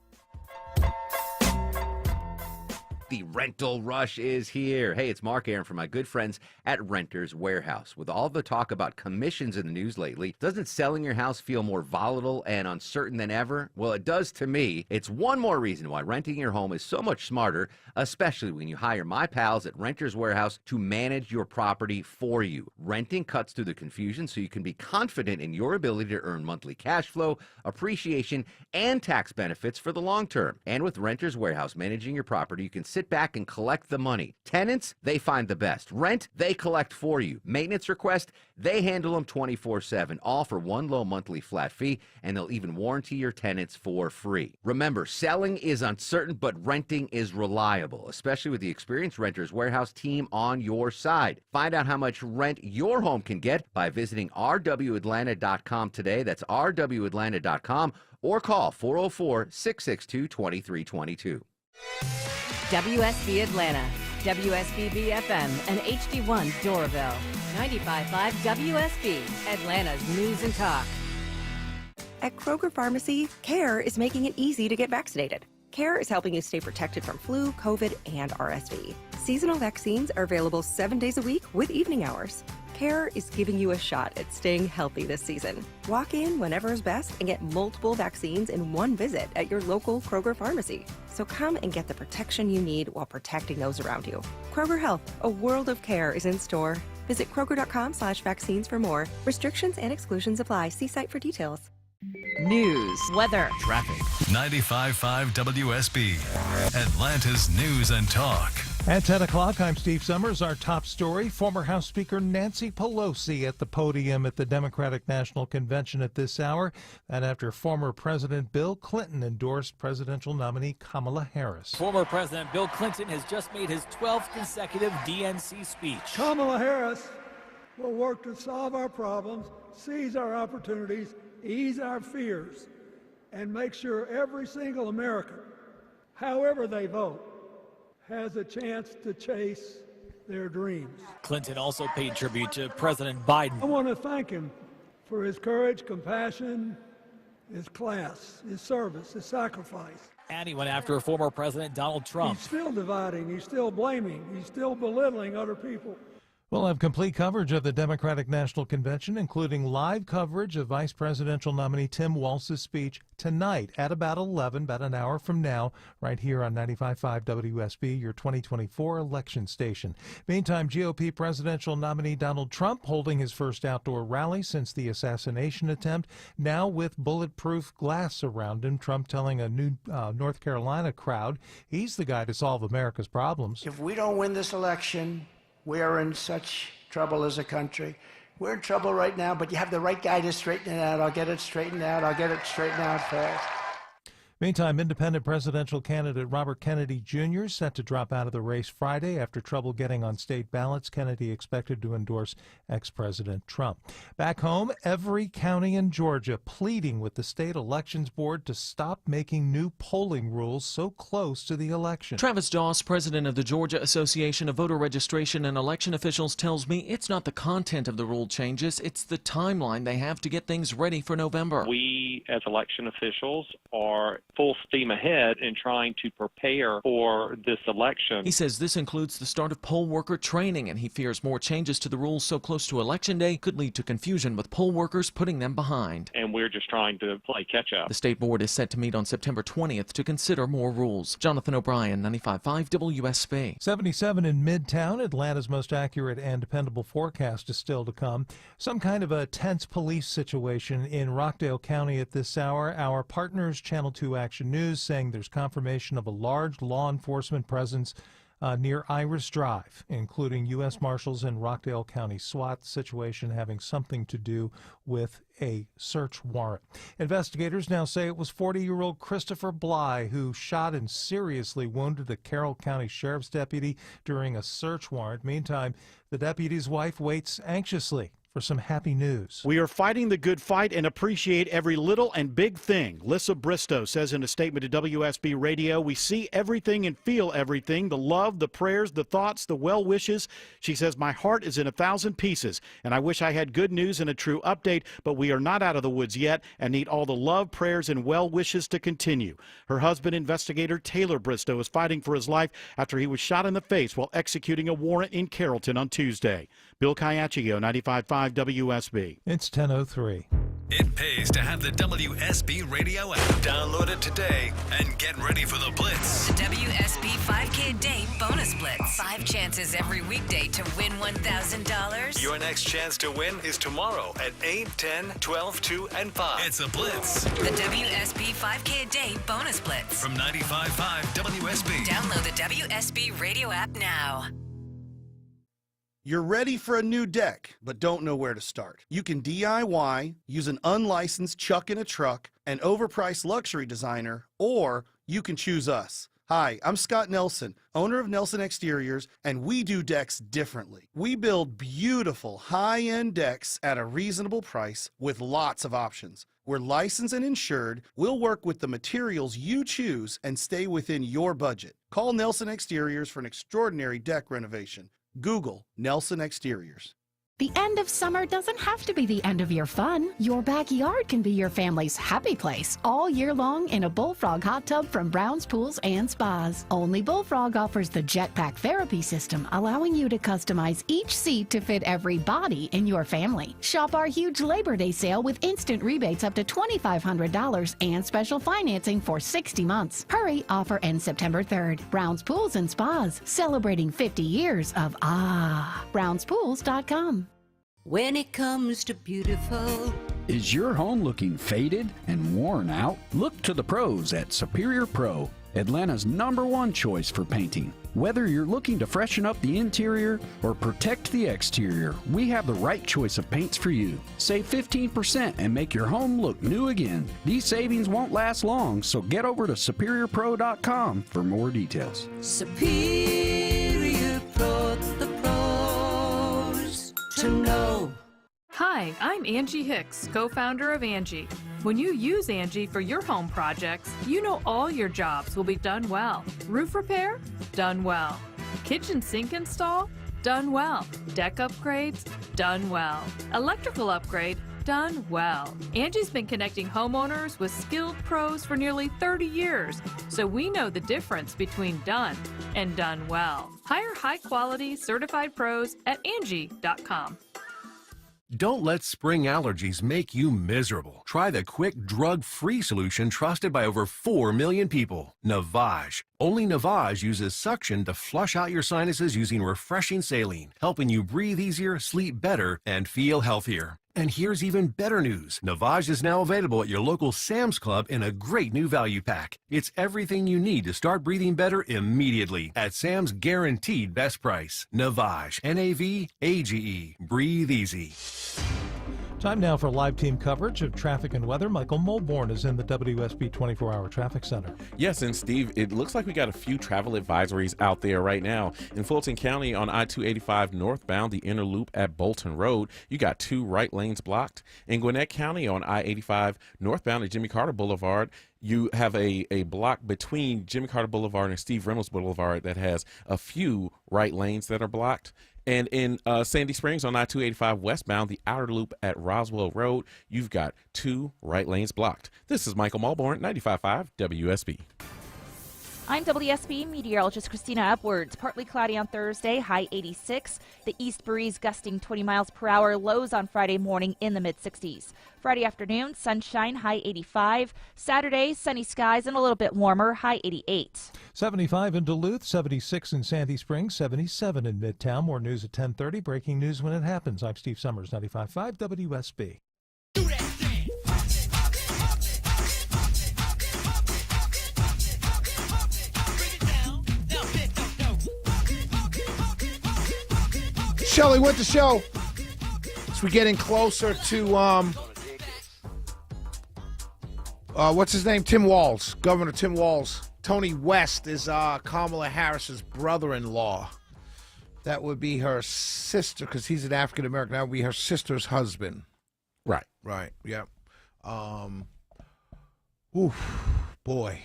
The rental rush is here. Hey, it's Mark Aaron from my good friends at Renters Warehouse. With all the talk about commissions in the news lately, doesn't selling your house feel more volatile and uncertain than ever? Well, it does to me. It's one more reason why renting your home is so much smarter, especially when you hire my pals at Renters Warehouse to manage your property for you. Renting cuts through the confusion so you can be confident in your ability to earn monthly cash flow, appreciation, and tax benefits for the long term. And with Renters Warehouse managing your property, you can sit back and collect the money. Tenants, they find the best. Rent, they collect for you. Maintenance request, they handle them 24/7, all for one low monthly flat fee, and they'll even warranty your tenants for free. Remember, selling is uncertain, but renting is reliable, especially with the experienced Renters Warehouse team on your side. Find out how much rent your home can get by visiting rwatlanta.com today. That's rwatlanta.com, or call 404-662-2322. WSB Atlanta, WSBB FM, and HD1 Doraville. 95.5 WSB, Atlanta's News and Talk. At Kroger Pharmacy, CARE is making it easy to get vaccinated. CARE is helping you stay protected from flu, COVID, and RSV. Seasonal vaccines are available 7 days a week with evening hours. CARE is giving you a shot at staying healthy this season. Walk in whenever is best and get multiple vaccines in one visit at your local Kroger pharmacy. So come and get the protection you need while protecting those around you. Kroger Health, a world of care is in store. Visit Kroger.com/vaccines for more. Restrictions and exclusions apply. See site for details. News, weather, traffic. 95.5 WSB, Atlanta's News and Talk. At 10 o'clock, I'm Steve Summers. Our top story, former House Speaker Nancy Pelosi at the podium at the Democratic National Convention at this hour, and after former President Bill Clinton endorsed presidential nominee Kamala Harris. Former President Bill Clinton has just made his 12th consecutive DNC speech. Kamala Harris will work to solve our problems, seize our opportunities, ease our fears, and make sure every single American, however they vote, has a chance to chase their dreams. Clinton also paid tribute to President Biden. I want to thank him for his courage, compassion, his class, his service, his sacrifice. And he went after former President Donald Trump. He's still dividing, he's still blaming, he's still belittling other people. We'll have complete coverage of the Democratic National Convention, including live coverage of Vice Presidential nominee Tim Walz's speech tonight at about 11, about an hour from now, right here on 95.5 WSB, your 2024 election station. Meantime, GOP presidential nominee Donald Trump holding his first outdoor rally since the assassination attempt, now with bulletproof glass around him. Trump telling a new North Carolina crowd he's the guy to solve America's problems. If we don't win this election, we are in such trouble as a country. We're in trouble right now, but you have the right guy to straighten it out. I'll get it straightened out. I'll get it straightened out fast. Meantime, independent presidential candidate Robert Kennedy Jr. set to drop out of the race Friday after trouble getting on state ballots. Kennedy expected to endorse ex-President Trump. Back home, every county in Georgia pleading with the state elections board to stop making new polling rules so close to the election. Travis Doss, president of the Georgia Association of Voter Registration and Election Officials, tells me it's not the content of the rule changes, it's the timeline they have to get things ready for November. We as election officials are full steam ahead in trying to prepare for this election. He says this includes the start of poll worker training, and he fears more changes to the rules so close to Election Day could lead to confusion with poll workers, putting them behind. And we're just trying to play catch up. The state board is set to meet on September 20th to consider more rules. Jonathan O'Brien, 95.5 WSB. 77 in Midtown. Atlanta's most accurate and dependable forecast is still to come. Some kind of a tense police situation in Rockdale County at this hour. Our partners, Channel 2 Action News, saying there's confirmation of a large law enforcement presence near Iris Drive, including U.S. Marshals and Rockdale County SWAT. Situation having something to do with a search warrant. Investigators now say it was 40-year-old Christopher Bly who shot and seriously wounded a Carroll County Sheriff's deputy during a search warrant. Meantime, the deputy's wife waits anxiously for some happy news. We are fighting the good fight and appreciate every little and big thing. Lissa Bristow says in a statement to WSB Radio, we see everything and feel everything, the love, the prayers, the thoughts, the well wishes. She says, my heart is in 1,000 pieces, and I wish I had good news and a true update, but we are not out of the woods yet and need all the love, prayers, and well wishes to continue. Her husband, investigator Taylor Bristow, is fighting for his life after he was shot in the face while executing a warrant in Carrollton on Tuesday. Bill Caiaccio, 95.5 WSB. It's 10:03. It pays to have the WSB Radio app. Download it today and get ready for the Blitz. The WSB 5K a day bonus blitz. 5 chances every weekday to win $1,000. Your next chance to win is tomorrow at 8, 10, 12, 2, and 5. It's a Blitz. The WSB 5K a day bonus blitz. From 95.5 WSB. Download the WSB Radio app now. You're ready for a new deck, but don't know where to start. You can DIY, use an unlicensed chuck in a truck, an overpriced luxury designer, or you can choose us. Hi, I'm Scott Nelson, owner of Nelson Exteriors, and we do decks differently. We build beautiful, high-end decks at a reasonable price with lots of options. We're licensed and insured. We'll work with the materials you choose and stay within your budget. Call Nelson Exteriors for an extraordinary deck renovation. Google Nelson Exteriors. The end of summer doesn't have to be the end of your fun. Your backyard can be your family's happy place all year long in a Bullfrog hot tub from Brown's Pools and Spas. Only Bullfrog offers the Jetpack Therapy system, allowing you to customize each seat to fit every body in your family. Shop our huge Labor Day sale with instant rebates up to $2,500 and special financing for 60 months. Hurry, offer ends September 3rd. Brown's Pools and Spas, celebrating 50 years of Brown'sPools.com. When it comes to beautiful. Is your home looking faded and worn out? Look to the pros at Superior Pro, Atlanta's #1 choice for painting. Whether you're looking to freshen up the interior or protect the exterior, we have the right choice of paints for you. Save 15% and make your home look new again. These savings won't last long, so get over to SuperiorPro.com for more details. Superior Pro, the pros to know. Hi, I'm Angie Hicks, co-founder of Angie. When you use Angie for your home projects, you know all your jobs will be done well. Roof repair? Done well. Kitchen sink install? Done well. Deck upgrades? Done well. Electrical upgrade? Done well. Angie's been connecting homeowners with skilled pros for nearly 30 years, so we know the difference between done and done well. Hire high-quality, certified pros at Angie.com. Don't let spring allergies make you miserable. Try the quick, drug-free solution trusted by over 4 million people, Navage. Only Navage uses suction to flush out your sinuses using refreshing saline, helping you breathe easier, sleep better, and feel healthier. And here's even better news. Navage is now available at your local Sam's Club in a great new value pack. It's everything you need to start breathing better immediately at Sam's guaranteed best price. Navage, Navage, breathe easy. Time now for live team coverage of traffic and weather. Michael Mulborn is in the WSB 24-hour traffic center. Yes, and Steve, it looks like we got a few travel advisories out there right now. In Fulton County on I-285 northbound, the inner loop at Bolton Road, you got 2 right lanes blocked. In Gwinnett County on I-85 northbound at Jimmy Carter Boulevard, you have a block between Jimmy Carter Boulevard and Steve Reynolds Boulevard that has a few right lanes that are blocked. And in Sandy Springs on I-285 westbound, the outer loop at Roswell Road, you've got 2 right lanes blocked. This is Michael Mulborn, 95.5 WSB. I'm WSB meteorologist Christina Upwards. Partly cloudy on Thursday, high 86. The east breeze gusting 20 miles per hour. Lows on Friday morning in the mid-60s. Friday afternoon, sunshine, high 85. Saturday, sunny skies and a little bit warmer, high 88. 75 in Duluth, 76 in Sandy Springs, 77 in Midtown. More news at 10:30. Breaking news when it happens. I'm Steve Summers, 95.5 WSB. Shelley with the show. As we're getting closer to what's his name? Tim Walz, Governor Tim Walz. Tony West is Kamala Harris's brother-in-law. That would be her sister, because he's an African American. That would be her sister's husband. Right. Right. Yeah. Oof, boy.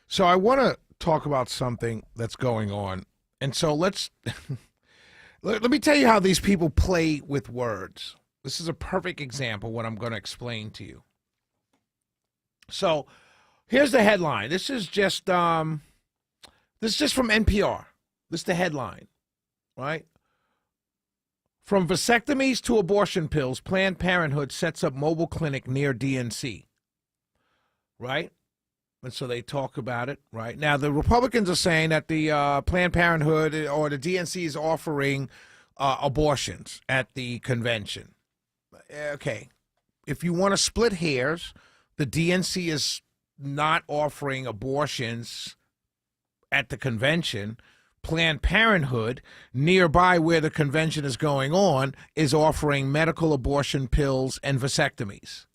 So I want to talk about something that's going on, and so let's. Let me tell you how these people play with words. This is a perfect example of what I'm going to explain to you. So, here's the headline. This is just from NPR. This is the headline, right? From vasectomies to abortion pills, Planned Parenthood sets up mobile clinic near DNC. Right? And so they talk about it, right? Now, the Republicans are saying that the Planned Parenthood or the DNC is offering abortions at the convention. Okay. If you want to split hairs, the DNC is not offering abortions at the convention. Planned Parenthood, nearby where the convention is going on, is offering medical abortion pills and vasectomies.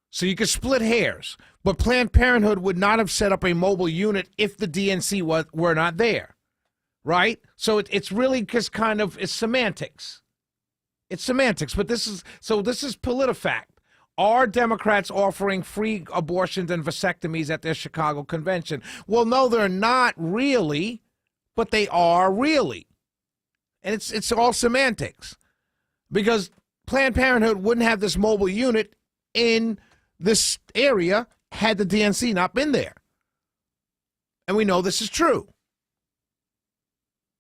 So you could split hairs, but Planned Parenthood would not have set up a mobile unit if the DNC were not there, right? So it's really just kind of, it's semantics. It's semantics, but this is PolitiFact. Are Democrats offering free abortions and vasectomies at their Chicago convention? Well, no, they're not really, but they are really. And it's all semantics, because Planned Parenthood wouldn't have this mobile unit in this area had the DNC not been there. And we know this is true.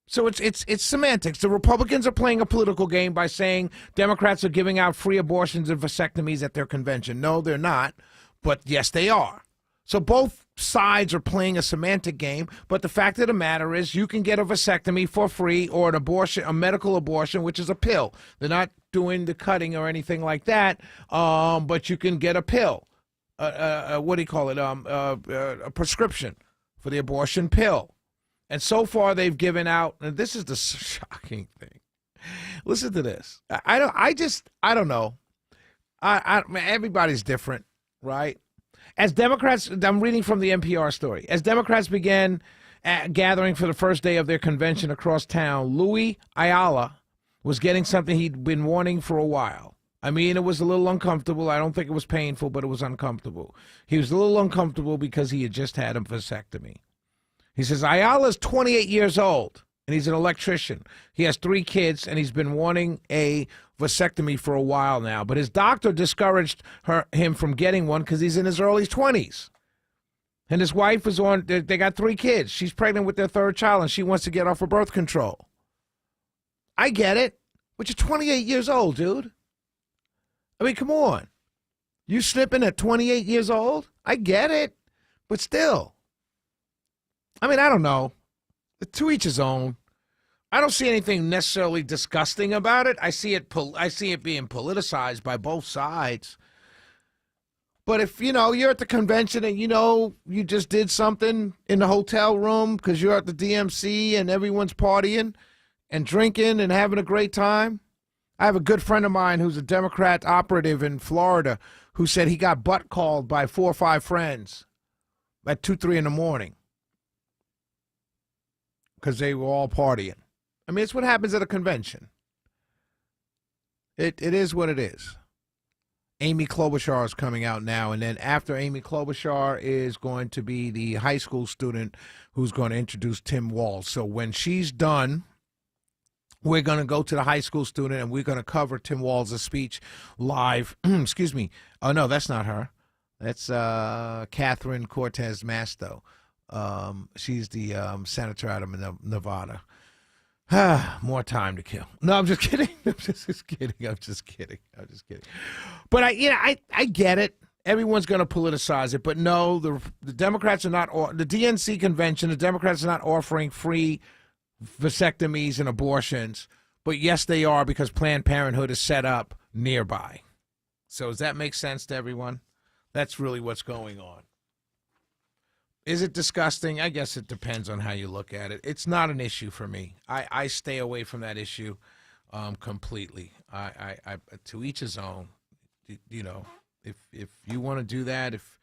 So it's semantics. The Republicans are playing a political game by saying Democrats are giving out free abortions and vasectomies at their convention. No, they're not. But yes, they are. So both sides are playing a semantic game, but the fact of the matter is you can get a vasectomy for free, or an abortion, a medical abortion, which is a pill. They're not doing the cutting or anything like that, but you can get a pill. What do you call it? A prescription for the abortion pill. And so far they've given out, and this is the shocking thing. Listen to this. I don't know. Everybody's different, right? As Democrats, I'm reading from the NPR story. As Democrats began gathering for the first day of their convention across town, Louis Ayala was getting something he'd been wanting for a while. I mean, it was a little uncomfortable. I don't think it was painful, but it was uncomfortable. He was a little uncomfortable because he had just had a vasectomy. He says, Ayala's 28 years old, and he's an electrician. He has 3 kids, and he's been wanting a vasectomy for a while now. But his doctor discouraged him from getting one because he's in his early 20s. And his wife is they got 3 kids. She's pregnant with their 3rd child, and she wants to get off of birth control. I get it, but you're 28 years old, dude. I mean, come on. You slipping at 28 years old? I get it, but still. I mean, I don't know. To each his own. I don't see anything necessarily disgusting about it. I see it being politicized by both sides. But if, you're at the convention and, you just did something in the hotel room because you're at the DMC and everyone's partying and drinking and having a great time. I have a good friend of mine who's a Democrat operative in Florida who said he got butt called by 4 or 5 friends at 2, 3 in the morning because they were all partying. I mean, it's what happens at a convention. It is what it is. Amy Klobuchar is coming out now, and then after Amy Klobuchar is going to be the high school student who's going to introduce Tim Walz. So when she's done, we're going to go to the high school student and we're going to cover Tim Walz' speech live. Excuse me. Oh, no, that's not her. That's Catherine Cortez Masto. She's the senator out of Nevada. More time to kill. No, I'm just kidding. I'm just kidding. But I get it. Everyone's going to politicize it. But no, the Democrats are not, the DNC convention, the Democrats are not offering free vasectomies and abortions. But yes, they are, because Planned Parenthood is set up nearby. So does that make sense to everyone? That's really what's going on. Is it disgusting? I guess it depends on how you look at it. It's not an issue for me. I stay away from that issue completely. I to each his own. You know, if you want to do that, if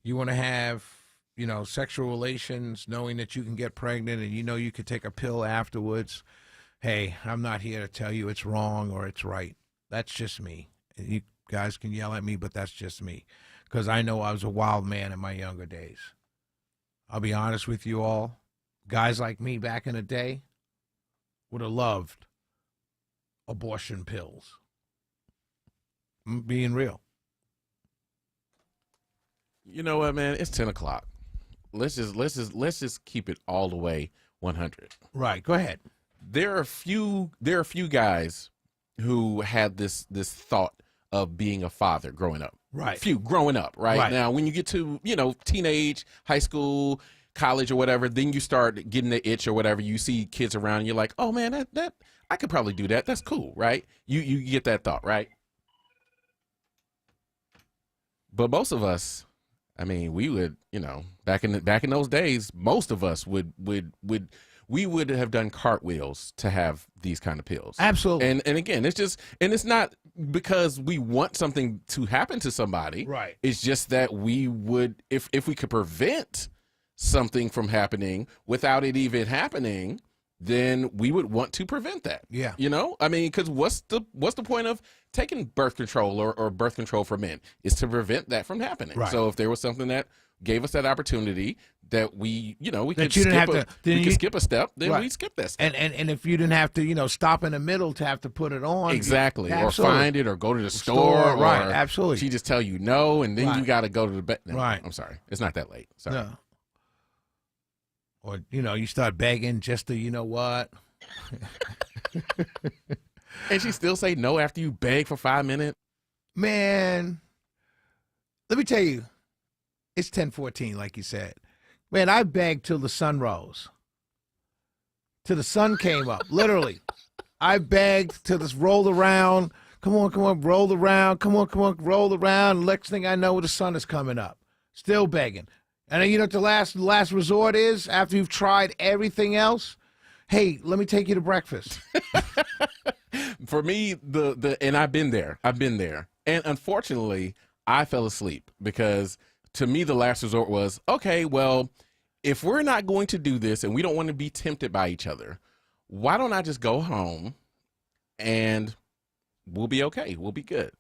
you want to have, you know, sexual relations, knowing that you can get pregnant and you know you could take a pill afterwards, hey, I'm not here to tell you it's wrong or it's right. That's just me. You guys can yell at me, but that's just me, because I know I was a wild man in my younger days. I'll be honest with you all. Guys like me back in the day would have loved abortion pills. I'm being real. You know what, man? It's 10 o'clock. Let's just keep it all the way 100. Right. Go ahead. There are a few guys who had this thought of being a father growing up. Right. Few growing up, right? Now, when you get to, you know, teenage, high school, college or whatever, then you start getting the itch or whatever. You see kids around and you're like, oh man, that I could probably do that. That's cool, right? You get that thought, right? But most of us, I mean, we would, you know, back in those days, most of us would have done cartwheels to have these kind of pills. Absolutely. And again, it's not because we want something to happen to somebody. Right. It's just that we would, if we could prevent something from happening without it even happening, then we would want to prevent that. Yeah. You know, I mean, because what's the point of taking birth control or birth control for men is to prevent that from happening. Right. So if there was something that gave us that opportunity that we could skip a step, then right. we skip this. And if you didn't have to, you know, stop in the middle to have to put it on. Exactly. Absolutely. Or find it or go to the store. Right. Or absolutely. She just tell you no, and then right. you got to go to the bed. No, right. I'm sorry. It's not that late. Sorry. No. Or, you know, you start begging just to, you know what? And she still say no after you beg for 5 minutes? Man, let me tell you, it's 10:14, like you said. Man, I begged till the sun rose. Till the sun came up, literally. I begged till this rolled around. Come on, roll around. Come on, roll around. Next thing I know, the sun is coming up. Still begging. And then, you know what the last resort is after you've tried everything else? Hey, let me take you to breakfast. For me, and I've been there. And unfortunately, I fell asleep because to me, the last resort was, okay, well, if we're not going to do this and we don't want to be tempted by each other, why don't I just go home and we'll be okay. We'll be good.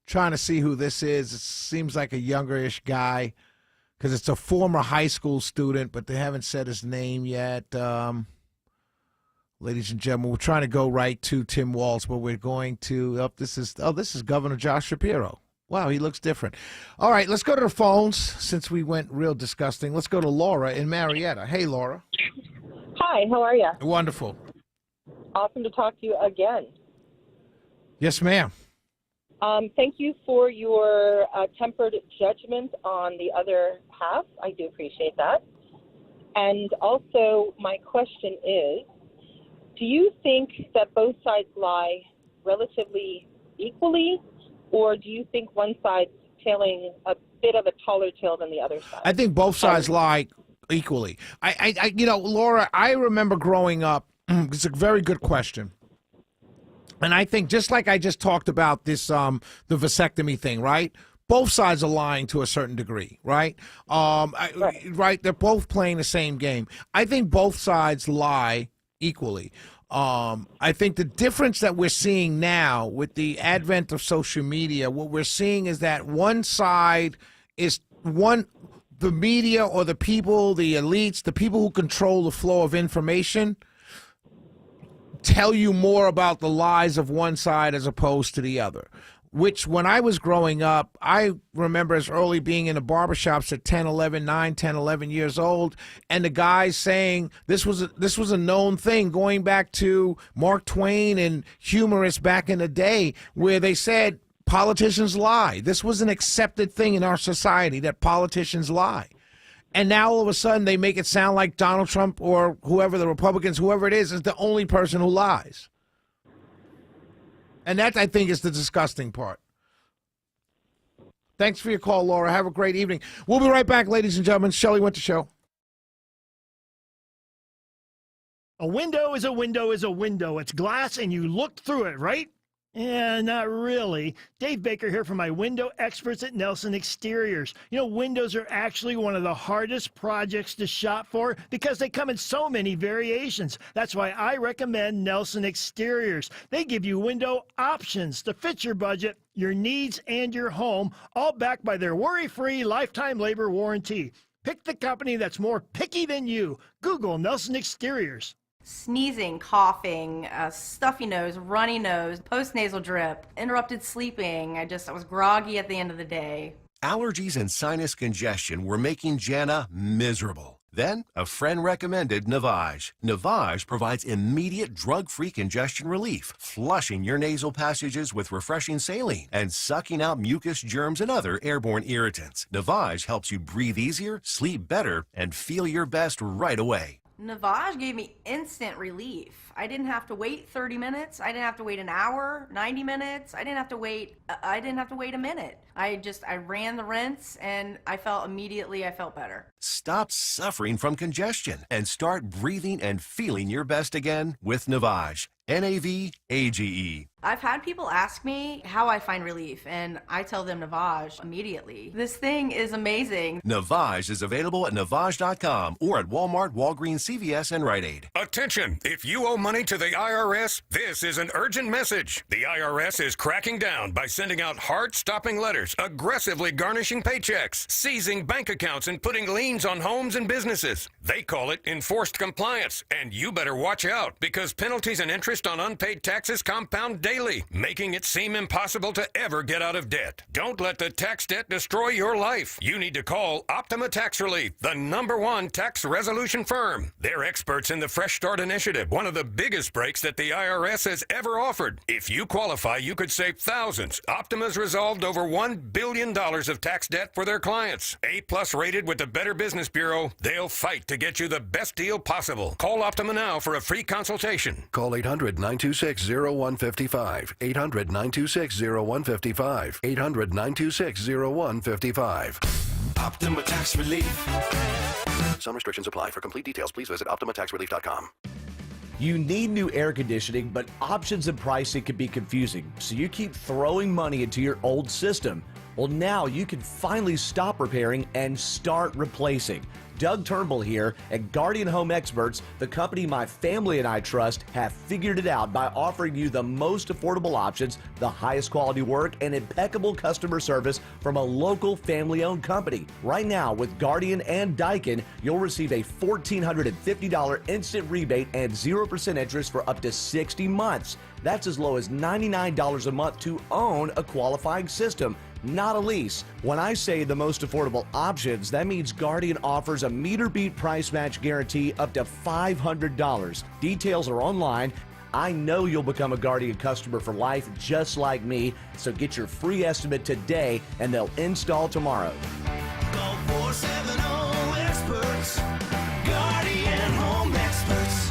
Trying to see who this is. It seems like a younger-ish guy because it's a former high school student, but they haven't said his name yet. Ladies and gentlemen, we're trying to go right to Tim Walz, but we're going to, this is Governor Josh Shapiro. Wow, he looks different. All right, let's go to the phones since we went real disgusting. Let's go to Laura in Marietta. Hey, Laura. Hi, how are you? Wonderful. Awesome to talk to you again. Yes, ma'am. Thank you for your tempered judgment on the other half. I do appreciate that. And also, my question is, do you think that both sides lie relatively equally, or do you think one side's tailing a bit of a taller tale than the other side? I think both sides lie equally. I you know, Laura, I remember growing up, it's a very good question. And I think just like I just talked about this, the vasectomy thing, right? Both sides are lying to a certain degree, right? Right. They're both playing the same game. I think both sides lie equally. I think the difference that we're seeing now with the advent of social media, what we're seeing is that one side is the media or the people, the elites, the people who control the flow of information tell you more about the lies of one side as opposed to the other. Which, when I was growing up, I remember as early being in the barbershops at 9, 10, 11 years old, and the guys saying this was a known thing, going back to Mark Twain and humorists back in the day, where they said politicians lie. This was an accepted thing in our society, that politicians lie. And now all of a sudden they make it sound like Donald Trump or whoever, the Republicans, whoever it is the only person who lies. And that, I think, is the disgusting part. Thanks for your call, Laura. Have a great evening. We'll be right back, ladies and gentlemen. Shelley Winter Show. A window is a window is a window. It's glass and you look through it, right? Yeah, not really. Dave Baker here from my window experts at Nelson Exteriors. You know, windows are actually one of the hardest projects to shop for because they come in so many variations. That's why I recommend Nelson Exteriors. They give you window options to fit your budget, your needs, and your home, all backed by their worry-free lifetime labor warranty. Pick the company that's more picky than you. Google Nelson Exteriors. Sneezing, coughing, stuffy nose, runny nose, postnasal drip, interrupted sleeping. I was groggy at the end of the day. Allergies and sinus congestion were making Jana miserable. Then, a friend recommended Navage. Navage provides immediate drug-free congestion relief, flushing your nasal passages with refreshing saline and sucking out mucus, germs, and other airborne irritants. Navage helps you breathe easier, sleep better, and feel your best right away. Navage gave me instant relief. I didn't have to wait 30 minutes. I didn't have to wait an hour, 90 minutes. I didn't have to wait a minute. I ran the rinse and I felt better. Stop suffering from congestion and start breathing and feeling your best again with Navage. Navage. I've had people ask me how I find relief, and I tell them Navage immediately. This thing is amazing. Navage is available at Navage.com or at Walmart, Walgreens, CVS, and Rite Aid. Attention! If you owe money to the IRS, this is an urgent message. The IRS is cracking down by sending out heart-stopping letters, aggressively garnishing paychecks, seizing bank accounts, and putting liens on homes and businesses. They call it enforced compliance, and you better watch out because penalties and interest on unpaid taxes compound daily, making it seem impossible to ever get out of debt. Don't let the tax debt destroy your life. You need to call Optima Tax Relief, the #1 tax resolution firm. They're experts in the Fresh Start Initiative, one of the biggest breaks that the IRS has ever offered. If you qualify, you could save thousands. Optima's resolved over $1 billion of tax debt for their clients. A+ rated with the Better Business Bureau, they'll fight to get you the best deal possible. Call Optima now for a free consultation. Call 800-926-0155. 800-926-0155. 800-926-0155. Optima Tax Relief. Some restrictions apply. For complete details, please visit OptimaTaxRelief.com. You need new air conditioning, but options and pricing can be confusing, so you keep throwing money into your old system. Well, now you can finally stop repairing and start replacing. Doug Turnbull here at Guardian Home Experts, the company my family and I trust, have figured it out by offering you the most affordable options, the highest quality work, and impeccable customer service from a local family-owned company. Right now, with Guardian and Daikin, you'll receive a $1,450 instant rebate and 0% interest for up to 60 months. That's as low as $99 a month to own a qualifying system, not a lease. When I say the most affordable options, that means Guardian offers a meter beat price match guarantee up to $500. Details are online. I know you'll become a Guardian customer for life just like me, so get your free estimate today and they'll install tomorrow. Call 470-EXPERTS. Guardian Home Experts.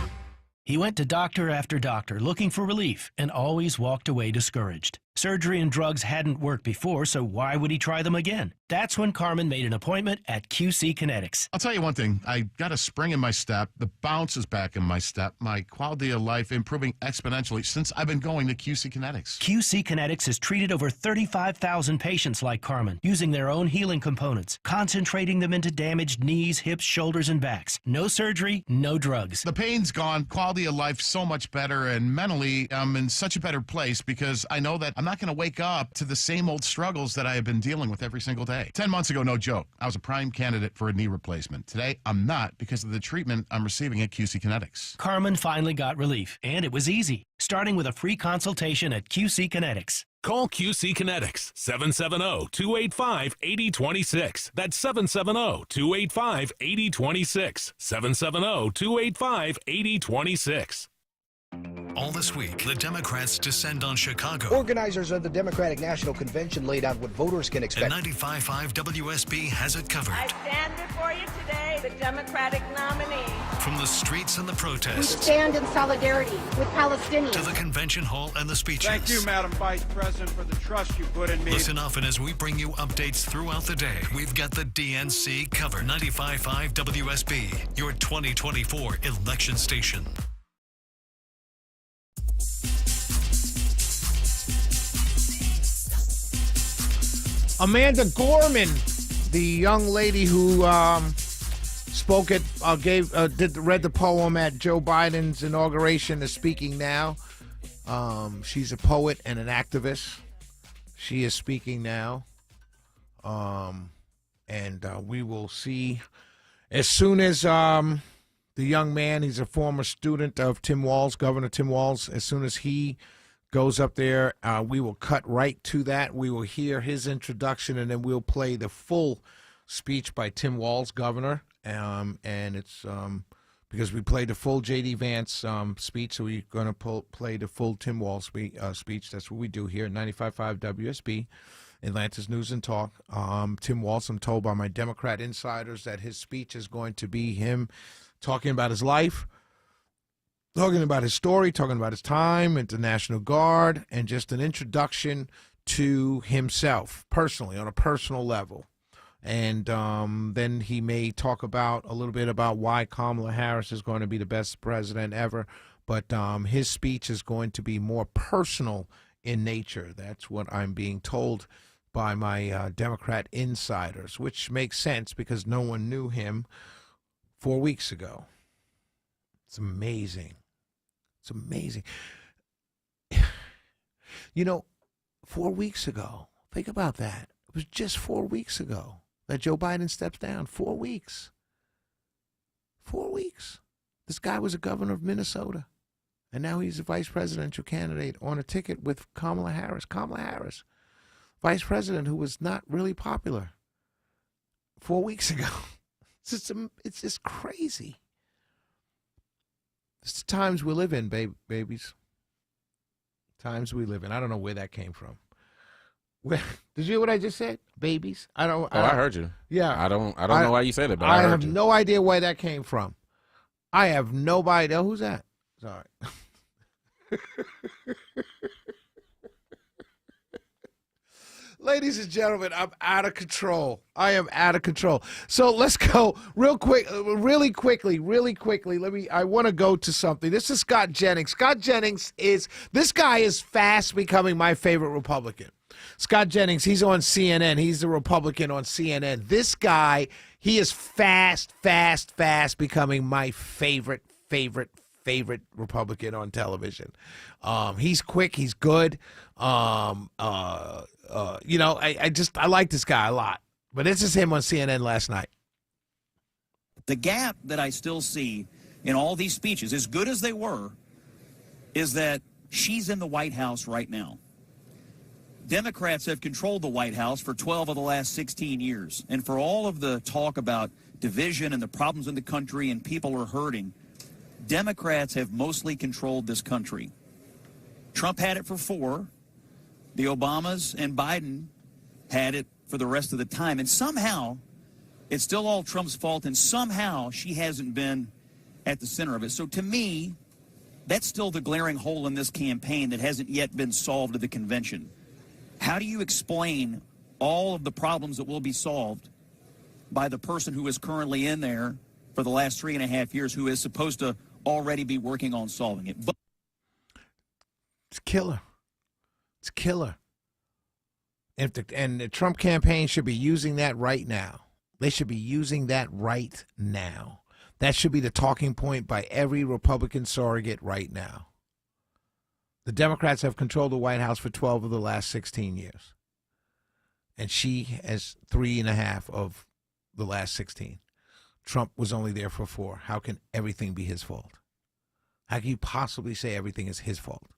He went to doctor after doctor looking for relief and always walked away discouraged. Surgery and drugs hadn't worked before, so why would he try them again? That's when Carmen made an appointment at QC Kinetics. I'll tell you one thing. I got a spring in my step. The bounce is back in my step. My quality of life improving exponentially since I've been going to QC Kinetics. QC Kinetics has treated over 35,000 patients like Carmen, using their own healing components, concentrating them into damaged knees, hips, shoulders, and backs. No surgery, no drugs. The pain's gone. Quality of life so much better, and mentally I'm in such a better place because I know that I'm I'm not going to wake up to the same old struggles that I have been dealing with every single day. 10 months ago, no joke, I was a prime candidate for a knee replacement. Today, I'm not because of the treatment I'm receiving at QC Kinetics. Carmen finally got relief, and it was easy, starting with a free consultation at QC Kinetics. Call QC Kinetics, 770-285-8026. That's 770-285-8026. 770-285-8026. All this week, the Democrats descend on Chicago. Organizers of the Democratic National Convention laid out what voters can expect. And 95.5 WSB has it covered. I stand before you today, the Democratic nominee. From the streets and the We protests stand in solidarity with Palestinians. to the convention hall and the speeches. Thank you, Madam Vice President, for the trust you put in me. Listen often as we bring you updates throughout the day. We've got the DNC covered. 95.5 WSB, your 2024 election station. Amanda Gorman, the young lady who spoke at, read the poem at Joe Biden's inauguration, is speaking now. She's a poet and an activist. She is speaking now. And we will see as soon as the young man, he's a former student of Tim Walz, Governor Tim Walz, as soon as he goes up there, we will cut right to that. We will hear his introduction, and then we'll play the full speech by Tim Walz, governor. And it's because we played the full J.D. Vance speech, so we're going to play the full Tim Walz speech. That's what we do here at 95.5 WSB, Atlanta's News and Talk. Tim Walz, I'm told by my Democrat insiders that his speech is going to be him talking about his life, talking about his story, talking about his time at the National Guard, and just an introduction to himself personally, on a personal level. And then he may talk about a little bit about why Kamala Harris is going to be the best president ever. But his speech is going to be more personal in nature. That's what I'm being told by my Democrat insiders, which makes sense because no one knew him 4 weeks ago. It's amazing. It's amazing. 4 weeks ago, think about that. It was just 4 weeks ago that Joe Biden steps down. 4 weeks. 4 weeks. This guy was a governor of Minnesota, and now he's a vice presidential candidate on a ticket with Kamala Harris. Kamala Harris, vice president who was not really popular 4 weeks ago. It's just crazy. It's the times we live in, babies. Times we live in. I don't know where that came from. Did you hear what I just said? Babies? I heard you. Yeah. I don't know why you said it, but I heard have you. no idea where that came from. I have no idea. Who's that? Sorry. Ladies and gentlemen, I'm out of control. I am out of control. So let's go really quickly. I want to go to something. This is Scott Jennings. Scott Jennings this guy is fast becoming my favorite Republican. Scott Jennings, he's on CNN. He's the Republican on CNN. This guy, he is fast becoming my favorite Republican on television. He's quick. He's good. I like this guy a lot. But this is him on CNN last night. The gap that I still see in all these speeches, as good as they were, is that she's in the White House right now. Democrats have controlled the White House for 12 of the last 16 years. And for all of the talk about division and the problems in the country and people are hurting, Democrats have mostly controlled this country. Trump had it for 4. The Obamas and Biden had it for the rest of the time. And somehow, it's still all Trump's fault, and somehow she hasn't been at the center of it. So to me, that's still the glaring hole in this campaign that hasn't yet been solved at the convention. How do you explain all of the problems that will be solved by the person who is currently in there for the last 3.5 years, who is supposed to already be working on solving it? It's killer. It's killer. And the Trump campaign should be using that right now. They should be using that right now. That should be the talking point by every Republican surrogate right now. The Democrats have controlled the White House for 12 of the last 16 years. And she has 3.5 of the last 16. Trump was only there for 4. How can everything be his fault? How can you possibly say everything is his fault?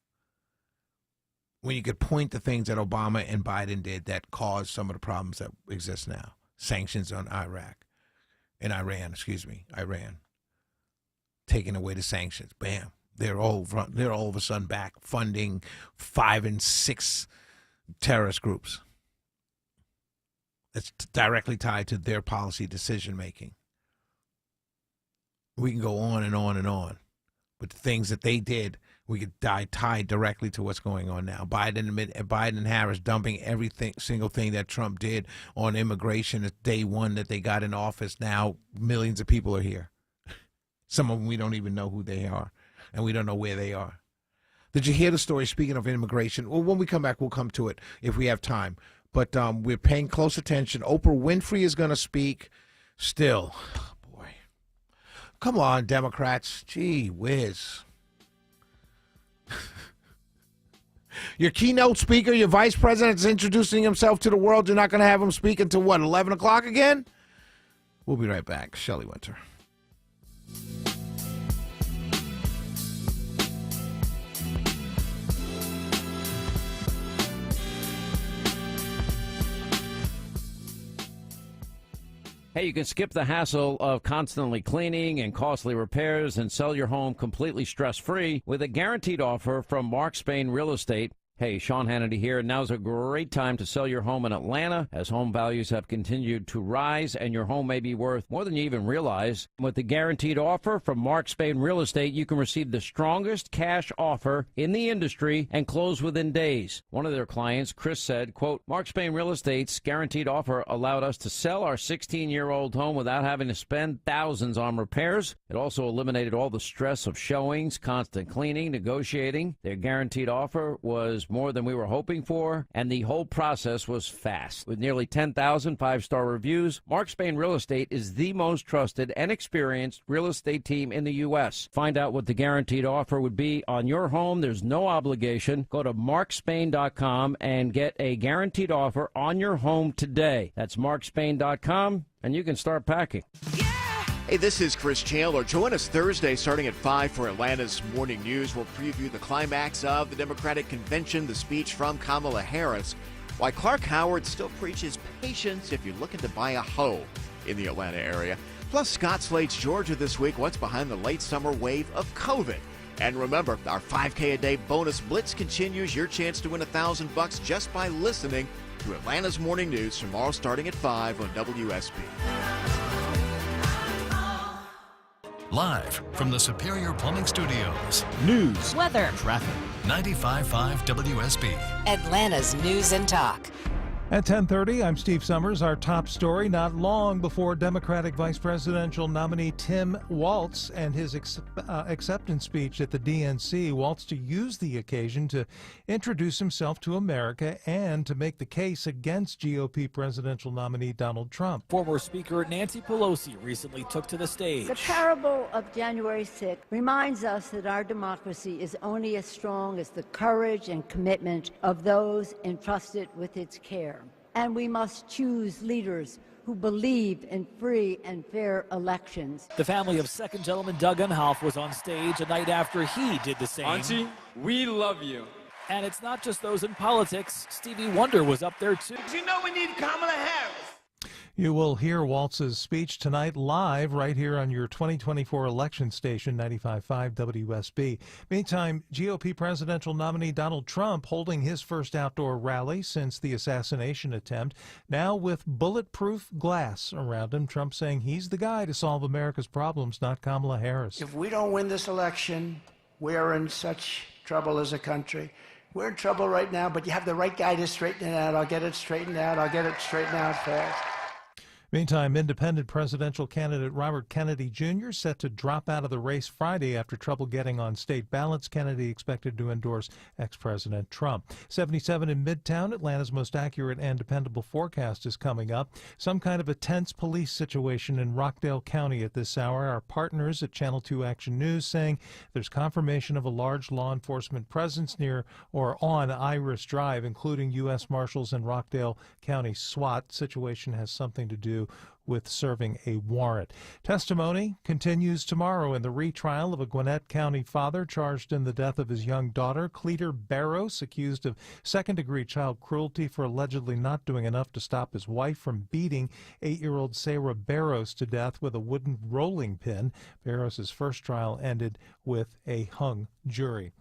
When you could point to things that Obama and Biden did that caused some of the problems that exist now. Sanctions on Iran. Taking away the sanctions. Bam. They're all of a sudden back funding 5 and 6 terrorist groups. It's directly tied to their policy decision making. We can go on and on and on. But the things that they did, we could tie directly to what's going on now. Biden and Harris dumping single thing that Trump did on immigration at day one that they got in office. Now millions of people are here. Some of them we don't even know who they are, and we don't know where they are. Did you hear the story, speaking of immigration? Well, when we come back, we'll come to it if we have time. But we're paying close attention. Oprah Winfrey is going to speak still. Oh, boy. Come on, Democrats. Gee whiz. Your keynote speaker, your vice president is introducing himself to the world. You're not going to have him speak until, what, 11 o'clock again? We'll be right back. Shelley Winter. Hey, you can skip the hassle of constantly cleaning and costly repairs and sell your home completely stress-free with a guaranteed offer from Mark Spain Real Estate. Hey, Sean Hannity here. Now's a great time to sell your home in Atlanta as home values have continued to rise and your home may be worth more than you even realize. With the guaranteed offer from Mark Spain Real Estate, you can receive the strongest cash offer in the industry and close within days. One of their clients, Chris, said, quote, Mark Spain Real Estate's guaranteed offer allowed us to sell our 16-year-old home without having to spend thousands on repairs. It also eliminated all the stress of showings, constant cleaning, negotiating. Their guaranteed offer was more than we were hoping for, and the whole process was fast. With nearly 10,000 five-star reviews, Mark Spain Real Estate is the most trusted and experienced real estate team in the U.S. Find out what the guaranteed offer would be on your home. There's no obligation. Go to markspain.com and get a guaranteed offer on your home today. That's markspain.com, and you can start packing. Hey, this is Chris Chandler. Join us Thursday starting at 5 for Atlanta's Morning News. We'll preview the climax of the Democratic Convention, the speech from Kamala Harris, why Clark Howard still preaches patience if you're looking to buy a home in the Atlanta area. Plus, Scott Slate's Georgia this week, what's behind the late summer wave of COVID. And remember, our 5K a day bonus blitz continues. Your chance to win $1,000 just by listening to Atlanta's Morning News tomorrow starting at 5 on WSB. Live from the Superior Plumbing Studios. News, weather, traffic. 95.5 WSB. Atlanta's News and Talk. At 10:30, I'm Steve Summers. Our top story, not long before Democratic Vice Presidential nominee Tim Walz and his acceptance speech at the DNC. Walz to use the occasion to introduce himself to America and to make the case against GOP presidential nominee Donald Trump. Former Speaker Nancy Pelosi recently took to the stage. The parable of January 6th reminds us that our democracy is only as strong as the courage and commitment of those entrusted with its care. And we must choose leaders who believe in free and fair elections. The family of Second Gentleman Doug Emhoff was on stage a night after he did the same. Auntie, we love you. And it's not just those in politics. Stevie Wonder was up there too. You know we need Kamala Harris. You will hear Walz's speech tonight live right here on your 2024 election station, 95.5 WSB. Meantime, GOP presidential nominee Donald Trump holding his first outdoor rally since the assassination attempt, now with bulletproof glass around him. Trump saying he's the guy to solve America's problems, not Kamala Harris. If we don't win this election, we're in such trouble as a country. We're in trouble right now, but you have the right guy to straighten it out. I'll get it straightened out. I'll get it straightened out fast. Meantime, independent presidential candidate Robert Kennedy Jr. set to drop out of the race Friday after trouble getting on state ballots. Kennedy expected to endorse ex-President Trump. 77 in Midtown, Atlanta's most accurate and dependable forecast is coming up. Some kind of a tense police situation in Rockdale County at this hour. Our partners at Channel 2 Action News saying there's confirmation of a large law enforcement presence near or on Iris Drive, including U.S. Marshals and Rockdale County SWAT. Situation has something to do with serving a warrant. Testimony continues tomorrow in the retrial of a Gwinnett County father charged in the death of his young daughter, Cleator Barros, accused of second-degree child cruelty for allegedly not doing enough to stop his wife from beating 8-year-old Sarah Barros to death with a wooden rolling pin. Barros' first trial ended with a hung jury.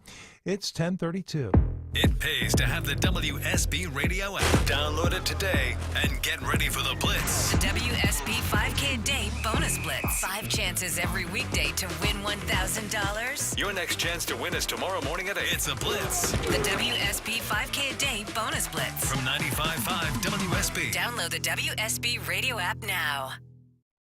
It's 10:32. It pays to have the WSB radio app. Download it today and get ready for the Blitz. The WSB 5K a day bonus blitz. 5 chances every weekday to win $1,000. Your next chance to win is tomorrow morning at 8. It's a Blitz. The WSB 5K a day bonus blitz. From 95.5 WSB. Download the WSB radio app now.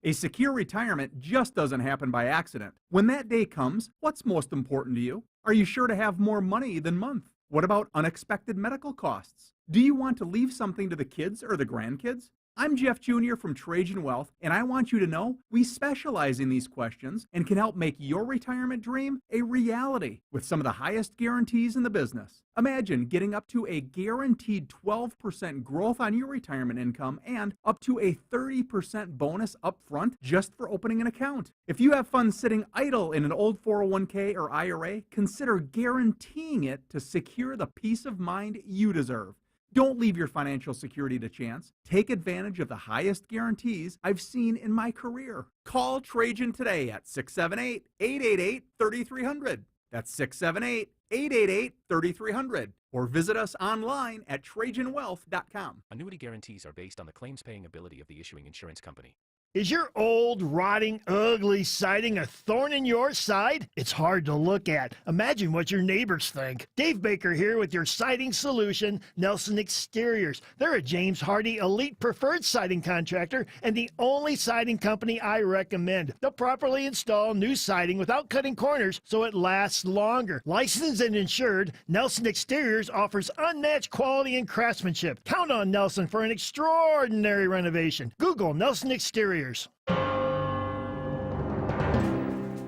A secure retirement just doesn't happen by accident. When that day comes, what's most important to you? Are you sure to have more money than month? What about unexpected medical costs? Do you want to leave something to the kids or the grandkids? I'm Jeff Jr. from Trajan Wealth, and I want you to know we specialize in these questions and can help make your retirement dream a reality with some of the highest guarantees in the business. Imagine getting up to a guaranteed 12% growth on your retirement income and up to a 30% bonus up front just for opening an account. If you have funds sitting idle in an old 401k or IRA, consider guaranteeing it to secure the peace of mind you deserve. Don't leave your financial security to chance. Take advantage of the highest guarantees I've seen in my career. Call Trajan today at 678-888-3300. That's 678-888-3300. Or visit us online at TrajanWealth.com. Annuity guarantees are based on the claims-paying ability of the issuing insurance company. Is your old, rotting, ugly siding a thorn in your side? It's hard to look at. Imagine what your neighbors think. Dave Baker here with your siding solution, Nelson Exteriors. They're a James Hardie Elite Preferred Siding Contractor and the only siding company I recommend. They'll properly install new siding without cutting corners so it lasts longer. Licensed and insured, Nelson Exteriors offers unmatched quality and craftsmanship. Count on Nelson for an extraordinary renovation. Google Nelson Exteriors.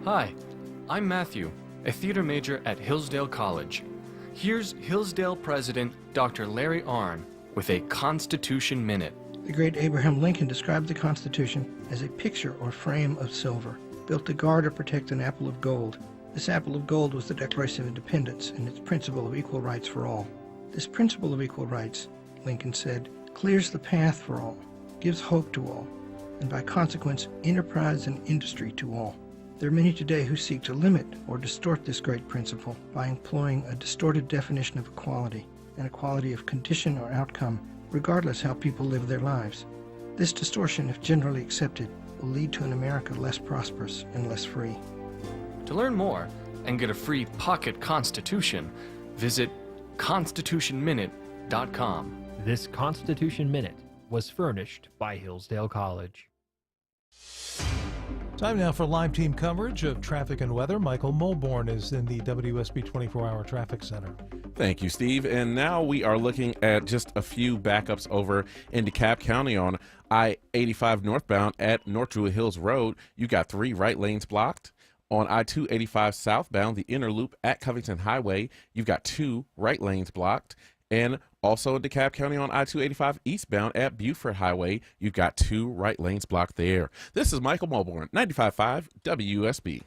Hi, I'm Matthew, a theater major at Hillsdale College. Here's Hillsdale President Dr. Larry Arnn with a Constitution Minute. The great Abraham Lincoln described the Constitution as a picture or frame of silver, built to guard or protect an apple of gold. This apple of gold was the Declaration of Independence and its principle of equal rights for all. This principle of equal rights, Lincoln said, clears the path for all, gives hope to all, and by consequence, enterprise and industry to all. There are many today who seek to limit or distort this great principle by employing a distorted definition of equality, an equality of condition or outcome, regardless how people live their lives. This distortion, if generally accepted, will lead to an America less prosperous and less free. To learn more and get a free pocket Constitution, visit constitutionminute.com. This Constitution Minute was furnished by Hillsdale College. Time now for live team coverage of traffic and weather. Michael Mulborn is in the WSB 24-hour traffic center. Thank you, Steve. And now we are looking at just a few backups over in DeKalb County on I-85 northbound at North Druid Hills Road. You got 3 right lanes blocked. On I-285 southbound, the inner loop at Covington Highway, you've got 2 right lanes blocked. And also in DeKalb County on I-285 eastbound at Buford Highway, you've got 2 right lanes blocked there. This is Michael Mulborn, 95.5 WSB.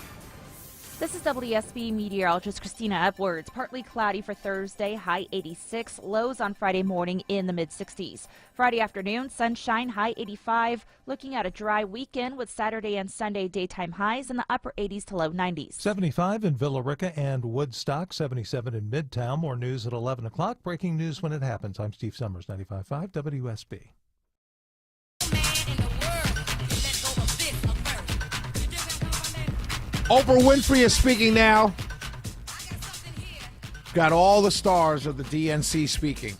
This is WSB meteorologist Christina Edwards. Partly cloudy for Thursday, high 86. Lows on Friday morning in the mid-60s. Friday afternoon, sunshine, high 85. Looking at a dry weekend with Saturday and Sunday daytime highs in the upper 80s to low 90s. 75 in Villa Rica and Woodstock, 77 in Midtown. More news at 11 o'clock. Breaking news when it happens. I'm Steve Summers, 95.5 WSB. Oprah Winfrey is speaking now. Got all the stars of the DNC speaking.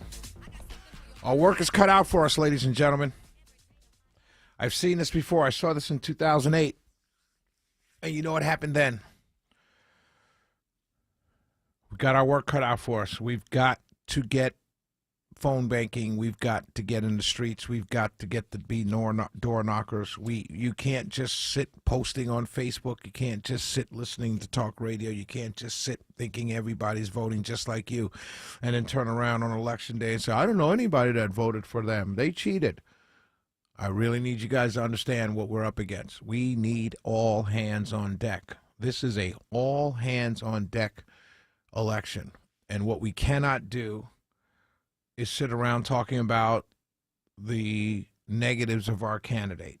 Our work is cut out for us, ladies and gentlemen. I've seen this before. I saw this in 2008. And you know what happened then? We've got our work cut out for us. We've got to get phone banking. We've got to get in the streets. We've got to get to be door knockers. You can't just sit posting on Facebook. You can't just sit listening to talk radio. You can't just sit thinking everybody's voting just like you and then turn around on election day and say, I don't know anybody that voted for them. They cheated. I really need you guys to understand what we're up against. We need all hands on deck. This is a all hands on deck election. And what we cannot do is sit around talking about the negatives of our candidate.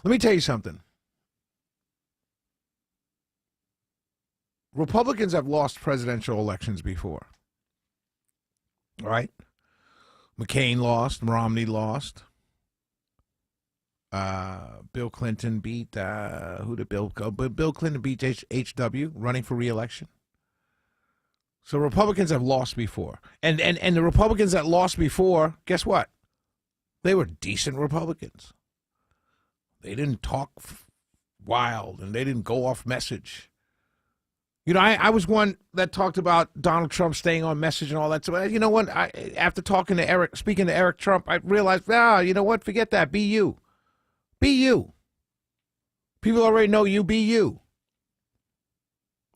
Let me tell you something. Republicans have lost presidential elections before. All right? McCain lost. Romney lost. Bill Clinton beat, who did Bill go? Bill Clinton beat H.W. running for re-election. So Republicans have lost before. And the Republicans that lost before, guess what? They were decent Republicans. They didn't talk wild and they didn't go off message. You know, I was one that talked about Donald Trump staying on message and all that. So, you know what? After speaking to Eric Trump, I realized, you know what? Forget that. Be you. Be you. People already know you. Be you.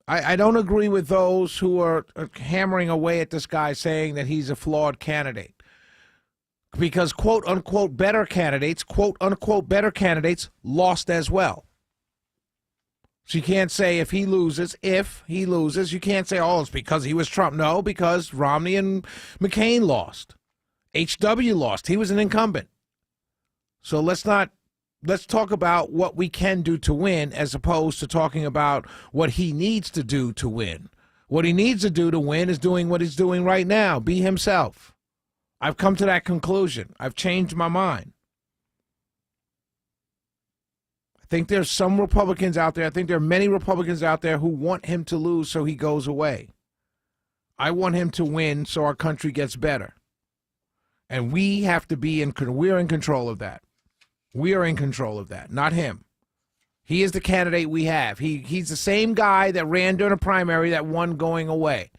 I don't agree with those who are hammering away at this guy saying that he's a flawed candidate. Because quote-unquote better candidates, lost as well. So you can't say if he loses, you can't say, oh, it's because he was Trump. No, because Romney and McCain lost. H.W. lost. He was an incumbent. So let's talk about what we can do to win as opposed to talking about what he needs to do to win. What he needs to do to win is doing what he's doing right now. Be himself. I've come to that conclusion. I've changed my mind. I think there's some Republicans out there. I think there are many Republicans out there who want him to lose so he goes away. I want him to win so our country gets better. And we have to we're in control of that. We are in control of that, not him. He is the candidate we have. He's the same guy that ran during a primary that won going away.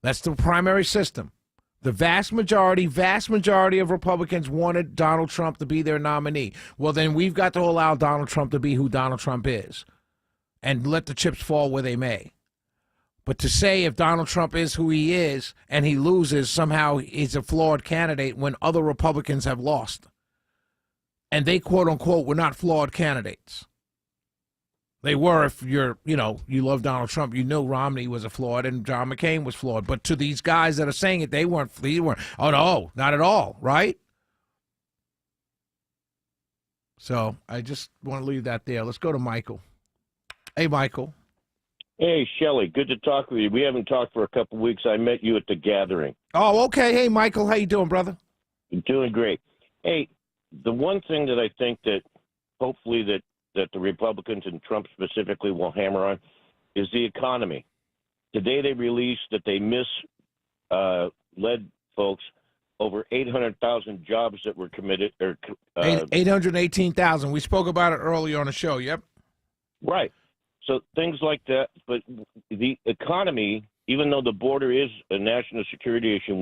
That's the primary system. The vast majority of Republicans wanted Donald Trump to be their nominee. Well, then we've got to allow Donald Trump to be who Donald Trump is and let the chips fall where they may. But to say if Donald Trump is who he is and he loses, somehow he's a flawed candidate when other Republicans have lost. And they, quote unquote, were not flawed candidates. They were if you love Donald Trump. You know Romney was a flawed and John McCain was flawed. But to these guys that are saying it, they weren't, oh, no, not at all, right? So I just want to leave that there. Let's go to Michael. Hey, Michael. Hey, Shelley, good to talk with you. We haven't talked for a couple of weeks. I met you at the gathering. Oh, okay. Hey, Michael, how you doing, brother? I'm doing great. Hey, the one thing that I think that hopefully that the Republicans and Trump specifically will hammer on is the economy. Today they released that they misled folks over 800,000 jobs that were committed. 818,000. We spoke about it earlier on the show, yep. Right. So things like that. But the economy, even though the border is a national security issue,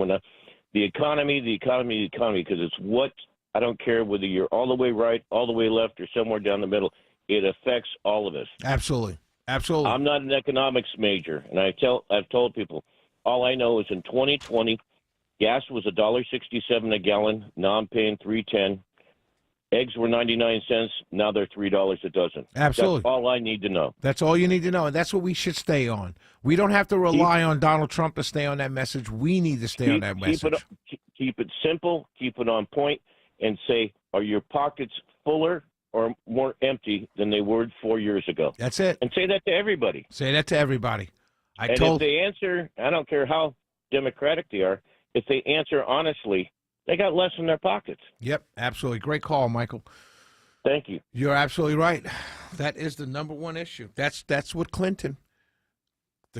the economy, because it's what, I don't care whether you're all the way right, all the way left, or somewhere down the middle. It affects all of us. Absolutely. Absolutely. I'm not an economics major, and I've told people, all I know is in 2020, gas was $1.67 a gallon. Now I'm paying $3.10. Eggs were 99 cents. Now they're $3 a dozen. Absolutely. That's all I need to know. That's all you need to know, and that's what we should stay on. We don't have to rely on Donald Trump to stay on that message. We need to stay on that message. Keep it simple. Keep it on point. And say, are your pockets fuller or more empty than they were 4 years ago? That's it. And say that to everybody. Say that to everybody. If they answer, I don't care how democratic they are, if they answer honestly, they got less in their pockets. Yep, absolutely. Great call, Michael. Thank you. You're absolutely right. That is the number one issue. That's what the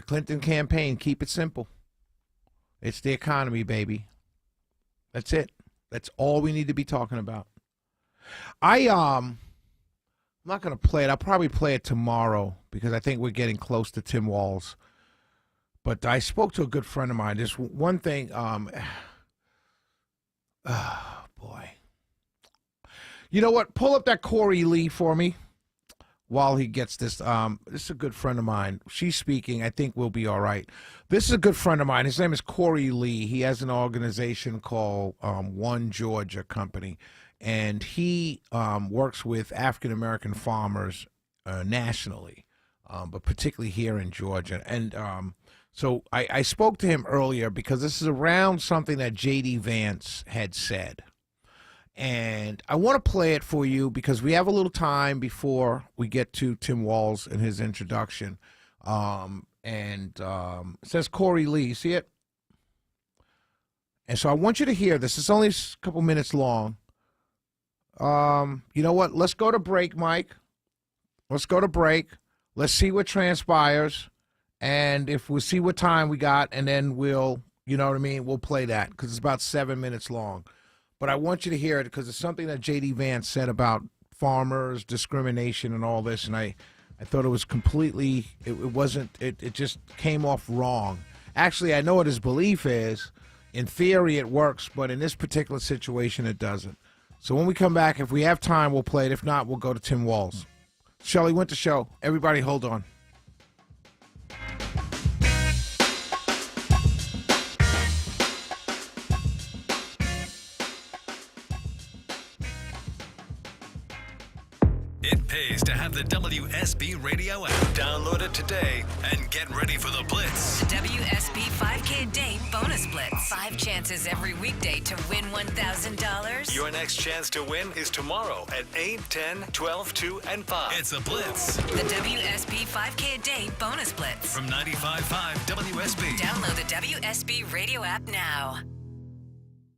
Clinton campaign, keep it simple. It's the economy, baby. That's it. That's all we need to be talking about. I'm not going to play it. I'll probably play it tomorrow because I think we're getting close to Tim Walz. But I spoke to a good friend of mine. Just one thing. Oh, boy. You know what? Pull up that Corey Lee for me while he gets this. This is a good friend of mine. She's speaking. I think we'll be all right. This is a good friend of mine. His name is Corey Lee. He has an organization called One Georgia Company, and he works with African-American farmers nationally, but particularly here in Georgia. And so I spoke to him earlier because this is around something that J.D. Vance had said. And I want to play it for you because we have a little time before we get to Tim Walz and his introduction. It says Corey Lee. You see it? And so I want you to hear this. It's only a couple minutes long. You know what? Let's go to break, Mike. Let's go to break. Let's see what transpires. And if we'll see what time we got, and then we'll, you know what I mean, we'll play that because it's about 7 minutes long. But I want you to hear it because it's something that J.D. Vance said about farmers, discrimination, and all this. And I thought it was completely, it just came off wrong. Actually, I know what his belief is. In theory, it works, but in this particular situation, it doesn't. So when we come back, if we have time, we'll play it. If not, we'll go to Tim Walz. Shelley Winter Show. Everybody hold on. It pays to have the WSB radio app. Download it today and get ready for the Blitz. The WSB 5K a day bonus blitz. 5 chances every weekday to win $1,000. Your next chance to win is tomorrow at 8, 10, 12, 2, and 5. It's a Blitz. The WSB 5K a day bonus blitz. From 95.5 WSB. Download the WSB radio app now.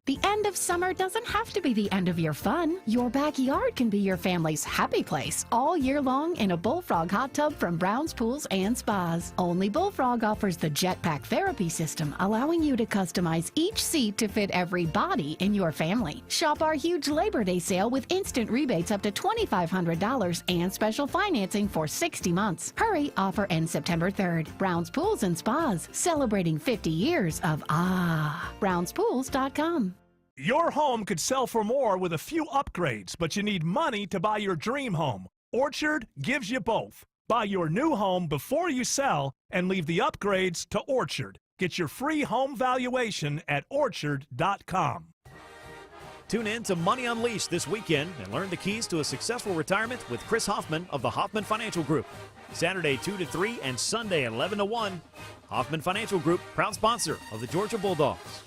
The end of summer doesn't have to be the end of your fun. Your backyard can be your family's happy place all year long in a Bullfrog hot tub from Brown's Pools and Spas. Only Bullfrog offers the Jetpack therapy system, allowing you to customize each seat to fit every body in your family. Shop our huge Labor Day sale with instant rebates up to $2,500 and special financing for 60 months. Hurry, offer ends September 3rd. Brown's Pools and Spas, celebrating 50 years of BrownsPools.com. Your home could sell for more with a few upgrades, but you need money to buy your dream home. Orchard gives you both. Buy your new home before you sell and leave the upgrades to Orchard. Get your free home valuation at Orchard.com. Tune in to Money Unleashed this weekend and learn the keys to a successful retirement with Chris Hoffman of the Hoffman Financial Group. Saturday 2 to 3 and Sunday 11 to 1. Hoffman Financial Group, proud sponsor of the Georgia Bulldogs.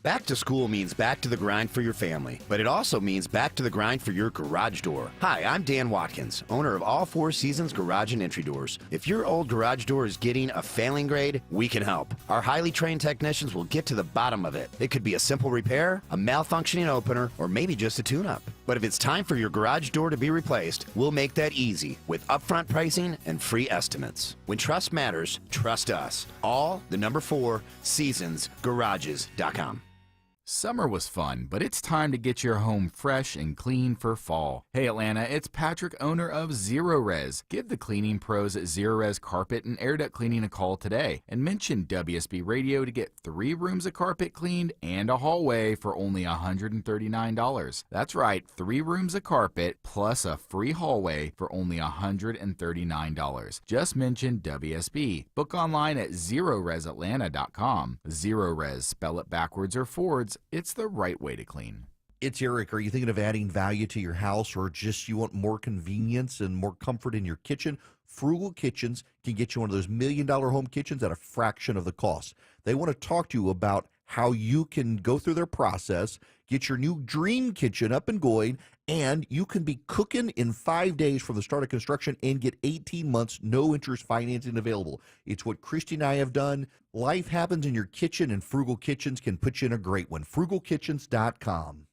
Back to school means back to the grind for your family, but it also means back to the grind for your garage door. Hi, I'm Dan Watkins, owner of All Four Seasons Garage and Entry Doors. If your old garage door is getting a failing grade, we can help. Our highly trained technicians will get to the bottom of it. It could be a simple repair, a malfunctioning opener, or maybe just a tune-up. But if it's time for your garage door to be replaced, we'll make that easy with upfront pricing and free estimates. When trust matters, trust us. All, the number 4, seasonsgarages.com. Summer was fun, but it's time to get your home fresh and clean for fall. Hey Atlanta, it's Patrick, owner of ZeroRez. Give the cleaning pros at ZeroRez Carpet and Air Duct Cleaning a call today and mention WSB Radio to get 3 rooms of carpet cleaned and a hallway for only $139. That's right, 3 rooms of carpet plus a free hallway for only $139. Just mention WSB. Book online at ZeroRezAtlanta.com. ZeroRez, spell it backwards or forwards. It's the right way to clean. It's Eric. Are you thinking of adding value to your house, or just you want more convenience and more comfort in your kitchen? Frugal Kitchens can get you one of those $1 million home kitchens at a fraction of the cost. They want to talk to you about how you can go through their process, get your new dream kitchen up and going, and you can be cooking in 5 days from the start of construction and get 18 months, no interest financing available. It's what Christy and I have done. Life happens in your kitchen, and Frugal Kitchens can put you in a great one. FrugalKitchens.com.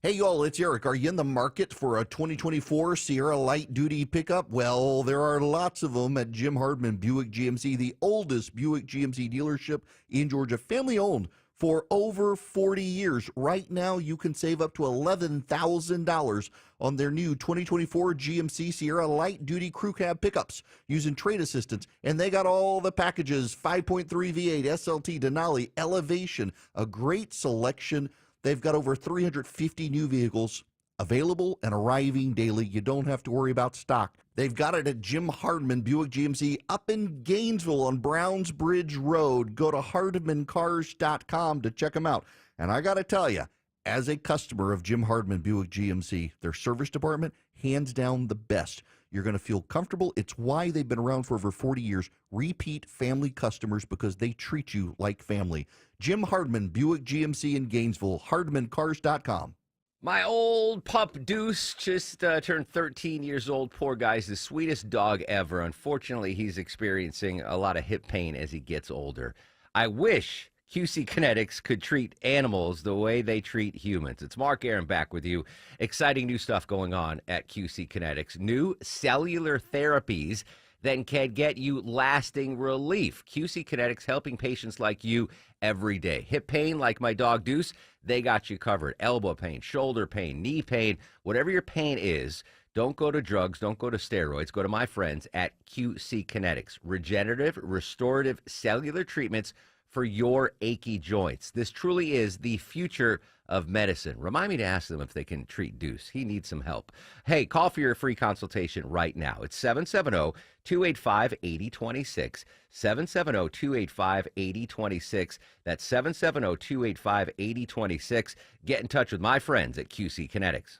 Hey, y'all, it's Eric. Are you in the market for a 2024 Sierra Light Duty pickup? Well, there are lots of them at Jim Hardman Buick GMC, the oldest Buick GMC dealership in Georgia, family-owned for over 40 years. Right now, you can save up to $11,000 on their new 2024 GMC Sierra light-duty crew cab pickups using trade assistance. And they got all the packages, 5.3 V8, SLT, Denali, Elevation, a great selection. They've got over 350 new vehicles available and arriving daily. You don't have to worry about stock. They've got it at Jim Hardman Buick GMC up in Gainesville on Browns Bridge Road. Go to hardmancars.com to check them out. And I got to tell you, as a customer of Jim Hardman Buick GMC, their service department, hands down the best. You're going to feel comfortable. It's why they've been around for over 40 years. Repeat family customers because they treat you like family. Jim Hardman Buick GMC in Gainesville, hardmancars.com. My old pup Deuce just turned 13 years old. Poor guy's the sweetest dog ever. Unfortunately, he's experiencing a lot of hip pain as he gets older. I wish QC Kinetics could treat animals the way they treat humans. It's Mark Aaron back with you. Exciting new stuff going on at QC Kinetics. New cellular therapies that can get you lasting relief. QC Kinetics helping patients like you every day. Hip pain like my dog Deuce, they got you covered. Elbow pain, shoulder pain, knee pain, whatever your pain is, don't go to drugs, don't go to steroids. Go to my friends at QC Kinetics. Regenerative, restorative cellular treatments for your achy joints. This truly is the future of medicine. Remind me to ask them if they can treat Deuce. He needs some help. Hey, call for your free consultation right now. It's 770-285-8026. 770-285-8026. That's 770-285-8026. Get in touch with my friends at QC Kinetics.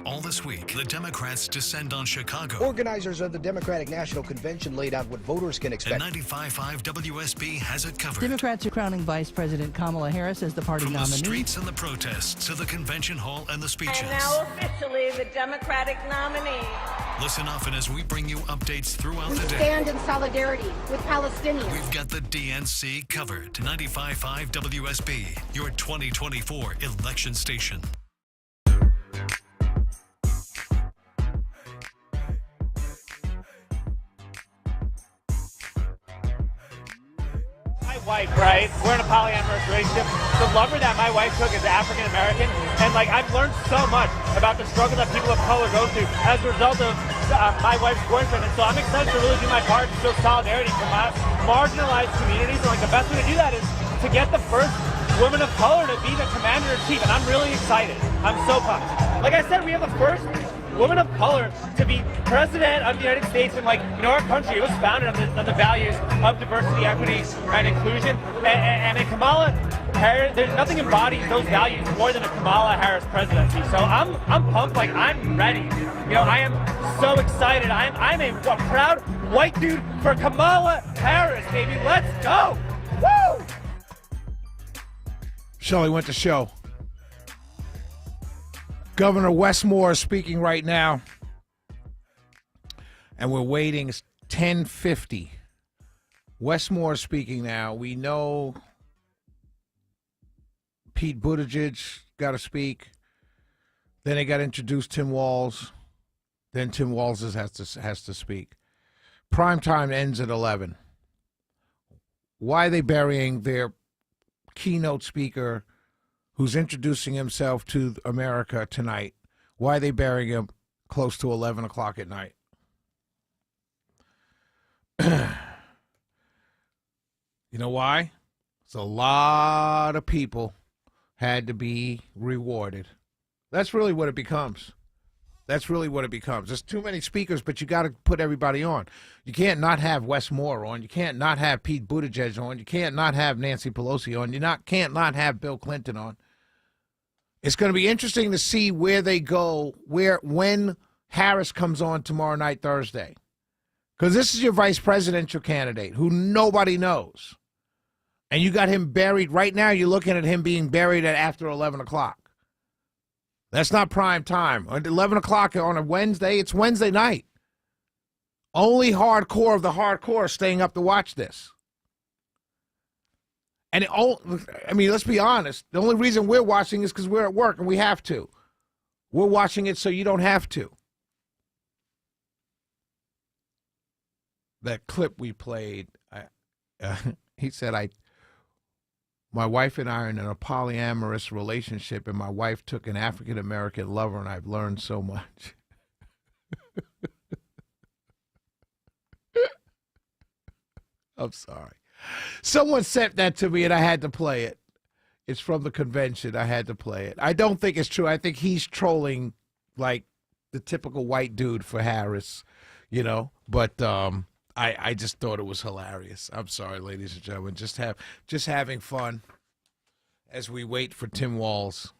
All this week, the Democrats descend on Chicago. Organizers of the Democratic National Convention laid out what voters can expect. And 95.5 WSB has it covered. Democrats are crowning Vice President Kamala Harris as the party From nominee. the streets and the protests to the convention hall and the speeches. And now officially the Democratic nominee. Listen often as we bring you updates throughout the day. Stand in solidarity with Palestinians. We've got the DNC covered. 95.5 WSB, your 2024 election station. Wife, right? We're in a polyamorous relationship. The lover that my wife took is African American, and I've learned so much about the struggle that people of color go through as a result of my wife's boyfriend. And so I'm excited to really do my part to show solidarity from marginalized communities. And the best way to do that is to get the first woman of color to be the commander-in-chief, and I'm really excited. I'm so pumped. Like I said, we have the first woman of color to be president of the United States. And our country, it was founded on the values of diversity, equity, and inclusion. And in Kamala Harris, there's nothing embodies those values more than a Kamala Harris presidency. So I'm pumped. I'm ready. I am so excited. I'm a proud white dude for Kamala Harris, baby. Let's go. Woo! Shelley Winter Show. Governor Wes Moore is speaking right now, and we're waiting. It's 10:50. Wes Moore is speaking now. We know Pete Buttigieg got to speak. Then they got to introduce Tim Walz. Then Tim Walz has to speak. Primetime ends at 11. Why are they burying their keynote speaker who's introducing himself to America tonight? Why are they burying him close to 11 o'clock at night? You know why? It's a lot of people had to be rewarded. That's really what it becomes. That's really what it becomes. There's too many speakers, but you got to put everybody on. You can't not have Wes Moore on. You can't not have Pete Buttigieg on. You can't not have Nancy Pelosi on. You can't not have Bill Clinton on. It's going to be interesting to see where they go, when Harris comes on tomorrow night, Thursday. Because this is your vice presidential candidate who nobody knows. And you got him buried. Right now, you're looking at him being buried at after 11 o'clock. That's not prime time. At 11 o'clock on a Wednesday, it's Wednesday night. Only hardcore of the hardcore are staying up to watch this. And let's be honest. The only reason we're watching is because we're at work and we have to. We're watching it so you don't have to. That clip we played, he said, My wife and I are in a polyamorous relationship, and my wife took an African-American lover, and I've learned so much. I'm sorry. Someone sent that to me, and I had to play it. It's from the convention. I had to play it. I don't think it's true. I think he's trolling like the typical white dude for Harris, you know. But I just thought it was hilarious. I'm sorry, ladies and gentlemen. Just having fun as we wait for Tim Walz.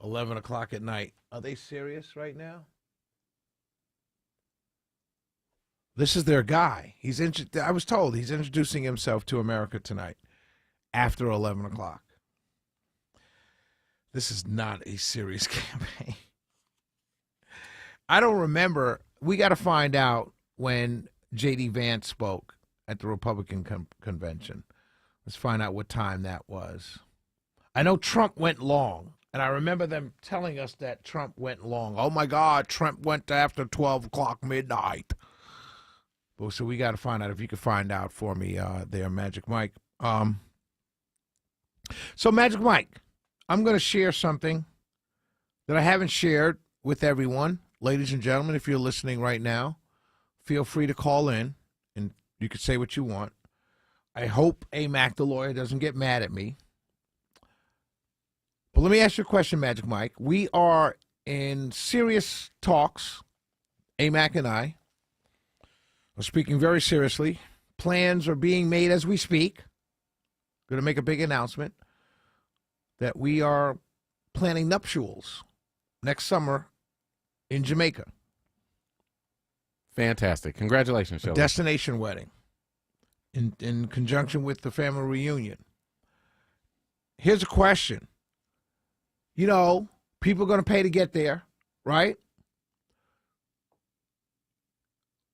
11 o'clock at night. Are they serious right now? This is their guy. I was told he's introducing himself to America tonight after 11 o'clock. This is not a serious campaign. I don't remember. We got to find out when J.D. Vance spoke at the Republican convention. Let's find out what time that was. I know Trump went long, and I remember them telling us that Trump went long. Oh, my God, Trump went after 12 o'clock midnight. So we got to find out. If you could find out for me there, Magic Mike. So, Magic Mike, I'm going to share something that I haven't shared with everyone. Ladies and gentlemen, if you're listening right now, feel free to call in, and you can say what you want. I hope AMAC, the lawyer, doesn't get mad at me. But let me ask you a question, Magic Mike. We are in serious talks, AMAC and I. We're speaking very seriously. Plans are being made as we speak. Going to make a big announcement that we are planning nuptials next summer in Jamaica. Fantastic. Congratulations, Shelby. A destination wedding in conjunction with the family reunion. Here's a question. You know, people are going to pay to get there, right?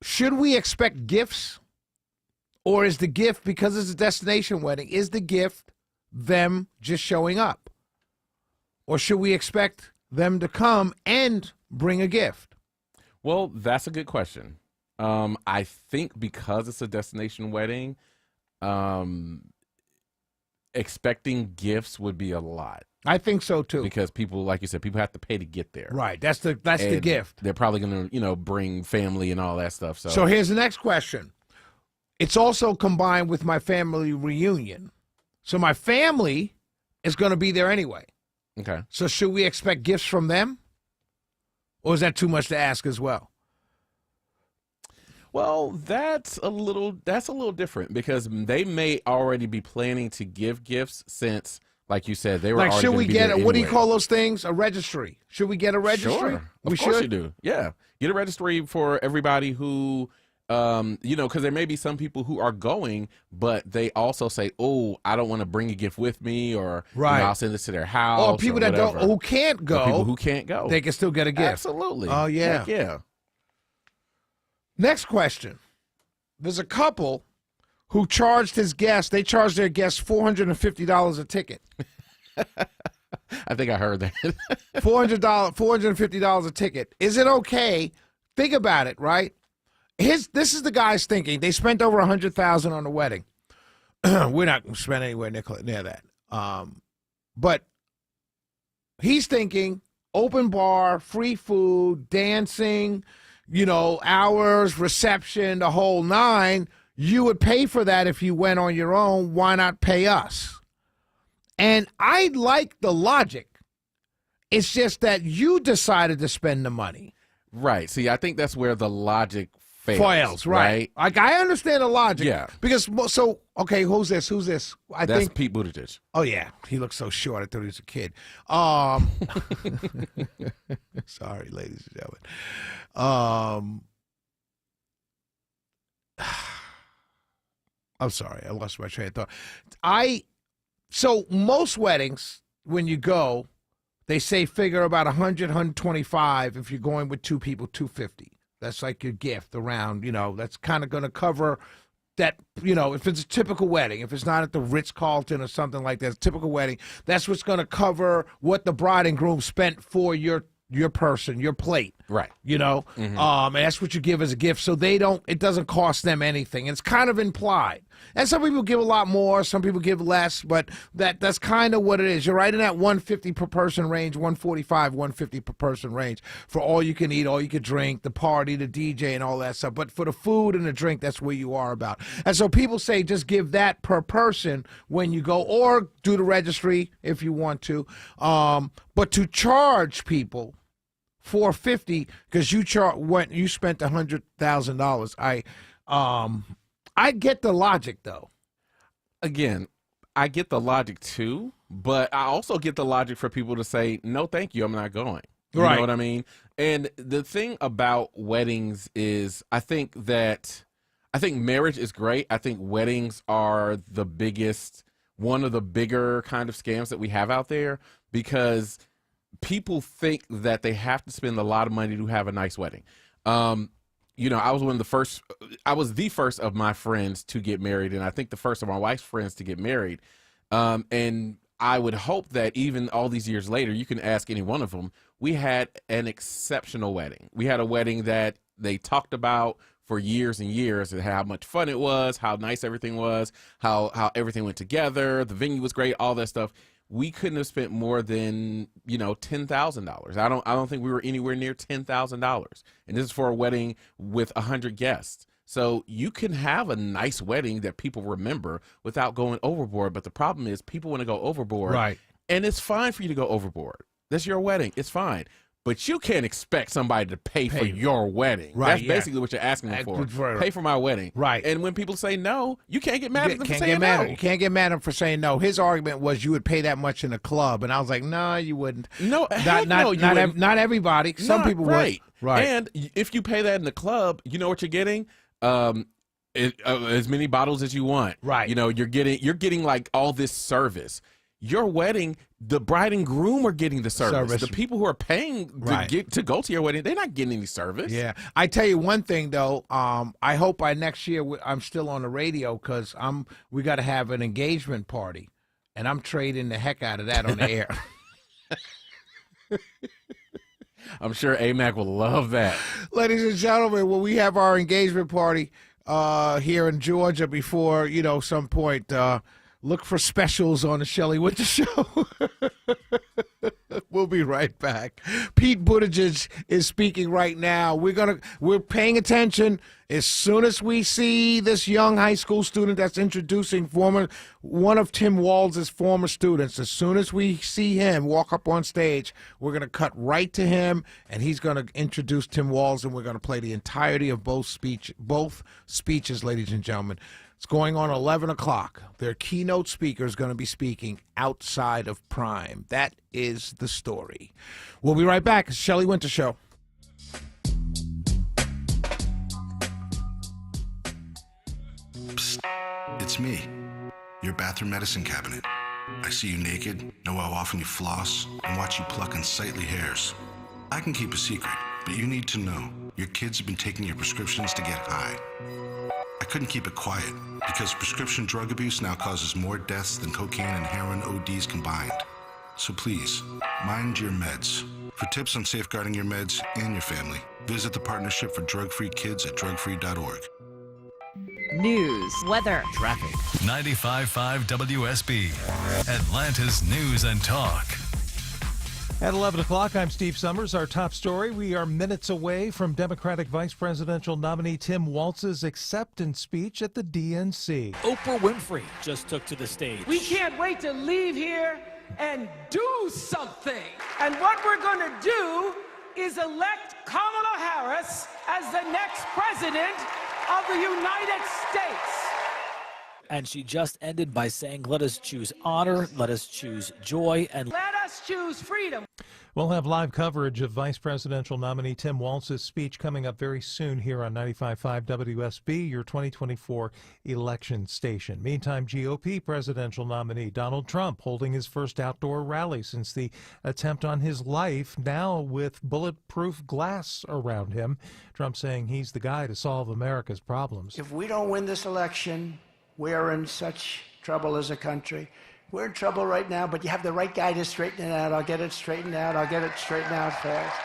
Should we expect gifts? Or is the gift, because it's a destination wedding, is the gift them just showing up? Or should we expect them to come and bring a gift? Well, that's a good question. I think because it's a destination wedding, expecting gifts would be a lot. I think so too. Because people, like you said, people have to pay to get there. Right. That's the gift. They're probably going to, bring family and all that stuff. So here's the next question. It's also combined with my family reunion. So my family is going to be there anyway. Okay. So should we expect gifts from them? Or is that too much to ask as well? Well, that's a little different because they may already be planning to give gifts since, like you said, they were already should we get there what do you anyway. call those things? A registry. Should we get a registry? Sure. We Of course should you do. Yeah. Get a registry for everybody who because there may be some people who are going, but they also say, "Oh, I don't want to bring a gift with me," or right. I'll send this to their house. Or people that don't, who can't go, people who can't go, they can still get a gift. Absolutely. Oh yeah, Heck yeah. Next question: there's a couple who charged his guests. They charged their guests $450 a ticket. I think I heard that. $450 a ticket. Is it okay? Think about it, right? This is the guy's thinking. They spent over $100,000 on the wedding. We're not going to spend anywhere near that. But he's thinking open bar, free food, dancing, hours, reception, the whole nine. You would pay for that if you went on your own. Why not pay us? And I like the logic. It's just that you decided to spend the money. Right. See, I think that's where the logic fails, right? Like, I understand the logic. Yeah. Because, okay, who's this? That's I think Pete Buttigieg. Oh, yeah. He looks so short. I thought he was a kid. Sorry, ladies and gentlemen. I'm sorry. I lost my train of thought. So most weddings, when you go, they say figure about 100, 125. If you're going with two people, 250. That's like your gift around, that's kind of going to cover that, if it's a typical wedding, if it's not at the Ritz-Carlton or something like that, typical wedding, that's what's going to cover what the bride and groom spent for your person, your plate. Right. And that's what you give as a gift. So it doesn't cost them anything. It's kind of implied. And some people give a lot more, some people give less, but that's kind of what it is. You're right in that 150 per person range, 145, 150 per person range for all you can eat, all you can drink, the party, the DJ, and all that stuff. But for the food and the drink, that's where you are about. And so people say just give that per person when you go, or do the registry if you want to. But to charge people $450 because you spent $100,000. I get the logic though. Again, I get the logic too, but I also get the logic for people to say, no, thank you, I'm not going. You know what I mean? And the thing about weddings is I think marriage is great. I think weddings are one of the bigger kind of scams that we have out there, because people think that they have to spend a lot of money to have a nice wedding. I was the first of my friends to get married, and I think the first of my wife's friends to get married. And I would hope that even all these years later, you can ask any one of them, we had an exceptional wedding. We had a wedding that they talked about for years and years, and how much fun it was, how nice everything was, how everything went together, the venue was great, all that stuff. We couldn't have spent more than, $10,000. I don't think we were anywhere near $10,000. And this is for a wedding with 100 guests. So you can have a nice wedding that people remember without going overboard. But the problem is people want to go overboard. Right. And it's fine for you to go overboard. That's your wedding. It's fine. But you can't expect somebody to pay for your wedding. Right, That's basically what you're asking them for. Pay for my wedding. Right. And when people say no, you can't get mad at them for You saying no. You can't get mad at him for saying no. His argument was you would pay that much in a club. And I was like, no, you wouldn't. No, not everybody. Some people would. Right. And if you pay that in the club, you know what you're getting? As many bottles as you want. Right. You're getting like all this service. Your wedding, the bride and groom are getting the service. The people who are paying to go to your wedding, they're not getting any service. Yeah. I tell you one thing, though. I hope by next year I'm still on the radio, because we got to have an engagement party, and I'm trading the heck out of that on the air. I'm sure AMAC will love that. Ladies and gentlemen, when we have our engagement party here in Georgia before, some point, look for specials on the Shelley Winter Show. We'll be right back. Pete Buttigieg is speaking right now. We're paying attention. As soon as we see this young high school student that's introducing one of Tim Walz's former students, as soon as we see him walk up on stage, we're going to cut right to him, and he's going to introduce Tim Walz, and we're going to play the entirety of both speeches, ladies and gentlemen. It's going on 11 o'clock. Their keynote speaker is going to be speaking outside of Prime. That is the story. We'll be right back. It's Shelley Winter Show. Psst. It's me, your bathroom medicine cabinet. I see you naked, know how often you floss, and watch you pluck unsightly hairs. I can keep a secret, but you need to know. Your kids have been taking your prescriptions to get high. I couldn't keep it quiet, because prescription drug abuse now causes more deaths than cocaine and heroin ODs combined. So please, mind your meds. For tips on safeguarding your meds and your family, visit the Partnership for Drug-Free Kids at drugfree.org. News, weather, traffic. 95.5 WSB, Atlanta's News and Talk. At 11 o'clock, I'm Steve Summers. Our top story, we are minutes away from Democratic Vice Presidential nominee Tim Walz's acceptance speech at the DNC. Oprah Winfrey just took to the stage. We can't wait to leave here and do something. And what we're going to do is elect Kamala Harris as the next president of the United States. And she just ended by saying, let us choose honor, let us choose joy, and let us choose freedom. We'll have live coverage of Vice Presidential nominee Tim Walz's speech coming up very soon here on 95.5 WSB, your 2024 election station. Meantime, GOP presidential nominee Donald Trump holding his first outdoor rally since the attempt on his life, now with bulletproof glass around him. Trump saying he's the guy to solve America's problems. If we don't win this election, we're in such trouble as a country. We're in trouble right now, but you have the right guy to straighten it out. I'll get it straightened out. I'll get it straightened out fast.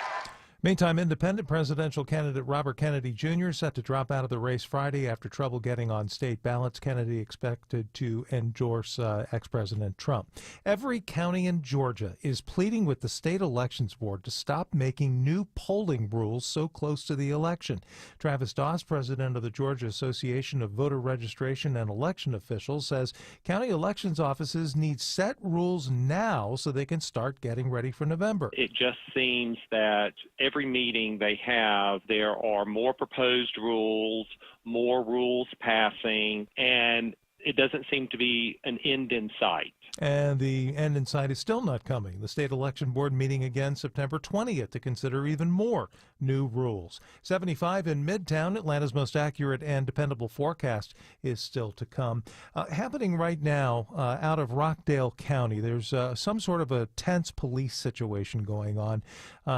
Meantime, independent presidential candidate Robert Kennedy Jr. set to drop out of the race Friday after trouble getting on state ballots. Kennedy expected to endorse ex-President Trump. Every county in Georgia is pleading with the state elections board to stop making new polling rules so close to the election. Travis Doss, president of the Georgia Association of Voter Registration and Election Officials, says county elections offices need set rules now so they can start getting ready for November. It just seems that every meeting they have, there are more proposed rules, more rules passing, and it doesn't seem to be an end in sight. And the end in sight is still not coming. The state election board meeting again September 20th to consider even more new rules. 75 in Midtown, Atlanta's most accurate and dependable forecast is still to come. Happening right now out of Rockdale County, there's some sort of a tense police situation going on.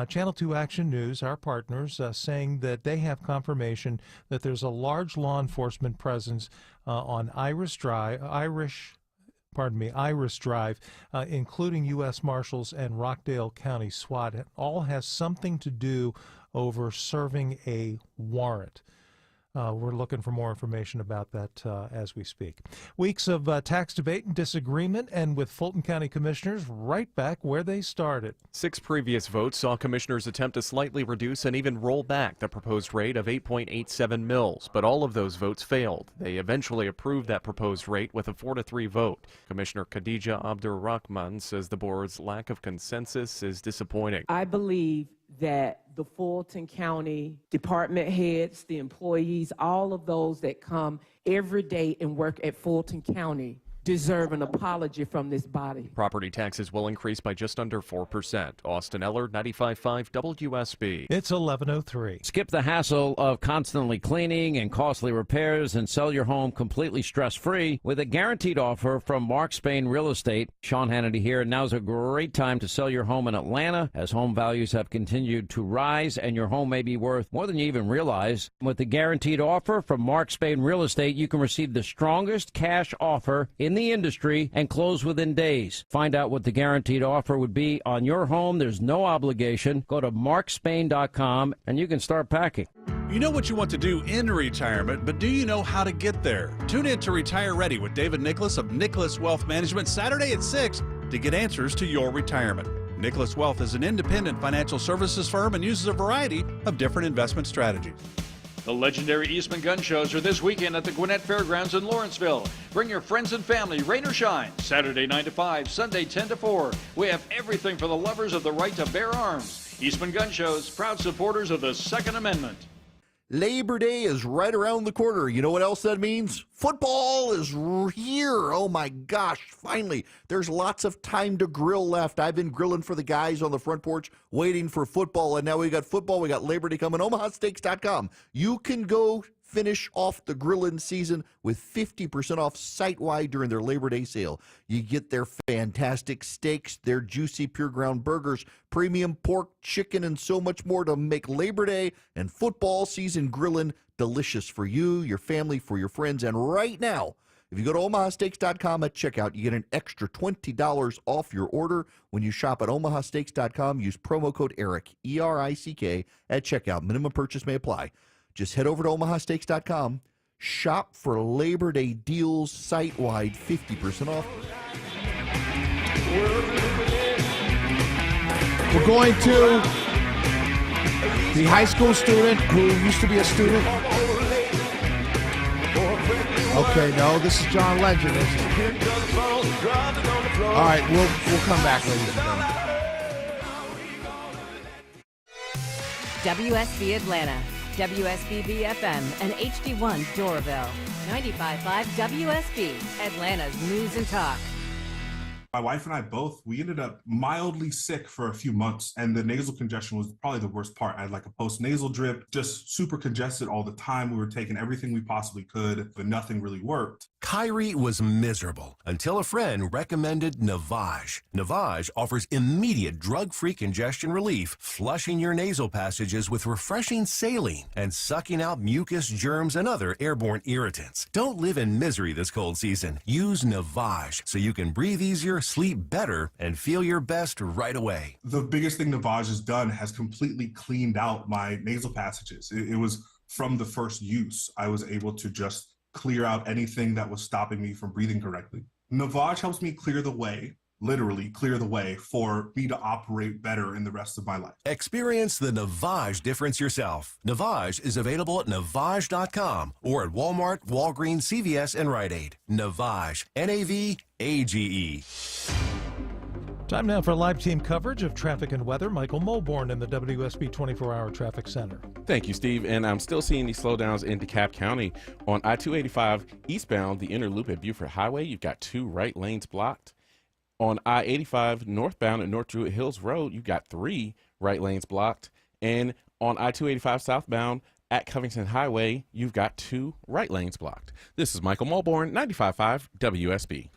Channel 2 Action News, our partners, saying that they have confirmation that there's a large law enforcement presence on Iris Drive, including U.S. Marshals and Rockdale County SWAT. It all has something to do over serving a warrant. We're looking for more information about that as we speak. Weeks of tax debate and disagreement, and with Fulton County commissioners right back where they started. 6 previous votes saw commissioners attempt to slightly reduce and even roll back the proposed rate of 8.87 mils, but all of those votes failed. They eventually approved that proposed rate with a 4-3 vote. Commissioner Khadija Abdur-Rahman says the board's lack of consensus is disappointing. I believe that the Fulton County department heads, the employees, all of those that come every day and work at Fulton County deserve an apology from this body. Property taxes will increase by just under 4%. Austin Eller, 95.5 WSB. It's 11:03. Skip the hassle of constantly cleaning and costly repairs and sell your home completely stress-free with a guaranteed offer from Mark Spain Real Estate. Sean Hannity here. Now's a great time to sell your home in Atlanta as home values have continued to rise and your home may be worth more than you even realize. With the guaranteed offer from Mark Spain Real Estate, you can receive the strongest cash offer in the industry and close within days. Find out what the guaranteed offer would be on your home. There's no obligation. Go to markspain.com and you can start packing. You know what you want to do in retirement, but do you know how to get there? Tune in to Retire Ready with David Nicholas of Nicholas Wealth Management Saturday at 6 to get answers to your retirement. Nicholas Wealth is an independent financial services firm and uses a variety of different investment strategies. The legendary Eastman Gun Shows are this weekend at the Gwinnett Fairgrounds in Lawrenceville. Bring your friends and family, rain or shine. Saturday 9 to 5, Sunday 10 to 4. We have everything for the lovers of the right to bear arms. Eastman Gun Shows, proud supporters of the Second Amendment. Labor Day is right around the corner. You know what else that means? Football is here. Oh my gosh, finally. There's lots of time to grill left. I've been grilling for the guys on the front porch waiting for football, and now we got football. We got Labor Day coming. OmahaSteaks.com. You can go finish off the grilling season with 50% off site-wide during their Labor Day sale. You get their fantastic steaks, their juicy pure ground burgers, premium pork, chicken, and so much more to make Labor Day and football season grilling delicious for you, your family, for your friends. And right now, if you go to omahasteaks.com at checkout, you get an extra $20 off your order when you shop at omahasteaks.com. Use promo code ERIC, E-R-I-C-K, at checkout. Minimum purchase may apply. Just head over to omahasteaks.com, shop for Labor Day deals site-wide, 50% off. We're going to the high school student who used to be a student. Okay, no, this is John Legend, isn't it? All right, we'll come back, ladies and gentlemen. WSB Atlanta, WSBB FM, and HD1 Doraville. 95.5 WSB, Atlanta's News and Talk. My wife and I both, we ended up mildly sick for a few months, and the nasal congestion was probably the worst part. I had like a post-nasal drip, just super congested all the time. We were taking everything we possibly could, but nothing really worked. Kyrie was miserable until a friend recommended Navage. Navage offers immediate drug-free congestion relief, flushing your nasal passages with refreshing saline and sucking out mucus, germs, and other airborne irritants. Don't live in misery this cold season. Use Navage so you can breathe easier, sleep better, and feel your best right away. The biggest thing Navage has done has completely cleaned out my nasal passages. It was from the first use. I was able to just clear out anything that was stopping me from breathing correctly. Navage helps me clear the way, literally clear the way, for me to operate better in the rest of my life. Experience the Navage difference yourself. Navage is available at Navage.com or at Walmart, Walgreens, CVS, and Rite Aid. Navage, N-A-V-A-G-E. Time now for live team coverage of traffic and weather. Michael Mulborn in the WSB 24-hour traffic center. Thank you, Steve. And I'm still seeing these slowdowns in DeKalb County. On I-285 eastbound, the inner loop at Buford Highway, you've got 2 right lanes blocked. On I-85 northbound at North Druid Hills Road, you've got 3 right lanes blocked. And on I-285 southbound at Covington Highway, you've got 2 right lanes blocked. This is Michael Mulborn, 95.5 WSB.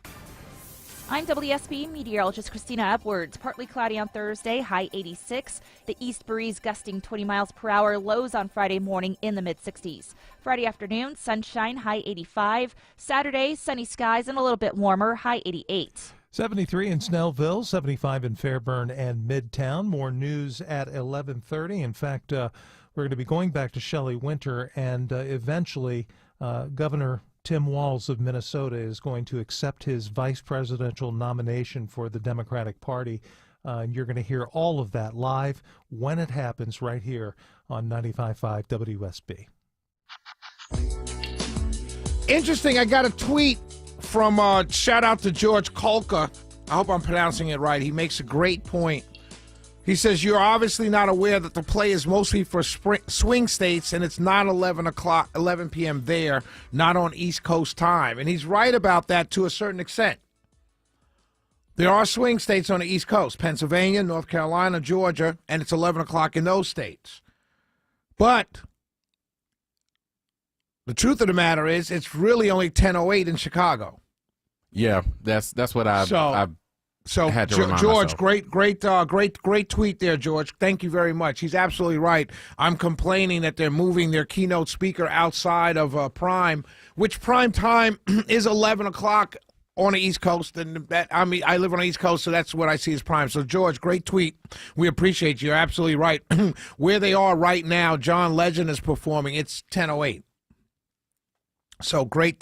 I'm WSB meteorologist Christina Edwards. Partly cloudy on Thursday, high 86. The east breeze gusting 20 miles per hour, lows on Friday morning in the mid-60s. Friday afternoon, sunshine, high 85. Saturday, sunny skies and a little bit warmer, high 88. 73 in Snellville, 75 in Fairburn and Midtown. More news at 11:30. In fact, we're going to be going back to Shelley Winter, and eventually Governor Tim Walz of Minnesota is going to accept his vice presidential nomination for the Democratic Party. And you're going to hear all of that live when it happens right here on 95.5 WSB. Interesting. I got a tweet from shout out to George Kolka. I hope I'm pronouncing it right. He makes a great point. He says, you're obviously not aware that the play is mostly for swing states, and it's not 11 p.m. there, not on East Coast time. And he's right about that to a certain extent. There are swing states on the East Coast, Pennsylvania, North Carolina, Georgia, and it's 11 o'clock in those states. But the truth of the matter is it's really only 10:08 in Chicago. Yeah, that's what I had to remind George, myself. great tweet there, George. Thank you very much. He's absolutely right. I'm complaining that they're moving their keynote speaker outside of prime, which prime time is 11 o'clock on the East Coast. And I live on the East Coast, so that's what I see as prime. So, George, great tweet. We appreciate you. You're absolutely right. Where they are right now, John Legend is performing. It's 10:08. So great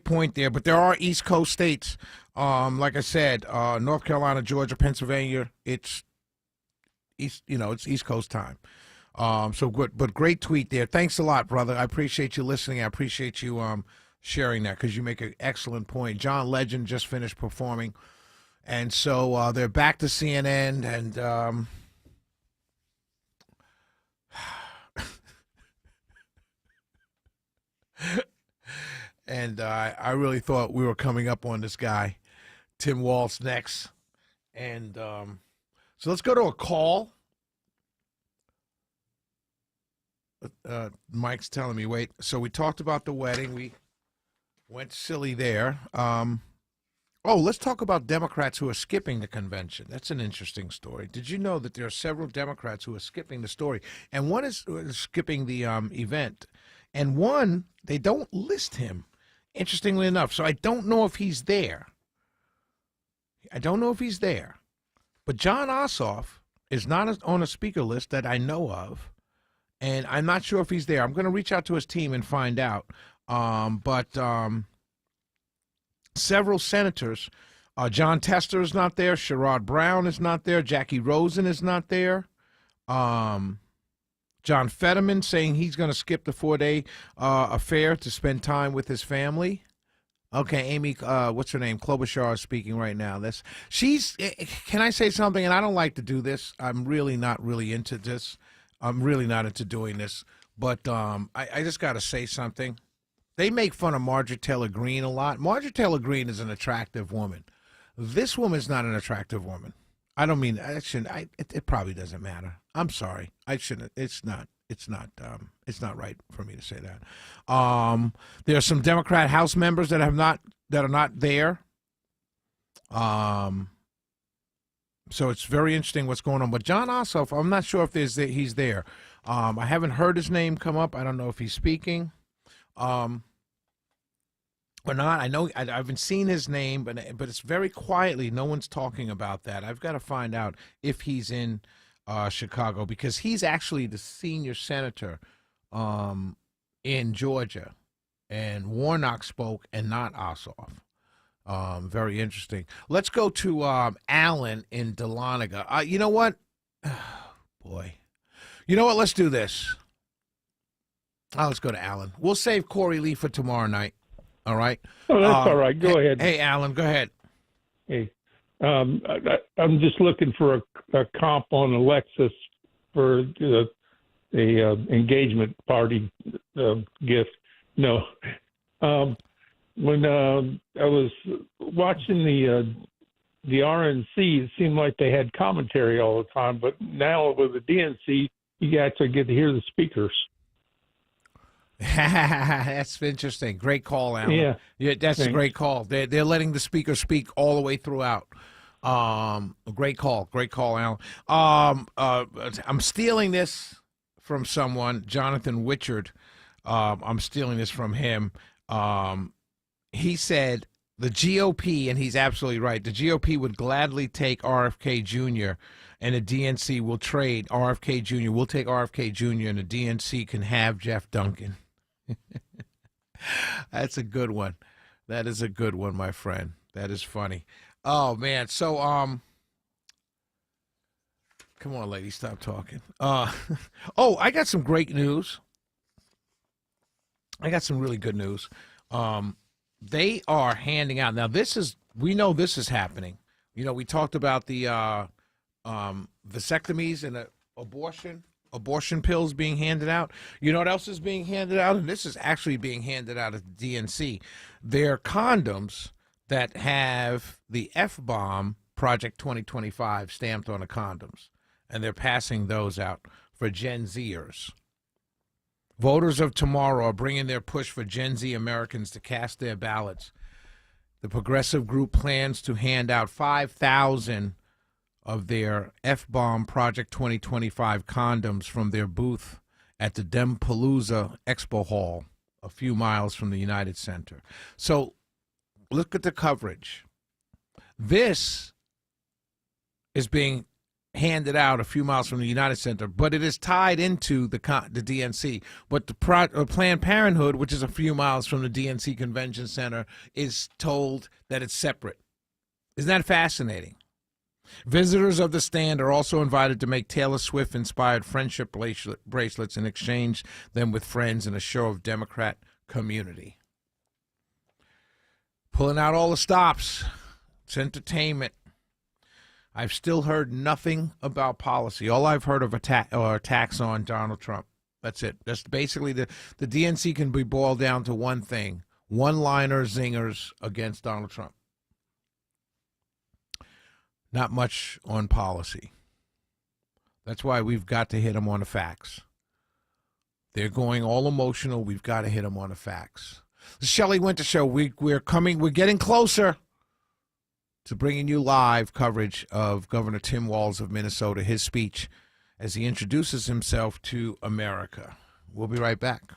point there. But there are East Coast states, like I said, North Carolina, Georgia, Pennsylvania. It's East Coast time. So good, but great tweet there. Thanks a lot, brother. I appreciate you listening. I appreciate you sharing that because you make an excellent point. John Legend just finished performing, and so they're back to CNN and. And I really thought we were coming up on this guy, Tim Walz, next. And so let's go to a call. Mike's telling me, wait. So we talked about the wedding. We went silly there. Let's talk about Democrats who are skipping the convention. That's an interesting story. Did you know that there are several Democrats who are skipping the story? And one is skipping the event. And one, they don't list him. Interestingly enough, so I don't know if he's there. But John Ossoff is not on a speaker list that I know of, and I'm not sure if he's there. I'm going to reach out to his team and find out. But several senators, John Tester is not there, Sherrod Brown is not there, Jackie Rosen is not there. John Fetterman saying he's going to skip the 4-day affair to spend time with his family. Okay, Amy, what's her name? Klobuchar is speaking right now. Can I say something? And I don't like to do this. I'm really not really into this. I'm really not into doing this. But I just got to say something. They make fun of Marjorie Taylor Greene a lot. Marjorie Taylor Greene is an attractive woman. This woman's not an attractive woman. I don't mean I shouldn't. It probably doesn't matter. I'm sorry. I shouldn't. It's not right for me to say that. There are some Democrat House members that are not there. So it's very interesting what's going on. But John Ossoff, I'm not sure if he's there. I haven't heard his name come up. I don't know if he's speaking. or not. I know I haven't seen his name, but it's very quietly. No one's talking about that. I've got to find out if he's in Chicago, because he's actually the senior senator in Georgia, and Warnock spoke and not Ossoff. Very interesting. Let's go to Alan in Dahlonega. You know what? Boy. You know what? Let's do this. Let's go to Alan. We'll save Corey Lee for tomorrow night. All right? Oh, that's all right. Go ahead. Hey, Alan, go ahead. Hey, I'm just looking for a comp on a Lexus for the engagement party gift. No. When I was watching the RNC, it seemed like they had commentary all the time, but now with the DNC, you actually get to hear the speakers. That's interesting. Great call, Alan. Yeah, that's a great call. They're letting the speaker speak all the way throughout. Great call, Alan. I'm stealing this from someone, Jonathan Wichard. I'm stealing this from him. He said the GOP, and he's absolutely right, the GOP would gladly take RFK Jr. and the DNC will trade RFK Jr. We'll take RFK Jr. and the DNC can have Jeff Duncan. That's a good one. That is a good one, my friend. That is funny. Oh, man. So, come on, lady, stop talking. I got some great news. I got some really good news. They are handing out, now we know this is happening. You know, we talked about the vasectomies and abortion pills being handed out. You know what else is being handed out? And this is actually being handed out at the DNC. They're condoms that have the F-bomb Project 2025 stamped on the condoms. And they're passing those out for Gen Zers. Voters of tomorrow are bringing their push for Gen Z Americans to cast their ballots. The progressive group plans to hand out 5,000 of their F-bomb Project 2025 condoms from their booth at the Dempalooza Expo Hall, a few miles from the United Center. So look at the coverage. This is being handed out a few miles from the United Center, but it is tied into the DNC. But the Planned Parenthood, which is a few miles from the DNC Convention Center, is told that it's separate. Isn't that fascinating? Visitors of the stand are also invited to make Taylor Swift-inspired friendship bracelets and exchange them with friends in a show of Democrat community. Pulling out all the stops. It's entertainment. I've still heard nothing about policy. All I've heard of attacks on Donald Trump. That's it. That's basically the DNC can be boiled down to one thing: one-liner zingers against Donald Trump. Not much on policy. That's why we've got to hit them on the facts. They're going all emotional. We've got to hit them on the facts. The Shelley Winter Show. We're getting closer to bringing you live coverage of Governor Tim Walz of Minnesota, his speech as he introduces himself to America. We'll be right back.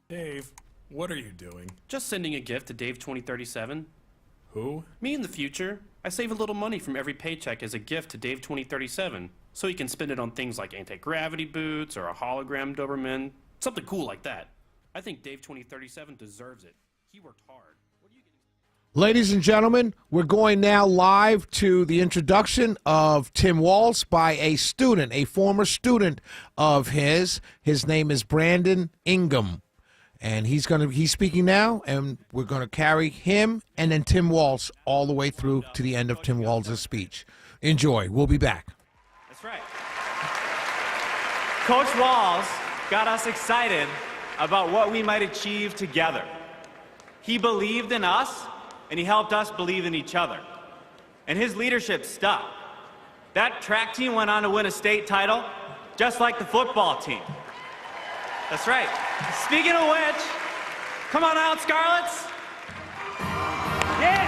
Dave, what are you doing? Just sending a gift to Dave 2037. Who? Me in the future. I save a little money from every paycheck as a gift to Dave 2037, so he can spend it on things like anti-gravity boots or a hologram Doberman, something cool like that. I think Dave 2037 deserves it. He worked hard. Ladies and gentlemen, we're going now live to the introduction of Tim Walz by a student, a former student of his. His name is Brandon Ingham. And he's speaking now, and we're going to carry him and then Tim Walz all the way through to the end of Tim Walz's speech. Enjoy. We'll be back. That's right. Coach Walz got us excited about what we might achieve together. He believed in us, and he helped us believe in each other. And his leadership stuck. That track team went on to win a state title, just like the football team. That's right. Speaking of which, come on out, Scarlets. Yeah!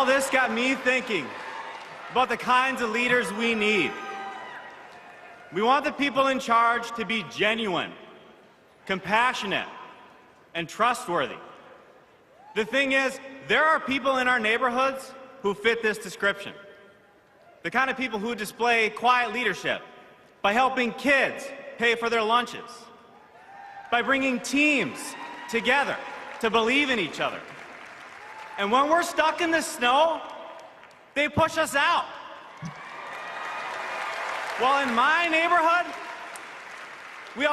all this got me thinking about the kinds of leaders we need. We want the people in charge to be genuine, compassionate, and trustworthy. The thing is, there are people in our neighborhoods who fit this description. The kind of people who display quiet leadership by helping kids pay for their lunches, by bringing teams together to believe in each other. And when we're stuck in the snow, they push us out. Well, in my neighborhood, we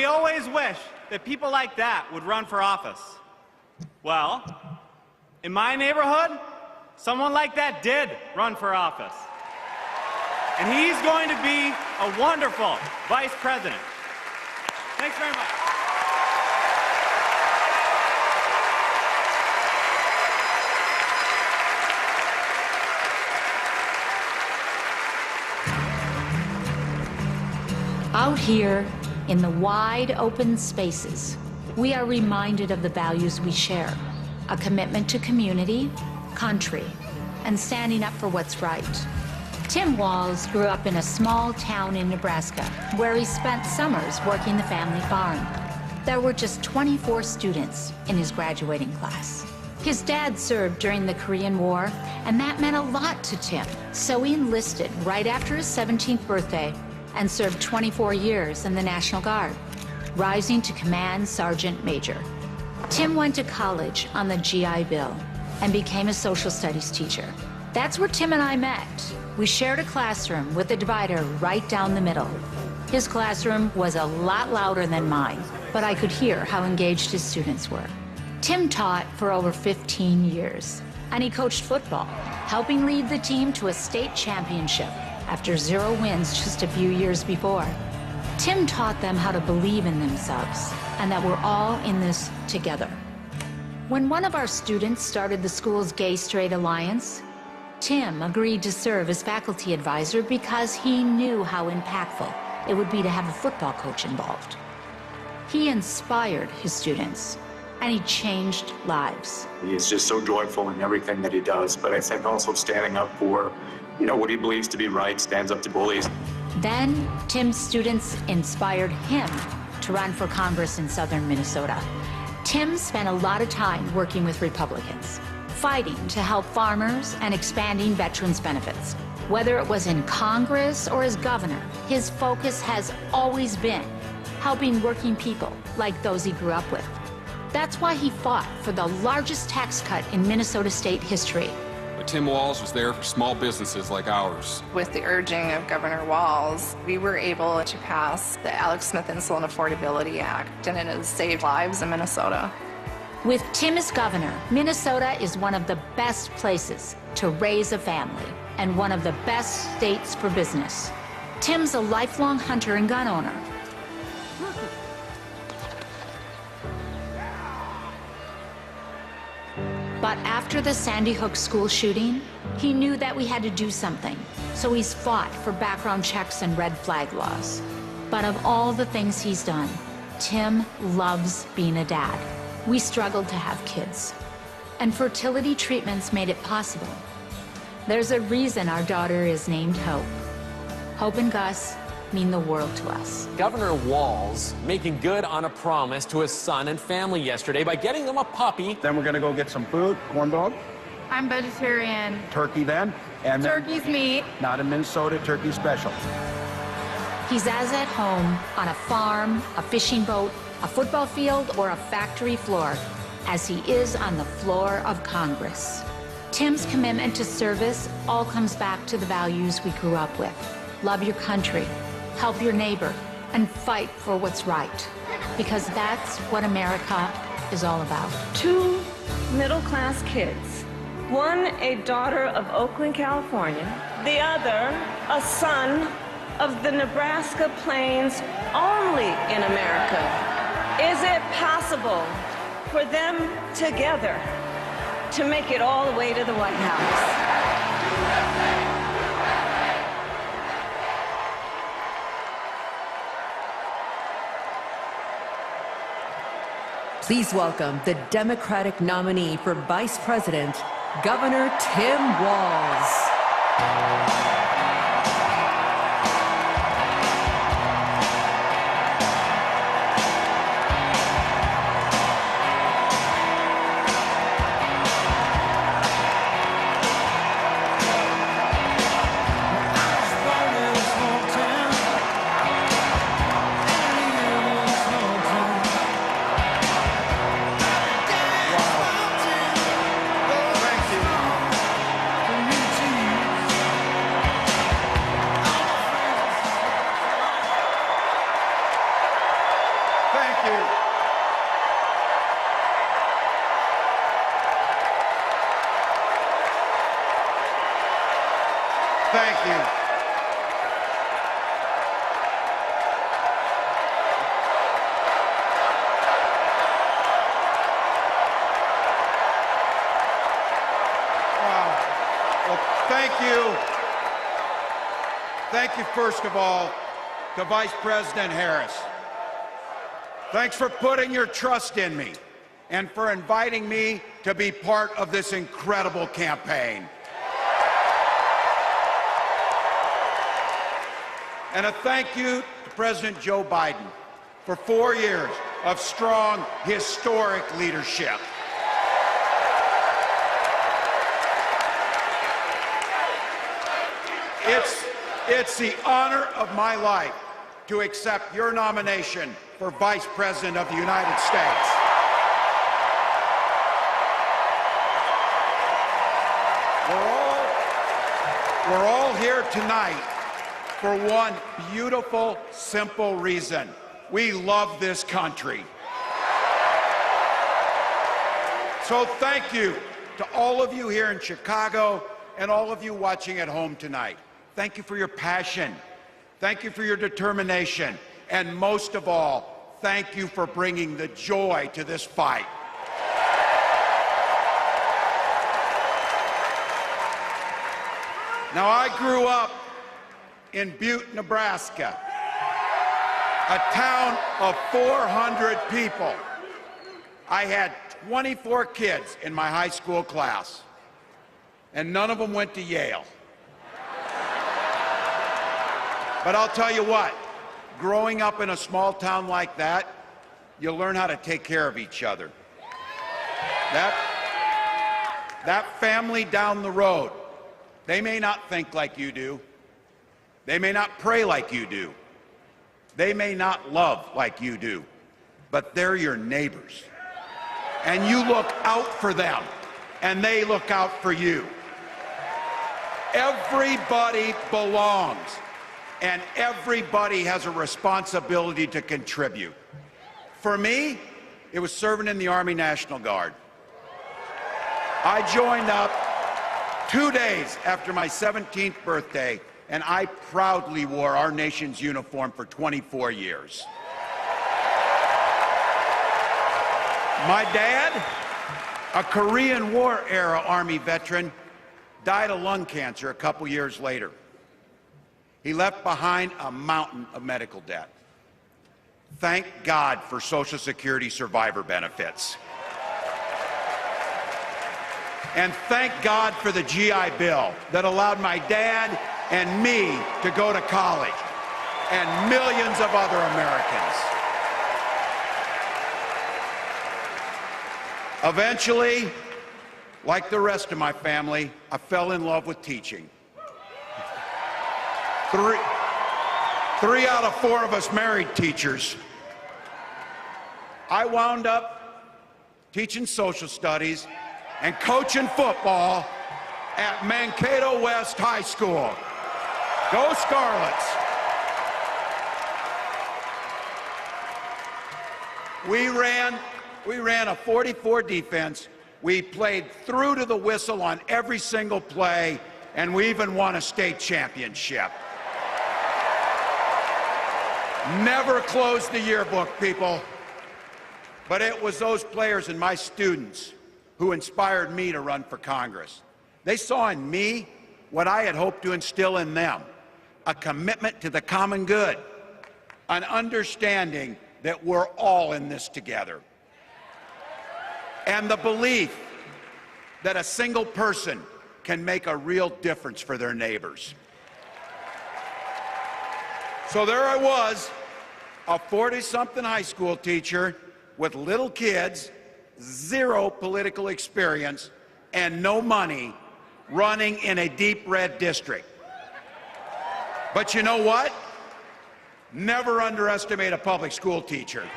always wish that people like that would run for office. Well, in my neighborhood, someone like that did run for office. And he's going to be a wonderful vice president. Thanks very much. Out here in the wide open spaces, we are reminded of the values we share: a commitment to community, country, and standing up for what's right. Tim Walz grew up in a small town in Nebraska where he spent summers working the family farm. There were just 24 students in his graduating class. His dad served during the Korean War, and that meant a lot to Tim. So he enlisted right after his 17th birthday and served 24 years in the National Guard, rising to Command Sergeant Major. Tim went to college on the GI Bill and became a social studies teacher. That's where Tim and I met. We shared a classroom with a divider right down the middle. His classroom was a lot louder than mine, but I could hear how engaged his students were. Tim taught for over 15 years, and he coached football, helping lead the team to a state championship after 0 wins just a few years before. Tim taught them how to believe in themselves and that we're all in this together. When one of our students started the school's Gay Straight Alliance, Tim agreed to serve as faculty advisor because he knew how impactful it would be to have a football coach involved. He inspired his students, and he changed lives. He is just so joyful in everything that he does, but I think also standing up for, what he believes to be right, stands up to bullies. Then, Tim's students inspired him to run for Congress in southern Minnesota. Tim spent a lot of time working with Republicans, fighting to help farmers and expanding veterans' benefits. Whether it was in Congress or as governor, his focus has always been helping working people like those he grew up with. That's why he fought for the largest tax cut in Minnesota state history. But Tim Walz was there for small businesses like ours. With the urging of Governor Walz, we were able to pass the Alex Smith Insulin Affordability Act, and it has saved lives in Minnesota. With Tim as governor, Minnesota is one of the best places to raise a family and one of the best states for business. Tim's a lifelong hunter and gun owner. But after the Sandy Hook school shooting, he knew that we had to do something. So he's fought for background checks and red flag laws. But of all the things he's done, Tim loves being a dad. We struggled to have kids, and fertility treatments made it possible. There's a reason our daughter is named Hope. Hope and Gus mean the world to us. Governor Walz making good on a promise to his son and family yesterday by getting them a puppy. Then we're going to go get some food, corn dog. I'm vegetarian. Turkey then. And Turkey's meat. Not in Minnesota, turkey special. He's as at home on a farm, a fishing boat, a football field, or a factory floor as he is on the floor of Congress. Tim's commitment to service all comes back to the values we grew up with. Love your country, help your neighbor, and fight for what's right. Because that's what America is all about. 2 middle-class kids. One, a daughter of Oakland, California. The other, a son of the Nebraska Plains, only in America. Is it possible for them together to make it all the way to the White House? Please welcome the Democratic nominee for Vice President, Governor Tim Walz. Thank you. Wow. Well, thank you. Thank you, first of all, to Vice President Harris. Thanks for putting your trust in me and for inviting me to be part of this incredible campaign. And a thank you to President Joe Biden for 4 years of strong, historic leadership. It's the honor of my life to accept your nomination for Vice President of the United States. We're all here tonight for one beautiful, simple reason. We love this country. So thank you to all of you here in Chicago and all of you watching at home tonight. Thank you for your passion. Thank you for your determination. And most of all, thank you for bringing the joy to this fight. Now, I grew up in Butte, Nebraska, a town of 400 people. I had 24 kids in my high school class, and none of them went to Yale. But I'll tell you what, growing up in a small town like that, you learn how to take care of each other. That family down the road, they may not think like you do. They may not pray like you do. They may not love like you do, but they're your neighbors. And you look out for them, and they look out for you. Everybody belongs, and everybody has a responsibility to contribute. For me, it was serving in the Army National Guard. I joined up 2 days after my 17th birthday, and I proudly wore our nation's uniform for 24 years. My dad, a Korean War era Army veteran, died of lung cancer a couple years later. He left behind a mountain of medical debt. Thank God for Social Security survivor benefits. And thank God for the GI Bill that allowed my dad and me to go to college, and millions of other Americans. Eventually, like the rest of my family, I fell in love with teaching. Three out of 4 of us married teachers. I wound up teaching social studies and coaching football at Mankato West High School. Go Scarlets! We ran a 44 defense. We played through to the whistle on every single play, and we even won a state championship. Never closed the yearbook, people. But it was those players and my students who inspired me to run for Congress. They saw in me what I had hoped to instill in them, a commitment to the common good, an understanding that we're all in this together, and the belief that a single person can make a real difference for their neighbors. So there I was, a 40-something high school teacher with little kids, zero political experience, and no money, running in a deep red district. But you know what? Never underestimate a public school teacher. Never.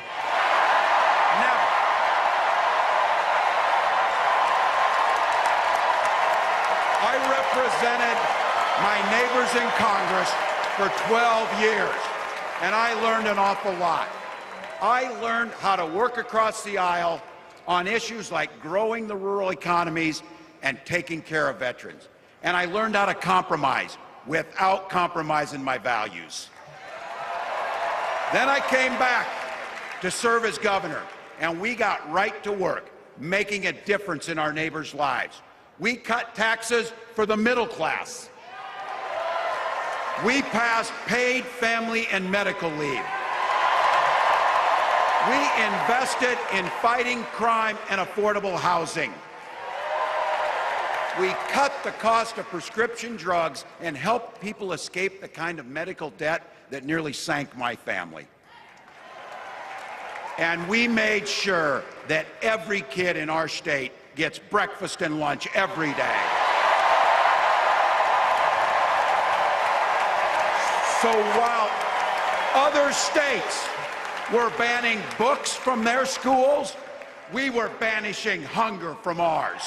I represented my neighbors in Congress for 12 years, and I learned an awful lot. I learned how to work across the aisle on issues like growing the rural economies and taking care of veterans. And I learned how to compromise without compromising my values. Then I came back to serve as governor, and we got right to work making a difference in our neighbors' lives. We cut taxes for the middle class. We passed paid family and medical leave. We invested in fighting crime and affordable housing. We cut the cost of prescription drugs and helped people escape the kind of medical debt that nearly sank my family. And we made sure that every kid in our state gets breakfast and lunch every day. So while other states were banning books from their schools, we were banishing hunger from ours.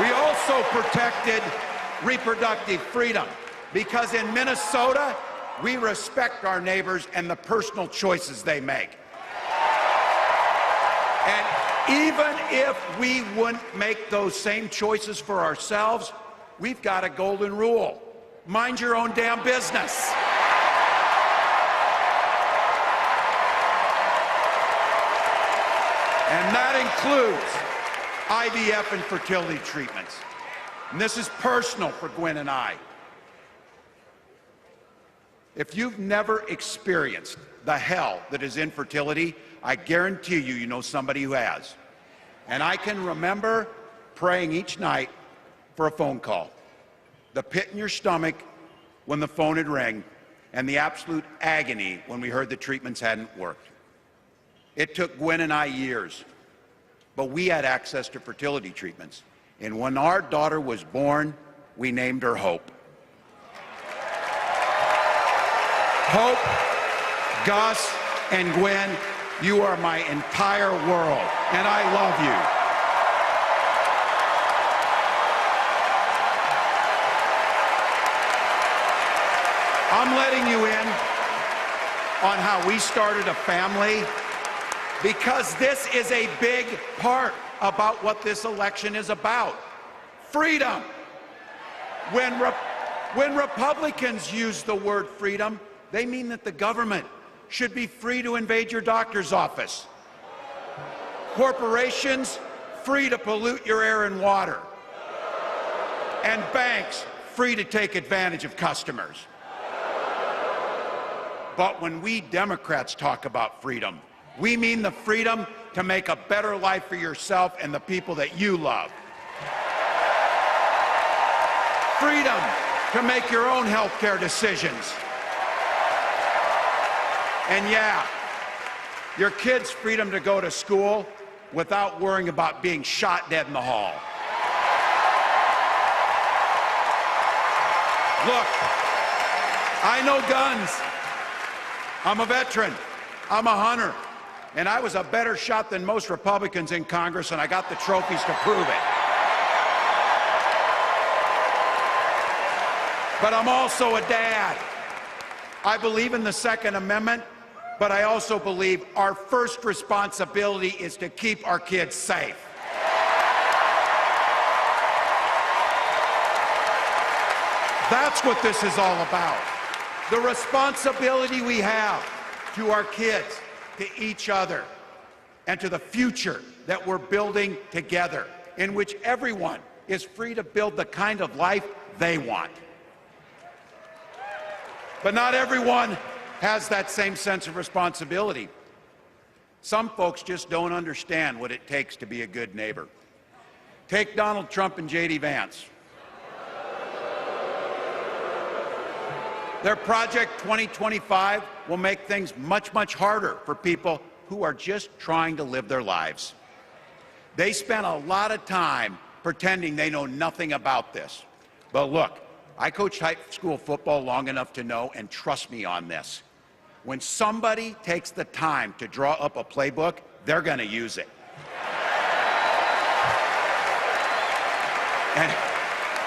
We also protected reproductive freedom because in Minnesota, we respect our neighbors and the personal choices they make. And even if we wouldn't make those same choices for ourselves, we've got a golden rule. Mind your own damn business. And that includes IVF and fertility treatments. And this is personal for Gwen and I. If you've never experienced the hell that is infertility, I guarantee you, you know somebody who has. And I can remember praying each night for a phone call. The pit in your stomach when the phone would ring, and the absolute agony when we heard the treatments hadn't worked. It took Gwen and I years, but we had access to fertility treatments. And when our daughter was born, we named her Hope. Hope, Gus, and Gwen, you are my entire world, and I love you. I'm letting you in on how we started a family because this is a big part about what this election is about. Freedom. When Republicans use the word freedom, they mean that the government should be free to invade your doctor's office. Corporations free to pollute your air and water. And banks free to take advantage of customers. But when we Democrats talk about freedom, we mean the freedom to make a better life for yourself and the people that you love. Freedom to make your own health care decisions. And yeah, your kids' freedom to go to school without worrying about being shot dead in the hall. Look, I know guns. I'm a veteran. I'm a hunter. And I was a better shot than most Republicans in Congress, and I got the trophies to prove it. But I'm also a dad. I believe in the Second Amendment, but I also believe our first responsibility is to keep our kids safe. That's what this is all about. The responsibility we have to our kids, to each other, and to the future that we're building together, in which everyone is free to build the kind of life they want. But not everyone has that same sense of responsibility. Some folks just don't understand what it takes to be a good neighbor. Take Donald Trump and J.D. Vance. Their Project 2025 will make things much, much harder for people who are just trying to live their lives. They spent a lot of time pretending they know nothing about this. But look, I coached high school football long enough to know, and trust me on this, when somebody takes the time to draw up a playbook, they're going to use it.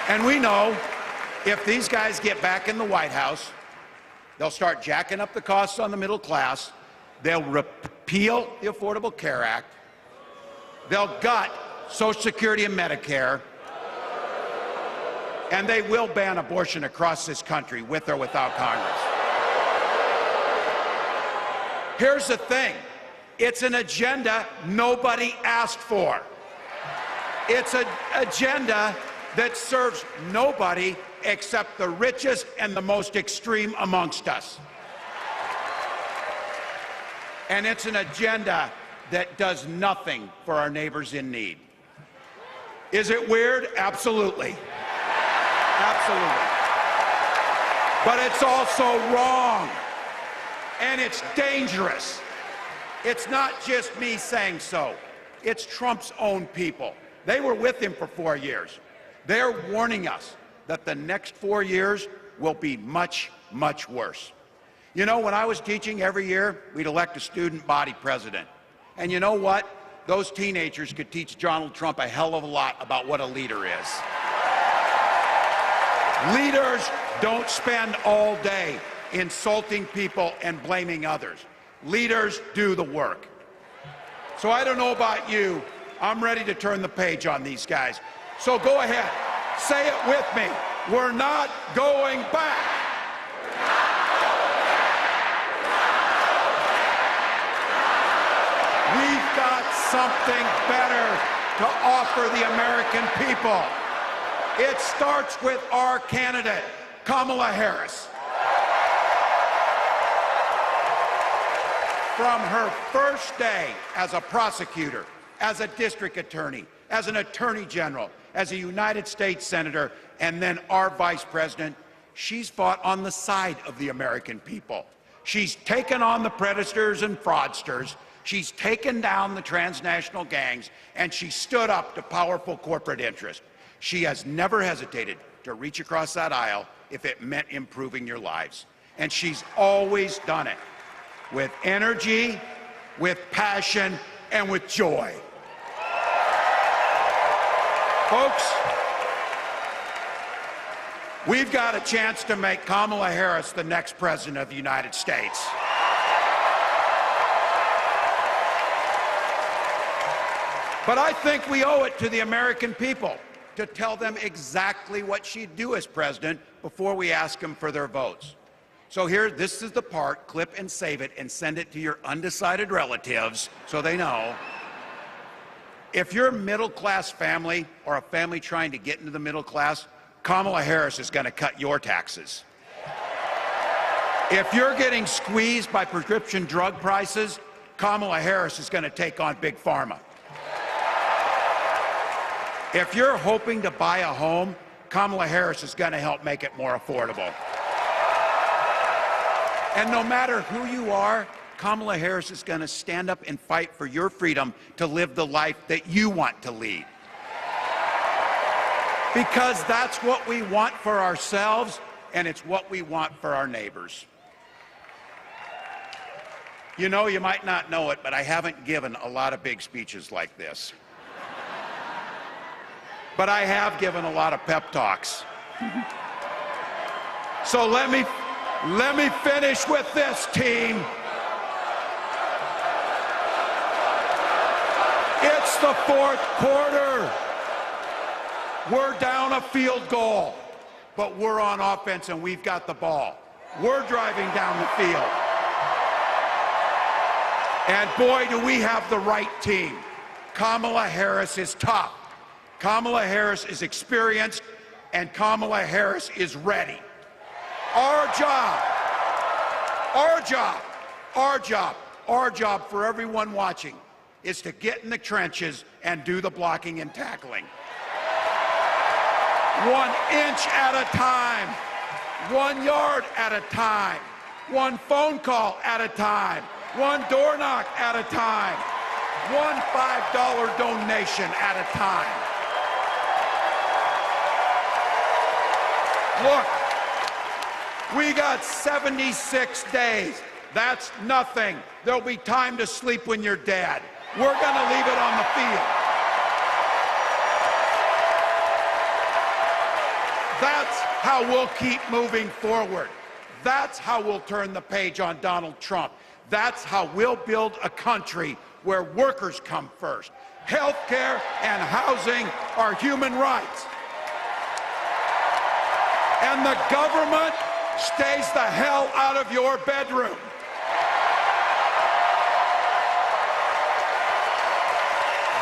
And we know if these guys get back in the White House, they'll start jacking up the costs on the middle class, they'll repeal the Affordable Care Act, they'll gut Social Security and Medicare, and they will ban abortion across this country, with or without Congress. Here's the thing. It's an agenda nobody asked for. It's an agenda that serves nobody except the richest and the most extreme amongst us. And it's an agenda that does nothing for our neighbors in need. Is it weird? Absolutely. Absolutely. But it's also wrong. And it's dangerous. It's not just me saying so. It's Trump's own people. They were with him for 4 years. They're warning us that the next 4 years will be much, much worse. You know, when I was teaching every year, we'd elect a student body president. And you know what? Those teenagers could teach Donald Trump a hell of a lot about what a leader is. Leaders don't spend all day insulting people and blaming others. Leaders do the work. So I don't know about you, I'm ready to turn the page on these guys. So go ahead, say it with me. We're not going back. We've got something better to offer the American people. It starts with our candidate, Kamala Harris. From her first day as a prosecutor, as a district attorney, as an attorney general, as a United States senator, and then our vice president, she's fought on the side of the American people. She's taken on the predators and fraudsters. She's taken down the transnational gangs, and she stood up to powerful corporate interests. She has never hesitated to reach across that aisle if it meant improving your lives. And she's always done it with energy, with passion, and with joy. Folks, we've got a chance to make Kamala Harris the next president of the United States. But I think we owe it to the American people to tell them exactly what she'd do as president before we ask them for their votes. So here, this is the part, clip and save it and send it to your undecided relatives so they know. If you're a middle-class family or a family trying to get into the middle class, Kamala Harris is going to cut your taxes. If you're getting squeezed by prescription drug prices, Kamala Harris is going to take on Big Pharma. If you're hoping to buy a home, Kamala Harris is going to help make it more affordable. And no matter who you are, Kamala Harris is going to stand up and fight for your freedom to live the life that you want to lead. Because that's what we want for ourselves, and it's what we want for our neighbors. You know, you might not know it, but I haven't given a lot of big speeches like this. But I have given a lot of pep talks. So let me finish with this, team. It's the fourth quarter. We're down a field goal, but we're on offense and we've got the ball. We're driving down the field. And boy, do we have the right team. Kamala Harris is tough. Kamala Harris is experienced, and Kamala Harris is ready. Our job our job for everyone watching is to get in the trenches and do the blocking and tackling. 1 inch at a time, 1 yard at a time, 1 phone call at a time, 1 door knock at a time, 1 $5 donation at a time. Look, we got 76 days. That's nothing. There'll be time to sleep when you're dead. We're going to leave it on the field. That's how we'll keep moving forward. That's how we'll turn the page on Donald Trump. That's how we'll build a country where workers come first. Health care and housing are human rights. And the government stays the hell out of your bedroom.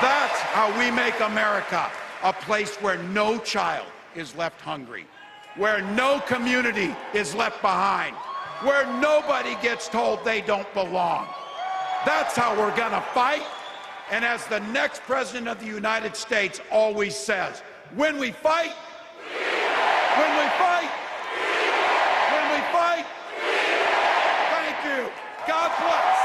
That's how we make America a place where no child is left hungry, where no community is left behind, where nobody gets told they don't belong. That's how we're gonna fight. And as the next president of the United States always says, when we fight, when we fight, when we fight, thank you. God bless.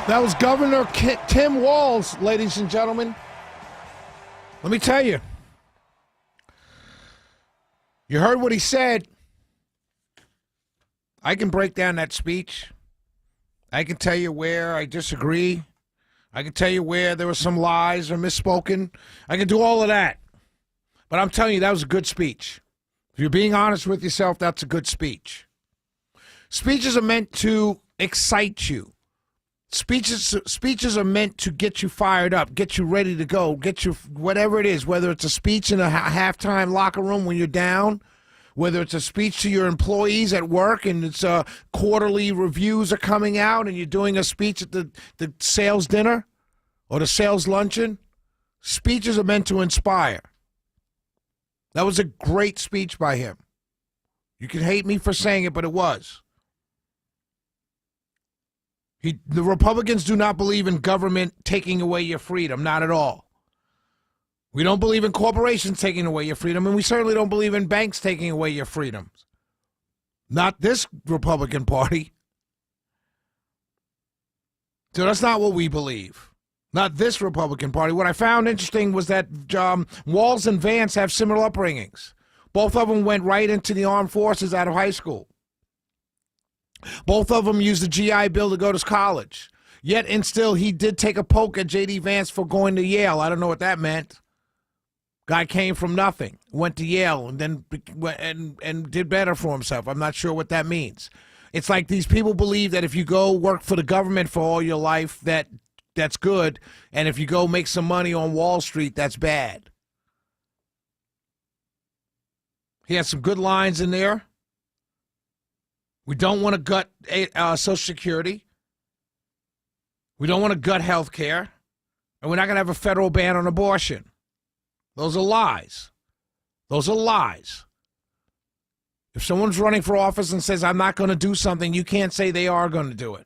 That was Governor Tim Walz, ladies and gentlemen. Let me tell you. You heard what he said. I can break down that speech. I can tell you where I disagree. I can tell you where there were some lies or misspoken. I can do all of that. But I'm telling you, that was a good speech. If you're being honest with yourself, that's a good speech. Speeches are meant to excite you. Speeches are meant to get you fired up, get you ready to go, get you whatever it is, whether it's a speech in a halftime locker room when you're down, whether it's a speech to your employees at work and it's quarterly reviews are coming out and you're doing a speech at the sales dinner or the sales luncheon. Speeches are meant to inspire. That was a great speech by him. You can hate me for saying it, but it was. The Republicans do not believe in government taking away your freedom, not at all. We don't believe in corporations taking away your freedom, and we certainly don't believe in banks taking away your freedoms. Not this Republican Party. So that's not what we believe. Not this Republican Party. What I found interesting was that Walz and Vance have similar upbringings. Both of them went right into the armed forces out of high school. Both of them used the GI Bill to go to college. Yet and still, he did take a poke at J.D. Vance for going to Yale. I don't know what that meant. Guy came from nothing, went to Yale, and then and did better for himself. I'm not sure what that means. It's like these people believe that if you go work for the government for all your life, that's good, and if you go make some money on Wall Street, that's bad. He had some good lines in there. We don't want to gut Social Security. We don't want to gut health care. And we're not going to have a federal ban on abortion. Those are lies. Those are lies. If someone's running for office and says, I'm not going to do something, you can't say they are going to do it.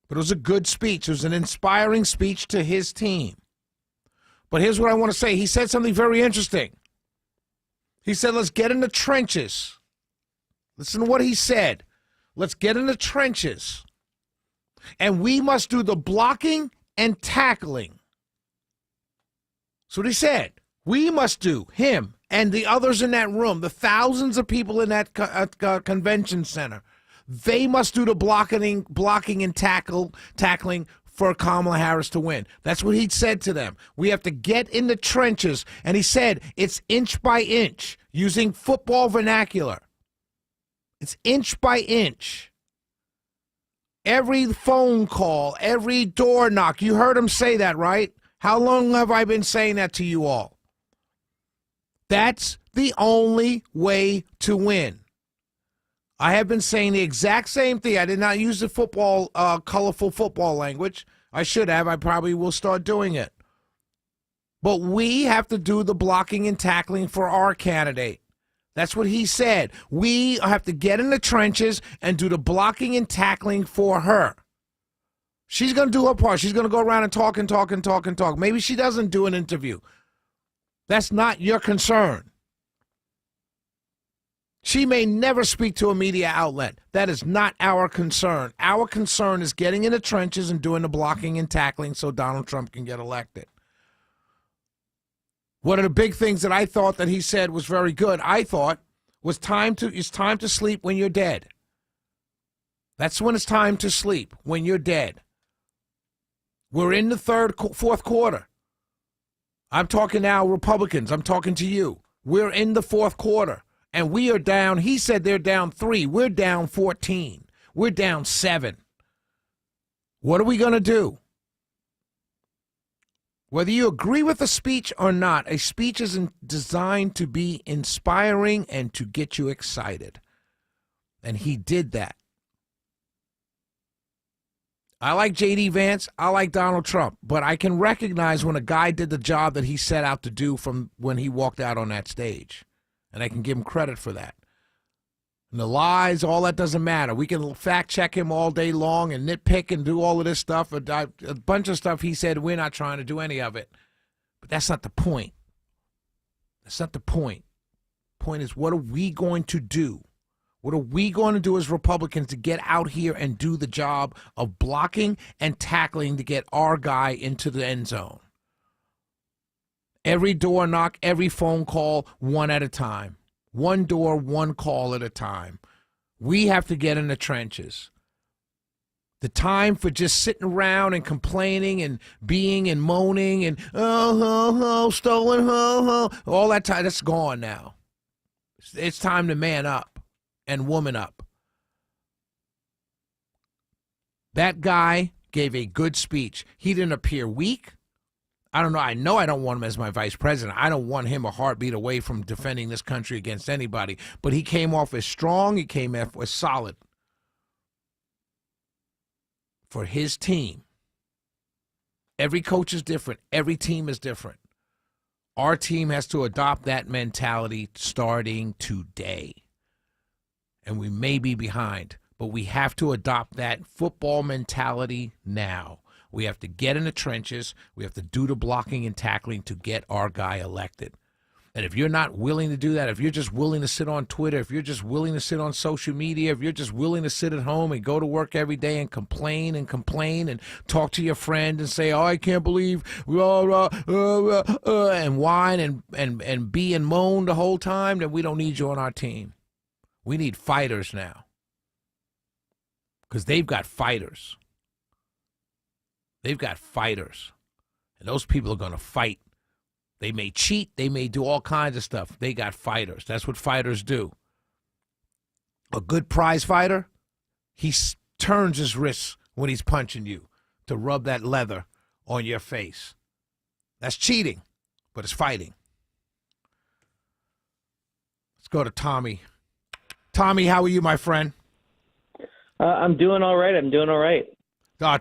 But it was a good speech. It was an inspiring speech to his team. But here's what I want to say. He said something very interesting. He said, let's get in the trenches. Listen to what he said. Let's get in the trenches. And we must do the blocking and tackling. That's what he said. We must do, him and the others in that room, the thousands of people in that convention center. They must do the blocking and tackling for Kamala Harris to win. That's what he said to them. We have to get in the trenches. And he said it's inch by inch, using football vernacular. It's inch by inch. Every phone call, every door knock. You heard him say that, right? How long have I been saying that to you all? That's the only way to win. I have been saying the exact same thing. I did not use the colorful football language. I should have. I probably will start doing it. But we have to do the blocking and tackling for our candidate. That's what he said. We have to get in the trenches and do the blocking and tackling for her. She's going to do her part. She's going to go around and talk and talk and talk and talk. Maybe she doesn't do an interview. That's not your concern. She may never speak to a media outlet. That is not our concern. Our concern is getting in the trenches and doing the blocking and tackling so Donald Trump can get elected. One of the big things that I thought that he said was very good, I thought, was it's time to sleep when you're dead. That's when it's time to sleep, when you're dead. We're in the fourth quarter. I'm talking now Republicans. I'm talking to you. We're in the fourth quarter, and we are down. He said they're down 3. We're down 14. We're down 7. What are we going to do? Whether you agree with the speech or not, a speech is designed to be inspiring and to get you excited. And he did that. I like J.D. Vance. I like Donald Trump. But I can recognize when a guy did the job that he set out to do from when he walked out on that stage. And I can give him credit for that. And the lies, all that doesn't matter. We can fact check him all day long and nitpick and do all of this stuff. A bunch of stuff he said, we're not trying to do any of it. But that's not the point. That's not the point. The point is, what are we going to do? What are we going to do as Republicans to get out here and do the job of blocking and tackling to get our guy into the end zone? Every door knock, every phone call, one at a time. One door, one call at a time. We have to get in the trenches. The time for just sitting around and complaining and being and moaning and, stolen, all that time, that's gone now. It's time to man up and woman up. That guy gave a good speech. He didn't appear weak. I don't know. I don't want him as my vice president. I don't want him a heartbeat away from defending this country against anybody. But he came off as strong. He came off as solid for his team. Every coach is different. Every team is different. Our team has to adopt that mentality starting today. And we may be behind, but we have to adopt that football mentality now. We have to get in the trenches. We have to do the blocking and tackling to get our guy elected. And if you're not willing to do that, if you're just willing to sit on Twitter, if you're just willing to sit on social media, if you're just willing to sit at home and go to work every day and complain and talk to your friend and say, oh, I can't believe, and whine and be and moan the whole time, then we don't need you on our team. We need fighters now. Because they've got fighters. They've got fighters. And those people are going to fight. They may cheat. They may do all kinds of stuff. They got fighters. That's what fighters do. A good prize fighter, he turns his wrists when he's punching you to rub that leather on your face. That's cheating, but it's fighting. Let's go to Tommy. Tommy, how are you, my friend? I'm doing all right.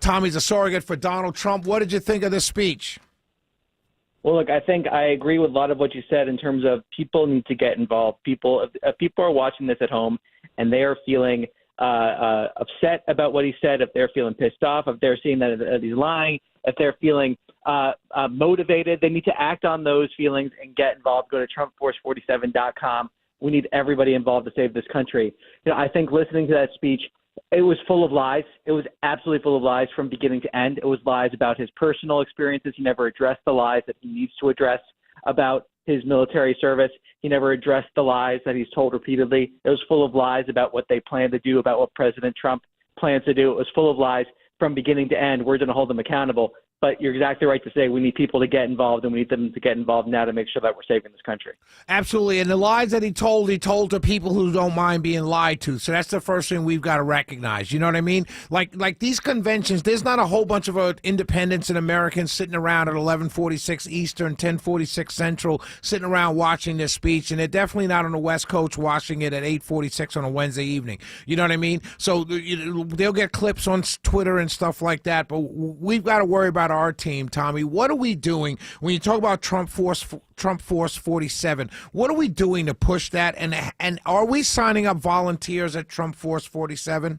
Tommy's a surrogate for Donald Trump. What did you think of this speech? Well, look, I think I agree with a lot of what you said in terms of people need to get involved. People are watching this at home, and they are feeling upset about what he said, if they're feeling pissed off, if they're seeing that he's lying, if they're feeling motivated. They need to act on those feelings and get involved. Go to TrumpForce47.com. We need everybody involved to save this country. I think listening to that speech, it was full of lies. It was absolutely full of lies from beginning to end. It was lies about his personal experiences. He never addressed the lies that he needs to address about his military service. He never addressed the lies that he's told repeatedly. It was full of lies about what they plan to do, about what President Trump plans to do. It was full of lies from beginning to end. We're going to hold them accountable. But you're exactly right to say we need people to get involved, and we need them to get involved now to make sure that we're saving this country. Absolutely. And the lies that he told to people who don't mind being lied to. So that's the first thing we've got to recognize. You know what I mean? Like these conventions, there's not a whole bunch of independents and Americans sitting around at 11:46 Eastern, 10:46 Central, sitting around watching this speech. And they're definitely not on the West Coast watching it at 8:46 on a Wednesday evening. You know what I mean? So they'll get clips on Twitter and stuff like that. But we've got to worry about about our team, Tommy. What are we doing when you talk about Trump Force 47? What are we doing to push that? And are we signing up volunteers at Trump Force 47?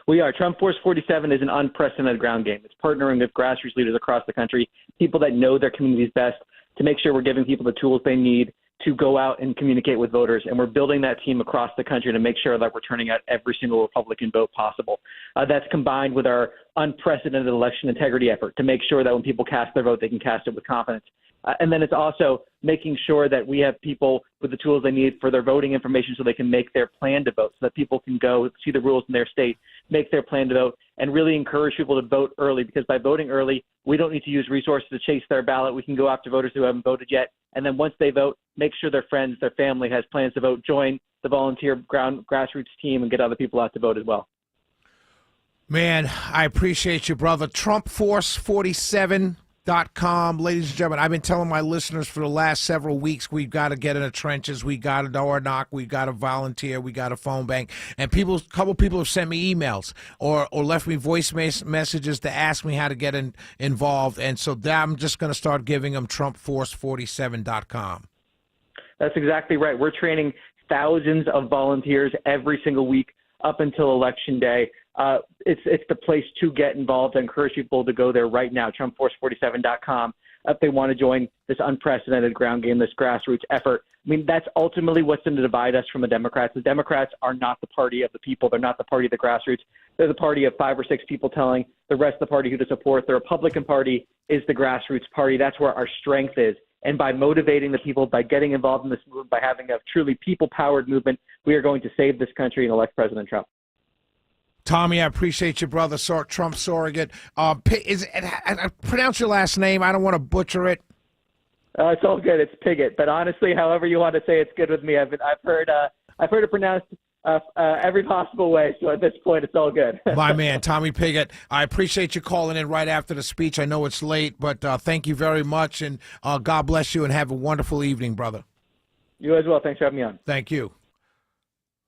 We are. Trump Force 47 is an unprecedented ground game. It's partnering with grassroots leaders across the country, people that know their communities best, to make sure we're giving people the tools they need to go out and communicate with voters. And we're building that team across the country to make sure that we're turning out every single Republican vote possible. That's combined with our unprecedented election integrity effort to make sure that when people cast their vote, they can cast it with confidence. And then it's also making sure that we have people with the tools they need for their voting information so they can make their plan to vote, so that people can go see the rules in their state, make their plan to vote, and really encourage people to vote early, because by voting early, we don't need to use resources to chase their ballot. We can go after voters who haven't voted yet. And then once they vote, make sure their friends, their family has plans to vote, join the volunteer grassroots team, and get other people out to vote as well. Man, I appreciate you, brother. TrumpForce47.com. Ladies and gentlemen, I've been telling my listeners for the last several weeks, we've got to get in the trenches, we've got to door knock, we've got to volunteer, we got a phone bank. And a couple people have sent me emails or left me voice messages to ask me how to get involved. And so I'm just going to start giving them TrumpForce47.com. That's exactly right. We're training thousands of volunteers every single week up until Election Day. It's the place to get involved. I encourage people to go there right now, TrumpForce47.com, if they want to join this unprecedented ground game, this grassroots effort. I mean, that's ultimately what's going to divide us from the Democrats. The Democrats are not the party of the people. They're not the party of the grassroots. They're the party of 5 or 6 people telling the rest of the party who to support. The Republican Party is the grassroots party. That's where our strength is. And by motivating the people, by getting involved in this movement, by having a truly people-powered movement, we are going to save this country and elect President Trump. Tommy, I appreciate you, brother. Trump surrogate. I pronounce your last name. I don't want to butcher it. It's all good. It's Pigott. But honestly, however you want to say it's good with me. I've heard it pronounced every possible way. So at this point, it's all good. My man, Tommy Pigott. I appreciate you calling in right after the speech. I know it's late, but thank you very much. And God bless you and have a wonderful evening, brother. You as well. Thanks for having me on. Thank you.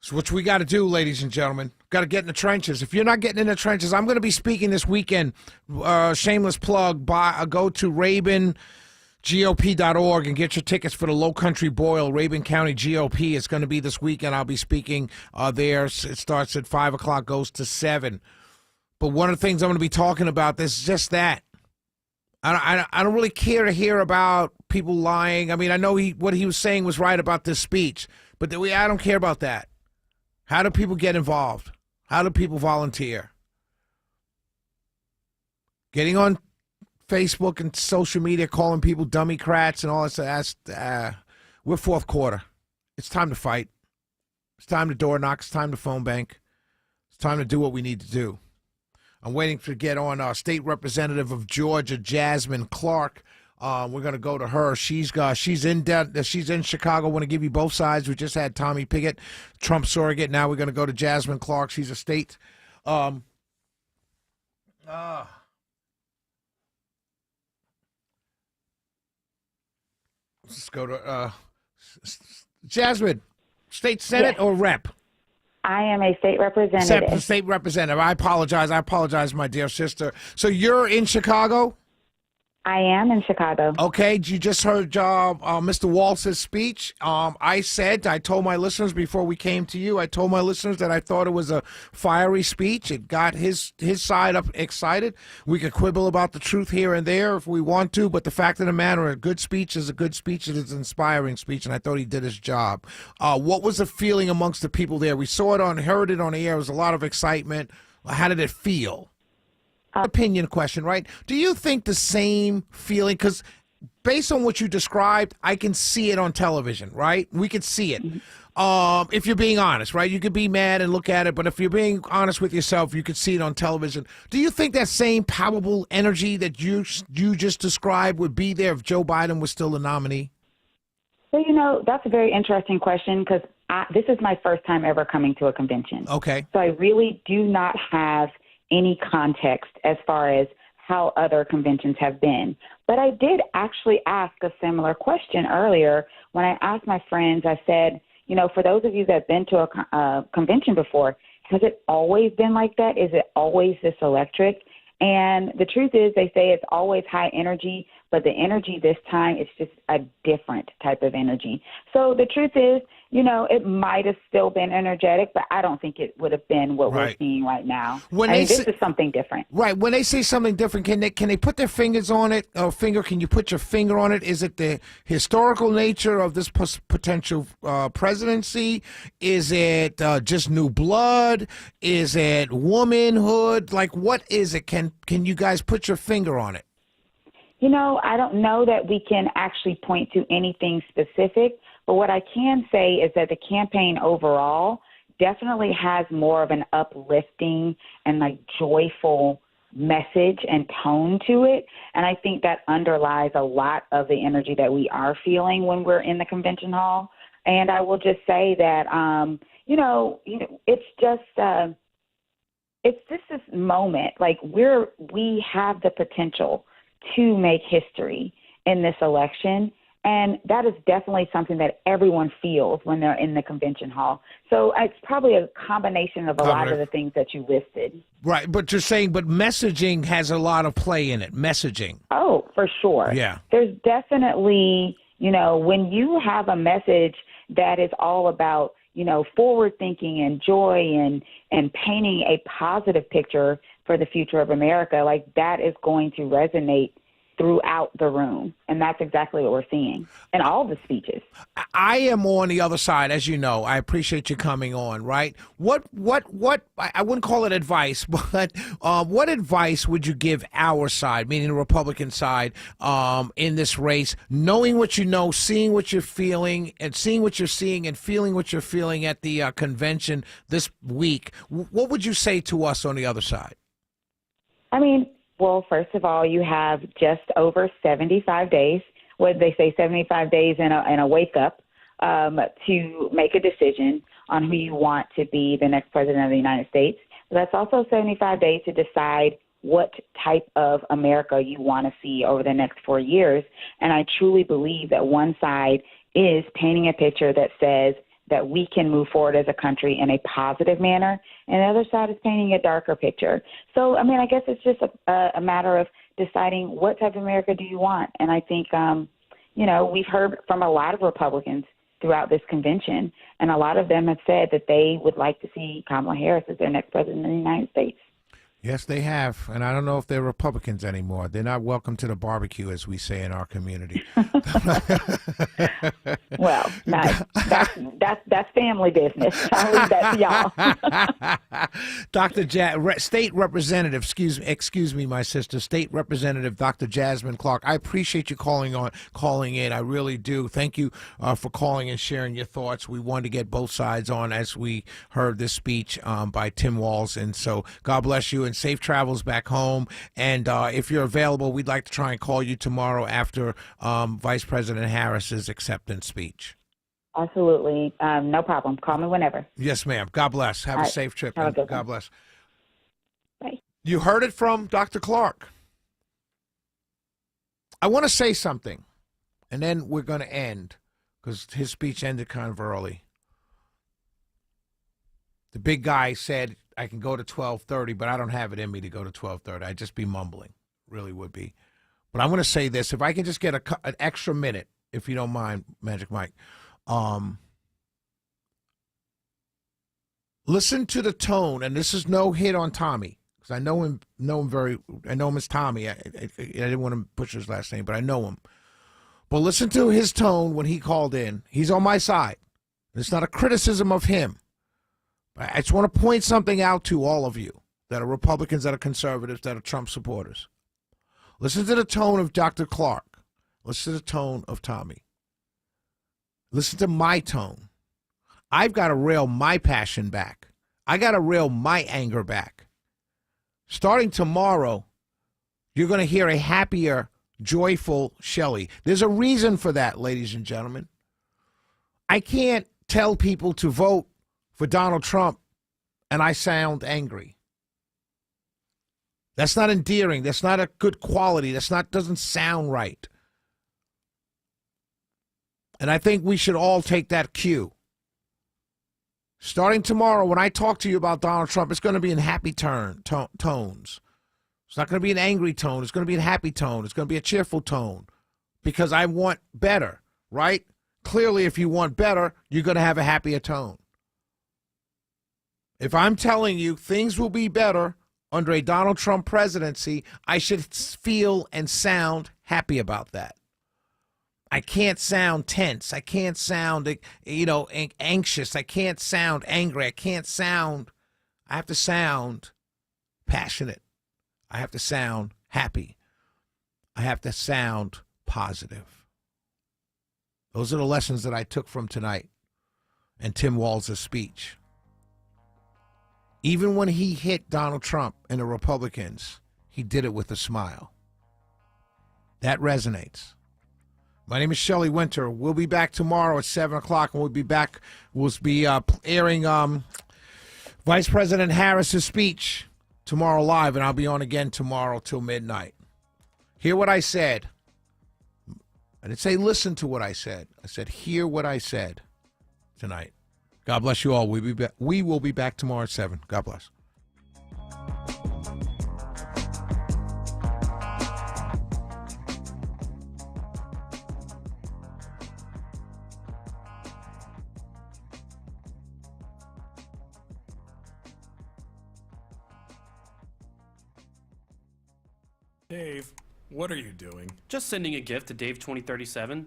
So what we got to do, ladies and gentlemen, got to get in the trenches. If you're not getting in the trenches, I'm going to be speaking this weekend. Shameless plug. Go to RavenGOP.org and get your tickets for the Low Country Boil, Rabun County GOP. It's going to be this weekend. I'll be speaking there. It starts at 5 o'clock, goes to 7. But one of the things I'm going to be talking about is just that. I don't really care to hear about people lying. I mean, I know what he was saying was right about this speech, but I don't care about that. How do people get involved? How do people volunteer? Getting on Facebook and social media, calling people Democrats and all that. We're fourth quarter. It's time to fight. It's time to door knock. It's time to phone bank. It's time to do what we need to do. I'm waiting to get on our state representative of Georgia, Jasmine Clark. We're going to go to her. She's in Chicago. I want to give you both sides. We just had Tommy Pigott, Trump surrogate. Now we're going to go to Jasmine Clark. She's a state. Let's go to Jasmine, state senate or rep? I am a state representative. State representative. I apologize, my dear sister. So you're in Chicago? I am in Chicago. Okay, you just heard Mr. Walz's speech. I told my listeners before we came to you, I told my listeners that I thought it was a fiery speech. It got his side up excited. We could quibble about the truth here and there if we want to, but the fact of the matter, a good speech is a good speech. It is an inspiring speech, and I thought he did his job. What was the feeling amongst the people there? We heard it on the air. There was a lot of excitement. How did it feel? Opinion question, right? Do you think the same feeling? Because based on what you described, I can see it on television, right? We could see it. If you're being honest, right? You could be mad and look at it, but if you're being honest with yourself, you could see it on television. Do you think that same palpable energy that you just described would be there if Joe Biden was still the nominee? Well, that's a very interesting question because this is my first time ever coming to a convention. Okay. So I really do not have any context as far as how other conventions have been. But I did actually ask a similar question earlier when I asked my friends. I said, for those of you that have been to a convention before, has it always been like that? Is it always this electric? And the truth is, they say it's always high energy, but the energy this time is just a different type of energy. So the truth is, it might have still been energetic, but I don't think it would have been what we're seeing right now. This is something different. Right. When they say something different, can they put their fingers on it? Can you put your finger on it? Is it the historical nature of this potential presidency? Is it just new blood? Is it womanhood? Like, what is it? Can you guys put your finger on it? I don't know that we can actually point to anything specific, but what I can say is that the campaign overall definitely has more of an uplifting and joyful message and tone to it. And I think that underlies a lot of the energy that we are feeling when we're in the convention hall. And I will just say that, it's just, it's just this moment, we have the potential to make history in this election. And that is definitely something that everyone feels when they're in the convention hall. So it's probably a combination of a lot of the things that you listed. Right, but you're saying, messaging has a lot of play in it, messaging. Oh, for sure. Yeah. There's definitely, when you have a message that is all about, forward thinking and joy and painting a positive picture for the future of America, that is going to resonate throughout the room. And that's exactly what we're seeing in all the speeches. I am on the other side, as you know. I appreciate you coming on, right? What I wouldn't call it advice, but what advice would you give our side, meaning the Republican side, in this race, knowing what you know, seeing what you're feeling, and seeing what you're seeing and feeling what you're feeling at the convention this week? What would you say to us on the other side? Well, first of all, you have just over 75 days, what they say, 75 days and a wake up to make a decision on who you want to be the next president of the United States. But that's also 75 days to decide what type of America you want to see over the next 4 years. And I truly believe that one side is painting a picture that says that we can move forward as a country in a positive manner, and the other side is painting a darker picture. So, I guess it's just a matter of deciding what type of America do you want. And I think, we've heard from a lot of Republicans throughout this convention, and a lot of them have said that they would like to see Kamala Harris as their next president of the United States. Yes, they have. And I don't know if they're Republicans anymore. They're not welcome to the barbecue, as we say in our community. Well, that's family business. I'll leave that to y'all. Dr. State Representative, excuse me, my sister, State Representative Dr. Jasmine Clark, I appreciate you calling in. I really do. Thank you for calling and sharing your thoughts. We wanted to get both sides on as we heard this speech by Tim Walz. And so God bless you and safe travels back home. And if you're available, we'd like to try and call you tomorrow after Vice President Harris's acceptance speech. Absolutely. No problem. Call me whenever. Yes, ma'am. God bless. Have a safe trip. Have a good God bless. Bye. You heard it from Dr. Clark. I want to say something, and then we're going to end because his speech ended kind of early. The big guy said, I can go to 12:30, but I don't have it in me to go to 12:30. I'd just be mumbling. Really would be. But I'm going to say this. If I can just get an extra minute, if you don't mind, Magic Mike. Listen to the tone, and this is no hit on Tommy, because I know him as Tommy. I didn't want to push his last name, but I know him. But listen to his tone when he called in. He's on my side. It's not a criticism of him. I just want to point something out to all of you that are Republicans, that are conservatives, that are Trump supporters. Listen to the tone of Dr. Clark. Listen to the tone of Tommy. Listen to my tone. I've got to rail my passion back. I got to rail my anger back. Starting tomorrow, you're going to hear a happier, joyful Shelley. There's a reason for that, ladies and gentlemen. I can't tell people to vote for Donald Trump and I sound angry. That's not endearing. That's not a good quality. Doesn't sound right. And I think we should all take that cue. Starting tomorrow, when I talk to you about Donald Trump, it's going to be in happy tones. It's not going to be an angry tone. It's going to be a happy tone. It's going to be a cheerful tone because I want better, right? Clearly, if you want better, you're going to have a happier tone. If I'm telling you things will be better under a Donald Trump presidency, I should feel and sound happy about that. I can't sound tense. I can't sound, anxious. I can't sound angry. I have to sound passionate. I have to sound happy. I have to sound positive. Those are the lessons that I took from tonight and Tim Walz's speech. Even when he hit Donald Trump and the Republicans, he did it with a smile. That resonates. My name is Shelley Winter. We'll be back tomorrow at 7 o'clock, and we'll be airing Vice President Harris's speech tomorrow live, and I'll be on again tomorrow till midnight. Hear what I said. I didn't say listen to what I said. I said hear what I said tonight. God bless you all. We will be back tomorrow at 7. God bless. Dave, what are you doing? Just sending a gift to Dave 2037.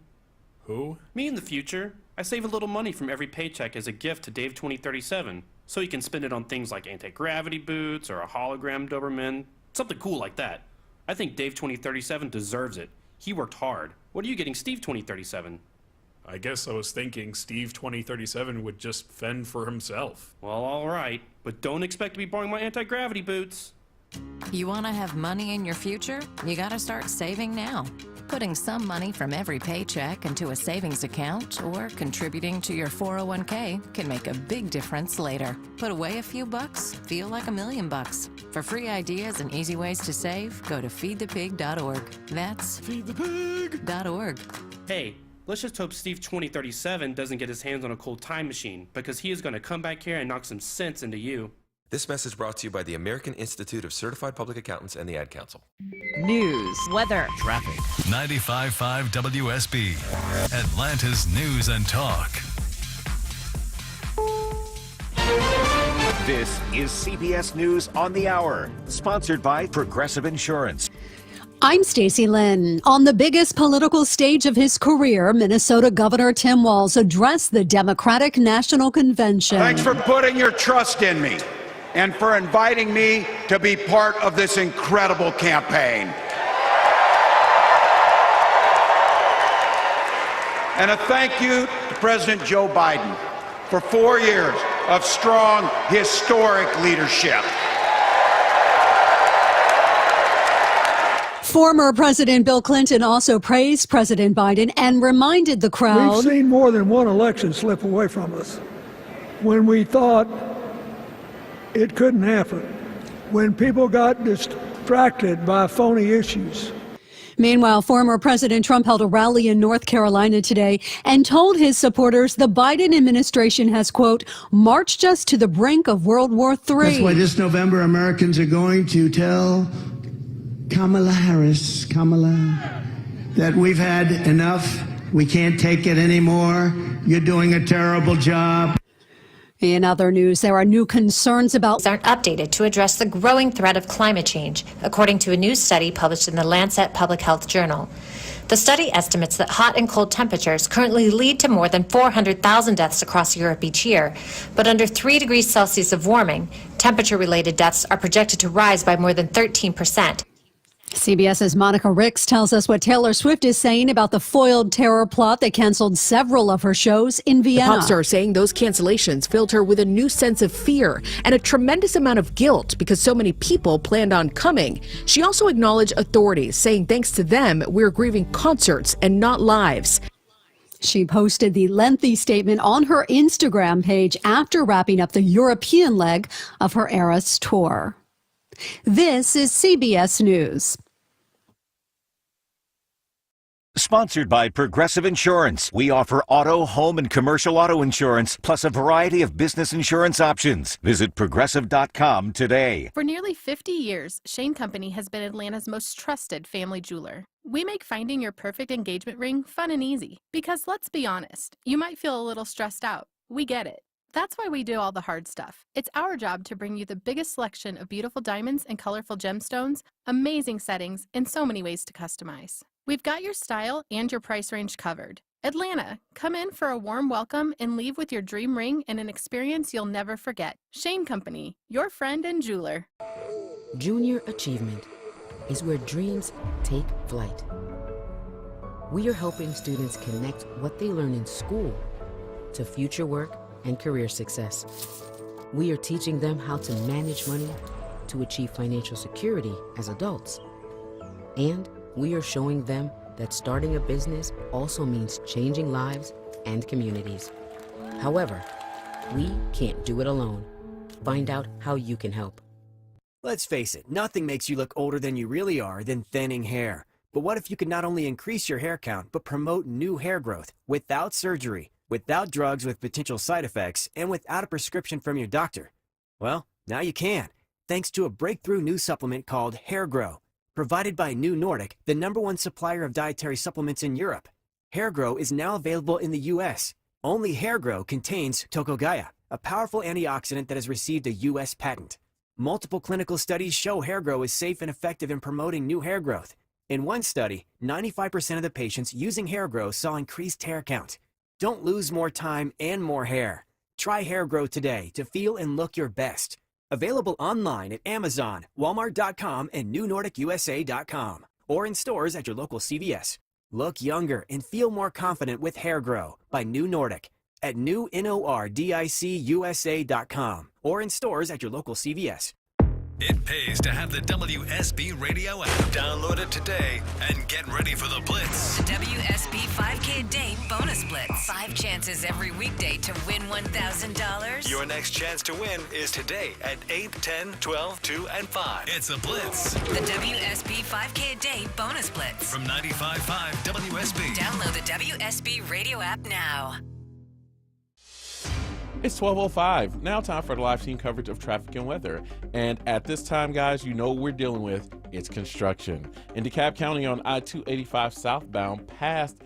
Who? Me in the future. I save a little money from every paycheck as a gift to Dave 2037, so you can spend it on things like anti-gravity boots or a hologram Doberman, something cool like that. I think Dave 2037 deserves it. He worked hard. What are you getting Steve 2037? I guess I was thinking Steve 2037 would just fend for himself. Well, all right, but don't expect to be borrowing my anti-gravity boots. You want to have money in your future? You got to start saving now. Putting some money from every paycheck into a savings account or contributing to your 401k can make a big difference later. Put away a few bucks, feel like $1 million. For free ideas and easy ways to save, go to feedthepig.org. That's feedthepig.org. Hey, let's just hope Steve 2037 doesn't get his hands on a cold time machine, because he is going to come back here and knock some sense into you. This message brought to you by the American Institute of Certified Public Accountants and the Ad Council. News, weather, traffic. 95.5 WSB, Atlanta's News and Talk. This is CBS News on the Hour, sponsored by Progressive Insurance. I'm Stacey Lynn. On the biggest political stage of his career, Minnesota Governor Tim Walz addressed the Democratic National Convention. Thanks for putting your trust in me and for inviting me to be part of this incredible campaign. And a thank you to President Joe Biden for 4 years of strong, historic leadership. Former President Bill Clinton also praised President Biden and reminded the crowd. We've seen more than one election slip away from us when we thought it couldn't happen, when people got distracted by phony issues. Meanwhile, former President Trump held a rally in North Carolina today and told his supporters the Biden administration has, quote, marched us to the brink of World War III. That's why this November Americans are going to tell Kamala Harris, that we've had enough. We can't take it anymore. You're doing a terrible job. In other news, there are new concerns about aren't updated to address the growing threat of climate change, according to a new study published in the Lancet Public Health Journal. The study estimates that hot and cold temperatures currently lead to more than 400,000 deaths across Europe each year, but under 3 degrees Celsius of warming, temperature-related deaths are projected to rise by more than 13%. CBS's Monica Ricks tells us what Taylor Swift is saying about the foiled terror plot that canceled several of her shows in Vienna. The pop star saying those cancellations filled her with a new sense of fear and a tremendous amount of guilt because so many people planned on coming. She also acknowledged authorities, saying thanks to them, we're grieving concerts and not lives. She posted the lengthy statement on her Instagram page after wrapping up the European leg of her Eras tour. This is CBS News. Sponsored by Progressive Insurance. We offer auto, home, and commercial auto insurance, plus a variety of business insurance options. Visit Progressive.com today. For nearly 50 years, Shane Company has been Atlanta's most trusted family jeweler. We make finding your perfect engagement ring fun and easy. Because let's be honest, you might feel a little stressed out. We get it. That's why we do all the hard stuff. It's our job to bring you the biggest selection of beautiful diamonds and colorful gemstones, amazing settings, and so many ways to customize. We've got your style and your price range covered. Atlanta, come in for a warm welcome and leave with your dream ring and an experience you'll never forget. Shane Company, your friend and jeweler. Junior achievement is where dreams take flight. We are helping students connect what they learn in school to future work and career success. We are teaching them how to manage money to achieve financial security as adults. And we are showing them that starting a business also means changing lives and communities. However, we can't do it alone. Find out how you can help. Let's face it, nothing makes you look older than you really are than thinning hair. But what if you could not only increase your hair count, but promote new hair growth without surgery, without drugs with potential side effects, and without a prescription from your doctor? Well, now you can, thanks to a breakthrough new supplement called Hair Grow. Provided by New Nordic, the #1 supplier of dietary supplements in Europe. Hair Grow is now available in the U.S. Only Hair Grow contains Tocogaya, a powerful antioxidant that has received a U.S. patent. Multiple clinical studies show Hair Grow is safe and effective in promoting new hair growth. In one study, 95% of the patients using Hair Grow saw increased hair count. Don't lose more time and more hair. Try Hair Grow today to feel and look your best. Available online at Amazon, Walmart.com, and NewNordicUSA.com, or in stores at your local CVS. Look younger and feel more confident with Hair Grow by New Nordic at NewNordicUSA.com, or in stores at your local CVS. It pays to have the WSB radio app. Download it today and get ready for the Blitz. The WSB 5K a day bonus blitz. 5 chances every weekday to win $1,000. Your next chance to win is today at 8, 10, 12, 2, and 5. It's a Blitz. The WSB 5K a day bonus blitz. From 95.5 WSB. Download the WSB radio app now. It's 12:05. Now time for the live team coverage of traffic and weather. And at this time, guys, you know what we're dealing with. It's construction. In DeKalb County on I-285 southbound past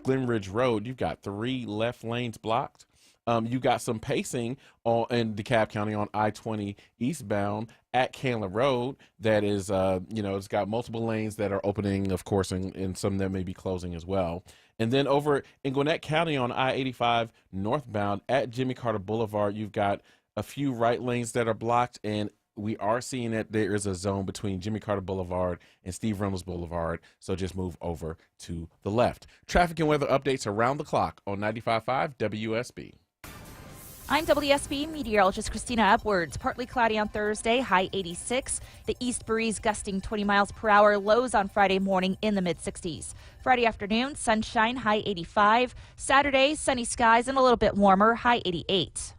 Glen Ridge Road, you've got 3 left lanes blocked. You got some pacing in DeKalb County on I-20 eastbound at Candler Road. That is, it's got multiple lanes that are opening, of course, and some that may be closing as well. And then over in Gwinnett County on I-85 northbound at Jimmy Carter Boulevard, you've got a few right lanes that are blocked, and we are seeing that there is a zone between Jimmy Carter Boulevard and Steve Reynolds Boulevard, so just move over to the left. Traffic and weather updates around the clock on 95.5 WSB. I'm WSB meteorologist Christina Upwards. Partly cloudy on Thursday, high 86. The east breeze gusting 20 miles per hour. Lows on Friday morning in the mid-60s. Friday afternoon, sunshine, high 85. Saturday, sunny skies and a little bit warmer, high 88.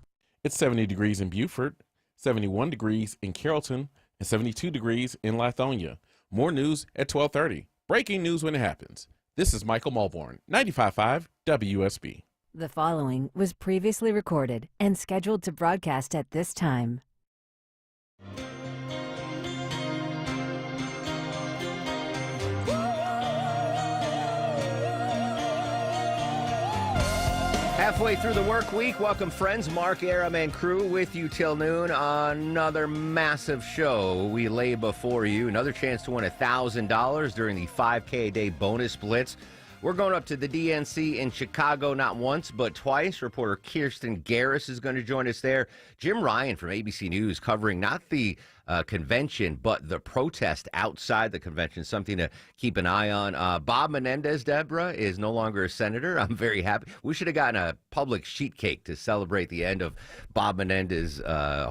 It's 70 degrees in Beaufort, 71 degrees in Carrollton, and 72 degrees in Lithonia. More news at 12:30. Breaking news when it happens. This is Michael Mulborn, 95.5 WSB. The following was previously recorded and scheduled to broadcast at this time. Halfway through the work week, welcome friends. Mark Aram and crew with you till noon. Another massive show we lay before you. Another chance to win $1,000 during the 5K a day bonus blitz. We're going up to the DNC in Chicago not once, but twice. Reporter Kirsten Garris is going to join us there. Jim Ryan from ABC News covering not the convention, but the protest outside the convention, something to keep an eye on. Bob Menendez, Deborah, is no longer a senator. I'm very happy. We should have gotten a public sheet cake to celebrate the end of Bob Menendez's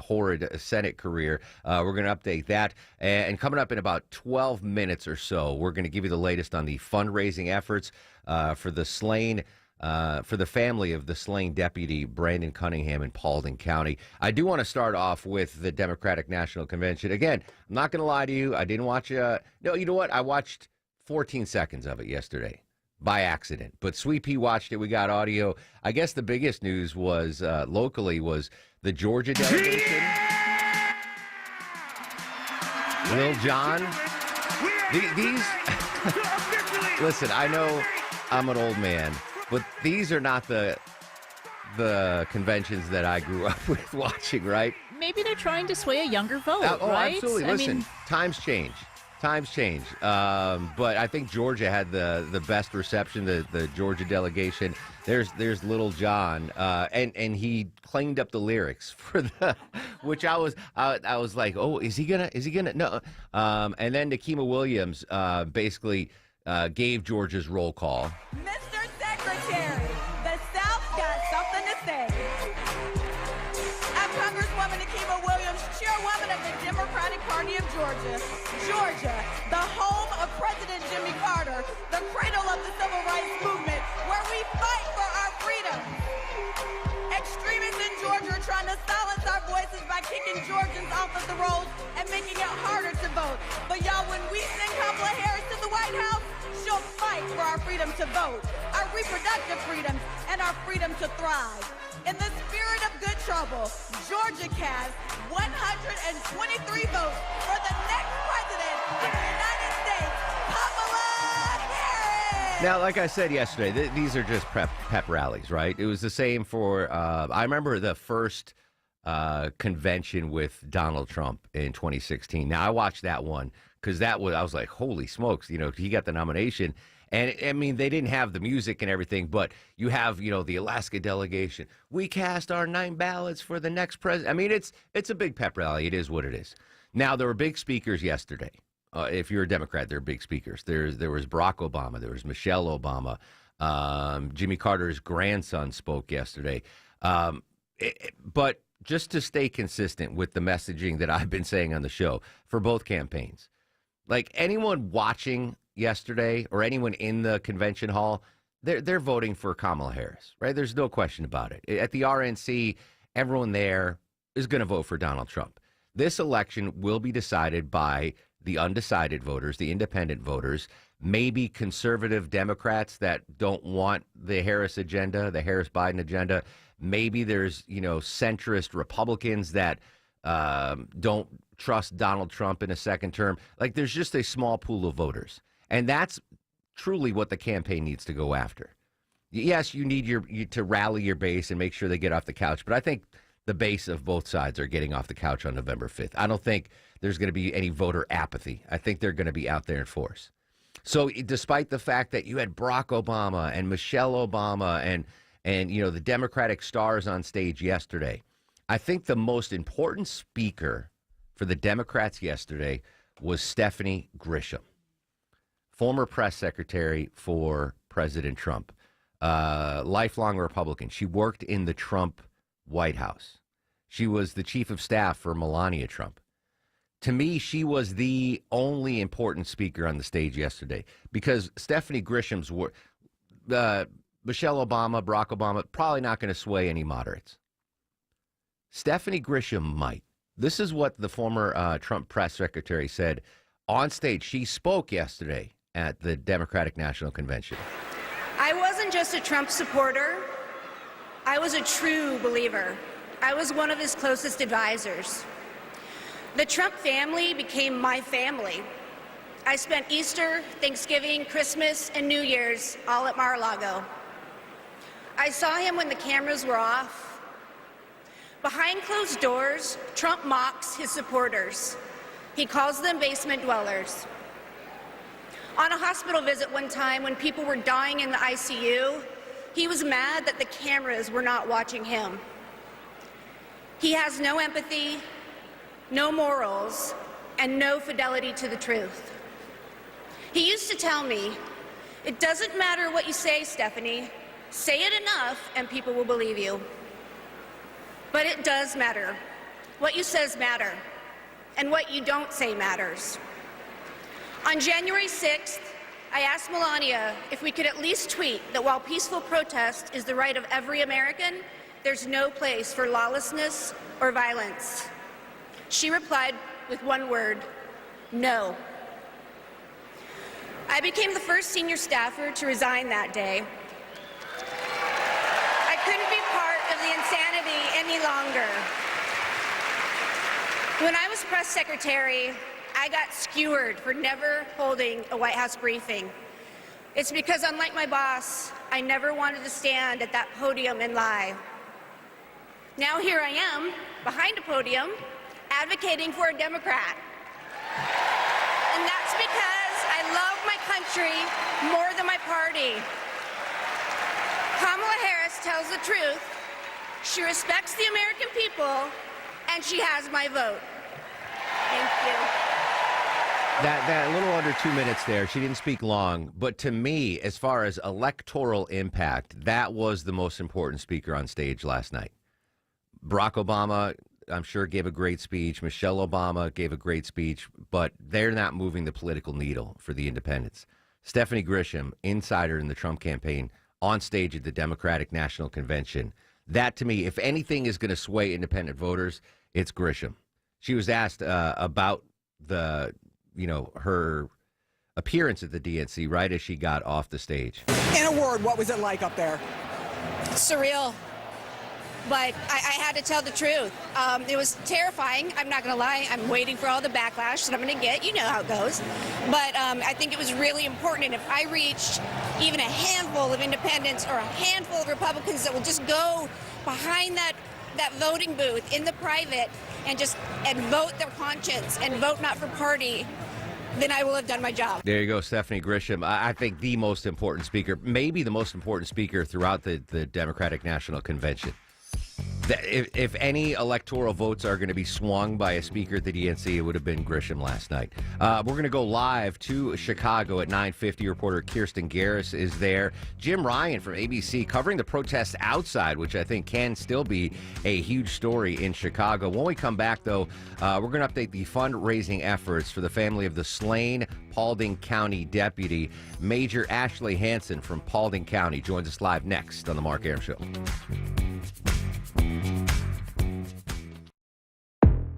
horrid Senate career. We're going to update that. And coming up in about 12 minutes or so, we're going to give you the latest on the fundraising efforts for the slain for the family of the slain deputy Brandon Cunningham in Paulding County. I do want to start off with the Democratic National Convention. Again, I'm not going to lie to you. I didn't watch no, you know what? I watched 14 seconds of it yesterday. by accident. But Sweet Pea watched it. We got audio. I guess the biggest news was locally was the Georgia delegation. Lil Jon. These listen, I know I'm an old man, but these are not the conventions that I grew up with watching, right? Maybe they're trying to sway a younger vote, right? Absolutely. Listen, times change. But I think Georgia had the best reception, the Georgia delegation. There's Lil Jon, and he cleaned up the lyrics for which I was like, oh, is he gonna no? And then Nikema Williams basically gave Georgia's roll call. Mr. Secretary, the South got something to say. I'm Congresswoman Nikema Williams, chairwoman of the Democratic Party of Georgia. Georgia, the home of President Jimmy Carter, the cradle of the civil rights movement, where we fight for our freedom. Extremists in Georgia are trying to silence our voices by kicking Georgians off of the rolls and making it harder to vote. But y'all, when we send Kamala Harris to the White House, she'll fight for our freedom to vote, our reproductive freedoms, and our freedom to thrive. In the spirit of good trouble, Georgia cast 123 votes for the next president of the United States, Kamala Harris. Now, like I said yesterday, these are just pep rallies, right? It was the same for, I remember the first convention with Donald Trump in 2016. Now, I watched that one because I was like, holy smokes, he got the nomination. And, I mean, they didn't have the music and everything, but you have, the Alaska delegation. We cast our 9 ballots for the next president. I mean, it's a big pep rally. It is what it is. Now, there were big speakers yesterday. If you're a Democrat, there are big speakers. There was Barack Obama. There was Michelle Obama. Jimmy Carter's grandson spoke yesterday. But just to stay consistent with the messaging that I've been saying on the show for both campaigns, like anyone watching yesterday or anyone in the convention hall, they're voting for Kamala Harris, right? There's no question about it. At the RNC, everyone there is going to vote for Donald Trump. This election will be decided by the undecided voters, the independent voters, maybe conservative Democrats that don't want the Harris agenda, the Harris-Biden agenda. Maybe there's, centrist Republicans that don't trust Donald Trump in a second term. Like, there's just a small pool of voters. And that's truly what the campaign needs to go after. Yes, you need to rally your base and make sure they get off the couch. But I think the base of both sides are getting off the couch on November 5th. I don't think there's going to be any voter apathy. I think they're going to be out there in force. So despite the fact that you had Barack Obama and Michelle Obama and the Democratic stars on stage yesterday, I think the most important speaker for the Democrats yesterday was Stephanie Grisham, former press secretary for President Trump, lifelong Republican. She worked in the Trump White House. She was the chief of staff for Melania Trump. To me, she was the only important speaker on the stage yesterday because Stephanie Grisham's Michelle Obama, Barack Obama, probably not going to sway any moderates. Stephanie Grisham might. This is what the former Trump press secretary said on stage. She spoke yesterday at the Democratic National Convention. I wasn't just a Trump supporter. I was a true believer. I was one of his closest advisors. The Trump family became my family. I spent Easter, Thanksgiving, Christmas, and New Year's all at Mar-a-Lago. I saw him when the cameras were off. Behind closed doors, Trump mocks his supporters. He calls them basement dwellers. On a hospital visit one time when people were dying in the ICU, he was mad that the cameras were not watching him. He has no empathy, no morals, and no fidelity to the truth. He used to tell me, "It doesn't matter what you say, Stephanie. Say it enough and people will believe you." But it does matter. What you say matter, and what you don't say matters. On January 6th, I asked Melania if we could at least tweet that while peaceful protest is the right of every American, there's no place for lawlessness or violence. She replied with one word: no. I became the first senior staffer to resign that day. I couldn't be part of the insanity any longer. When I was press secretary, I got skewered for never holding a White House briefing. It's because, unlike my boss, I never wanted to stand at that podium and lie. Now here I am, behind a podium, advocating for a Democrat. And that's because I love my country more than my party. Kamala Harris tells the truth. She respects the American people, and she has my vote. Thank you. That little under 2 minutes there, she didn't speak long, but to me, as far as electoral impact, that was the most important speaker on stage last night. Barack Obama, I'm sure, gave a great speech. Michelle Obama gave a great speech, but they're not moving the political needle for the independents. Stephanie Grisham, insider in the Trump campaign, on stage at the Democratic National Convention. That, to me, if anything is going to sway independent voters, it's Grisham. She was asked about her appearance at the DNC right as she got off the stage. In a word, what was it like up there? Surreal. But I had to tell the truth. It was terrifying. I'm not going to lie. I'm waiting for all the backlash that I'm going to get. You know how it goes. But I think it was really important. And if I reached even a handful of independents or a handful of Republicans that will just go behind that voting booth in the private and vote their conscience and vote not for party, then I will have done my job. There you go, Stephanie Grisham. I think the most important speaker, maybe the most important speaker throughout the Democratic National Convention. If any electoral votes are going to be swung by a speaker at the DNC, it would have been Grisham last night. We're going to go live to Chicago at 9:50. Reporter Kirsten Garris is there. Jim Ryan from ABC covering the protests outside, which I think can still be a huge story in Chicago. When we come back, though, we're going to update the fundraising efforts for the family of the slain Paulding County deputy. Major Ashley Hansen from Paulding County joins us live next on The Mark Arum Show.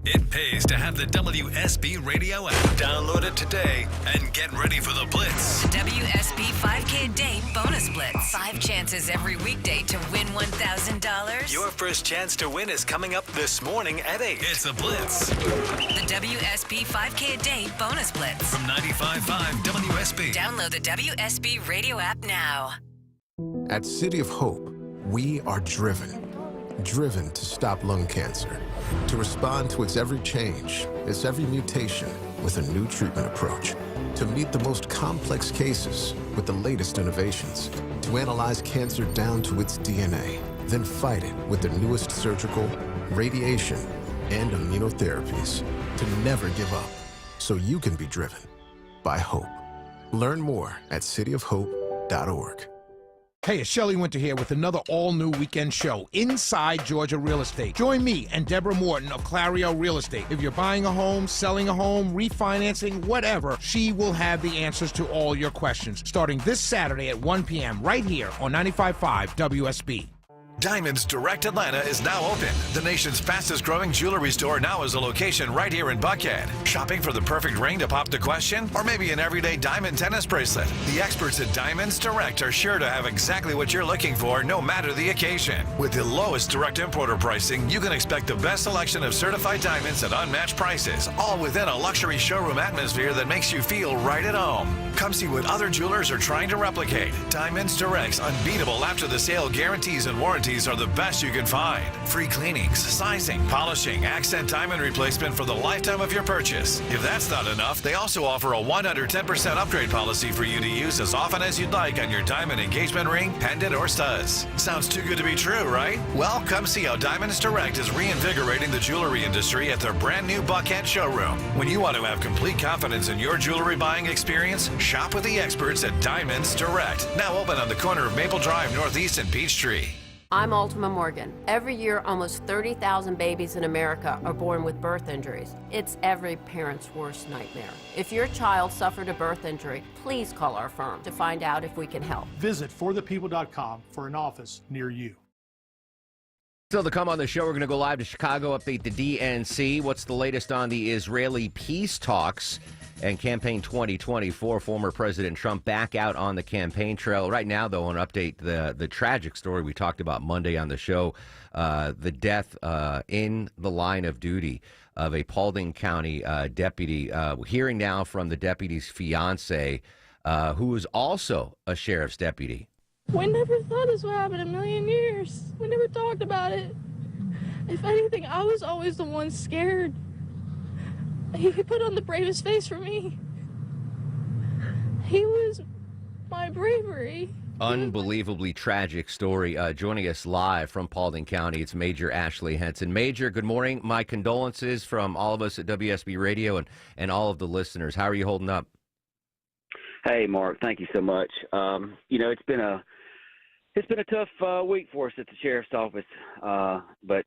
It pays to have the WSB radio app. Download it today and get ready for the Blitz. WSB 5K a day bonus blitz. 5 chances every weekday to win $1,000. Your first chance to win is coming up this morning at 8. It's a Blitz. The WSB 5K a day bonus blitz. From 95.5 WSB. Download the WSB radio app now. At City of Hope, we are driven to stop lung cancer, to respond to its every change, its every mutation with a new treatment approach, to meet the most complex cases with the latest innovations, to analyze cancer down to its DNA, then fight it with the newest surgical, radiation, and immunotherapies, to never give up, so you can be driven by hope. Learn more at cityofhope.org. Hey, it's Shelley Winter here with another all-new weekend show, Inside Georgia Real Estate. Join me and Deborah Morton of Clario Real Estate. If you're buying a home, selling a home, refinancing, whatever, she will have the answers to all your questions. Starting this Saturday at 1 p.m. right here on 95.5 WSB. Diamonds Direct Atlanta is now open. The nation's fastest growing jewelry store now has a location right here in Buckhead. Shopping for the perfect ring to pop the question? Or maybe an everyday diamond tennis bracelet? The experts at Diamonds Direct are sure to have exactly what you're looking for, no matter the occasion. With the lowest direct importer pricing, you can expect the best selection of certified diamonds at unmatched prices, all within a luxury showroom atmosphere that makes you feel right at home. Come see what other jewelers are trying to replicate. Diamonds Direct's unbeatable after-the-sale guarantees and warranties are the best you can find. Free cleanings, sizing, polishing, accent diamond replacement for the lifetime of your purchase. If that's not enough, they also offer a 110% upgrade policy for you to use as often as you'd like on your diamond engagement ring, pendant, or studs. Sounds too good to be true, right? Well, come see how Diamonds Direct is reinvigorating the jewelry industry at their brand new Buckhead showroom. When you want to have complete confidence in your jewelry buying experience, shop with the experts at Diamonds Direct. Now open on the corner of Maple Drive Northeast and Peachtree. I'm Ultima Morgan. Every year, almost 30,000 babies in America are born with birth injuries. It's every parent's worst nightmare. If your child suffered a birth injury, please call our firm to find out if we can help. Visit forthepeople.com for an office near you. Still to come on the show, we're going to go live to Chicago, update the DNC. What's the latest on the Israeli peace talks? and Campaign 2024. Former President Trump back out on the campaign trail. Right now, though, I want to update the tragic story we talked about Monday on the show, the death in the line of duty of a Paulding County deputy. Hearing now from the deputy's fiance, who is also a sheriff's deputy. We never thought this would happen in a million years. We never talked about it. If anything, I was always the one scared. He put on the bravest face for me. He was my bravery. Unbelievably tragic story. Joining us live from Paulding County, it's Major Ashley Henson. Major, good morning. My condolences from all of us at WSB Radio and all of the listeners. How are you holding up? Hey, Mark. Thank you so much. It's been a tough week for us at the sheriff's office, but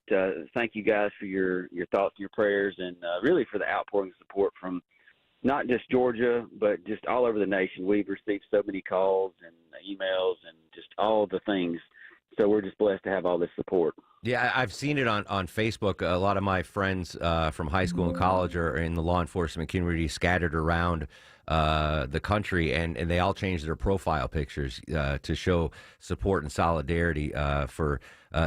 thank you guys for your thoughts and your prayers, and really for the outpouring of support from not just Georgia, but just all over the nation. We've received so many calls and emails and just all the things. So we're just blessed to have all this support. Yeah, I've seen it on Facebook. A lot of my friends from high school and college are in the law enforcement community scattered around the country, and they all changed their profile pictures to show support and solidarity for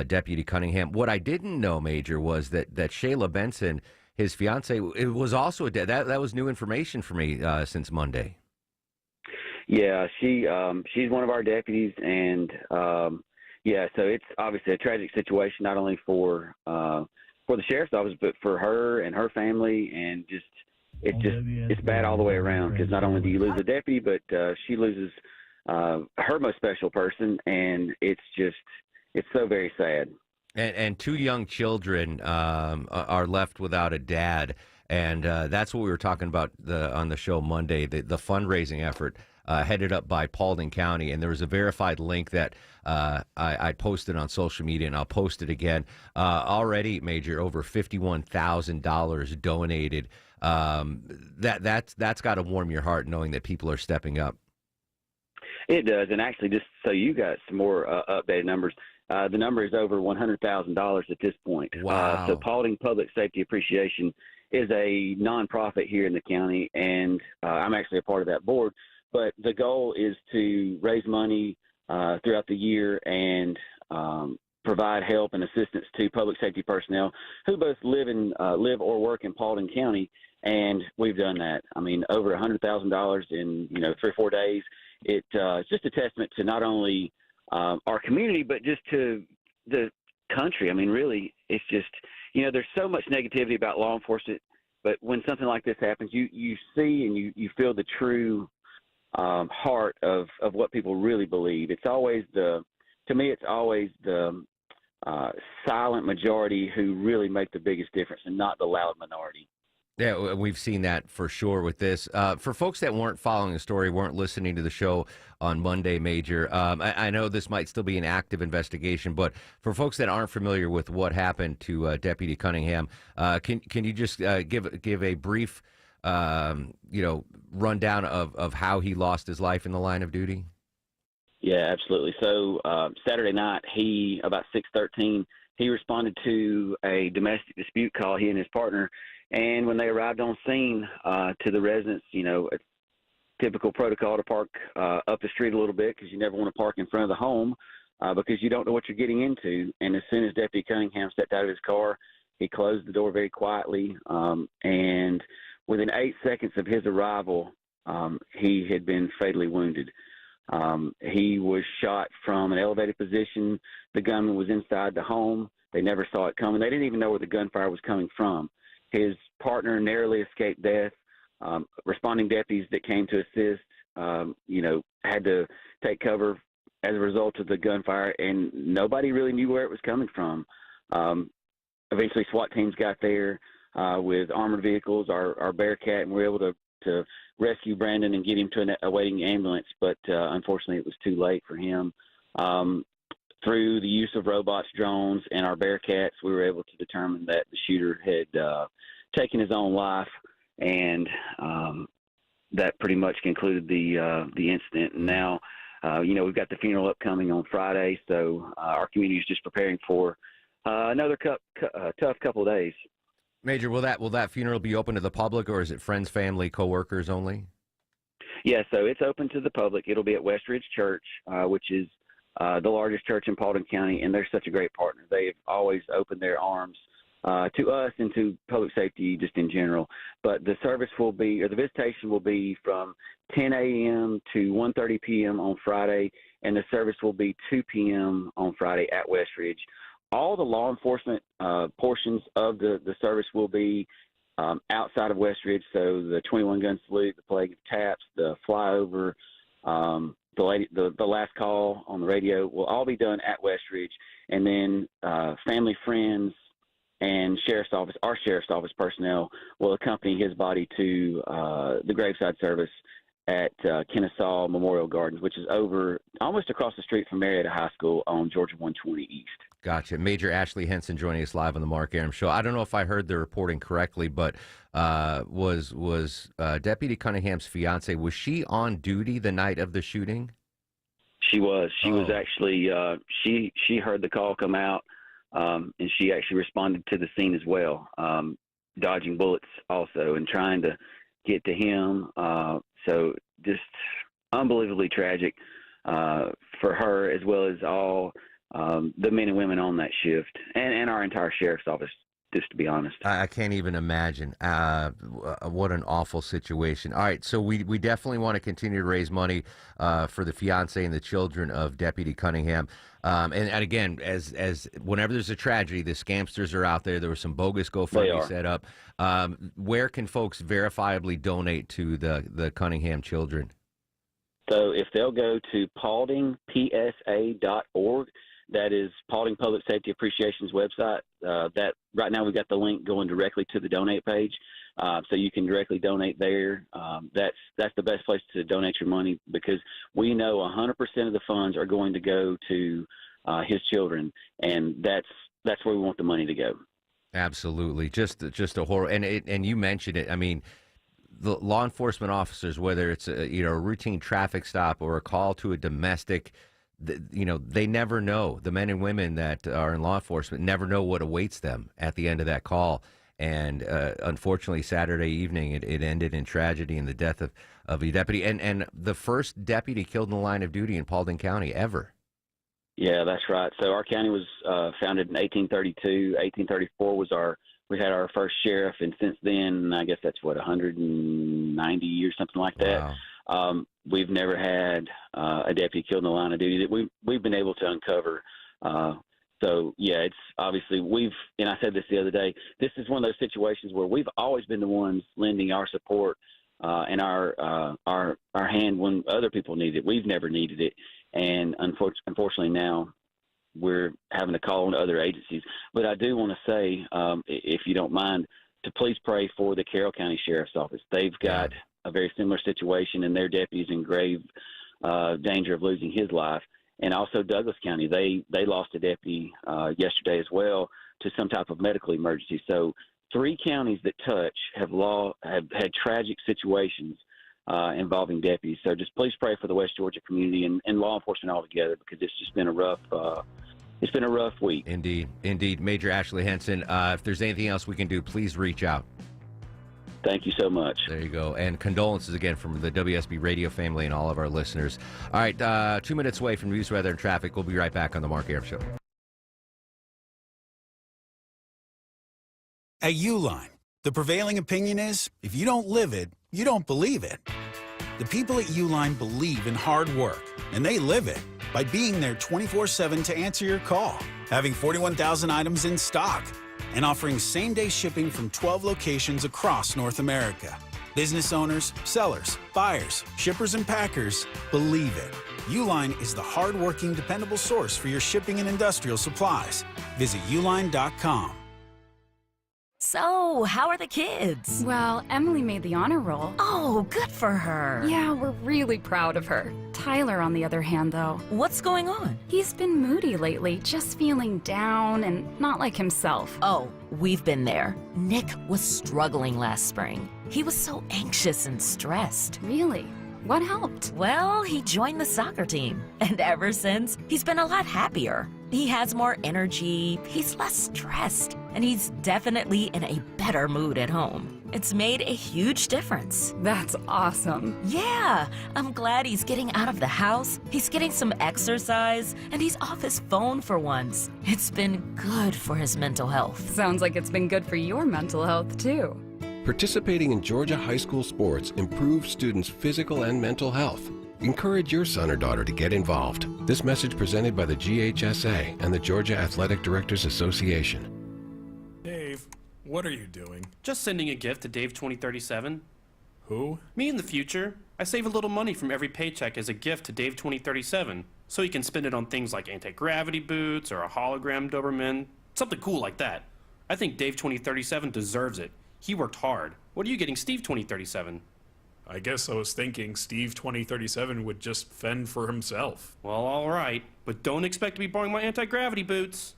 Deputy Cunningham. What I didn't know, Major, was that Shayla Benson, his fiance, it was also that was new information for me since Monday. Yeah, she's one of our deputies, and so it's obviously a tragic situation, not only for the sheriff's office, but for her and her family, and it's bad all the way around, because not only do you lose a deputy, but she loses her most special person, and it's so very sad. And two young children are left without a dad, and that's what we were talking about on the show Monday, the fundraising effort headed up by Paulding County, and there was a verified link that I posted on social media, and I'll post it again. Already, Major, over $51,000 donated. That's got to warm your heart knowing that people are stepping up. It does, and actually, just so you got some more updated numbers, the number is over $100,000 at this point. Wow. So Paulding Public Safety Appreciation is a nonprofit here in the county, and I'm actually a part of that board. But the goal is to raise money throughout the year and provide help and assistance to public safety personnel who both live or work in Paulding County, and we've done that. I mean, over $100,000 in 3 or 4 days. It's just a testament to not only our community, but just to the country. I mean, really, it's just there's so much negativity about law enforcement, but when something like this happens, you see and you feel the true heart of what people really believe. It's always the silent majority who really make the biggest difference, and not the loud minority. Yeah, we've seen that for sure with this. For folks that weren't following the story, weren't listening to the show on Monday, Major, I know this might still be an active investigation, but for folks that aren't familiar with what happened to Deputy Cunningham, can you just give a brief rundown of how he lost his life in the line of duty? Yeah, absolutely. So Saturday night, about 6:13, he responded to a domestic dispute call, he and his partner. And when they arrived on scene to the residence, it's typical protocol to park up the street a little bit, because you never want to park in front of the home because you don't know what you're getting into. And as soon as Deputy Cunningham stepped out of his car, he closed the door very quietly. And within 8 seconds of his arrival, he had been fatally wounded. He was shot from an elevated position. The gunman was inside the home. They never saw it coming. They didn't even know where the gunfire was coming from. His partner narrowly escaped death. Responding deputies that came to assist, had to take cover as a result of the gunfire, and nobody really knew where it was coming from. Eventually, SWAT teams got there with armored vehicles, our Bearcat, and we were able to rescue Brandon and get him to a waiting ambulance. But unfortunately, it was too late for him. Through the use of robots, drones, and our Bearcats, we were able to determine that the shooter had taken his own life, and that pretty much concluded the incident. And now, we've got the funeral upcoming on Friday, so our community is just preparing for another tough couple of days. Major, will that funeral be open to the public, or is it friends, family, coworkers only? Yeah, so it's open to the public. It'll be at Westridge Church, which is the largest church in Paulding County, and they're such a great partner. They've always opened their arms to us and to public safety just in general. But the service will be, or the visitation will be from 10 a.m. to 1:30 p.m. on Friday, and the service will be 2 p.m. on Friday at Westridge. All the law enforcement portions of the service will be outside of Westridge, so the 21 gun salute, the flag of taps, the flyover, the last call on the radio will all be done at Westridge, and then family, friends, and our sheriff's office personnel will accompany his body to the graveside service at Kennesaw Memorial Gardens, which is over almost across the street from Marietta High School on Georgia 120 East. Gotcha. Major Ashley Henson joining us live on the Mark Arum Show. I don't know if I heard the reporting correctly, but was Deputy Cunningham's fiance, was she on duty the night of the shooting? She was. She was actually. She heard the call come out, and she actually responded to the scene as well, dodging bullets also and trying to get to him. So just unbelievably tragic for her, as well as all the men and women on that shift, and our entire sheriff's office, just to be honest. I can't even imagine. What an awful situation. All right, so we definitely want to continue to raise money for the fiance and the children of Deputy Cunningham. And again, as whenever there's a tragedy, the scamsters are out there. There was some bogus GoFundMe set up. Where can folks verifiably donate to the Cunningham children? So if they'll go to pauldingpsa.org, that is Paulding Public Safety Appreciation's website. That right now we've got the link going directly to the donate page, so you can directly donate there. That's the best place to donate your money, because we know 100% of the funds are going to go to his children, and that's where we want the money to go. Absolutely, just a horror. And you mentioned it. I mean, the law enforcement officers, whether it's a routine traffic stop or a call to a domestic, they never know. The men and women that are in law enforcement never know what awaits them at the end of that call. And unfortunately, Saturday evening, it ended in tragedy and the death of a deputy, and the first deputy killed in the line of duty in Paulding County ever. Yeah, that's right. So our county was founded in 1832. 1834 we had our first sheriff, and since then, I guess that's 190 years, something like that. Wow. We've never had a deputy killed in the line of duty that we've been able to uncover. So yeah, it's obviously and I said this the other day, this is one of those situations where we've always been the ones lending our support and our hand when other people need it. We've never needed it, and unfortunately now we're having to call on other agencies. But I do want to say, if you don't mind, to please pray for the Carroll County Sheriff's Office. They've got a very similar situation, and their deputy's in grave danger of losing his life. And also Douglas County, they lost a deputy yesterday as well to some type of medical emergency. So 3 counties that touch have had tragic situations involving deputies. So just please pray for the West Georgia community and law enforcement altogether, because it's just been a rough week. Indeed. Major Ashley Henson, if there's anything else we can do, please reach out. Thank you so much. There you go. And condolences again from the WSB radio family and all of our listeners. All right, 2 minutes away from news, weather, and traffic. We'll be right back on the Mark Arum Show. At Uline, the prevailing opinion is, if you don't live it, you don't believe it. The people at Uline believe in hard work, and they live it by being there 24/7 to answer your call, having 41,000 items in stock, and offering same-day shipping from 12 locations across North America. Business owners, sellers, buyers, shippers, and packers believe it. Uline is the hard-working, dependable source for your shipping and industrial supplies. Visit uline.com. So, how are the kids? Well, Emily made the honor roll. Oh, good for her. Yeah, we're really proud of her. Tyler, on the other hand, though. What's going on? He's been moody lately, just feeling down and not like himself. Oh, we've been there. Nick was struggling last spring. He was so anxious and stressed. Really? What helped? Well, he joined the soccer team. And ever since, he's been a lot happier. He has more energy, he's less stressed, and he's definitely in a better mood at home. It's made a huge difference. That's awesome. Yeah, I'm glad he's getting out of the house, he's getting some exercise, and he's off his phone for once. It's been good for his mental health. Sounds like it's been good for your mental health, too. Participating in Georgia high school sports improves students' physical and mental health. Encourage your son or daughter to get involved. This message presented by the GHSA and the Georgia Athletic Directors Association. Dave, what are you doing? Just sending a gift to Dave 2037. Who? Me in the future. I save a little money from every paycheck as a gift to Dave 2037, so he can spend it on things like anti-gravity boots or a hologram Doberman, something cool like that. I think Dave 2037 deserves it. He worked hard. What are you getting Steve 2037? I guess I was thinking Steve 2037 would just fend for himself. Well, all right, but don't expect to be borrowing my anti-gravity boots.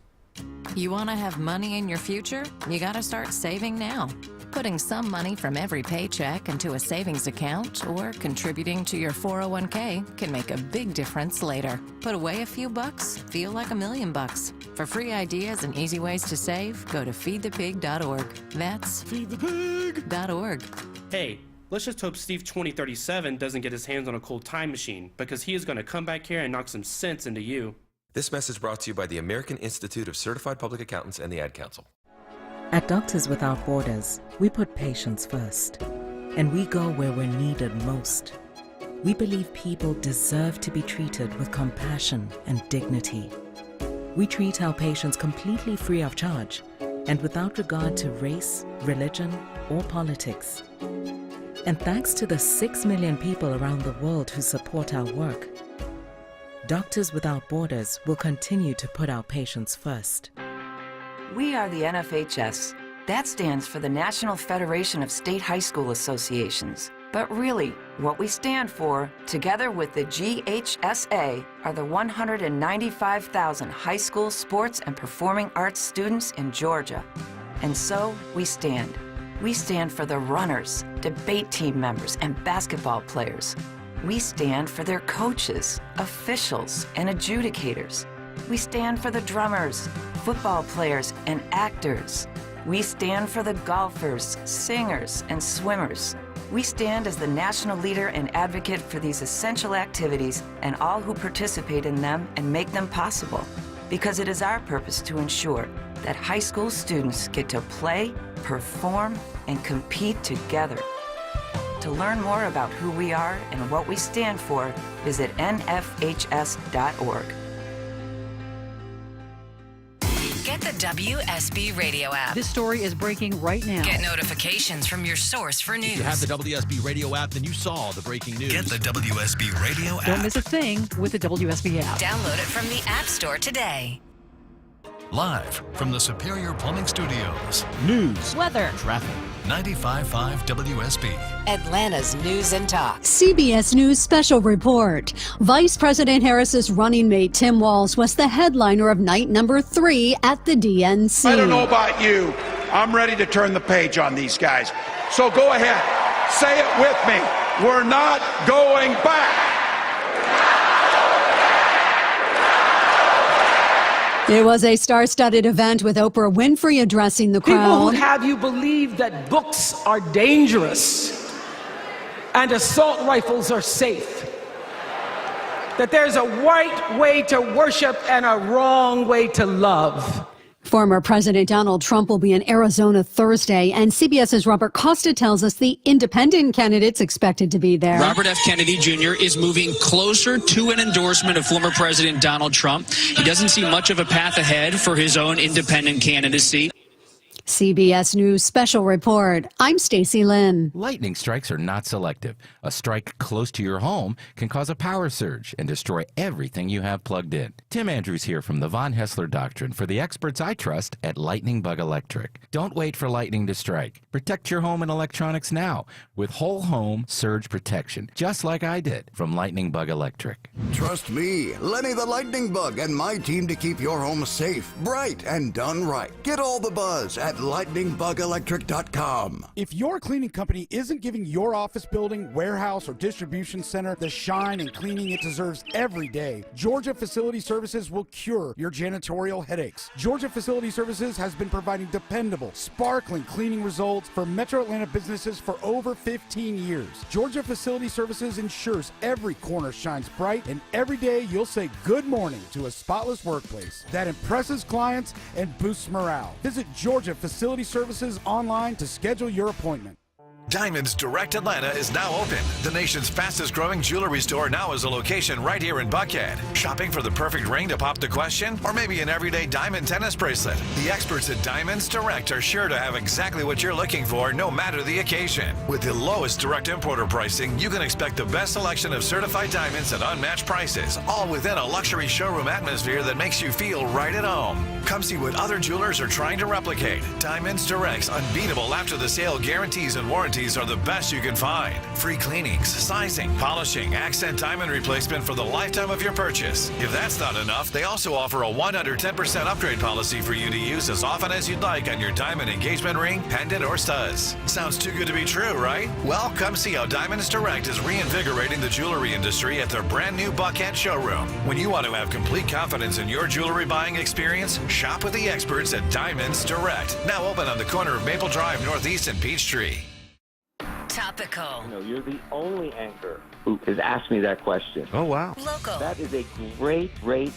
You want to have money in your future? You got to start saving now. Putting some money from every paycheck into a savings account or contributing to your 401k can make a big difference later. Put away a few bucks, feel like $1 million. For free ideas and easy ways to save, go to feedthepig.org. That's feedthepig.org. Hey, let's just hope Steve 2037 doesn't get his hands on a cool time machine, because he is going to come back here and knock some sense into you. This message brought to you by the American Institute of Certified Public Accountants and the Ad Council. At Doctors Without Borders, we put patients first, and we go where we're needed most. We believe people deserve to be treated with compassion and dignity. We treat our patients completely free of charge and without regard to race, religion, or politics. And thanks to the 6 million people around the world who support our work, Doctors Without Borders will continue to put our patients first. We are the NFHS. That stands for the National Federation of State High School Associations. But really, what we stand for, together with the GHSA, are the 195,000 high school sports and performing arts students in Georgia. And so, we stand. We stand for the runners, debate team members, and basketball players. We stand for their coaches, officials, and adjudicators. We stand for the drummers, football players, and actors. We stand for the golfers, singers, and swimmers. We stand as the national leader and advocate for these essential activities and all who participate in them and make them possible. Because it is our purpose to ensure that high school students get to play, perform, and compete together. To learn more about who we are and what we stand for, visit nfhs.org. Get the WSB Radio app. This story is breaking right now. Get notifications from your source for news. If you have the WSB Radio app, then you saw the breaking news. Get the WSB Radio app. Don't miss a thing with the WSB app. Download it from the App Store today. Live from the Superior Plumbing Studios. News, weather, traffic. 95.5 WSB. Atlanta's News and Talk. CBS News Special Report. Vice President Harris's running mate Tim Walz was the headliner of night number 3 at the DNC. I don't know about you. I'm ready to turn the page on these guys. So go ahead. Say it with me. We're not going back. It was a star-studded event with Oprah Winfrey addressing the crowd. People who have you believe that books are dangerous and assault rifles are safe. That there's a right way to worship and a wrong way to love. Former President Donald Trump will be in Arizona Thursday, and CBS's Robert Costa tells us the independent candidate's expected to be there. Robert F. Kennedy Jr. is moving closer to an endorsement of former President Donald Trump. He doesn't see much of a path ahead for his own independent candidacy. CBS News Special Report. I'm Stacey Lynn. Lightning strikes are not selective. A strike close to your home can cause a power surge and destroy everything you have plugged in. Tim Andrews here from the Von Hessler Doctrine for the experts I trust at Lightning Bug Electric. Don't wait for lightning to strike. Protect your home and electronics now with whole home surge protection, just like I did from Lightning Bug Electric. Trust me, Lenny the Lightning Bug and my team to keep your home safe, bright, and done right. Get all the buzz at lightningbugelectric.com. If your cleaning company isn't giving your office building, warehouse, or distribution center the shine and cleaning it deserves every day, Georgia Facility Services will cure your janitorial headaches. Georgia Facility Services has been providing dependable, sparkling cleaning results for Metro Atlanta businesses for over 15 years. Georgia Facility Services ensures every corner shines bright, and every day you'll say good morning to a spotless workplace that impresses clients and boosts morale. Visit Georgia Facility Services online to schedule your appointment. Diamonds Direct Atlanta is now open. The nation's fastest growing jewelry store now has a location right here in Buckhead. Shopping for the perfect ring to pop the question? Or maybe an everyday diamond tennis bracelet? The experts at Diamonds Direct are sure to have exactly what you're looking for, no matter the occasion. With the lowest direct importer pricing, you can expect the best selection of certified diamonds at unmatched prices, all within a luxury showroom atmosphere that makes you feel right at home. Come see what other jewelers are trying to replicate. Diamonds Direct's unbeatable after-the-sale guarantees and warranties are the best you can find. Free cleanings, sizing, polishing, accent diamond replacement for the lifetime of your purchase. If that's not enough, they also offer a 110% upgrade policy for you to use as often as you'd like on your diamond engagement ring, pendant, or studs. Sounds too good to be true, right? Well, come see how Diamonds Direct is reinvigorating the jewelry industry at their brand new Buckhead showroom. When you want to have complete confidence in your jewelry buying experience, shop with the experts at Diamonds Direct. Now open on the corner of Maple Drive Northeast and Peachtree. Topical. You're the only anchor who has asked me that question. Oh, wow. Local. That is a great,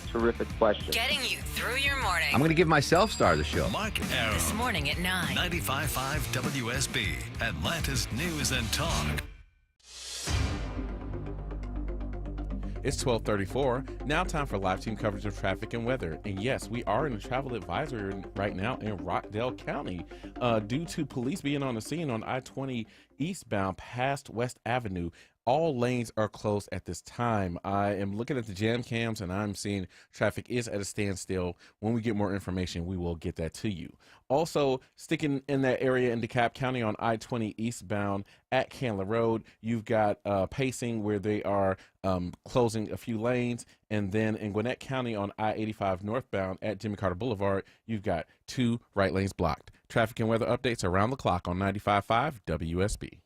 terrific question. Getting you through your morning. I'm going to give myself star of the show. Mark Arum. This morning at 9. 95.5 WSB, Atlanta's News and Talk. It's 12:34. Now time for live team coverage of traffic and weather. And yes, we are in a travel advisory right now in Rockdale County due to police being on the scene on I-20 eastbound past West Avenue. All lanes are closed at this time. I am looking at the jam cams and I'm seeing traffic is at a standstill. When we get more information, we will get that to you. Also, sticking in that area in DeKalb County on I-20 eastbound at Candler Road, you've got pacing where they are closing a few lanes. And then in Gwinnett County on I-85 northbound at Jimmy Carter Boulevard, you've got 2 right lanes blocked. Traffic and weather updates around the clock on 95.5 WSB.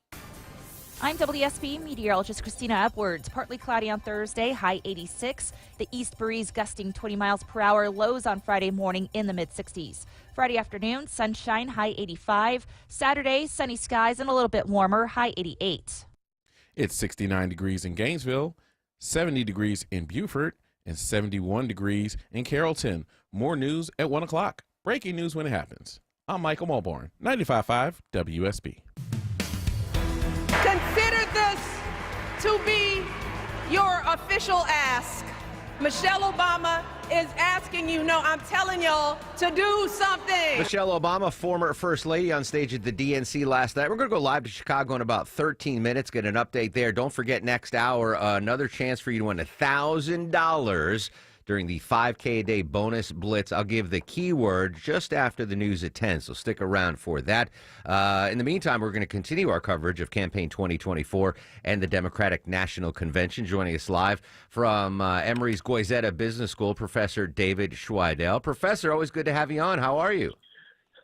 I'm WSB meteorologist Christina Edwards. Partly cloudy on Thursday, high 86. The east breeze gusting 20 miles per hour, lows on Friday morning in the mid-60s. Friday afternoon, sunshine, high 85. Saturday, sunny skies and a little bit warmer, high 88. It's 69 degrees in Gainesville, 70 degrees in Beaufort, and 71 degrees in Carrollton. More news at 1 o'clock. Breaking news when it happens. I'm Michael Mulborn, 95.5 WSB. Consider this to be your official ask. Michelle Obama is asking you, no, I'm telling y'all to do something. Michelle Obama, former First Lady, on stage at the DNC last night. We're going to go live to Chicago in about 13 minutes, get an update there. Don't forget, next hour, another chance for you to win $1,000 during the 5K a day bonus blitz. I'll give the keyword just after the news at 10, so stick around for that. In the meantime, we're going to continue our coverage of Campaign 2024 and the Democratic National Convention. Joining us live from Emory's Goizetta Business School, Professor David Schweidel. Professor, always good to have you on. How are you?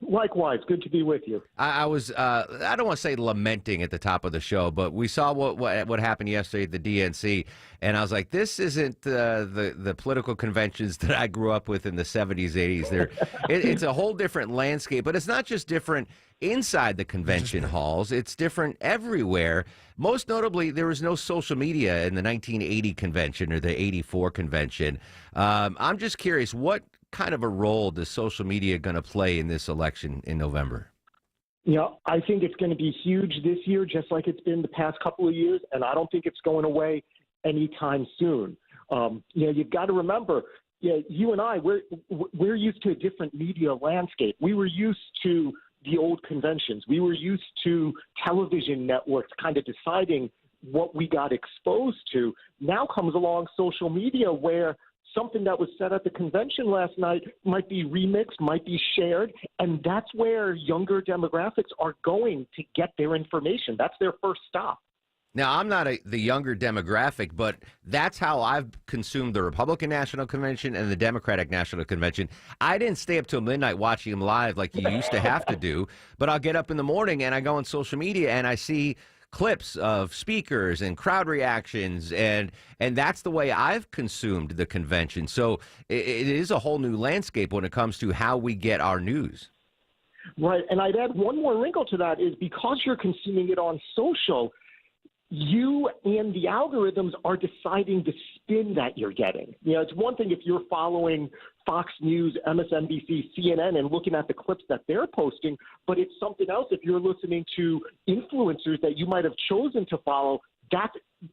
Likewise, good to be with you. I was, I don't want to say lamenting at the top of the show, but we saw what happened yesterday at the DNC, and I was like, this isn't the political conventions that I grew up with in the 70s, 80s. It's a whole different landscape, but it's not just different inside the convention halls. It's different everywhere. Most notably, there was no social media in the 1980 convention or the 84 convention. I'm just curious, what kind of a role does social media going to play in this election in November? I think it's going to be huge this year, just like it's been the past couple of years, and I don't think it's going away anytime soon. You've got to remember, you and I, we're used to a different media landscape. We were used to the old conventions. We were used to television networks kind of deciding what we got exposed to. Now comes along social media, where something that was said at the convention last night might be remixed, might be shared, and that's where younger demographics are going to get their information. That's their first stop. Now, I'm not the younger demographic, but that's how I've consumed the Republican National Convention and the Democratic National Convention. I didn't stay up till midnight watching them live like you used to have to do, but I'll get up in the morning and I go on social media and I see clips of speakers and crowd reactions, and that's the way I've consumed the convention. So it is a whole new landscape when it comes to how we get our news. Right, and I'd add one more wrinkle to that is because you're consuming it on social, you and the algorithms are deciding the spin that you're getting. You know, it's one thing if you're following Fox News, MSNBC, CNN, and looking at the clips that they're posting, but it's something else if you're listening to influencers that you might have chosen to follow.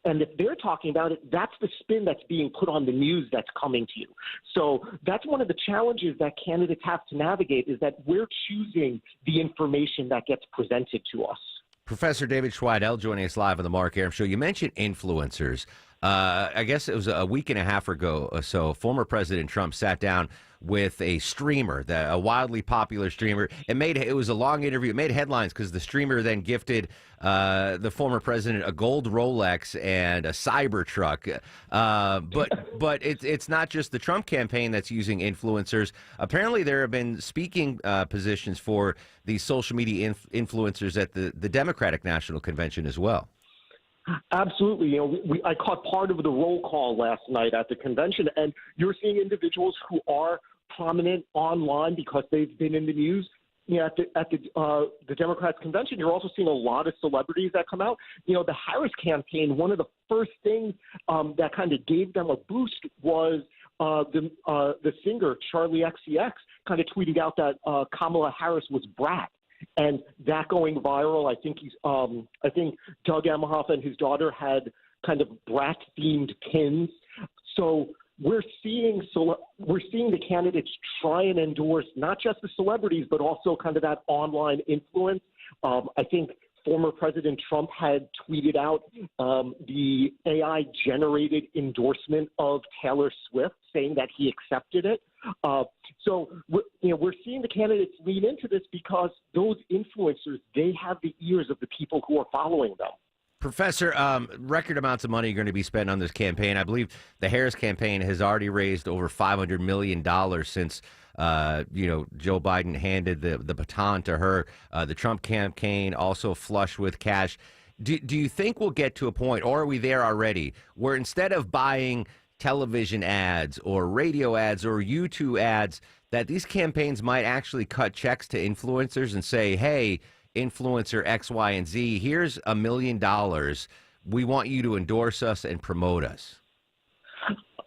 And if they're talking about it, that's the spin that's being put on the news that's coming to you. So that's one of the challenges that candidates have to navigate, is that we're choosing the information that gets presented to us. Professor David Schweidel joining us live on the Mark Arum Show. You mentioned influencers. I guess it was a week and a half ago or so, former President Trump sat down with a streamer, a wildly popular streamer. It was a long interview. It made headlines because the streamer then gifted the former president a gold Rolex and a Cybertruck. But it's not just the Trump campaign that's using influencers. Apparently, there have been speaking positions for these social media influencers at the Democratic National Convention as well. Absolutely. You know, I caught part of the roll call last night at the convention, and you're seeing individuals who are prominent online because they've been in the news. You know, at the Democrats convention, you're also seeing a lot of celebrities that come out. You know, the Harris campaign, one of the first things that kind of gave them a boost was the singer Charlie XCX kind of tweeting out that Kamala Harris was brat. And that going viral, I think Doug Emhoff and his daughter had kind of brat-themed pins. So we're seeing the candidates try and endorse not just the celebrities, but also kind of that online influence. I think former President Trump had tweeted out the AI-generated endorsement of Taylor Swift, saying that he accepted it. So we're seeing the candidates lean into this because those influencers, they have the ears of the people who are following them. Professor, record amounts of money are going to be spent on this campaign. I believe the Harris campaign has already raised over $500 million since Joe Biden handed the baton to her. The Trump campaign also flush with cash. Do you think we'll get to a point, or are we there already, where instead of buying television ads or radio ads or YouTube ads, that these campaigns might actually cut checks to influencers and say, hey, influencer X, Y, and Z, here's $1 million. We want you to endorse us and promote us?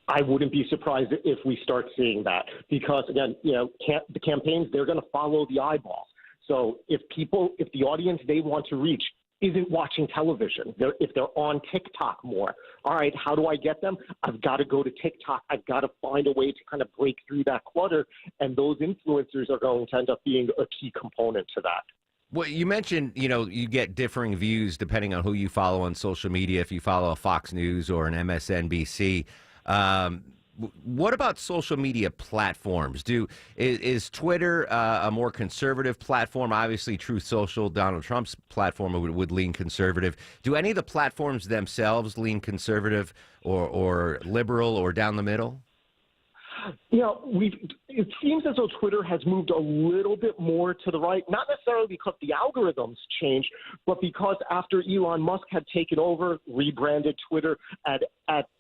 I wouldn't be surprised if we start seeing that because, again, the campaigns, they're going to follow the eyeballs. So if the audience they want to reach isn't watching television, if they're on TikTok more, all right, how do I get them? I've got to go to TikTok. I've got to find a way to kind of break through that clutter, and those influencers are going to end up being a key component to that. Well, you mentioned, you get differing views depending on who you follow on social media, if you follow a Fox News or an MSNBC. What about social media platforms? Is Twitter a more conservative platform? Obviously, Truth Social, Donald Trump's platform, would lean conservative. Do any of the platforms themselves lean conservative or liberal or down the middle? It seems as though Twitter has moved a little bit more to the right, not necessarily because the algorithms changed, but because after Elon Musk had taken over, rebranded Twitter as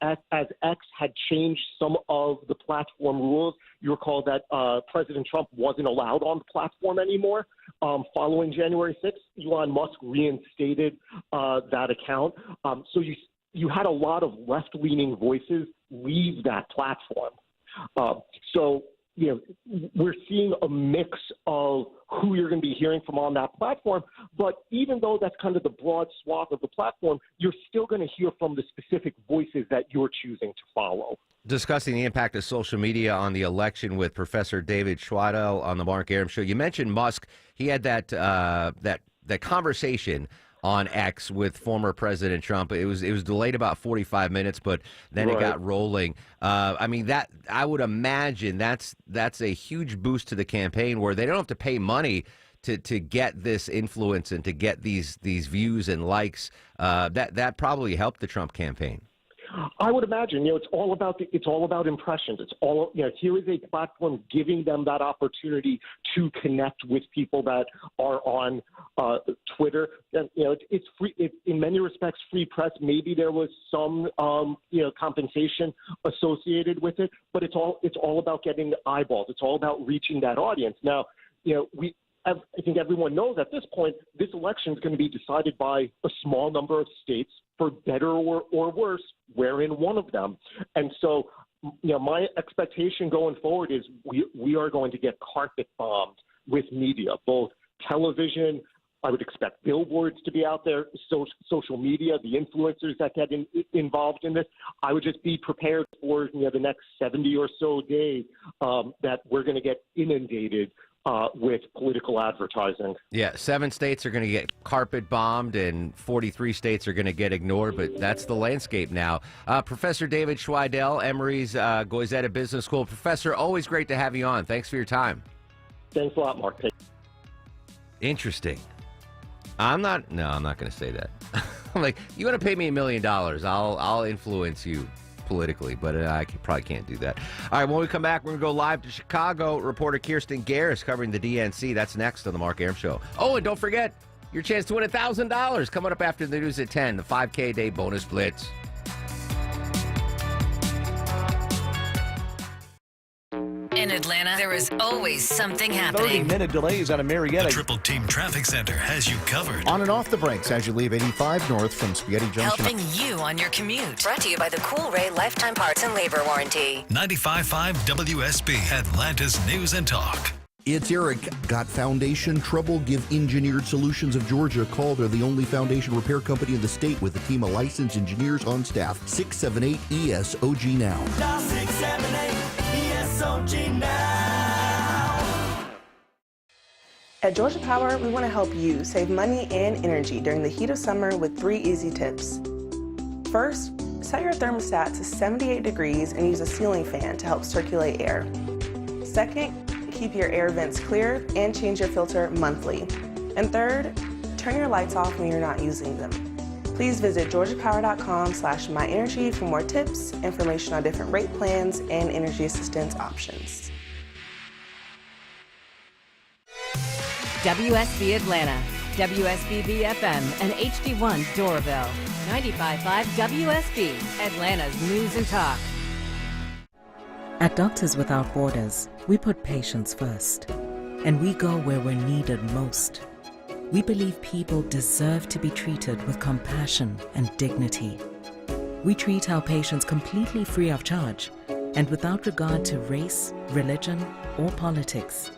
X, had changed some of the platform rules. You recall that President Trump wasn't allowed on the platform anymore. Following January 6th, Elon Musk reinstated that account. So you had a lot of left-leaning voices leave that platform. We're seeing a mix of who you're going to be hearing from on that platform. But even though that's kind of the broad swath of the platform, you're still going to hear from the specific voices that you're choosing to follow. Discussing the impact of social media on the election with Professor David Schweidel on the Mark Arum Show. You mentioned Musk. He had that conversation on X with former President Trump. It was delayed about 45 minutes, but then It got rolling. I would imagine that's a huge boost to the campaign where they don't have to pay money to get this influence and to get these views and likes, that probably helped the Trump campaign. I would imagine, it's all about impressions. It's all, here is a platform giving them that opportunity to connect with people that are on Twitter. And, it's free. It's in many respects free press. Maybe there was some, compensation associated with it, but it's all about getting the eyeballs. It's all about reaching that audience. Now, I think everyone knows at this point, this election is going to be decided by a small number of states, for better or worse, we're in one of them. And so, my expectation going forward is we are going to get carpet bombed with media, both television. I would expect billboards to be out there, social media, the influencers that get involved in this. I would just be prepared for the next 70 or so days that we're going to get inundated with political advertising. Yeah, 7 states are going to get carpet bombed and 43 states are going to get ignored, but that's the landscape now. Professor David Schweidel, Emory's Goizetta Business School. Professor, always great to have you on. Thanks for your time. Thanks a lot, Mark. Interesting. I'm not going to say that. I'm like, you want to pay me $1 million, I'll influence you politically, but I probably can't do that. All right, when we come back, we're going to go live to Chicago. Reporter Kirsten Garris covering the DNC. That's next on the Mark Arum Show. Oh, and don't forget, your chance to win $1,000 coming up after the news at 10, the 5K Day Bonus Blitz. In Atlanta, there is always something happening. 30-minute delays out of Marietta. The Triple Team Traffic Center has you covered. On and off the brakes as you leave 85 north from Spaghetti Junction. Helping you on your commute. Brought to you by the Cool Ray Lifetime Parts and Labor Warranty. 95.5 WSB, Atlanta's News and Talk. It's Eric. Got foundation trouble? Give Engineered Solutions of Georgia a call. They're the only foundation repair company in the state with a team of licensed engineers on staff. 678-ESOG now. Dial 678-ESOG now. At Georgia Power, we want to help you save money and energy during the heat of summer with 3 easy tips. First, set your thermostat to 78 degrees and use a ceiling fan to help circulate air. Second, keep your air vents clear and change your filter monthly. And third, turn your lights off when you're not using them. Please visit georgiapower.com/myenergy for more tips, information on different rate plans, and energy assistance options. WSB Atlanta, WSB BFM, and HD1 Doraville. 95.5 WSB, Atlanta's News and Talk. At Doctors Without Borders, we put patients first, and we go where we're needed most. We believe people deserve to be treated with compassion and dignity. We treat our patients completely free of charge and without regard to race, religion, or politics.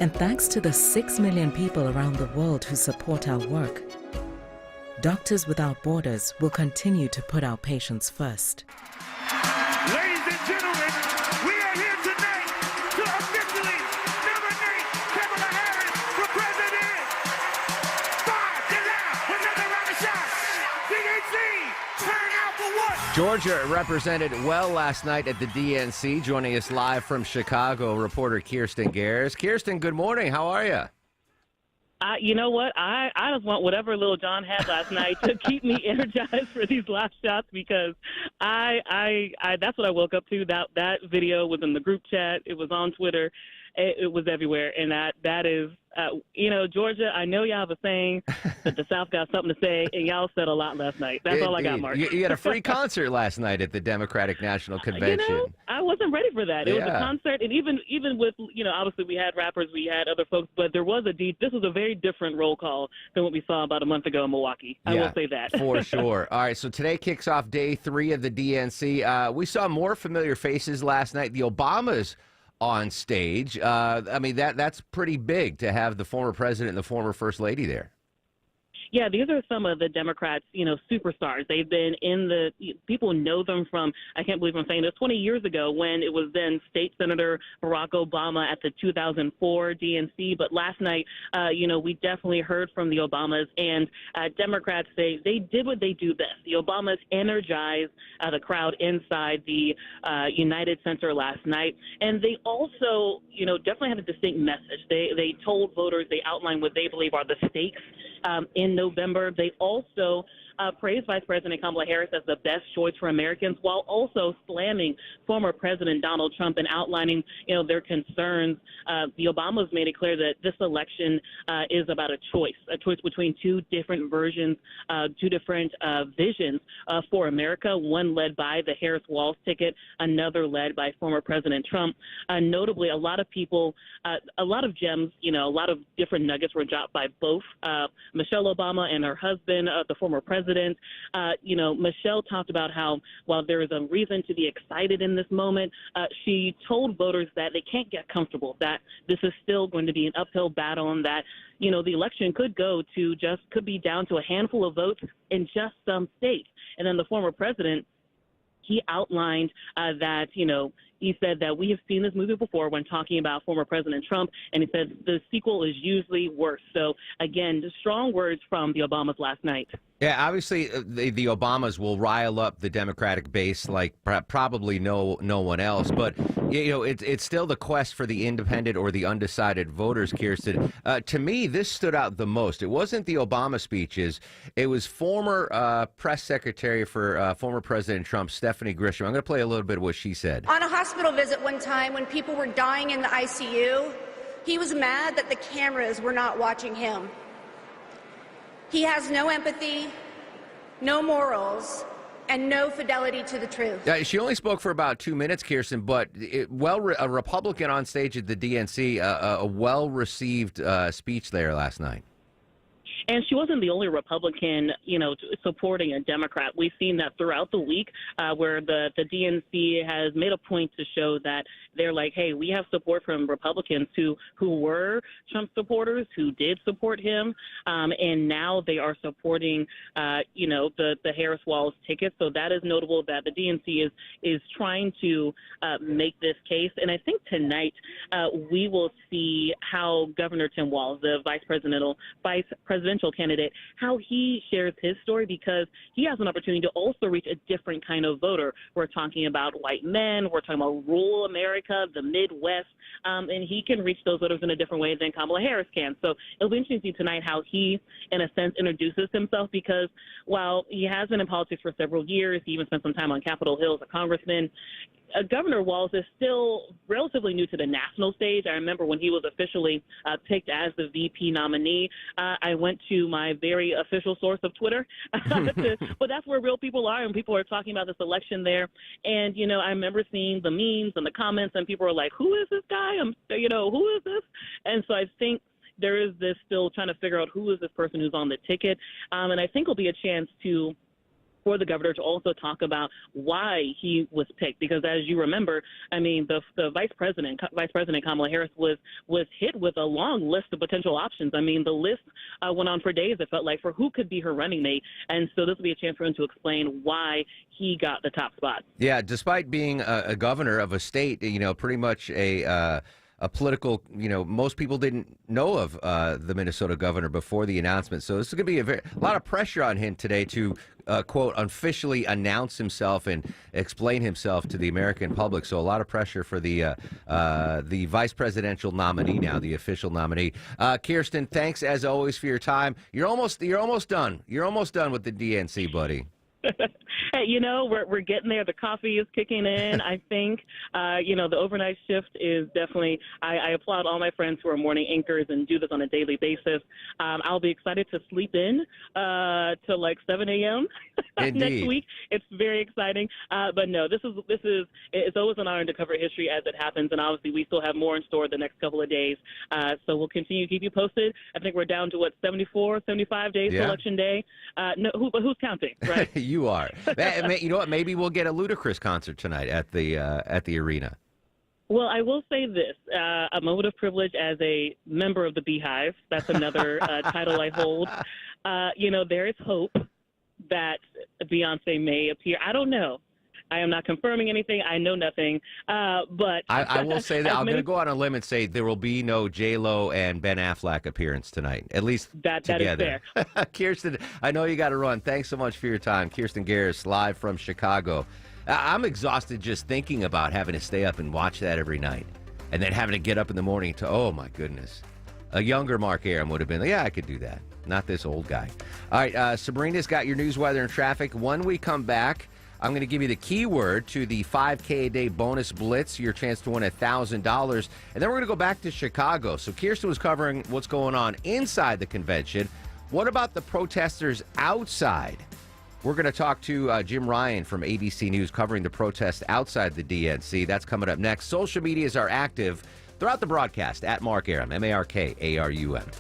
And thanks to the 6 million people around the world who support our work, Doctors Without Borders will continue to put our patients first. Ladies and gentlemen, we are here tonight to officially nominate Kamala Harris for president. 5 July, another round of shots. DNC, turn out for what? Georgia represented well last night at the DNC. Joining us live from Chicago, reporter Kirsten Garris. Kirsten, good morning. How are you? You know what? I just want whatever Lil Jon had last night to keep me energized for these last shots, because I that's what I woke up to. That video was in the group chat. It was on Twitter. It was everywhere, and that is, Georgia, I know y'all have a saying that the South got something to say, and y'all said a lot last night. That's all I got, Mark. You had a free concert last night at the Democratic National Convention. I wasn't ready for that. It was a concert, and even with, obviously we had rappers, we had other folks, but there was this was a very different roll call than what we saw about a month ago in Milwaukee. I will say that. For sure. All right, so today kicks off day 3 of the DNC. We saw more familiar faces last night. The Obamas on stage. That's pretty big to have the former president and the former first lady there. Yeah, these are some of the Democrats, superstars. They've been people know them from, I can't believe I'm saying this, 20 years ago when it was then State Senator Barack Obama at the 2004 DNC. But last night, we definitely heard from the Obamas, and Democrats say they did what they do best. The Obamas energized the crowd inside the United Center last night. And they also, definitely had a distinct message. They told voters, they outlined what they believe are the stakes in November. They also praised Vice President Kamala Harris as the best choice for Americans, while also slamming former President Donald Trump and outlining, their concerns. The Obamas made it clear that this election is about a choice between two different versions, two different visions for America, one led by the Harris-Walz ticket, another led by former President Trump. Notably, a lot of people, a lot of gems, a lot of different nuggets were dropped by both Michelle Obama and her husband, the former president. Michelle talked about how while there is a reason to be excited in this moment, she told voters that they can't get comfortable, that this is still going to be an uphill battle, and that, the election could be down to a handful of votes in just some states. And then the former president, he outlined that, he said that we have seen this movie before when talking about former President Trump, and he said the sequel is usually worse. So, again, the strong words from the Obamas last night. Yeah, obviously the Obamas will rile up the Democratic base like probably no one else. But it's still the quest for the independent or the undecided voters, Kirsten. To me, this stood out the most. It wasn't the Obama speeches. It was former press secretary for former President Trump, Stephanie Grisham. I'm going to play a little bit of what she said. On a hospital visit one time when people were dying in the ICU, he was mad that the cameras were not watching him. He has no empathy, no morals, and no fidelity to the truth. She only spoke for about 2 minutes, Kirsten, but a Republican on stage at the DNC, a well-received speech there last night. And she wasn't the only Republican, supporting a Democrat. We've seen that throughout the week where the DNC has made a point to show that they're like, hey, we have support from Republicans who were Trump supporters, who did support him, and now they are supporting, the Harris-Walz ticket. So that is notable that the DNC is trying to make this case. And I think tonight we will see how Governor Tim Walz, the vice presidential candidate, how he shares his story, because he has an opportunity to also reach a different kind of voter. We're talking about white men, we're talking about rural America, the Midwest, and he can reach those voters in a different way than Kamala Harris can. So it'll be interesting to see tonight how he, in a sense, introduces himself, because while he has been in politics for several years, he even spent some time on Capitol Hill as a congressman, Governor Walz is still relatively new to the national stage. I remember when he was officially picked as the VP nominee, I went to my very official source of Twitter, but that's where real people are, and people are talking about this election there. And, I remember seeing the memes and the comments, and people were like, who is this guy? Who is this? And so I think there is this still trying to figure out who is this person who's on the ticket. And I think it'll be a chance for the governor to also talk about why he was picked, because as you remember, the vice president Kamala Harris was hit with a long list of potential options. The list went on for days, it felt like, for who could be her running mate. And so this will be a chance for him to explain why he got the top spot. Yeah, despite being a governor of a state, pretty much a political, most people didn't know of the Minnesota governor before the announcement. So this is going to be a lot of pressure on him today to, quote, officially announce himself and explain himself to the American public. So a lot of pressure for the vice presidential nominee now, the official nominee. Kirsten, thanks as always for your time. You're almost done. You're almost done with the DNC, buddy. Hey, we're getting there. The coffee is kicking in, I think. The overnight shift is definitely, I applaud all my friends who are morning anchors and do this on a daily basis. I'll be excited to sleep in to like 7 a.m. next week. It's very exciting. But no, it's always an honor to cover history as it happens. And obviously we still have more in store the next couple of days. So we'll continue to keep you posted. I think we're down to 74, 75 days to Election Day. But who's counting, right? You are. You know what? Maybe we'll get a Ludacris concert tonight at the arena. Well, I will say this, a moment of privilege as a member of the Beehive. That's another title I hold. There is hope that Beyonce may appear. I don't know. I am not confirming anything. I know nothing. But I will say that I'm going to go on a limb and say there will be no J-Lo and Ben Affleck appearance tonight, at least together. That is fair. Kirsten, I know you got to run. Thanks so much for your time. Kirsten Garris, live from Chicago. I'm exhausted just thinking about having to stay up and watch that every night and then having to get up in the morning to, oh, my goodness. A younger Mark Arum would have been like, yeah, I could do that. Not this old guy. All right, Sabrina's got your news, weather, and traffic. When we come back, I'm going to give you the keyword to the 5K a day bonus blitz, your chance to win $1,000. And then we're going to go back to Chicago. So Kirsten was covering what's going on inside the convention. What about the protesters outside? We're going to talk to Jim Ryan from ABC News covering the protest outside the DNC. That's coming up next. Social medias are active throughout the broadcast at Mark Arum, MarkArum.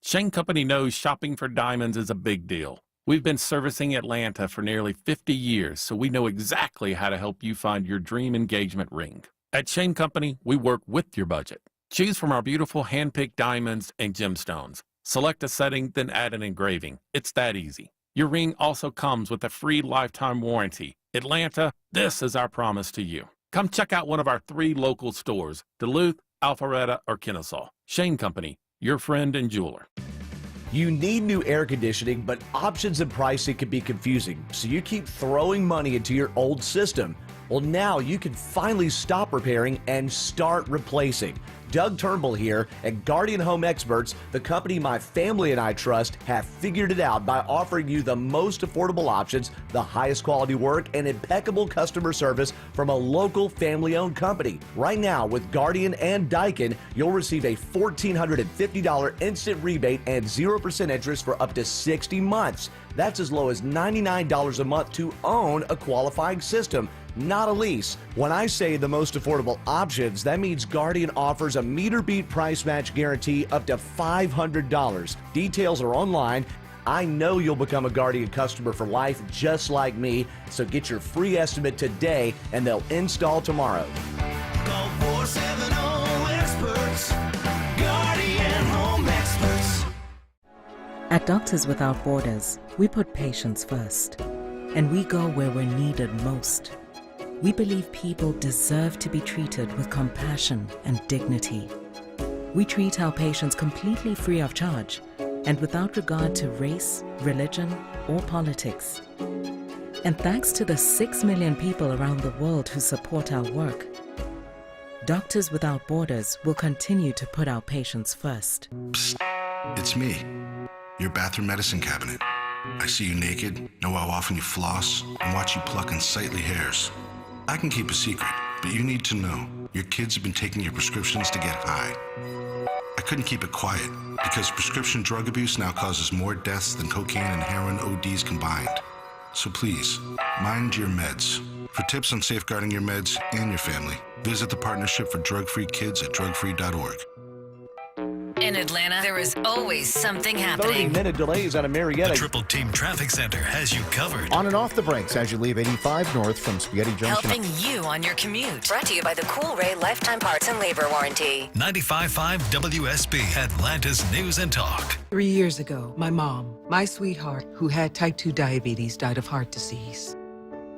Shane Company knows shopping for diamonds is a big deal. We've been servicing Atlanta for nearly 50 years, so we know exactly how to help you find your dream engagement ring. At Shane Company, we work with your budget. Choose from our beautiful hand-picked diamonds and gemstones. Select a setting, then add an engraving. It's that easy. Your ring also comes with a free lifetime warranty. Atlanta, this is our promise to you. Come check out one of our 3 local stores, Duluth, Alpharetta, or Kennesaw. Shane Company, your friend and jeweler. You need new air conditioning, but options and pricing can be confusing, so you keep throwing money into your old system. Well, now you can finally stop repairing and start replacing. Doug Turnbull here at Guardian Home Experts, the company my family and I trust, have figured it out by offering you the most affordable options, the highest quality work, and impeccable customer service from a local family-owned company. Right now, with Guardian and Daikin, you'll receive a $1,450 instant rebate and 0% interest for up to 60 months. That's as low as $99 a month to own a qualifying system, not a lease. When I say the most affordable options, that means Guardian offers a meter beat price match guarantee up to $500. Details are online. I know you'll become a Guardian customer for life just like me, so get your free estimate today and they'll install tomorrow. Call 470-EXPERTS, Guardian Home Experts. At Doctors Without Borders, we put patients first, and we go where we're needed most. We believe people deserve to be treated with compassion and dignity. We treat our patients completely free of charge and without regard to race, religion, or politics. And thanks to the 6 million people around the world who support our work, Doctors Without Borders will continue to put our patients first. Psst. It's me, your bathroom medicine cabinet. I see you naked, know how often you floss, and watch you pluck unsightly hairs. I can keep a secret, but you need to know. Your kids have been taking your prescriptions to get high. I couldn't keep it quiet, because prescription drug abuse now causes more deaths than cocaine and heroin ODs combined. So please, mind your meds. For tips on safeguarding your meds and your family, visit the Partnership for Drug-Free Kids at drugfree.org. In Atlanta, there is always something happening. 30-minute delays out of Marietta. The Triple Team Traffic Center has you covered. On and off the brakes as you leave 85 north from Spaghetti Junction. Helping you on your commute. Brought to you by the Cool Ray Lifetime Parts and Labor Warranty. 95.5 WSB, Atlanta's News and Talk. 3 years ago, my mom, my sweetheart, who had type 2 diabetes, died of heart disease.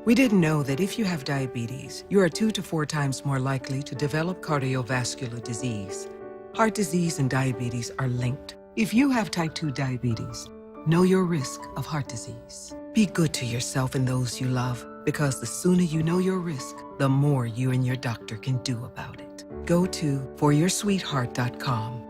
We didn't know that if you have diabetes, you are 2 to 4 times more likely to develop cardiovascular disease. Heart disease and diabetes are linked. If you have type 2 diabetes, know your risk of heart disease. Be good to yourself and those you love, because the sooner you know your risk, the more you and your doctor can do about it. Go to foryoursweetheart.com.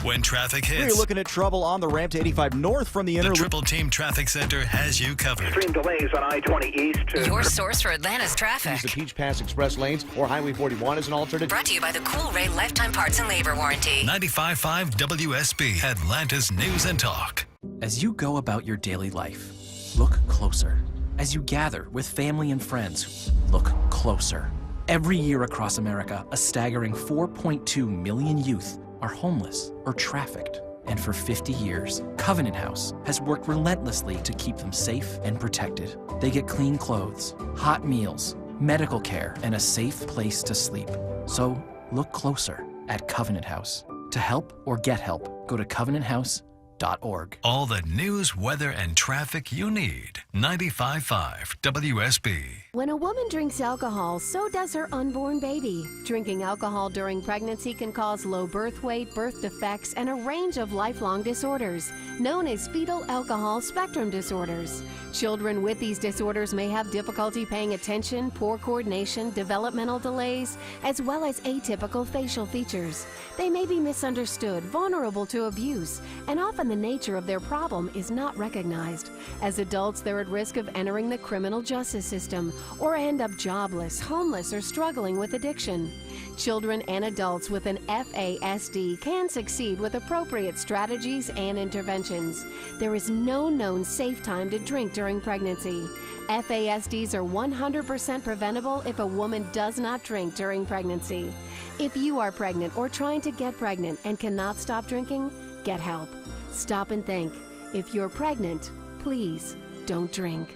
When traffic hits, we're looking at trouble on the ramp to 85 north from the The Triple Team Traffic Center has you covered. Extreme delays on I-20 East. Your source for Atlanta's traffic. Use the Peach Pass Express lanes or Highway 41 as an alternative. Brought to you by the Cool Ray Lifetime Parts and Labor Warranty. 95.5 WSB, Atlanta's News and Talk. As you go about your daily life, look closer. As you gather with family and friends, look closer. Every year across America, a staggering 4.2 million youth are homeless or trafficked. And for 50 years, Covenant House has worked relentlessly to keep them safe and protected. They get clean clothes, hot meals, medical care, and a safe place to sleep. So look closer at Covenant House. To help or get help, go to covenanthouse.org. All the news, weather, and traffic you need. 95.5 WSB. When a woman drinks alcohol, so does her unborn baby. Drinking alcohol during pregnancy can cause low birth weight, birth defects, and a range of lifelong disorders, known as fetal alcohol spectrum disorders. Children with these disorders may have difficulty paying attention, poor coordination, developmental delays, as well as atypical facial features. They may be misunderstood, vulnerable to abuse, and often the nature of their problem is not recognized. As adults, they're at risk of entering the criminal justice system or end up jobless, homeless, or struggling with addiction. Children and adults with an FASD can succeed with appropriate strategies and interventions. There is no known safe time to drink during pregnancy. FASDs are 100% preventable if a woman does not drink during pregnancy. If you are pregnant or trying to get pregnant and cannot stop drinking, get help. Stop and think. If you're pregnant, please don't drink.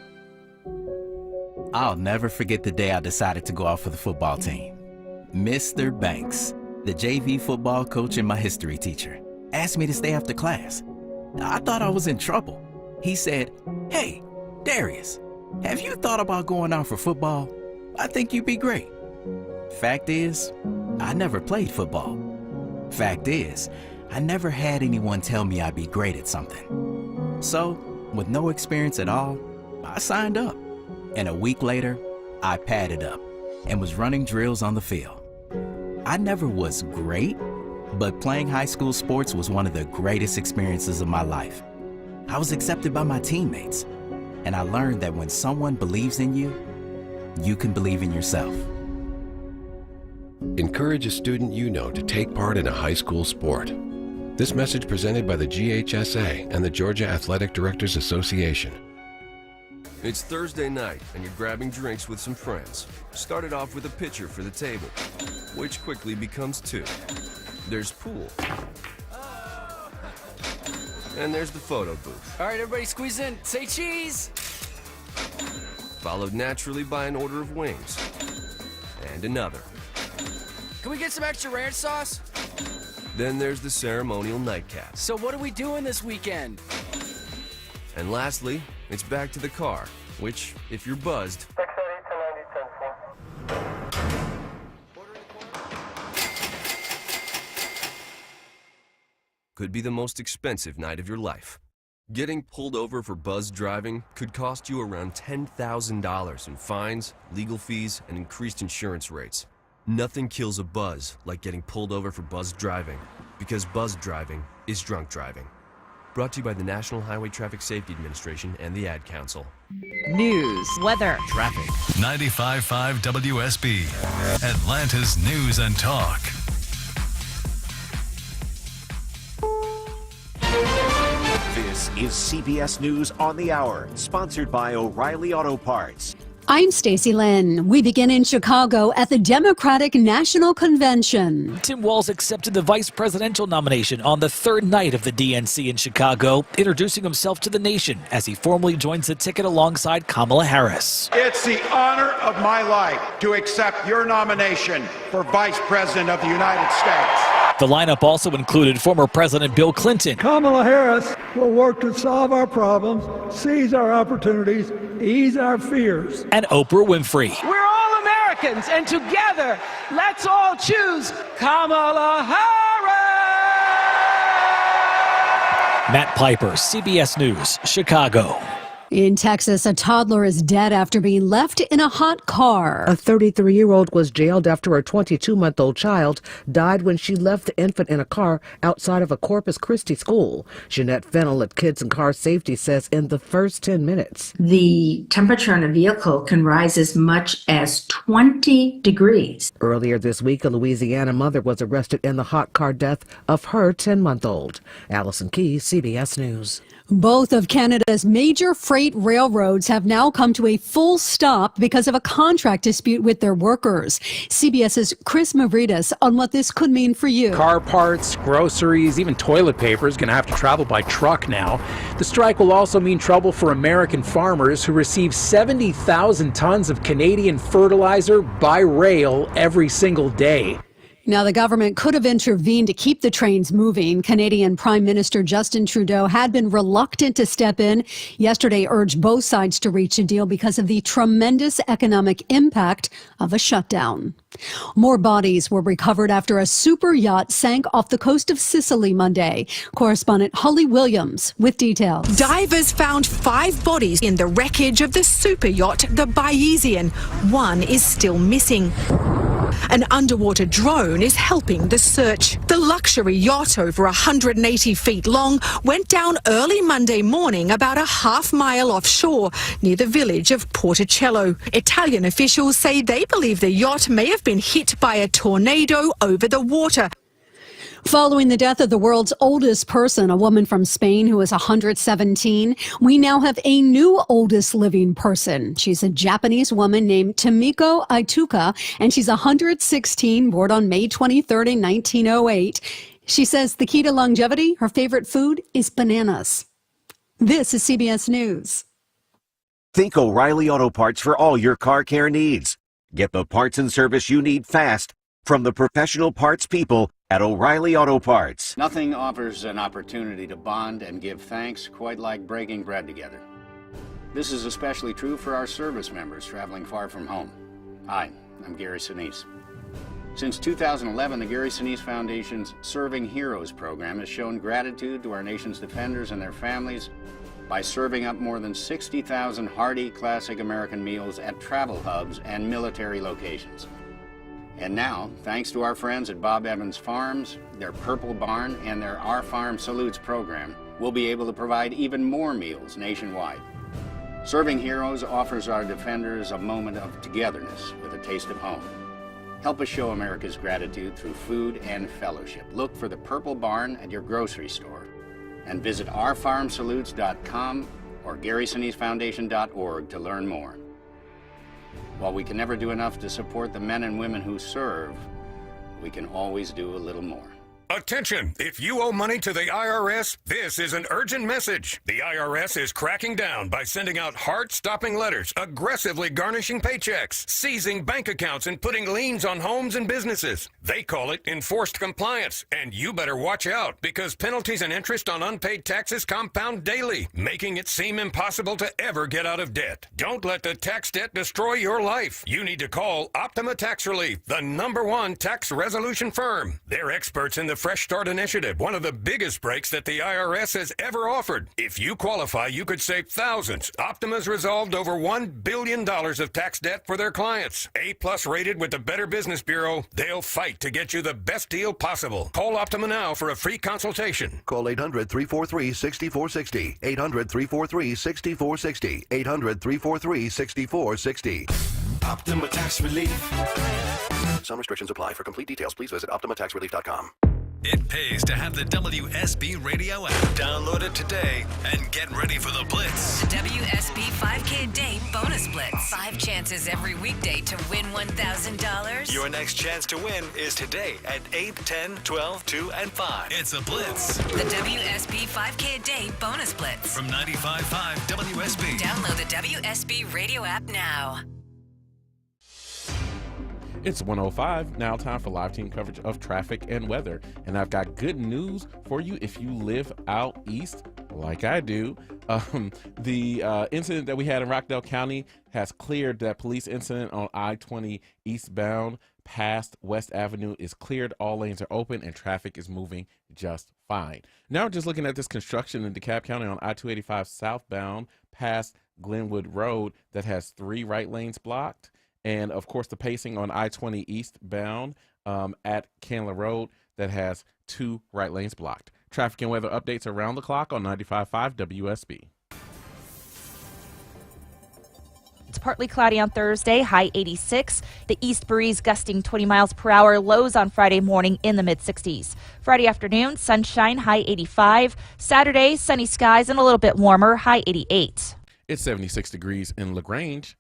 I'll never forget the day I decided to go out for the football team. Mr. Banks, the JV football coach and my history teacher, asked me to stay after class. I thought I was in trouble. He said, "Hey, Darius, have you thought about going out for football? I think you'd be great." Fact is, I never played football. Fact is, I never had anyone tell me I'd be great at something. So, with no experience at all, I signed up. And a week later, I padded up and was running drills on the field. I never was great, but playing high school sports was one of the greatest experiences of my life. I was accepted by my teammates, and I learned that when someone believes in you, you can believe in yourself. Encourage a student you know to take part in a high school sport. This message presented by the GHSA and the Georgia Athletic Directors Association. It's Thursday night and you're grabbing drinks with some friends. Started off with a pitcher for the table, which quickly becomes two. There's pool. And there's the photo booth. All right, everybody squeeze in. Say cheese. Followed naturally by an order of wings. And another. Can we get some extra ranch sauce? Then there's the ceremonial nightcap. So what are we doing this weekend? And lastly, it's back to the car, which, if you're buzzed, could be the most expensive night of your life. Getting pulled over for buzz driving could cost you around $10,000 in fines, legal fees, and increased insurance rates. Nothing kills a buzz like getting pulled over for buzz driving, because buzz driving is drunk driving. Brought to you by the National Highway Traffic Safety Administration and the Ad Council. News, weather, Traffic. 95.5 WSB. Atlanta's News and Talk. This is CBS News on the Hour, sponsored by O'Reilly Auto Parts. I'm Stacey Lynn. We begin in Chicago at the Democratic National Convention. Tim Walz accepted the vice presidential nomination on the third night of the DNC in Chicago, introducing himself to the nation as he formally joins the ticket alongside Kamala Harris. It's the honor of my life to accept your nomination for Vice President of the United States. The lineup also included former President Bill Clinton. Kamala Harris will work to solve our problems, seize our opportunities, ease our fears. And Oprah Winfrey. We're all Americans, and together, let's all choose Kamala Harris! Matt Piper, CBS News, Chicago. In Texas, a toddler is dead after being left in a hot car. A 33-year-old was jailed after her 22-month-old child died when she left the infant in a car outside of a Corpus Christi school. Jeanette Fennell at Kids and Car Safety says in the first 10 minutes. The temperature in a vehicle can rise as much as 20 degrees. Earlier this week, a Louisiana mother was arrested in the hot car death of her 10-month-old. Allison Key, CBS News. Both of Canada's major freight freight railroads have now come to a full stop because of a contract dispute with their workers. CBS's Chris Mavridis on what this could mean for you. Car parts, groceries, even toilet paper is going to have to travel by truck now. The strike will also mean trouble for American farmers who receive 70,000 tons of Canadian fertilizer by rail every single day. Now, the government could have intervened to keep the trains moving. Canadian Prime Minister Justin Trudeau had been reluctant to step in. Yesterday urged both sides to reach a deal because of the tremendous economic impact of a shutdown. More bodies were recovered after a super yacht sank off the coast of Sicily Monday. Correspondent Holly Williams with details. Divers found 5 bodies in the wreckage of the super yacht, the Bayesian. One is still missing. An underwater drone is helping the search. The luxury yacht, over 180 feet long, went down early Monday morning about a half-mile offshore near the village of Porticello. Italian officials say they believe the yacht may have been hit by a tornado over the water. Following the death of the world's oldest person, a woman from Spain who is 117, we now have a new oldest living person. She's a Japanese woman named Tomiko Aituka, and she's 116, born on May 23rd in 1908. She says the key to longevity, her favorite food, is bananas. This is CBS News. Think O'Reilly Auto Parts for all your car care needs. Get the parts and service you need fast from the professional parts people at O'Reilly Auto Parts. Nothing offers an opportunity to bond and give thanks quite like breaking bread together. This is especially true for our service members traveling far from home. Hi, I'm Gary Sinise. Since 2011, the Gary Sinise Foundation's Serving Heroes program has shown gratitude to our nation's defenders and their families by serving up more than 60,000 hearty classic American meals at travel hubs and military locations. And now, thanks to our friends at Bob Evans Farms, their Purple Barn, and their Our Farm Salutes program, we'll be able to provide even more meals nationwide. Serving Heroes offers our defenders a moment of togetherness with a taste of home. Help us show America's gratitude through food and fellowship. Look for the Purple Barn at your grocery store and visit ourfarmsalutes.com or GarySiniseFoundation.org to learn more. While we can never do enough to support the men and women who serve, we can always do a little more. Attention! If you owe money to the IRS, this is an urgent message. The IRS is cracking down by sending out heart-stopping letters, aggressively garnishing paychecks, seizing bank accounts, and putting liens on homes and businesses. They call it enforced compliance, and you better watch out because penalties and interest on unpaid taxes compound daily, making it seem impossible to ever get out of debt. Don't let the tax debt destroy your life. You need to call Optima Tax Relief, the #1 tax resolution firm. They're experts in the Fresh Start Initiative, one of the biggest breaks that the IRS has ever offered. If you qualify, you could save thousands. Optima's resolved over $1 billion of tax debt for their clients. A+ rated with the Better Business Bureau, they'll fight to get you the best deal possible. Call Optima now for a free consultation. Call 800-343-6460. 800-343-6460. 800-343-6460. Optima Tax Relief. Some restrictions apply. For complete details, please visit OptimaTaxRelief.com. It pays to have the WSB radio app. Download it today and get ready for the Blitz. The WSB 5K Day Bonus Blitz. 5 chances every weekday to win $1,000. Your next chance to win is today at 8, 10, 12, 2, and 5. It's a Blitz. The WSB 5K Day Bonus Blitz. From 95.5 WSB. Download the WSB radio app now. It's 1:05, now time for live team coverage of traffic and weather. And I've got good news for you if you live out east, like I do. The incident that we had in Rockdale County has cleared. That police incident on I-20 eastbound past West Avenue is cleared. All lanes are open and traffic is moving just fine. Now we're just looking at this construction in DeKalb County on I-285 southbound past Glenwood Road that has 3 right lanes blocked. And, of course, the pacing on I-20 eastbound at Candler Road that has 2 right lanes blocked. Traffic and weather updates around the clock on 95.5 WSB. It's partly cloudy on Thursday, high 86. The east breeze gusting 20 miles per hour, lows on Friday morning in the mid-60s. Friday afternoon, sunshine, high 85. Saturday, sunny skies and a little bit warmer, high 88. It's 76 degrees in LaGrange,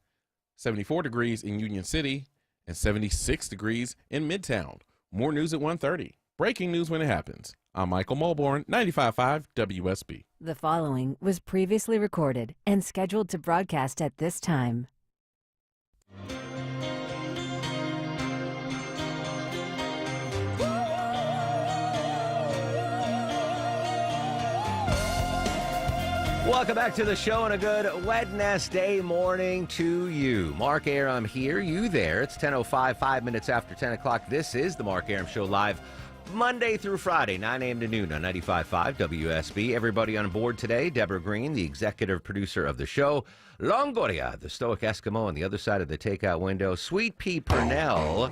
74 degrees in Union City, and 76 degrees in Midtown. More news at 1:30. Breaking news when it happens. I'm Michael Mulborn, 95.5 WSB. The following was previously recorded and scheduled to broadcast at this time. Welcome back to the show and a good Wednesday morning to you. Mark Aram here, you there. It's 10:05, 5 minutes after 10 o'clock. This is the Mark Aram Show live Monday through Friday, 9 a.m. to noon on 95.5 WSB. Everybody on board today, Deborah Green, the executive producer of the show. Longoria, the stoic Eskimo on the other side of the takeout window. Sweet Pea Purnell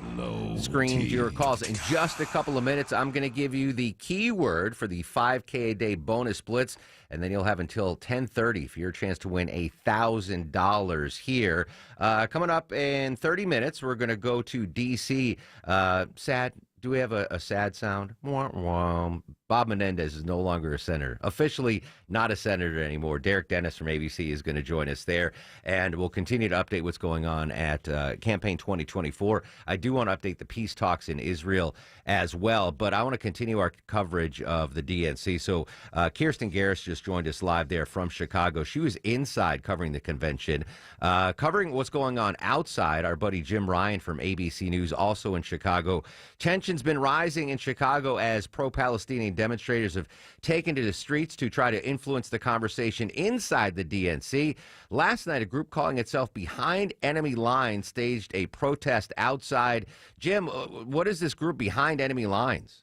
screens your calls. In just a couple of minutes, I'm going to give you the keyword for the 5K a day bonus splits, and then you'll have until 10:30 for your chance to win $1,000 here. Coming up in 30 minutes, we're going to go to D.C. Sad. Do we have a sad sound? Wah, wah. Bob Menendez is no longer a senator. Officially not a senator anymore. Derek Dennis from ABC is going to join us there, and we'll continue to update what's going on at Campaign 2024. I do want to update the peace talks in Israel as well, but I want to continue our coverage of the DNC. So Kirsten Garris just joined us live there from Chicago. She was inside covering the convention. Covering what's going on outside, our buddy Jim Ryan from ABC News, also in Chicago. Tension's been rising in Chicago as pro-Palestinian demonstrators have taken to the streets to try to influence the conversation inside the DNC. Last night, a group calling itself Behind Enemy Lines staged a protest outside. Jim, what is this group Behind Enemy Lines?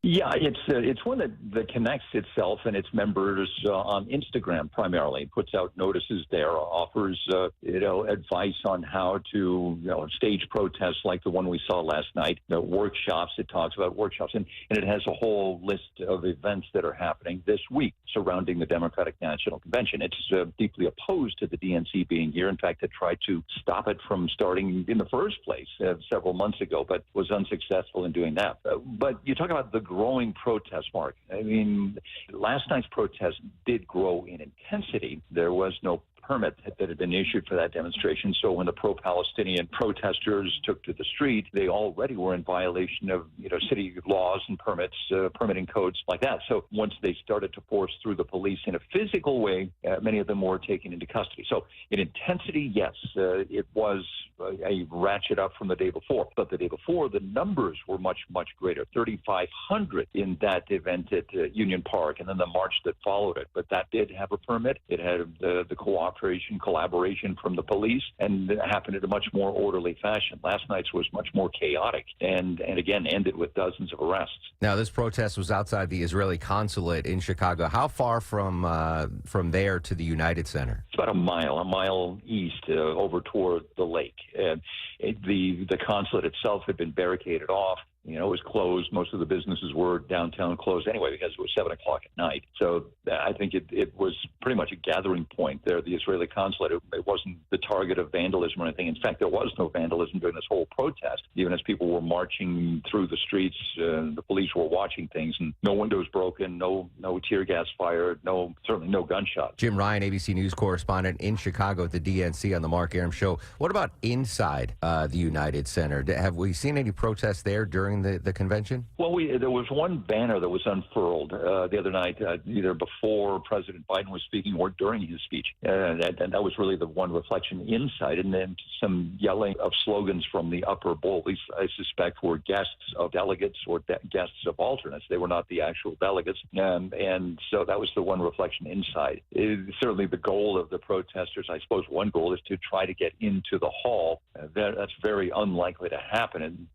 Yeah, it's one that connects itself and its members on Instagram primarily. Puts out notices there, offers advice on how to stage protests like the one we saw last night. Workshops. It talks about workshops, and it has a whole list of events that are happening this week surrounding the Democratic National Convention. It's deeply opposed to the DNC being here. In fact, it tried to stop it from starting in the first place several months ago, but was unsuccessful in doing that. But you talk about the growing protest, Mark. I mean, last night's protest did grow in intensity. There was no permit that had been issued for that demonstration. So when the pro-Palestinian protesters took to the street, they already were in violation of city laws and permits, permitting codes like that. So once they started to force through the police in a physical way, many of them were taken into custody. So in intensity, yes, it was a ratchet up from the day before. But the day before, the numbers were much, much greater, 3,500 in that event at Union Park, and then the march that followed it. But that did have a permit. It had the collaboration from the police, and it happened in a much more orderly fashion. Last night's was much more chaotic, and again ended with dozens of arrests. Now, this protest was outside the Israeli consulate in Chicago. How far from there to the United Center? It's about a mile east over toward the lake. The consulate itself had been barricaded off. It was closed. Most of the businesses were downtown closed anyway because it was 7 o'clock at night. So I think it was pretty much a gathering point there, the Israeli consulate. It wasn't the target of vandalism or anything. In fact, there was no vandalism during this whole protest. Even as people were marching through the streets, the police were watching things, and no windows broken, no tear gas fired, certainly no gunshots. Jim Ryan, ABC News correspondent in Chicago at the DNC on the Mark Aram Show. What about inside the United Center? Have we seen any protests there during the convention? Well, there was one banner that was unfurled the other night, either before President Biden was speaking or during his speech. And that was really the one reflection inside. And then some yelling of slogans from the upper bowl. These, I suspect, were guests of delegates or guests of alternates. They were not the actual delegates. And so that was the one reflection inside. Certainly the goal of the protesters, I suppose one goal is to try to get into the hall. That's very unlikely to happen. And,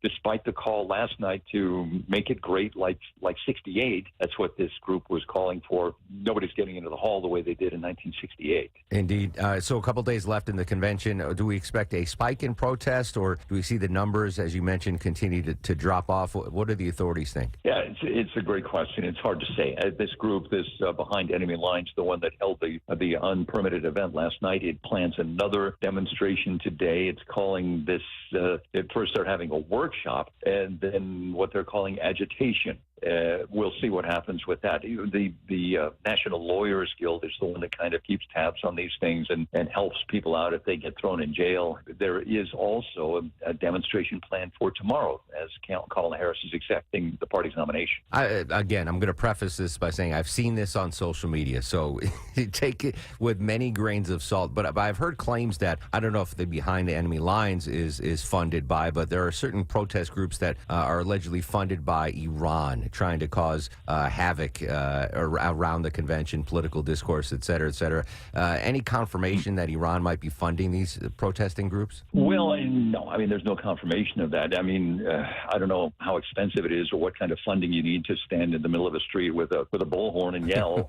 despite the call last night to make it great like 68, that's what this group was calling for. Nobody's getting into the hall the way they did in 1968. Indeed. So a couple days left in the convention. Do we expect a spike in protest, or do we see the numbers, as you mentioned, continue to drop off? What do the authorities think? Yeah, it's a great question. It's hard to say. This group, this Behind Enemy Lines, the one that held the unpermitted event last night, it plans another demonstration today. It's calling this, it first started having a workshop, and then what they're calling agitation. we'll see what happens with that. The National Lawyers Guild is the one that kind of keeps tabs on these things and helps people out if they get thrown in jail. There is also a demonstration planned for tomorrow as Kamala Harris is accepting the party's nomination. Again, I'm going to preface this by saying I've seen this on social media, so take it with many grains of salt. But I've heard claims that, I don't know if the Behind the Enemy Lines is funded by, but there are certain protest groups that are allegedly funded by Iran, trying to cause havoc around the convention, political discourse, et cetera, et cetera. Any confirmation that Iran might be funding these protesting groups? Well, no. I mean, there's no confirmation of that. I mean, I don't know how expensive it is or what kind of funding you need to stand in the middle of a street with a bullhorn and yell.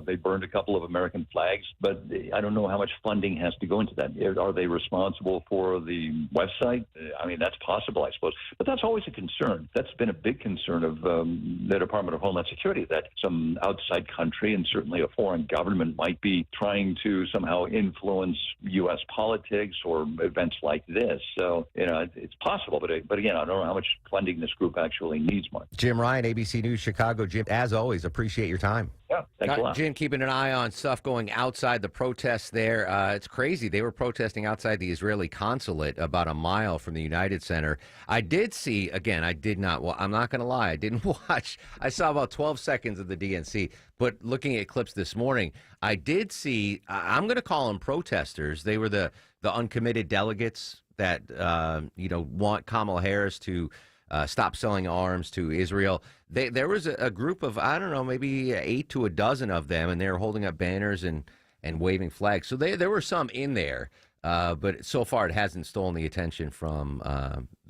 They burned a couple of American flags, but I don't know how much funding has to go into that. Are they responsible for the website? I mean, that's possible, I suppose. But that's always a concern. That's been a big concern of the Department of Homeland Security, that some outside country and certainly a foreign government might be trying to somehow influence U.S. politics or events like this. So, it's possible. But again, I don't know how much funding this group actually needs, Mark. Jim Ryan, ABC News, Chicago. Jim, as always, appreciate your time. Yeah, thanks a lot. Jim, keeping an eye on stuff going outside the protests there. It's crazy. They were protesting outside the Israeli consulate about a mile from the United Center. I did see, again, I'm not going to lie, I didn't watch. I saw about 12 seconds of the DNC, but looking at clips this morning, I did see, I'm going to call them protesters. They were the uncommitted delegates that, want Kamala Harris to stop selling arms to Israel. There was a group of, I don't know, maybe 8 to a dozen of them, and they were holding up banners and waving flags. So there were some in there, but so far it hasn't stolen the attention from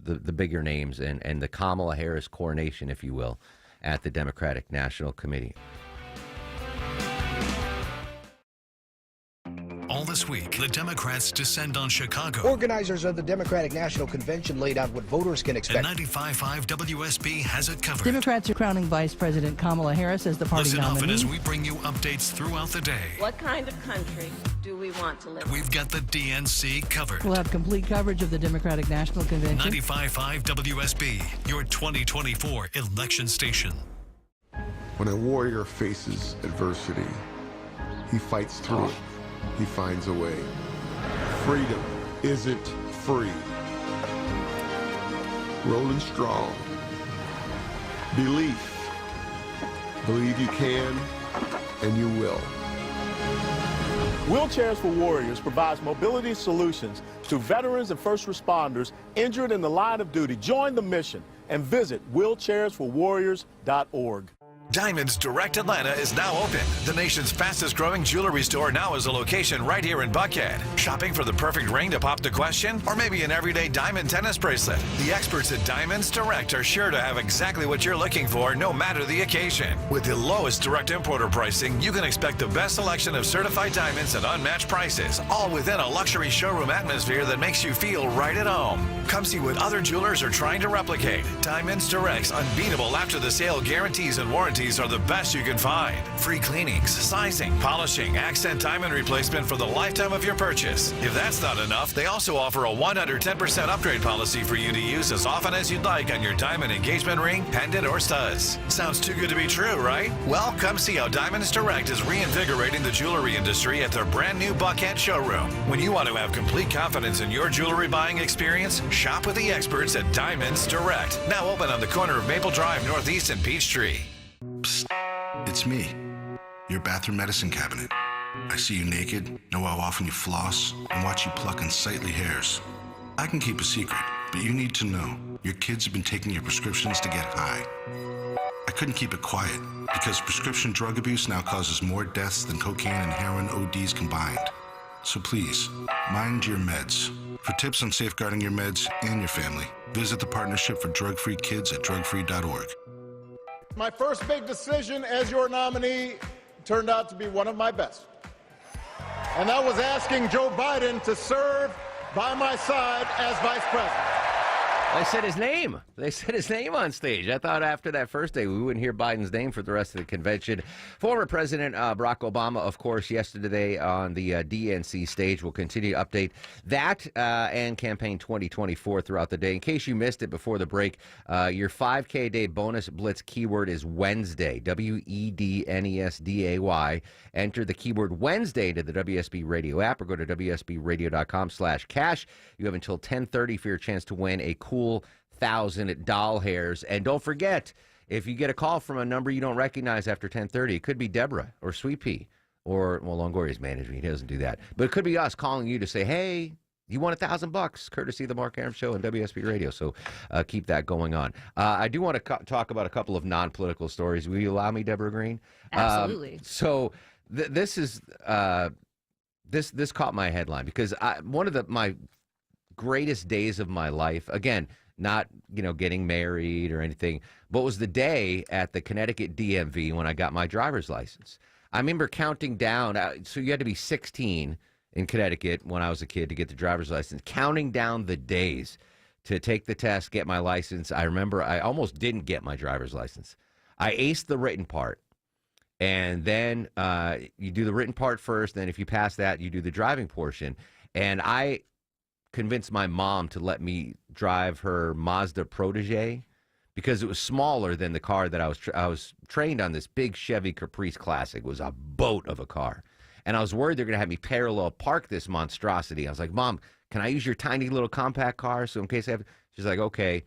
the bigger names and the Kamala Harris coronation, if you will, at the Democratic National Committee. All this week, the Democrats descend on Chicago. Organizers of the Democratic National Convention laid out what voters can expect. And 95.5 WSB has it covered. Democrats are crowning Vice President Kamala Harris as the party Listen nominee. often as we bring you updates throughout the day. What kind of country do we want to live in? We've got the DNC covered. We'll have complete coverage of the Democratic National Convention. 95.5 WSB, your 2024 election station. When a warrior faces adversity, he fights through it. He finds a way. Freedom isn't free. Rolling strong. Belief. Believe you can, and you will. Wheelchairs for Warriors provides mobility solutions to veterans and first responders injured in the line of duty. Join the mission and visit wheelchairsforwarriors.org. Diamonds Direct Atlanta is now open. The nation's fastest growing jewelry store now has a location right here in Buckhead. Shopping for the perfect ring to pop the question? Or maybe an everyday diamond tennis bracelet? The experts at Diamonds Direct are sure to have exactly what you're looking for, no matter the occasion. With the lowest direct importer pricing, you can expect the best selection of certified diamonds at unmatched prices, all within a luxury showroom atmosphere that makes you feel right at home. Come see what other jewelers are trying to replicate. Diamonds Direct's unbeatable after-the-sale guarantees and warranties are the best you can find. Free cleanings, sizing, polishing, accent diamond replacement for the lifetime of your purchase. If that's not enough, they also offer a 110% upgrade policy for you to use as often as you'd like on your diamond engagement ring, pendant, or studs. Sounds too good to be true, right? Well, come see how Diamonds Direct is reinvigorating the jewelry industry at their brand new Buckhead showroom. When you want to have complete confidence in your jewelry buying experience, shop with the experts at Diamonds Direct. Now open on the corner of Maple Drive Northeast and Peachtree. Psst. It's me, your bathroom medicine cabinet. I see you naked, know how often you floss, and watch you pluck unsightly hairs. I can keep a secret, but you need to know. Your kids have been taking your prescriptions to get high. I couldn't keep it quiet, because prescription drug abuse now causes more deaths than cocaine and heroin ODs combined. So please, mind your meds. For tips on safeguarding your meds and your family, visit the Partnership for Drug-Free Kids at drugfree.org. My first big decision as your nominee turned out to be one of my best. And that was asking Joe Biden to serve by my side as vice president. They said his name. They said his name on stage. I thought after that first day we wouldn't hear Biden's name for the rest of the convention. Former President Barack Obama, of course, yesterday on the DNC stage. Will continue to update that and Campaign 2024 throughout the day. In case you missed it before the break, your 5K day bonus blitz keyword is Wednesday, WEDNESDAY. Enter the keyword Wednesday to the WSB Radio app or go to WSBradio.com/cash. You have until 10:30 for your chance to win a cool 1,000 doll hairs. And don't forget, if you get a call from a number you don't recognize after 10:30, it could be Deborah or Sweet Pea or, well, Longoria's management. He doesn't do that. But it could be us calling you to say, hey, you won $1,000, courtesy of the Mark Arum Show and WSB Radio. So keep that going on. I do want to talk about a couple of non-political stories. Will you allow me, Deborah Green? Absolutely. So this is this caught my headline because one of my greatest days of my life, again, not getting married or anything, but was the day at the Connecticut DMV when I got my driver's license. I remember counting down. So you had to be 16 in Connecticut when I was a kid to get the driver's license, counting down the days to take the test, get my license. I remember I almost didn't get my driver's license. I aced the written part. And then you do the written part first. Then if you pass that, you do the driving portion. And I convinced my mom to let me drive her Mazda Protege because it was smaller than the car that I was trained on. This big Chevy Caprice Classic. It was a boat of a car. And I was worried they're going to have me parallel park this monstrosity. I was like, Mom, can I use your tiny little compact car? So in case I have... She's like, okay.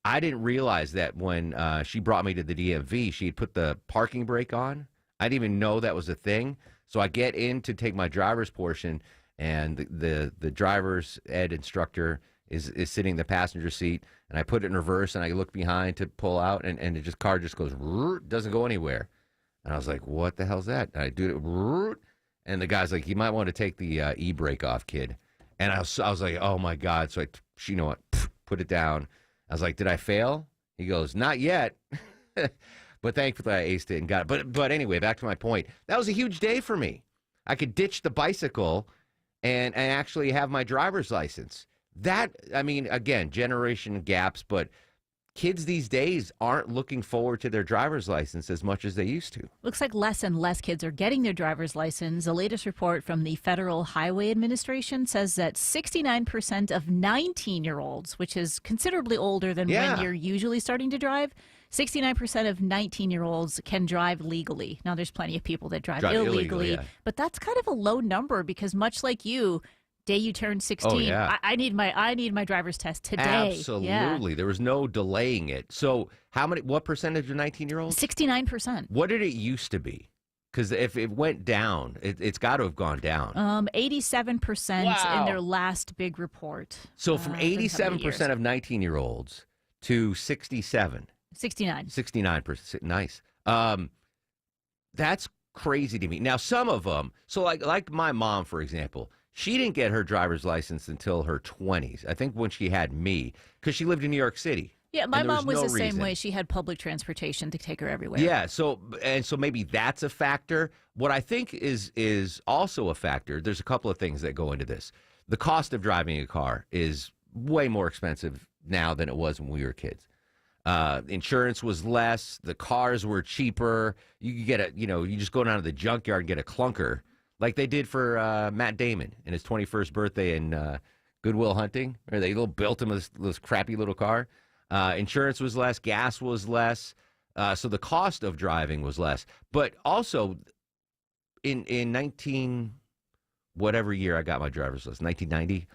I didn't realize that when she brought me to the DMV, she had put the parking brake on. I didn't even know that was a thing. So I get in to take my driver's portion, and the driver's ed instructor is sitting in the passenger seat, and I put it in reverse, and I look behind to pull out, and the car just goes, doesn't go anywhere. And I was like, what the hell's that? And I do it, and the guy's like, you might want to take the e-brake off, kid. And I was like, oh, my God. So put it down. I was like, did I fail? He goes, not yet. But thankfully, I aced it and got it. But anyway, back to my point. That was a huge day for me. I could ditch the bicycle and actually have my driver's license. That, I mean, again, generation gaps, but kids these days aren't looking forward to their driver's license as much as they used to. Looks like less and less kids are getting their driver's license. The latest report from the Federal Highway Administration says that 69% of 19-year-olds, which is considerably older than when you're usually starting to drive, 69% of 19-year-olds can drive legally. Now, there's plenty of people that drive illegally, but that's kind of a low number because much like you, day you turn 16, I need my driver's test today. Absolutely. Yeah. There was no delaying it. So what percentage of 19-year-olds? 69%. What did it used to be? Because if it went down, it's got to have gone down. 87% in their last big report. So from 87% of 19-year-olds to 69%. 69%. Nice. That's crazy to me. Now, some of them, so like my mom, for example, she didn't get her driver's license until her 20s. I think when she had me, because she lived in New York City. Yeah, my mom was the same way. She had public transportation to take her everywhere. Yeah, so maybe that's a factor. What I think is also a factor, there's a couple of things that go into this. The cost of driving a car is way more expensive now than it was when we were kids. Insurance was less. The cars were cheaper. You could get you just go down to the junkyard and get a clunker like they did for Matt Damon in his 21st birthday in Good Will Hunting, where they built him this crappy little car. Insurance was less. Gas was less. So the cost of driving was less. But also in 19 whatever year I got my driver's license, 1990,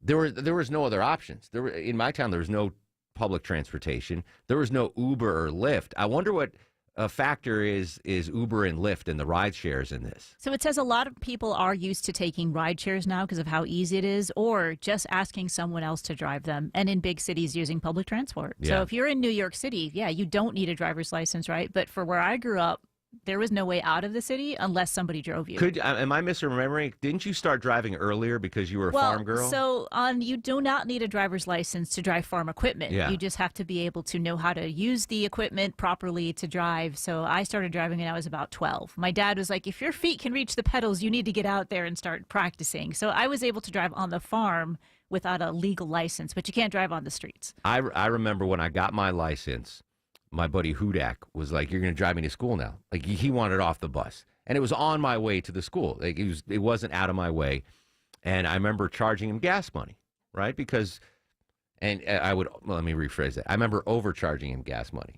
there was no other options. In my town, there was no public transportation. There was no Uber or Lyft. I wonder what a factor is Uber and Lyft and the ride shares in this. So it says a lot of people are used to taking ride shares now because of how easy it is, or just asking someone else to drive them, and in big cities using public transport. Yeah. So if you're in New York City, you don't need a driver's license, right? But for where I grew up, there was no way out of the city unless somebody drove you. Am I misremembering? Didn't you start driving earlier because you were a farm girl? So you do not need a driver's license to drive farm equipment. Yeah. You just have to be able to know how to use the equipment properly to drive. So I started driving when I was about 12. My dad was like, if your feet can reach the pedals, you need to get out there and start practicing. So I was able to drive on the farm without a legal license, but you can't drive on the streets. I remember when I got my license, my buddy Hudak was like, "You're going to drive me to school now." Like he wanted off the bus, and it was on my way to the school. Like it wasn't out of my way, and I remember charging him gas money, right? Because, let me rephrase that. I remember overcharging him gas money.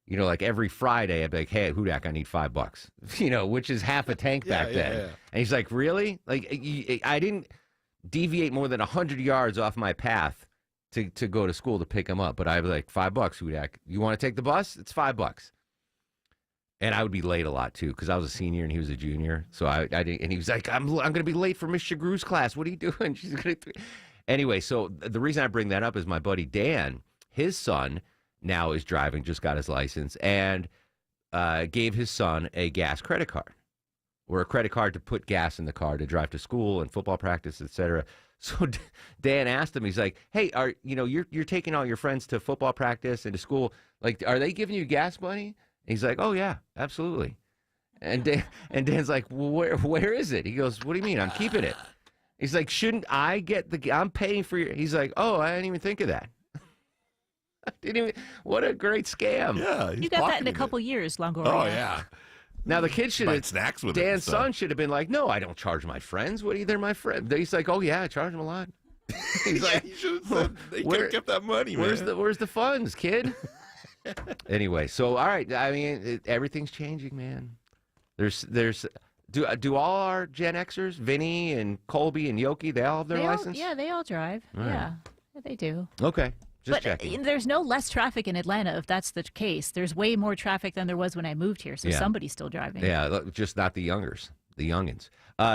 You know, like every Friday, I'd be like, "Hey, Hudak, I need $5." You know, which is half a tank back then. Yeah. And he's like, "Really?" Like I didn't deviate more than 100 yards off my path to go to school to pick him up, but I was like, $5, Hudak. You want to take the bus? It's $5. And I would be late a lot too, because I was a senior and he was a junior. So I didn't. And he was like, I'm going to be late for Miss Chagrew's class. What are you doing? She's going to. Anyway, so the reason I bring that up is my buddy Dan, his son now is driving, just got his license, and gave his son a gas credit card, or a credit card to put gas in the car to drive to school and football practice, etc. So Dan asked him, he's like, "Hey, you're taking all your friends to football practice and to school. Like, are they giving you gas money?" And he's like, "Oh yeah, absolutely." And Dan's like, "Well, where is it?" He goes, "What do you mean? I'm keeping it." He's like, "Shouldn't I get I'm paying for your?" He's like, "Oh, I didn't even think of that." What a great scam! Yeah, you got that in a couple years, Longoria. Oh yeah. Now the kid should have snacks with Dan's son should have been like, "No, I don't charge my friends. What? They're my friend." He's like, "Oh yeah, I charge them a lot." He's like, "You should have said they could have kept that money, man. Where's the funds, kid?" Anyway, so all right. I mean, everything's changing, man. Do all our Gen Xers, Vinny and Colby and Yoki, they all have their license? They all drive. All right. Yeah, they do. Okay. Just But checking. there's no less traffic in Atlanta if that's the case. There's way more traffic than there was when I moved here, so somebody's still driving. Yeah, just not the youngins.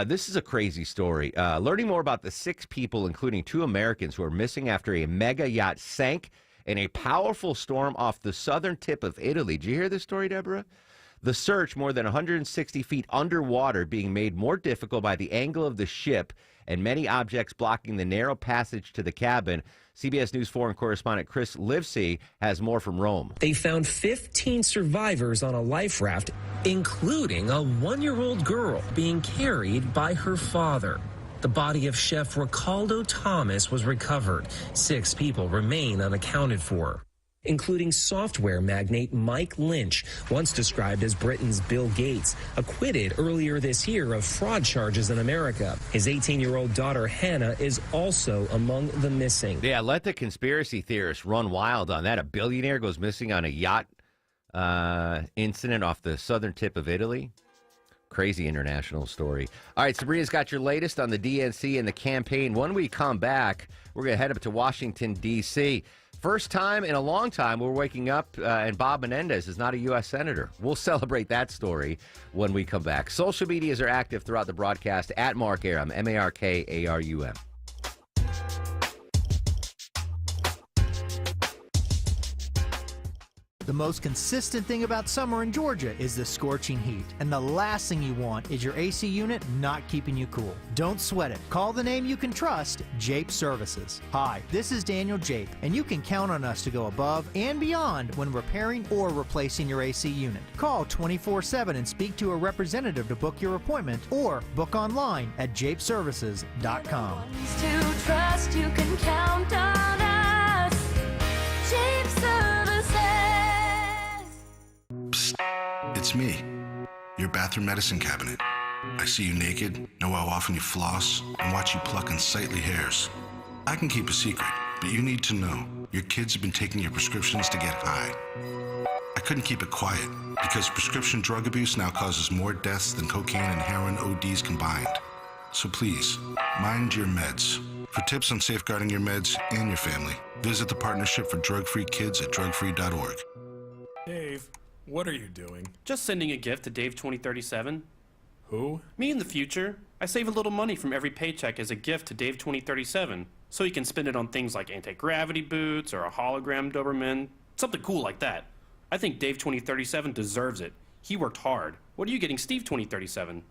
This is a crazy story. Learning more about the 6 people, including 2 Americans, who are missing after a mega yacht sank in a powerful storm off the southern tip of Italy. Did you hear this story, Deborah? The search, more than 160 feet underwater, being made more difficult by the angle of the ship and many objects blocking the narrow passage to the cabin. CBS News foreign correspondent Chris Livesey has more from Rome. They found 15 survivors on a life raft, including a 1-year-old girl being carried by her father. The body of Chef Ricaldo Thomas was recovered. 6 people remain unaccounted for, including software magnate Mike Lynch, once described as Britain's Bill Gates, acquitted earlier this year of fraud charges in America. His 18-year-old daughter, Hannah, is also among the missing. Yeah, let the conspiracy theorists run wild on that. A billionaire goes missing on a yacht incident off the southern tip of Italy. Crazy international story. All right, Sabrina's got your latest on the DNC and the campaign. When we come back, we're going to head up to Washington, D.C., first time in a long time we're waking up and Bob Menendez is not a U.S. Senator. We'll celebrate that story when we come back. Social medias are active throughout the broadcast at Mark Arum, M-A-R-K-A-R-U-M. The most consistent thing about summer in Georgia is the scorching heat. And the last thing you want is your AC unit not keeping you cool. Don't sweat it. Call the name you can trust, Jape Services. Hi, this is Daniel Jape, and you can count on us to go above and beyond when repairing or replacing your AC unit. Call 24/7 and speak to a representative to book your appointment, or book online at japeservices.com. To trust, you can count on us. Jape Services. It's me, your bathroom medicine cabinet. I see you naked, know how often you floss, and watch you pluck unsightly hairs. I can keep a secret, but you need to know your kids have been taking your prescriptions to get high. I couldn't keep it quiet because prescription drug abuse now causes more deaths than cocaine and heroin ODs combined. So please, mind your meds. For tips on safeguarding your meds and your family, visit the Partnership for Drug-Free Kids at drugfree.org. Dave, what are you doing? Just sending a gift to Dave 2037. Who? Me in the future. I save a little money from every paycheck as a gift to Dave 2037, so he can spend it on things like anti-gravity boots or a hologram Doberman, something cool like that. I think Dave 2037 deserves it. He worked hard. What are you getting Steve 2037?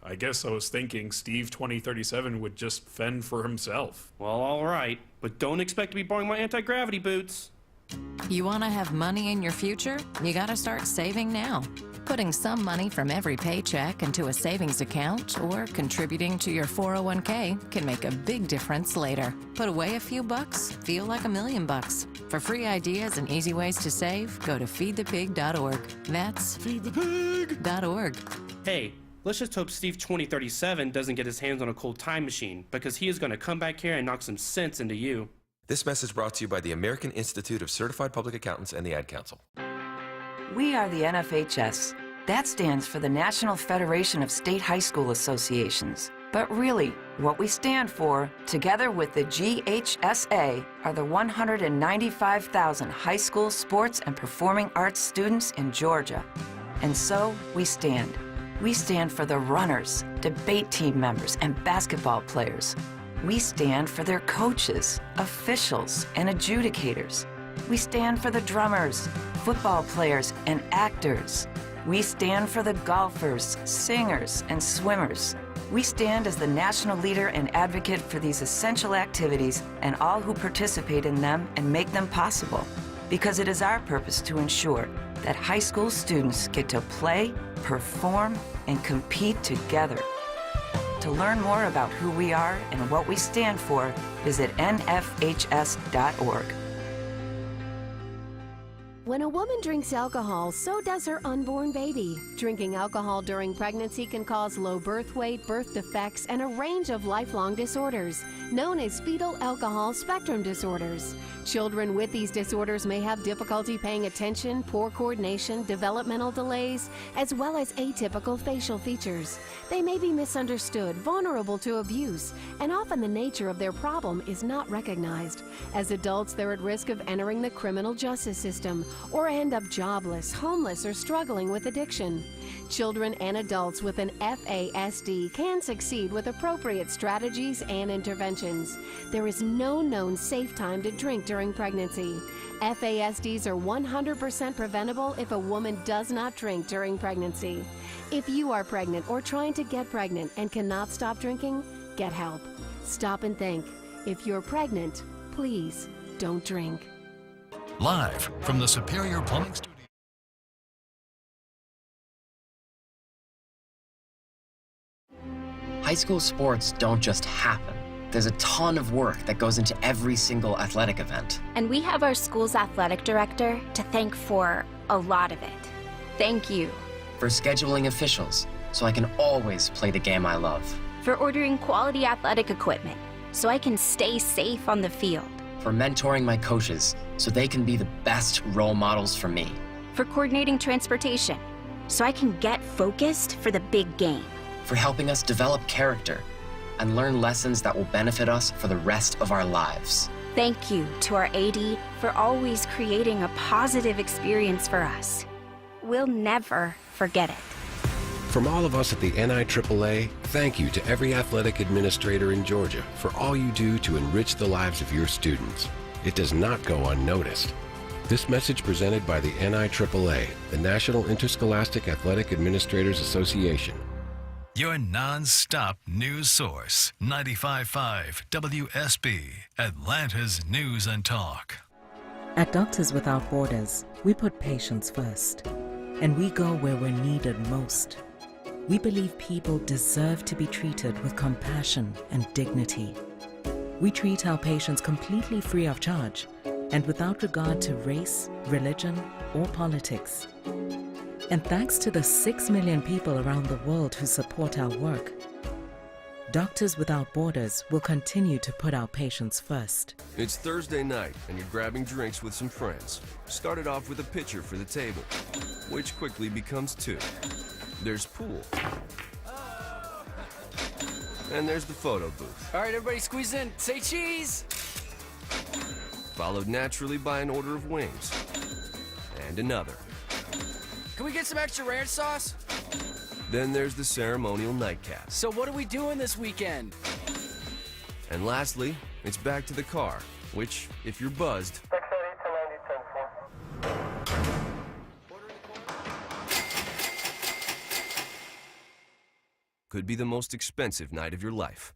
I guess I was thinking Steve 2037 would just fend for himself. Well, all right, but don't expect to be borrowing my anti-gravity boots. You want to have money in your future? You got to start saving now. Putting some money from every paycheck into a savings account or contributing to your 401k can make a big difference later. Put away a few bucks, feel like $1 million. For free ideas and easy ways to save, go to feedthepig.org. That's feedthepig.org. Hey, let's just hope Steve 2037 doesn't get his hands on a cold time machine, because he is going to come back here and knock some sense into you. This message brought to you by the American Institute of Certified Public Accountants and the Ad Council. We are the NFHS. That stands for the National Federation of State High School Associations. But really, what we stand for, together with the GHSA, are the 195,000 high school sports and performing arts students in Georgia. And so, we stand. We stand for the runners, debate team members, and basketball players. We stand for their coaches, officials, and adjudicators. We stand for the drummers, football players, and actors. We stand for the golfers, singers, and swimmers. We stand as the national leader and advocate for these essential activities and all who participate in them and make them possible. Because it is our purpose to ensure that high school students get to play, perform, and compete together. To learn more about who we are and what we stand for, visit nfhs.org. When a woman drinks alcohol, so does her unborn baby. Drinking alcohol during pregnancy can cause low birth weight, birth defects, and a range of lifelong disorders, known as fetal alcohol spectrum disorders. Children with these disorders may have difficulty paying attention, poor coordination, developmental delays, as well as atypical facial features. They may be misunderstood, vulnerable to abuse, and often the nature of their problem is not recognized. As adults, they're at risk of entering the criminal justice system or end up jobless, homeless, or struggling with addiction. Children and adults with an FASD can succeed with appropriate strategies and interventions. There is no known safe time to drink during pregnancy. FASDs are 100% preventable if a woman does not drink during pregnancy. If you are pregnant or trying to get pregnant and cannot stop drinking, get help. Stop and think. If you're pregnant, please don't drink. Live from the Superior Plumbing Studio. High school sports don't just happen. There's a ton of work that goes into every single athletic event. And we have our school's athletic director to thank for a lot of it. Thank you. For scheduling officials, so I can always play the game I love. For ordering quality athletic equipment, so I can stay safe on the field. For mentoring my coaches, so they can be the best role models for me. For coordinating transportation, so I can get focused for the big game. For helping us develop character and learn lessons that will benefit us for the rest of our lives. Thank you to our AD for always creating a positive experience for us. We'll never forget it. From all of us at the NIAAA, thank you to every athletic administrator in Georgia for all you do to enrich the lives of your students. It does not go unnoticed. This message presented by the NIAAA, the National Interscholastic Athletic Administrators Association. Your non-stop news source, 95.5 WSB, Atlanta's News and Talk. At Doctors Without Borders, we put patients first, and we go where we're needed most. We believe people deserve to be treated with compassion and dignity. We treat our patients completely free of charge and without regard to race, religion, or politics. And thanks to the 6 million people around the world who support our work, Doctors Without Borders will continue to put our patients first. It's Thursday night and you're grabbing drinks with some friends. Started off with a pitcher for the table, which quickly becomes 2. There's pool. And there's the photo booth. All right, everybody squeeze in. Say cheese! Followed naturally by an order of wings. And another. Can we get some extra ranch sauce? Then there's the ceremonial nightcap. So what are we doing this weekend? And lastly, it's back to the car, which, if you're buzzed, could be the most expensive night of your life.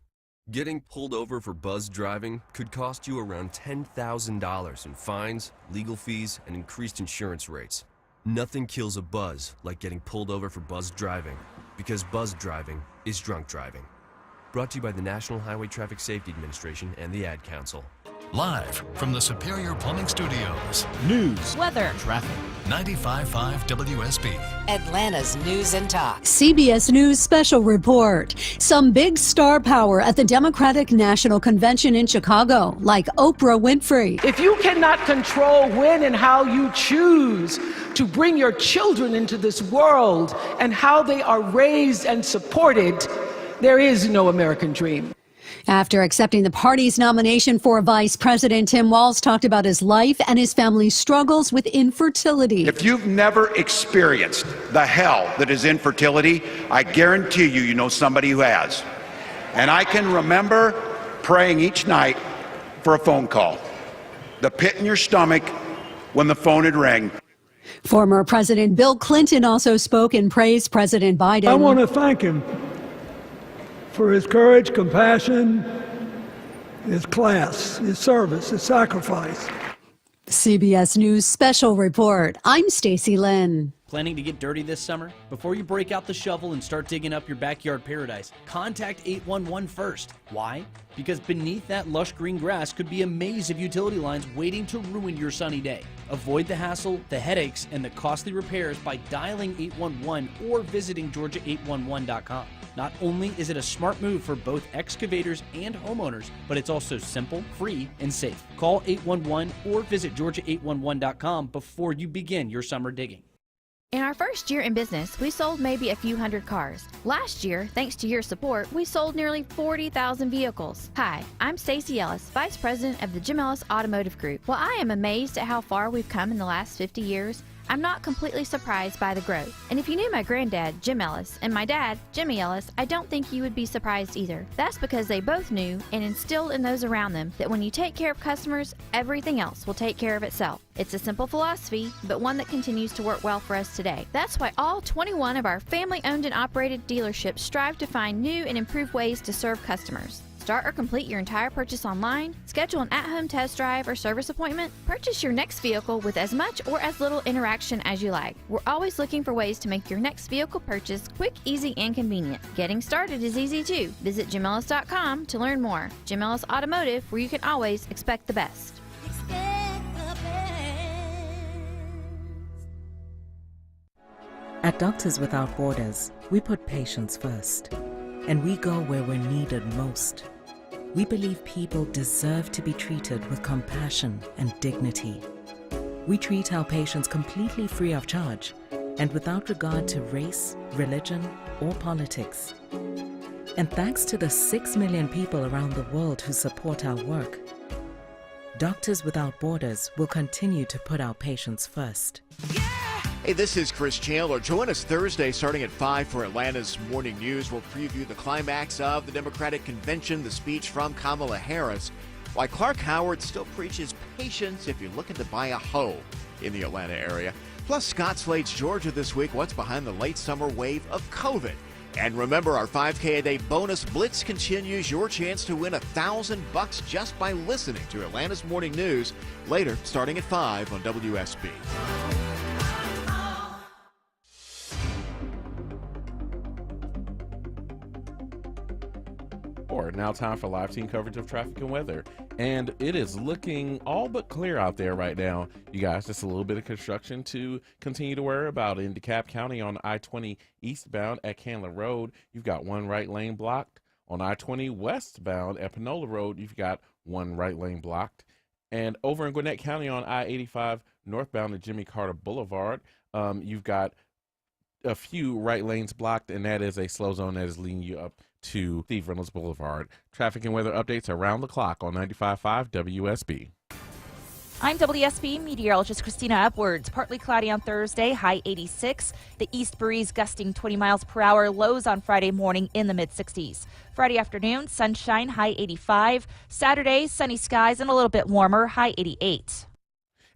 Getting pulled over for buzz driving could cost you around $10,000 in fines, legal fees, and increased insurance rates. Nothing kills a buzz like getting pulled over for buzz driving, because buzz driving is drunk driving. Brought to you by the National Highway Traffic Safety Administration and the Ad Council. Live from the Superior Plumbing Studios. News, weather, traffic. 95.5 WSB. Atlanta's News and Talk. CBS News special report. Some big star power at the Democratic National Convention in Chicago, like Oprah Winfrey. If you cannot control when and how you choose to bring your children into this world and how they are raised and supported, there is no American dream. After accepting the party's nomination for Vice President, Tim Walz talked about his life and his family's struggles with infertility. If you've never experienced the hell that is infertility, I guarantee you know somebody who has. And I can remember praying each night for a phone call. The pit in your stomach when the phone would ring. Former President Bill Clinton also spoke and praised President Biden. I want to thank him for his courage, compassion, his class, his service, his sacrifice. CBS News special report. I'm Stacy Lynn. Planning to get dirty this summer? Before you break out the shovel and start digging up your backyard paradise, contact 811 first. Why? Because beneath that lush green grass could be a maze of utility lines waiting to ruin your sunny day. Avoid the hassle, the headaches, and the costly repairs by dialing 811 or visiting Georgia811.com. Not only is it a smart move for both excavators and homeowners, but it's also simple, free, and safe. Call 811 or visit Georgia811.com before you begin your summer digging. In our first year in business, we sold maybe a few hundred cars. Last year, thanks to your support, we sold nearly 40,000 vehicles. Hi, I'm Stacey Ellis, Vice President of the Jim Ellis Automotive Group. While I am amazed at how far we've come in the last 50 years, I'm not completely surprised by the growth. And if you knew my granddad, Jim Ellis, and my dad, Jimmy Ellis, I don't think you would be surprised either. That's because they both knew and instilled in those around them that when you take care of customers, everything else will take care of itself. It's a simple philosophy, but one that continues to work well for us today. That's why all 21 of our family-owned and operated dealerships strive to find new and improved ways to serve customers. Start or complete your entire purchase online, schedule an at-home test drive or service appointment, purchase your next vehicle with as much or as little interaction as you like. We're always looking for ways to make your next vehicle purchase quick, easy, and convenient. Getting started is easy too. Visit JimEllis.com to learn more. Jim Ellis Automotive, where you can always expect the best. At Doctors Without Borders, we put patients first, and we go where we're needed most. We believe people deserve to be treated with compassion and dignity. We treat our patients completely free of charge and without regard to race, religion, or politics. And thanks to the 6 million people around the world who support our work, Doctors Without Borders will continue to put our patients first. Hey, this is Chris Chandler. Join us Thursday starting at 5 for Atlanta's Morning News. We'll preview the climax of the Democratic Convention, the speech from Kamala Harris, why Clark Howard still preaches patience if you're looking to buy a home in the Atlanta area. Plus, Scott Slate's Georgia this week, what's behind the late summer wave of COVID. And remember, our 5K a day bonus blitz continues. Your chance to win $1,000 just by listening to Atlanta's Morning News later, starting at 5 on WSB. Now time for live team coverage of traffic and weather. And it is looking all but clear out there right now. You guys, just a little bit of construction to continue to worry about in DeKalb County on I-20 eastbound at Candler Road. You've got one right lane blocked. On I-20 westbound at Panola Road, you've got one right lane blocked. And over in Gwinnett County on I-85 northbound at Jimmy Carter Boulevard, you've got a few right lanes blocked, and that is a slow zone that is leading you up to Steve Reynolds Boulevard. Traffic and weather updates around the clock on 95.5 WSB. I'm WSB meteorologist Christina Upwards. Partly cloudy on Thursday, high 86. The east breeze gusting 20 miles per hour. Lows on Friday morning in the mid-60s. Friday afternoon, sunshine, high 85. Saturday, sunny skies and a little bit warmer, high 88.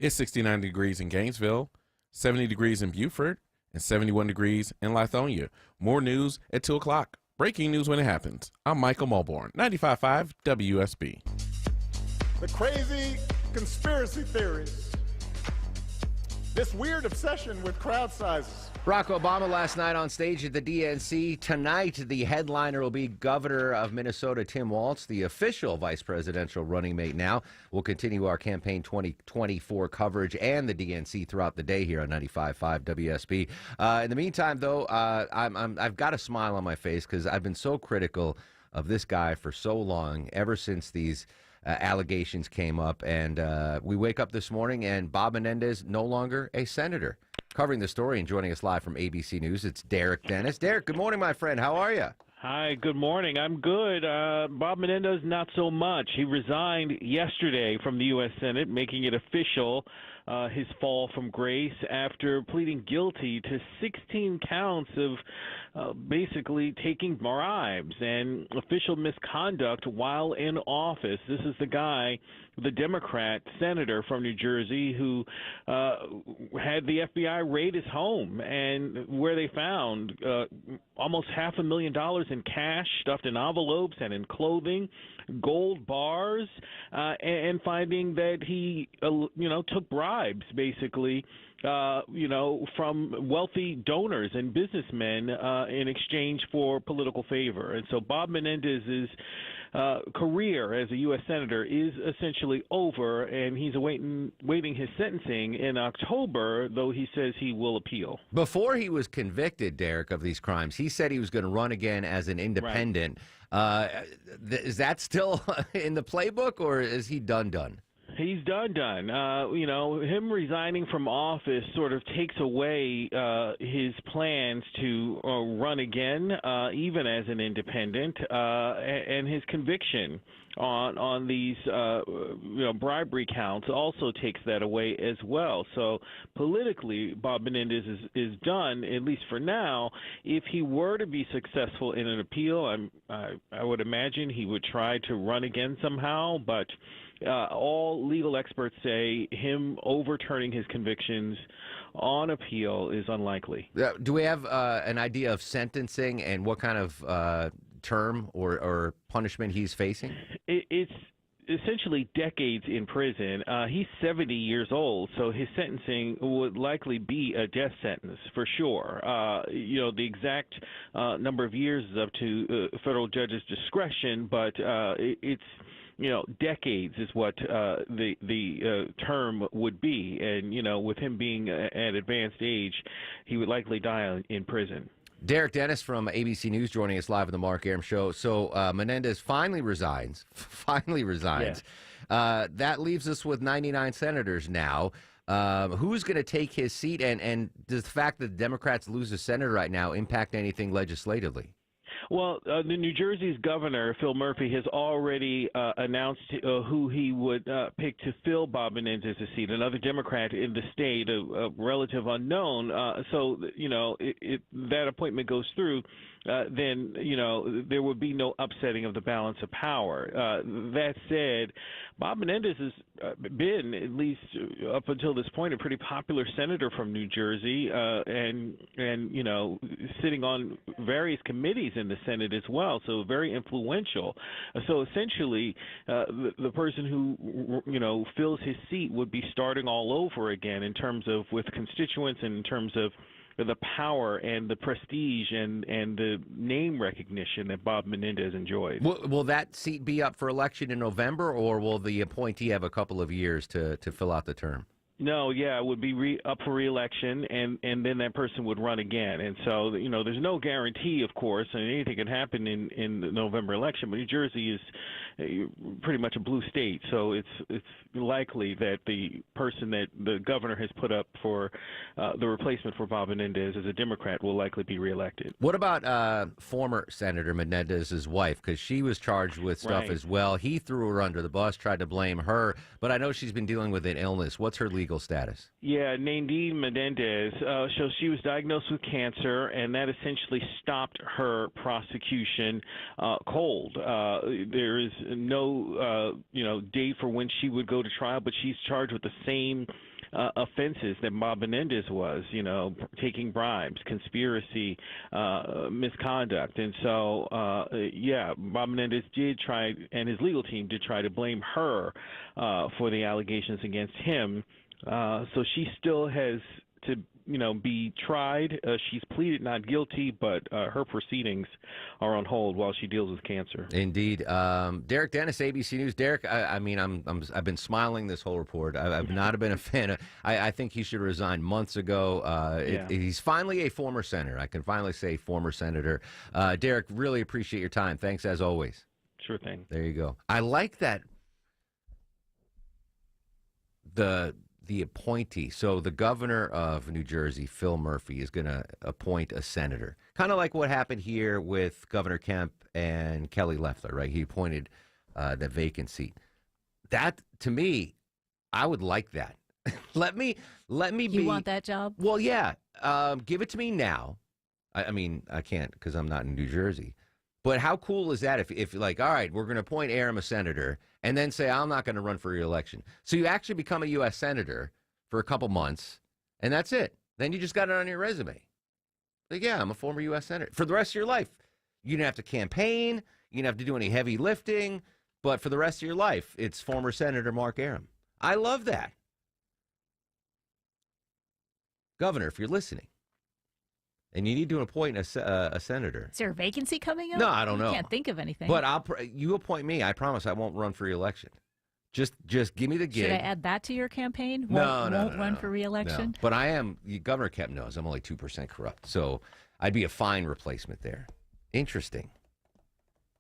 It's 69 degrees in Gainesville, 70 degrees in Beaufort, and 71 degrees in Lithonia. More news at 2 o'clock. Breaking news when it happens. I'm Michael Mulborn, 95.5 WSB. The crazy conspiracy theories. This weird obsession with crowd sizes. Barack Obama last night on stage at the DNC. Tonight, the headliner will be Governor of Minnesota, Tim Walz, the official vice presidential running mate now. We'll continue our campaign 2024 coverage and the DNC throughout the day here on 95.5 WSB. In the meantime, though, I've got a smile on my face because I've been so critical of this guy for so long, ever since these allegations came up. And we wake up this morning and Bob Menendez no longer a senator. Covering the story and joining us live from ABC News, it's Derek Dennis. Derek, good morning, my friend. How are you? Hi, good morning. I'm good. Bob Menendez, not so much. He resigned yesterday from the U.S. Senate, making it official, his fall from grace after pleading guilty to 16 counts of basically taking bribes and official misconduct while in office. This is the guy, the Democrat senator from New Jersey, who had the FBI raid his home, and where they found almost $500,000 in cash stuffed in envelopes and in clothing, gold bars, and finding that he, took bribes, basically, from wealthy donors and businessmen in exchange for political favor. And so Bob Menendez's career as a U.S. Senator is essentially over, and he's waiting his sentencing in October, though he says he will appeal. Before he was convicted, Derek, of these crimes, he said he was going to run again as an independent. Right. Is that still in the playbook, or is he done? He's done. Him resigning from office sort of takes away his plans to run again, even as an independent, and his conviction on these bribery counts also takes that away as well. So politically, Bob Menendez is done, at least for now. If he were to be successful in an appeal, I would imagine he would try to run again somehow, but all legal experts say him overturning his convictions on appeal is unlikely. Do we have an idea of sentencing and what kind of term or punishment he's facing? It's essentially decades in prison. He's 70 years old, so his sentencing would likely be a death sentence for sure. The exact number of years is up to federal judge's discretion, but it's decades is what the term would be. And, with him being at advanced age, he would likely die in prison. Derek Dennis from ABC News joining us live on the Mark Arum Show. So Menendez finally resigns. Yeah. That leaves us with 99 senators now. Who's going to take his seat? And does the fact that the Democrats lose a senator right now impact anything legislatively? Well, the New Jersey's governor, Phil Murphy, has already announced who he would pick to fill Bob Menendez's seat, another Democrat in the state, a relative unknown. So, if that appointment goes through, then, there would be no upsetting of the balance of power. That said, Bob Menendez has been, at least up until this point, a pretty popular senator from New Jersey, and sitting on various committees in the Senate as well, so very influential. So essentially, the person who, fills his seat would be starting all over again in terms of with constituents and in terms of the power and the prestige and the name recognition that Bob Menendez enjoys. Will that seat be up for election in November, or will the appointee have a couple of years to fill out the term? No, it would be up for re-election, and then that person would run again. And so, there's no guarantee, of course, and anything can happen in the November election. But New Jersey is pretty much a blue state, so it's likely that the person that the governor has put up for the replacement for Bob Menendez as a Democrat will likely be reelected. What about former Senator Menendez's wife? Because she was charged with stuff as well. He threw her under the bus, tried to blame her, but I know she's been dealing with an illness. What's her legal status? Yeah, Nadine Menendez. So she was diagnosed with cancer, and that essentially stopped her prosecution cold. There is no, date for when she would go to trial, but she's charged with the same offenses that Bob Menendez was, taking bribes, conspiracy, misconduct. And so, Bob Menendez did try, and his legal team did try to blame her for the allegations against him. So she still has to be tried. She's pleaded not guilty, but her proceedings are on hold while she deals with cancer. Indeed. Derek Dennis, ABC News. Derek, I've been smiling this whole report. I've not been a fan. I think he should resign months ago. He's finally a former senator. I can finally say former senator. Derek, really appreciate your time. Thanks as always. Sure thing. There you go. I like that. The appointee. So the governor of New Jersey, Phil Murphy, is going to appoint a senator. Kind of like what happened here with Governor Kemp and Kelly Loeffler, right? He appointed the vacant seat. That, to me, I would like that. let me be. You want that job? Well, yeah. Give it to me now. I mean, I can't because I'm not in New Jersey. But how cool is that if like, all right, we're going to appoint Aram a senator and then say, I'm not going to run for re-election. So you actually become a U.S. senator for a couple months, and that's it. Then you just got it on your resume. Like, yeah, I'm a former U.S. senator. For the rest of your life, you didn't have to campaign. You didn't have to do any heavy lifting. But for the rest of your life, it's former Senator Mark Aram. I love that. Governor, if you're listening, and you need to appoint a senator. Is there a vacancy coming up? No, I don't know. I can't think of anything. But you appoint me. I promise I won't run for re-election. Just give me the gig. Should I add that to your campaign? Won't run for re-election? No. But I am. Governor Kemp knows I'm only 2% corrupt, so I'd be a fine replacement there. Interesting.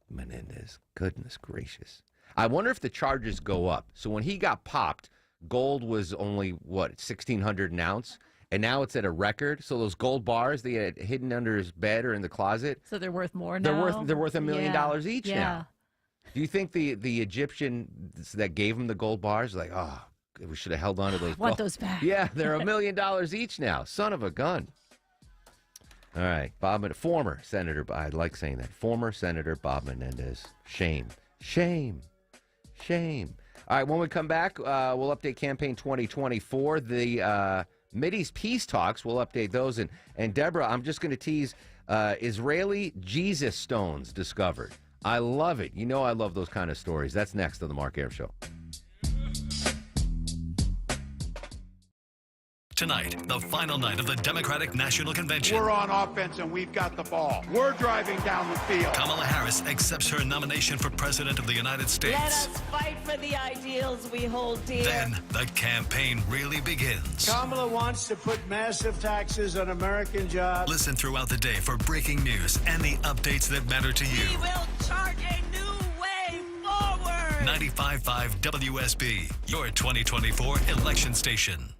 Menendez. Goodness gracious. I wonder if the charges go up. So when he got popped, gold was only, 1,600 an ounce? And now it's at a record. So those gold bars they had hidden under his bed or in the closet. So they're worth more now? They're worth $1 million each now. Do you think the Egyptian that gave him the gold bars, like, oh, we should have held on to those? Want those back. Yeah, they're $1 million each now. Son of a gun. All right. Former Senator, I like saying that. Former Senator Bob Menendez. Shame. Shame. Shame. All right, when we come back, we'll update Campaign 2024. The Mideast peace talks, we'll update those. And Deborah, I'm just going to tease Israeli Jesus stones discovered. I love it. You know I love those kind of stories. That's next on The Mark Arum Show. Tonight, the final night of the Democratic National Convention. We're on offense and we've got the ball. We're driving down the field. Kamala Harris accepts her nomination for President of the United States. Let us fight for the ideals we hold dear. Then the campaign really begins. Kamala wants to put massive taxes on American jobs. Listen throughout the day for breaking news and the updates that matter to you. We will chart a new way forward. 95.5 WSB, your 2024 election station.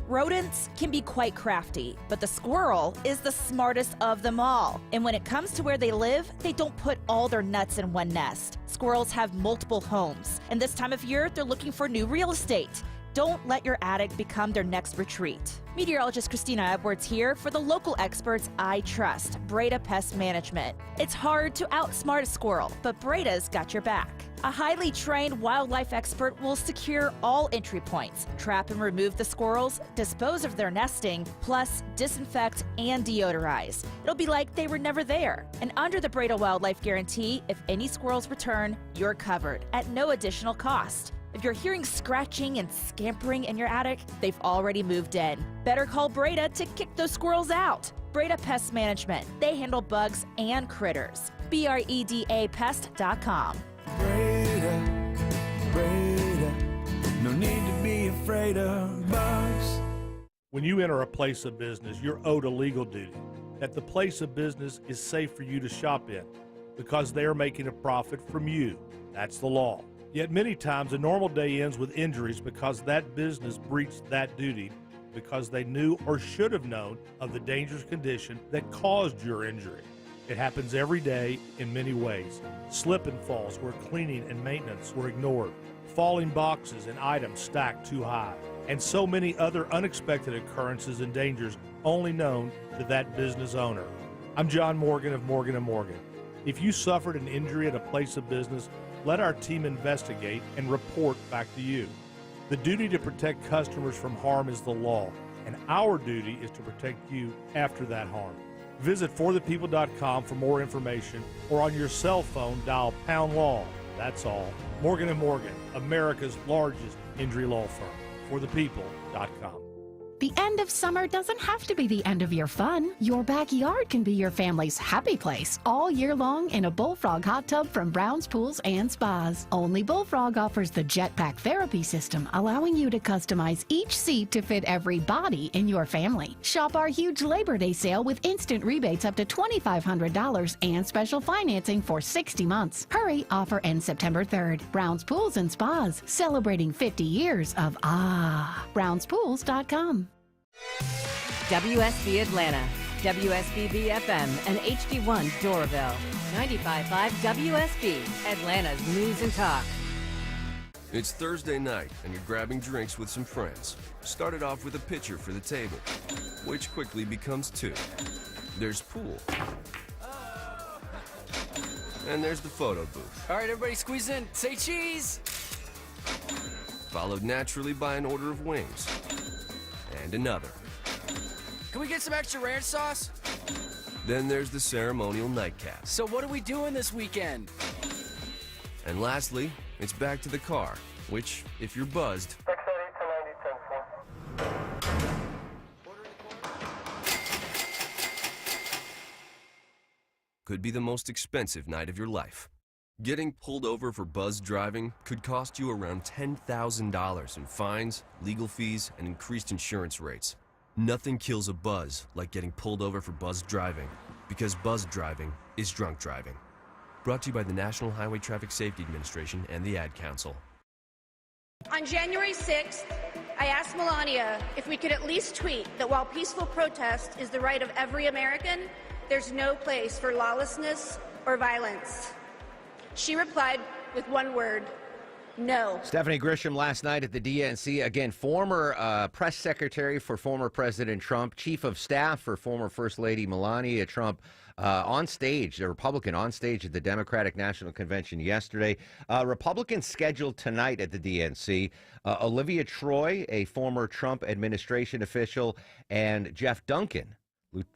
Rodents can be quite crafty, but the squirrel is the smartest of them all. And when it comes to where they live, they don't put all their nuts in one nest. Squirrels have multiple homes, and this time of year, they're looking for new real estate. Don't let your attic become their next retreat. Meteorologist Christina Edwards here for the local experts I trust, Breda Pest Management. It's hard to outsmart a squirrel, but Breda's got your back. A highly trained wildlife expert will secure all entry points, trap and remove the squirrels, dispose of their nesting, plus disinfect and deodorize. It'll be like they were never there. And under the Breda Wildlife Guarantee, if any squirrels return, you're covered at no additional cost. If you're hearing scratching and scampering in your attic, they've already moved in. Better call Breda to kick those squirrels out. Breda Pest Management. They handle bugs and critters. BREDAPest.com. Breda, no need to be afraid of bugs. When you enter a place of business, you're owed a legal duty that the place of business is safe for you to shop in because they are making a profit from you. That's the law. Yet many times a normal day ends with injuries because that business breached that duty because they knew or should have known of the dangerous condition that caused your injury. It happens every day in many ways. Slip and falls where cleaning and maintenance were ignored. Falling boxes and items stacked too high. And so many other unexpected occurrences and dangers only known to that business owner. I'm John Morgan of Morgan & Morgan. If you suffered an injury at a place of business, let our team investigate and report back to you. The duty to protect customers from harm is the law, and our duty is to protect you after that harm. Visit forthepeople.com for more information, or on your cell phone, dial #law. That's all. Morgan & Morgan, America's largest injury law firm. forthepeople.com. The end of summer doesn't have to be the end of your fun. Your backyard can be your family's happy place all year long in a Bullfrog hot tub from Brown's Pools and Spas. Only Bullfrog offers the Jetpack therapy system, allowing you to customize each seat to fit every body in your family. Shop our huge Labor Day sale with instant rebates up to $2,500 and special financing for 60 months. Hurry, offer ends September 3rd. Brown's Pools and Spas, celebrating 50 years of Brown'sPools.com. WSB Atlanta, WSB FM, and HD1 Doraville. 95.5 WSB, Atlanta's News and Talk. It's Thursday night, and you're grabbing drinks with some friends. Started off with a pitcher for the table, which quickly becomes two. There's pool. And there's the photo booth. All right, everybody squeeze in. Say cheese. Followed naturally by an order of wings. And another. Can we get some extra ranch sauce? Then there's the ceremonial nightcap. So what are we doing this weekend? And lastly, it's back to the car, which, if you're buzzed, could be the most expensive night of your life. Getting pulled over for buzz driving could cost you around $10,000 in fines, legal fees, and increased insurance rates. Nothing kills a buzz like getting pulled over for buzz driving, because buzz driving is drunk driving. Brought to you by the National Highway Traffic Safety Administration and the Ad Council. On January 6th, I asked Melania if we could at least tweet that while peaceful protest is the right of every American, there's no place for lawlessness or violence. She replied with one word: no. Stephanie Grisham last night at the DNC. Again, former press secretary for former President Trump, chief of staff for former First Lady Melania Trump, on stage, a Republican on stage at the Democratic National Convention yesterday. Republicans scheduled tonight at the DNC. Olivia Troy, a former Trump administration official, and Jeff Duncan,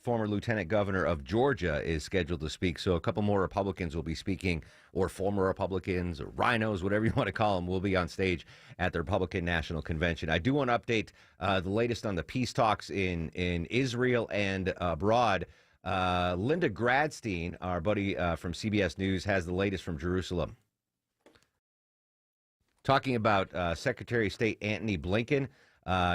former lieutenant governor of Georgia, is scheduled to speak. So a couple more Republicans will be speaking, or former Republicans, or rhinos, whatever you want to call them, will be on stage at the Republican National Convention. I do want to update the latest on the peace talks in Israel and abroad. Linda Gradstein, our buddy from CBS News, has the latest from Jerusalem. Talking about Secretary of State Antony Blinken.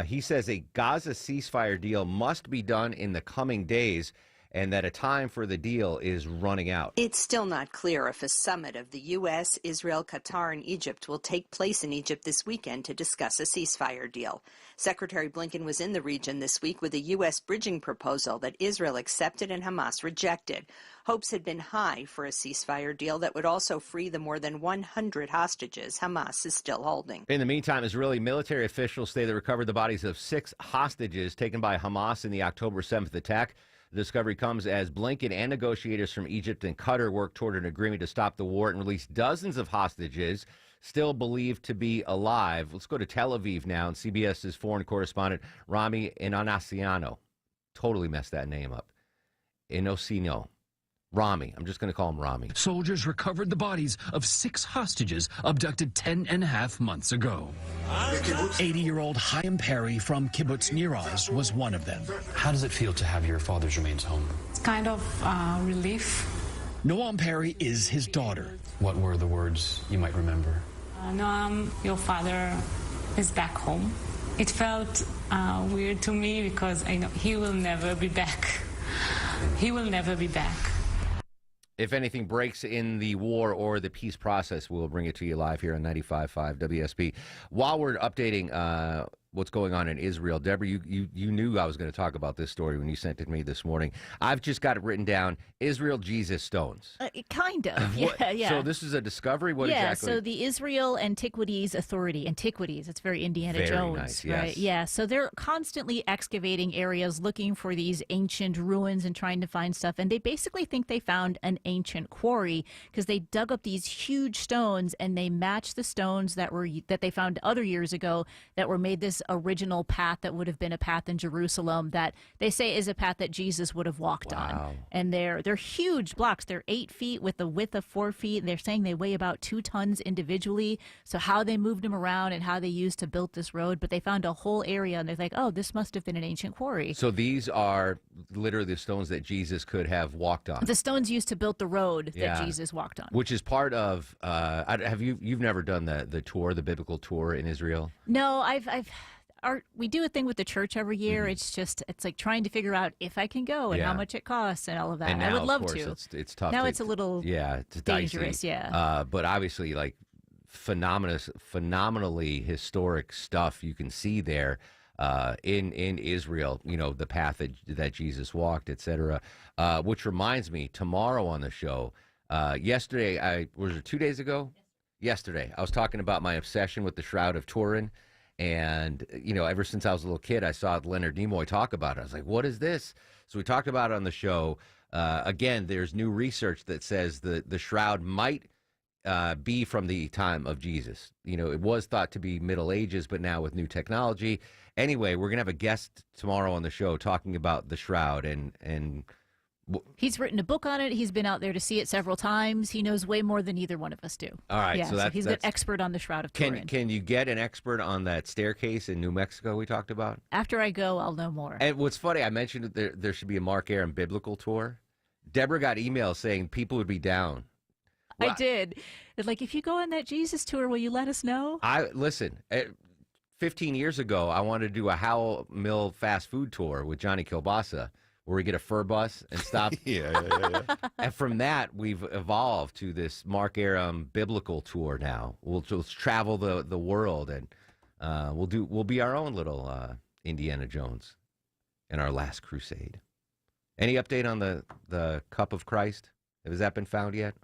He says a Gaza ceasefire deal must be done in the coming days, and that a time for the deal is running out. It's still not clear if a summit of the U.S., Israel, Qatar, and Egypt will take place in Egypt this weekend to discuss a ceasefire deal. Secretary Blinken was in the region this week with a U.S. bridging proposal that Israel accepted and Hamas rejected. Hopes had been high for a ceasefire deal that would also free the more than 100 hostages Hamas is still holding. In the meantime, Israeli military officials say they recovered the bodies of 6 hostages taken by Hamas in the October 7th attack. The discovery comes as Blinken and negotiators from Egypt and Qatar work toward an agreement to stop the war and release dozens of hostages still believed to be alive. Let's go to Tel Aviv now, and CBS's foreign correspondent Rami Inonasiano. Totally messed that name up. Inosino. Rami. I'm just going to call him Rami. Soldiers recovered the bodies of 6 hostages abducted 10.5 months ago. 80-year-old Chaim Perry from Kibbutz Nir Oz was one of them. How does it feel to have your father's remains home? It's kind of relief. Noam Perry is his daughter. What were the words you might remember? Noam, your father is back home. It felt weird to me because I know he will never be back. He will never be back. If anything breaks in the war or the peace process, we'll bring it to you live here on 95.5 WSB. While we're updating what's going on in Israel. Deborah, you knew I was going to talk about this story when you sent it to me this morning. I've just got it written down, Israel Jesus stones. Kind of, yeah. So this is a discovery? What exactly? So the Israel Antiquities Authority, it's very Indiana Jones, nice, yes. right? Yeah, so they're constantly excavating areas looking for these ancient ruins and trying to find stuff. And they basically think they found an ancient quarry because they dug up these huge stones and they matched the stones that they found other years ago that were made this original path that would have been a path in Jerusalem that they say is a path that Jesus would have walked on. And they're huge blocks. They're 8 feet with a width of 4 feet. They're saying they weigh about 2 tons individually. So how they moved them around and how they used to build this road, but they found a whole area and they're like, oh, this must have been an ancient quarry. So these are literally the stones that Jesus could have walked on. The stones used to build the road that Jesus walked on. Which is part of, you've never done the tour, the biblical tour in Israel? No, we do a thing with the church every year. Mm-hmm. It's like trying to figure out if I can go and how much it costs and all of that. And now, I would love of course, to. It's tough. Now it's a little it's dangerous, dicey. But obviously, like phenomenally historic stuff you can see there in Israel. You know, the path that Jesus walked, etc. Which reminds me, tomorrow on the show. Yesterday, was it 2 days ago? Yesterday, I was talking about my obsession with the Shroud of Turin. And, you know, ever since I was a little kid, I saw Leonard Nimoy talk about it. I was like, what is this? So we talked about it on the show. Again, there's new research that says the shroud might be from the time of Jesus. You know, it was thought to be Middle Ages, but now with new technology. Anyway, we're going to have a guest tomorrow on the show talking about the shroud and he's written a book on it. He's been out there to see it several times. He knows way more than either one of us do. All right. Yeah, so he's an expert on the Shroud of Turin. Can you get an expert on that staircase in New Mexico we talked about? After I go, I'll know more. And what's funny, I mentioned that there should be a Mark Arum biblical tour. Deborah got emails saying people would be down. Well, I did. It's like, if you go on that Jesus tour, will you let us know? Listen, 15 years ago, I wanted to do a Howell Mill fast food tour with Johnny Kilbasa, where we get a fur bus and stop. Yeah. And from that, we've evolved to this Mark Arum biblical tour now. We'll just travel the world, and we'll be our own little Indiana Jones in our last crusade. Any update on the Cup of Christ? Has that been found yet?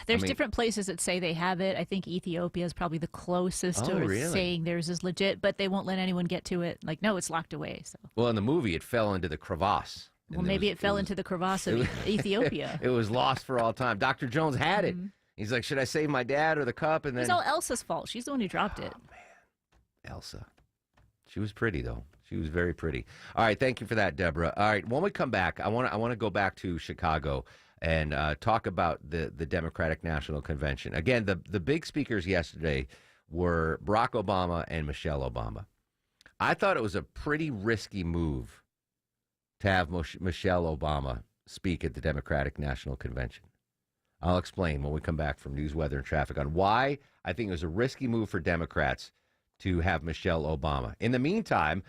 There's different places that say they have it. I think Ethiopia is probably the closest to saying theirs is legit, but they won't let anyone get to it. Like, no, it's locked away. So. Well, in the movie, it fell into the crevasse. Well, maybe it fell into the crevasse of Ethiopia. It was lost for all time. Dr. Jones had it. He's like, should I save my dad or the cup? And then it's all Elsa's fault. She's the one who dropped it. Man. Elsa. She was pretty, though. She was very pretty. All right, thank you for that, Deborah. All right, when we come back, I want to go back to Chicago and talk about the Democratic National Convention. Again, the big speakers yesterday were Barack Obama and Michelle Obama. I thought it was a pretty risky move to have Michelle Obama speak at the Democratic National Convention. I'll explain when we come back from news, weather, and traffic on why I think it was a risky move for Democrats to have Michelle Obama. In the meantime,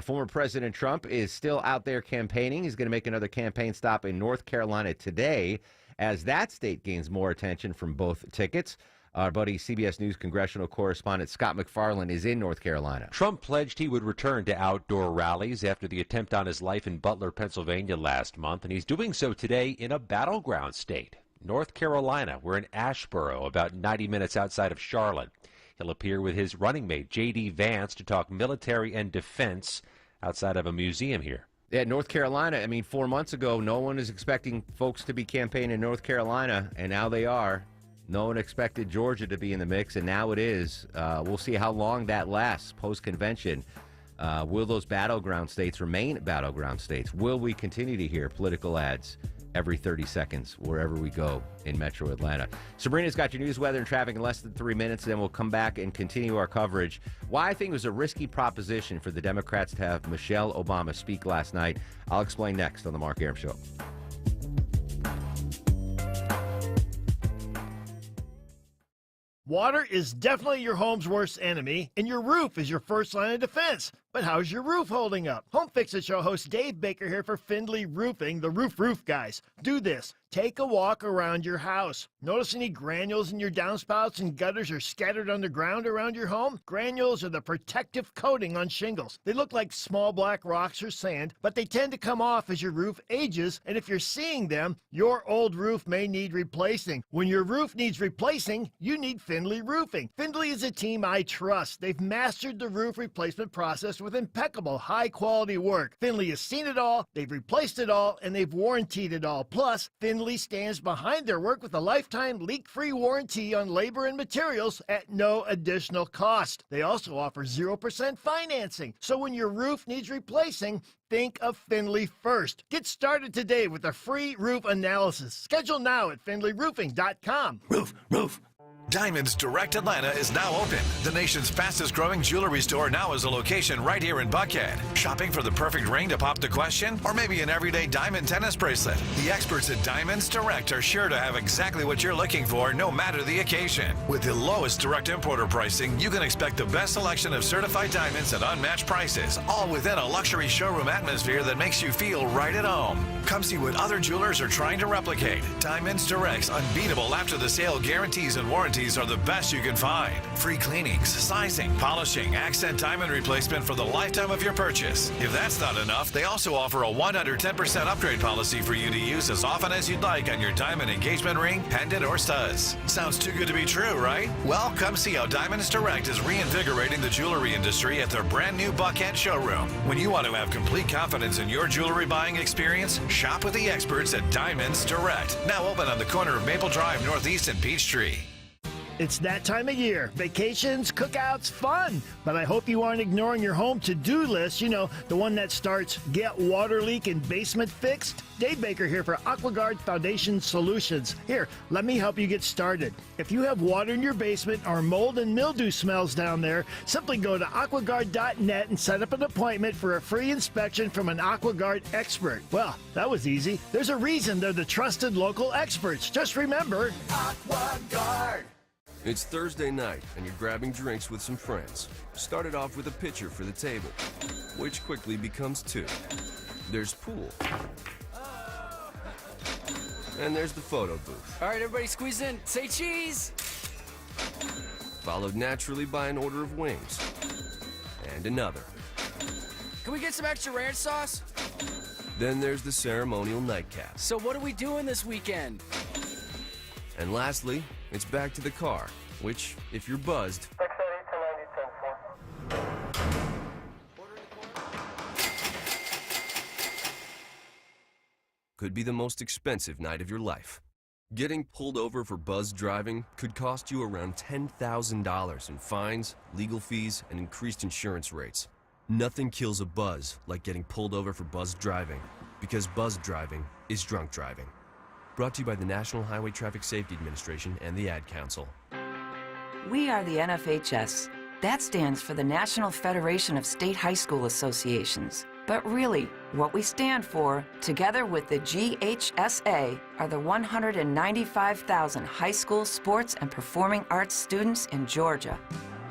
former President Trump is still out there campaigning. He's going to make another campaign stop in North Carolina today as that state gains more attention from both tickets. Our buddy CBS News congressional correspondent Scott McFarland is in North Carolina. Trump pledged he would return to outdoor rallies after the attempt on his life in Butler, Pennsylvania last month, and he's doing so today in a battleground state, North Carolina. We're in Asheboro, about 90 minutes outside of Charlotte. He'll appear with his running mate, J.D. Vance, to talk military and defense outside of a museum here. Yeah, North Carolina. I mean, 4 months ago, no one was expecting folks to be campaigning in North Carolina, and now they are. No one expected Georgia to be in the mix, and now it is. We'll see how long that lasts post-convention. Will those battleground states remain battleground states? Will we continue to hear political ads every 30 seconds wherever we go in Metro Atlanta? Sabrina's got your news, weather, and traffic in less than 3 minutes, and then we'll come back and continue our coverage. Why I think it was a risky proposition for the Democrats to have Michelle Obama speak last night, I'll explain next on The Mark Arum Show. Water is definitely your home's worst enemy, and your roof is your first line of defense. But how's your roof holding up? Home Fix It Show host Dave Baker here for Findlay Roofing, the roof guys. Do this. Take a walk around your house. Notice any granules in your downspouts and gutters are scattered underground around your home? Granules are the protective coating on shingles. They look like small black rocks or sand, but they tend to come off as your roof ages, and if you're seeing them, your old roof may need replacing. When your roof needs replacing, you need Findlay Roofing. Findlay is a team I trust. They've mastered the roof replacement process with impeccable, high-quality work. Findlay has seen it all, they've replaced it all, and they've warrantied it all. Plus, Findlay stands behind their work with a lifetime leak-free warranty on labor and materials at no additional cost. They also offer 0% financing. So when your roof needs replacing, think of Findlay first. Get started today with a free roof analysis. Schedule now at FindlayRoofing.com. Roof. Diamonds Direct Atlanta is now open. The nation's fastest growing jewelry store now has a location right here in Buckhead. Shopping for the perfect ring to pop the question? Or maybe an everyday diamond tennis bracelet? The experts at Diamonds Direct are sure to have exactly what you're looking for, no matter the occasion. With the lowest direct importer pricing, you can expect the best selection of certified diamonds at unmatched prices, all within a luxury showroom atmosphere that makes you feel right at home. Come see what other jewelers are trying to replicate. Diamonds Direct's unbeatable after-the-sale guarantees and warranties are the best you can find. Free cleanings, sizing, polishing, accent diamond replacement for the lifetime of your purchase. If that's not enough, they also offer a 110% upgrade policy for you to use as often as you'd like on your diamond engagement ring, pendant, or studs. Sounds too good to be true, right? Well, come see how Diamonds Direct is reinvigorating the jewelry industry at their brand new Buckhead showroom. When you want to have complete confidence in your jewelry buying experience, shop with the experts at Diamonds Direct. Now open on the corner of Maple Drive Northeast and Peachtree. It's that time of year. Vacations, cookouts, fun. But I hope you aren't ignoring your home to-do list. You know, the one that starts, get water leak in basement fixed. Dave Baker here for AquaGuard Foundation Solutions. Here, let me help you get started. If you have water in your basement or mold and mildew smells down there, simply go to aquaguard.net and set up an appointment for a free inspection from an AquaGuard expert. Well, that was easy. There's a reason they're the trusted local experts. Just remember, AquaGuard. It's Thursday night, and you're grabbing drinks with some friends. Started off with a pitcher for the table, which quickly becomes two. There's pool. And there's the photo booth. All right, everybody squeeze in. Say cheese! Followed naturally by an order of wings. And another. Can we get some extra ranch sauce? Then there's the ceremonial nightcap. So what are we doing this weekend? And lastly, it's back to the car, which, if you're buzzed, could be the most expensive night of your life. Getting pulled over for buzz driving could cost you around $10,000 in fines, legal fees, and increased insurance rates. Nothing kills a buzz like getting pulled over for buzz driving, because buzz driving is drunk driving. Brought to you by the National Highway Traffic Safety Administration and the Ad Council. We are the NFHS. That stands for the National Federation of State High School Associations. But really, what we stand for, together with the GHSA, are the 195,000 high school sports and performing arts students in Georgia.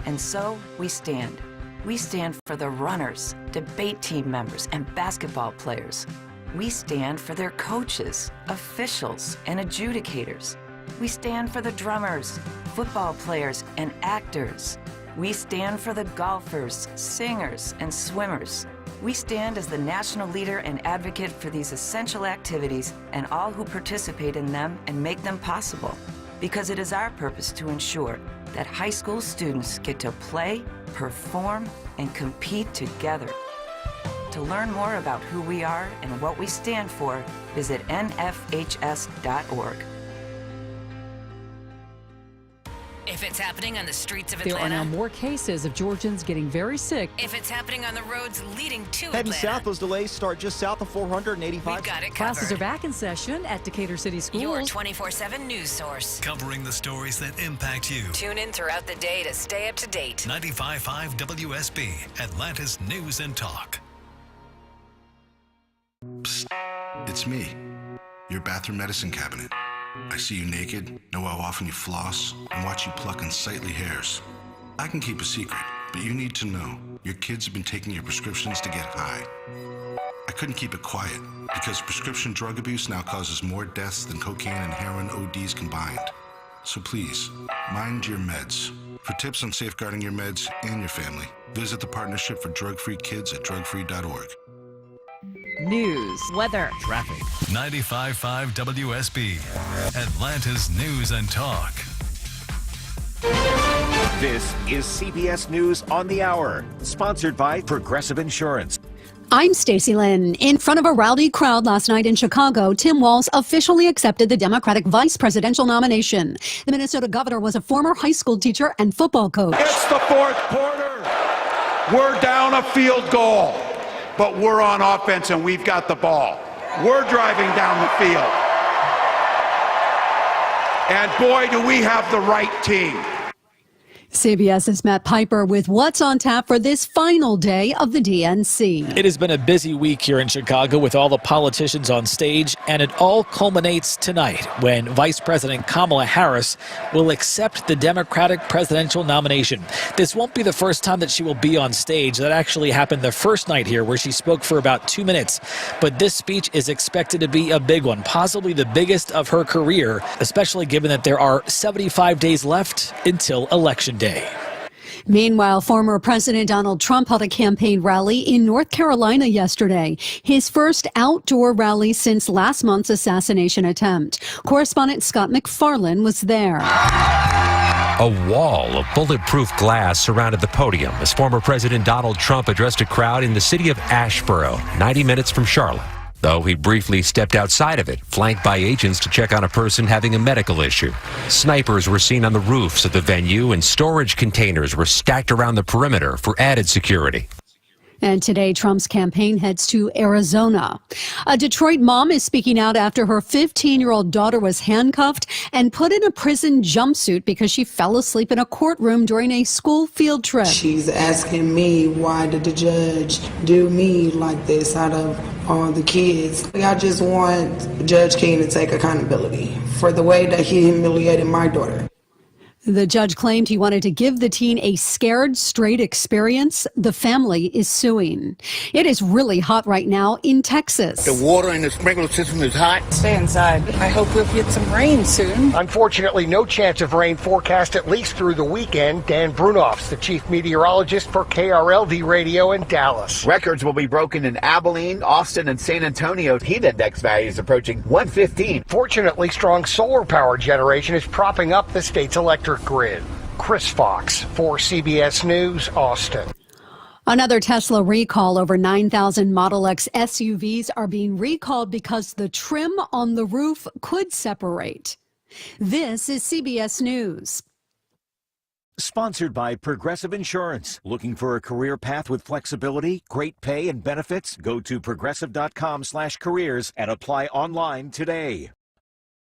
And so, we stand. We stand for the runners, debate team members, and basketball players. We stand for their coaches, officials, and adjudicators. We stand for the drummers, football players, and actors. We stand for the golfers, singers, and swimmers. We stand as the national leader and advocate for these essential activities and all who participate in them and make them possible. Because it is our purpose to ensure that high school students get to play, perform, and compete together. To learn more about who we are and what we stand for, visit nfhs.org. If it's happening on the streets of There Atlanta. are now more cases of Georgians getting very sick. If it's happening on the roads leading to Heading Atlanta. south, those delays start just south of 485. We've got it covered. Classes are back in session at Decatur City Schools. Your 24/7 news source. Covering the stories that impact you. Tune in throughout the day to stay up to date. 95.5 WSB, Atlanta's News and Talk. Psst. It's me, your bathroom medicine cabinet. I see you naked, know how often you floss, and watch you pluck unsightly hairs. I can keep a secret, But you need to know, your kids have been taking your prescriptions to get high. I couldn't keep it quiet because prescription drug abuse now causes more deaths than cocaine and heroin ODs combined. So please, mind your meds. For tips on safeguarding your meds and your family, visit the Partnership for Drug-Free Kids at drugfree.org. News, weather, traffic. 95.5 WSB, Atlanta's News and Talk. This is CBS News on the Hour, sponsored by Progressive Insurance. I'm Stacey Lynn. In front of a rowdy crowd last night in Chicago, Tim Walz officially accepted the Democratic vice presidential nomination. The Minnesota governor was a former high school teacher and football coach. It's the fourth quarter. We're down a field goal, but we're on offense and we've got the ball. We're driving down the field. And boy, do we have the right team. CBS's Matt Piper with what's on tap for this final day of the DNC. It has been a busy week here in Chicago with all the politicians on stage, and it all culminates tonight when Vice President Kamala Harris will accept the Democratic presidential nomination. This won't be the first time that she will be on stage. That actually happened the first night here where she spoke for about 2 minutes. But this speech is expected to be a big one, possibly the biggest of her career, especially given that there are 75 days left until Election Day. Meanwhile, former President Donald Trump held a campaign rally in North Carolina yesterday, his first outdoor rally since last month's assassination attempt. Correspondent Scott McFarlane was there. A wall of bulletproof glass surrounded the podium as former President Donald Trump addressed a crowd in the city of Asheboro, 90 minutes from Charlotte. Though he briefly stepped outside of it, flanked by agents to check on a person having a medical issue. Snipers were seen on the roofs of the venue, and storage containers were stacked around the perimeter for added security. And today, Trump's campaign heads to Arizona. A Detroit mom is speaking out after her 15-year-old daughter was handcuffed and put in a prison jumpsuit because she fell asleep in a courtroom during a school field trip. She's asking me, why did the judge do me like this out of all the kids? I just want Judge King to take accountability for the way that he humiliated my daughter. The judge claimed he wanted to give the teen a scared straight experience. The family is suing. It is really hot right now in Texas. The water in the sprinkler system is hot. Stay inside. I hope we'll get some rain soon. Unfortunately, no chance of rain forecast at least through the weekend. Dan Brunoff's the chief meteorologist for KRLD Radio in Dallas. Records will be broken in Abilene, Austin, and San Antonio. Heat index values approaching 115. Fortunately, strong solar power generation is propping up the state's electric grid. Chris Fox for CBS News, Austin. Another Tesla recall. Over 9,000 Model X SUVs are being recalled because the trim on the roof could separate. This is CBS News. Sponsored by Progressive Insurance. Looking for a career path with flexibility, great pay, and benefits? Go to progressive.com/careers and apply online today.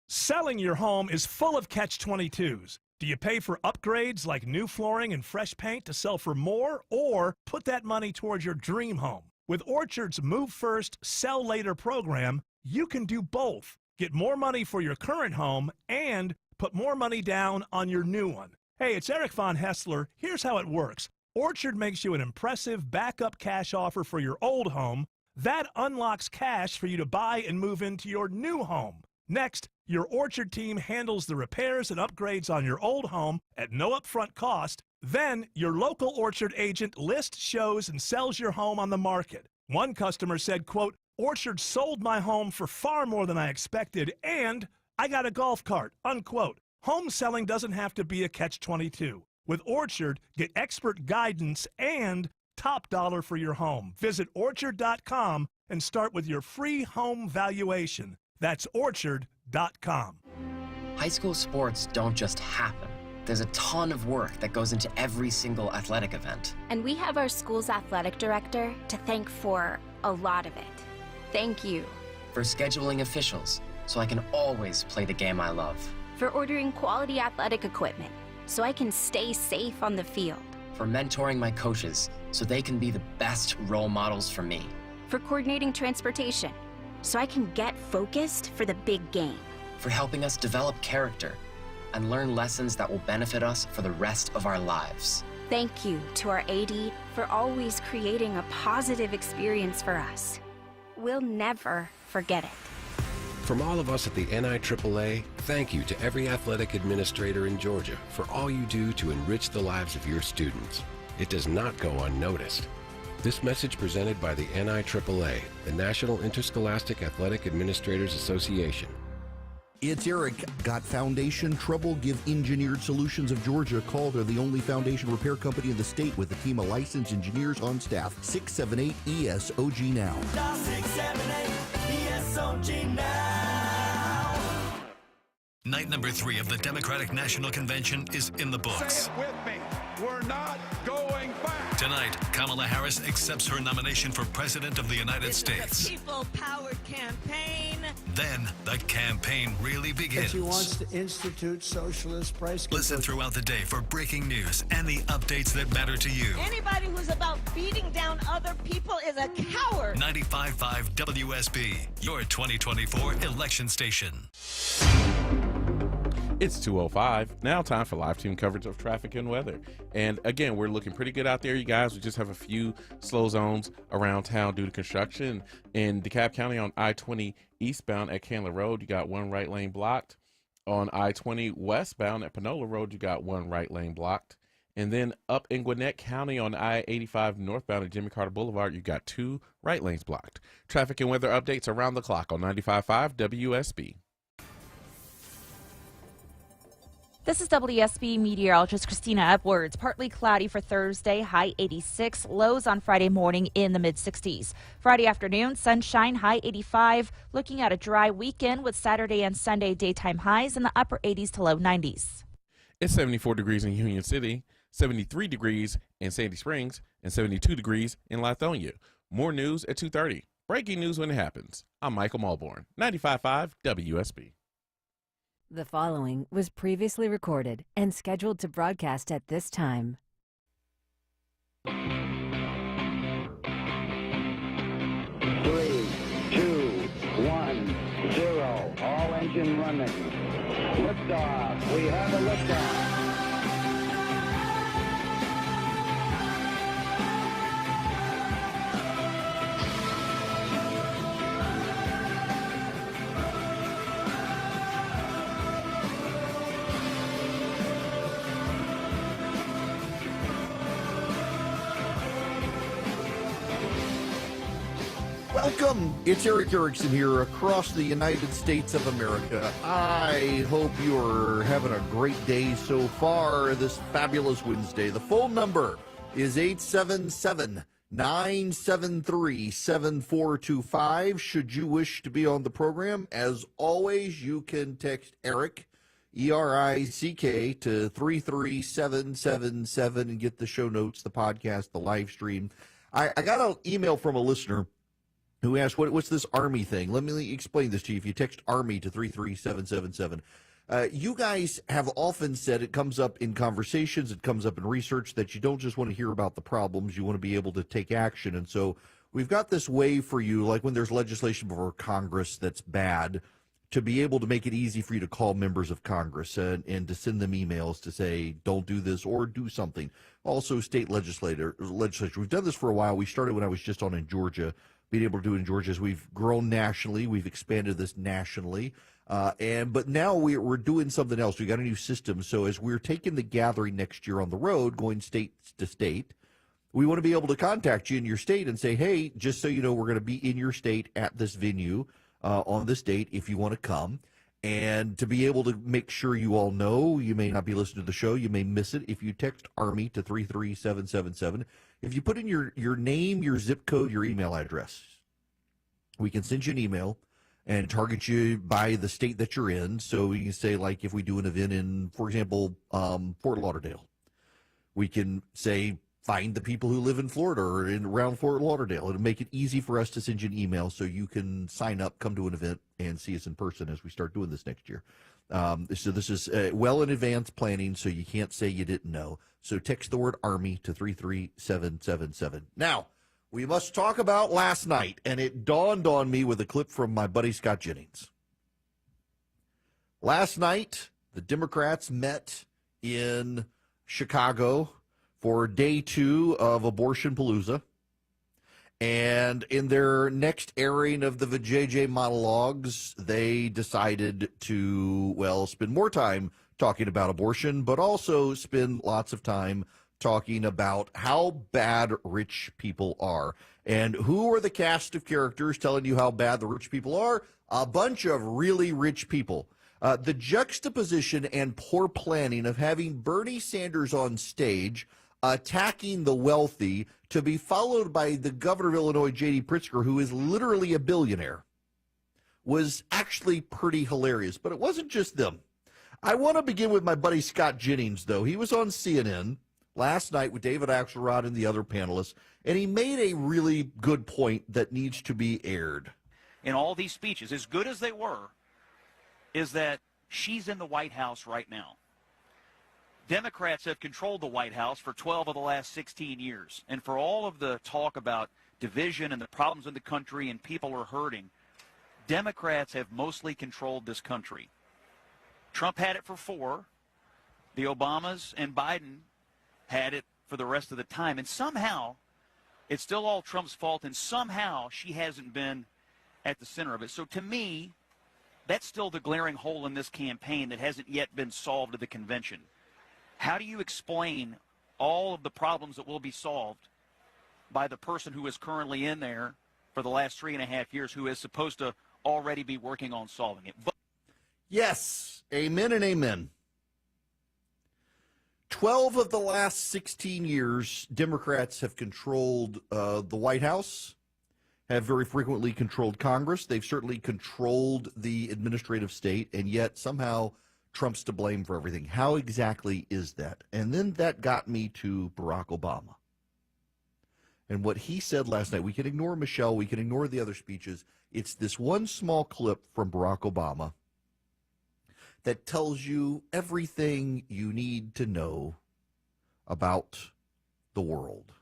Selling your home is full of catch-22s. Do you pay for upgrades like new flooring and fresh paint to sell for more, or put that money towards your dream home? With Orchard's Move First, Sell Later program, you can do both. Get more money for your current home and put more money down on your new one. Hey, it's Eric Von Hessler. Here's how it works. Orchard makes you an impressive backup cash offer for your old home. That unlocks cash for you to buy and move into your new home. Next, your Orchard team handles the repairs and upgrades on your old home at no upfront cost. Then, your local Orchard agent lists, shows, and sells your home on the market. One customer said, quote, Orchard sold my home for far more than I expected, and I got a golf cart, unquote. Home selling doesn't have to be a catch-22. With Orchard, get expert guidance and top dollar for your home. Visit Orchard.com and start with your free home valuation. That's Orchard.com. High school sports don't just happen. There's a ton of work that goes into every single athletic event. And we have our school's athletic director to thank for a lot of it. Thank you. For scheduling officials, so I can always play the game I love. For ordering quality athletic equipment, so I can stay safe on the field. For mentoring my coaches, so they can be the best role models for me. For coordinating transportation, so I can get focused for the big game. For helping us develop character and learn lessons that will benefit us for the rest of our lives. Thank you to our AD for always creating a positive experience for us. We'll never forget it. From all of us at the NIAAA, thank you to every athletic administrator in Georgia for all you do to enrich the lives of your students. It does not go unnoticed. This message presented by the NIAAA, the National Interscholastic Athletic Administrators Association. It's Eric. Got foundation trouble? Give Engineered Solutions of Georgia a call. They're the only foundation repair company in the state with a team of licensed engineers on staff. 678-ESOG now. 678-ESOG now. Night number 3 of the Democratic National Convention is in the books. Say it with me. We're not going back. Tonight, Kamala Harris accepts her nomination for President of the United States. Is a people-powered campaign. Then the campaign really begins. She wants to institute socialist price control. Listen throughout the day for breaking news and the updates that matter to you. Anybody who's about beating down other people is a coward. 95.5 WSB, your 2024 election station. It's 2:05. Now time for live team coverage of traffic and weather. And again, we're looking pretty good out there, you guys. We just have a few slow zones around town due to construction. In DeKalb County on I-20 eastbound at Candler Road, you got one right lane blocked. On I-20 westbound at Panola Road, you got one right lane blocked. And then up in Gwinnett County on I-85 northbound at Jimmy Carter Boulevard, you got two right lanes blocked. Traffic and weather updates around the clock on 95.5 WSB. This is WSB meteorologist Christina Edwards. Partly cloudy for Thursday, high 86, lows on Friday morning in the mid-60s. Friday afternoon, sunshine, high 85. Looking at a dry weekend with Saturday and Sunday daytime highs in the upper 80s to low 90s. It's 74 degrees in Union City, 73 degrees in Sandy Springs, and 72 degrees in Lithonia. More news at 2:30. Breaking news when it happens. I'm Michael Mulborn, 95.5 WSB. The following was previously recorded and scheduled to broadcast at this time. 3, 2, 1, 0. All engine running. Liftoff. We have a liftoff. Welcome. It's Eric Erickson here across the United States of America. I hope you're having a great day so far this fabulous Wednesday. The phone number is 877-973-7425. Should you wish to be on the program, as always, you can text Eric, E-R-I-C-K, to 33777 and get the show notes, the podcast, the live stream. I got an email from a listener who asked, what's this Army thing? Let me explain this to you. If you text Army to 33777, you guys have often said, it comes up in conversations, it comes up in research, that you don't just want to hear about the problems, you want to be able to take action. And so we've got this way for you, like when there's legislation before Congress that's bad, to be able to make it easy for you to call members of Congress and to send them emails to say, don't do this or do something. Also, state legislature. We've done this for a while. We started when I was just on in Georgia. Being able to do it in Georgia as we've grown nationally, we've expanded this nationally, but now we're doing something else. We got a new system. So as we're taking the gathering next year on the road, going state to state, we want to be able to contact you in your state and say, hey, just so you know, we're going to be in your state at this venue on this date if you want to come. And to be able to make sure you all know, you may not be listening to the show, you may miss it. If you text Army to 33777, if you put in your name, your zip code, your email address, we can send you an email and target you by the state that you're in. So you can say, like, if we do an event in, for example, Fort Lauderdale, we can say, find the people who live in Florida or around Fort Lauderdale. It'll make it easy for us to send you an email so you can sign up, come to an event, and see us in person as we start doing this next year. So this is well in advance planning, so you can't say you didn't know. So text the word Army to 33777. Now, we must talk about last night, and it dawned on me with a clip from my buddy Scott Jennings. Last night, the Democrats met in Chicago for day 2 of Abortion Palooza. And in their next airing of the JJ monologues, they decided to, well, spend more time talking about abortion, but also spend lots of time talking about how bad rich people are. And who are the cast of characters telling you how bad the rich people are? A bunch of really rich people. The juxtaposition and poor planning of having Bernie Sanders on stage attacking the wealthy to be followed by the governor of Illinois, J.D. Pritzker, who is literally a billionaire, was actually pretty hilarious. But it wasn't just them. I want to begin with my buddy Scott Jennings, though. He was on CNN last night with David Axelrod and the other panelists, and he made a really good point that needs to be aired. In all these speeches, as good as they were, is that she's in the White House right now. Democrats have controlled the White House for 12 of the last 16 years. And for all of the talk about division and the problems in the country and people are hurting, Democrats have mostly controlled this country. Trump had it for 4. The Obamas and Biden had it for the rest of the time. And somehow, it's still all Trump's fault, and somehow she hasn't been at the center of it. So to me, that's still the glaring hole in this campaign that hasn't yet been solved at the convention. How do you explain all of the problems that will be solved by the person who is currently in there for the last 3.5 years, who is supposed to already be working on solving it? Yes, amen and amen. 12 of the last 16 years, Democrats have controlled the White House, have very frequently controlled Congress. They've certainly controlled the administrative state, and yet somehow Trump's to blame for everything. How exactly is that? And then that got me to Barack Obama. And what he said last night, we can ignore Michelle, we can ignore the other speeches. It's this one small clip from Barack Obama that tells you everything you need to know about the world.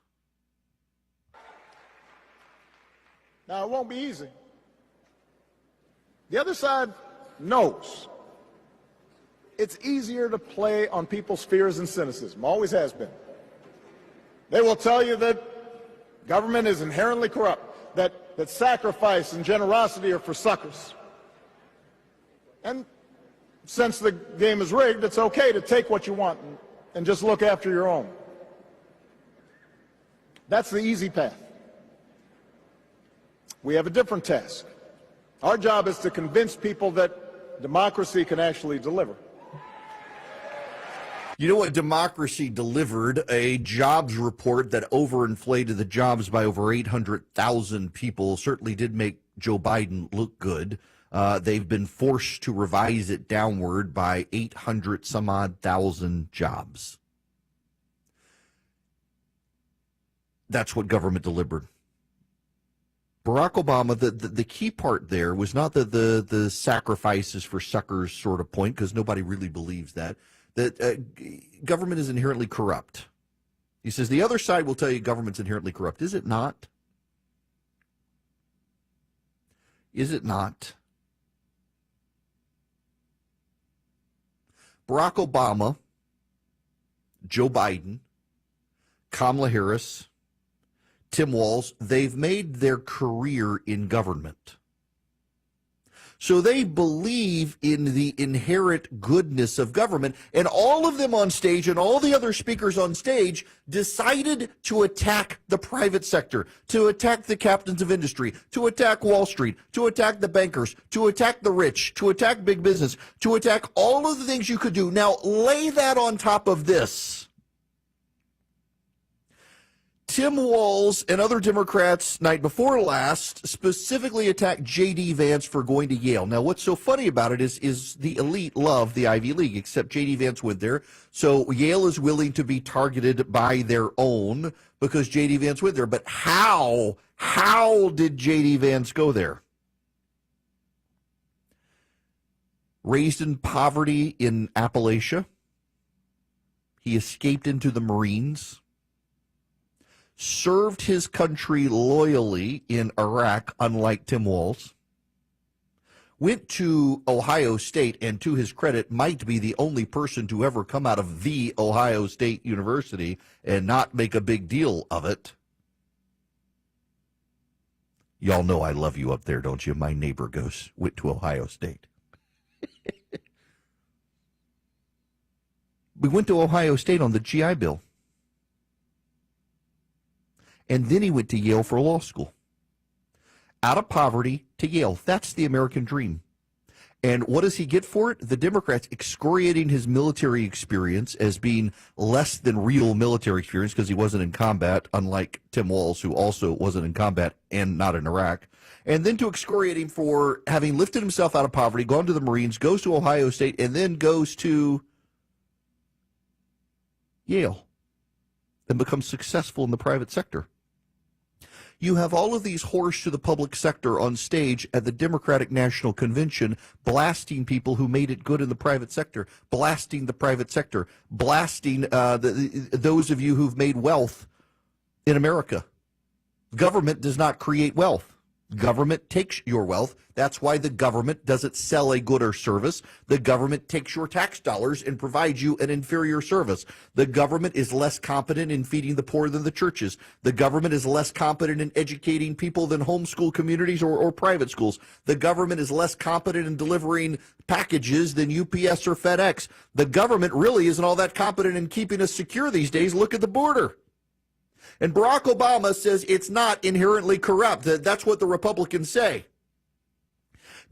Now, it won't be easy. The other side knows it's easier to play on people's fears and cynicism, always has been. They will tell you that government is inherently corrupt, that sacrifice and generosity are for suckers. And since the game is rigged, it's okay to take what you want and just look after your own. That's the easy path. We have a different task. Our job is to convince people that democracy can actually deliver. You know what democracy delivered? A jobs report that overinflated the jobs by over 800,000 people. Certainly did make Joe Biden look good. They've been forced to revise it downward by 800 some odd thousand jobs. That's what government delivered. Barack Obama, the key part there was not the sacrifices for suckers sort of point, because nobody really believes that government is inherently corrupt. He says the other side will tell you government's inherently corrupt. Is it not? Is it not? Barack Obama, Joe Biden, Kamala Harris, Tim Walz, they've made their career in government. So they believe in the inherent goodness of government, and all of them on stage and all the other speakers on stage decided to attack the private sector, to attack the captains of industry, to attack Wall Street, to attack the bankers, to attack the rich, to attack big business, to attack all of the things you could do. Now lay that on top of this. Tim Walz and other Democrats night before last specifically attacked J.D. Vance for going to Yale. Now, what's so funny about it is the elite love the Ivy League, except J.D. Vance went there. So Yale is willing to be targeted by their own because J.D. Vance went there. But how did J.D. Vance go there? Raised in poverty in Appalachia. He escaped into the Marines. Served his country loyally in Iraq, unlike Tim Walz. went to Ohio State, and to his credit, might be the only person to ever come out of the Ohio State University and not make a big deal of it. Y'all know I love you up there, don't you? My neighbor went to Ohio State. We went to Ohio State on the GI Bill. And then he went to Yale for law school. Out of poverty to Yale. That's the American dream. And what does he get for it? The Democrats excoriating his military experience as being less than real military experience because he wasn't in combat, unlike Tim Walz, who also wasn't in combat and not in Iraq. And then to excoriate him for having lifted himself out of poverty, gone to the Marines, goes to Ohio State, and then goes to Yale and becomes successful in the private sector. You have all of these whores to the public sector on stage at the Democratic National Convention blasting people who made it good in the private sector, blasting the private sector, blasting those of you who've made wealth in America. Government does not create wealth. Government takes your wealth. That's why the government doesn't sell a good or service. The government takes your tax dollars and provides you an inferior service. The government is less competent in feeding the poor than the churches. The government is less competent in educating people than homeschool communities or private schools. The government is less competent in delivering packages than UPS or FedEx. The government really isn't all that competent in keeping us secure these days. Look at the border. And Barack Obama says it's not inherently corrupt. That's what the Republicans say.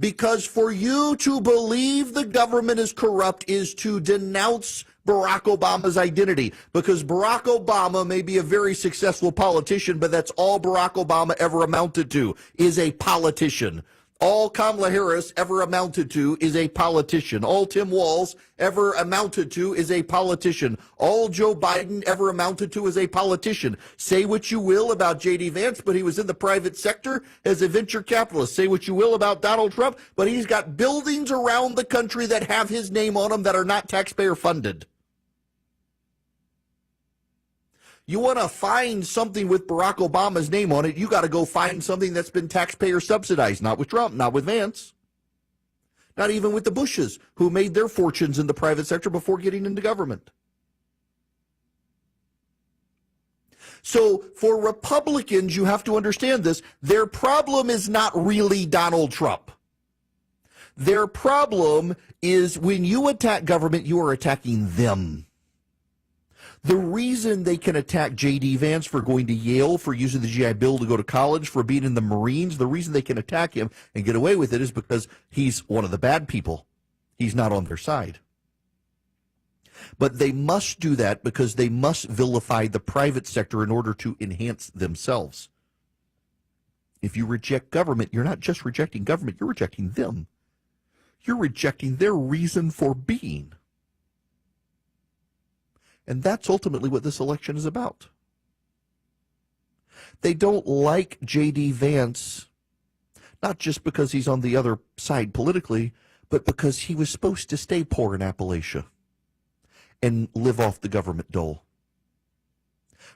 Because for you to believe the government is corrupt is to denounce Barack Obama's identity. Because Barack Obama may be a very successful politician, but that's all Barack Obama ever amounted to, is a politician. All Kamala Harris ever amounted to is a politician. All Tim Walz ever amounted to is a politician. All Joe Biden ever amounted to is a politician. Say what you will about J.D. Vance, but he was in the private sector as a venture capitalist. Say what you will about Donald Trump, but he's got buildings around the country that have his name on them that are not taxpayer funded. You want to find something with Barack Obama's name on it, you got to go find something that's been taxpayer subsidized, not with Trump, not with Vance, not even with the Bushes, who made their fortunes in the private sector before getting into government. So for Republicans, you have to understand this. Their problem is not really Donald Trump. Their problem is when you attack government, you are attacking them. The reason they can attack J.D. Vance for going to Yale, for using the GI Bill to go to college, for being in the Marines, the reason they can attack him and get away with it is because he's one of the bad people. He's not on their side. But they must do that because they must vilify the private sector in order to enhance themselves. If you reject government, you're not just rejecting government, you're rejecting them. You're rejecting their reason for being. And that's ultimately what this election is about. They don't like J.D. Vance, not just because he's on the other side politically, but because he was supposed to stay poor in Appalachia and live off the government dole.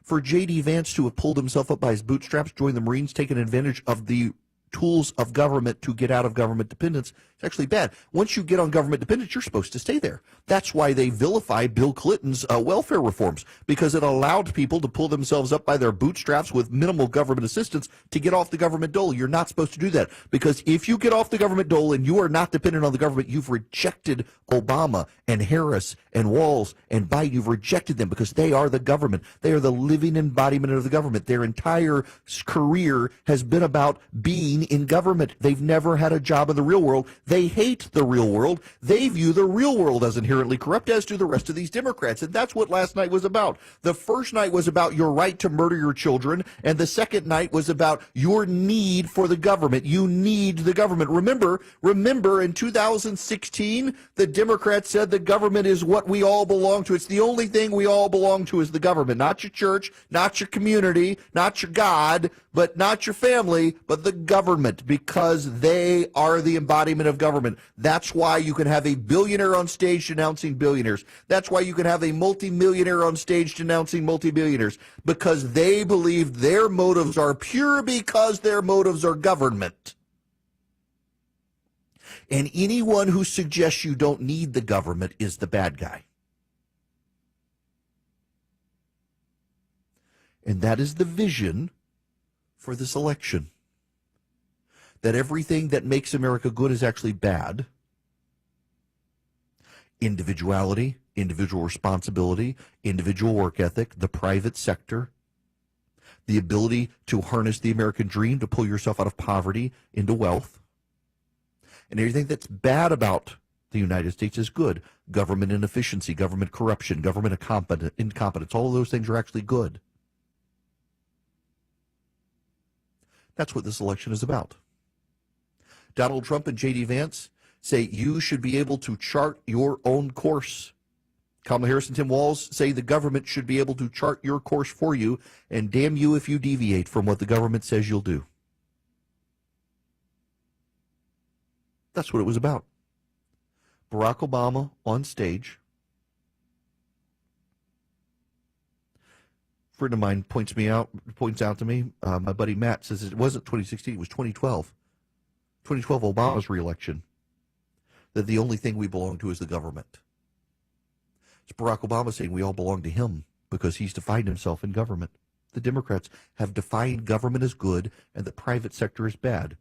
For J.D. Vance to have pulled himself up by his bootstraps, joined the Marines, taken advantage of the tools of government to get out of government dependence, it's actually bad. Once you get on government dependence, you're supposed to stay there. That's why they vilify Bill Clinton's welfare reforms, because it allowed people to pull themselves up by their bootstraps with minimal government assistance to get off the government dole. You're not supposed to do that, because if you get off the government dole and you are not dependent on the government, you've rejected Obama and Harris and Walz and Biden. You've rejected them because they are the government. They are the living embodiment of the government. Their entire career has been about being in government. They've never had a job in the real world. They hate the real world. They view the real world as inherently corrupt, as do the rest of these Democrats. And that's what last night was about. The first night was about your right to murder your children, and the second night was about your need for the government. You need the government. Remember, in 2016, the Democrats said the government is what we all belong to. It's the only thing we all belong to is the government. Not your church, not your community, not your God, but not your family, but the government, because they are the embodiment of government. That's why you can have a billionaire on stage denouncing billionaires. That's why you can have a multimillionaire on stage denouncing multimillionaires, because they believe their motives are pure because their motives are government. And anyone who suggests you don't need the government is the bad guy. And that is the vision for this election. That everything that makes America good is actually bad. Individuality, individual responsibility, individual work ethic, the private sector, the ability to harness the American dream to pull yourself out of poverty into wealth. And everything that's bad about the United States is good. Government inefficiency, government corruption, government incompetence, all of those things are actually good. That's what this election is about. Donald Trump and J.D. Vance say you should be able to chart your own course. Kamala Harris and Tim Walz say the government should be able to chart your course for you, and damn you if you deviate from what the government says you'll do. That's what it was about. Barack Obama on stage. A friend of mine points out to me, my buddy Matt says it wasn't 2016, it was 2012. 2012 Obama's reelection. That the only thing we belong to is the government. It's Barack Obama saying we all belong to him because he's defined himself in government. The Democrats have defined government as good and the private sector as bad.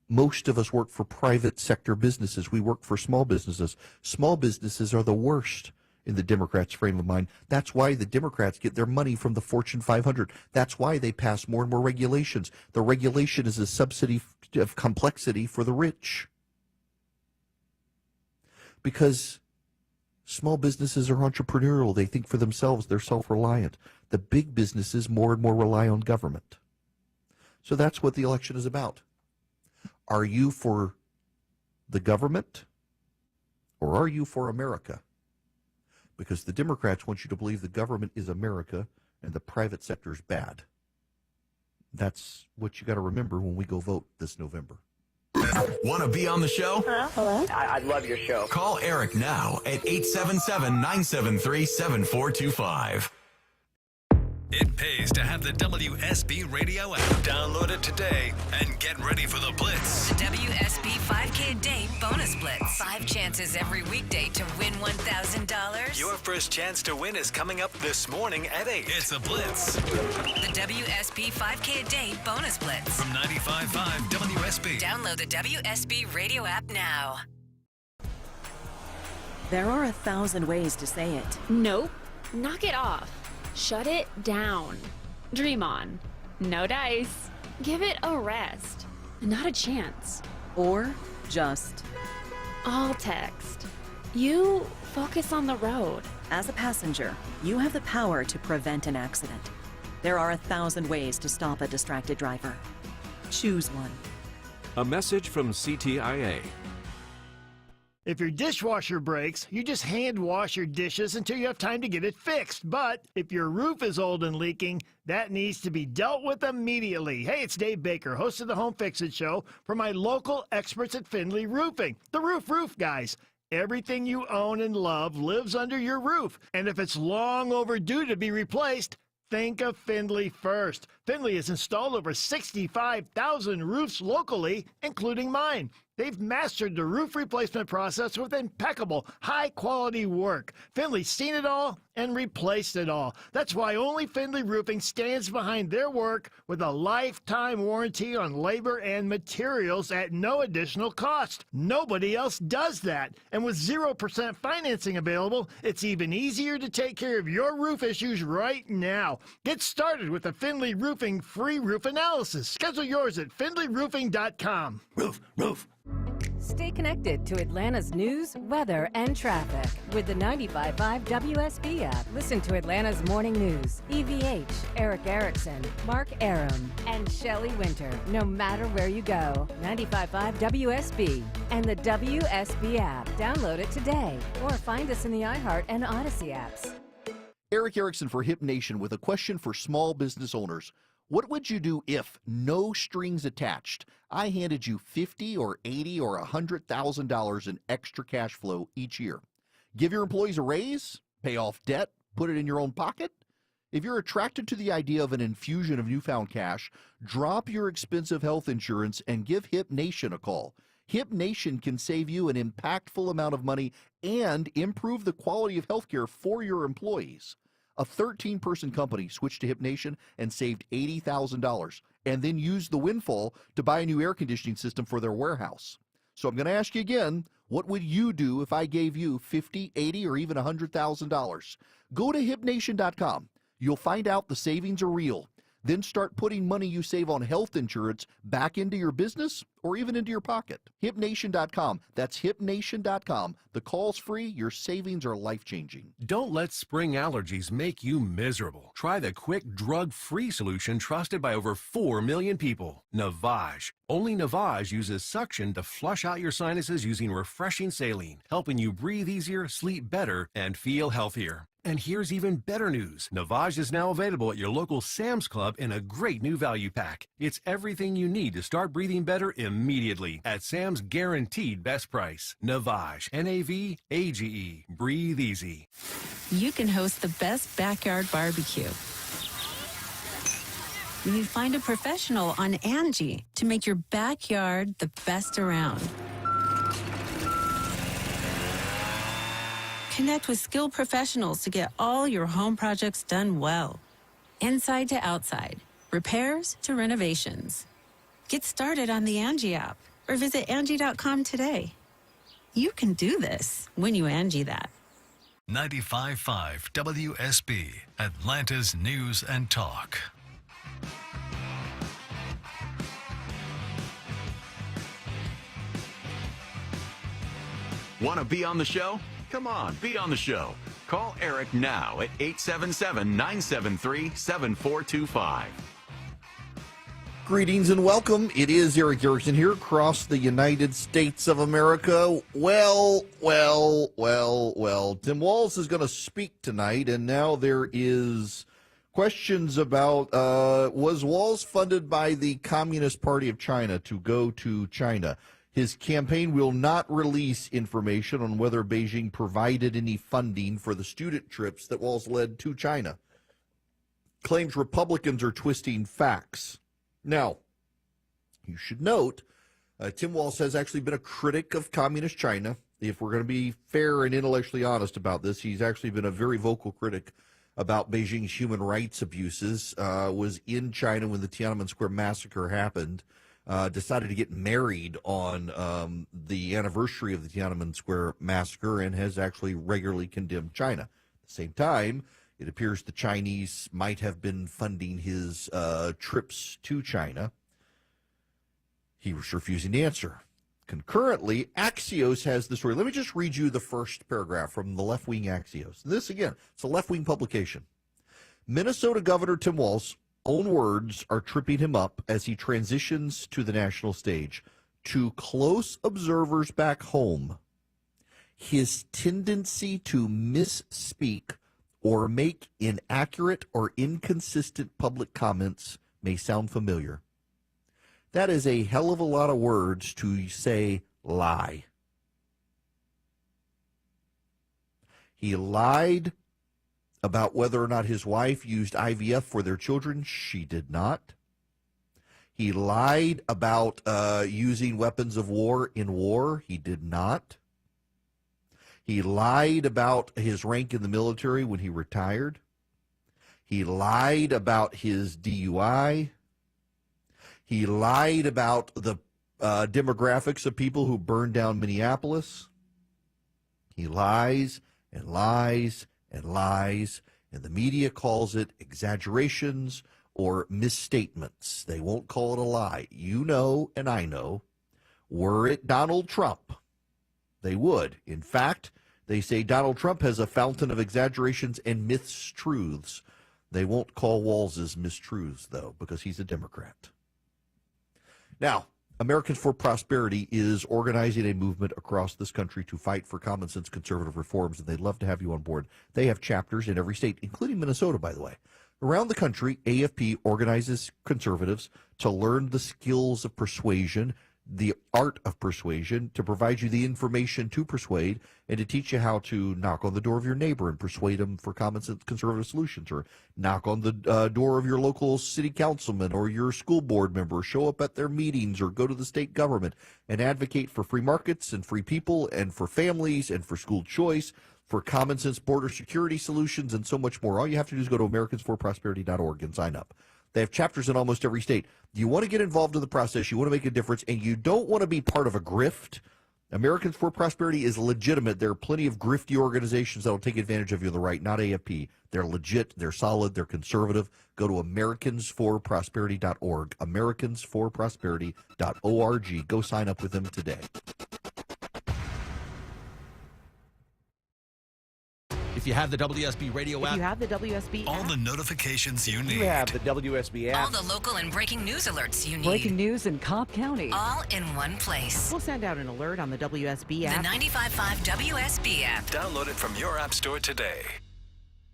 Most of us work for private sector businesses. We work for small businesses. Small businesses are the worst in the Democrats' frame of mind. That's why the Democrats get their money from the Fortune 500. That's why they pass more and more regulations. The regulation is a subsidy of complexity for the rich. Because small businesses are entrepreneurial. They think for themselves. They're self-reliant. The big businesses more and more rely on government. So that's what the election is about. Are you for the government or are you for America? Because the Democrats want you to believe the government is America and the private sector is bad. That's what you got to remember when we go vote this November. Want to be on the show? Hello? I love your show. Call Eric now at 877-973-7425. It pays to have the WSB radio app. Download it today and get ready for the Blitz. The WSB 5K a day bonus blitz. 5 chances every weekday to win $1,000. Your first chance to win is coming up this morning at 8. It's a Blitz. The WSB 5K a day bonus blitz. From 95.5 WSB. Download the WSB radio app now. There are 1,000 ways to say it. Nope. Knock it off. Shut it down. Dream on. No dice. Give it a rest. Not a chance. Or just All text. You focus on the road. as a passenger, you have the power to prevent an accident. There are 1,000 ways to stop a distracted driver. Choose one. A message from CTIA. If your dishwasher breaks, you just hand wash your dishes until you have time to get it fixed. But if your roof is old and leaking, that needs to be dealt with immediately. Hey, it's Dave Baker, host of the Home Fix-It Show for my local experts at Findlay Roofing, the roof guys. Everything you own and love lives under your roof. And if it's long overdue to be replaced, think of Findlay first. Findlay has installed over 65,000 roofs locally, including mine. They've mastered the roof replacement process with impeccable, high-quality work. Findlay's seen it all and replaced it all. That's why only Findlay Roofing stands behind their work with a lifetime warranty on labor and materials at no additional cost. Nobody else does that. And with 0% financing available, it's even easier to take care of your roof issues right now. Get started with the Findlay Roofing free roof analysis. Schedule yours at findlayroofing.com. Roof. Stay connected to Atlanta's news, weather, and traffic with the 95.5 WSB app. Listen to Atlanta's morning news. EVH, Eric Erickson, Mark Aram, and Shelley Winter. No matter where you go, 95.5 WSB and the WSB app. Download it today or find us in the iHeart and Odyssey apps. Eric Erickson for Hip Nation with a question for small business owners. What would you do if, no strings attached, I handed you $50,000 or $80,000 or $100,000 in extra cash flow each year? Give your employees a raise? Pay off debt? Put it in your own pocket? If you're attracted to the idea of an infusion of newfound cash, drop your expensive health insurance and give Hip Nation a call. Hip Nation can save you an impactful amount of money and improve the quality of healthcare for your employees. A 13-person company switched to Hip Nation and saved $80,000 and then used the windfall to buy a new air conditioning system for their warehouse. So I'm going to ask you again, what would you do if I gave you $50, $80, or even $100,000? Go to HipNation.com. You'll find out the savings are real. Then start putting money you save on health insurance back into your business or even into your pocket. HipNation.com. That's HipNation.com. The call's free. Your savings are life-changing. Don't let spring allergies make you miserable. Try the quick, drug-free solution trusted by over 4 million people, Navage. Only Navage uses suction to flush out your sinuses using refreshing saline, helping you breathe easier, sleep better, and feel healthier. And here's even better news. Navage is now available at your local Sam's Club in a great new value pack. It's everything you need to start breathing better immediately at Sam's guaranteed best price. Navage, N-A-V-A-G-E. Breathe easy. You can host the best backyard barbecue when you find a professional on Angie to make your backyard the best around. Connect with skilled professionals to get all your home projects done well. Inside to outside, repairs to renovations. Get started on the Angie app or visit Angie.com today. You can do this when you Angie that. 95.5 WSB, Atlanta's News and Talk. Want to be on the show? Come on, be on the show. Call Eric now at 877-973-7425. Greetings and welcome. It is Eric Erickson here across the United States of America. Well. Tim Walz is going to speak tonight, and now there is questions about, was Walz funded by the Communist Party of China to go to China? His campaign will not release information on whether Beijing provided any funding for the student trips that Walz led to China. Claims Republicans are twisting facts. Now, you should note, Tim Walz has actually been a critic of Communist China. If we're going to be fair and intellectually honest about this, he's actually been a very vocal critic about Beijing's human rights abuses, was in China when the Tiananmen Square massacre happened. Decided to get married on the anniversary of the Tiananmen Square massacre and has actually regularly condemned China. At the same time, it appears the Chinese might have been funding his trips to China. He was refusing to answer. Concurrently, Axios has the story. Let me just read you the first paragraph from the left-wing Axios. This, again, it's a left-wing publication. Minnesota Governor Tim Walz, own words, are tripping him up as he transitions to the national stage. To close observers back home, his tendency to misspeak or make inaccurate or inconsistent public comments may sound familiar. That is a hell of a lot of words to say lie. He lied about whether or not his wife used IVF for their children. She did not. He lied about using weapons of war in war. He did not. He lied about his rank in the military when he retired. He lied about his DUI. He lied about the demographics of people who burned down Minneapolis. He lies and lies and lies, and the media calls it exaggerations or misstatements. They won't call it a lie. You know, and I know, were it Donald Trump, they would. In fact, they say Donald Trump has a fountain of exaggerations and mistruths. They won't call Walz's mistruths, though, because he's a Democrat. Now, Americans for Prosperity is organizing a movement across this country to fight for common sense conservative reforms, and they'd love to have you on board. They have chapters in every state, including Minnesota, by the way. Around the country, AFP organizes conservatives to learn the skills of persuasion, the art of persuasion, to provide you the information to persuade, and to teach you how to knock on the door of your neighbor and persuade them for common sense conservative solutions, or knock on the door of your local city councilman or your school board member, show up at their meetings, or go to the state government and advocate for free markets and free people and for families and for school choice, for common sense border security solutions, and so much more. All you have to do is go to americansforprosperity.org and sign up. They have chapters in almost every state. You want to get involved in the process, you want to make a difference, and you don't want to be part of a grift. Americans for Prosperity is legitimate. There are plenty of grifty organizations that will take advantage of you on the right, not AFP. They're legit, they're solid, they're conservative. Go to americansforprosperity.org, americansforprosperity.org. Go sign up with them today. If you have the WSB radio app, all the notifications you need. you have the WSB app. All the local and breaking news alerts you need. Breaking news in Cobb County. All in one place. We'll send out an alert on the WSB app. The 95.5 WSB app. Download it from your app store today.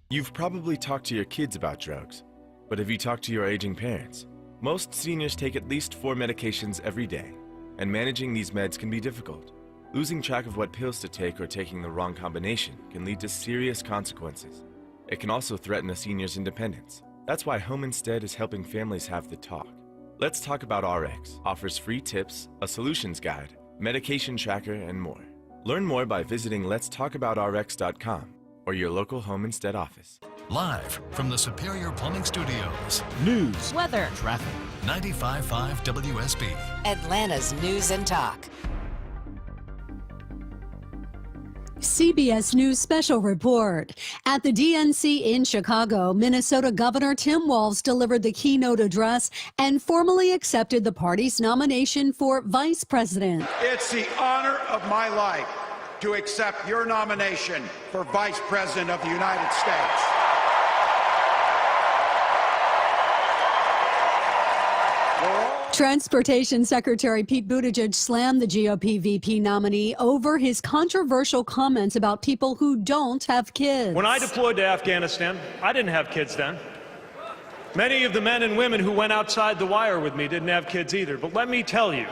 You've probably talked to your kids about drugs, but have you talked to your aging parents? Most seniors take at least 4 medications every day, and managing these meds can be difficult. Losing track of what pills to take or taking the wrong combination can lead to serious consequences. It can also threaten a senior's independence. That's why Home Instead is helping families have the talk. Let's Talk About RX offers free tips, a solutions guide, medication tracker, and more. Learn more by visiting letstalkaboutrx.com or your local Home Instead office. Live from the Superior Plumbing Studios. News, weather, traffic. 95.5 WSB. Atlanta's News and Talk. CBS News Special Report. At the DNC in Chicago, Minnesota Governor Tim Walz delivered the keynote address and formally accepted the party's nomination for vice president. It's the honor of my life to accept your nomination for Vice President of the United States. Transportation Secretary Pete Buttigieg slammed the GOP VP nominee over his controversial comments about people who don't have kids. When I deployed to Afghanistan, I didn't have kids then. Many of the men and women who went outside the wire with me didn't have kids either. But let me tell you,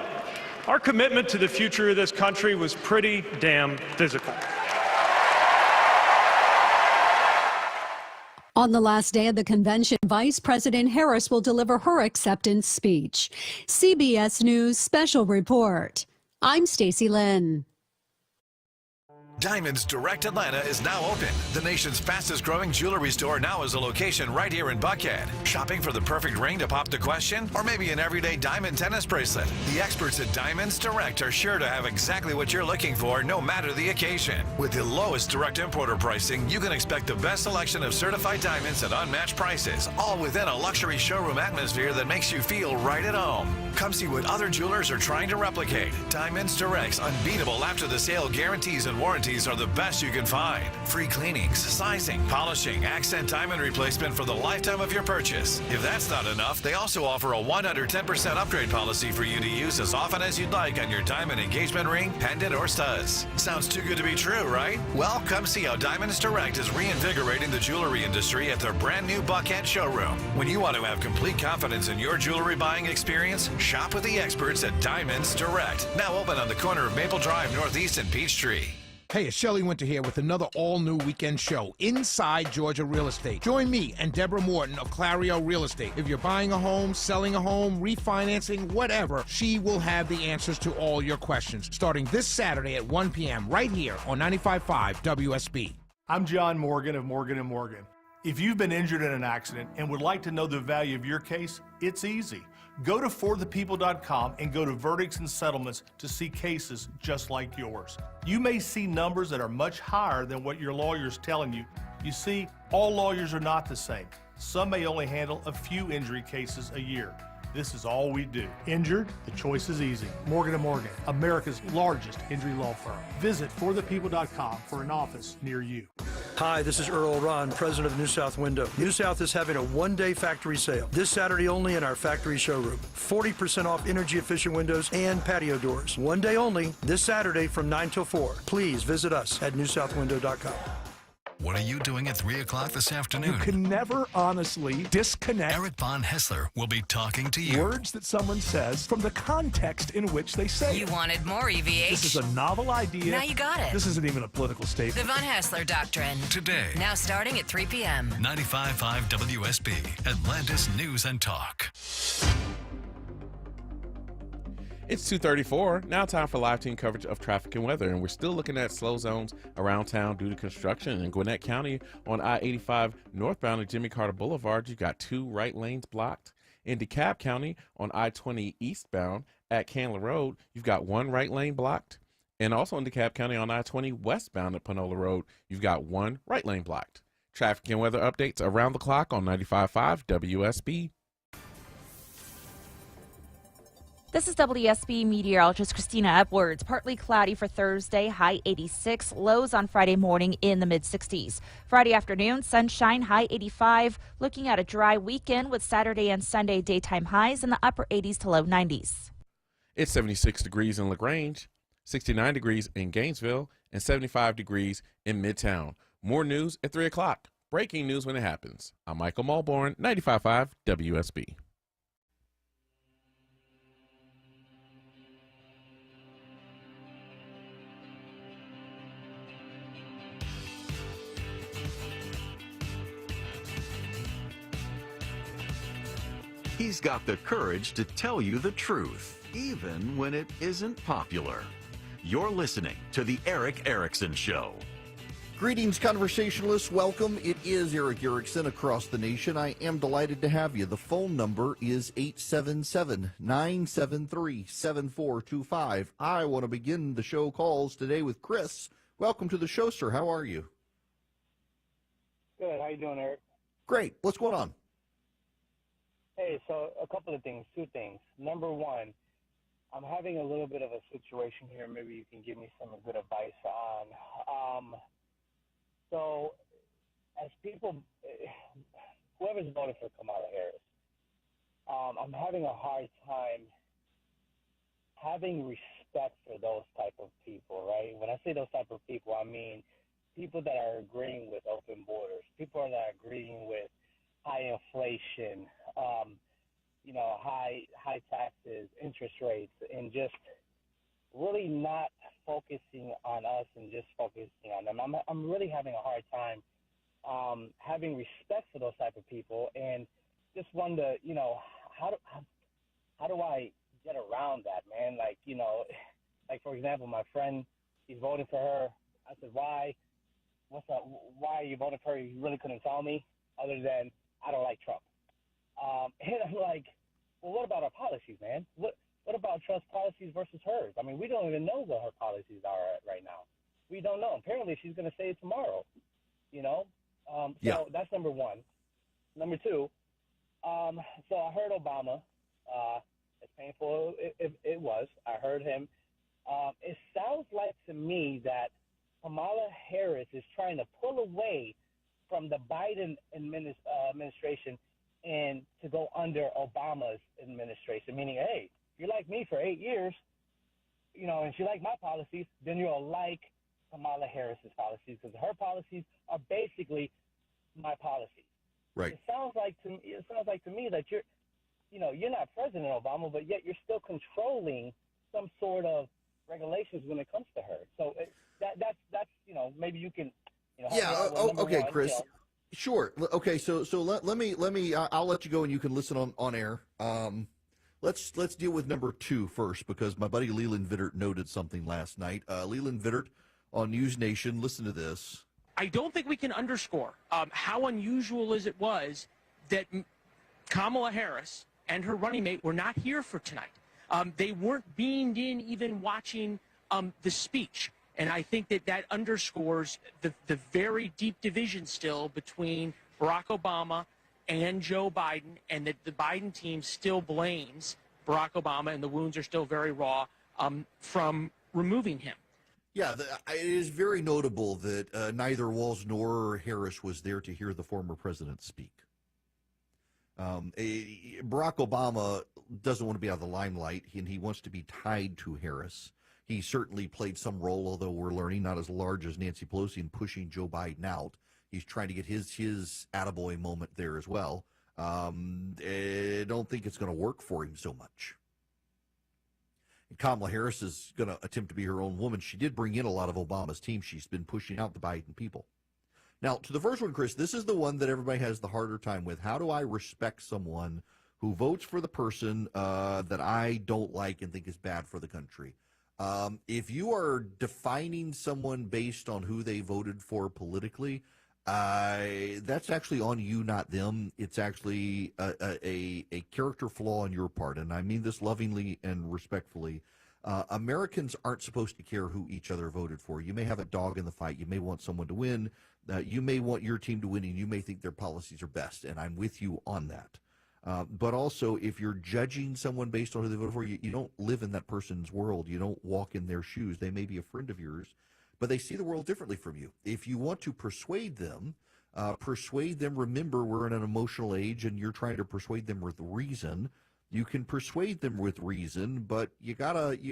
our commitment to the future of this country was pretty damn physical. On the last day of the convention, Vice President Harris will deliver her acceptance speech. CBS News Special Report. I'm Stacy Lynn. Diamonds Direct Atlanta is now open. The nation's fastest growing jewelry store now has a location right here in Buckhead. Shopping for the perfect ring to pop the question? Or maybe an everyday diamond tennis bracelet? The experts at Diamonds Direct are sure to have exactly what you're looking for, no matter the occasion. With the lowest direct importer pricing, you can expect the best selection of certified diamonds at unmatched prices, all within a luxury showroom atmosphere that makes you feel right at home. Come see what other jewelers are trying to replicate. Diamonds Direct's unbeatable after-the-sale guarantees and warranties are the best you can find. Free cleanings, sizing, polishing, accent diamond replacement for the lifetime of your purchase. If that's not enough, they also offer a 110% upgrade policy for you to use as often as you'd like on your diamond engagement ring, pendant, or studs. Sounds too good to be true, right? Well, come see how Diamonds Direct is reinvigorating the jewelry industry at their brand new Buckhead showroom. When you want to have complete confidence in your jewelry buying experience, shop with the experts at Diamonds Direct. Now open on the corner of Maple Drive Northeast and Peachtree. Hey, it's Shelley Winter here with another all-new weekend show, Inside Georgia Real Estate. Join me and Deborah Morton of Clario Real Estate. If you're buying a home, selling a home, refinancing, whatever, she will have the answers to all your questions. Starting this Saturday at 1 p.m. right here on 95.5 WSB. I'm John Morgan of Morgan & Morgan. If you've been injured in an accident and would like to know the value of your case, it's easy. Go to forthepeople.com and go to verdicts and settlements to see cases just like yours. You may see numbers that are much higher than what your lawyer's telling you. You see, all lawyers are not the same. Some may only handle a few injury cases a year. This is all we do. Injured? The choice is easy. Morgan & Morgan, America's largest injury law firm. Visit forthepeople.com for an office near you. Hi, this is Earl Ron, president of New South Window. New South is having a one-day factory sale this Saturday only in our factory showroom. 40% off energy-efficient windows and patio doors. One day only, this Saturday from 9 till 4. Please visit us at newsouthwindow.com. What are you doing at 3 o'clock this afternoon? You can never honestly disconnect Eric Von Hessler will be talking to you. words that someone says from the context in which they say You it. wanted more, EVH. This is a novel idea. Now you got it. This isn't even a political The statement. Von Hassler Doctrine. Today, Now starting at 3 p.m. 95.5 WSB, Atlantis News and Talk. It's 2:34. Now time for live team coverage of traffic and weather, and we're still looking at slow zones around town due to construction. In Gwinnett County on I-85 northbound at Jimmy Carter Boulevard, you've got 2 right lanes blocked. In DeKalb County on I-20 eastbound at Candler Road, you've got 1 right lane blocked. And also in DeKalb County on I-20 westbound at Panola Road, you've got 1 right lane blocked. Traffic and weather updates around the clock on 95.5 WSB. This is WSB meteorologist Christina Edwards. Partly cloudy for Thursday, high 86. Lows on Friday morning in the mid-60s. Friday afternoon, sunshine, high 85. Looking at a dry weekend with Saturday and Sunday daytime highs in the upper 80s to low 90s. It's 76 degrees in LaGrange, 69 degrees in Gainesville, and 75 degrees in Midtown. More news at 3 o'clock. Breaking news when it happens. I'm Michael Mulborn, 95.5 WSB. He's got the courage to tell you the truth, even when it isn't popular. You're listening to The Eric Erickson Show. Greetings, conversationalists. Welcome. It is Eric Erickson across the nation. I am delighted to have you. The phone number is 877-973-7425. I want to begin the show calls today with Chris. Welcome to the show, sir. How are you? Good. How you doing, Eric? Great. What's going on? Hey, so a couple of things, 2 things. Number one, I'm having a little bit of a situation here. Maybe you can give me some good advice on. So, as people, whoever's voting for Kamala Harris, I'm having a hard time having respect for those type of people, right? When I say those type of people, I mean people that are agreeing with open borders, people that are agreeing with high inflation, high taxes, interest rates, and just really not focusing on us and just focusing on them. I'm really having a hard time having respect for those type of people, and just wonder, how do I get around that, man? Like for example, my friend, he's voting for her. I said, why? What's up? Why are you voting for her? You really couldn't tell me, other than I don't like Trump. And I'm like, well, what about our policies, man? What about Trump's policies versus hers? I mean, we don't even know what her policies are right now. We don't know. Apparently, she's going to say it tomorrow, So that's number one. Number two, so I heard Obama, as painful as it was, I heard him. It sounds like to me that Kamala Harris is trying to pull away from the Biden administration and to go under Obama's administration, meaning, hey, if you like me for 8 years, and if you like my policies, then you'll like Kamala Harris's policies, because her policies are basically my policies. Right. It sounds like to me that you're not President Obama, but yet you're still controlling some sort of regulations when it comes to her. So that's maybe you can. Okay, Chris. Sure. Okay, so let me I'll let you go and you can listen on air. Let's deal with number 2 first, because my buddy Leland Vittert noted something last night. Leland Vittert on News Nation. Listen to this. I don't think we can underscore how unusual it was that Kamala Harris and her running mate were not here for tonight. They weren't beamed in even watching the speech. And I think that underscores the very deep division still between Barack Obama and Joe Biden, and that the Biden team still blames Barack Obama, and the wounds are still very raw from removing him. Yeah, it is very notable that neither Walz nor Harris was there to hear the former president speak. Barack Obama doesn't want to be out of the limelight, and he wants to be tied to Harris. He certainly played some role, although we're learning not as large as Nancy Pelosi in pushing Joe Biden out. He's trying to get his attaboy moment there as well. I don't think it's going to work for him so much. And Kamala Harris is going to attempt to be her own woman. She did bring in a lot of Obama's team. She's been pushing out the Biden people. Now, to the first one, Chris, this is the one that everybody has the harder time with. How do I respect someone who votes for the person that I don't like and think is bad for the country? If you are defining someone based on who they voted for politically, that's actually on you, not them. It's actually a character flaw on your part, and I mean this lovingly and respectfully. Americans aren't supposed to care who each other voted for. You may have a dog in the fight. You may want someone to win. You may want your team to win, and you may think their policies are best, and I'm with you on that. But also, if you're judging someone based on who they voted for, you don't live in that person's world. You don't walk in their shoes. They may be a friend of yours, but they see the world differently from you. If you want to persuade them, remember we're in an emotional age, and you're trying to persuade them with reason. You can persuade them with reason, but you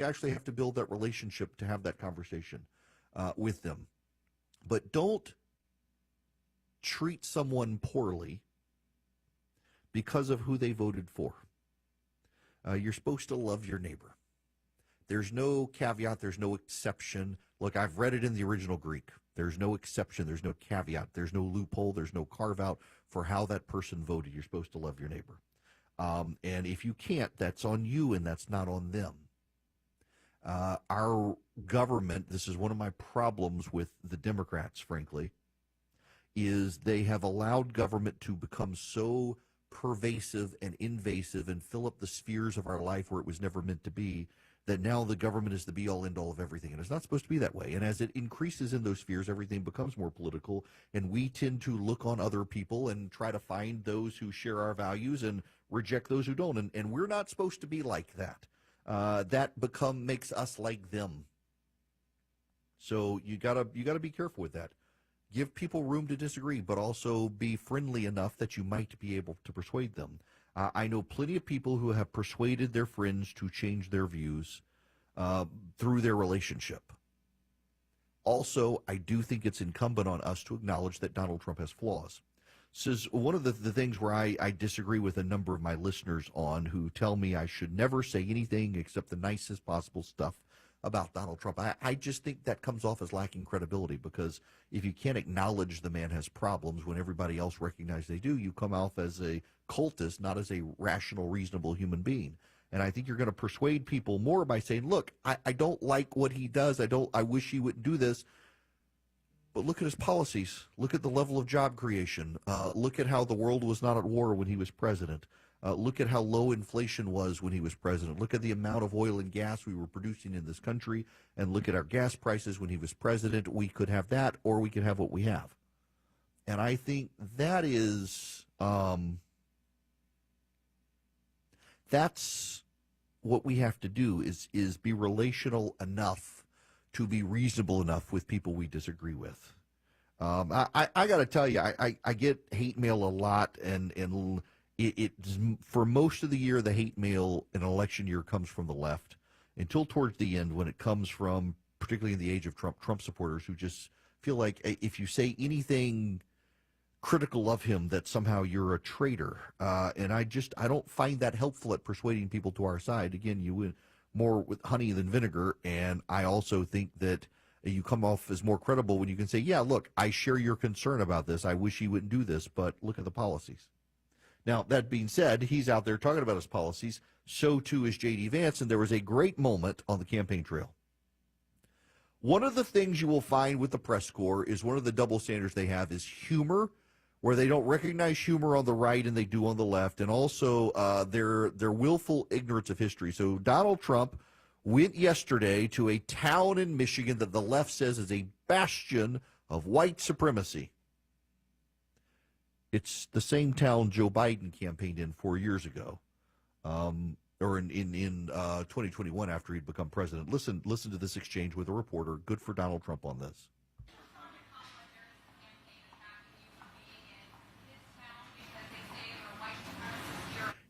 actually have to build that relationship to have that conversation with them. But don't treat someone poorly because of who they voted for. You're supposed to love your neighbor. There's no caveat. There's no exception. Look, I've read it in the original Greek. There's no exception. There's no caveat. There's no loophole. There's no carve-out for how that person voted. You're supposed to love your neighbor. And if you can't, that's on you and that's not on them. Our government, this is one of my problems with the Democrats, frankly, is they have allowed government to become so pervasive and invasive and fill up the spheres of our life where it was never meant to be, that now the government is the be-all, end-all of everything. And it's not supposed to be that way. And as it increases in those spheres, everything becomes more political, and we tend to look on other people and try to find those who share our values and reject those who don't. And we're not supposed to be like that. That makes us like them. So you gotta be careful with that. Give people room to disagree, but also be friendly enough that you might be able to persuade them. I know plenty of people who have persuaded their friends to change their views through their relationship. Also, I do think it's incumbent on us to acknowledge that Donald Trump has flaws. This is one of the things where I disagree with a number of my listeners on, who tell me I should never say anything except the nicest possible stuff about Donald Trump. I just think that comes off as lacking credibility, because if you can't acknowledge the man has problems when everybody else recognizes they do, you come off as a cultist, not as a rational, reasonable human being. And I think you're going to persuade people more by saying, look, I don't like what he does. I wish he wouldn't do this. But look at his policies. Look at the level of job creation. Look at how the world was not at war when he was president. Look at how low inflation was when he was president. Look at the amount of oil and gas we were producing in this country, and look at our gas prices when he was president. We could have that, or we could have what we have. And I think that is, that's what we have to do, is be relational enough to be reasonable enough with people we disagree with. I got to tell you, I get hate mail a lot, and it for most of the year, the hate mail in an election year comes from the left, until towards the end, when it comes from, particularly in the age of Trump supporters, who just feel like if you say anything critical of him, that somehow you're a traitor. And I don't find that helpful at persuading people to our side. Again, you win more with honey than vinegar, and I also think that you come off as more credible when you can say, yeah, look, I share your concern about this. I wish he wouldn't do this, but look at the policies. Now, that being said, he's out there talking about his policies. So, too, is J.D. Vance, and there was a great moment on the campaign trail. One of the things you will find with the press corps is one of the double standards they have is humor, where they don't recognize humor on the right and they do on the left, and also their willful ignorance of history. So Donald Trump went yesterday to a town in Michigan that the left says is a bastion of white supremacy. It's the same town Joe Biden campaigned in 4 years ago, or in 2021 after he'd become president. Listen to this exchange with a reporter. Good for Donald Trump on this.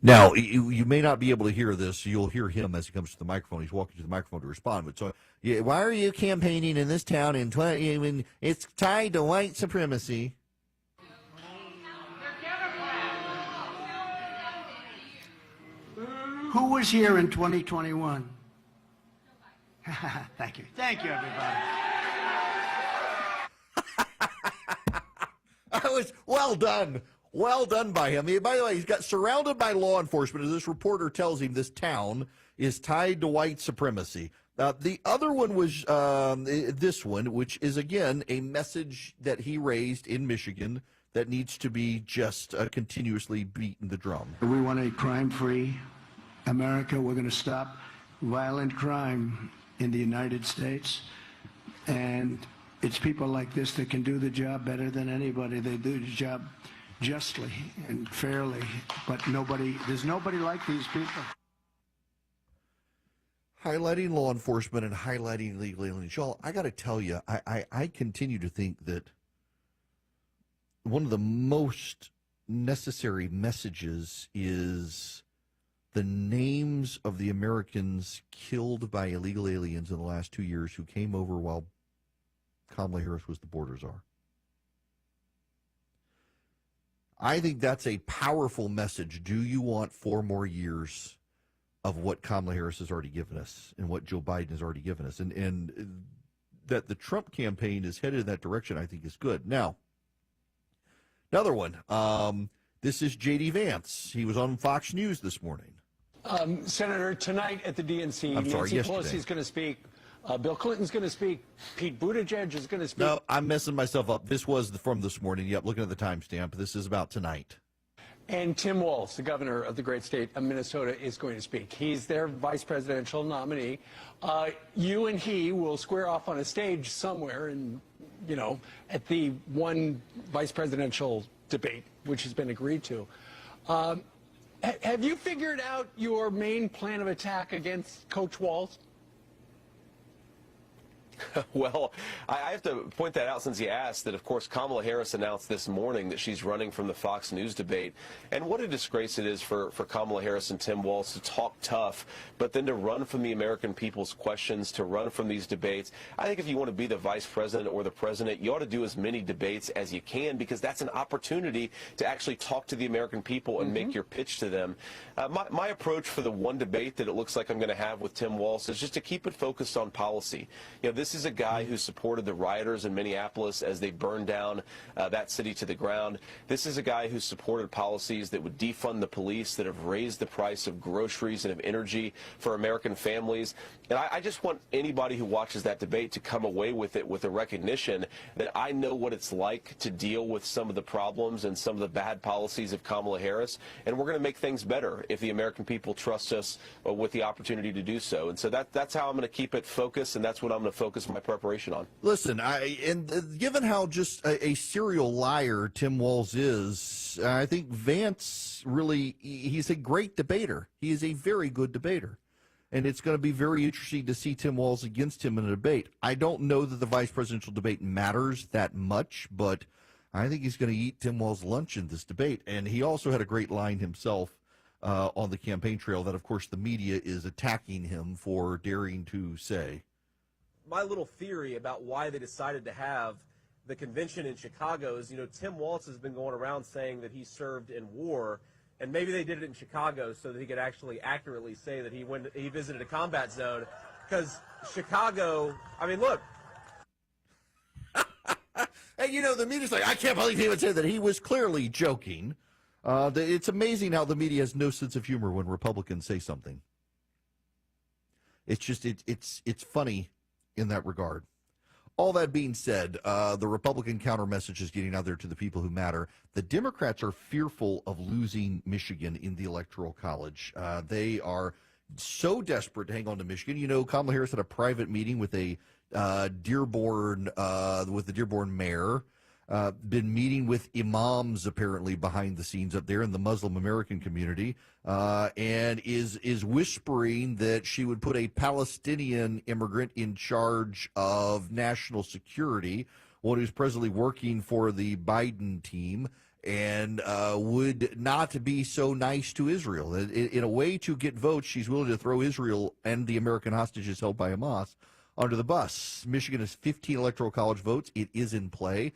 Now, you may not be able to hear this. You'll hear him as he comes to the microphone. He's walking to the microphone to respond. But so, yeah, why are you campaigning in this town when it's tied to white supremacy? Who was here in 2021? Thank you. Thank you, everybody. Well done. Well done by him. By the way, he's got surrounded by law enforcement, as this reporter tells him this town is tied to white supremacy. The other one was this one, which is, again, a message that he raised in Michigan that needs to be just continuously beaten the drum. We want a crime-free America. We're going to stop violent crime in the United States. And it's people like this that can do the job better than anybody. They do the job justly and fairly, but there's nobody like these people. Highlighting law enforcement and highlighting illegal aliens. Y'all, I got to tell you, I continue to think that one of the most necessary messages is the names of the Americans killed by illegal aliens in the last 2 years who came over while Kamala Harris was the border czar. I think that's a powerful message. Do you want 4 more years of what Kamala Harris has already given us and what Joe Biden has already given us? And that the Trump campaign is headed in that direction, I think, is good. Now, another one. This is J.D. Vance. He was on Fox News this morning. Senator, tonight at the DNC, Nancy Pelosi is going to speak. Bill Clinton's going to speak. Pete Buttigieg is going to speak. No, I'm messing myself up. This was from this morning. Yep, looking at the timestamp. This is about tonight. And Tim Walz, the governor of the great state of Minnesota, is going to speak. He's their vice presidential nominee. You and he will square off on a stage somewhere, and at the one vice presidential debate, which has been agreed to. Have you figured out your main plan of attack against Coach Walz? Well, I have to point that out since you asked that, of course, Kamala Harris announced this morning that she's running from the Fox News debate. And what a disgrace it is for Kamala Harris and Tim Walz to talk tough, but then to run from the American people's questions, to run from these debates. I think if you want to be the vice president or the president, you ought to do as many debates as you can, because that's an opportunity to actually talk to the American people and make your pitch to them. My approach for the one debate that it looks like I'm going to have with Tim Walz is just to keep it focused on policy. This is a guy who supported the rioters in Minneapolis as they burned down that city to the ground. This is a guy who supported policies that would defund the police, that have raised the price of groceries and of energy for American families. And I just want anybody who watches that debate to come away with it with a recognition that I know what it's like to deal with some of the problems and some of the bad policies of Kamala Harris. And we're going to make things better if the American people trust us with the opportunity to do so. And so that's how I'm going to keep it focused, and that's what I'm going to focus my preparation on. Listen, given how just a serial liar Tim Walz is, I think Vance he's a great debater. He is a very good debater. And it's going to be very interesting to see Tim Walz against him in a debate. I don't know that the vice presidential debate matters that much, but I think he's going to eat Tim Walz lunch in this debate. And he also had a great line himself on the campaign trail that, of course, the media is attacking him for daring to say. My little theory about why they decided to have the convention in Chicago is, Tim Walz has been going around saying that he served in war, and maybe they did it in Chicago so that he could actually accurately say that he visited a combat zone, because Chicago, I mean, look. And, the media's like, I can't believe he would say that. He was clearly joking. It's amazing how the media has no sense of humor when Republicans say something. It's just, it's funny in that regard. All that being said, the Republican counter message is getting out there to the people who matter. The Democrats are fearful of losing Michigan in the Electoral College. They are so desperate to hang on to Michigan. Kamala Harris had a private meeting with the Dearborn mayor. Been meeting with imams apparently behind the scenes up there in the Muslim American community, and is whispering that she would put a Palestinian immigrant in charge of national security, one who's presently working for the Biden team. and would not be so nice to Israel. In a way to get votes, she's willing to throw Israel and the American hostages held by Hamas under the bus. Michigan has 15 electoral college votes. It is in play.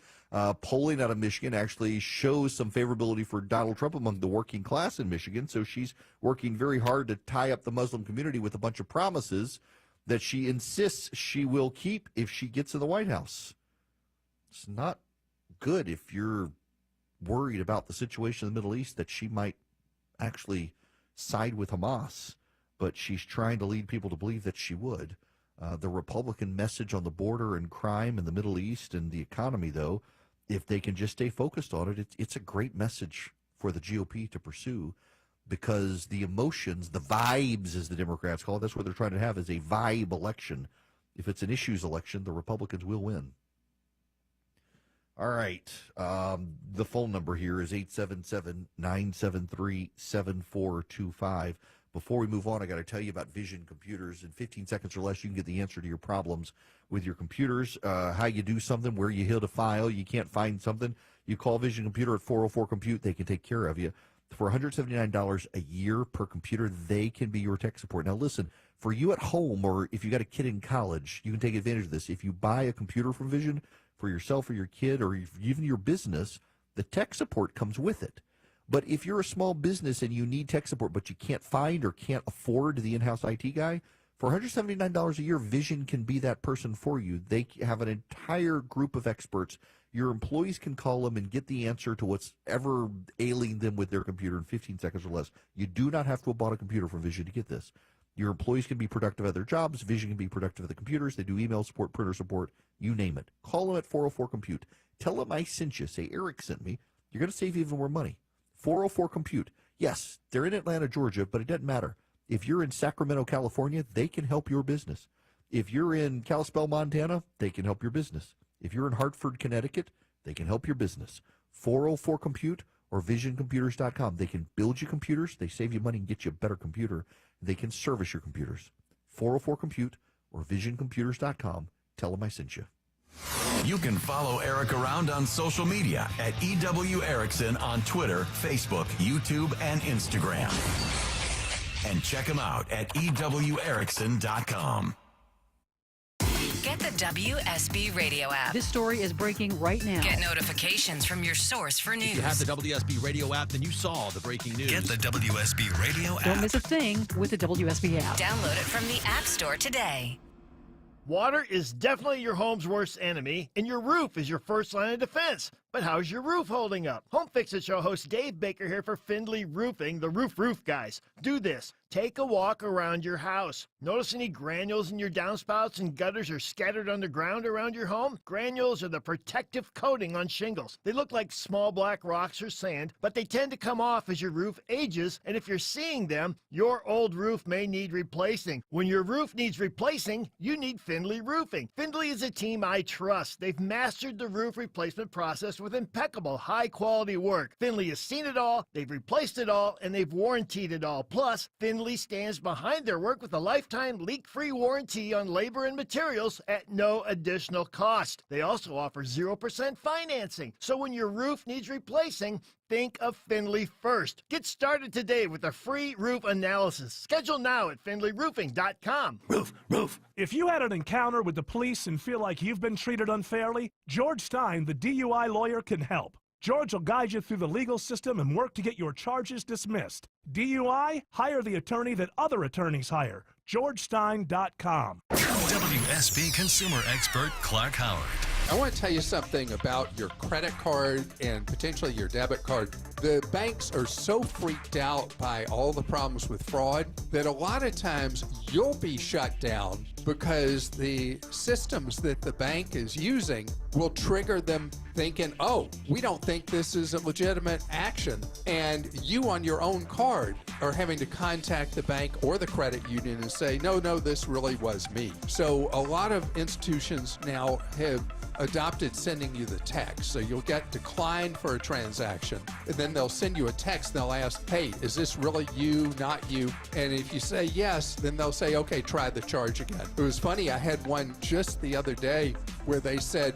Polling out of Michigan actually shows some favorability for Donald Trump among the working class in Michigan, so she's working very hard to tie up the Muslim community with a bunch of promises that she insists she will keep if she gets in the White House. It's not good if you're worried about the situation in the Middle East that she might actually side with Hamas, but she's trying to lead people to believe that she would. The Republican message on the border and crime in the Middle East and the economy, though, if they can just stay focused on it, it's a great message for the GOP to pursue, because the emotions, the vibes, as the Democrats call it, that's what they're trying to have, is a vibe election. If it's an issues election, the Republicans will win. All right. The phone number here is 877-973-7425. Before we move on, I got to tell you about Vision Computers. In 15 seconds or less, you can get the answer to your problems with your computers, how you do something, where you hit a file, you can't find something. You call Vision Computer at 404-COMPUTE. They can take care of you. For $179 a year per computer, they can be your tech support. Now, listen, for you at home, or if you got a kid in college, you can take advantage of this. If you buy a computer from Vision for yourself or your kid or even your business, the tech support comes with it. But if you're a small business and you need tech support, but you can't find or can't afford the in-house IT guy, for $179 a year, Vision can be that person for you. They have an entire group of experts. Your employees can call them and get the answer to what's ever ailing them with their computer in 15 seconds or less. You do not have to have bought a computer from Vision to get this. Your employees can be productive at their jobs. Vision can be productive at the computers. They do email support, printer support, you name it. Call them at 404-COMPUTE. Tell them I sent you. Say, Eric sent me. You're going to save even more money. 404-COMPUTE. Yes, they're in Atlanta, Georgia, but it doesn't matter. If you're in Sacramento, California, they can help your business. If you're in Kalispell, Montana, they can help your business. If you're in Hartford, Connecticut, they can help your business. 404-COMPUTE or visioncomputers.com. They can build you computers. They save you money and get you a better computer. They can service your computers. 404-COMPUTE or visioncomputers.com. Tell them I sent you. You can follow Eric around on social media at EW Erickson on Twitter, Facebook, YouTube, and Instagram. And check him out at EWErickson.com. Get the WSB Radio app. This story is breaking right now. Get notifications from your source for news. If you have the WSB Radio app, then you saw the breaking news. Get the WSB Radio app. Don't miss a thing with the WSB app. Download it from the App Store today. Water is definitely your home's worst enemy, and your roof is your first line of defense. But how's your roof holding up? Home Fix It Show host Dave Baker here for Findlay Roofing, the roof guys. Do this. Take a walk around your house. Notice any granules in your downspouts and gutters are scattered underground around your home? Granules are the protective coating on shingles. They look like small black rocks or sand, but they tend to come off as your roof ages, and if you're seeing them, your old roof may need replacing. When your roof needs replacing, you need Findlay Roofing. Findlay is a team I trust. They've mastered the roof replacement process with impeccable, high-quality work. Findlay has seen it all, they've replaced it all, and they've warrantied it all. Plus, Findlay stands behind their work with a lifetime leak-free warranty on labor and materials at no additional cost. They also offer 0% financing. So when your roof needs replacing, think of Findlay first. Get started today with a free roof analysis. Schedule now at FindlayRoofing.com. Roof. If you had an encounter with the police and feel like you've been treated unfairly, George Stein, the DUI lawyer, can help. George will guide you through the legal system and work to get your charges dismissed. DUI? Hire the attorney that other attorneys hire. GeorgeStein.com. WSB consumer expert Clark Howard. I want to tell you something about your credit card and potentially your debit card. The banks are so freaked out by all the problems with fraud that a lot of times you'll be shut down because the systems that the bank is using will trigger them thinking, oh, we don't think this is a legitimate action. And you on your own card are having to contact the bank or the credit union and say, no, this really was me. So a lot of institutions now have adopted sending you the text. So you'll get declined for a transaction, and then they'll send you a text. They'll ask, hey, is this really you, not you? And if you say yes, then they'll say, okay, try the charge again. It was funny, I had one just the other day where they said,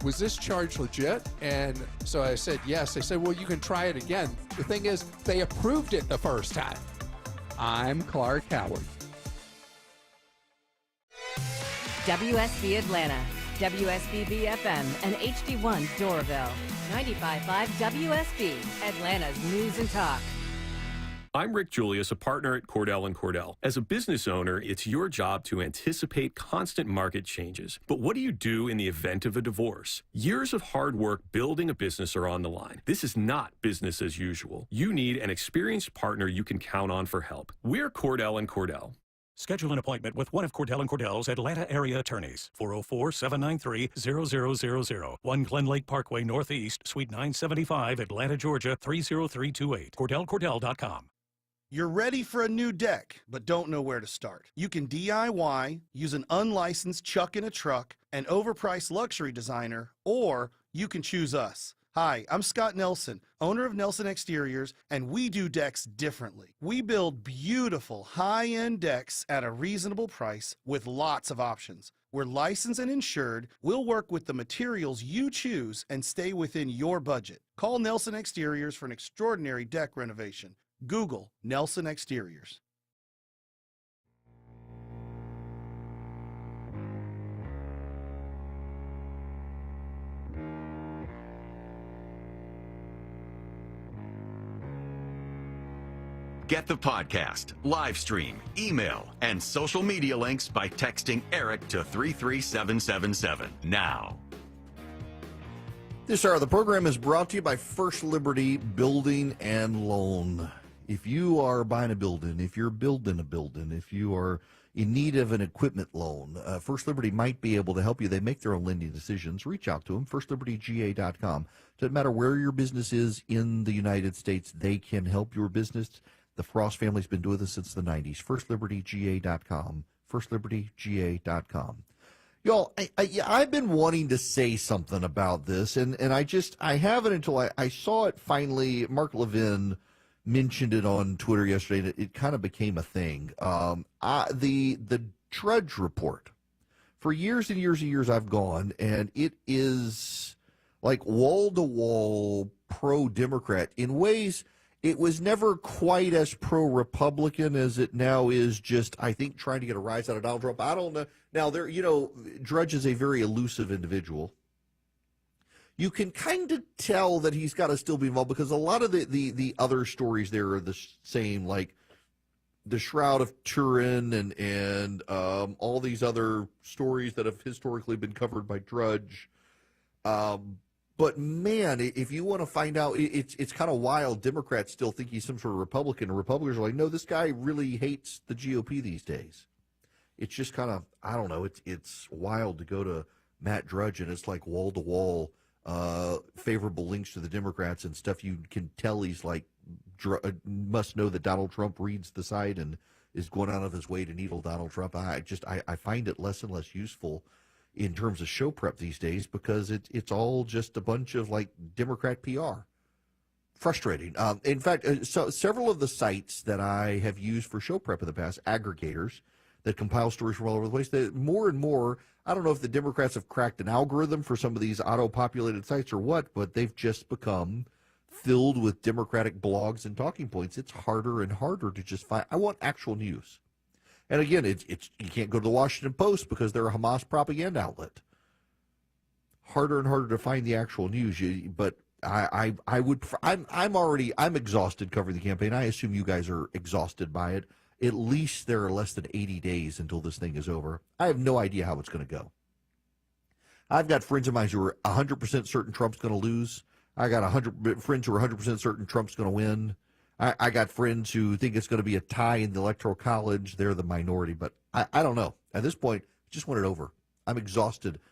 was this charge legit? And so I said, yes. They said, well, you can try it again. The thing is, they approved it the first time. I'm Clark Howard. WSB Atlanta, WSB BFM, and HD1 Doraville. 95.5 WSB, Atlanta's News and Talk. I'm Rick Julius, a partner at Cordell & Cordell. As a business owner, it's your job to anticipate constant market changes. But what do you do in the event of a divorce? Years of hard work building a business are on the line. This is not business as usual. You need an experienced partner you can count on for help. We're Cordell & Cordell. Schedule an appointment with one of Cordell & Cordell's Atlanta area attorneys. 404-793-0000. 1 Glen Lake Parkway Northeast, Suite 975, Atlanta, Georgia 30328. CordellCordell.com. You're ready for a new deck, but don't know where to start. You can DIY, use an unlicensed chuck in a truck, an overpriced luxury designer, or you can choose us. Hi, I'm Scott Nelson, owner of Nelson Exteriors, and we do decks differently. We build beautiful, high-end decks at a reasonable price with lots of options. We're licensed and insured. We'll work with the materials you choose and stay within your budget. Call Nelson Exteriors for an extraordinary deck renovation. Google Nelson Exteriors. Get the podcast, live stream, email, and social media links by texting Eric to 33777 now. This hour of the program is brought to you by First Liberty Building and Loan. If you are buying a building, if you're building a building, if you are in need of an equipment loan, First Liberty might be able to help you. They make their own lending decisions. Reach out to them, firstlibertyga.com. Doesn't matter where your business is in the United States, they can help your business. The Frost family's been doing this since the 90s. firstlibertyga.com, firstlibertyga.com. Y'all, I've been wanting to say something about this, and I haven't until I saw it finally. Mark Levin mentioned it on Twitter yesterday, and it kind of became a thing. The Drudge Report. For years and years and years I've gone, and it is like wall-to-wall pro-Democrat. In ways, it was never quite as pro-Republican as it now is, just, I think, trying to get a rise out of Donald Trump. I don't know. Now, Drudge is a very elusive individual. You can kind of tell that he's got to still be involved because a lot of the other stories there are the same, like the Shroud of Turin and all these other stories that have historically been covered by Drudge. But man, if you want to find out, it's kind of wild. Democrats still think he's some sort of Republican, and Republicans are like, no, this guy really hates the GOP these days. It's just kind of, I don't know, it's wild to go to Matt Drudge and it's like wall to wall favorable links to the Democrats and stuff. You can tell he's like must know that Donald Trump reads the site and is going out of his way to needle Donald Trump. I find it less and less useful in terms of show prep these days because it's all just a bunch of like Democrat PR. Frustrating. In fact, so several of the sites that I have used for show prep in the past, aggregators that compile stories from all over the place, that more and more, I don't know if the Democrats have cracked an algorithm for some of these auto-populated sites or what, but they've just become filled with Democratic blogs and talking points. It's harder and harder to just find. I want actual news. And again, it's you can't go to the Washington Post because they're a Hamas propaganda outlet. Harder and harder to find the actual news. But I'm exhausted covering the campaign. I assume you guys are exhausted by it. At least there are less than 80 days until this thing is over. I have no idea how it's going to go. I've got friends of mine who are 100% certain Trump's going to lose. I got friends who are 100% certain Trump's going to win. I got friends who think it's going to be a tie in the Electoral College. They're the minority, but I don't know. At this point, I just want it over. I'm exhausted